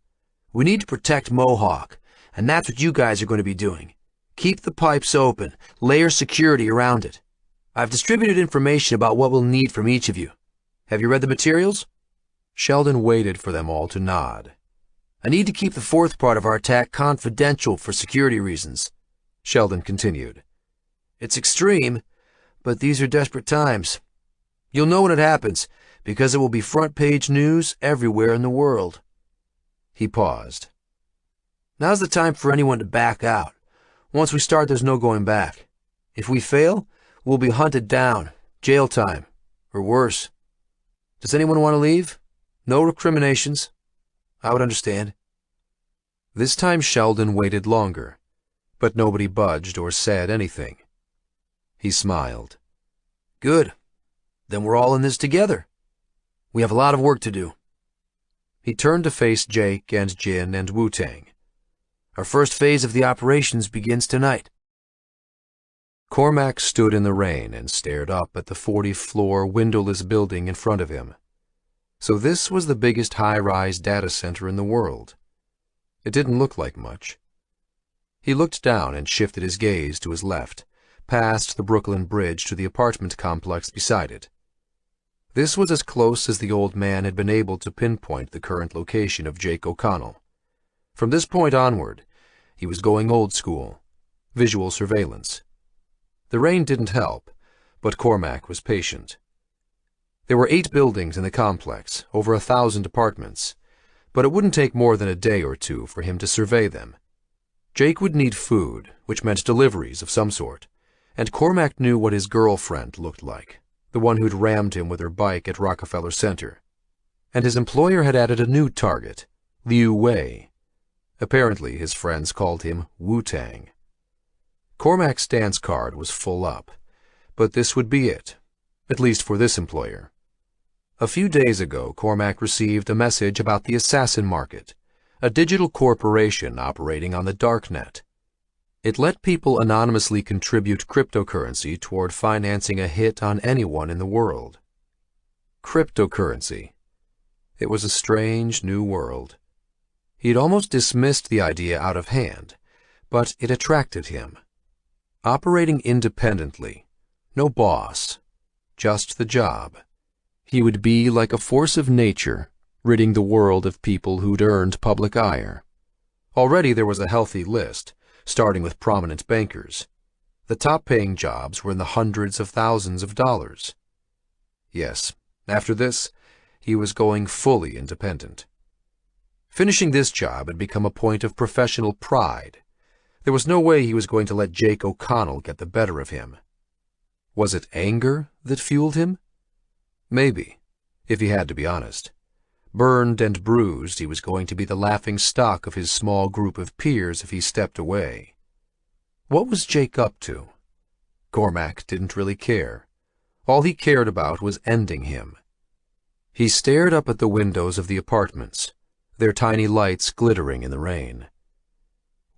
we need to protect Mohawk, and that's what you guys are going to be doing. Keep the pipes open, layer security around it. I've distributed information about what we'll need from each of you. Have you read the materials? Sheldon waited for them all to nod. I need to keep the fourth part of our attack confidential for security reasons, Sheldon continued. It's extreme, but these are desperate times. You'll know when it happens, because it will be front-page news everywhere in the world. He paused. Now's the time for anyone to back out. Once we start, there's no going back. If we fail, we'll be hunted down, jail time, or worse. Does anyone want to leave? No recriminations. I would understand. This time Sheldon waited longer, but nobody budged or said anything. He smiled. Good. Then we're all in this together. We have a lot of work to do. He turned to face Jake and Jin and Wu-Tang. Our first phase of the operations begins tonight. Cormac stood in the rain and stared up at the 40-floor windowless building in front of him. So this was the biggest high-rise data center in the world. It didn't look like much. He looked down and shifted his gaze to his left, past the Brooklyn Bridge to the apartment complex beside it. This was as close as the old man had been able to pinpoint the current location of Jake O'Connell. From this point onward, he was going old school, visual surveillance. The rain didn't help, but Cormac was patient. There were 8 buildings in the complex, over 1,000 apartments, but it wouldn't take more than a day or two for him to survey them. Jake would need food, which meant deliveries of some sort, and Cormac knew what his girlfriend looked like, the one who'd rammed him with her bike at Rockefeller Center. And his employer had added a new target, Liu Wei. Apparently his friends called him Wu-Tang. Cormac's dance card was full up, but this would be it, at least for this employer. A few days ago, Cormac received a message about the Assassin Market, a digital corporation operating on the Darknet. It let people anonymously contribute cryptocurrency toward financing a hit on anyone in the world. Cryptocurrency. It was a strange new world. He had almost dismissed the idea out of hand, but it attracted him. Operating independently, no boss, just the job. He would be like a force of nature, ridding the world of people who'd earned public ire. Already there was a healthy list, starting with prominent bankers. The top-paying jobs were in the hundreds of thousands of dollars. Yes, after this, he was going fully independent. Finishing this job had become a point of professional pride. There was no way he was going to let Jake O'Connell get the better of him. Was it anger that fueled him? Maybe, if he had to be honest. Burned and bruised, he was going to be the laughing stock of his small group of peers if he stepped away. What was Jake up to? Cormac didn't really care. All he cared about was ending him. He stared up at the windows of the apartments, their tiny lights glittering in the rain.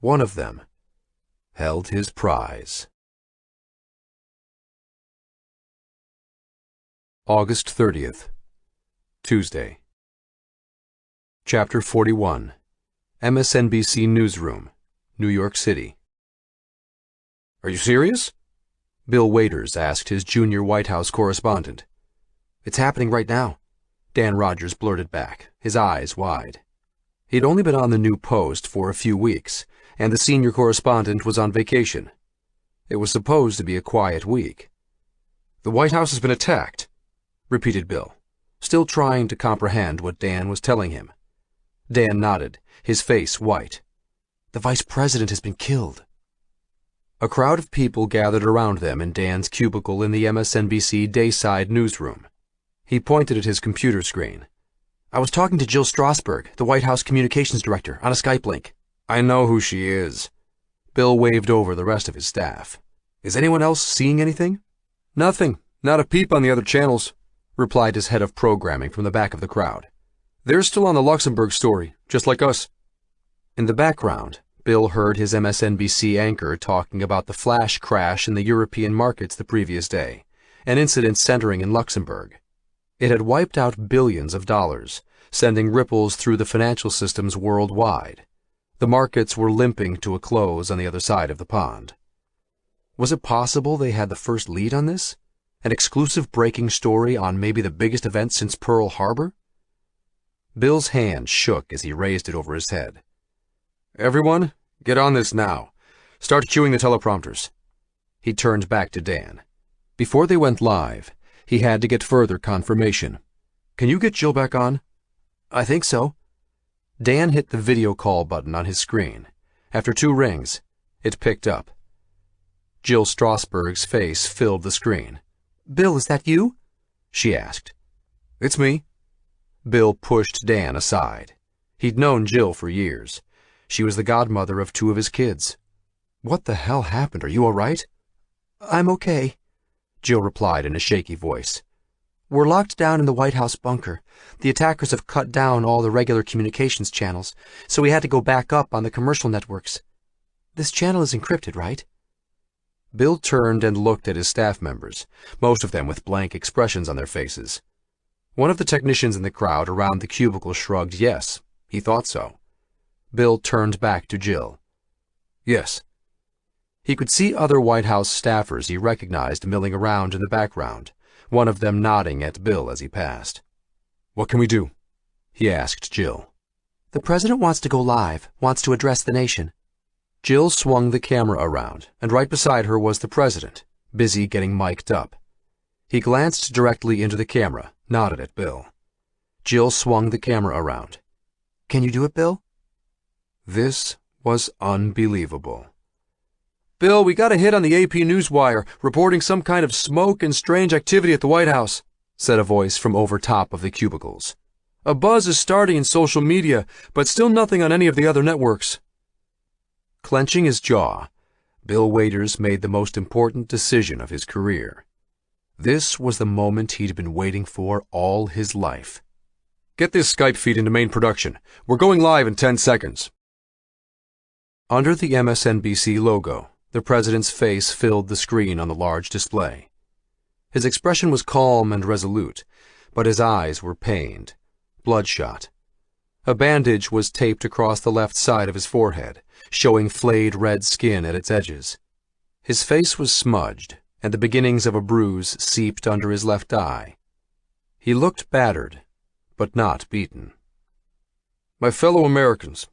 One of them held his prize. August 30th, Tuesday. Chapter 41. MSNBC Newsroom, New York City. "Are you serious?" Bill Waiters asked his junior White House correspondent. "It's happening right now," Dan Rogers blurted back, his eyes wide. He'd only been on the new post for a few weeks, and the senior correspondent was on vacation. It was supposed to be a quiet week. "The White House has been attacked," repeated Bill, still trying to comprehend what Dan was telling him. Dan nodded, his face white. "The vice president has been killed." A crowd of people gathered around them in Dan's cubicle in the MSNBC Dayside newsroom. He pointed at his computer screen. "I was talking to Jill Strasberg, the White House communications director, on a Skype link." "I know who she is." Bill waved over the rest of his staff. "Is anyone else seeing anything?" "Nothing. Not a peep on the other channels," replied his head of programming from the back of the crowd. "They're still on the Luxembourg story, just like us." In the background, Bill heard his MSNBC anchor talking about the flash crash in the European markets the previous day, an incident centering in Luxembourg. It had wiped out billions of dollars, sending ripples through the financial systems worldwide. The markets were limping to a close on the other side of the pond. Was it possible they had the first lead on this? An exclusive breaking story on maybe the biggest event since Pearl Harbor? Bill's hand shook as he raised it over his head. "Everyone, get on this now. Start cueing the teleprompters." He turned back to Dan. Before they went live, he had to get further confirmation. "Can you get Jill back on?" "I think so." Dan hit the video call button on his screen. After 2 rings, it picked up. Jill Strasberg's face filled the screen. "Bill, is that you?" she asked. "It's me." Bill pushed Dan aside. He'd known Jill for years. She was the godmother of 2 of his kids. "What the hell happened? Are you all right?" "I'm okay," Jill replied in a shaky voice. "We're locked down in the White House bunker. The attackers have cut down all the regular communications channels, so we had to go back up on the commercial networks. This channel is encrypted, right?" Bill turned and looked at his staff members, most of them with blank expressions on their faces. One of the technicians in the crowd around the cubicle shrugged yes, he thought so. Bill turned back to Jill. "Yes." He could see other White House staffers he recognized milling around in the background, one of them nodding at Bill as he passed. "What can we do?" he asked Jill. "The president wants to go live, wants to address the nation." Jill swung the camera around, and right beside her was the president, busy getting mic'd up. He glanced directly into the camera, nodded at Bill. Jill swung the camera around. "Can you do it, Bill?" This was unbelievable. "Bill, we got a hit on the AP Newswire, reporting some kind of smoke and strange activity at the White House," said a voice from over top of the cubicles. "A buzz is starting in social media, but still nothing on any of the other networks." Clenching his jaw, Bill Waiters made the most important decision of his career. This was the moment he'd been waiting for all his life. "Get this Skype feed into main production. We're going live in 10 seconds. Under the MSNBC logo, the president's face filled the screen on the large display. His expression was calm and resolute, but his eyes were pained, bloodshot. A bandage was taped across the left side of his forehead, showing flayed red skin at its edges. His face was smudged, and the beginnings of a bruise seeped under his left eye. He looked battered, but not beaten. My fellow Americans,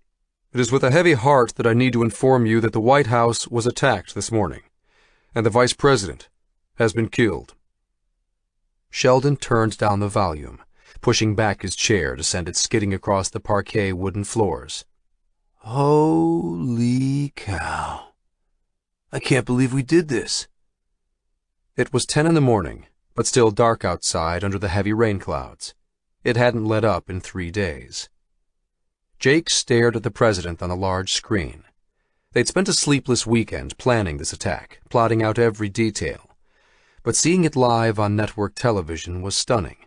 it is with a heavy heart that I need to inform you that the White House was attacked this morning, and the Vice President has been killed. Sheldon turned down the volume, pushing back his chair to send it skidding across the parquet wooden floors. Holy cow. I can't believe we did this. It was 10 in the morning, but still dark outside under the heavy rain clouds. It hadn't let up in 3 days. Jake stared at the president on a large screen. They'd spent a sleepless weekend planning this attack, plotting out every detail. But seeing it live on network television was stunning.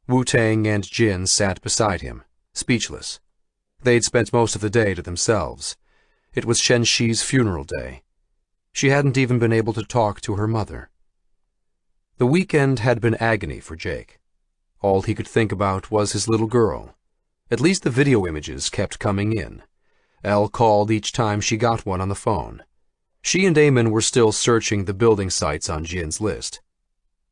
Wu-Tang and Jin sat beside him, speechless. They'd spent most of the day to themselves. It was Shen-Shi's funeral day. She hadn't even been able to talk to her mother. The weekend had been agony for Jake. All he could think about was his little girl. At least the video images kept coming in. Elle called each time she got one on the phone. She and Eamon were still searching the building sites on Jin's list.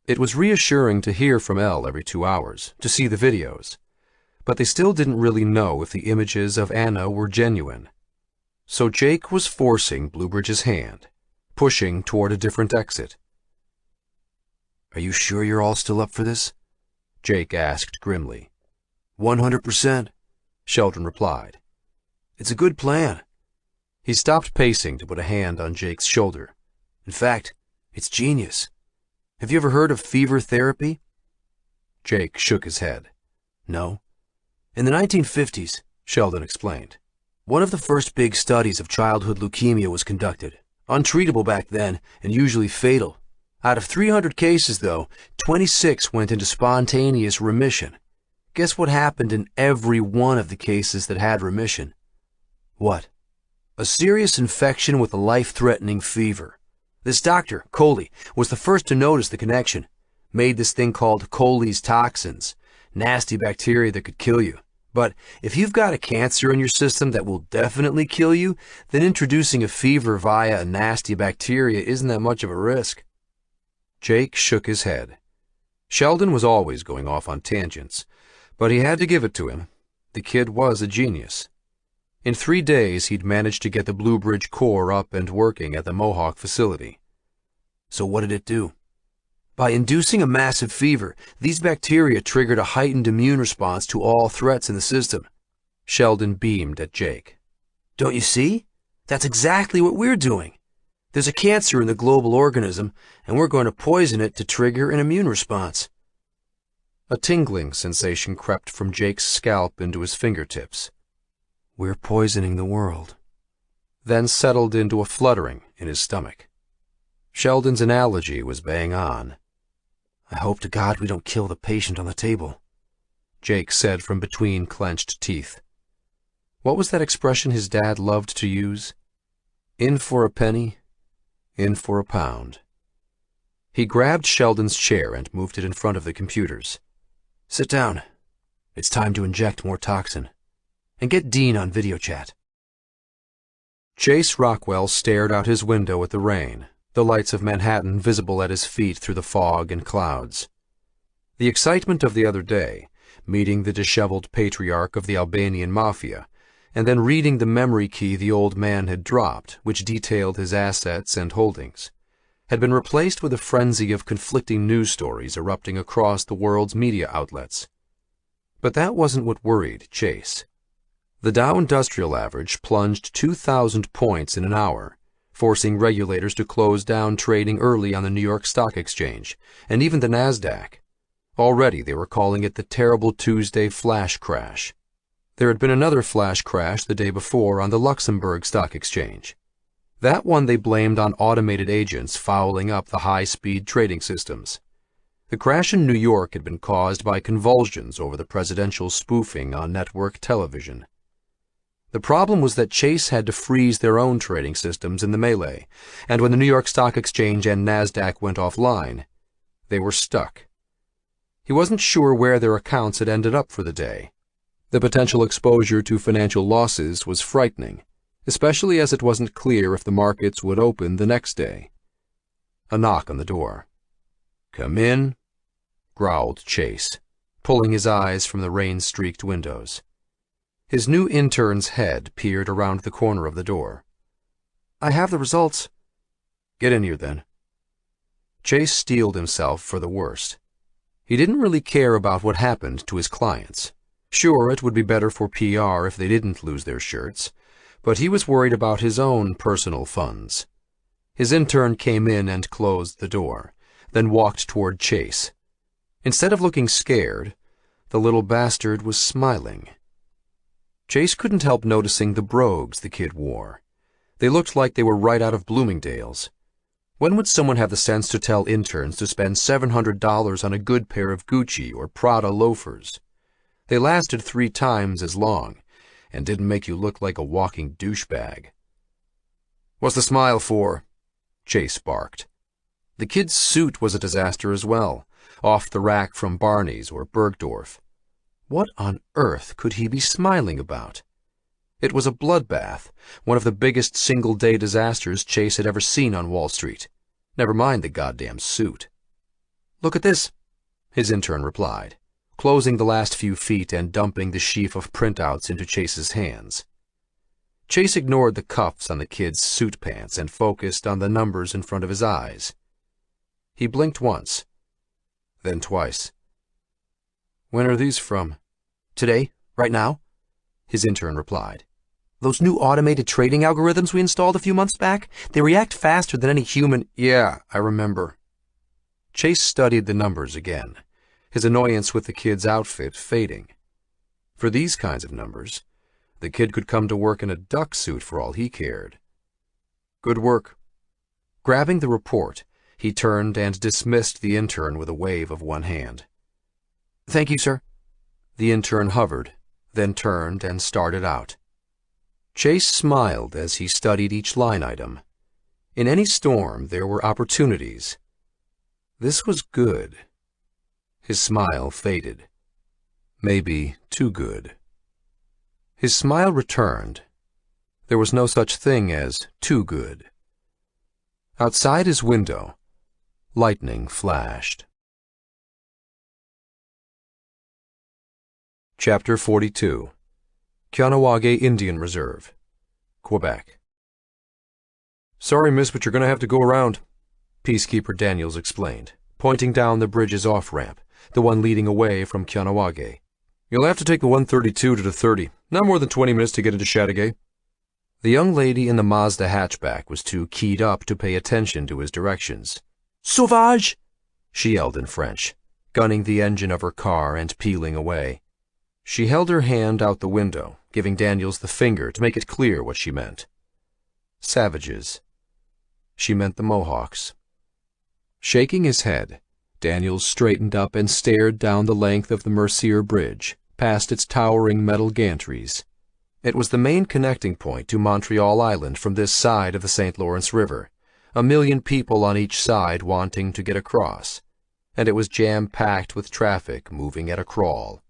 It was reassuring to hear from Elle every 2 hours, to see the videos. But they still didn't really know if the images of Anna were genuine. So Jake was forcing Bluebridge's hand, pushing toward a different exit. Are you sure you're all still up for this? Jake asked grimly. 100%, Sheldon replied. It's a good plan. He stopped pacing to put a hand on Jake's shoulder. In fact, it's genius. Have you ever heard of fever therapy? Jake shook his head. No. In the 1950s, Sheldon explained, one of the first big studies of childhood leukemia was conducted. Untreatable back then and usually fatal. Out of 300 cases, though, 26 went into spontaneous remission. Guess what happened in every one of the cases that had remission? What? A serious infection with a life-threatening fever. This doctor, Coley, was the first to notice the connection. Made this thing called Coley's toxins, nasty bacteria that could kill you. But if you've got a cancer in your system that will definitely kill you, then introducing a fever via a nasty bacteria isn't that much of a risk. Jake shook his head. Sheldon was always going off on tangents, but he had to give it to him. The kid was a genius. In 3 days, he'd managed to get the Bluebridge core up and working at the Mohawk facility. So what did it do? By inducing a massive fever, these bacteria triggered a heightened immune response to all threats in the system. Sheldon beamed at Jake. Don't you see? That's exactly what we're doing. There's a cancer in the global organism, and we're going to poison it to trigger an immune response. A tingling sensation crept from Jake's scalp into his fingertips. We're poisoning the world. Then settled into a fluttering in his stomach. Sheldon's analogy was bang on. I hope to God we don't kill the patient on the table, Jake said from between clenched teeth. What was that expression his dad loved to use? In for a penny, in for a pound. He grabbed Sheldon's chair and moved it in front of the computers. Sit down. It's time to inject more toxin. And get Dean on video chat. Chase Rockwell stared out his window at the rain, the lights of Manhattan visible at his feet through the fog and clouds. The excitement of the other day, meeting the disheveled patriarch of the Albanian mafia, and then reading the memory key the old man had dropped, which detailed his assets and holdings, had been replaced with a frenzy of conflicting news stories erupting across the world's media outlets. But that wasn't what worried Chase. The Dow Industrial Average plunged 2,000 points in an hour, forcing regulators to close down trading early on the New York Stock Exchange, and even the NASDAQ. Already they were calling it the terrible Tuesday flash crash. There had been another flash crash the day before on the Luxembourg Stock Exchange. That one they blamed on automated agents fouling up the high-speed trading systems. The crash in New York had been caused by convulsions over the presidential spoofing on network television. The problem was that Chase had to freeze their own trading systems in the melee, and when the New York Stock Exchange and NASDAQ went offline, they were stuck. He wasn't sure where their accounts had ended up for the day. The potential exposure to financial losses was frightening, especially as it wasn't clear if the markets would open the next day. A knock on the door. "Come in," growled Chase, pulling his eyes from the rain-streaked windows. His new intern's head peered around the corner of the door. "I have the results." "Get in here, then." Chase steeled himself for the worst. He didn't really care about what happened to his clients. Sure, it would be better for PR if they didn't lose their shirts, but he was worried about his own personal funds. His intern came in and closed the door, then walked toward Chase. Instead of looking scared, the little bastard was smiling. Chase couldn't help noticing the brogues the kid wore. They looked like they were right out of Bloomingdale's. When would someone have the sense to tell interns to spend $700 on a good pair of Gucci or Prada loafers? They lasted 3 times as long and didn't make you look like a walking douchebag. "What's the smile for?" Chase barked. The kid's suit was a disaster as well, off the rack from Barney's or Bergdorf. What on earth could he be smiling about? It was a bloodbath, one of the biggest single-day disasters Chase had ever seen on Wall Street. Never mind the goddamn suit. "Look at this," his intern replied, closing the last few feet and dumping the sheaf of printouts into Chase's hands. Chase ignored the cuffs on the kid's suit pants and focused on the numbers in front of his eyes. He blinked once, then twice. "When are these from?" "Today, right now," his intern replied. "Those new automated trading algorithms we installed a few months back, they react faster than any human—" "Yeah, I remember." Chase studied the numbers again, his annoyance with the kid's outfit fading. For these kinds of numbers, the kid could come to work in a duck suit for all he cared. "Good work." Grabbing the report, he turned and dismissed the intern with a wave of one hand. "Thank you, sir." The intern hovered, then turned and started out. Chase smiled as he studied each line item. In any storm, there were opportunities. This was good. His smile faded. Maybe too good. His smile returned. There was no such thing as too good. Outside his window, lightning flashed. Chapter 42. Kahnawake Indian Reserve, Quebec. "Sorry, miss, but you're going to have to go around," Peacekeeper Daniels explained, pointing down the bridge's off-ramp, the one leading away from Kahnawake. "You'll have to take the 132 to the 30. Not more than 20 minutes to get into Chateauguay." The young lady in the Mazda hatchback was too keyed up to pay attention to his directions. "Sauvage!" she yelled in French, gunning the engine of her car and peeling away. She held her hand out the window, giving Daniels the finger to make it clear what she meant. Savages. She meant the Mohawks. Shaking his head, Daniels straightened up and stared down the length of the Mercier Bridge, past its towering metal gantries. It was the main connecting point to Montreal Island from this side of the St. Lawrence River, 1 million people on each side wanting to get across, and it was jam-packed with traffic moving at a crawl.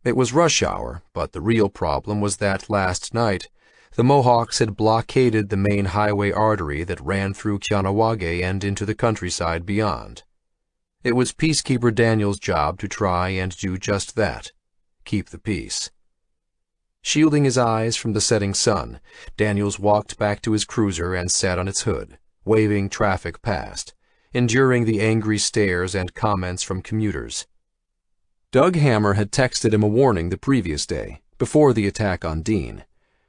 It was rush hour, but the real problem was that last night, the Mohawks had blockaded the main highway artery that ran through Kahnawake and into the countryside beyond. It was Peacekeeper Daniels' job to try and do just that, keep the peace. Shielding his eyes from the setting sun, Daniels walked back to his cruiser and sat on its hood, waving traffic past, enduring the angry stares and comments from commuters. Doug Hammer had texted him a warning the previous day, before the attack on Dean,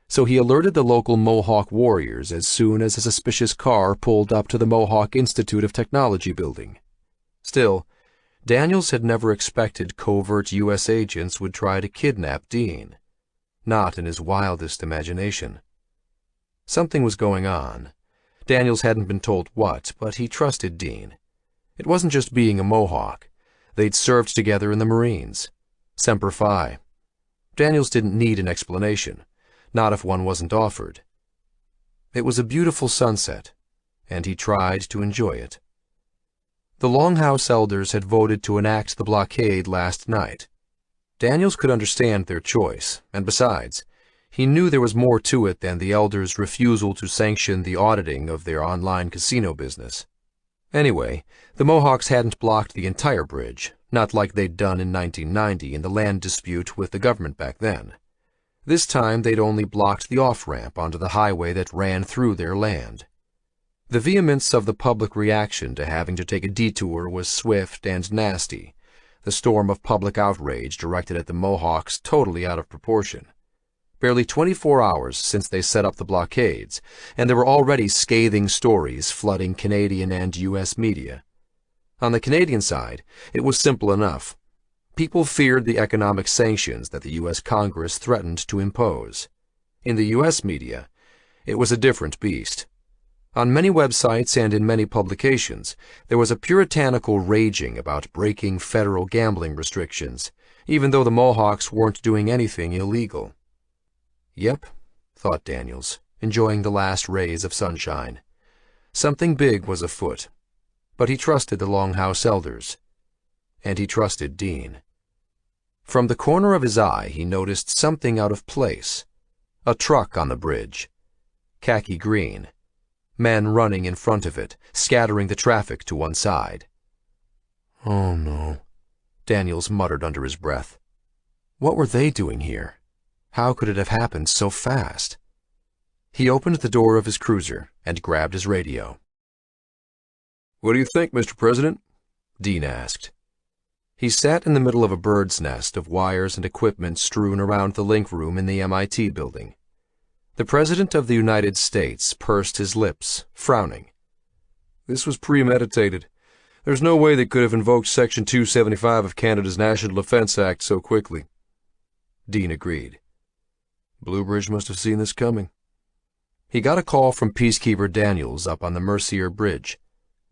so he alerted the local Mohawk warriors as soon as a suspicious car pulled up to the Mohawk Institute of Technology building. Still, Daniels had never expected covert U.S. agents would try to kidnap Dean. Not in his wildest imagination. Something was going on. Daniels hadn't been told what, but he trusted Dean. It wasn't just being a Mohawk. They'd served together in the Marines. Semper Fi. Daniels didn't need an explanation, not if one wasn't offered. It was a beautiful sunset, and he tried to enjoy it. The Longhouse elders had voted to enact the blockade last night. Daniels could understand their choice, and besides, he knew there was more to it than the elders' refusal to sanction the auditing of their online casino business. Anyway, the Mohawks hadn't blocked the entire bridge, not like they'd done in 1990 in the land dispute with the government back then. This time they'd only blocked the off-ramp onto the highway that ran through their land. The vehemence of the public reaction to having to take a detour was swift and nasty, the storm of public outrage directed at the Mohawks totally out of proportion. Barely 24 hours since they set up the blockades, and there were already scathing stories flooding Canadian and U.S. media. On the Canadian side, it was simple enough. People feared the economic sanctions that the U.S. Congress threatened to impose. In the U.S. media, it was a different beast. On many websites and in many publications, there was a puritanical raging about breaking federal gambling restrictions, even though the Mohawks weren't doing anything illegal. Yep, thought Daniels, enjoying the last rays of sunshine. Something big was afoot. But he trusted the Longhouse elders. And he trusted Dean. From the corner of his eye, he noticed something out of place. A truck on the bridge. Khaki green. Men running in front of it, scattering the traffic to one side. "Oh, no," Daniels muttered under his breath. What were they doing here? How could it have happened so fast? He opened the door of his cruiser and grabbed his radio. "What do you think, Mr. President?" Dean asked. He sat in the middle of a bird's nest of wires and equipment strewn around the link room in the MIT building. The President of the United States pursed his lips, frowning. "This was premeditated. There's no way they could have invoked Section 275 of Canada's National Defense Act so quickly." Dean agreed. Bluebridge must have seen this coming. He got a call from Peacekeeper Daniels up on the Mercier Bridge.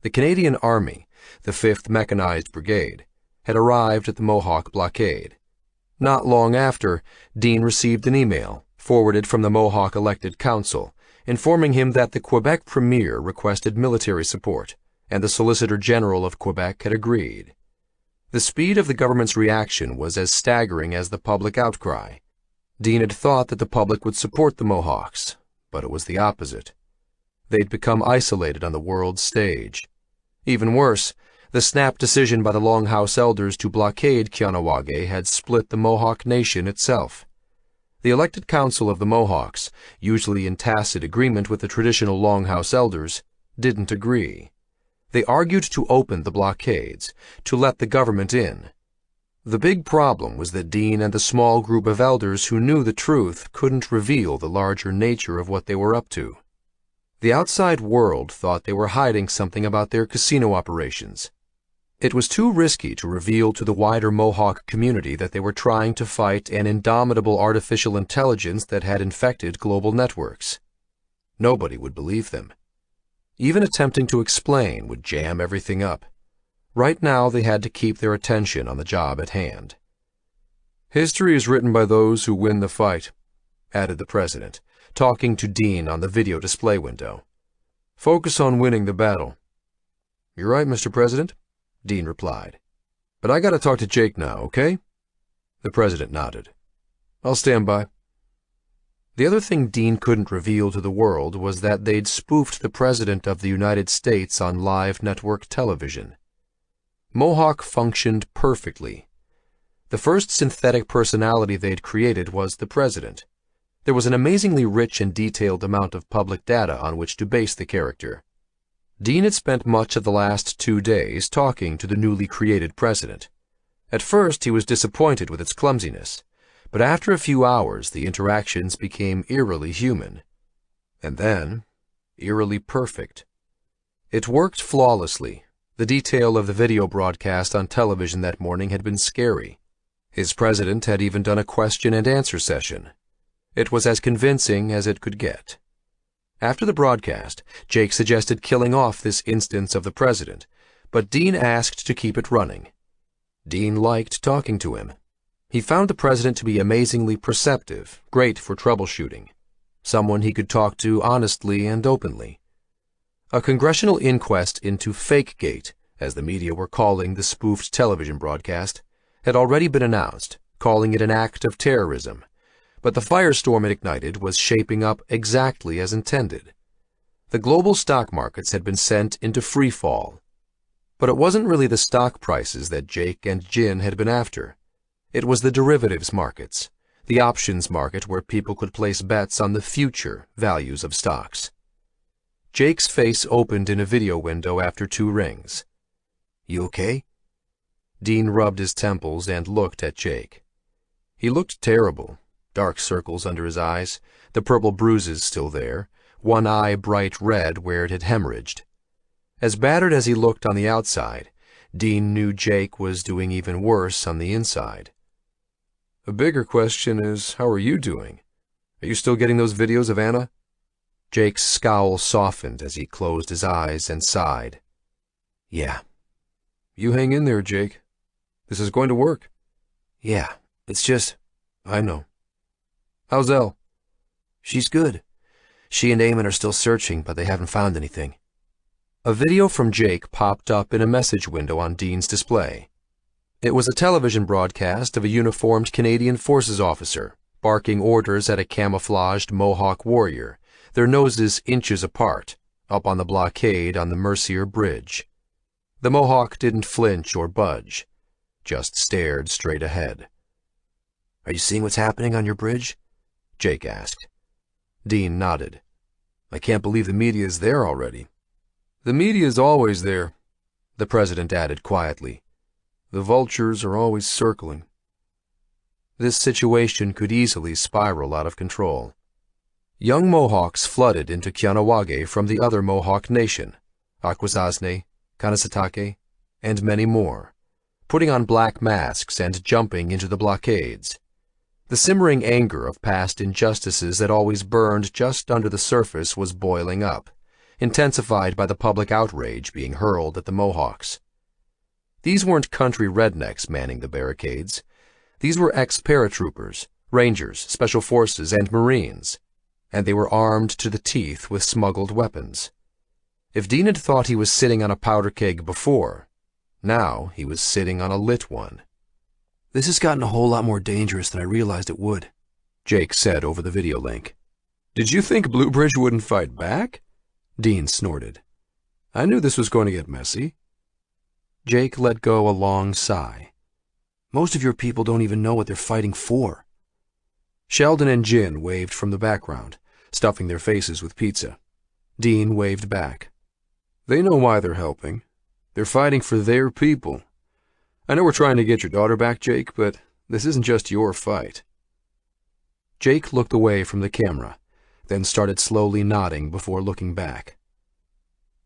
The Canadian Army, the 5th Mechanized Brigade, had arrived at the Mohawk blockade. Not long after, Dean received an email, forwarded from the Mohawk Elected Council, informing him that the Quebec Premier requested military support, and the Solicitor General of Quebec had agreed. The speed of the government's reaction was as staggering as the public outcry. Dean had thought that the public would support the Mohawks, but it was the opposite. They'd become isolated on the world stage. Even worse, the snap decision by the Longhouse elders to blockade Kahnawake had split the Mohawk Nation itself. The elected council of the Mohawks, usually in tacit agreement with the traditional Longhouse elders, didn't agree. They argued to open the blockades, to let the government in. The big problem was that Dean and the small group of elders who knew the truth couldn't reveal the larger nature of what they were up to. The outside world thought they were hiding something about their casino operations. It was too risky to reveal to the wider Mohawk community that they were trying to fight an indomitable artificial intelligence that had infected global networks. Nobody would believe them. Even attempting to explain would jam everything up. Right now they had to keep their attention on the job at hand. "History is written by those who win the fight," added the President, talking to Dean on the video display window. "Focus on winning the battle." "You're right, Mr. President," Dean replied. "But I gotta talk to Jake now, okay?" The President nodded. "I'll stand by." The other thing Dean couldn't reveal to the world was that they'd spoofed the President of the United States on live network television. Mohawk functioned perfectly. The first synthetic personality they'd created was the President. There was an amazingly rich and detailed amount of public data on which to base the character. Dean had spent much of the last 2 days talking to the newly created President. At first he was disappointed with its clumsiness, but after a few hours the interactions became eerily human. And then, eerily perfect. It worked flawlessly. The detail of the video broadcast on television that morning had been scary. His President had even done a question-and-answer session. It was as convincing as it could get. After the broadcast, Jake suggested killing off this instance of the President, but Dean asked to keep it running. Dean liked talking to him. He found the President to be amazingly perceptive, great for troubleshooting, someone he could talk to honestly and openly. A congressional inquest into Fakegate, as the media were calling the spoofed television broadcast, had already been announced, calling it an act of terrorism, but the firestorm it ignited was shaping up exactly as intended. The global stock markets had been sent into free fall. But it wasn't really the stock prices that Jake and Jin had been after. It was the derivatives markets, the options market where people could place bets on the future values of stocks. Jake's face opened in a video window after 2 rings. "You okay?" Dean rubbed his temples and looked at Jake. He looked terrible, dark circles under his eyes, the purple bruises still there, one eye bright red where it had hemorrhaged. As battered as he looked on the outside, Dean knew Jake was doing even worse on the inside. A bigger question is, how are you doing? Are you still getting those videos of Anna? Jake's scowl softened as he closed his eyes and sighed. "Yeah." You hang in there, Jake. This is going to work. "Yeah, it's just—" I know. How's Elle? "She's good. She and Eamon are still searching, but they haven't found anything." A video from Jake popped up in a message window on Dean's display. It was a television broadcast of a uniformed Canadian Forces officer barking orders at a camouflaged Mohawk warrior, their noses inches apart, up on the blockade on the Mercier Bridge. The Mohawk didn't flinch or budge, just stared straight ahead. "Are you seeing what's happening on your bridge?" Jake asked. Dean nodded. "I can't believe the media is there already." "The media is always there," the president added quietly. "The vultures are always circling." This situation could easily spiral out of control. Young Mohawks flooded into Kahnawake from the other Mohawk nation, Akwesasne, Kanasatake, and many more, putting on black masks and jumping into the blockades. The simmering anger of past injustices that always burned just under the surface was boiling up, intensified by the public outrage being hurled at the Mohawks. These weren't country rednecks manning the barricades. These were ex-paratroopers, rangers, special forces, and Marines, and they were armed to the teeth with smuggled weapons. If Dean had thought he was sitting on a powder keg before, now he was sitting on a lit one. "This has gotten a whole lot more dangerous than I realized it would," Jake said over the video link. "Did you think Bluebridge wouldn't fight back?" Dean snorted. "I knew this was going to get messy." Jake let go a long sigh. "Most of your people don't even know what they're fighting for." Sheldon and Jin waved from the background, stuffing their faces with pizza. Dean waved back. "They know why they're helping. They're fighting for their people. I know we're trying to get your daughter back, Jake, but this isn't just your fight." Jake looked away from the camera, then started slowly nodding before looking back.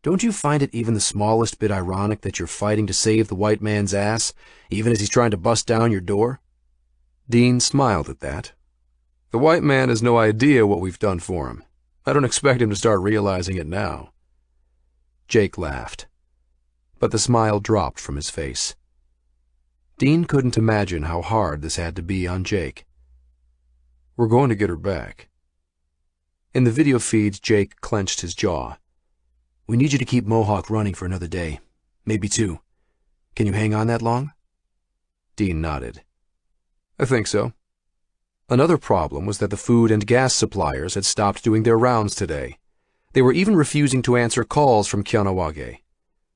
"Don't you find it even the smallest bit ironic that you're fighting to save the white man's ass, even as he's trying to bust down your door?" Dean smiled at that. "The white man has no idea what we've done for him. I don't expect him to start realizing it now." Jake laughed, but the smile dropped from his face. Dean couldn't imagine how hard this had to be on Jake. "We're going to get her back." In the video feed, Jake clenched his jaw. "We need you to keep Mohawk running for another day, maybe 2. Can you hang on that long?" Dean nodded. "I think so." Another problem was that the food and gas suppliers had stopped doing their rounds today. They were even refusing to answer calls from Kahnawake.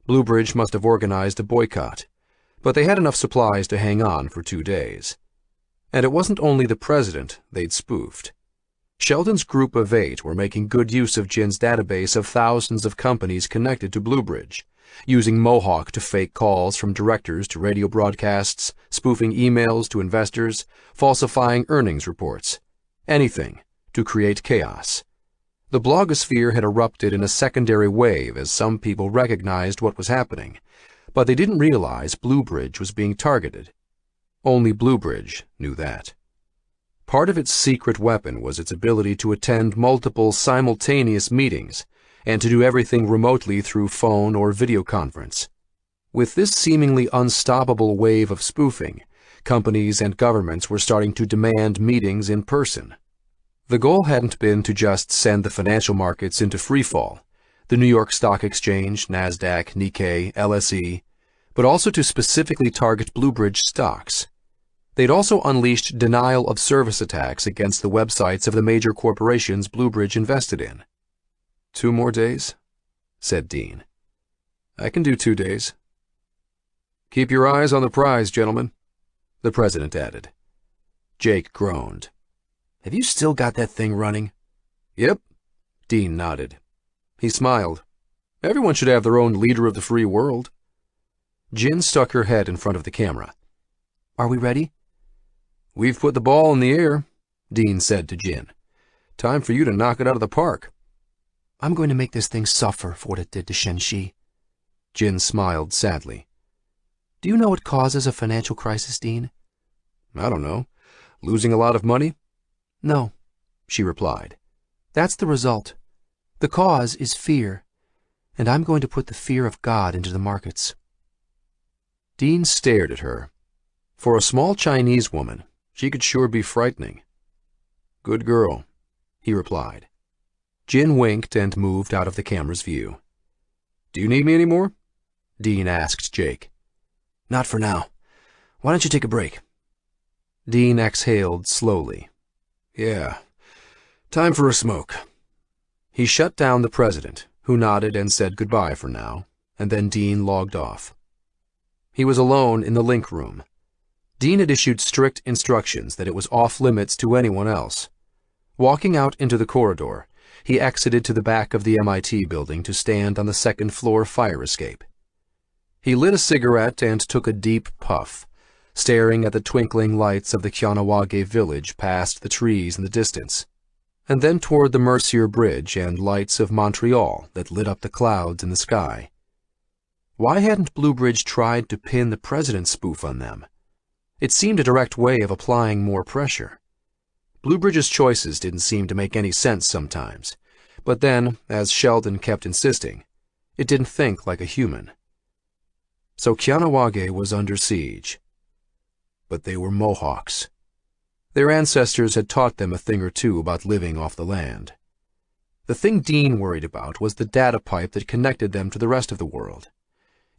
Bluebridge must have organized a boycott, but they had enough supplies to hang on for 2 days. And it wasn't only the president they'd spoofed. Sheldon's group of 8 were making good use of Jin's database of thousands of companies connected to Bluebridge, using Mohawk to fake calls from directors to radio broadcasts, spoofing emails to investors, falsifying earnings reports. Anything to create chaos. The blogosphere had erupted in a secondary wave as some people recognized what was happening, but they didn't realize Bluebridge was being targeted. Only Bluebridge knew that. Part of its secret weapon was its ability to attend multiple simultaneous meetings and to do everything remotely through phone or video conference. With this seemingly unstoppable wave of spoofing, companies and governments were starting to demand meetings in person. The goal hadn't been to just send the financial markets into freefall, the New York Stock Exchange, NASDAQ, Nikkei, LSE, but also to specifically target Bluebridge stocks. They'd also unleashed denial-of-service attacks against the websites of the major corporations Bluebridge invested in. 2 more days? Said Dean. I can do 2 days. Keep your eyes on the prize, gentlemen, the president added. Jake groaned. Have you still got that thing running? Yep, Dean nodded. He smiled. Everyone should have their own leader of the free world. Jin stuck her head in front of the camera. Are we ready? We've put the ball in the air, Dean said to Jin. Time for you to knock it out of the park. I'm going to make this thing suffer for what it did to Shenxi. Jin smiled sadly. Do you know what causes a financial crisis, Dean? I don't know. Losing a lot of money? No, she replied. That's the result. The cause is fear, and I'm going to put the fear of God into the markets. Dean stared at her. For a small Chinese woman, she could sure be frightening. Good girl, he replied. Jin winked and moved out of the camera's view. Do you need me any more? Dean asked Jake. Not for now. Why don't you take a break? Dean exhaled slowly. Yeah, time for a smoke. He shut down the president, who nodded and said goodbye for now, and then Dean logged off. He was alone in the link room. Dean had issued strict instructions that it was off-limits to anyone else. Walking out into the corridor, he exited to the back of the MIT building to stand on the second-floor fire escape. He lit a cigarette and took a deep puff, staring at the twinkling lights of the Kianawage village past the trees in the distance, and then toward the Mercier Bridge and lights of Montreal that lit up the clouds in the sky. Why hadn't Bluebridge tried to pin the president's spoof on them? It seemed a direct way of applying more pressure. Bluebridge's choices didn't seem to make any sense sometimes, but then, as Sheldon kept insisting, it didn't think like a human. So Kianawage was under siege. But they were Mohawks. Their ancestors had taught them a thing or two about living off the land. The thing Dean worried about was the data pipe that connected them to the rest of the world.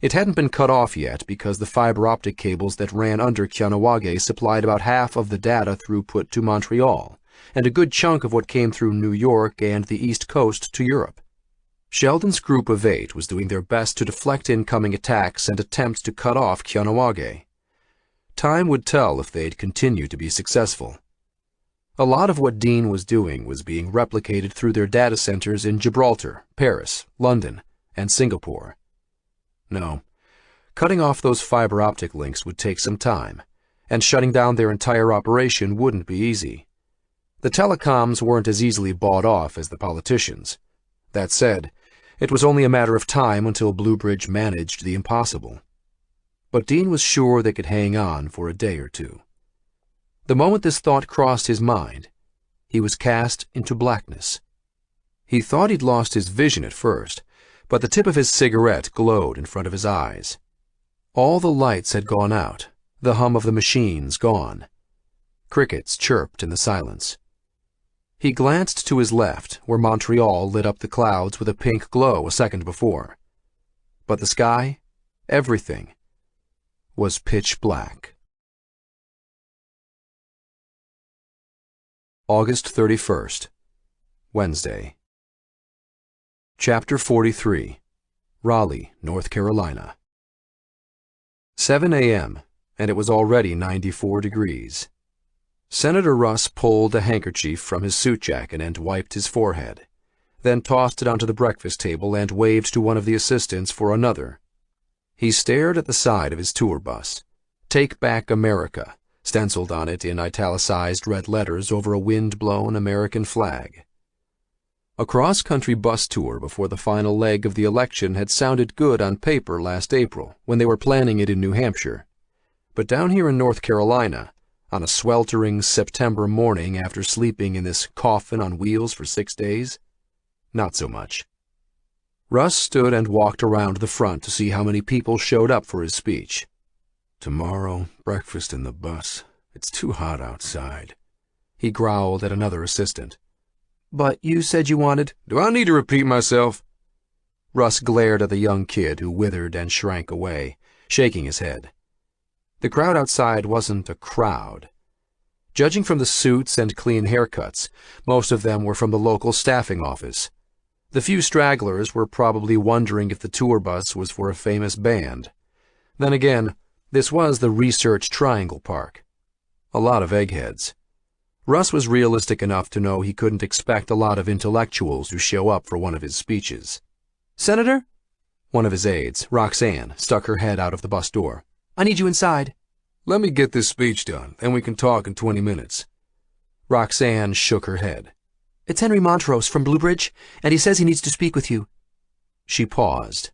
It hadn't been cut off yet because the fiber optic cables that ran under Kianawage supplied about half of the data throughput to Montreal, and a good chunk of what came through New York and the East Coast to Europe. Sheldon's group of 8 was doing their best to deflect incoming attacks and attempts to cut off Kianawage. Time would tell if they'd continue to be successful. A lot of what Dean was doing was being replicated through their data centers in Gibraltar, Paris, London, and Singapore. No, cutting off those fiber optic links would take some time, and shutting down their entire operation wouldn't be easy. The telecoms weren't as easily bought off as the politicians. That said, it was only a matter of time until Bluebridge managed the impossible. But Dean was sure they could hang on for a day or two. The moment this thought crossed his mind, he was cast into blackness. He thought he'd lost his vision at first, but the tip of his cigarette glowed in front of his eyes. All the lights had gone out, the hum of the machines gone. Crickets chirped in the silence. He glanced to his left, where Montreal lit up the clouds with a pink glow a second before. But the sky, everything, was pitch black. August 31st, Wednesday. Chapter 43, Raleigh, North Carolina. 7 a.m., and it was already 94 degrees. Senator Russ pulled a handkerchief from his suit jacket and wiped his forehead, then tossed it onto the breakfast table and waved to one of the assistants for another. He stared at the side of his tour bus. "Take Back America," stenciled on it in italicized red letters over a wind-blown American flag. A cross-country bus tour before the final leg of the election had sounded good on paper last April when they were planning it in New Hampshire. But down here in North Carolina, on a sweltering September morning after sleeping in this coffin on wheels for 6 days, not so much. Russ stood and walked around the front to see how many people showed up for his speech. "Tomorrow, breakfast in the bus. It's too hot outside," he growled at another assistant. "But you said you wanted—" "Do I need to repeat myself?" Russ glared at the young kid who withered and shrank away, shaking his head. The crowd outside wasn't a crowd. Judging from the suits and clean haircuts, most of them were from the local staffing office. The few stragglers were probably wondering if the tour bus was for a famous band. Then again, this was the Research Triangle Park. A lot of eggheads. Russ was realistic enough to know he couldn't expect a lot of intellectuals to show up for one of his speeches. Senator? One of his aides, Roxanne, stuck her head out of the bus door. I need you inside. Let me get this speech done, then we can talk in 20 minutes. Roxanne shook her head. It's Henry Montrose from Bluebridge, and he says he needs to speak with you. She paused.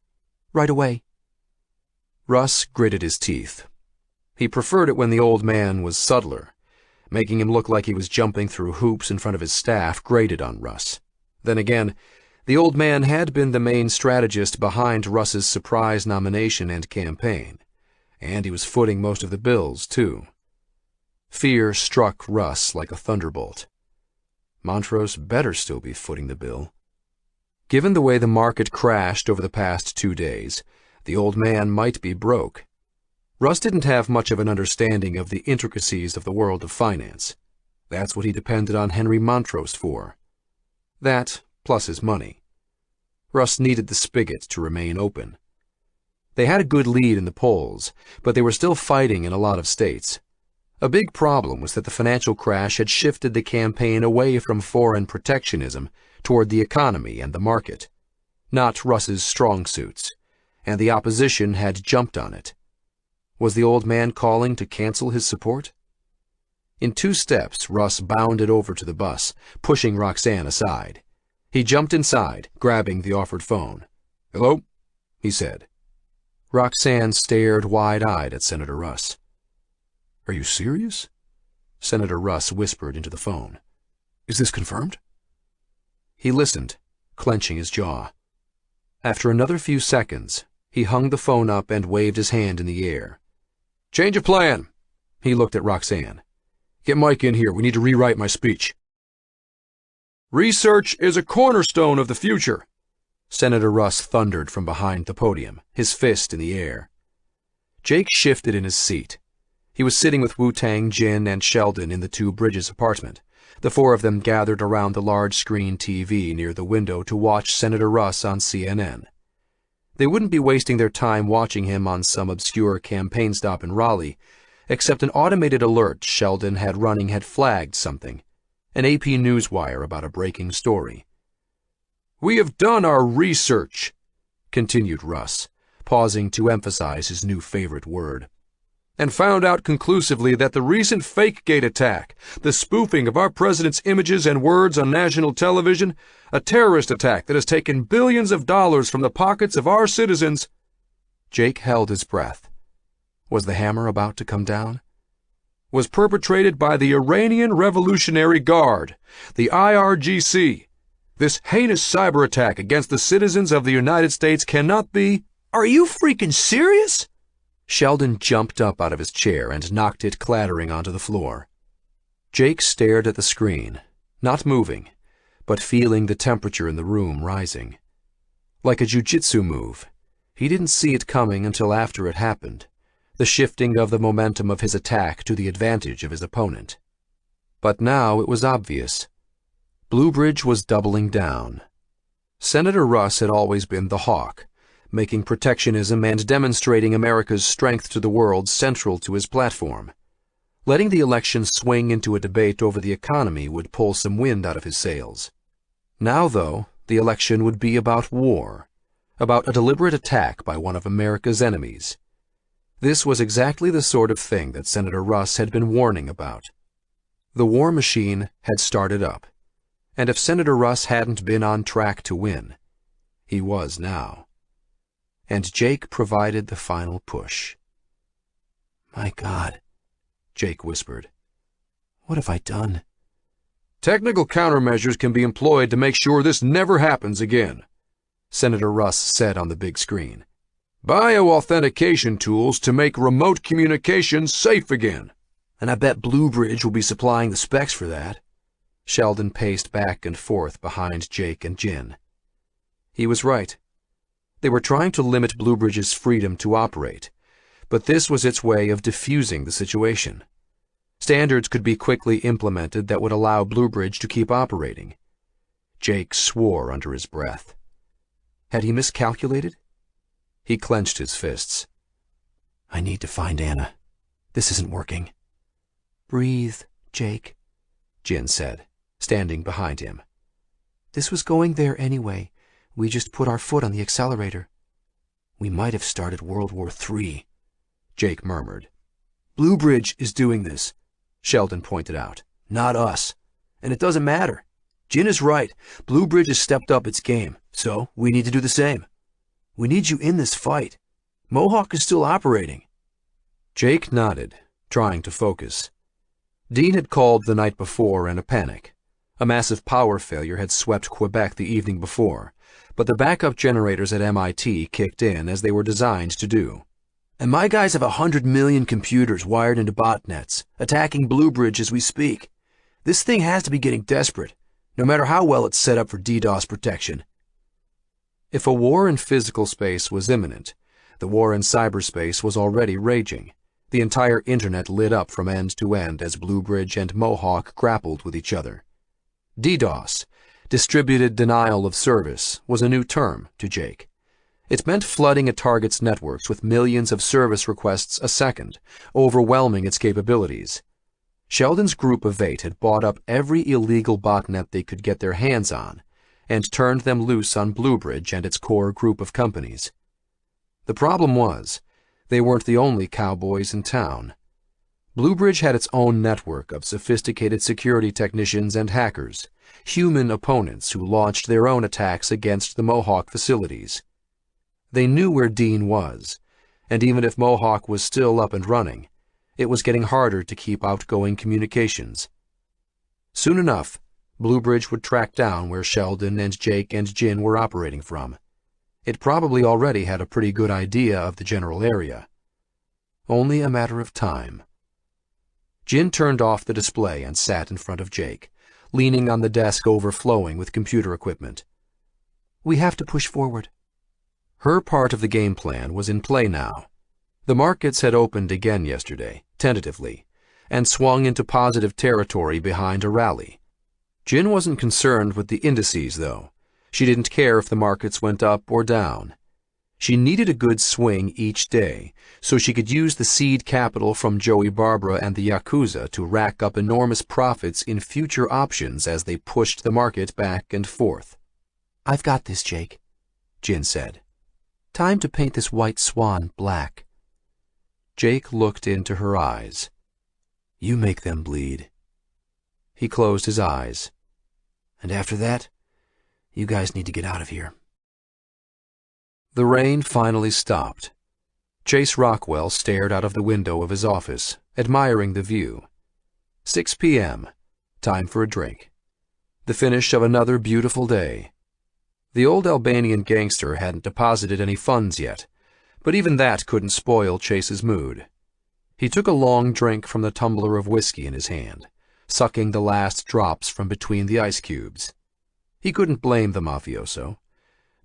Right away. Russ gritted his teeth. He preferred it when the old man was subtler. Making him look like he was jumping through hoops in front of his staff grated on Russ. Then again, the old man had been the main strategist behind Russ's surprise nomination and campaign, and he was footing most of the bills, too. Fear struck Russ like a thunderbolt. Montrose better still be footing the bill. Given the way the market crashed over the past 2 days, the old man might be broke. Russ didn't have much of an understanding of the intricacies of the world of finance. That's what he depended on Henry Montrose for. That, plus his money. Russ needed the spigot to remain open. They had a good lead in the polls, but they were still fighting in a lot of states. A big problem was that the financial crash had shifted the campaign away from foreign protectionism toward the economy and the market. Not Russ's strong suits, and the opposition had jumped on it. Was the old man calling to cancel his support? In 2 steps, Russ bounded over to the bus, pushing Roxanne aside. He jumped inside, grabbing the offered phone. Hello? He said. Roxanne stared wide-eyed at Senator Russ. Are you serious? Senator Russ whispered into the phone. Is this confirmed? He listened, clenching his jaw. After another few seconds, he hung the phone up and waved his hand in the air. Change of plan. He looked at Roxanne. Get Mike in here. We need to rewrite my speech. Research is a cornerstone of the future. Senator Russ thundered from behind the podium, his fist in the air. Jake shifted in his seat. He was sitting with Wu-Tang, Jin, and Sheldon in the 2 Bridges apartment. The 4 of them gathered around the large-screen TV near the window to watch Senator Russ on CNN. They wouldn't be wasting their time watching him on some obscure campaign stop in Raleigh, except an automated alert Sheldon had running had flagged something, an AP newswire about a breaking story. We have done our research, continued Russ, pausing to emphasize his new favorite word, and found out conclusively that the recent Fakegate attack, the spoofing of our president's images and words on national television, a terrorist attack that has taken billions of dollars from the pockets of our citizens. Jake held his breath. Was the hammer about to come down? Was perpetrated by the Iranian Revolutionary Guard, the IRGC. This heinous cyber attack against the citizens of the United States cannot be... Are you freaking serious? Sheldon jumped up out of his chair and knocked it clattering onto the floor. Jake stared at the screen, not moving, but feeling the temperature in the room rising. Like a jiu-jitsu move, he didn't see it coming until after it happened, the shifting of the momentum of his attack to the advantage of his opponent. But now it was obvious. Bluebridge was doubling down. Senator Russ had always been the hawk, making protectionism and demonstrating America's strength to the world central to his platform. Letting the election swing into a debate over the economy would pull some wind out of his sails. Now, though, the election would be about war, about a deliberate attack by one of America's enemies. This was exactly the sort of thing that Senator Russ had been warning about. The war machine had started up, and if Senator Russ hadn't been on track to win, he was now. And Jake provided the final push. My God, Jake whispered. What have I done? Technical countermeasures can be employed to make sure this never happens again, Senator Russ said on the big screen. Bioauthentication tools to make remote communications safe again. And I bet Bluebridge will be supplying the specs for that. Sheldon paced back and forth behind Jake and Jin. He was right. They were trying to limit Bluebridge's freedom to operate, but this was its way of diffusing the situation. Standards could be quickly implemented that would allow Bluebridge to keep operating. Jake swore under his breath. Had he miscalculated? He clenched his fists. I need to find Anna. This isn't working. Breathe, Jake, Jin said, standing behind him. This was going there anyway. We just put our foot on the accelerator. We might have started World War III, Jake murmured. Bluebridge is doing this, Sheldon pointed out. Not us. And it doesn't matter. Jin is right. Bluebridge has stepped up its game, so we need to do the same. We need you in this fight. Mohawk is still operating. Jake nodded, trying to focus. Dean had called the night before in a panic. A massive power failure had swept Quebec the evening before, but the backup generators at MIT kicked in as they were designed to do. And my guys have 100 million computers wired into botnets, attacking Bluebridge as we speak. This thing has to be getting desperate, no matter how well it's set up for DDoS protection. If a war in physical space was imminent, the war in cyberspace was already raging. The entire internet lit up from end to end as Bluebridge and Mohawk grappled with each other. DDoS, distributed denial of service, was a new term to Jake. It meant flooding a target's networks with millions of service requests a second, overwhelming its capabilities. Sheldon's group of 8 had bought up every illegal botnet they could get their hands on and turned them loose on Bluebridge and its core group of companies. The problem was, they weren't the only cowboys in town. Bluebridge had its own network of sophisticated security technicians and hackers, human opponents who launched their own attacks against the Mohawk facilities. They knew where Dean was, and even if Mohawk was still up and running, it was getting harder to keep outgoing communications. Soon enough, Bluebridge would track down where Sheldon and Jake and Jin were operating from. It probably already had a pretty good idea of the general area. Only a matter of time. Jin turned off the display and sat in front of Jake, leaning on the desk overflowing with computer equipment. We have to push forward. Her part of the game plan was in play now. The markets had opened again yesterday, tentatively, and swung into positive territory behind a rally. Jin wasn't concerned with the indices, though. She didn't care if the markets went up or down. She needed a good swing each day, so she could use the seed capital from Joey Barbara and the Yakuza to rack up enormous profits in future options as they pushed the market back and forth. I've got this, Jake, Jin said. Time to paint this white swan black. Jake looked into her eyes. You make them bleed. He closed his eyes. And after that, you guys need to get out of here. The rain finally stopped. Chase Rockwell stared out of the window of his office, admiring the view. 6 p.m. Time for a drink. The finish of another beautiful day. The old Albanian gangster hadn't deposited any funds yet, but even that couldn't spoil Chase's mood. He took a long drink from the tumbler of whiskey in his hand, sucking the last drops from between the ice cubes. He couldn't blame the mafioso.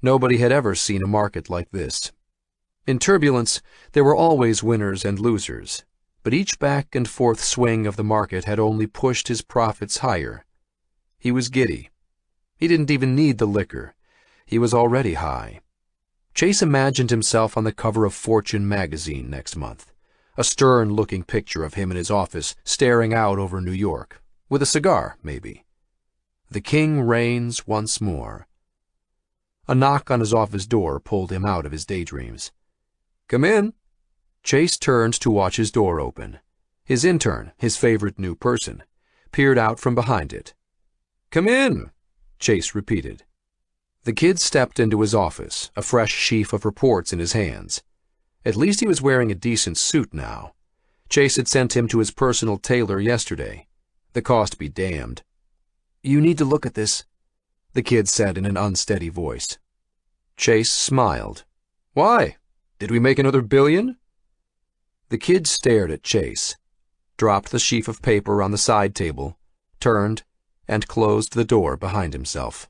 Nobody had ever seen a market like this. In turbulence, there were always winners and losers, but each back and forth swing of the market had only pushed his profits higher. He was giddy. He didn't even need the liquor. He was already high. Chase imagined himself on the cover of Fortune magazine next month, a stern-looking picture of him in his office staring out over New York, with a cigar, maybe. The king reigns once more. A knock on his office door pulled him out of his daydreams. Come in. Chase turned to watch his door open. His intern, his favorite new person, peered out from behind it. Come in, Chase repeated. The kid stepped into his office, a fresh sheaf of reports in his hands. At least he was wearing a decent suit now. Chase had sent him to his personal tailor yesterday. The cost be damned. You need to look at this, the kid said in an unsteady voice. Chase smiled. Why? Did we make another billion? The kid stared at Chase, dropped the sheaf of paper on the side table, turned, and closed the door behind himself.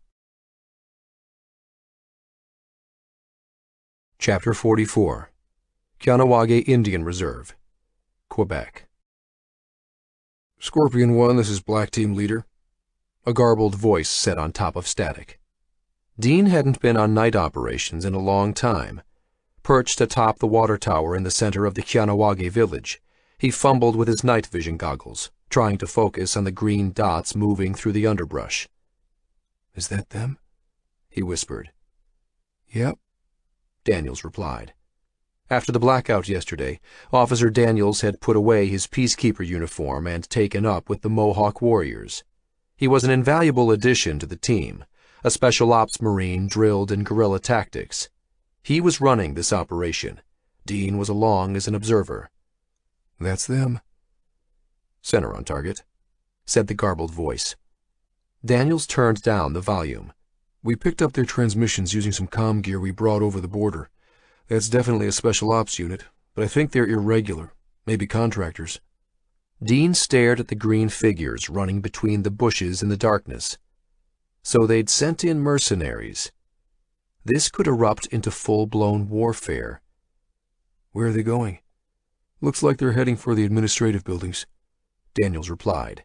Chapter 44. Kahnawake Indian Reserve, Quebec. Scorpion 1, this is Black Team Leader. A garbled voice said on top of static. Dean hadn't been on night operations in a long time. Perched atop the water tower in the center of the Kahnawake village, he fumbled with his night vision goggles, trying to focus on the green dots moving through the underbrush. Is that them? He whispered. Yep, Daniels replied. After the blackout yesterday, Officer Daniels had put away his peacekeeper uniform and taken up with the Mohawk Warriors. He was an invaluable addition to the team, a special ops Marine drilled in guerrilla tactics. He was running this operation. Dean was along as an observer. That's them. Center on target, said the garbled voice. Daniels turned down the volume. We picked up their transmissions using some comm gear we brought over the border. That's definitely a special ops unit, but I think they're irregular, maybe contractors. Dean stared at the green figures running between the bushes in the darkness. So they'd sent in mercenaries. This could erupt into full-blown warfare. Where are they going? Looks like they're heading for the administrative buildings, Daniels replied.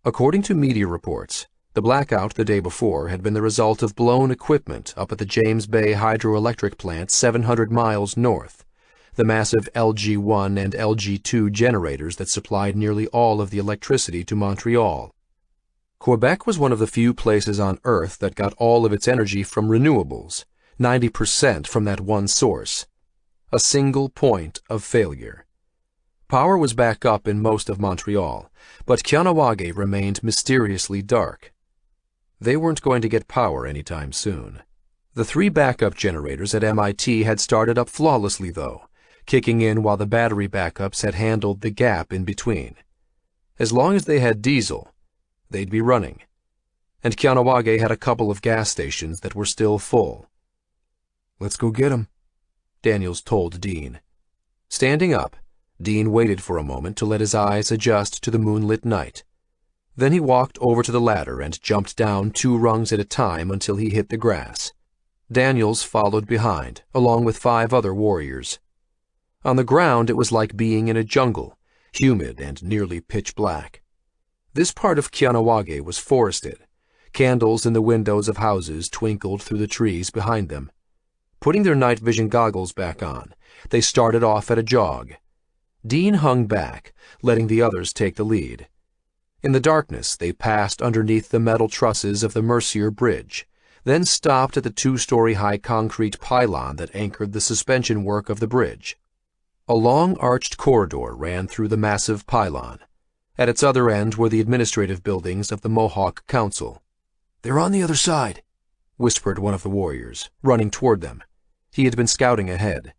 According to media reports, the blackout the day before had been the result of blown equipment up at the James Bay hydroelectric plant 700 miles north, the massive LG1 and LG2 generators that supplied nearly all of the electricity to Montreal. Quebec was one of the few places on Earth that got all of its energy from renewables, 90% from that one source. A single point of failure. Power was back up in most of Montreal, but Kahnawake remained mysteriously dark. They weren't going to get power anytime soon. The 3 backup generators at MIT had started up flawlessly, though, kicking in while the battery backups had handled the gap in between. As long as they had diesel, they'd be running. And Kahnawake had a couple of gas stations that were still full. Let's go get 'em, Daniels told Dean. Standing up, Dean waited for a moment to let his eyes adjust to the moonlit night. Then he walked over to the ladder and jumped down 2 rungs at a time until he hit the grass. Daniels followed behind, along with 5 other warriors. On the ground, it was like being in a jungle, humid and nearly pitch black. This part of Kahnawake was forested. Candles in the windows of houses twinkled through the trees behind them. Putting their night vision goggles back on, they started off at a jog. Dean hung back, letting the others take the lead. In the darkness, they passed underneath the metal trusses of the Mercier Bridge, then stopped at the 2-story-high concrete pylon that anchored the suspension work of the bridge. A long arched corridor ran through the massive pylon. At its other end were the administrative buildings of the Mohawk Council. They're on the other side, whispered one of the warriors, running toward them. He had been scouting ahead.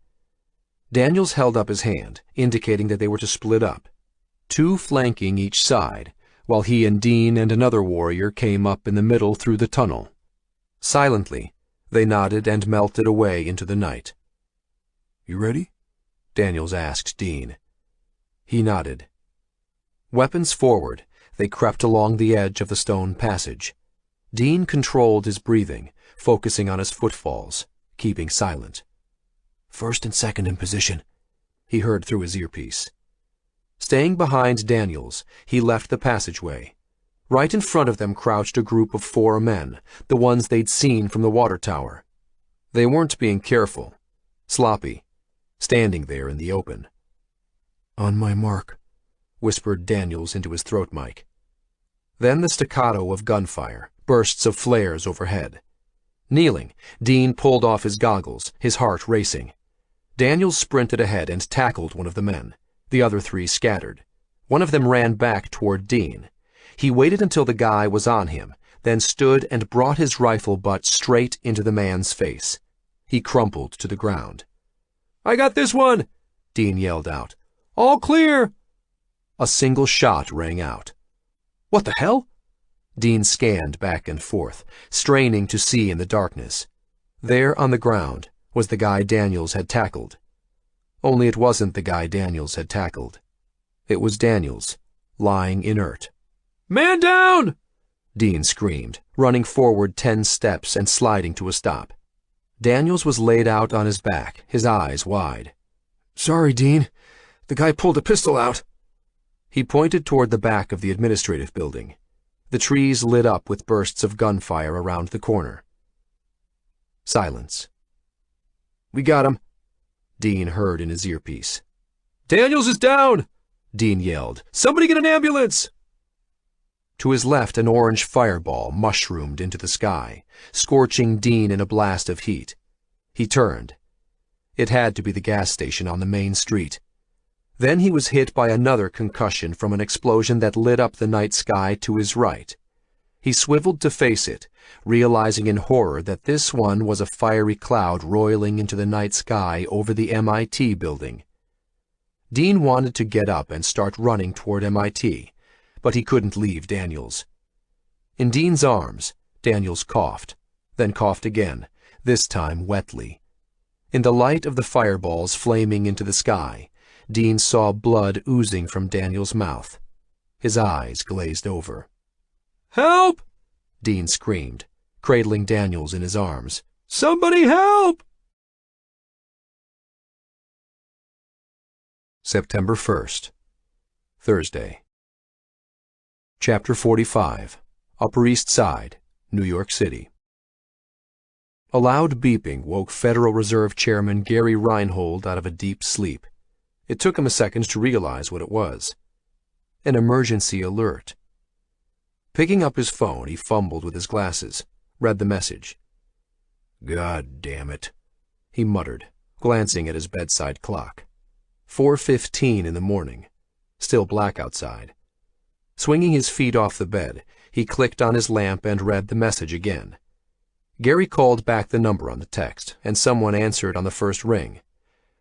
Daniels held up his hand, indicating that they were to split up, 2 flanking each side, while he and Dean and another warrior came up in the middle through the tunnel. Silently, they nodded and melted away into the night. You ready? Daniels asked Dean. He nodded. Weapons forward, they crept along the edge of the stone passage. Dean controlled his breathing, focusing on his footfalls, keeping silent. First and second in position, he heard through his earpiece. Staying behind Daniels, he left the passageway. Right in front of them crouched a group of 4 men, the ones they'd seen from the water tower. They weren't being careful, sloppy, standing there in the open. On my mark, whispered Daniels into his throat mic. Then the staccato of gunfire, bursts of flares overhead. Kneeling, Dean pulled off his goggles, his heart racing. Daniels sprinted ahead and tackled one of the men. The other 3 scattered. One of them ran back toward Dean. He waited until the guy was on him, then stood and brought his rifle butt straight into the man's face. He crumpled to the ground. "I got this one!" Dean yelled out. "All clear!" A single shot rang out. "What the hell?" Dean scanned back and forth, straining to see in the darkness. There on the ground was the guy Daniels had tackled. Only it wasn't the guy Daniels had tackled. It was Daniels, lying inert. "Man down!" Dean screamed, running forward 10 steps and sliding to a stop. Daniels was laid out on his back, his eyes wide. Sorry, Dean. The guy pulled a pistol out. He pointed toward the back of the administrative building. The trees lit up with bursts of gunfire around the corner. Silence. We got him, Dean heard in his earpiece. Daniels is down! Dean yelled. Somebody get an ambulance! To his left, an orange fireball mushroomed into the sky, scorching Dean in a blast of heat. He turned. It had to be the gas station on the main street. Then he was hit by another concussion from an explosion that lit up the night sky to his right. He swiveled to face it, realizing in horror that this one was a fiery cloud roiling into the night sky over the MIT building. Dean wanted to get up and start running toward MIT, but he couldn't leave Daniels. In Dean's arms, Daniels coughed, then coughed again, this time wetly. In the light of the fireballs flaming into the sky, Dean saw blood oozing from Daniels' mouth. His eyes glazed over. Help! Dean screamed, cradling Daniels in his arms. Somebody help! September 1st, Thursday. Chapter 45, Upper East Side, New York City. A loud beeping woke Federal Reserve Chairman Gary Reinhold out of a deep sleep. It took him a second to realize what it was. An emergency alert. Picking up his phone, he fumbled with his glasses, read the message. God damn it, he muttered, glancing at his bedside clock. 4:15 in the morning. Still black outside. Swinging his feet off the bed, he clicked on his lamp and read the message again. Gary called back the number on the text, and someone answered on the first ring.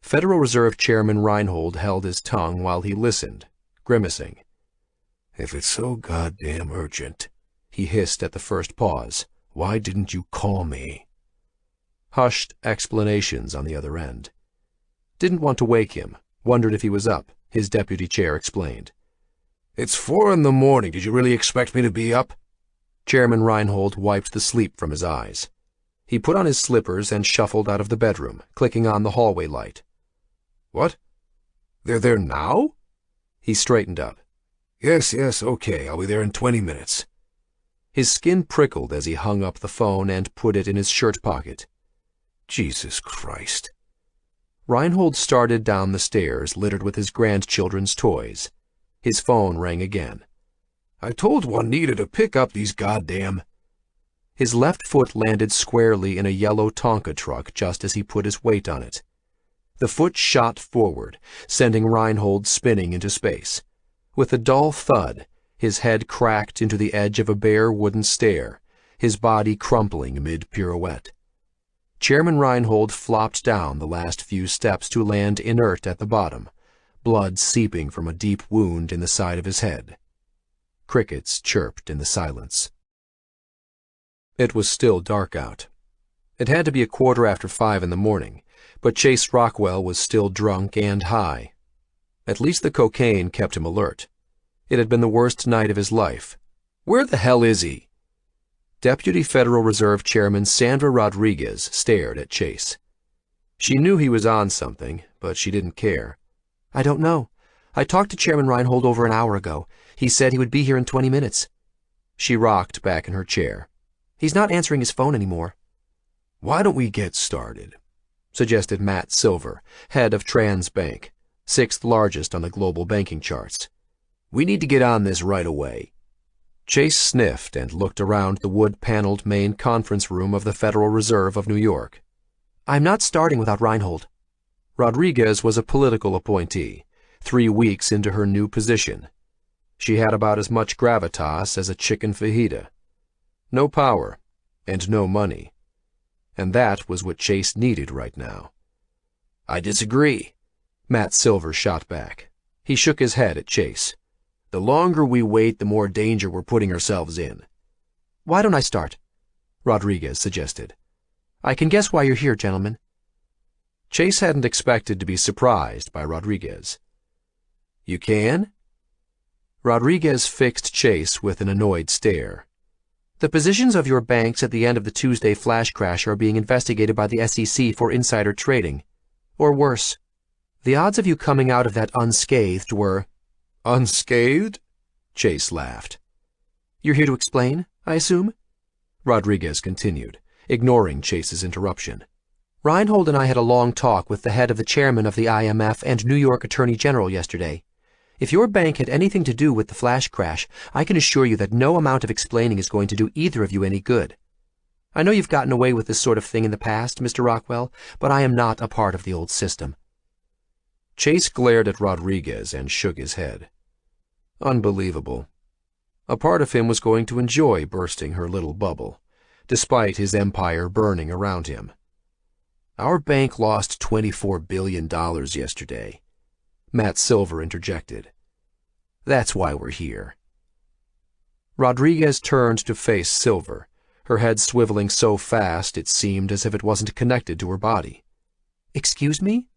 Federal Reserve Chairman Reinhold held his tongue while he listened, grimacing. If it's so goddamn urgent, he hissed at the first pause, why didn't you call me? Hushed explanations on the other end. Didn't want to wake him, wondered if he was up, his deputy chair explained. It's 4 in the morning. Did you really expect me to be up? Chairman Reinhold wiped the sleep from his eyes. He put on his slippers and shuffled out of the bedroom, clicking on the hallway light. What? They're there now? He straightened up. Yes, okay. I'll be there in 20 minutes. His skin prickled as he hung up the phone and put it in his shirt pocket. Jesus Christ. Reinhold started down the stairs littered with his grandchildren's toys. His phone rang again. I told Juanita to pick up these goddamn... His left foot landed squarely in a yellow Tonka truck just as he put his weight on it. The foot shot forward, sending Reinhold spinning into space. With a dull thud, his head cracked into the edge of a bare wooden stair, his body crumpling mid-pirouette. Chairman Reinhold flopped down the last few steps to land inert at the bottom, blood seeping from a deep wound in the side of his head. Crickets chirped in the silence. It was still dark out. It had to be 5:15 in the morning, but Chase Rockwell was still drunk and high. At least the cocaine kept him alert. It had been the worst night of his life. Where the hell is he? Deputy Federal Reserve Chairman Sandra Rodriguez stared at Chase. She knew he was on something, but she didn't care. I don't know. I talked to Chairman Reinhold over an hour ago. He said he would be here in 20 minutes. She rocked back in her chair. He's not answering his phone anymore. Why don't we get started? Suggested Matt Silver, head of Transbank, 6th largest on the global banking charts. We need to get on this right away. Chase sniffed and looked around the wood-paneled main conference room of the Federal Reserve of New York. I'm not starting without Reinhold. Rodriguez was a political appointee, 3 weeks into her new position. She had about as much gravitas as a chicken fajita. No power, and no money. And that was what Chase needed right now. I disagree, Matt Silver shot back. He shook his head at Chase. The longer we wait, the more danger we're putting ourselves in. Why don't I start? Rodriguez suggested. I can guess why you're here, gentlemen. Chase hadn't expected to be surprised by Rodriguez. You can? Rodriguez fixed Chase with an annoyed stare. The positions of your banks at the end of the Tuesday flash crash are being investigated by the SEC for insider trading. Or worse. The odds of you coming out of that unscathed were— Unscathed? Chase laughed. You're here to explain, I assume? Rodriguez continued, ignoring Chase's interruption. Reinhold and I had a long talk with the head of the chairman of the IMF and New York Attorney General yesterday. If your bank had anything to do with the flash crash, I can assure you that no amount of explaining is going to do either of you any good. I know you've gotten away with this sort of thing in the past, Mr. Rockwell, but I am not a part of the old system. Chase glared at Rodriguez and shook his head. Unbelievable. A part of him was going to enjoy bursting her little bubble, despite his empire burning around him. Our bank lost $24 billion yesterday, Matt Silver interjected. That's why we're here. Rodriguez turned to face Silver, her head swiveling so fast it seemed as if it wasn't connected to her body. Excuse me?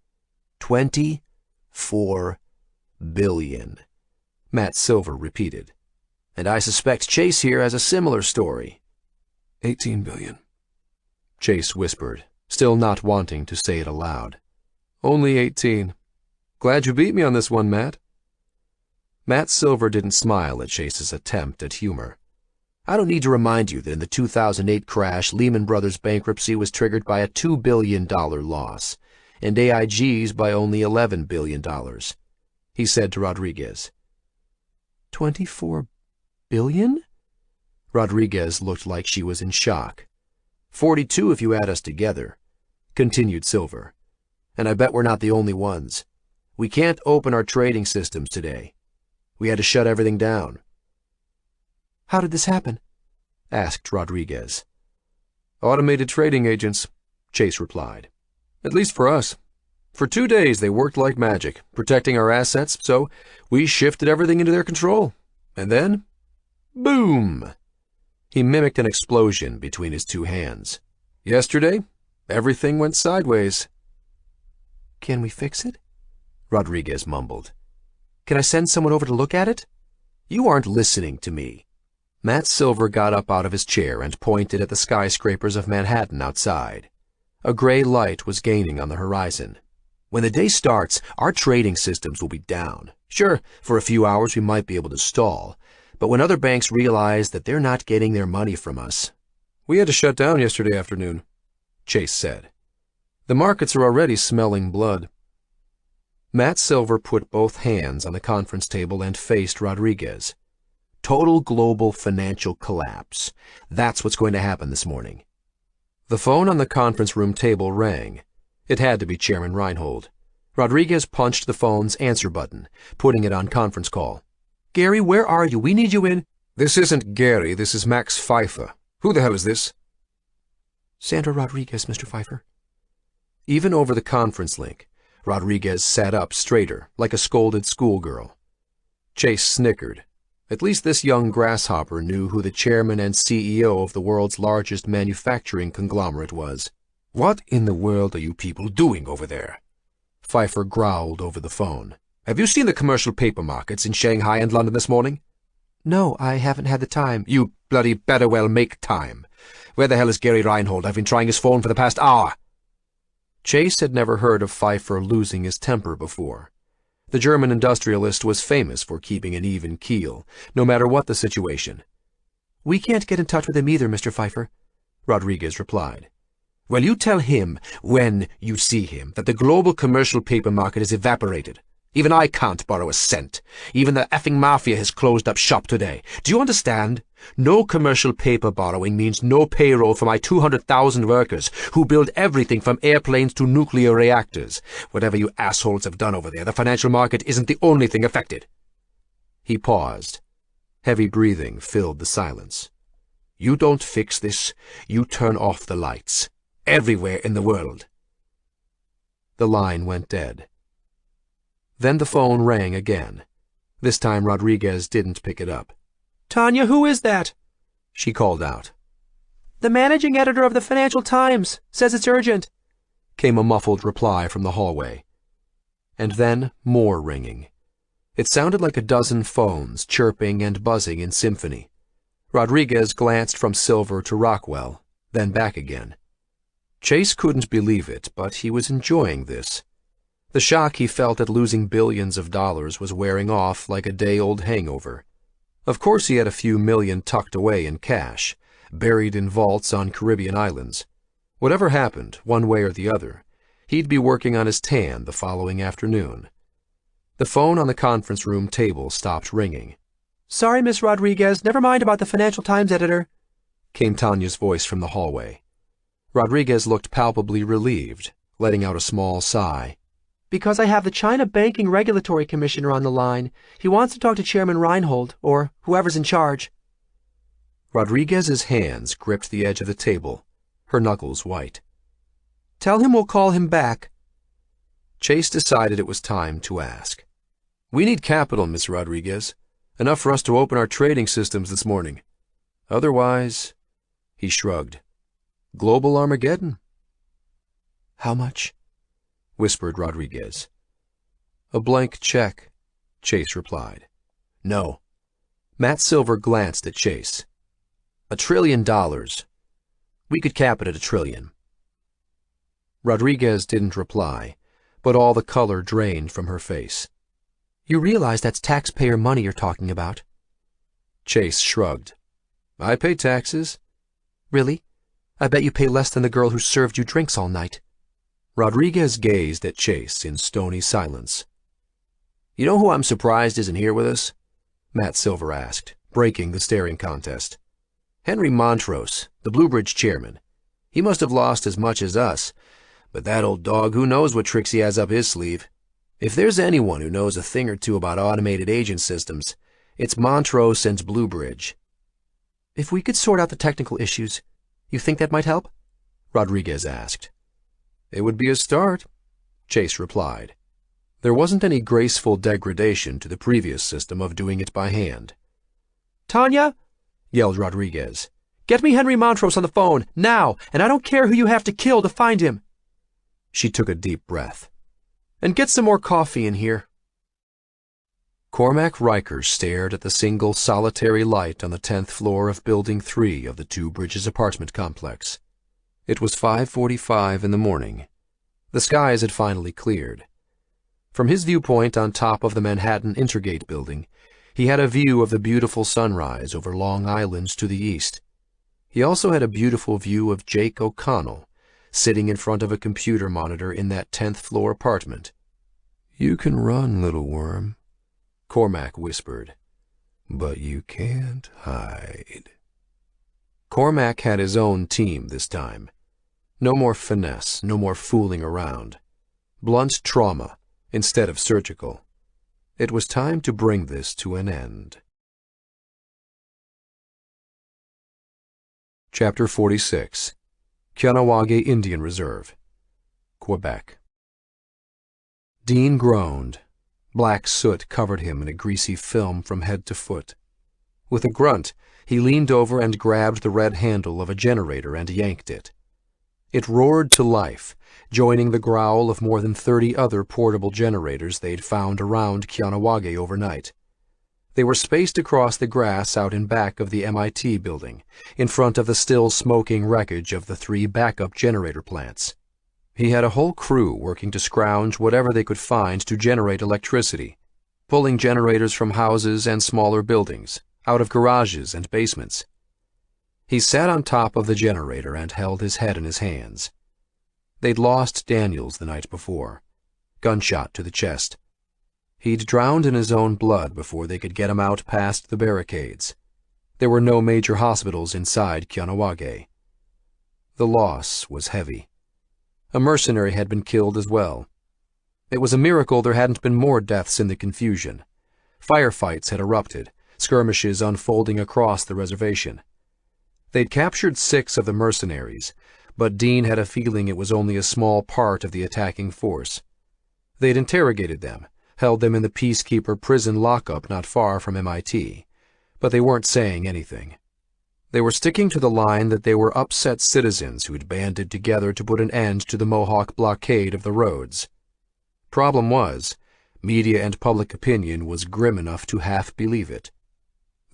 24 billion, Matt Silver repeated. And I suspect Chase here has a similar story. 18 billion, Chase whispered, still not wanting to say it aloud. Only 18. Glad you beat me on this one, Matt. Matt Silver didn't smile at Chase's attempt at humor. I don't need to remind you that in the 2008 crash, Lehman Brothers bankruptcy was triggered by a $2 billion loss, and AIG's by only $11 billion, he said to Rodriguez. 24 billion? Rodriguez looked like she was in shock. 42 if you add us together, continued Silver. And I bet we're not the only ones. We can't open our trading systems today. We had to shut everything down. How did this happen? Asked Rodriguez. Automated trading agents, Chase replied. At least for us. For 2 days they worked like magic, protecting our assets, so we shifted everything into their control. And then, boom! He mimicked an explosion between his two hands. Yesterday, everything went sideways. Can we fix it? Rodriguez mumbled. Can I send someone over to look at it? You aren't listening to me. Matt Silver got up out of his chair and pointed at the skyscrapers of Manhattan outside. A gray light was gaining on the horizon. When the day starts, our trading systems will be down. Sure, for a few hours we might be able to stall, but when other banks realize that they're not getting their money from us— We had to shut down yesterday afternoon, Chase said. The markets are already smelling blood. Matt Silver put both hands on the conference table and faced Rodriguez. Total global financial collapse. That's what's going to happen this morning. The phone on the conference room table rang. It had to be Chairman Reinhold. Rodriguez punched the phone's answer button, putting it on conference call. Gary, where are you? We need you in— This isn't Gary, this is Max Pfeiffer. Who the hell is this? Sandra Rodriguez, Mr. Pfeiffer. Even over the conference link, Rodriguez sat up straighter, like a scolded schoolgirl. Chase snickered. At least this young grasshopper knew who the chairman and CEO of the world's largest manufacturing conglomerate was. What in the world are you people doing over there? Pfeiffer growled over the phone. Have you seen the commercial paper markets in Shanghai and London this morning? No, I haven't had the time. You bloody better well make time. Where the hell is Gary Reinhold? I've been trying his phone for the past hour. Chase had never heard of Pfeiffer losing his temper before. The German industrialist was famous for keeping an even keel, no matter what the situation. We can't get in touch with him either, Mr. Pfeiffer, Rodriguez replied. Well, you tell him, when you see him, that the global commercial paper market is evaporated. Even I can't borrow a cent. Even the effing mafia has closed up shop today. Do you understand? No commercial paper borrowing means no payroll for my 200,000 workers who build everything from airplanes to nuclear reactors. Whatever you assholes have done over there, the financial market isn't the only thing affected. He paused. Heavy breathing filled the silence. You don't fix this, you turn off the lights. Everywhere in the world. The line went dead. Then the phone rang again. This time Rodriguez didn't pick it up. Tanya, who is that? She called out. The managing editor of the Financial Times. Says it's urgent. Came a muffled reply from the hallway. And then more ringing. It sounded like a dozen phones chirping and buzzing in symphony. Rodriguez glanced from Silver to Rockwell, then back again. Chase couldn't believe it, but he was enjoying this. The shock he felt at losing billions of dollars was wearing off like a day-old hangover. Of course he had a few million tucked away in cash, buried in vaults on Caribbean islands. Whatever happened, one way or the other, he'd be working on his tan the following afternoon. The phone on the conference room table stopped ringing. "Sorry, Miss Rodriguez, never mind about the Financial Times editor," came Tanya's voice from the hallway. Rodriguez looked palpably relieved, letting out a small sigh. "Because I have the China Banking Regulatory Commissioner on the line. He wants to talk to Chairman Reinhold, or whoever's in charge." Rodriguez's hands gripped the edge of the table, her knuckles white. "Tell him we'll call him back." Chase decided it was time to ask. "We need capital, Miss Rodriguez. Enough for us to open our trading systems this morning. Otherwise," he shrugged, "global Armageddon." "How much?" whispered Rodriguez. "A blank check," Chase replied. "No." Matt Silver glanced at Chase. $1 trillion. We could cap it at $1 trillion. Rodriguez didn't reply, but all the color drained from her face. "You realize that's taxpayer money you're talking about?" Chase shrugged. "I pay taxes." "Really? I bet you pay less than the girl who served you drinks all night." Rodriguez gazed at Chase in stony silence. "You know who I'm surprised isn't here with us?" Matt Silver asked, breaking the staring contest. "Henry Montrose, the Bluebridge chairman. He must have lost as much as us, but that old dog, who knows what tricks he has up his sleeve? If there's anyone who knows a thing or two about automated agent systems, it's Montrose and Bluebridge." "If we could sort out the technical issues, you think that might help?" Rodriguez asked. "It would be a start," Chase replied. There wasn't any graceful degradation to the previous system of doing it by hand. "Tanya!" yelled Rodriguez. "Get me Henry Montrose on the phone, now, and I don't care who you have to kill to find him." She took a deep breath. "And get some more coffee in here." Cormac Riker stared at the single solitary light on the 10th floor of Building 3 of the Two Bridges apartment complex. It was 5:45 in the morning. The skies had finally cleared. From his viewpoint on top of the Manhattan Intergate building, he had a view of the beautiful sunrise over Long Island to the east. He also had a beautiful view of Jake O'Connell, sitting in front of a computer monitor in that 10th floor apartment. "You can run, little worm," Cormac whispered, "but you can't hide." Cormac had his own team this time. No more finesse, no more fooling around. Blunt trauma instead of surgical. It was time to bring this to an end. Chapter 46. Kahnawake Indian Reserve, Quebec. Dean groaned. Black soot covered him in a greasy film from head to foot. With a grunt, he leaned over and grabbed the red handle of a generator and yanked it. It roared to life, joining the growl of more than 30 other portable generators they'd found around Kahnawake overnight. They were spaced across the grass out in back of the MIT building, in front of the still smoking wreckage of the 3 backup generator plants. He had a whole crew working to scrounge whatever they could find to generate electricity, pulling generators from houses and smaller buildings, out of garages and basements. He sat on top of the generator and held his head in his hands. They'd lost Daniels the night before. Gunshot to the chest. He'd drowned in his own blood before they could get him out past the barricades. There were no major hospitals inside Kahnawake. The loss was heavy. A mercenary had been killed as well. It was a miracle there hadn't been more deaths in the confusion. Firefights had erupted, skirmishes unfolding across the reservation. They'd captured 6 of the mercenaries, but Dean had a feeling it was only a small part of the attacking force. They'd interrogated them, held them in the Peacekeeper prison lockup not far from MIT, but they weren't saying anything. They were sticking to the line that they were upset citizens who'd banded together to put an end to the Mohawk blockade of the roads. Problem was, media and public opinion was grim enough to half believe it.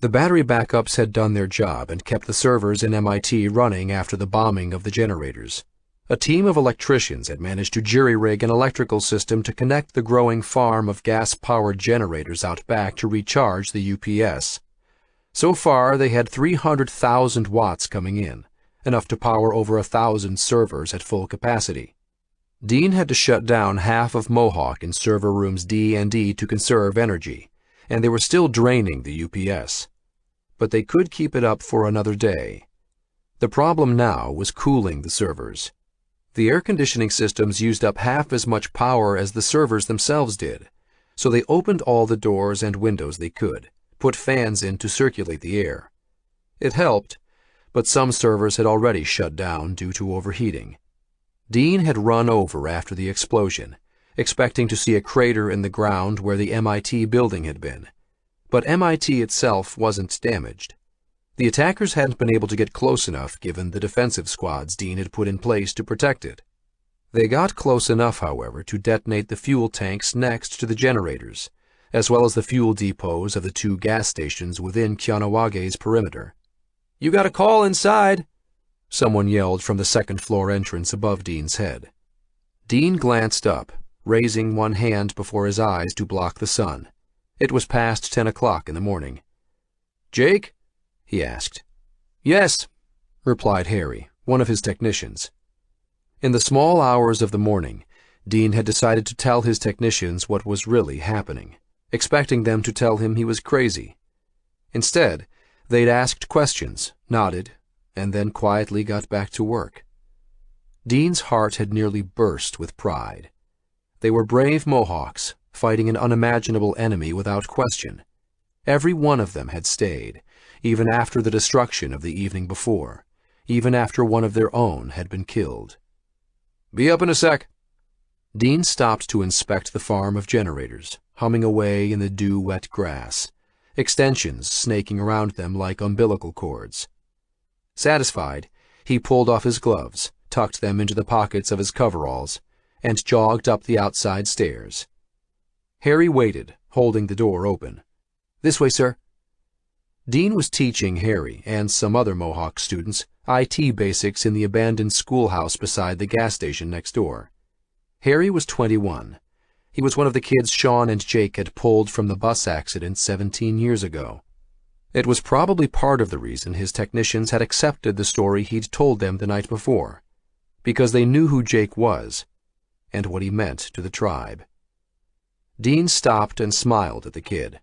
The battery backups had done their job and kept the servers in MIT running after the bombing of the generators. A team of electricians had managed to jury-rig an electrical system to connect the growing farm of gas-powered generators out back to recharge the UPS. So far, they had 300,000 watts coming in, enough to power over 1,000 servers at full capacity. Dean had to shut down half of Mohawk in server rooms D and E to conserve energy, and they were still draining the UPS. But they could keep it up for another day. The problem now was cooling the servers. The air conditioning systems used up half as much power as the servers themselves did, so they opened all the doors and windows they could, put fans in to circulate the air. It helped, but some servers had already shut down due to overheating. Dean had run over after the explosion, expecting to see a crater in the ground where the MIT building had been. But MIT itself wasn't damaged. The attackers hadn't been able to get close enough given the defensive squads Dean had put in place to protect it. They got close enough, however, to detonate the fuel tanks next to the generators, as well as the fuel depots of the 2 gas stations within Kianawage's perimeter. "You got a call inside," someone yelled from the second-floor entrance above Dean's head. Dean glanced up, raising one hand before his eyes to block the sun. It was past 10 o'clock in the morning. "Jake?" he asked. "Yes," replied Harry, one of his technicians. In the small hours of the morning, Dean had decided to tell his technicians what was really happening, expecting them to tell him he was crazy. Instead, they'd asked questions, nodded, and then quietly got back to work. Dean's heart had nearly burst with pride. They were brave Mohawks, fighting an unimaginable enemy without question. Every one of them had stayed, even after the destruction of the evening before, even after one of their own had been killed. "Be up in a sec." Dean stopped to inspect the farm of generators, humming away in the dew-wet grass, extensions snaking around them like umbilical cords. Satisfied, he pulled off his gloves, tucked them into the pockets of his coveralls, and jogged up the outside stairs. Harry waited, holding the door open. "This way, sir." Dean was teaching Harry and some other Mohawk students IT basics in the abandoned schoolhouse beside the gas station next door. Harry was 21. He was one of the kids Sean and Jake had pulled from the bus accident 17 years ago. It was probably part of the reason his technicians had accepted the story he'd told them the night before, because they knew who Jake was and what he meant to the tribe. Dean stopped and smiled at the kid.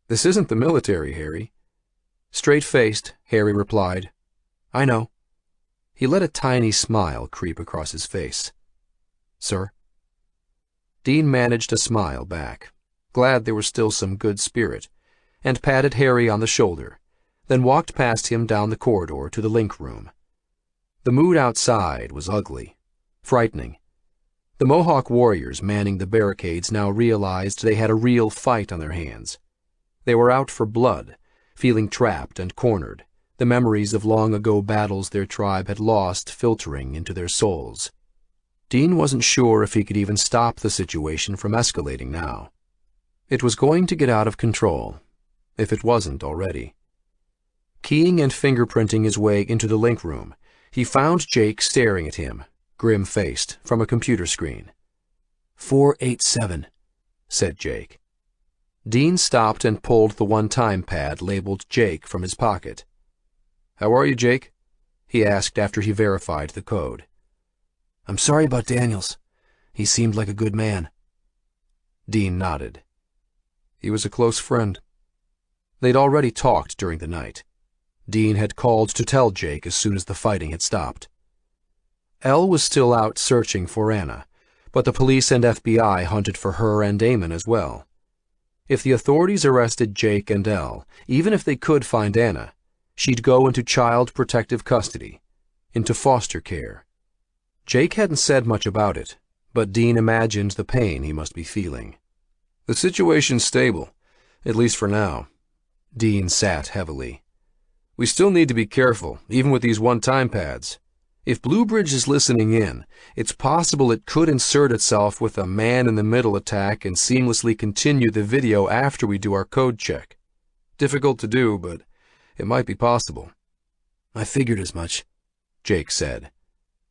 "This isn't the military, Harry." Straight-faced, Harry replied, "I know." He let a tiny smile creep across his face. "Sir?" Dean managed a smile back, glad there was still some good spirit, and patted Harry on the shoulder, then walked past him down the corridor to the link room. The mood outside was ugly, frightening. The Mohawk warriors manning the barricades now realized they had a real fight on their hands. They were out for blood, feeling trapped and cornered, the memories of long-ago battles their tribe had lost filtering into their souls. Dean wasn't sure if he could even stop the situation from escalating now. It was going to get out of control, if it wasn't already. Keying and fingerprinting his way into the link room, he found Jake staring at him, grim-faced, from a computer screen. 487, said Jake. Dean stopped and pulled the one-time pad labeled Jake from his pocket. "How are you, Jake?" he asked after he verified the code. "I'm sorry about Daniels. He seemed like a good man." Dean nodded. He was a close friend. They'd already talked during the night. Dean had called to tell Jake as soon as the fighting had stopped. Elle was still out searching for Anna, but the police and FBI hunted for her and Damon as well. If the authorities arrested Jake and Elle, even if they could find Anna, she'd go into child protective custody, into foster care. Jake hadn't said much about it, but Dean imagined the pain he must be feeling. "The situation's stable, at least for now." Dean sat heavily. "We still need to be careful, even with these one-time pads. If Bluebridge is listening in, it's possible it could insert itself with a man-in-the-middle attack and seamlessly continue the video after we do our code check. Difficult to do, but it might be possible." "I figured as much," Jake said.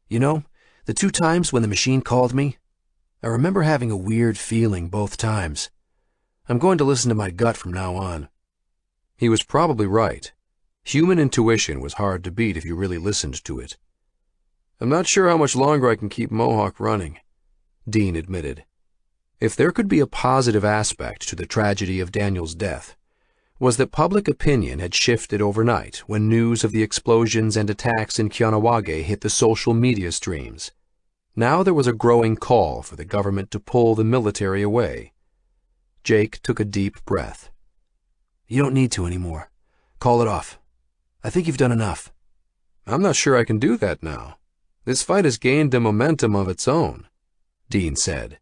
"You know, The 2 times when the machine called me, I remember having a weird feeling both times. I'm going to listen to my gut from now on." He was probably right. Human intuition was hard to beat if you really listened to it. "I'm not sure how much longer I can keep Mohawk running," Dean admitted. If there could be a positive aspect to the tragedy of Daniel's death, was that public opinion had shifted overnight when news of the explosions and attacks in Kianawage hit the social media streams. Now there was a growing call for the government to pull the military away. Jake took a deep breath. "You don't need to anymore. Call it off. I think you've done enough." "I'm not sure I can do that now. This fight has gained a momentum of its own," Dean said.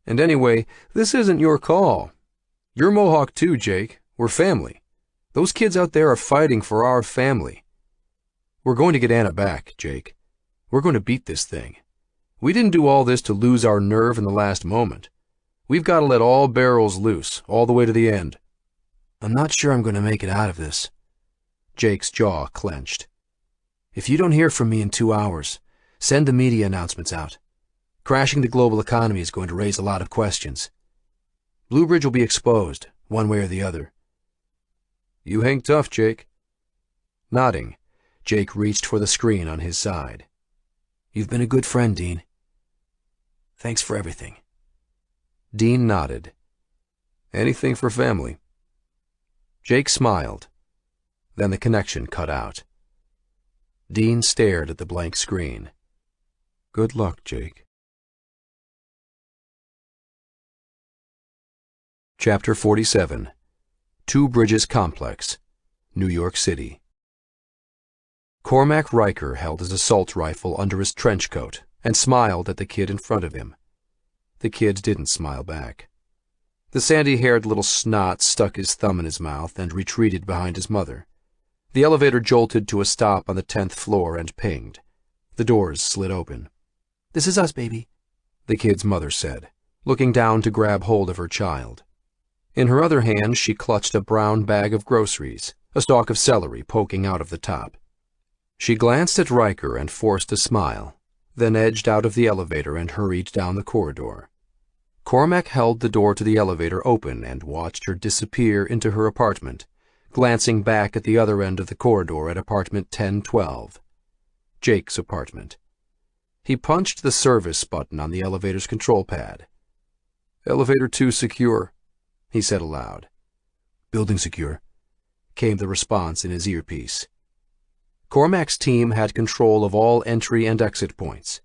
"And anyway, this isn't your call. You're Mohawk too, Jake. We're family. Those kids out there are fighting for our family. We're going to get Anna back, Jake. We're going to beat this thing. We didn't do all this to lose our nerve in the last moment. We've got to let all barrels loose, all the way to the end." "I'm not sure I'm going to make it out of this." Jake's jaw clenched. "If you don't hear from me in 2 hours, send the media announcements out. Crashing the global economy is going to raise a lot of questions. Bluebridge will be exposed, one way or the other." "You hang tough, Jake." Nodding, Jake reached for the screen on his side. "You've been a good friend, Dean. Thanks for everything." Dean nodded. "Anything for family." Jake smiled. Then the connection cut out. Dean stared at the blank screen. "Good luck, Jake." Chapter 47. Two Bridges Complex, New York City. Cormac Riker held his assault rifle under his trench coat and smiled at the kid in front of him. The kid didn't smile back. The sandy-haired little snot stuck his thumb in his mouth and retreated behind his mother. The elevator jolted to a stop on the 10th floor and pinged. The doors slid open. "This is us, baby," the kid's mother said, looking down to grab hold of her child. In her other hand, she clutched a brown bag of groceries, a stalk of celery poking out of the top. She glanced at Riker and forced a smile, then edged out of the elevator and hurried down the corridor. Cormac held the door to the elevator open and watched her disappear into her apartment, glancing back at the other end of the corridor at apartment 1012, Jake's apartment. He punched the service button on the elevator's control pad. "Elevator 2 secure," he said aloud. "Building secure," came the response in his earpiece. Cormac's team had control of all entry and exit points.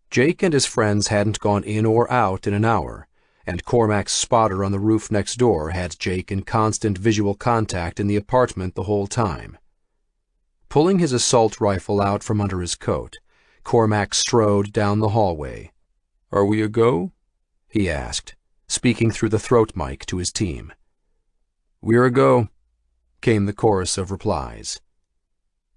Jake and his friends hadn't gone in or out in an hour, and Cormac's spotter on the roof next door had Jake in constant visual contact in the apartment the whole time. Pulling his assault rifle out from under his coat, Cormac strode down the hallway. "Are we a go?" he asked, speaking through the throat mic to his team. "We're a go," came the chorus of replies.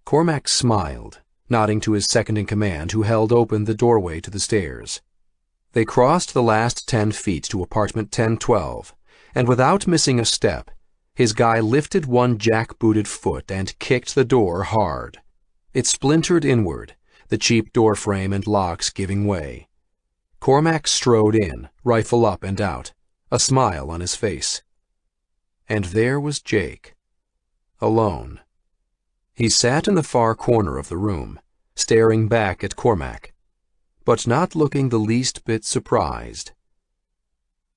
Cormac smiled, nodding to his second-in-command, who held open the doorway to the stairs. They crossed the last 10 feet to apartment 1012, and without missing a step, his guy lifted one jack-booted foot and kicked the door hard. It splintered inward, the cheap door frame and locks giving way. Cormac strode in, rifle up and out, a smile on his face. And there was Jake, alone. He sat in the far corner of the room, staring back at Cormac, but not looking the least bit surprised.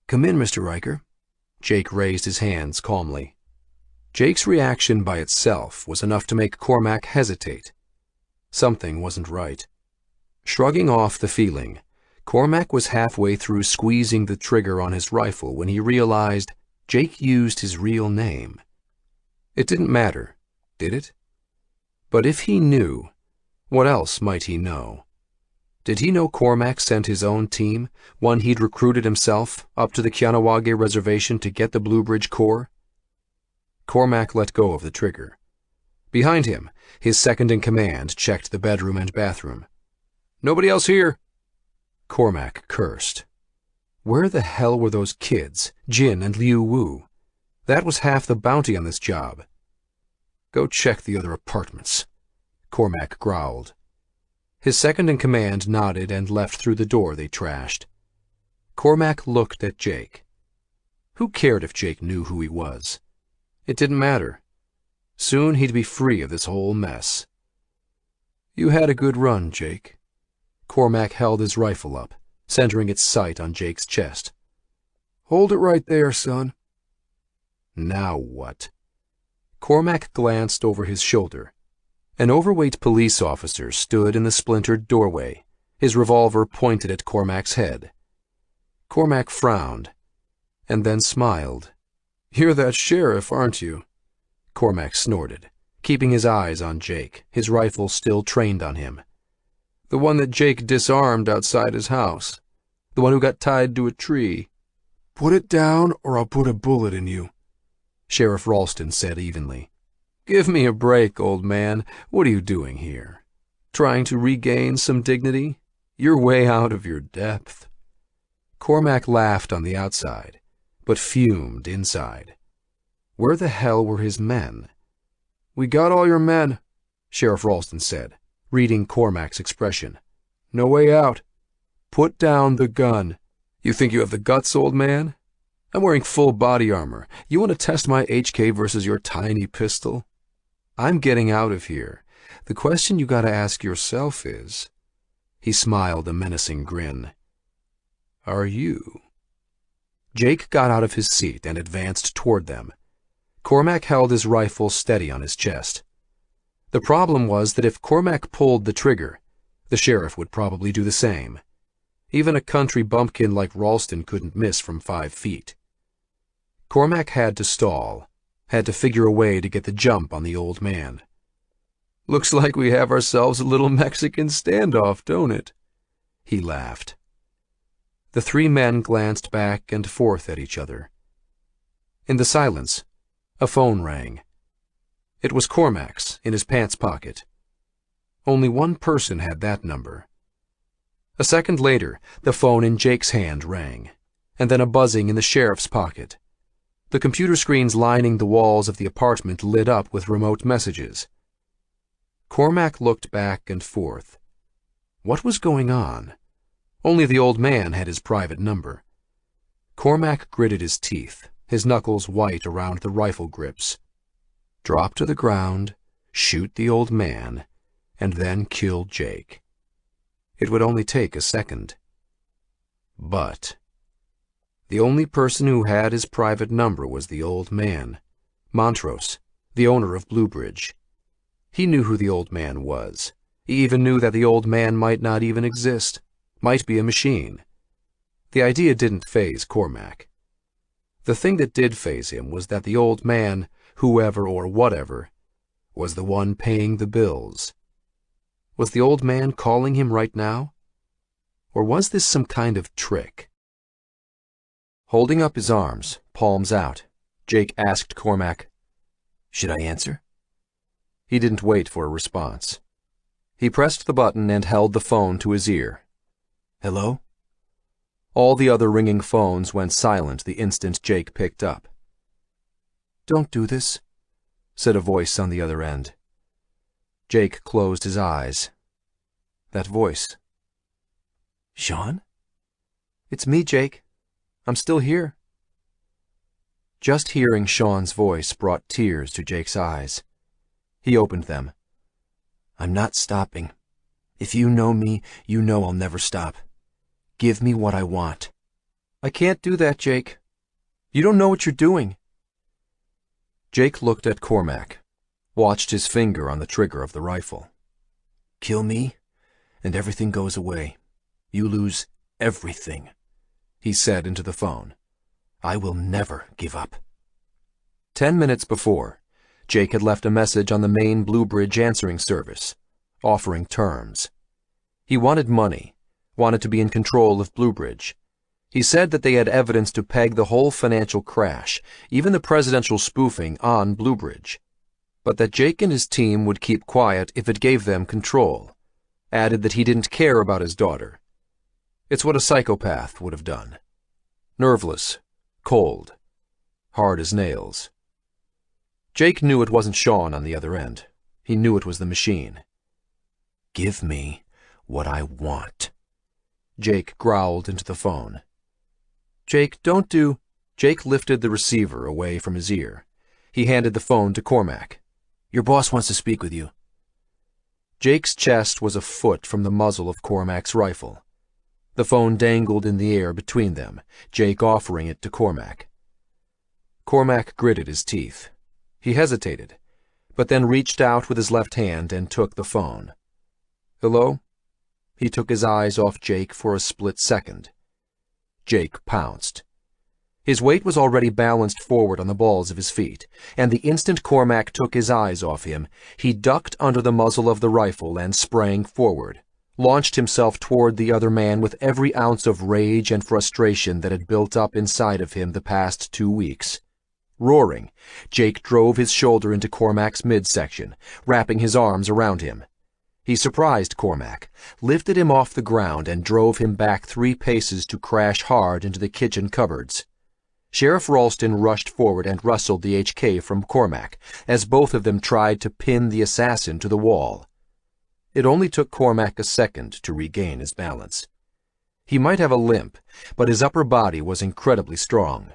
"Come in, Mr. Riker." Jake raised his hands calmly. Jake's reaction by itself was enough to make Cormac hesitate. Something wasn't right. Shrugging off the feeling, Cormac was halfway through squeezing the trigger on his rifle when he realized Jake used his real name. It didn't matter, did it? But if he knew, what else might he know? Did he know Cormac sent his own team, one he'd recruited himself, up to the Kianawage reservation to get the Bluebridge Corps? Cormac let go of the trigger. Behind him, his second-in-command checked the bedroom and bathroom. "Nobody else here!" Cormac cursed. Where the hell were those kids, Jin and Liu Wu? That was half the bounty on this job. "Go check the other apartments," Cormac growled. His second-in-command nodded and left through the door they trashed. Cormac looked at Jake. Who cared if Jake knew who he was? It didn't matter. Soon he'd be free of this whole mess. You had a good run, Jake. Cormac held his rifle up, centering its sight on Jake's chest. Hold it right there, son. Now what? Cormac glanced over his shoulder. An overweight police officer stood in the splintered doorway, his revolver pointed at Cormac's head. Cormac frowned, and then smiled. You're that sheriff, aren't you? Cormac snorted, keeping his eyes on Jake, his rifle still trained on him. The one that Jake disarmed outside his house. The one who got tied to a tree. Put it down or I'll put a bullet in you, Sheriff Ralston said evenly. Give me a break, old man. What are you doing here? Trying to regain some dignity? You're way out of your depth. Cormac laughed on the outside, but fumed inside. Where the hell were his men? We got all your men, Sheriff Ralston said, reading Cormac's expression. No way out. Put down the gun. You think you have the guts, old man? I'm wearing full body armor. You want to test my HK versus your tiny pistol? I'm getting out of here. The question you gotta ask yourself is... He smiled a menacing grin. Are you? Jake got out of his seat and advanced toward them. Cormac held his rifle steady on his chest. The problem was that if Cormac pulled the trigger, the sheriff would probably do the same. Even a country bumpkin like Ralston couldn't miss from 5 feet. Cormac had to stall, had to figure a way to get the jump on the old man. Looks like we have ourselves a little Mexican standoff, don't it? He laughed. The 3 men glanced back and forth at each other. In the silence, a phone rang. It was Cormac's, in his pants pocket. Only one person had that number. A second later, the phone in Jake's hand rang, and then a buzzing in the sheriff's pocket. The computer screens lining the walls of the apartment lit up with remote messages. Cormac looked back and forth. What was going on? Only the old man had his private number. Cormac gritted his teeth, his knuckles white around the rifle grips. Drop to the ground, shoot the old man, and then kill Jake. It would only take a second. But the only person who had his private number was the old man, Montrose, the owner of Bluebridge. He knew who the old man was. He even knew that the old man might not even exist, might be a machine. The idea didn't faze Cormac. The thing that did faze him was that the old man, whoever or whatever, was the one paying the bills. Was the old man calling him right now? Or was this some kind of trick? Holding up his arms, palms out, Jake asked Cormac, "Should I answer?" He didn't wait for a response. He pressed the button and held the phone to his ear. Hello? All the other ringing phones went silent the instant Jake picked up. Don't do this, said a voice on the other end. Jake closed his eyes. That voice. Sean? It's me, Jake. I'm still here. Just hearing Sean's voice brought tears to Jake's eyes. He opened them. I'm not stopping. If you know me, you know I'll never stop. Give me what I want. I can't do that, Jake. You don't know what you're doing. Jake looked at Cormac, watched his finger on the trigger of the rifle. Kill me, and everything goes away. You lose everything, he said into the phone. I will never give up. 10 minutes before, Jake had left a message on the main Bluebridge answering service, offering terms. He wanted money, wanted to be in control of Bluebridge. He said that they had evidence to peg the whole financial crash, even the presidential spoofing, on Bluebridge, but that Jake and his team would keep quiet if it gave them control. Added that he didn't care about his daughter. It's what a psychopath would have done. Nerveless, cold, hard as nails. Jake knew it wasn't Sean on the other end. He knew it was the machine. Give me what I want." Jake growled into the phone. "Jake, don't do—" Jake lifted the receiver away from his ear. He handed the phone to Cormac. "Your boss wants to speak with you." Jake's chest was a foot from the muzzle of Cormac's rifle. The phone dangled in the air between them, Jake offering it to Cormac. Cormac gritted his teeth. He hesitated, but then reached out with his left hand and took the phone. "Hello?" He took his eyes off Jake for a split second. Jake pounced. His weight was already balanced forward on the balls of his feet, and the instant Cormac took his eyes off him, he ducked under the muzzle of the rifle and sprang forward, launched himself toward the other man with every ounce of rage and frustration that had built up inside of him the past 2 weeks. Roaring, Jake drove his shoulder into Cormac's midsection, wrapping his arms around him. He surprised Cormac, lifted him off the ground, and drove him back 3 paces to crash hard into the kitchen cupboards. Sheriff Ralston rushed forward and wrestled the HK from Cormac, as both of them tried to pin the assassin to the wall. It only took Cormac a second to regain his balance. He might have a limp, but his upper body was incredibly strong.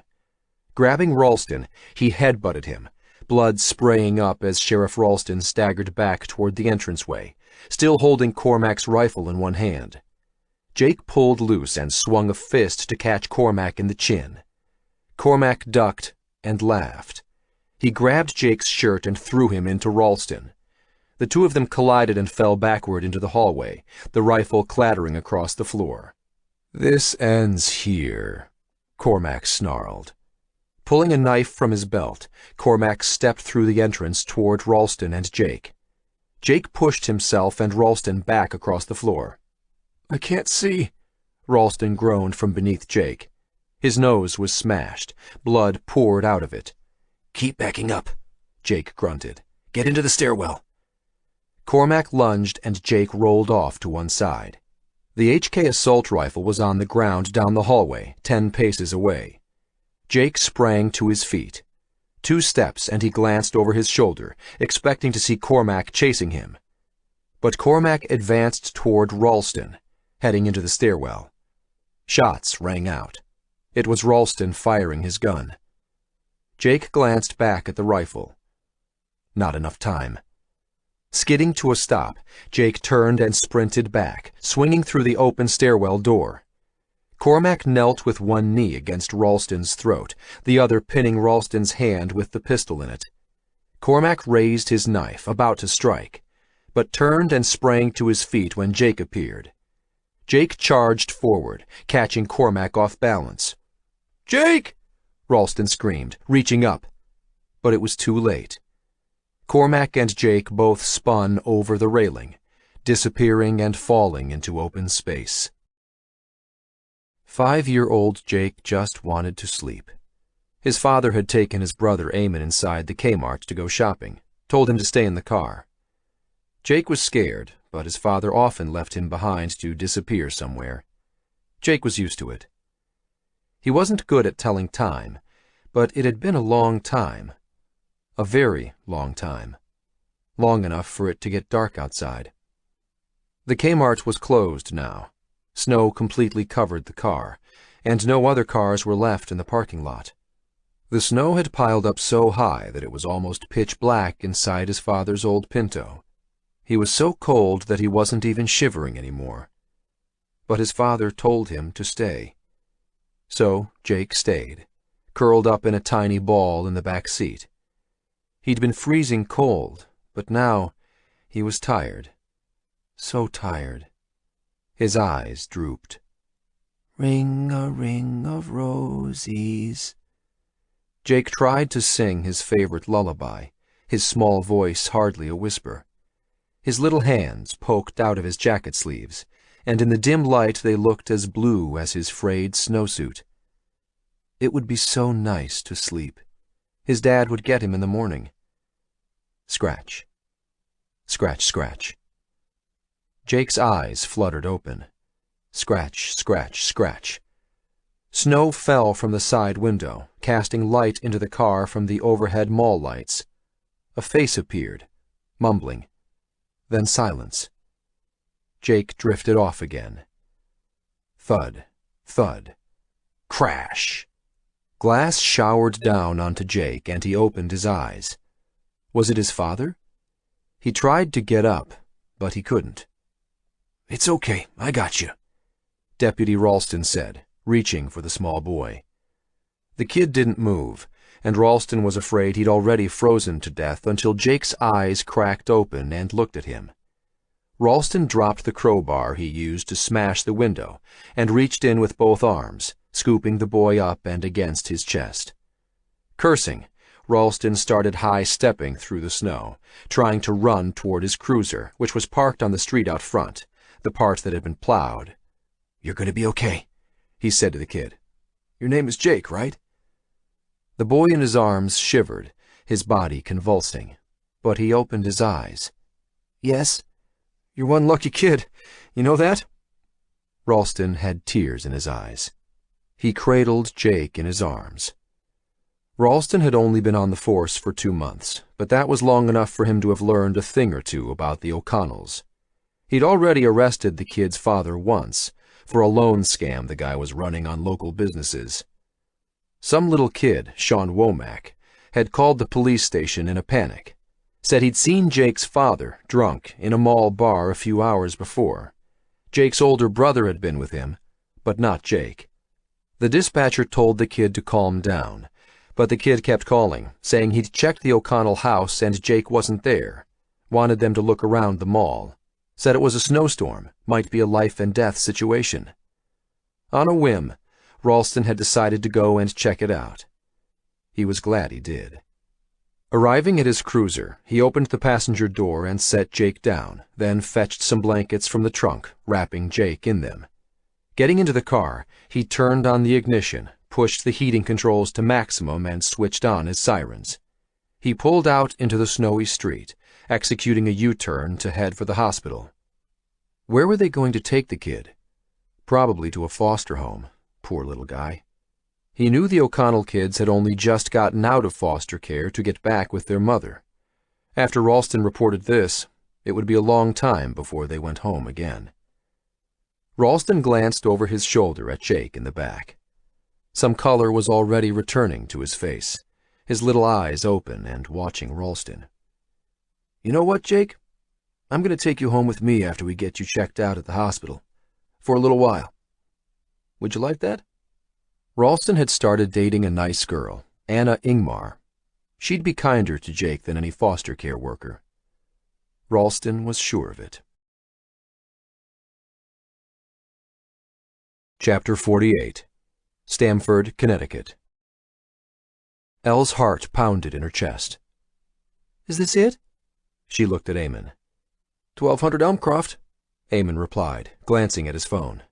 Grabbing Ralston, he headbutted him, blood spraying up as Sheriff Ralston staggered back toward the entranceway, still holding Cormac's rifle in one hand. Jake pulled loose and swung a fist to catch Cormac in the chin. Cormac ducked and laughed. He grabbed Jake's shirt and threw him into Ralston. The two of them collided and fell backward into the hallway, the rifle clattering across the floor. "This ends here," Cormac snarled. Pulling a knife from his belt, Cormac stepped through the entrance toward Ralston and Jake. Jake pushed himself and Ralston back across the floor. "I can't see," Ralston groaned from beneath Jake. His nose was smashed. Blood poured out of it. "Keep backing up," Jake grunted. "Get into the stairwell." Cormac lunged and Jake rolled off to one side. The HK assault rifle was on the ground down the hallway, 10 paces away. Jake sprang to his feet. 2 steps and he glanced over his shoulder, expecting to see Cormac chasing him. But Cormac advanced toward Ralston, heading into the stairwell. Shots rang out. It was Ralston firing his gun. Jake glanced back at the rifle. Not enough time. Skidding to a stop, Jake turned and sprinted back, swinging through the open stairwell door. Cormac knelt with one knee against Ralston's throat, the other pinning Ralston's hand with the pistol in it. Cormac raised his knife, about to strike, but turned and sprang to his feet when Jake appeared. Jake charged forward, catching Cormac off balance. "Jake!" Ralston screamed, reaching up. But it was too late. Cormac and Jake both spun over the railing, disappearing and falling into open space. 5-year-old Jake just wanted to sleep. His father had taken his brother Eamon inside the Kmart to go shopping, told him to stay in the car. Jake was scared, but his father often left him behind to disappear somewhere. Jake was used to it. He wasn't good at telling time, but it had been a long time. A very long time. Long enough for it to get dark outside. The Kmart was closed now. Snow completely covered the car, and no other cars were left in the parking lot. The snow had piled up so high that it was almost pitch black inside his father's old Pinto. He was so cold that he wasn't even shivering anymore. But his father told him to stay. So Jake stayed, curled up in a tiny ball in the back seat. He'd been freezing cold, but now he was tired. So tired. His eyes drooped. "Ring a ring of rosies." Jake tried to sing his favorite lullaby, his small voice hardly a whisper. His little hands poked out of his jacket sleeves, and in the dim light they looked as blue as his frayed snowsuit. It would be so nice to sleep. His dad would get him in the morning. Scratch. Scratch, scratch. Jake's eyes fluttered open. Scratch, scratch, scratch. Snow fell from the side window, casting light into the car from the overhead mall lights. A face appeared, mumbling. Then silence. Jake drifted off again. Thud, thud, crash. Glass showered down onto Jake, and he opened his eyes. Was it his father? He tried to get up, but he couldn't. "It's okay, I got you," Deputy Ralston said, reaching for the small boy. The kid didn't move, and Ralston was afraid he'd already frozen to death until Jake's eyes cracked open and looked at him. Ralston dropped the crowbar he used to smash the window and reached in with both arms, scooping the boy up and against his chest. Cursing, Ralston started high-stepping through the snow, trying to run toward his cruiser, which was parked on the street out front, the part that had been plowed. "You're going to be okay," he said to the kid. "Your name is Jake, right?" The boy in his arms shivered, his body convulsing, but he opened his eyes. Yes? "You're one lucky kid. You know that?" Ralston had tears in his eyes. He cradled Jake in his arms. Ralston had only been on the force for 2 months, but that was long enough for him to have learned a thing or two about the O'Connells. He'd already arrested the kid's father once, for a loan scam the guy was running on local businesses. Some little kid, Sean Womack, had called the police station in a panic, said he'd seen Jake's father, drunk, in a mall bar a few hours before. Jake's older brother had been with him, but not Jake. The dispatcher told the kid to calm down, but the kid kept calling, saying he'd checked the O'Connell house and Jake wasn't there, wanted them to look around the mall, said it was a snowstorm, might be a life-and-death situation. On a whim, Ralston had decided to go and check it out. He was glad he did. Arriving at his cruiser, he opened the passenger door and set Jake down, then fetched some blankets from the trunk, wrapping Jake in them. Getting into the car, he turned on the ignition, pushed the heating controls to maximum, and switched on his sirens. He pulled out into the snowy street, executing a U-turn to head for the hospital. Where were they going to take the kid? Probably to a foster home. Poor little guy. He knew the O'Connell kids had only just gotten out of foster care to get back with their mother. After Ralston reported this, it would be a long time before they went home again. Ralston glanced over his shoulder at Jake in the back. Some color was already returning to his face, his little eyes open and watching Ralston. "You know what, Jake? I'm going to take you home with me after we get you checked out at the hospital. For a little while. Would you like that?" Ralston had started dating a nice girl, Anna Ingmar. She'd be kinder to Jake than any foster care worker. Ralston was sure of it. Chapter 48. Stamford, Connecticut. Elle's heart pounded in her chest. Is this it? She looked at Eamon. 1200 Elmcroft, Eamon replied, glancing at his phone.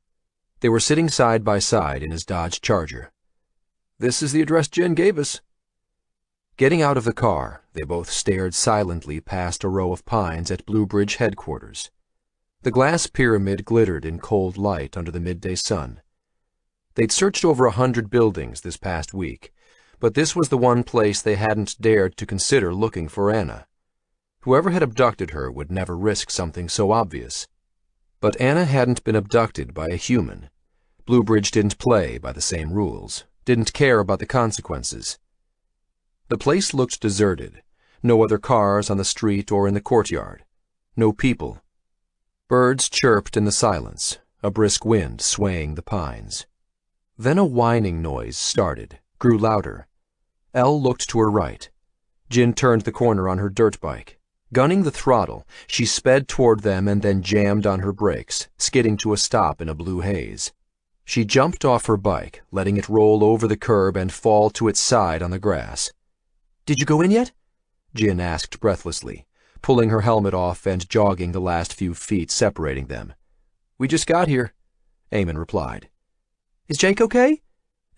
They were sitting side by side in his Dodge Charger. "This is the address Jen gave us." Getting out of the car, they both stared silently past a row of pines at Blue Bridge headquarters. The glass pyramid glittered in cold light under the midday sun. They'd searched over 100 buildings this past week, but this was the one place they hadn't dared to consider looking for Anna. Whoever had abducted her would never risk something so obvious. But Anna hadn't been abducted by a human. Blue Bridge didn't play by the same rules, didn't care about the consequences. The place looked deserted, no other cars on the street or in the courtyard, no people. Birds chirped in the silence, a brisk wind swaying the pines. Then a whining noise started, grew louder. Elle looked to her right. Jin turned the corner on her dirt bike. Gunning the throttle, she sped toward them and then jammed on her brakes, skidding to a stop in a blue haze. She jumped off her bike, letting it roll over the curb and fall to its side on the grass. Did you go in yet? Jin asked breathlessly, pulling her helmet off and jogging the last few feet separating them. "We just got here," Eamon replied. Is Jake okay?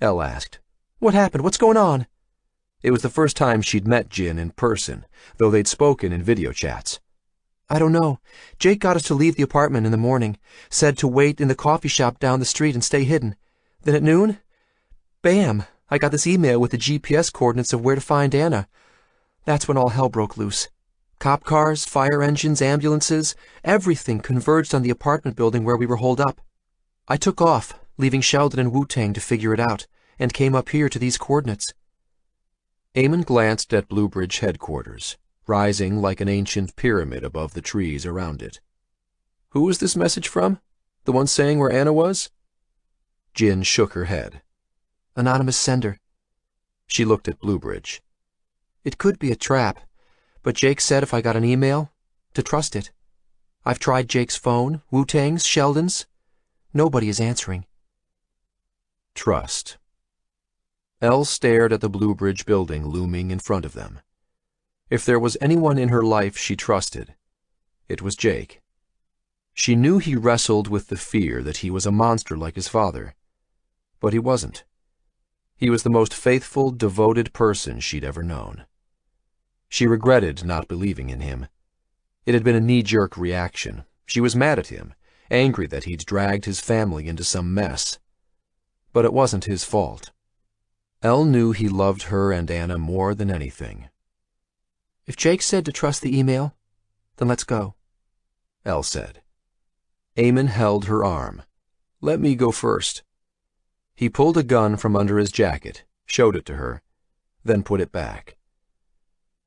Elle asked. What happened? What's going on? It was the first time she'd met Jin in person, though they'd spoken in video chats. I don't know. Jake got us to leave the apartment in the morning, said to wait in the coffee shop down the street and stay hidden. Then at noon, bam, I got this email with the GPS coordinates of where to find Anna. That's when all hell broke loose. Cop cars, fire engines, ambulances, everything converged on the apartment building where we were holed up. I took off, leaving Sheldon and Wu-Tang to figure it out, and came up here to these coordinates. Eamon glanced at Bluebridge headquarters, rising like an ancient pyramid above the trees around it. Who was this message from? The one saying where Anna was? Jin shook her head. Anonymous sender. She looked at Bluebridge. It could be a trap, but Jake said if I got an email, to trust it. I've tried Jake's phone, Wu-Tang's, Sheldon's. Nobody is answering. Trust. Elle stared at the Bluebridge building looming in front of them. If there was anyone in her life she trusted, it was Jake. She knew he wrestled with the fear that he was a monster like his father, but he wasn't. He was the most faithful, devoted person she'd ever known. She regretted not believing in him. It had been a knee-jerk reaction. She was mad at him, angry that he'd dragged his family into some mess. But it wasn't his fault. Elle knew he loved her and Anna more than anything. If Jake said to trust the email, then let's go, Elle said. Eamon held her arm. Let me go first. He pulled a gun from under his jacket, showed it to her, then put it back.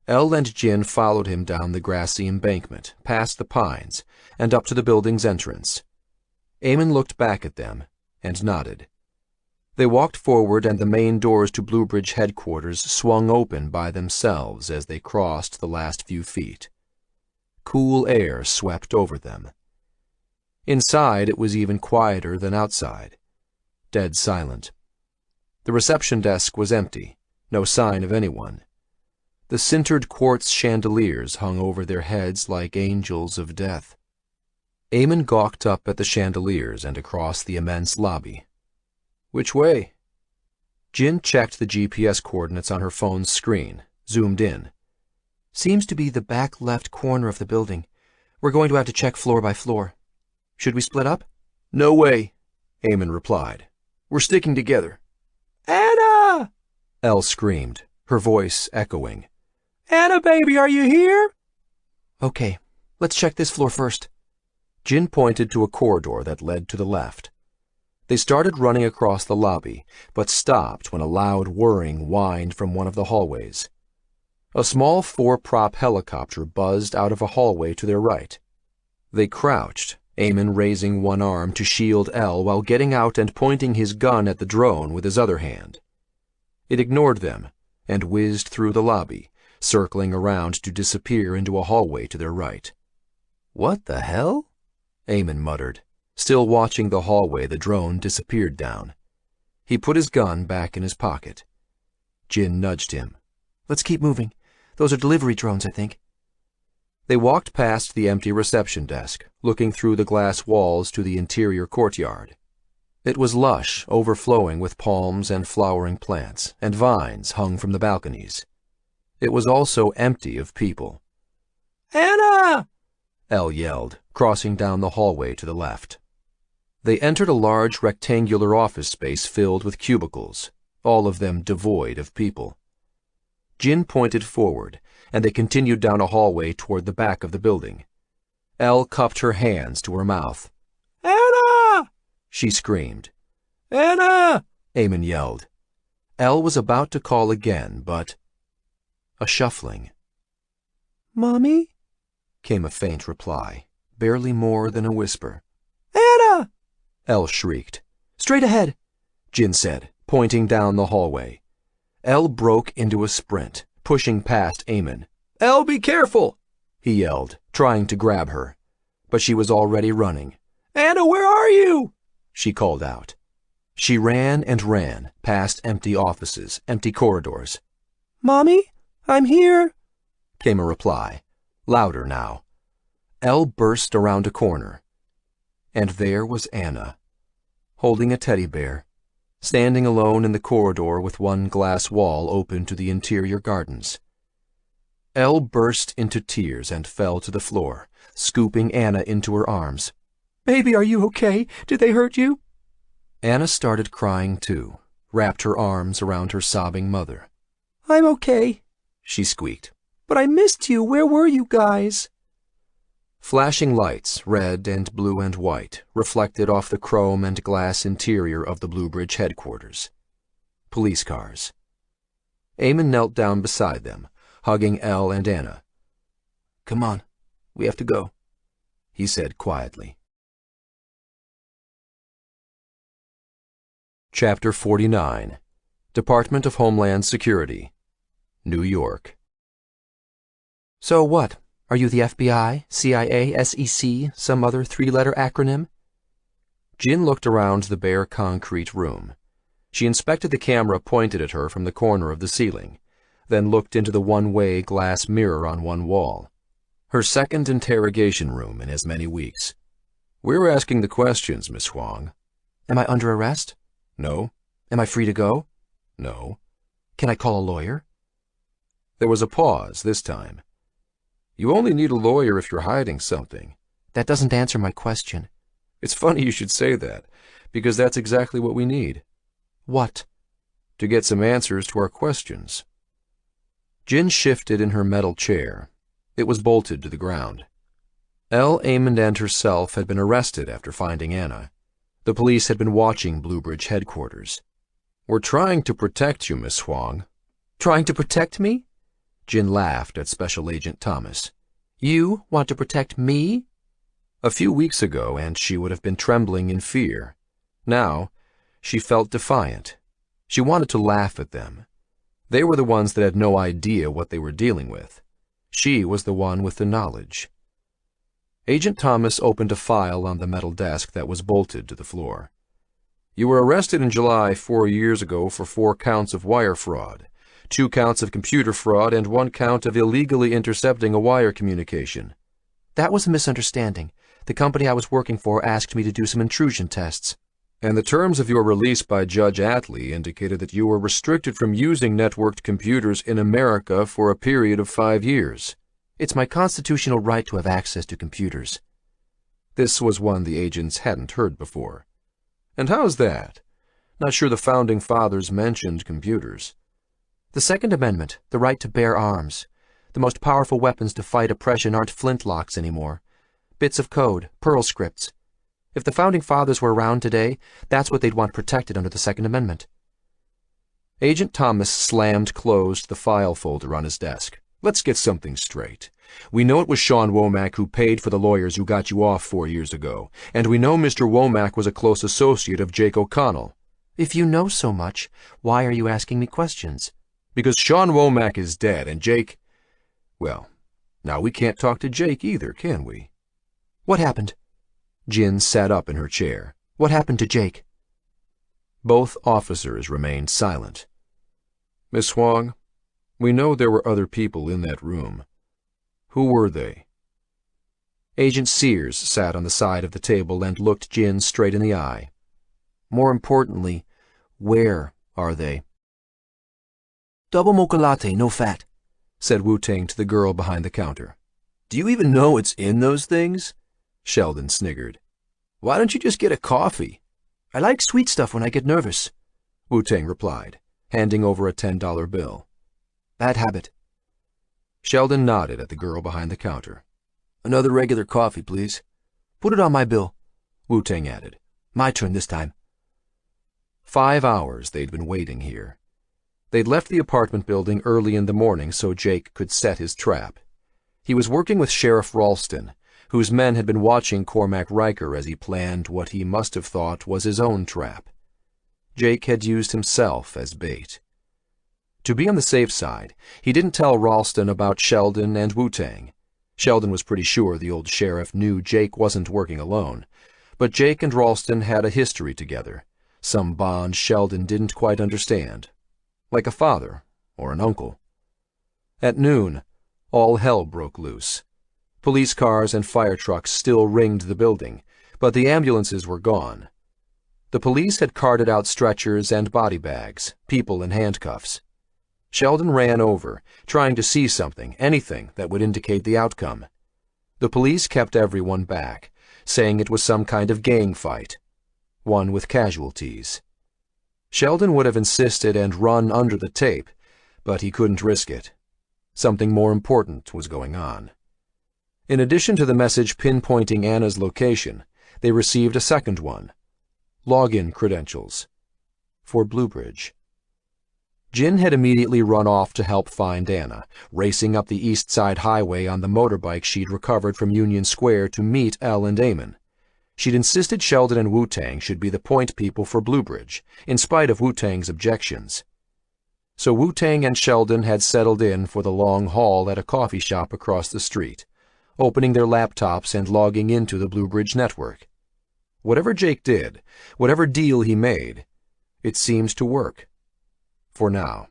Elle and Jin followed him down the grassy embankment, past the pines, and up to the building's entrance. Eamon looked back at them and nodded. They walked forward, and the main doors to Bluebridge headquarters swung open by themselves as they crossed the last few feet. Cool air swept over them. Inside, it was even quieter than outside. Dead silent. The reception desk was empty, no sign of anyone. The sintered quartz chandeliers hung over their heads like angels of death. Eamon gawked up at the chandeliers and across the immense lobby. Which way? Jin checked the GPS coordinates on her phone's screen, zoomed in. Seems to be the back left corner of the building. We're going to have to check floor by floor. Should we split up? No way, Eamon replied. We're sticking together. Anna! Elle screamed, her voice echoing. Anna, baby, are you here? Okay, let's check this floor first. Jin pointed to a corridor that led to the left. They started running across the lobby, but stopped when a loud whirring whined from one of the hallways. A small four-prop helicopter buzzed out of a hallway to their right. They crouched, Eamon raising one arm to shield Elle while getting out and pointing his gun at the drone with his other hand. It ignored them and whizzed through the lobby, circling around to disappear into a hallway to their right. What the hell? Eamon muttered, still watching the hallway the drone disappeared down. He put his gun back in his pocket. Jin nudged him. Let's keep moving. Those are delivery drones, I think. They walked past the empty reception desk, looking through the glass walls to the interior courtyard. It was lush, overflowing with palms and flowering plants, and vines hung from the balconies. It was also empty of people. Anna! Elle yelled, crossing down the hallway to the left. They entered a large rectangular office space filled with cubicles, all of them devoid of people. Jin pointed forward, and they continued down a hallway toward the back of the building. Elle cupped her hands to her mouth. Anna! She screamed. Anna! Eamon yelled. Elle was about to call again, but a shuffling. Mommy? Came a faint reply, barely more than a whisper. Anna! Elle shrieked. Straight ahead, Jin said, pointing down the hallway. Elle broke into a sprint, pushing past Eamon. Elle, be careful! He yelled, trying to grab her. But she was already running. Anna, where are you? She called out. She ran and ran, past empty offices, empty corridors. Mommy, I'm here, came a reply, louder now. Elle burst around a corner. And there was Anna, holding a teddy bear, standing alone in the corridor with one glass wall open to the interior gardens. Elle burst into tears and fell to the floor, scooping Anna into her arms. Baby, are you okay? Did they hurt you? Anna started crying too, wrapped her arms around her sobbing mother. I'm okay, she squeaked. But I missed you. Where were you guys? Flashing lights, red and blue and white, reflected off the chrome and glass interior of the Bluebridge headquarters. Police cars. Eamon knelt down beside them, hugging Elle and Anna. "Come on, we have to go," he said quietly. Chapter 49. Department of Homeland Security, New York. So what? Are you the FBI, CIA, SEC, some other three-letter acronym? Jin looked around the bare concrete room. She inspected the camera pointed at her from the corner of the ceiling, then looked into the one-way glass mirror on one wall. Her second interrogation room in as many weeks. "We're asking the questions, Miss Huang." Am I under arrest? "No." Am I free to go? "No." Can I call a lawyer? There was a pause this time. "You only need a lawyer if you're hiding something." That doesn't answer my question. "It's funny you should say that, because that's exactly what we need." What? "To get some answers to our questions." Jin shifted in her metal chair. It was bolted to the ground. Elle, Eamon, and herself had been arrested after finding Anna. The police had been watching Bluebridge headquarters. "We're trying to protect you, Miss Huang." Trying to protect me? Jin laughed at Special Agent Thomas. You want to protect me? A few weeks ago, and she would have been trembling in fear. Now, she felt defiant. She wanted to laugh at them. They were the ones that had no idea what they were dealing with. She was the one with the knowledge. Agent Thomas opened a file on the metal desk that was bolted to the floor. "You were arrested in July 4 years ago for 4 counts of wire fraud, 2 counts of computer fraud, and 1 count of illegally intercepting a wire communication." That was a misunderstanding. The company I was working for asked me to do some intrusion tests. "And the terms of your release by Judge Attlee indicated that you were restricted from using networked computers in America for a period of 5 years. It's my constitutional right to have access to computers." This was one the agents hadn't heard before. "And how's that? Not sure the Founding Fathers mentioned computers." The Second Amendment, the right to bear arms. The most powerful weapons to fight oppression aren't flintlocks anymore. Bits of code, Perl scripts. If the Founding Fathers were around today, that's what they'd want protected under the Second Amendment. Agent Thomas slammed closed the file folder on his desk. "Let's get something straight. We know it was Sean Womack who paid for the lawyers who got you off 4 years ago, and we know Mr. Womack was a close associate of Jake O'Connell." If you know so much, why are you asking me questions? "Because Sean Womack is dead, and Jake... Well, now we can't talk to Jake either, can we?" What happened? Jin sat up in her chair. What happened to Jake? Both officers remained silent. "Miss Huang, we know there were other people in that room. Who were they?" Agent Sears sat on the side of the table and looked Jin straight in the eye. More importantly, where are they? Double mocha latte, no fat, said Wu-Tang to the girl behind the counter. "Do you even know what's in those things?" Sheldon sniggered. "Why don't you just get a coffee?" I like sweet stuff when I get nervous, Wu-Tang replied, handing over a $10 bill. Bad habit. Sheldon nodded at the girl behind the counter. "Another regular coffee, please." Put it on my bill, Wu-Tang added. My turn this time. 5 hours they'd been waiting here. They'd left the apartment building early in the morning so Jake could set his trap. He was working with Sheriff Ralston, whose men had been watching Cormac Riker as he planned what he must have thought was his own trap. Jake had used himself as bait. To be on the safe side, he didn't tell Ralston about Sheldon and Wu-Tang. Sheldon was pretty sure the old sheriff knew Jake wasn't working alone, but Jake and Ralston had a history together, some bond Sheldon didn't quite understand, like a father or an uncle. At noon, all hell broke loose. Police cars and fire trucks still ringed the building, but the ambulances were gone. The police had carted out stretchers and body bags, people in handcuffs. Sheldon ran over, trying to see something, anything that would indicate the outcome. The police kept everyone back, saying it was some kind of gang fight, one with casualties. Sheldon would have insisted and run under the tape, but he couldn't risk it. Something more important was going on. In addition to the message pinpointing Anna's location, they received a second one. Login credentials. For Bluebridge. Jin had immediately run off to help find Anna, racing up the East Side Highway on the motorbike she'd recovered from Union Square to meet Elle and Eamon. She'd insisted Sheldon and Wu-Tang should be the point people for Bluebridge, in spite of Wu-Tang's objections. So Wu-Tang and Sheldon had settled in for the long haul at a coffee shop across the street, opening their laptops and logging into the Bluebridge network. Whatever Jake did, whatever deal he made, it seemed to work. For now.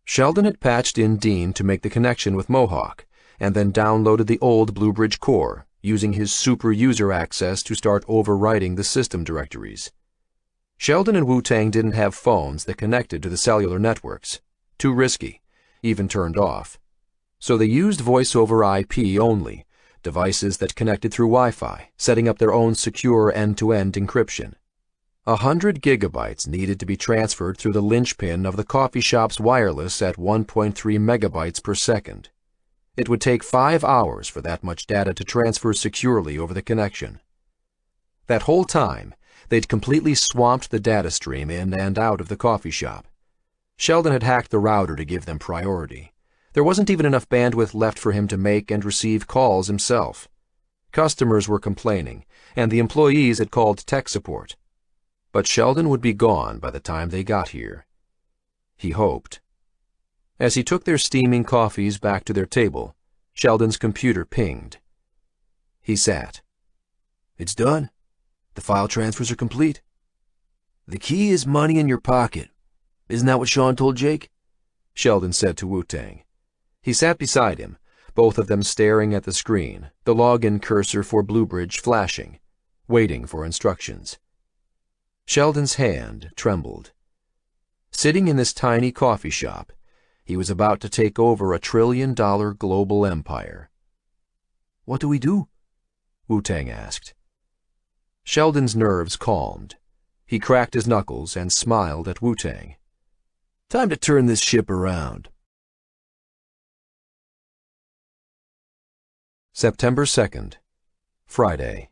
Sheldon had patched in Dean to make the connection with Mohawk, and then downloaded the old Bluebridge core, using his super user access to start overwriting the system directories. Sheldon and Wu-Tang didn't have phones that connected to the cellular networks. Too risky, even turned off. So they used voice-over IP only, devices that connected through Wi-Fi, setting up their own secure end-to-end encryption. 100 gigabytes needed to be transferred through the linchpin of the coffee shop's wireless at 1.3 megabytes per second. It would take 5 hours for that much data to transfer securely over the connection. That whole time, they'd completely swamped the data stream in and out of the coffee shop. Sheldon had hacked the router to give them priority. There wasn't even enough bandwidth left for him to make and receive calls himself. Customers were complaining, and the employees had called tech support. But Sheldon would be gone by the time they got here. He hoped. As he took their steaming coffees back to their table, Sheldon's computer pinged. He sat. "It's done. The file transfers are complete. The key is money in your pocket. Isn't that what Sean told Jake?" Sheldon said to Wu-Tang. He sat beside him, both of them staring at the screen, the login cursor for Bluebridge flashing, waiting for instructions. Sheldon's hand trembled. Sitting in this tiny coffee shop, he was about to take over a $1 trillion global empire. "What do we do?" Wu-Tang asked. Sheldon's nerves calmed. He cracked his knuckles and smiled at Wu-Tang. "Time to turn this ship around." September 2nd, Friday.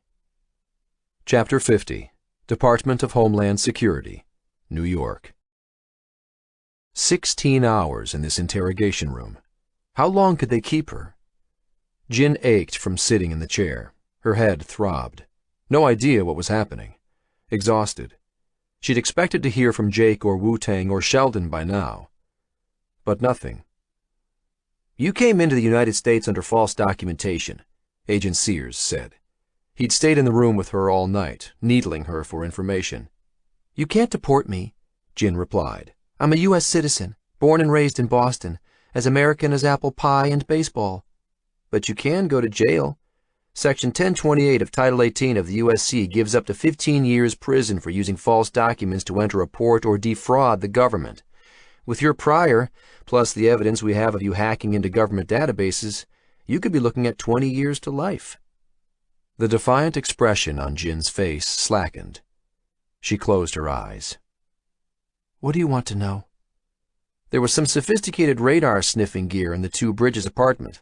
Chapter 50. Department of Homeland Security, New York. 16 hours in this interrogation room. How long could they keep her? Jin ached from sitting in the chair. Her head throbbed. No idea what was happening. Exhausted. She'd expected to hear from Jake or Wu-Tang or Sheldon by now. But nothing. "You came into the United States under false documentation," Agent Sears said. He'd stayed in the room with her all night, needling her for information. "You can't deport me," Jin replied. "I'm a U.S. citizen, born and raised in Boston, as American as apple pie and baseball. But you can go to jail. Section 1028 of Title 18 of the USC gives up to 15 years prison for using false documents to enter a port or defraud the government. With your prior, plus the evidence we have of you hacking into government databases, you could be looking at 20 years to life." The defiant expression on Jin's face slackened. She closed her eyes. "What do you want to know?" "There was some sophisticated radar sniffing gear in the Two Bridges apartment.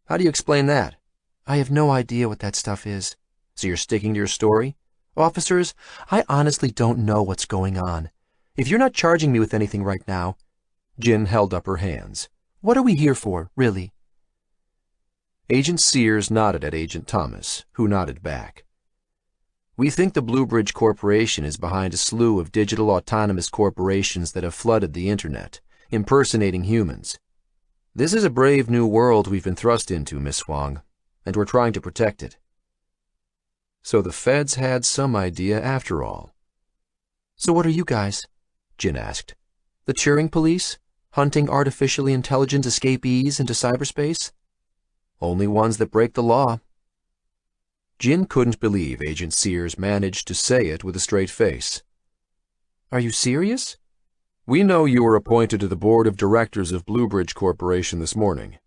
How do you explain that?" "I have no idea what that stuff is." "So you're sticking to your story?" "Officers, I honestly don't know what's going on. If you're not charging me with anything right now—" Jin held up her hands. "What are we here for, really?" Agent Sears nodded at Agent Thomas, who nodded back. "We think the Bluebridge Corporation is behind a slew of digital autonomous corporations that have flooded the Internet, impersonating humans. This is a brave new world we've been thrust into, Miss Huang, and we're trying to protect it." So the feds had some idea after all. "So what are you guys?" Jin asked. "The Turing police, hunting artificially intelligent escapees into cyberspace?" "Only ones that break the law." Jin couldn't believe Agent Sears managed to say it with a straight face. "Are you serious?" "We know you were appointed to the board of directors of Bluebridge Corporation this morning."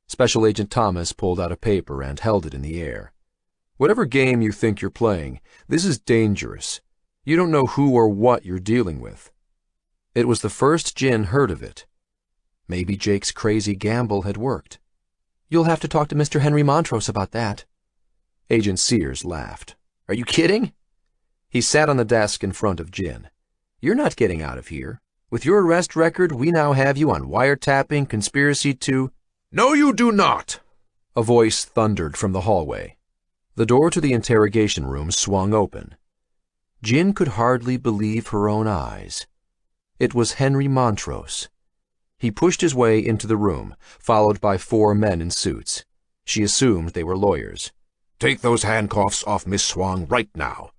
Special Agent Thomas pulled out a paper and held it in the air. "Whatever game you think you're playing, this is dangerous. You don't know who or what you're dealing with." It was the first Jin heard of it. Maybe Jake's crazy gamble had worked. You'll have to talk to Mr. Henry Montrose about that. Agent Sears laughed. Are you kidding? He sat on the desk in front of Jin. You're not getting out of here. With your arrest record, we now have you on wiretapping, conspiracy to— No, you do not! A voice thundered from the hallway. The door to the interrogation room swung open. Jin could hardly believe her own eyes. It was Henry Montrose. He pushed his way into the room, followed by 4 men in suits. She assumed they were lawyers. Take those handcuffs off Miss Swan right now.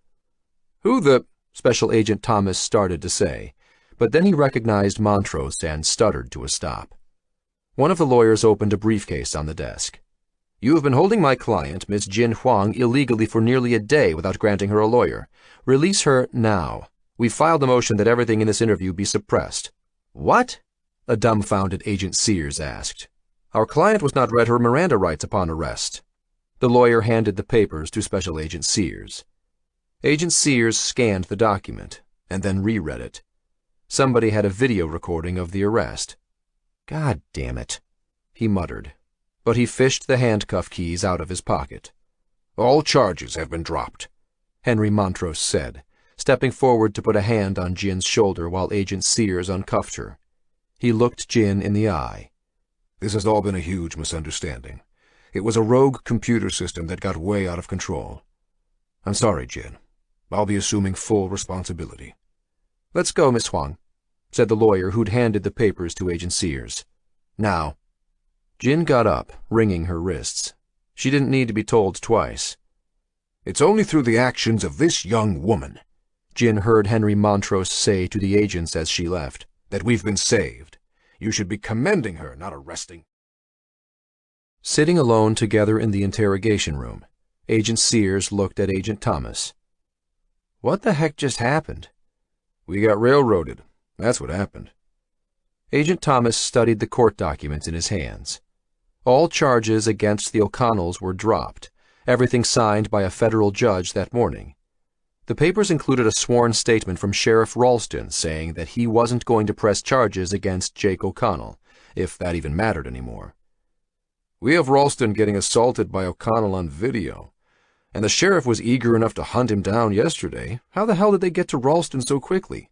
Who the— Special Agent Thomas started to say, but then he recognized Montrose and stuttered to a stop. One of the lawyers opened a briefcase on the desk. You have been holding my client, Miss Jin Huang, illegally for nearly a day without granting her a lawyer. Release her now. We've filed a motion that everything in this interview be suppressed. What? A dumbfounded Agent Sears asked. Our client was not read her Miranda rights upon arrest. The lawyer handed the papers to Special Agent Sears. Agent Sears scanned the document, and then reread it. Somebody had a video recording of the arrest. God damn it, he muttered, but he fished the handcuff keys out of his pocket. All charges have been dropped, Henry Montrose said, stepping forward to put a hand on Jin's shoulder while Agent Sears uncuffed her. He looked Jin in the eye. This has all been a huge misunderstanding. It was a rogue computer system that got way out of control. I'm sorry, Jin. I'll be assuming full responsibility. Let's go, Miss Huang, said the lawyer who'd handed the papers to Agent Sears. Now. Jin got up, wringing her wrists. She didn't need to be told twice. It's only through the actions of this young woman, Jin heard Henry Montrose say to the agents as she left, that we've been saved. You should be commending her, not arresting. Sitting alone together in the interrogation room, Agent Sears looked at Agent Thomas. What the heck just happened? We got railroaded. That's what happened. Agent Thomas studied the court documents in his hands. All charges against the O'Connells were dropped, everything signed by a federal judge that morning. The papers included a sworn statement from Sheriff Ralston saying that he wasn't going to press charges against Jake O'Connell, if that even mattered anymore. We have Ralston getting assaulted by O'Connell on video, and the sheriff was eager enough to hunt him down yesterday. How the hell did they get to Ralston so quickly?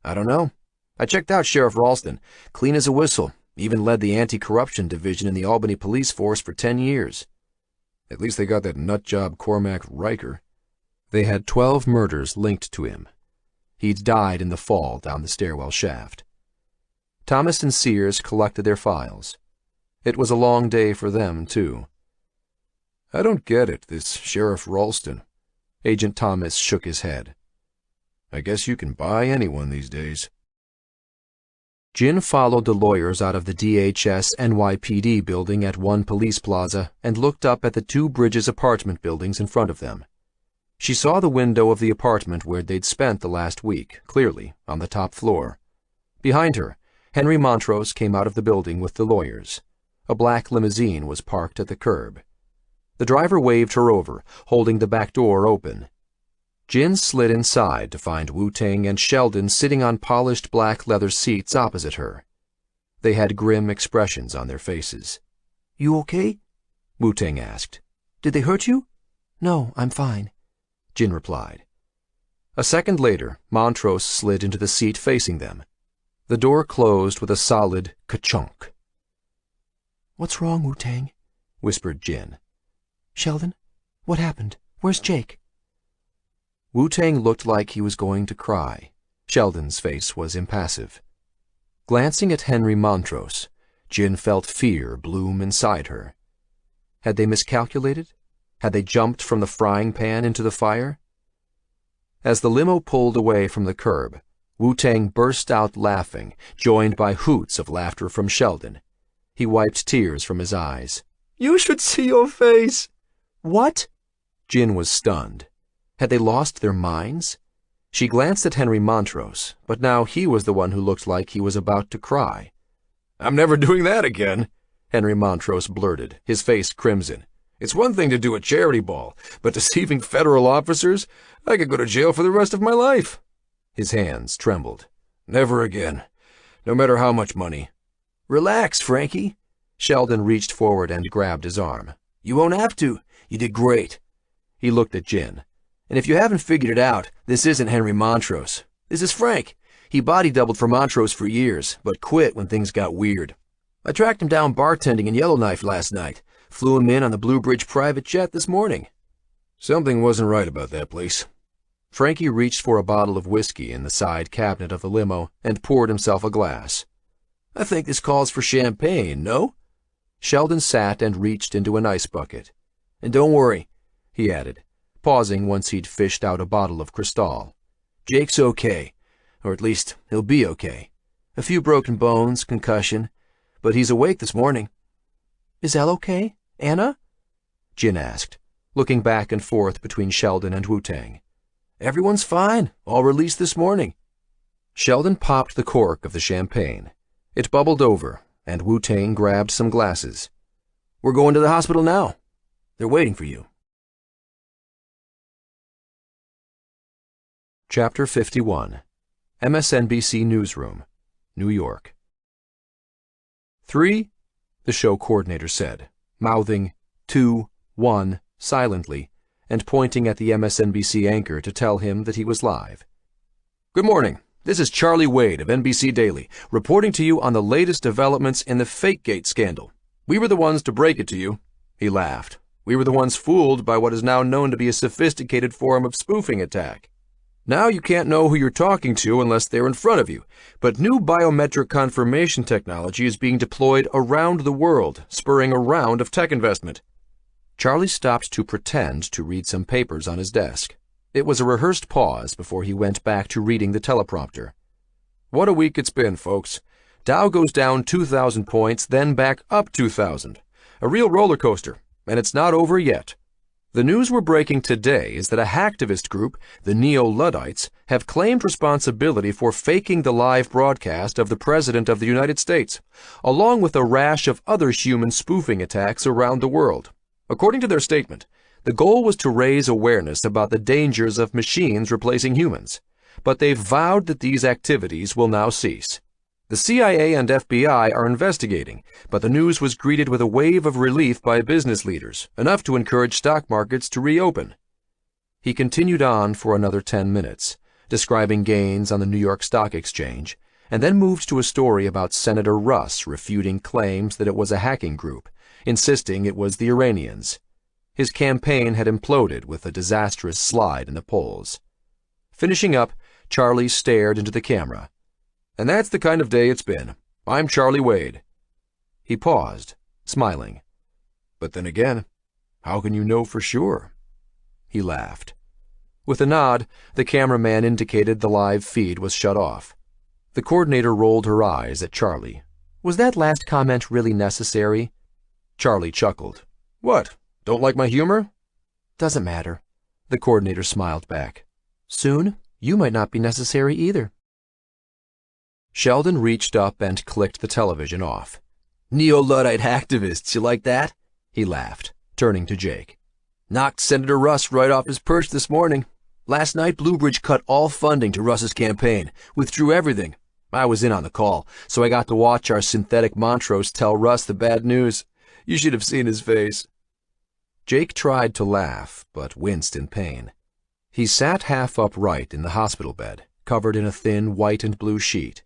I don't know. I checked out Sheriff Ralston, clean as a whistle, even led the anti-corruption division in the Albany police force for 10 years. At least they got that nutjob Cormac Riker. They had 12 murders linked to him. He'd died in the fall down the stairwell shaft. Thomas and Sears collected their files. It was a long day for them, too. I don't get it, this Sheriff Ralston. Agent Thomas shook his head. I guess you can buy anyone these days. Jin followed the lawyers out of the DHS NYPD building at One Police Plaza and looked up at the 2 Bridges apartment buildings in front of them. She saw the window of the apartment where they'd spent the last week, clearly, on the top floor. Behind her, Henry Montrose came out of the building with the lawyers. A black limousine was parked at the curb. The driver waved her over, holding the back door open. Jin slid inside to find Wu-Ting and Sheldon sitting on polished black leather seats opposite her. They had grim expressions on their faces. You okay? Wu-Ting asked. Did they hurt you? No, I'm fine, Jin replied. A second later, Montrose slid into the seat facing them. The door closed with a solid ka-chunk. What's wrong, Wu-Tang? Whispered Jin. Sheldon, what happened? Where's Jake? Wu-Tang looked like he was going to cry. Sheldon's face was impassive. Glancing at Henry Montrose, Jin felt fear bloom inside her. Had they miscalculated? Had they jumped from the frying pan into the fire? As the limo pulled away from the curb, Wu-Tang burst out laughing, joined by hoots of laughter from Sheldon. He wiped tears from his eyes. You should see your face. What? Jin was stunned. Had they lost their minds? She glanced at Henry Montrose, but now he was the one who looked like he was about to cry. I'm never doing that again, Henry Montrose blurted, his face crimson. It's one thing to do a charity ball, but deceiving federal officers? I could go to jail for the rest of my life. His hands trembled. Never again, no matter how much money. Relax, Frankie. Sheldon reached forward and grabbed his arm. You won't have to. You did great. He looked at Jin. And if you haven't figured it out, this isn't Henry Montrose. This is Frank. He body doubled for Montrose for years, but quit when things got weird. I tracked him down bartending in Yellowknife last night. Flew him in on the Blue Bridge private jet this morning. Something wasn't right about that place. Frankie reached for a bottle of whiskey in the side cabinet of the limo and poured himself a glass. I think this calls for champagne, no? Sheldon sat and reached into an ice bucket. And don't worry, he added, pausing once he'd fished out a bottle of Cristal. Jake's okay, or at least he'll be okay. A few broken bones, concussion, but he's awake this morning. Is Elle okay? Anna? Jin asked, looking back and forth between Sheldon and Wu-Tang. Everyone's fine, all released this morning. Sheldon popped the cork of the champagne. It bubbled over, and Wu-Tang grabbed some glasses. We're going to the hospital now. They're waiting for you. Chapter 51. MSNBC Newsroom, New York. 3, the show coordinator said, mouthing 2, 1 silently and pointing at the MSNBC anchor to tell him that he was live. Good morning. This is Charlie Wade of NBC Daily, reporting to you on the latest developments in the Fakegate scandal. We were the ones to break it to you. He laughed. We were the ones fooled by what is now known to be a sophisticated form of spoofing attack. Now you can't know who you're talking to unless they're in front of you, but new biometric confirmation technology is being deployed around the world, spurring a round of tech investment. Charlie stopped to pretend to read some papers on his desk. It was a rehearsed pause before he went back to reading the teleprompter. What a week it's been, folks. Dow goes down 2,000 points, then back up 2,000. A real roller coaster, and it's not over yet. The news we're breaking today is that a hacktivist group, the Neo-Luddites, have claimed responsibility for faking the live broadcast of the President of the United States, along with a rash of other human spoofing attacks around the world. According to their statement, the goal was to raise awareness about the dangers of machines replacing humans, but they've vowed that these activities will now cease. The CIA and FBI are investigating, but the news was greeted with a wave of relief by business leaders, enough to encourage stock markets to reopen. He continued on for another 10 minutes, describing gains on the New York Stock Exchange, and then moved to a story about Senator Russ refuting claims that it was a hacking group, insisting it was the Iranians. His campaign had imploded with a disastrous slide in the polls. Finishing up, Charlie stared into the camera. And that's the kind of day it's been. I'm Charlie Wade. He paused, smiling. But then again, how can you know for sure? He laughed. With a nod, the cameraman indicated the live feed was shut off. The coordinator rolled her eyes at Charlie. Was that last comment really necessary? Charlie chuckled. What? Don't like my humor? Doesn't matter. The coordinator smiled back. Soon, you might not be necessary either. Sheldon reached up and clicked the television off. Neo-Luddite hacktivists, you like that? He laughed, turning to Jake. Knocked Senator Russ right off his perch this morning. Last night, Blue Bridge cut all funding to Russ's campaign, withdrew everything. I was in on the call, so I got to watch our synthetic Montrose tell Russ the bad news. You should have seen his face. Jake tried to laugh, but winced in pain. He sat half upright in the hospital bed, covered in a thin white and blue sheet.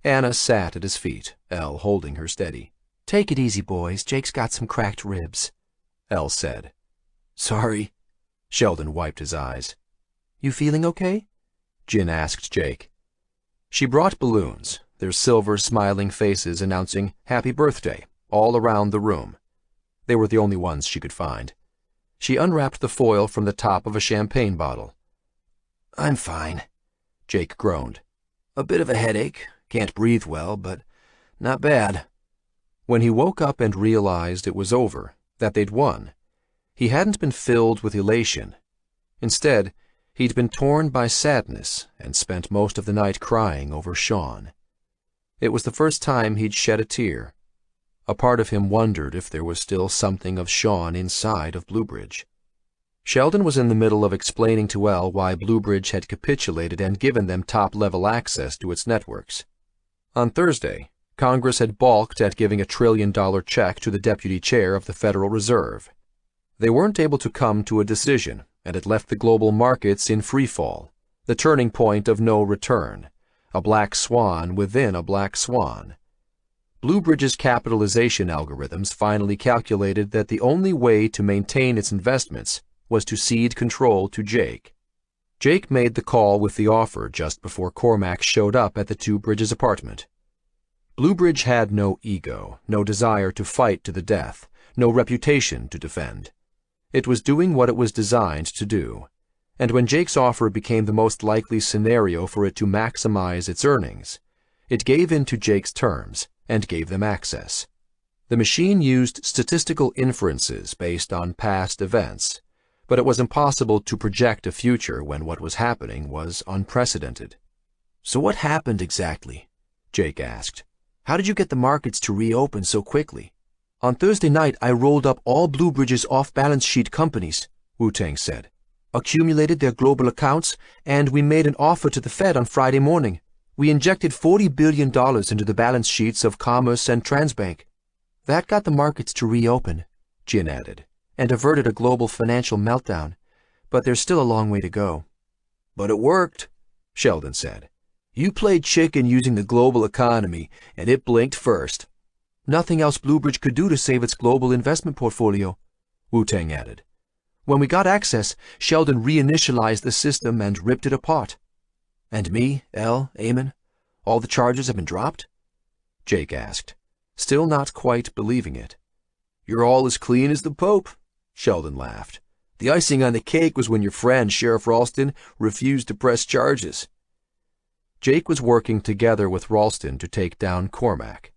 Anna sat at his feet, Elle holding her steady. Take it easy, boys. Jake's got some cracked ribs, Elle said. Sorry. Sheldon wiped his eyes. You feeling okay? Jin asked Jake. She brought balloons, their silver smiling faces announcing Happy Birthday, all around the room. They were the only ones she could find. She unwrapped the foil from the top of a champagne bottle. I'm fine, Jake groaned. A bit of a headache. Can't breathe well, but not bad. When he woke up and realized it was over, that they'd won, he hadn't been filled with elation. Instead, he'd been torn by sadness and spent most of the night crying over Sean. It was the first time he'd shed a tear. A part of him wondered if there was still something of Sean inside of Blue Bridge. Sheldon was in the middle of explaining to Elle why Blue Bridge had capitulated and given them top-level access to its networks. On Thursday, Congress had balked at giving a $1 trillion check to the deputy chair of the Federal Reserve. They weren't able to come to a decision, and it left the global markets in freefall, the turning point of no return, a black swan within a black swan. Bluebridge's capitalization algorithms finally calculated that the only way to maintain its investments was to cede control to Jake. Jake made the call with the offer just before Cormac showed up at the Two Bridges apartment. Bluebridge had no ego, no desire to fight to the death, no reputation to defend. It was doing what it was designed to do, and when Jake's offer became the most likely scenario for it to maximize its earnings, it gave in to Jake's terms and gave them access. The machine used statistical inferences based on past events, but it was impossible to project a future when what was happening was unprecedented. "So what happened exactly?" Jake asked. "How did you get the markets to reopen so quickly?" "On Thursday night, I rolled up all Bluebridge's off-balance sheet companies," Wu-Tang said, "accumulated their global accounts, and we made an offer to the Fed on Friday morning. We injected $40 billion into the balance sheets of Commerce and Transbank. That got the markets to reopen," Jin added, "and averted a global financial meltdown. But there's still a long way to go." "But it worked," Sheldon said. "You played chicken using the global economy, and it blinked first." "Nothing else Bluebridge could do to save its global investment portfolio," Wu-Tang added. "When we got access, Sheldon reinitialized the system and ripped it apart." "And me, El, Eamon, all the charges have been dropped?" Jake asked, still not quite believing it. "You're all as clean as the Pope," Sheldon laughed. "The icing on the cake was when your friend, Sheriff Ralston, refused to press charges." Jake was working together with Ralston to take down Cormac.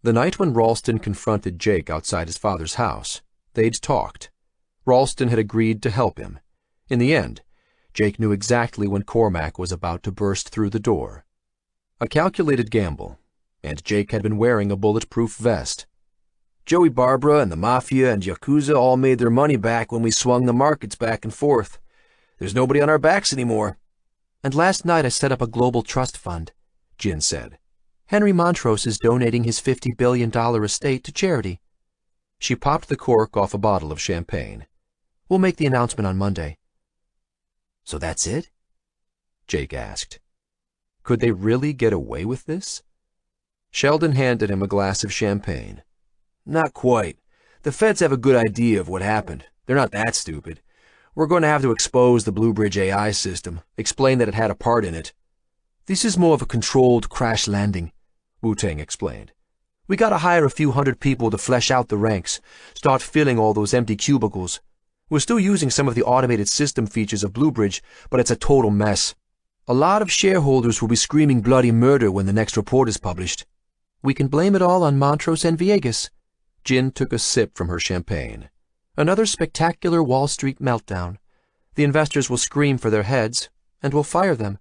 The night when Ralston confronted Jake outside his father's house, they'd talked. Ralston had agreed to help him. In the end, Jake knew exactly when Cormac was about to burst through the door. A calculated gamble, and Jake had been wearing a bulletproof vest. "Joey Barbara and the Mafia and Yakuza all made their money back when we swung the markets back and forth. There's nobody on our backs anymore." "And last night I set up a global trust fund," Jin said. "Henry Montrose is donating his $50 billion estate to charity." She popped the cork off a bottle of champagne. "We'll make the announcement on Monday." "So that's it?" Jake asked. Could they really get away with this? Sheldon handed him a glass of champagne. "Not quite. The feds have a good idea of what happened. They're not that stupid. We're going to have to expose the Bluebridge AI system, explain that it had a part in it." "This is more of a controlled crash landing," Wu-Tang explained. "We gotta hire a few hundred people to flesh out the ranks, start filling all those empty cubicles. We're still using some of the automated system features of Bluebridge, but it's a total mess. A lot of shareholders will be screaming bloody murder when the next report is published. We can blame it all on Montrose and Viegas." Jin took a sip from her champagne. "Another spectacular Wall Street meltdown. The investors will scream for their heads, and we'll fire them.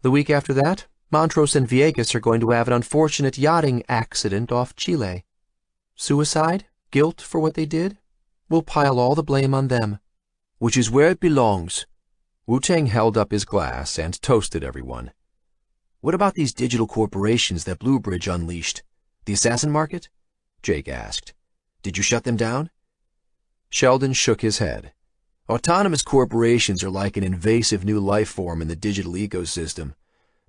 The week after that, Montrose and Viegas are going to have an unfortunate yachting accident off Chile. Suicide? Guilt for what they did? We'll pile all the blame on them." "Which is where it belongs." Wu-Tang held up his glass and toasted everyone. "What about these digital corporations that Bluebridge unleashed? The assassin market?" Jake asked. "Did you shut them down?" Sheldon shook his head. "Autonomous corporations are like an invasive new life form in the digital ecosystem.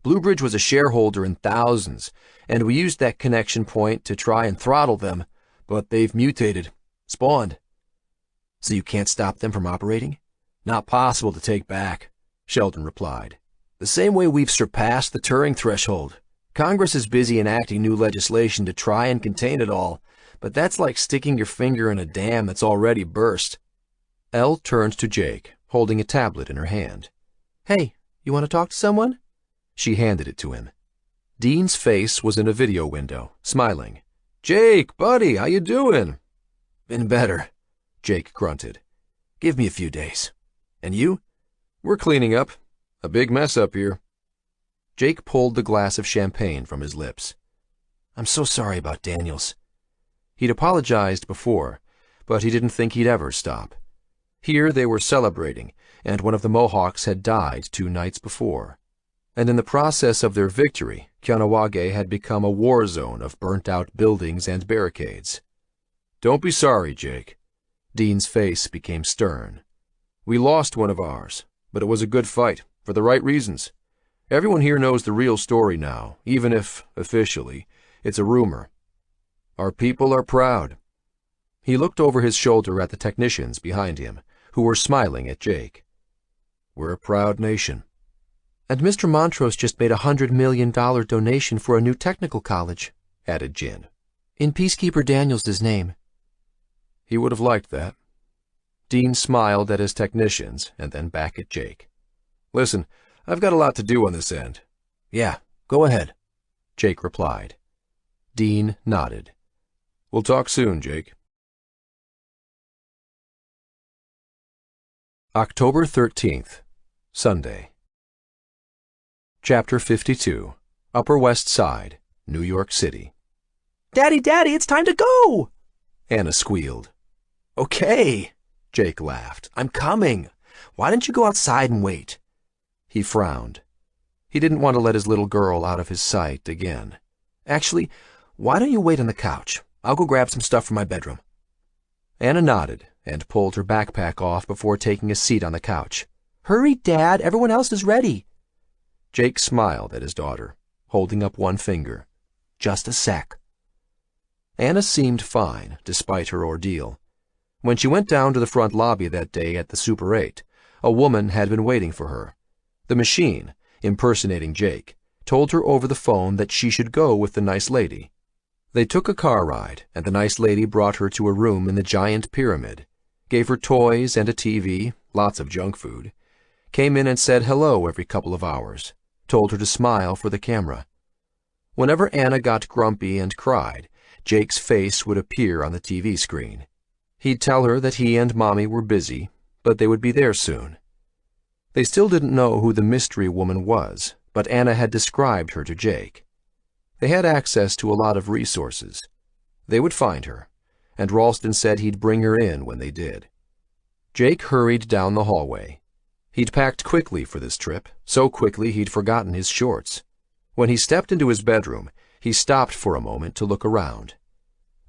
Bluebridge was a shareholder in thousands, and we used that connection point to try and throttle them, but they've mutated, spawned." "So you can't stop them from operating?" "Not possible to take back," Sheldon replied. "The same way we've surpassed the Turing threshold. Congress is busy enacting new legislation to try and contain it all, but that's like sticking your finger in a dam that's already burst." Elle turned to Jake, holding a tablet in her hand. "Hey, you want to talk to someone?" She handed it to him. Dean's face was in a video window, smiling. "Jake, buddy, how you doing?" "Been better," Jake grunted. "Give me a few days. And you?" "We're cleaning up. A big mess up here." Jake pulled the glass of champagne from his lips. "I'm so sorry about Daniels." He'd apologized before, but he didn't think he'd ever stop. Here they were celebrating, and one of the Mohawks had died 2 nights before. and in the process of their victory, Kahnawake had become a war zone of burnt-out buildings and barricades. Don't be sorry, Jake. Dean's face became stern. We lost one of ours, but it was a good fight, for the right reasons. Everyone here knows the real story now, even if, officially, it's a rumor. Our people are proud. He looked over his shoulder at the technicians behind him, who were smiling at Jake. We're a proud nation. And Mr. Montrose just made a $100 million donation for a new technical college, added Jin. In Peacekeeper Daniels' name. He would have liked that. Dean smiled at his technicians and then back at Jake. Listen, I've got a lot to do on this end. Yeah, go ahead, Jake replied. Dean nodded. We'll talk soon, Jake. October 13th, Sunday. Chapter 52, Upper West Side, New York City. Daddy, Daddy, it's time to go! Anna squealed. Okay, Jake laughed. I'm coming. Why don't you go outside and wait? He frowned. He didn't want to let his little girl out of his sight again. Actually, why don't you wait on the couch? I'll go grab some stuff from my bedroom. Anna nodded and pulled her backpack off before taking a seat on the couch. Hurry, Dad. Everyone else is ready. Jake smiled at his daughter, holding up one finger. Just a sec. Anna seemed fine, despite her ordeal. When she went down to the front lobby that day at the Super 8, a woman had been waiting for her. The machine, impersonating Jake, told her over the phone that she should go with the nice lady. They took a car ride, and the nice lady brought her to a room in the giant pyramid, gave her toys and a TV, lots of junk food, came in and said hello every couple of hours, told her to smile for the camera. Whenever Anna got grumpy and cried, Jake's face would appear on the TV screen. He'd tell her that he and Mommy were busy, but they would be there soon. They still didn't know who the mystery woman was, but Anna had described her to Jake. They had access to a lot of resources. They would find her, and Ralston said he'd bring her in when they did. Jake hurried down the hallway. He'd packed quickly for this trip, so quickly he'd forgotten his shorts. When he stepped into his bedroom, he stopped for a moment to look around.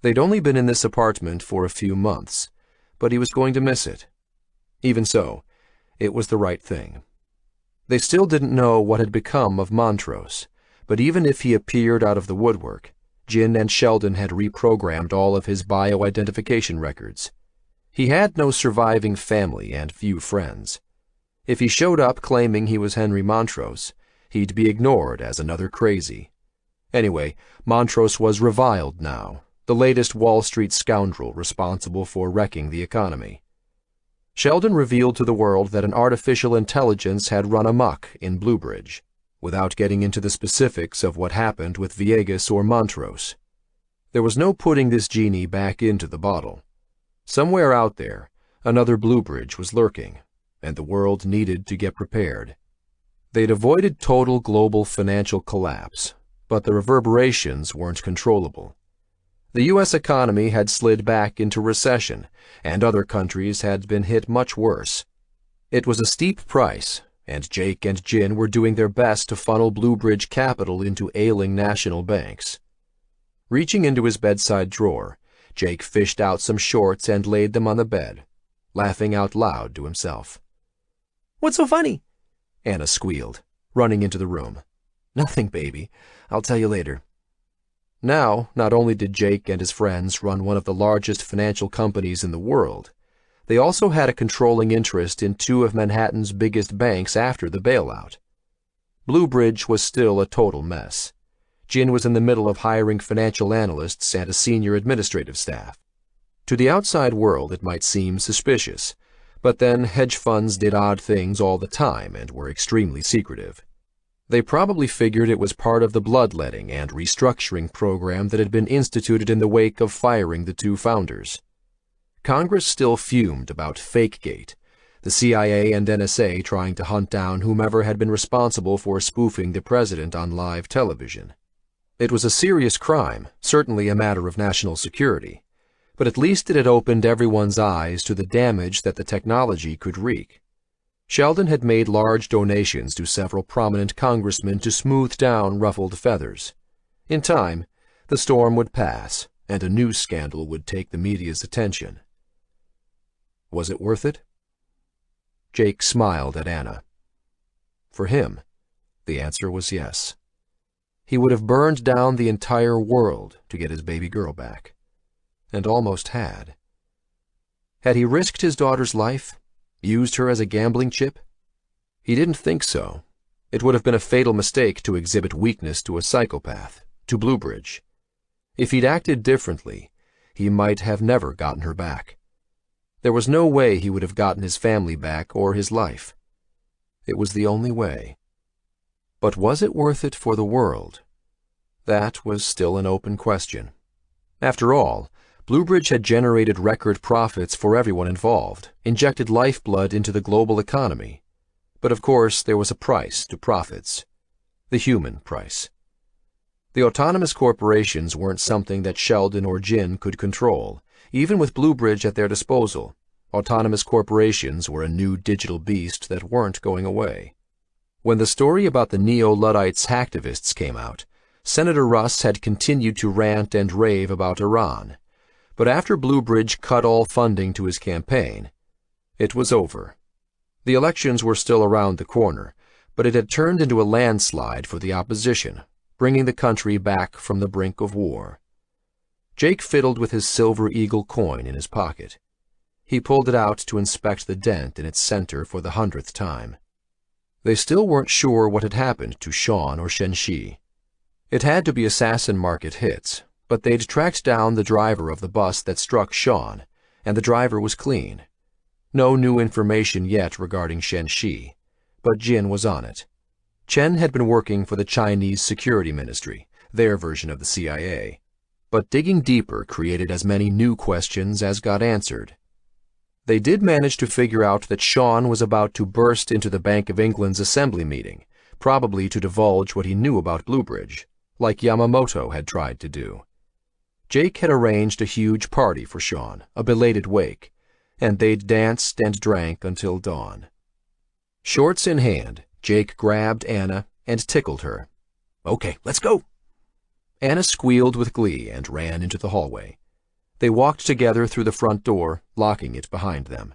They'd only been in this apartment for a few months, but he was going to miss it. Even so, it was the right thing. They still didn't know what had become of Montrose, but even if he appeared out of the woodwork, Jin and Sheldon had reprogrammed all of his bio-identification records. He had no surviving family and few friends. If he showed up claiming he was Henry Montrose, he'd be ignored as another crazy. Anyway, Montrose was reviled now, the latest Wall Street scoundrel responsible for wrecking the economy. Sheldon revealed to the world that an artificial intelligence had run amok in Bluebridge, without getting into the specifics of what happened with Villegas or Montrose. There was no putting this genie back into the bottle. Somewhere out there, another Bluebridge was lurking, and the world needed to get prepared. They'd avoided total global financial collapse, but the reverberations weren't controllable. The U.S. economy had slid back into recession, and other countries had been hit much worse. It was a steep price, and Jake and Jin were doing their best to funnel Bluebridge capital into ailing national banks. Reaching into his bedside drawer, Jake fished out some shorts and laid them on the bed, laughing out loud to himself. What's so funny? Anna squealed, running into the room. Nothing, baby. I'll tell you later. Now, not only did Jake and his friends run one of the largest financial companies in the world, they also had a controlling interest in two of Manhattan's biggest banks after the bailout. Bluebridge was still a total mess. Jin was in the middle of hiring financial analysts and a senior administrative staff. To the outside world it might seem suspicious, but then hedge funds did odd things all the time and were extremely secretive. They probably figured it was part of the bloodletting and restructuring program that had been instituted in the wake of firing the two founders. Congress still fumed about Fakegate, the CIA and NSA trying to hunt down whomever had been responsible for spoofing the president on live television. It was a serious crime, certainly a matter of national security, but at least it had opened everyone's eyes to the damage that the technology could wreak. Sheldon had made large donations to several prominent congressmen to smooth down ruffled feathers. In time, the storm would pass, and a new scandal would take the media's attention. Was it worth it? Jake smiled at Anna. For him, the answer was yes. He would have burned down the entire world to get his baby girl back, and almost had. Had he risked his daughter's life, used her as a gambling chip? He didn't think so. It would have been a fatal mistake to exhibit weakness to a psychopath, to Bluebridge. If he'd acted differently, he might have never gotten her back. There was no way he would have gotten his family back or his life. It was the only way. But was it worth it for the world? That was still an open question. After all, Bluebridge had generated record profits for everyone involved, injected lifeblood into the global economy. But of course, there was a price to profits. The human price. The autonomous corporations weren't something that Sheldon or Jin could control. Even with Bluebridge at their disposal, autonomous corporations were a new digital beast that weren't going away. When the story about the Neo-Luddites hacktivists came out, Senator Russ had continued to rant and rave about Iran. But after Bluebridge cut all funding to his campaign, it was over. The elections were still around the corner, but it had turned into a landslide for the opposition, bringing the country back from the brink of war. Jake fiddled with his silver eagle coin in his pocket. He pulled it out to inspect the dent in its center for the 100th time. They still weren't sure what had happened to Sean or Shenxi. It had to be Assassin Market hits, but they'd tracked down the driver of the bus that struck Sean, and the driver was clean. No new information yet regarding Shenxi, but Jin was on it. Chen had been working for the Chinese Security Ministry, their version of the CIA. But digging deeper created as many new questions as got answered. They did manage to figure out that Sean was about to burst into the Bank of England's assembly meeting, probably to divulge what he knew about Bluebridge, like Yamamoto had tried to do. Jake had arranged a huge party for Sean, a belated wake, and they'd danced and drank until dawn. Shorts in hand, Jake grabbed Anna and tickled her. "Okay, let's go." Anna squealed with glee and ran into the hallway. They walked together through the front door, locking it behind them.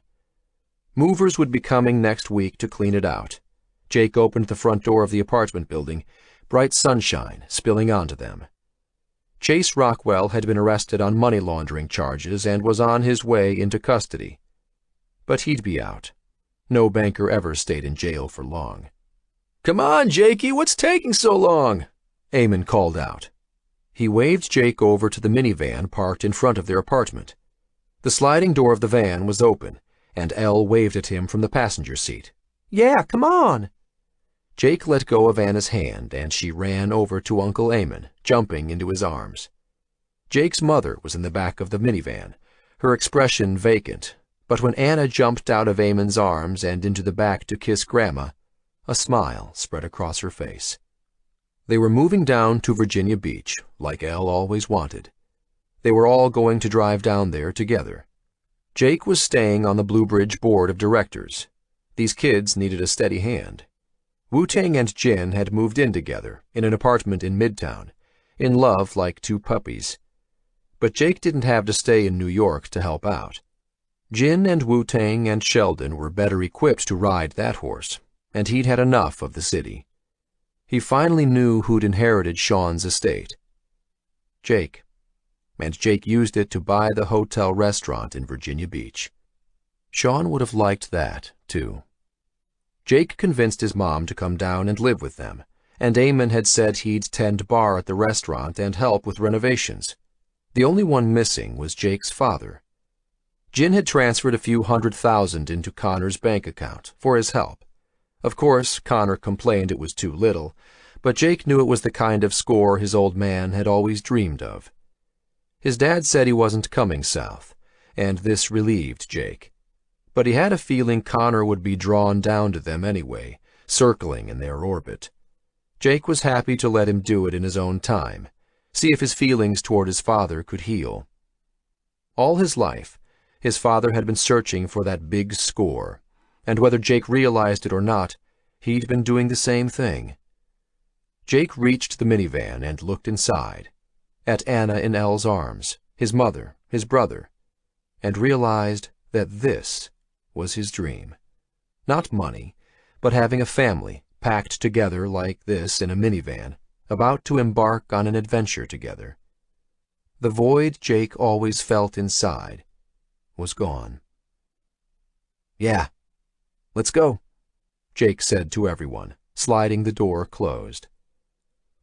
Movers would be coming next week to clean it out. Jake opened the front door of the apartment building, bright sunshine spilling onto them. Chase Rockwell had been arrested on money laundering charges and was on his way into custody. But he'd be out. No banker ever stayed in jail for long. "Come on, Jakey, what's taking so long?" Eamon called out. He waved Jake over to the minivan parked in front of their apartment. The sliding door of the van was open, and Elle waved at him from the passenger seat. "Yeah, come on." Jake let go of Anna's hand, and she ran over to Uncle Eamon, jumping into his arms. Jake's mother was in the back of the minivan, her expression vacant, but when Anna jumped out of Eamon's arms and into the back to kiss Grandma, a smile spread across her face. They were moving down to Virginia Beach, like Elle always wanted. They were all going to drive down there together. Jake was staying on the Bluebridge board of directors. These kids needed a steady hand. Wu-Tang and Jin had moved in together, in an apartment in Midtown, in love like two puppies. But Jake didn't have to stay in New York to help out. Jin and Wu-Tang and Sheldon were better equipped to ride that horse, and he'd had enough of the city. He finally knew who'd inherited Sean's estate. Jake. And Jake used it to buy the hotel restaurant in Virginia Beach. Sean would have liked that, too. Jake convinced his mom to come down and live with them, and Eamon had said he'd tend bar at the restaurant and help with renovations. The only one missing was Jake's father. Jin had transferred a few $100,000 into Connor's bank account for his help. Of course, Connor complained it was too little, but Jake knew it was the kind of score his old man had always dreamed of. His dad said he wasn't coming south, and this relieved Jake. But he had a feeling Connor would be drawn down to them anyway, circling in their orbit. Jake was happy to let him do it in his own time, see if his feelings toward his father could heal. All his life, his father had been searching for that big score, and whether Jake realized it or not, he'd been doing the same thing. Jake reached the minivan and looked inside, at Anna in Elle's arms, his mother, his brother, and realized that this was his dream. Not money, but having a family packed together like this in a minivan, about to embark on an adventure together. The void Jake always felt inside was gone. "Yeah, let's go," Jake said to everyone, sliding the door closed.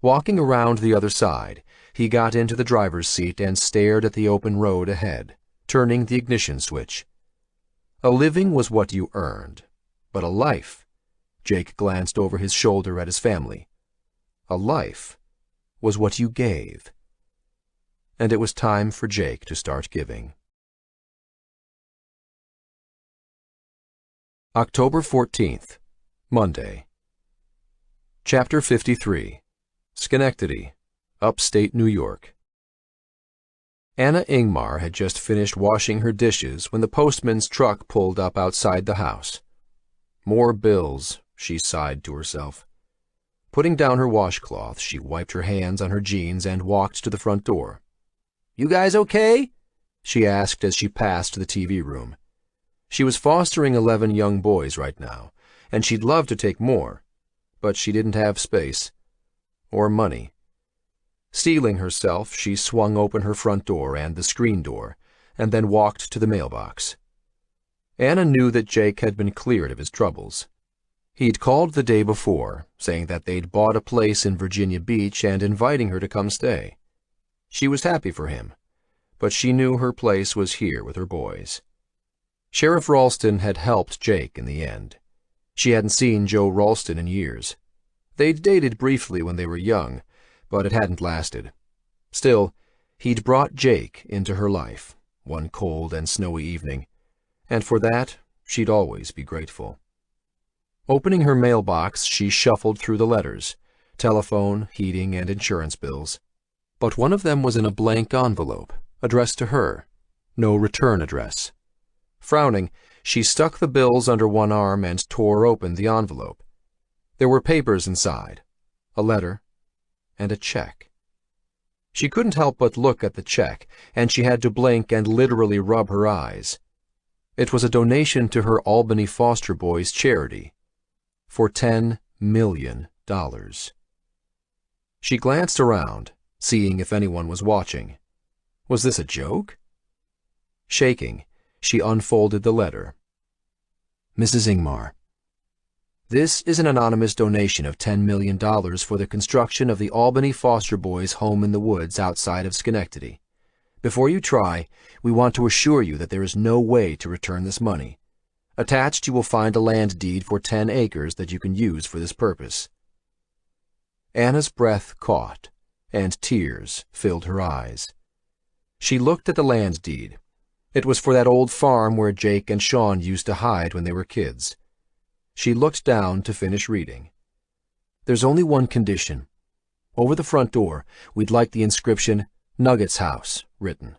Walking around the other side, he got into the driver's seat and stared at the open road ahead, turning the ignition switch. A living was what you earned, but a life, Jake glanced over his shoulder at his family, a life was what you gave. And it was time for Jake to start giving. October 14th, Monday. Chapter 53. Schenectady, upstate New York. Anna Ingmar had just finished washing her dishes when the postman's truck pulled up outside the house. More bills, she sighed to herself. Putting down her washcloth, she wiped her hands on her jeans and walked to the front door. "You guys okay?" she asked as she passed the TV room. She was fostering 11 young boys right now, and she'd love to take more, but she didn't have space or money. Steeling herself, she swung open her front door and the screen door, and then walked to the mailbox. Anna knew that Jake had been cleared of his troubles. He'd called the day before, saying that they'd bought a place in Virginia Beach and inviting her to come stay. She was happy for him, but she knew her place was here with her boys. Sheriff Ralston had helped Jake in the end. She hadn't seen Joe Ralston in years. They'd dated briefly when they were young, but it hadn't lasted. Still, he'd brought Jake into her life, one cold and snowy evening, and for that she'd always be grateful. Opening her mailbox, she shuffled through the letters, telephone, heating, and insurance bills. But one of them was in a blank envelope, addressed to her, no return address. Frowning, she stuck the bills under one arm and tore open the envelope. There were papers inside, a letter, and a check. She couldn't help but look at the check, and she had to blink and literally rub her eyes. It was a donation to her Albany Foster Boys charity for $10 million. She glanced around, seeing if anyone was watching. Was this a joke? Shaking, she unfolded the letter. Mrs. Ingmar, this is an anonymous donation of $10 million for the construction of the Albany Foster Boys' home in the woods outside of Schenectady. Before you try, we want to assure you that there is no way to return this money. Attached, you will find a land deed for 10 acres that you can use for this purpose. Anna's breath caught, and tears filled her eyes. She looked at the land deed. It was for that old farm where Jake and Sean used to hide when they were kids. She looked down to finish reading. There's only one condition. Over the front door, we'd like the inscription, Nuggets House, written.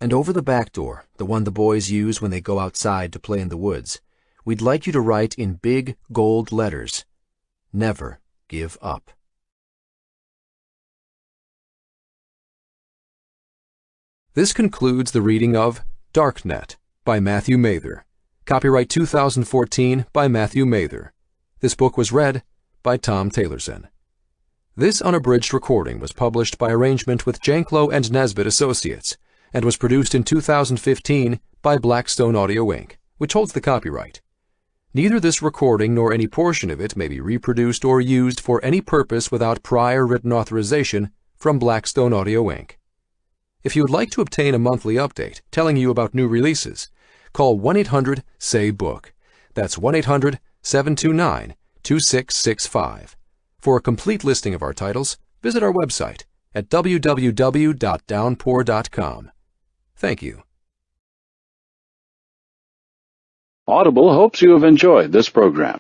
And over the back door, the one the boys use when they go outside to play in the woods, we'd like you to write in big gold letters, Never give up. This concludes the reading of Darknet by Matthew Mather. Copyright 2014 by Matthew Mather. This book was read by Tom Taylorson. This unabridged recording was published by arrangement with Janklow and Nesbitt Associates and was produced in 2015 by Blackstone Audio Inc., which holds the copyright. Neither this recording nor any portion of it may be reproduced or used for any purpose without prior written authorization from Blackstone Audio Inc. If you would like to obtain a monthly update telling you about new releases, call 1-800-SAY-BOOK. That's 1-800-729-2665. For a complete listing of our titles, visit our website at www.downpour.com. Thank you. Audible hopes you have enjoyed this program.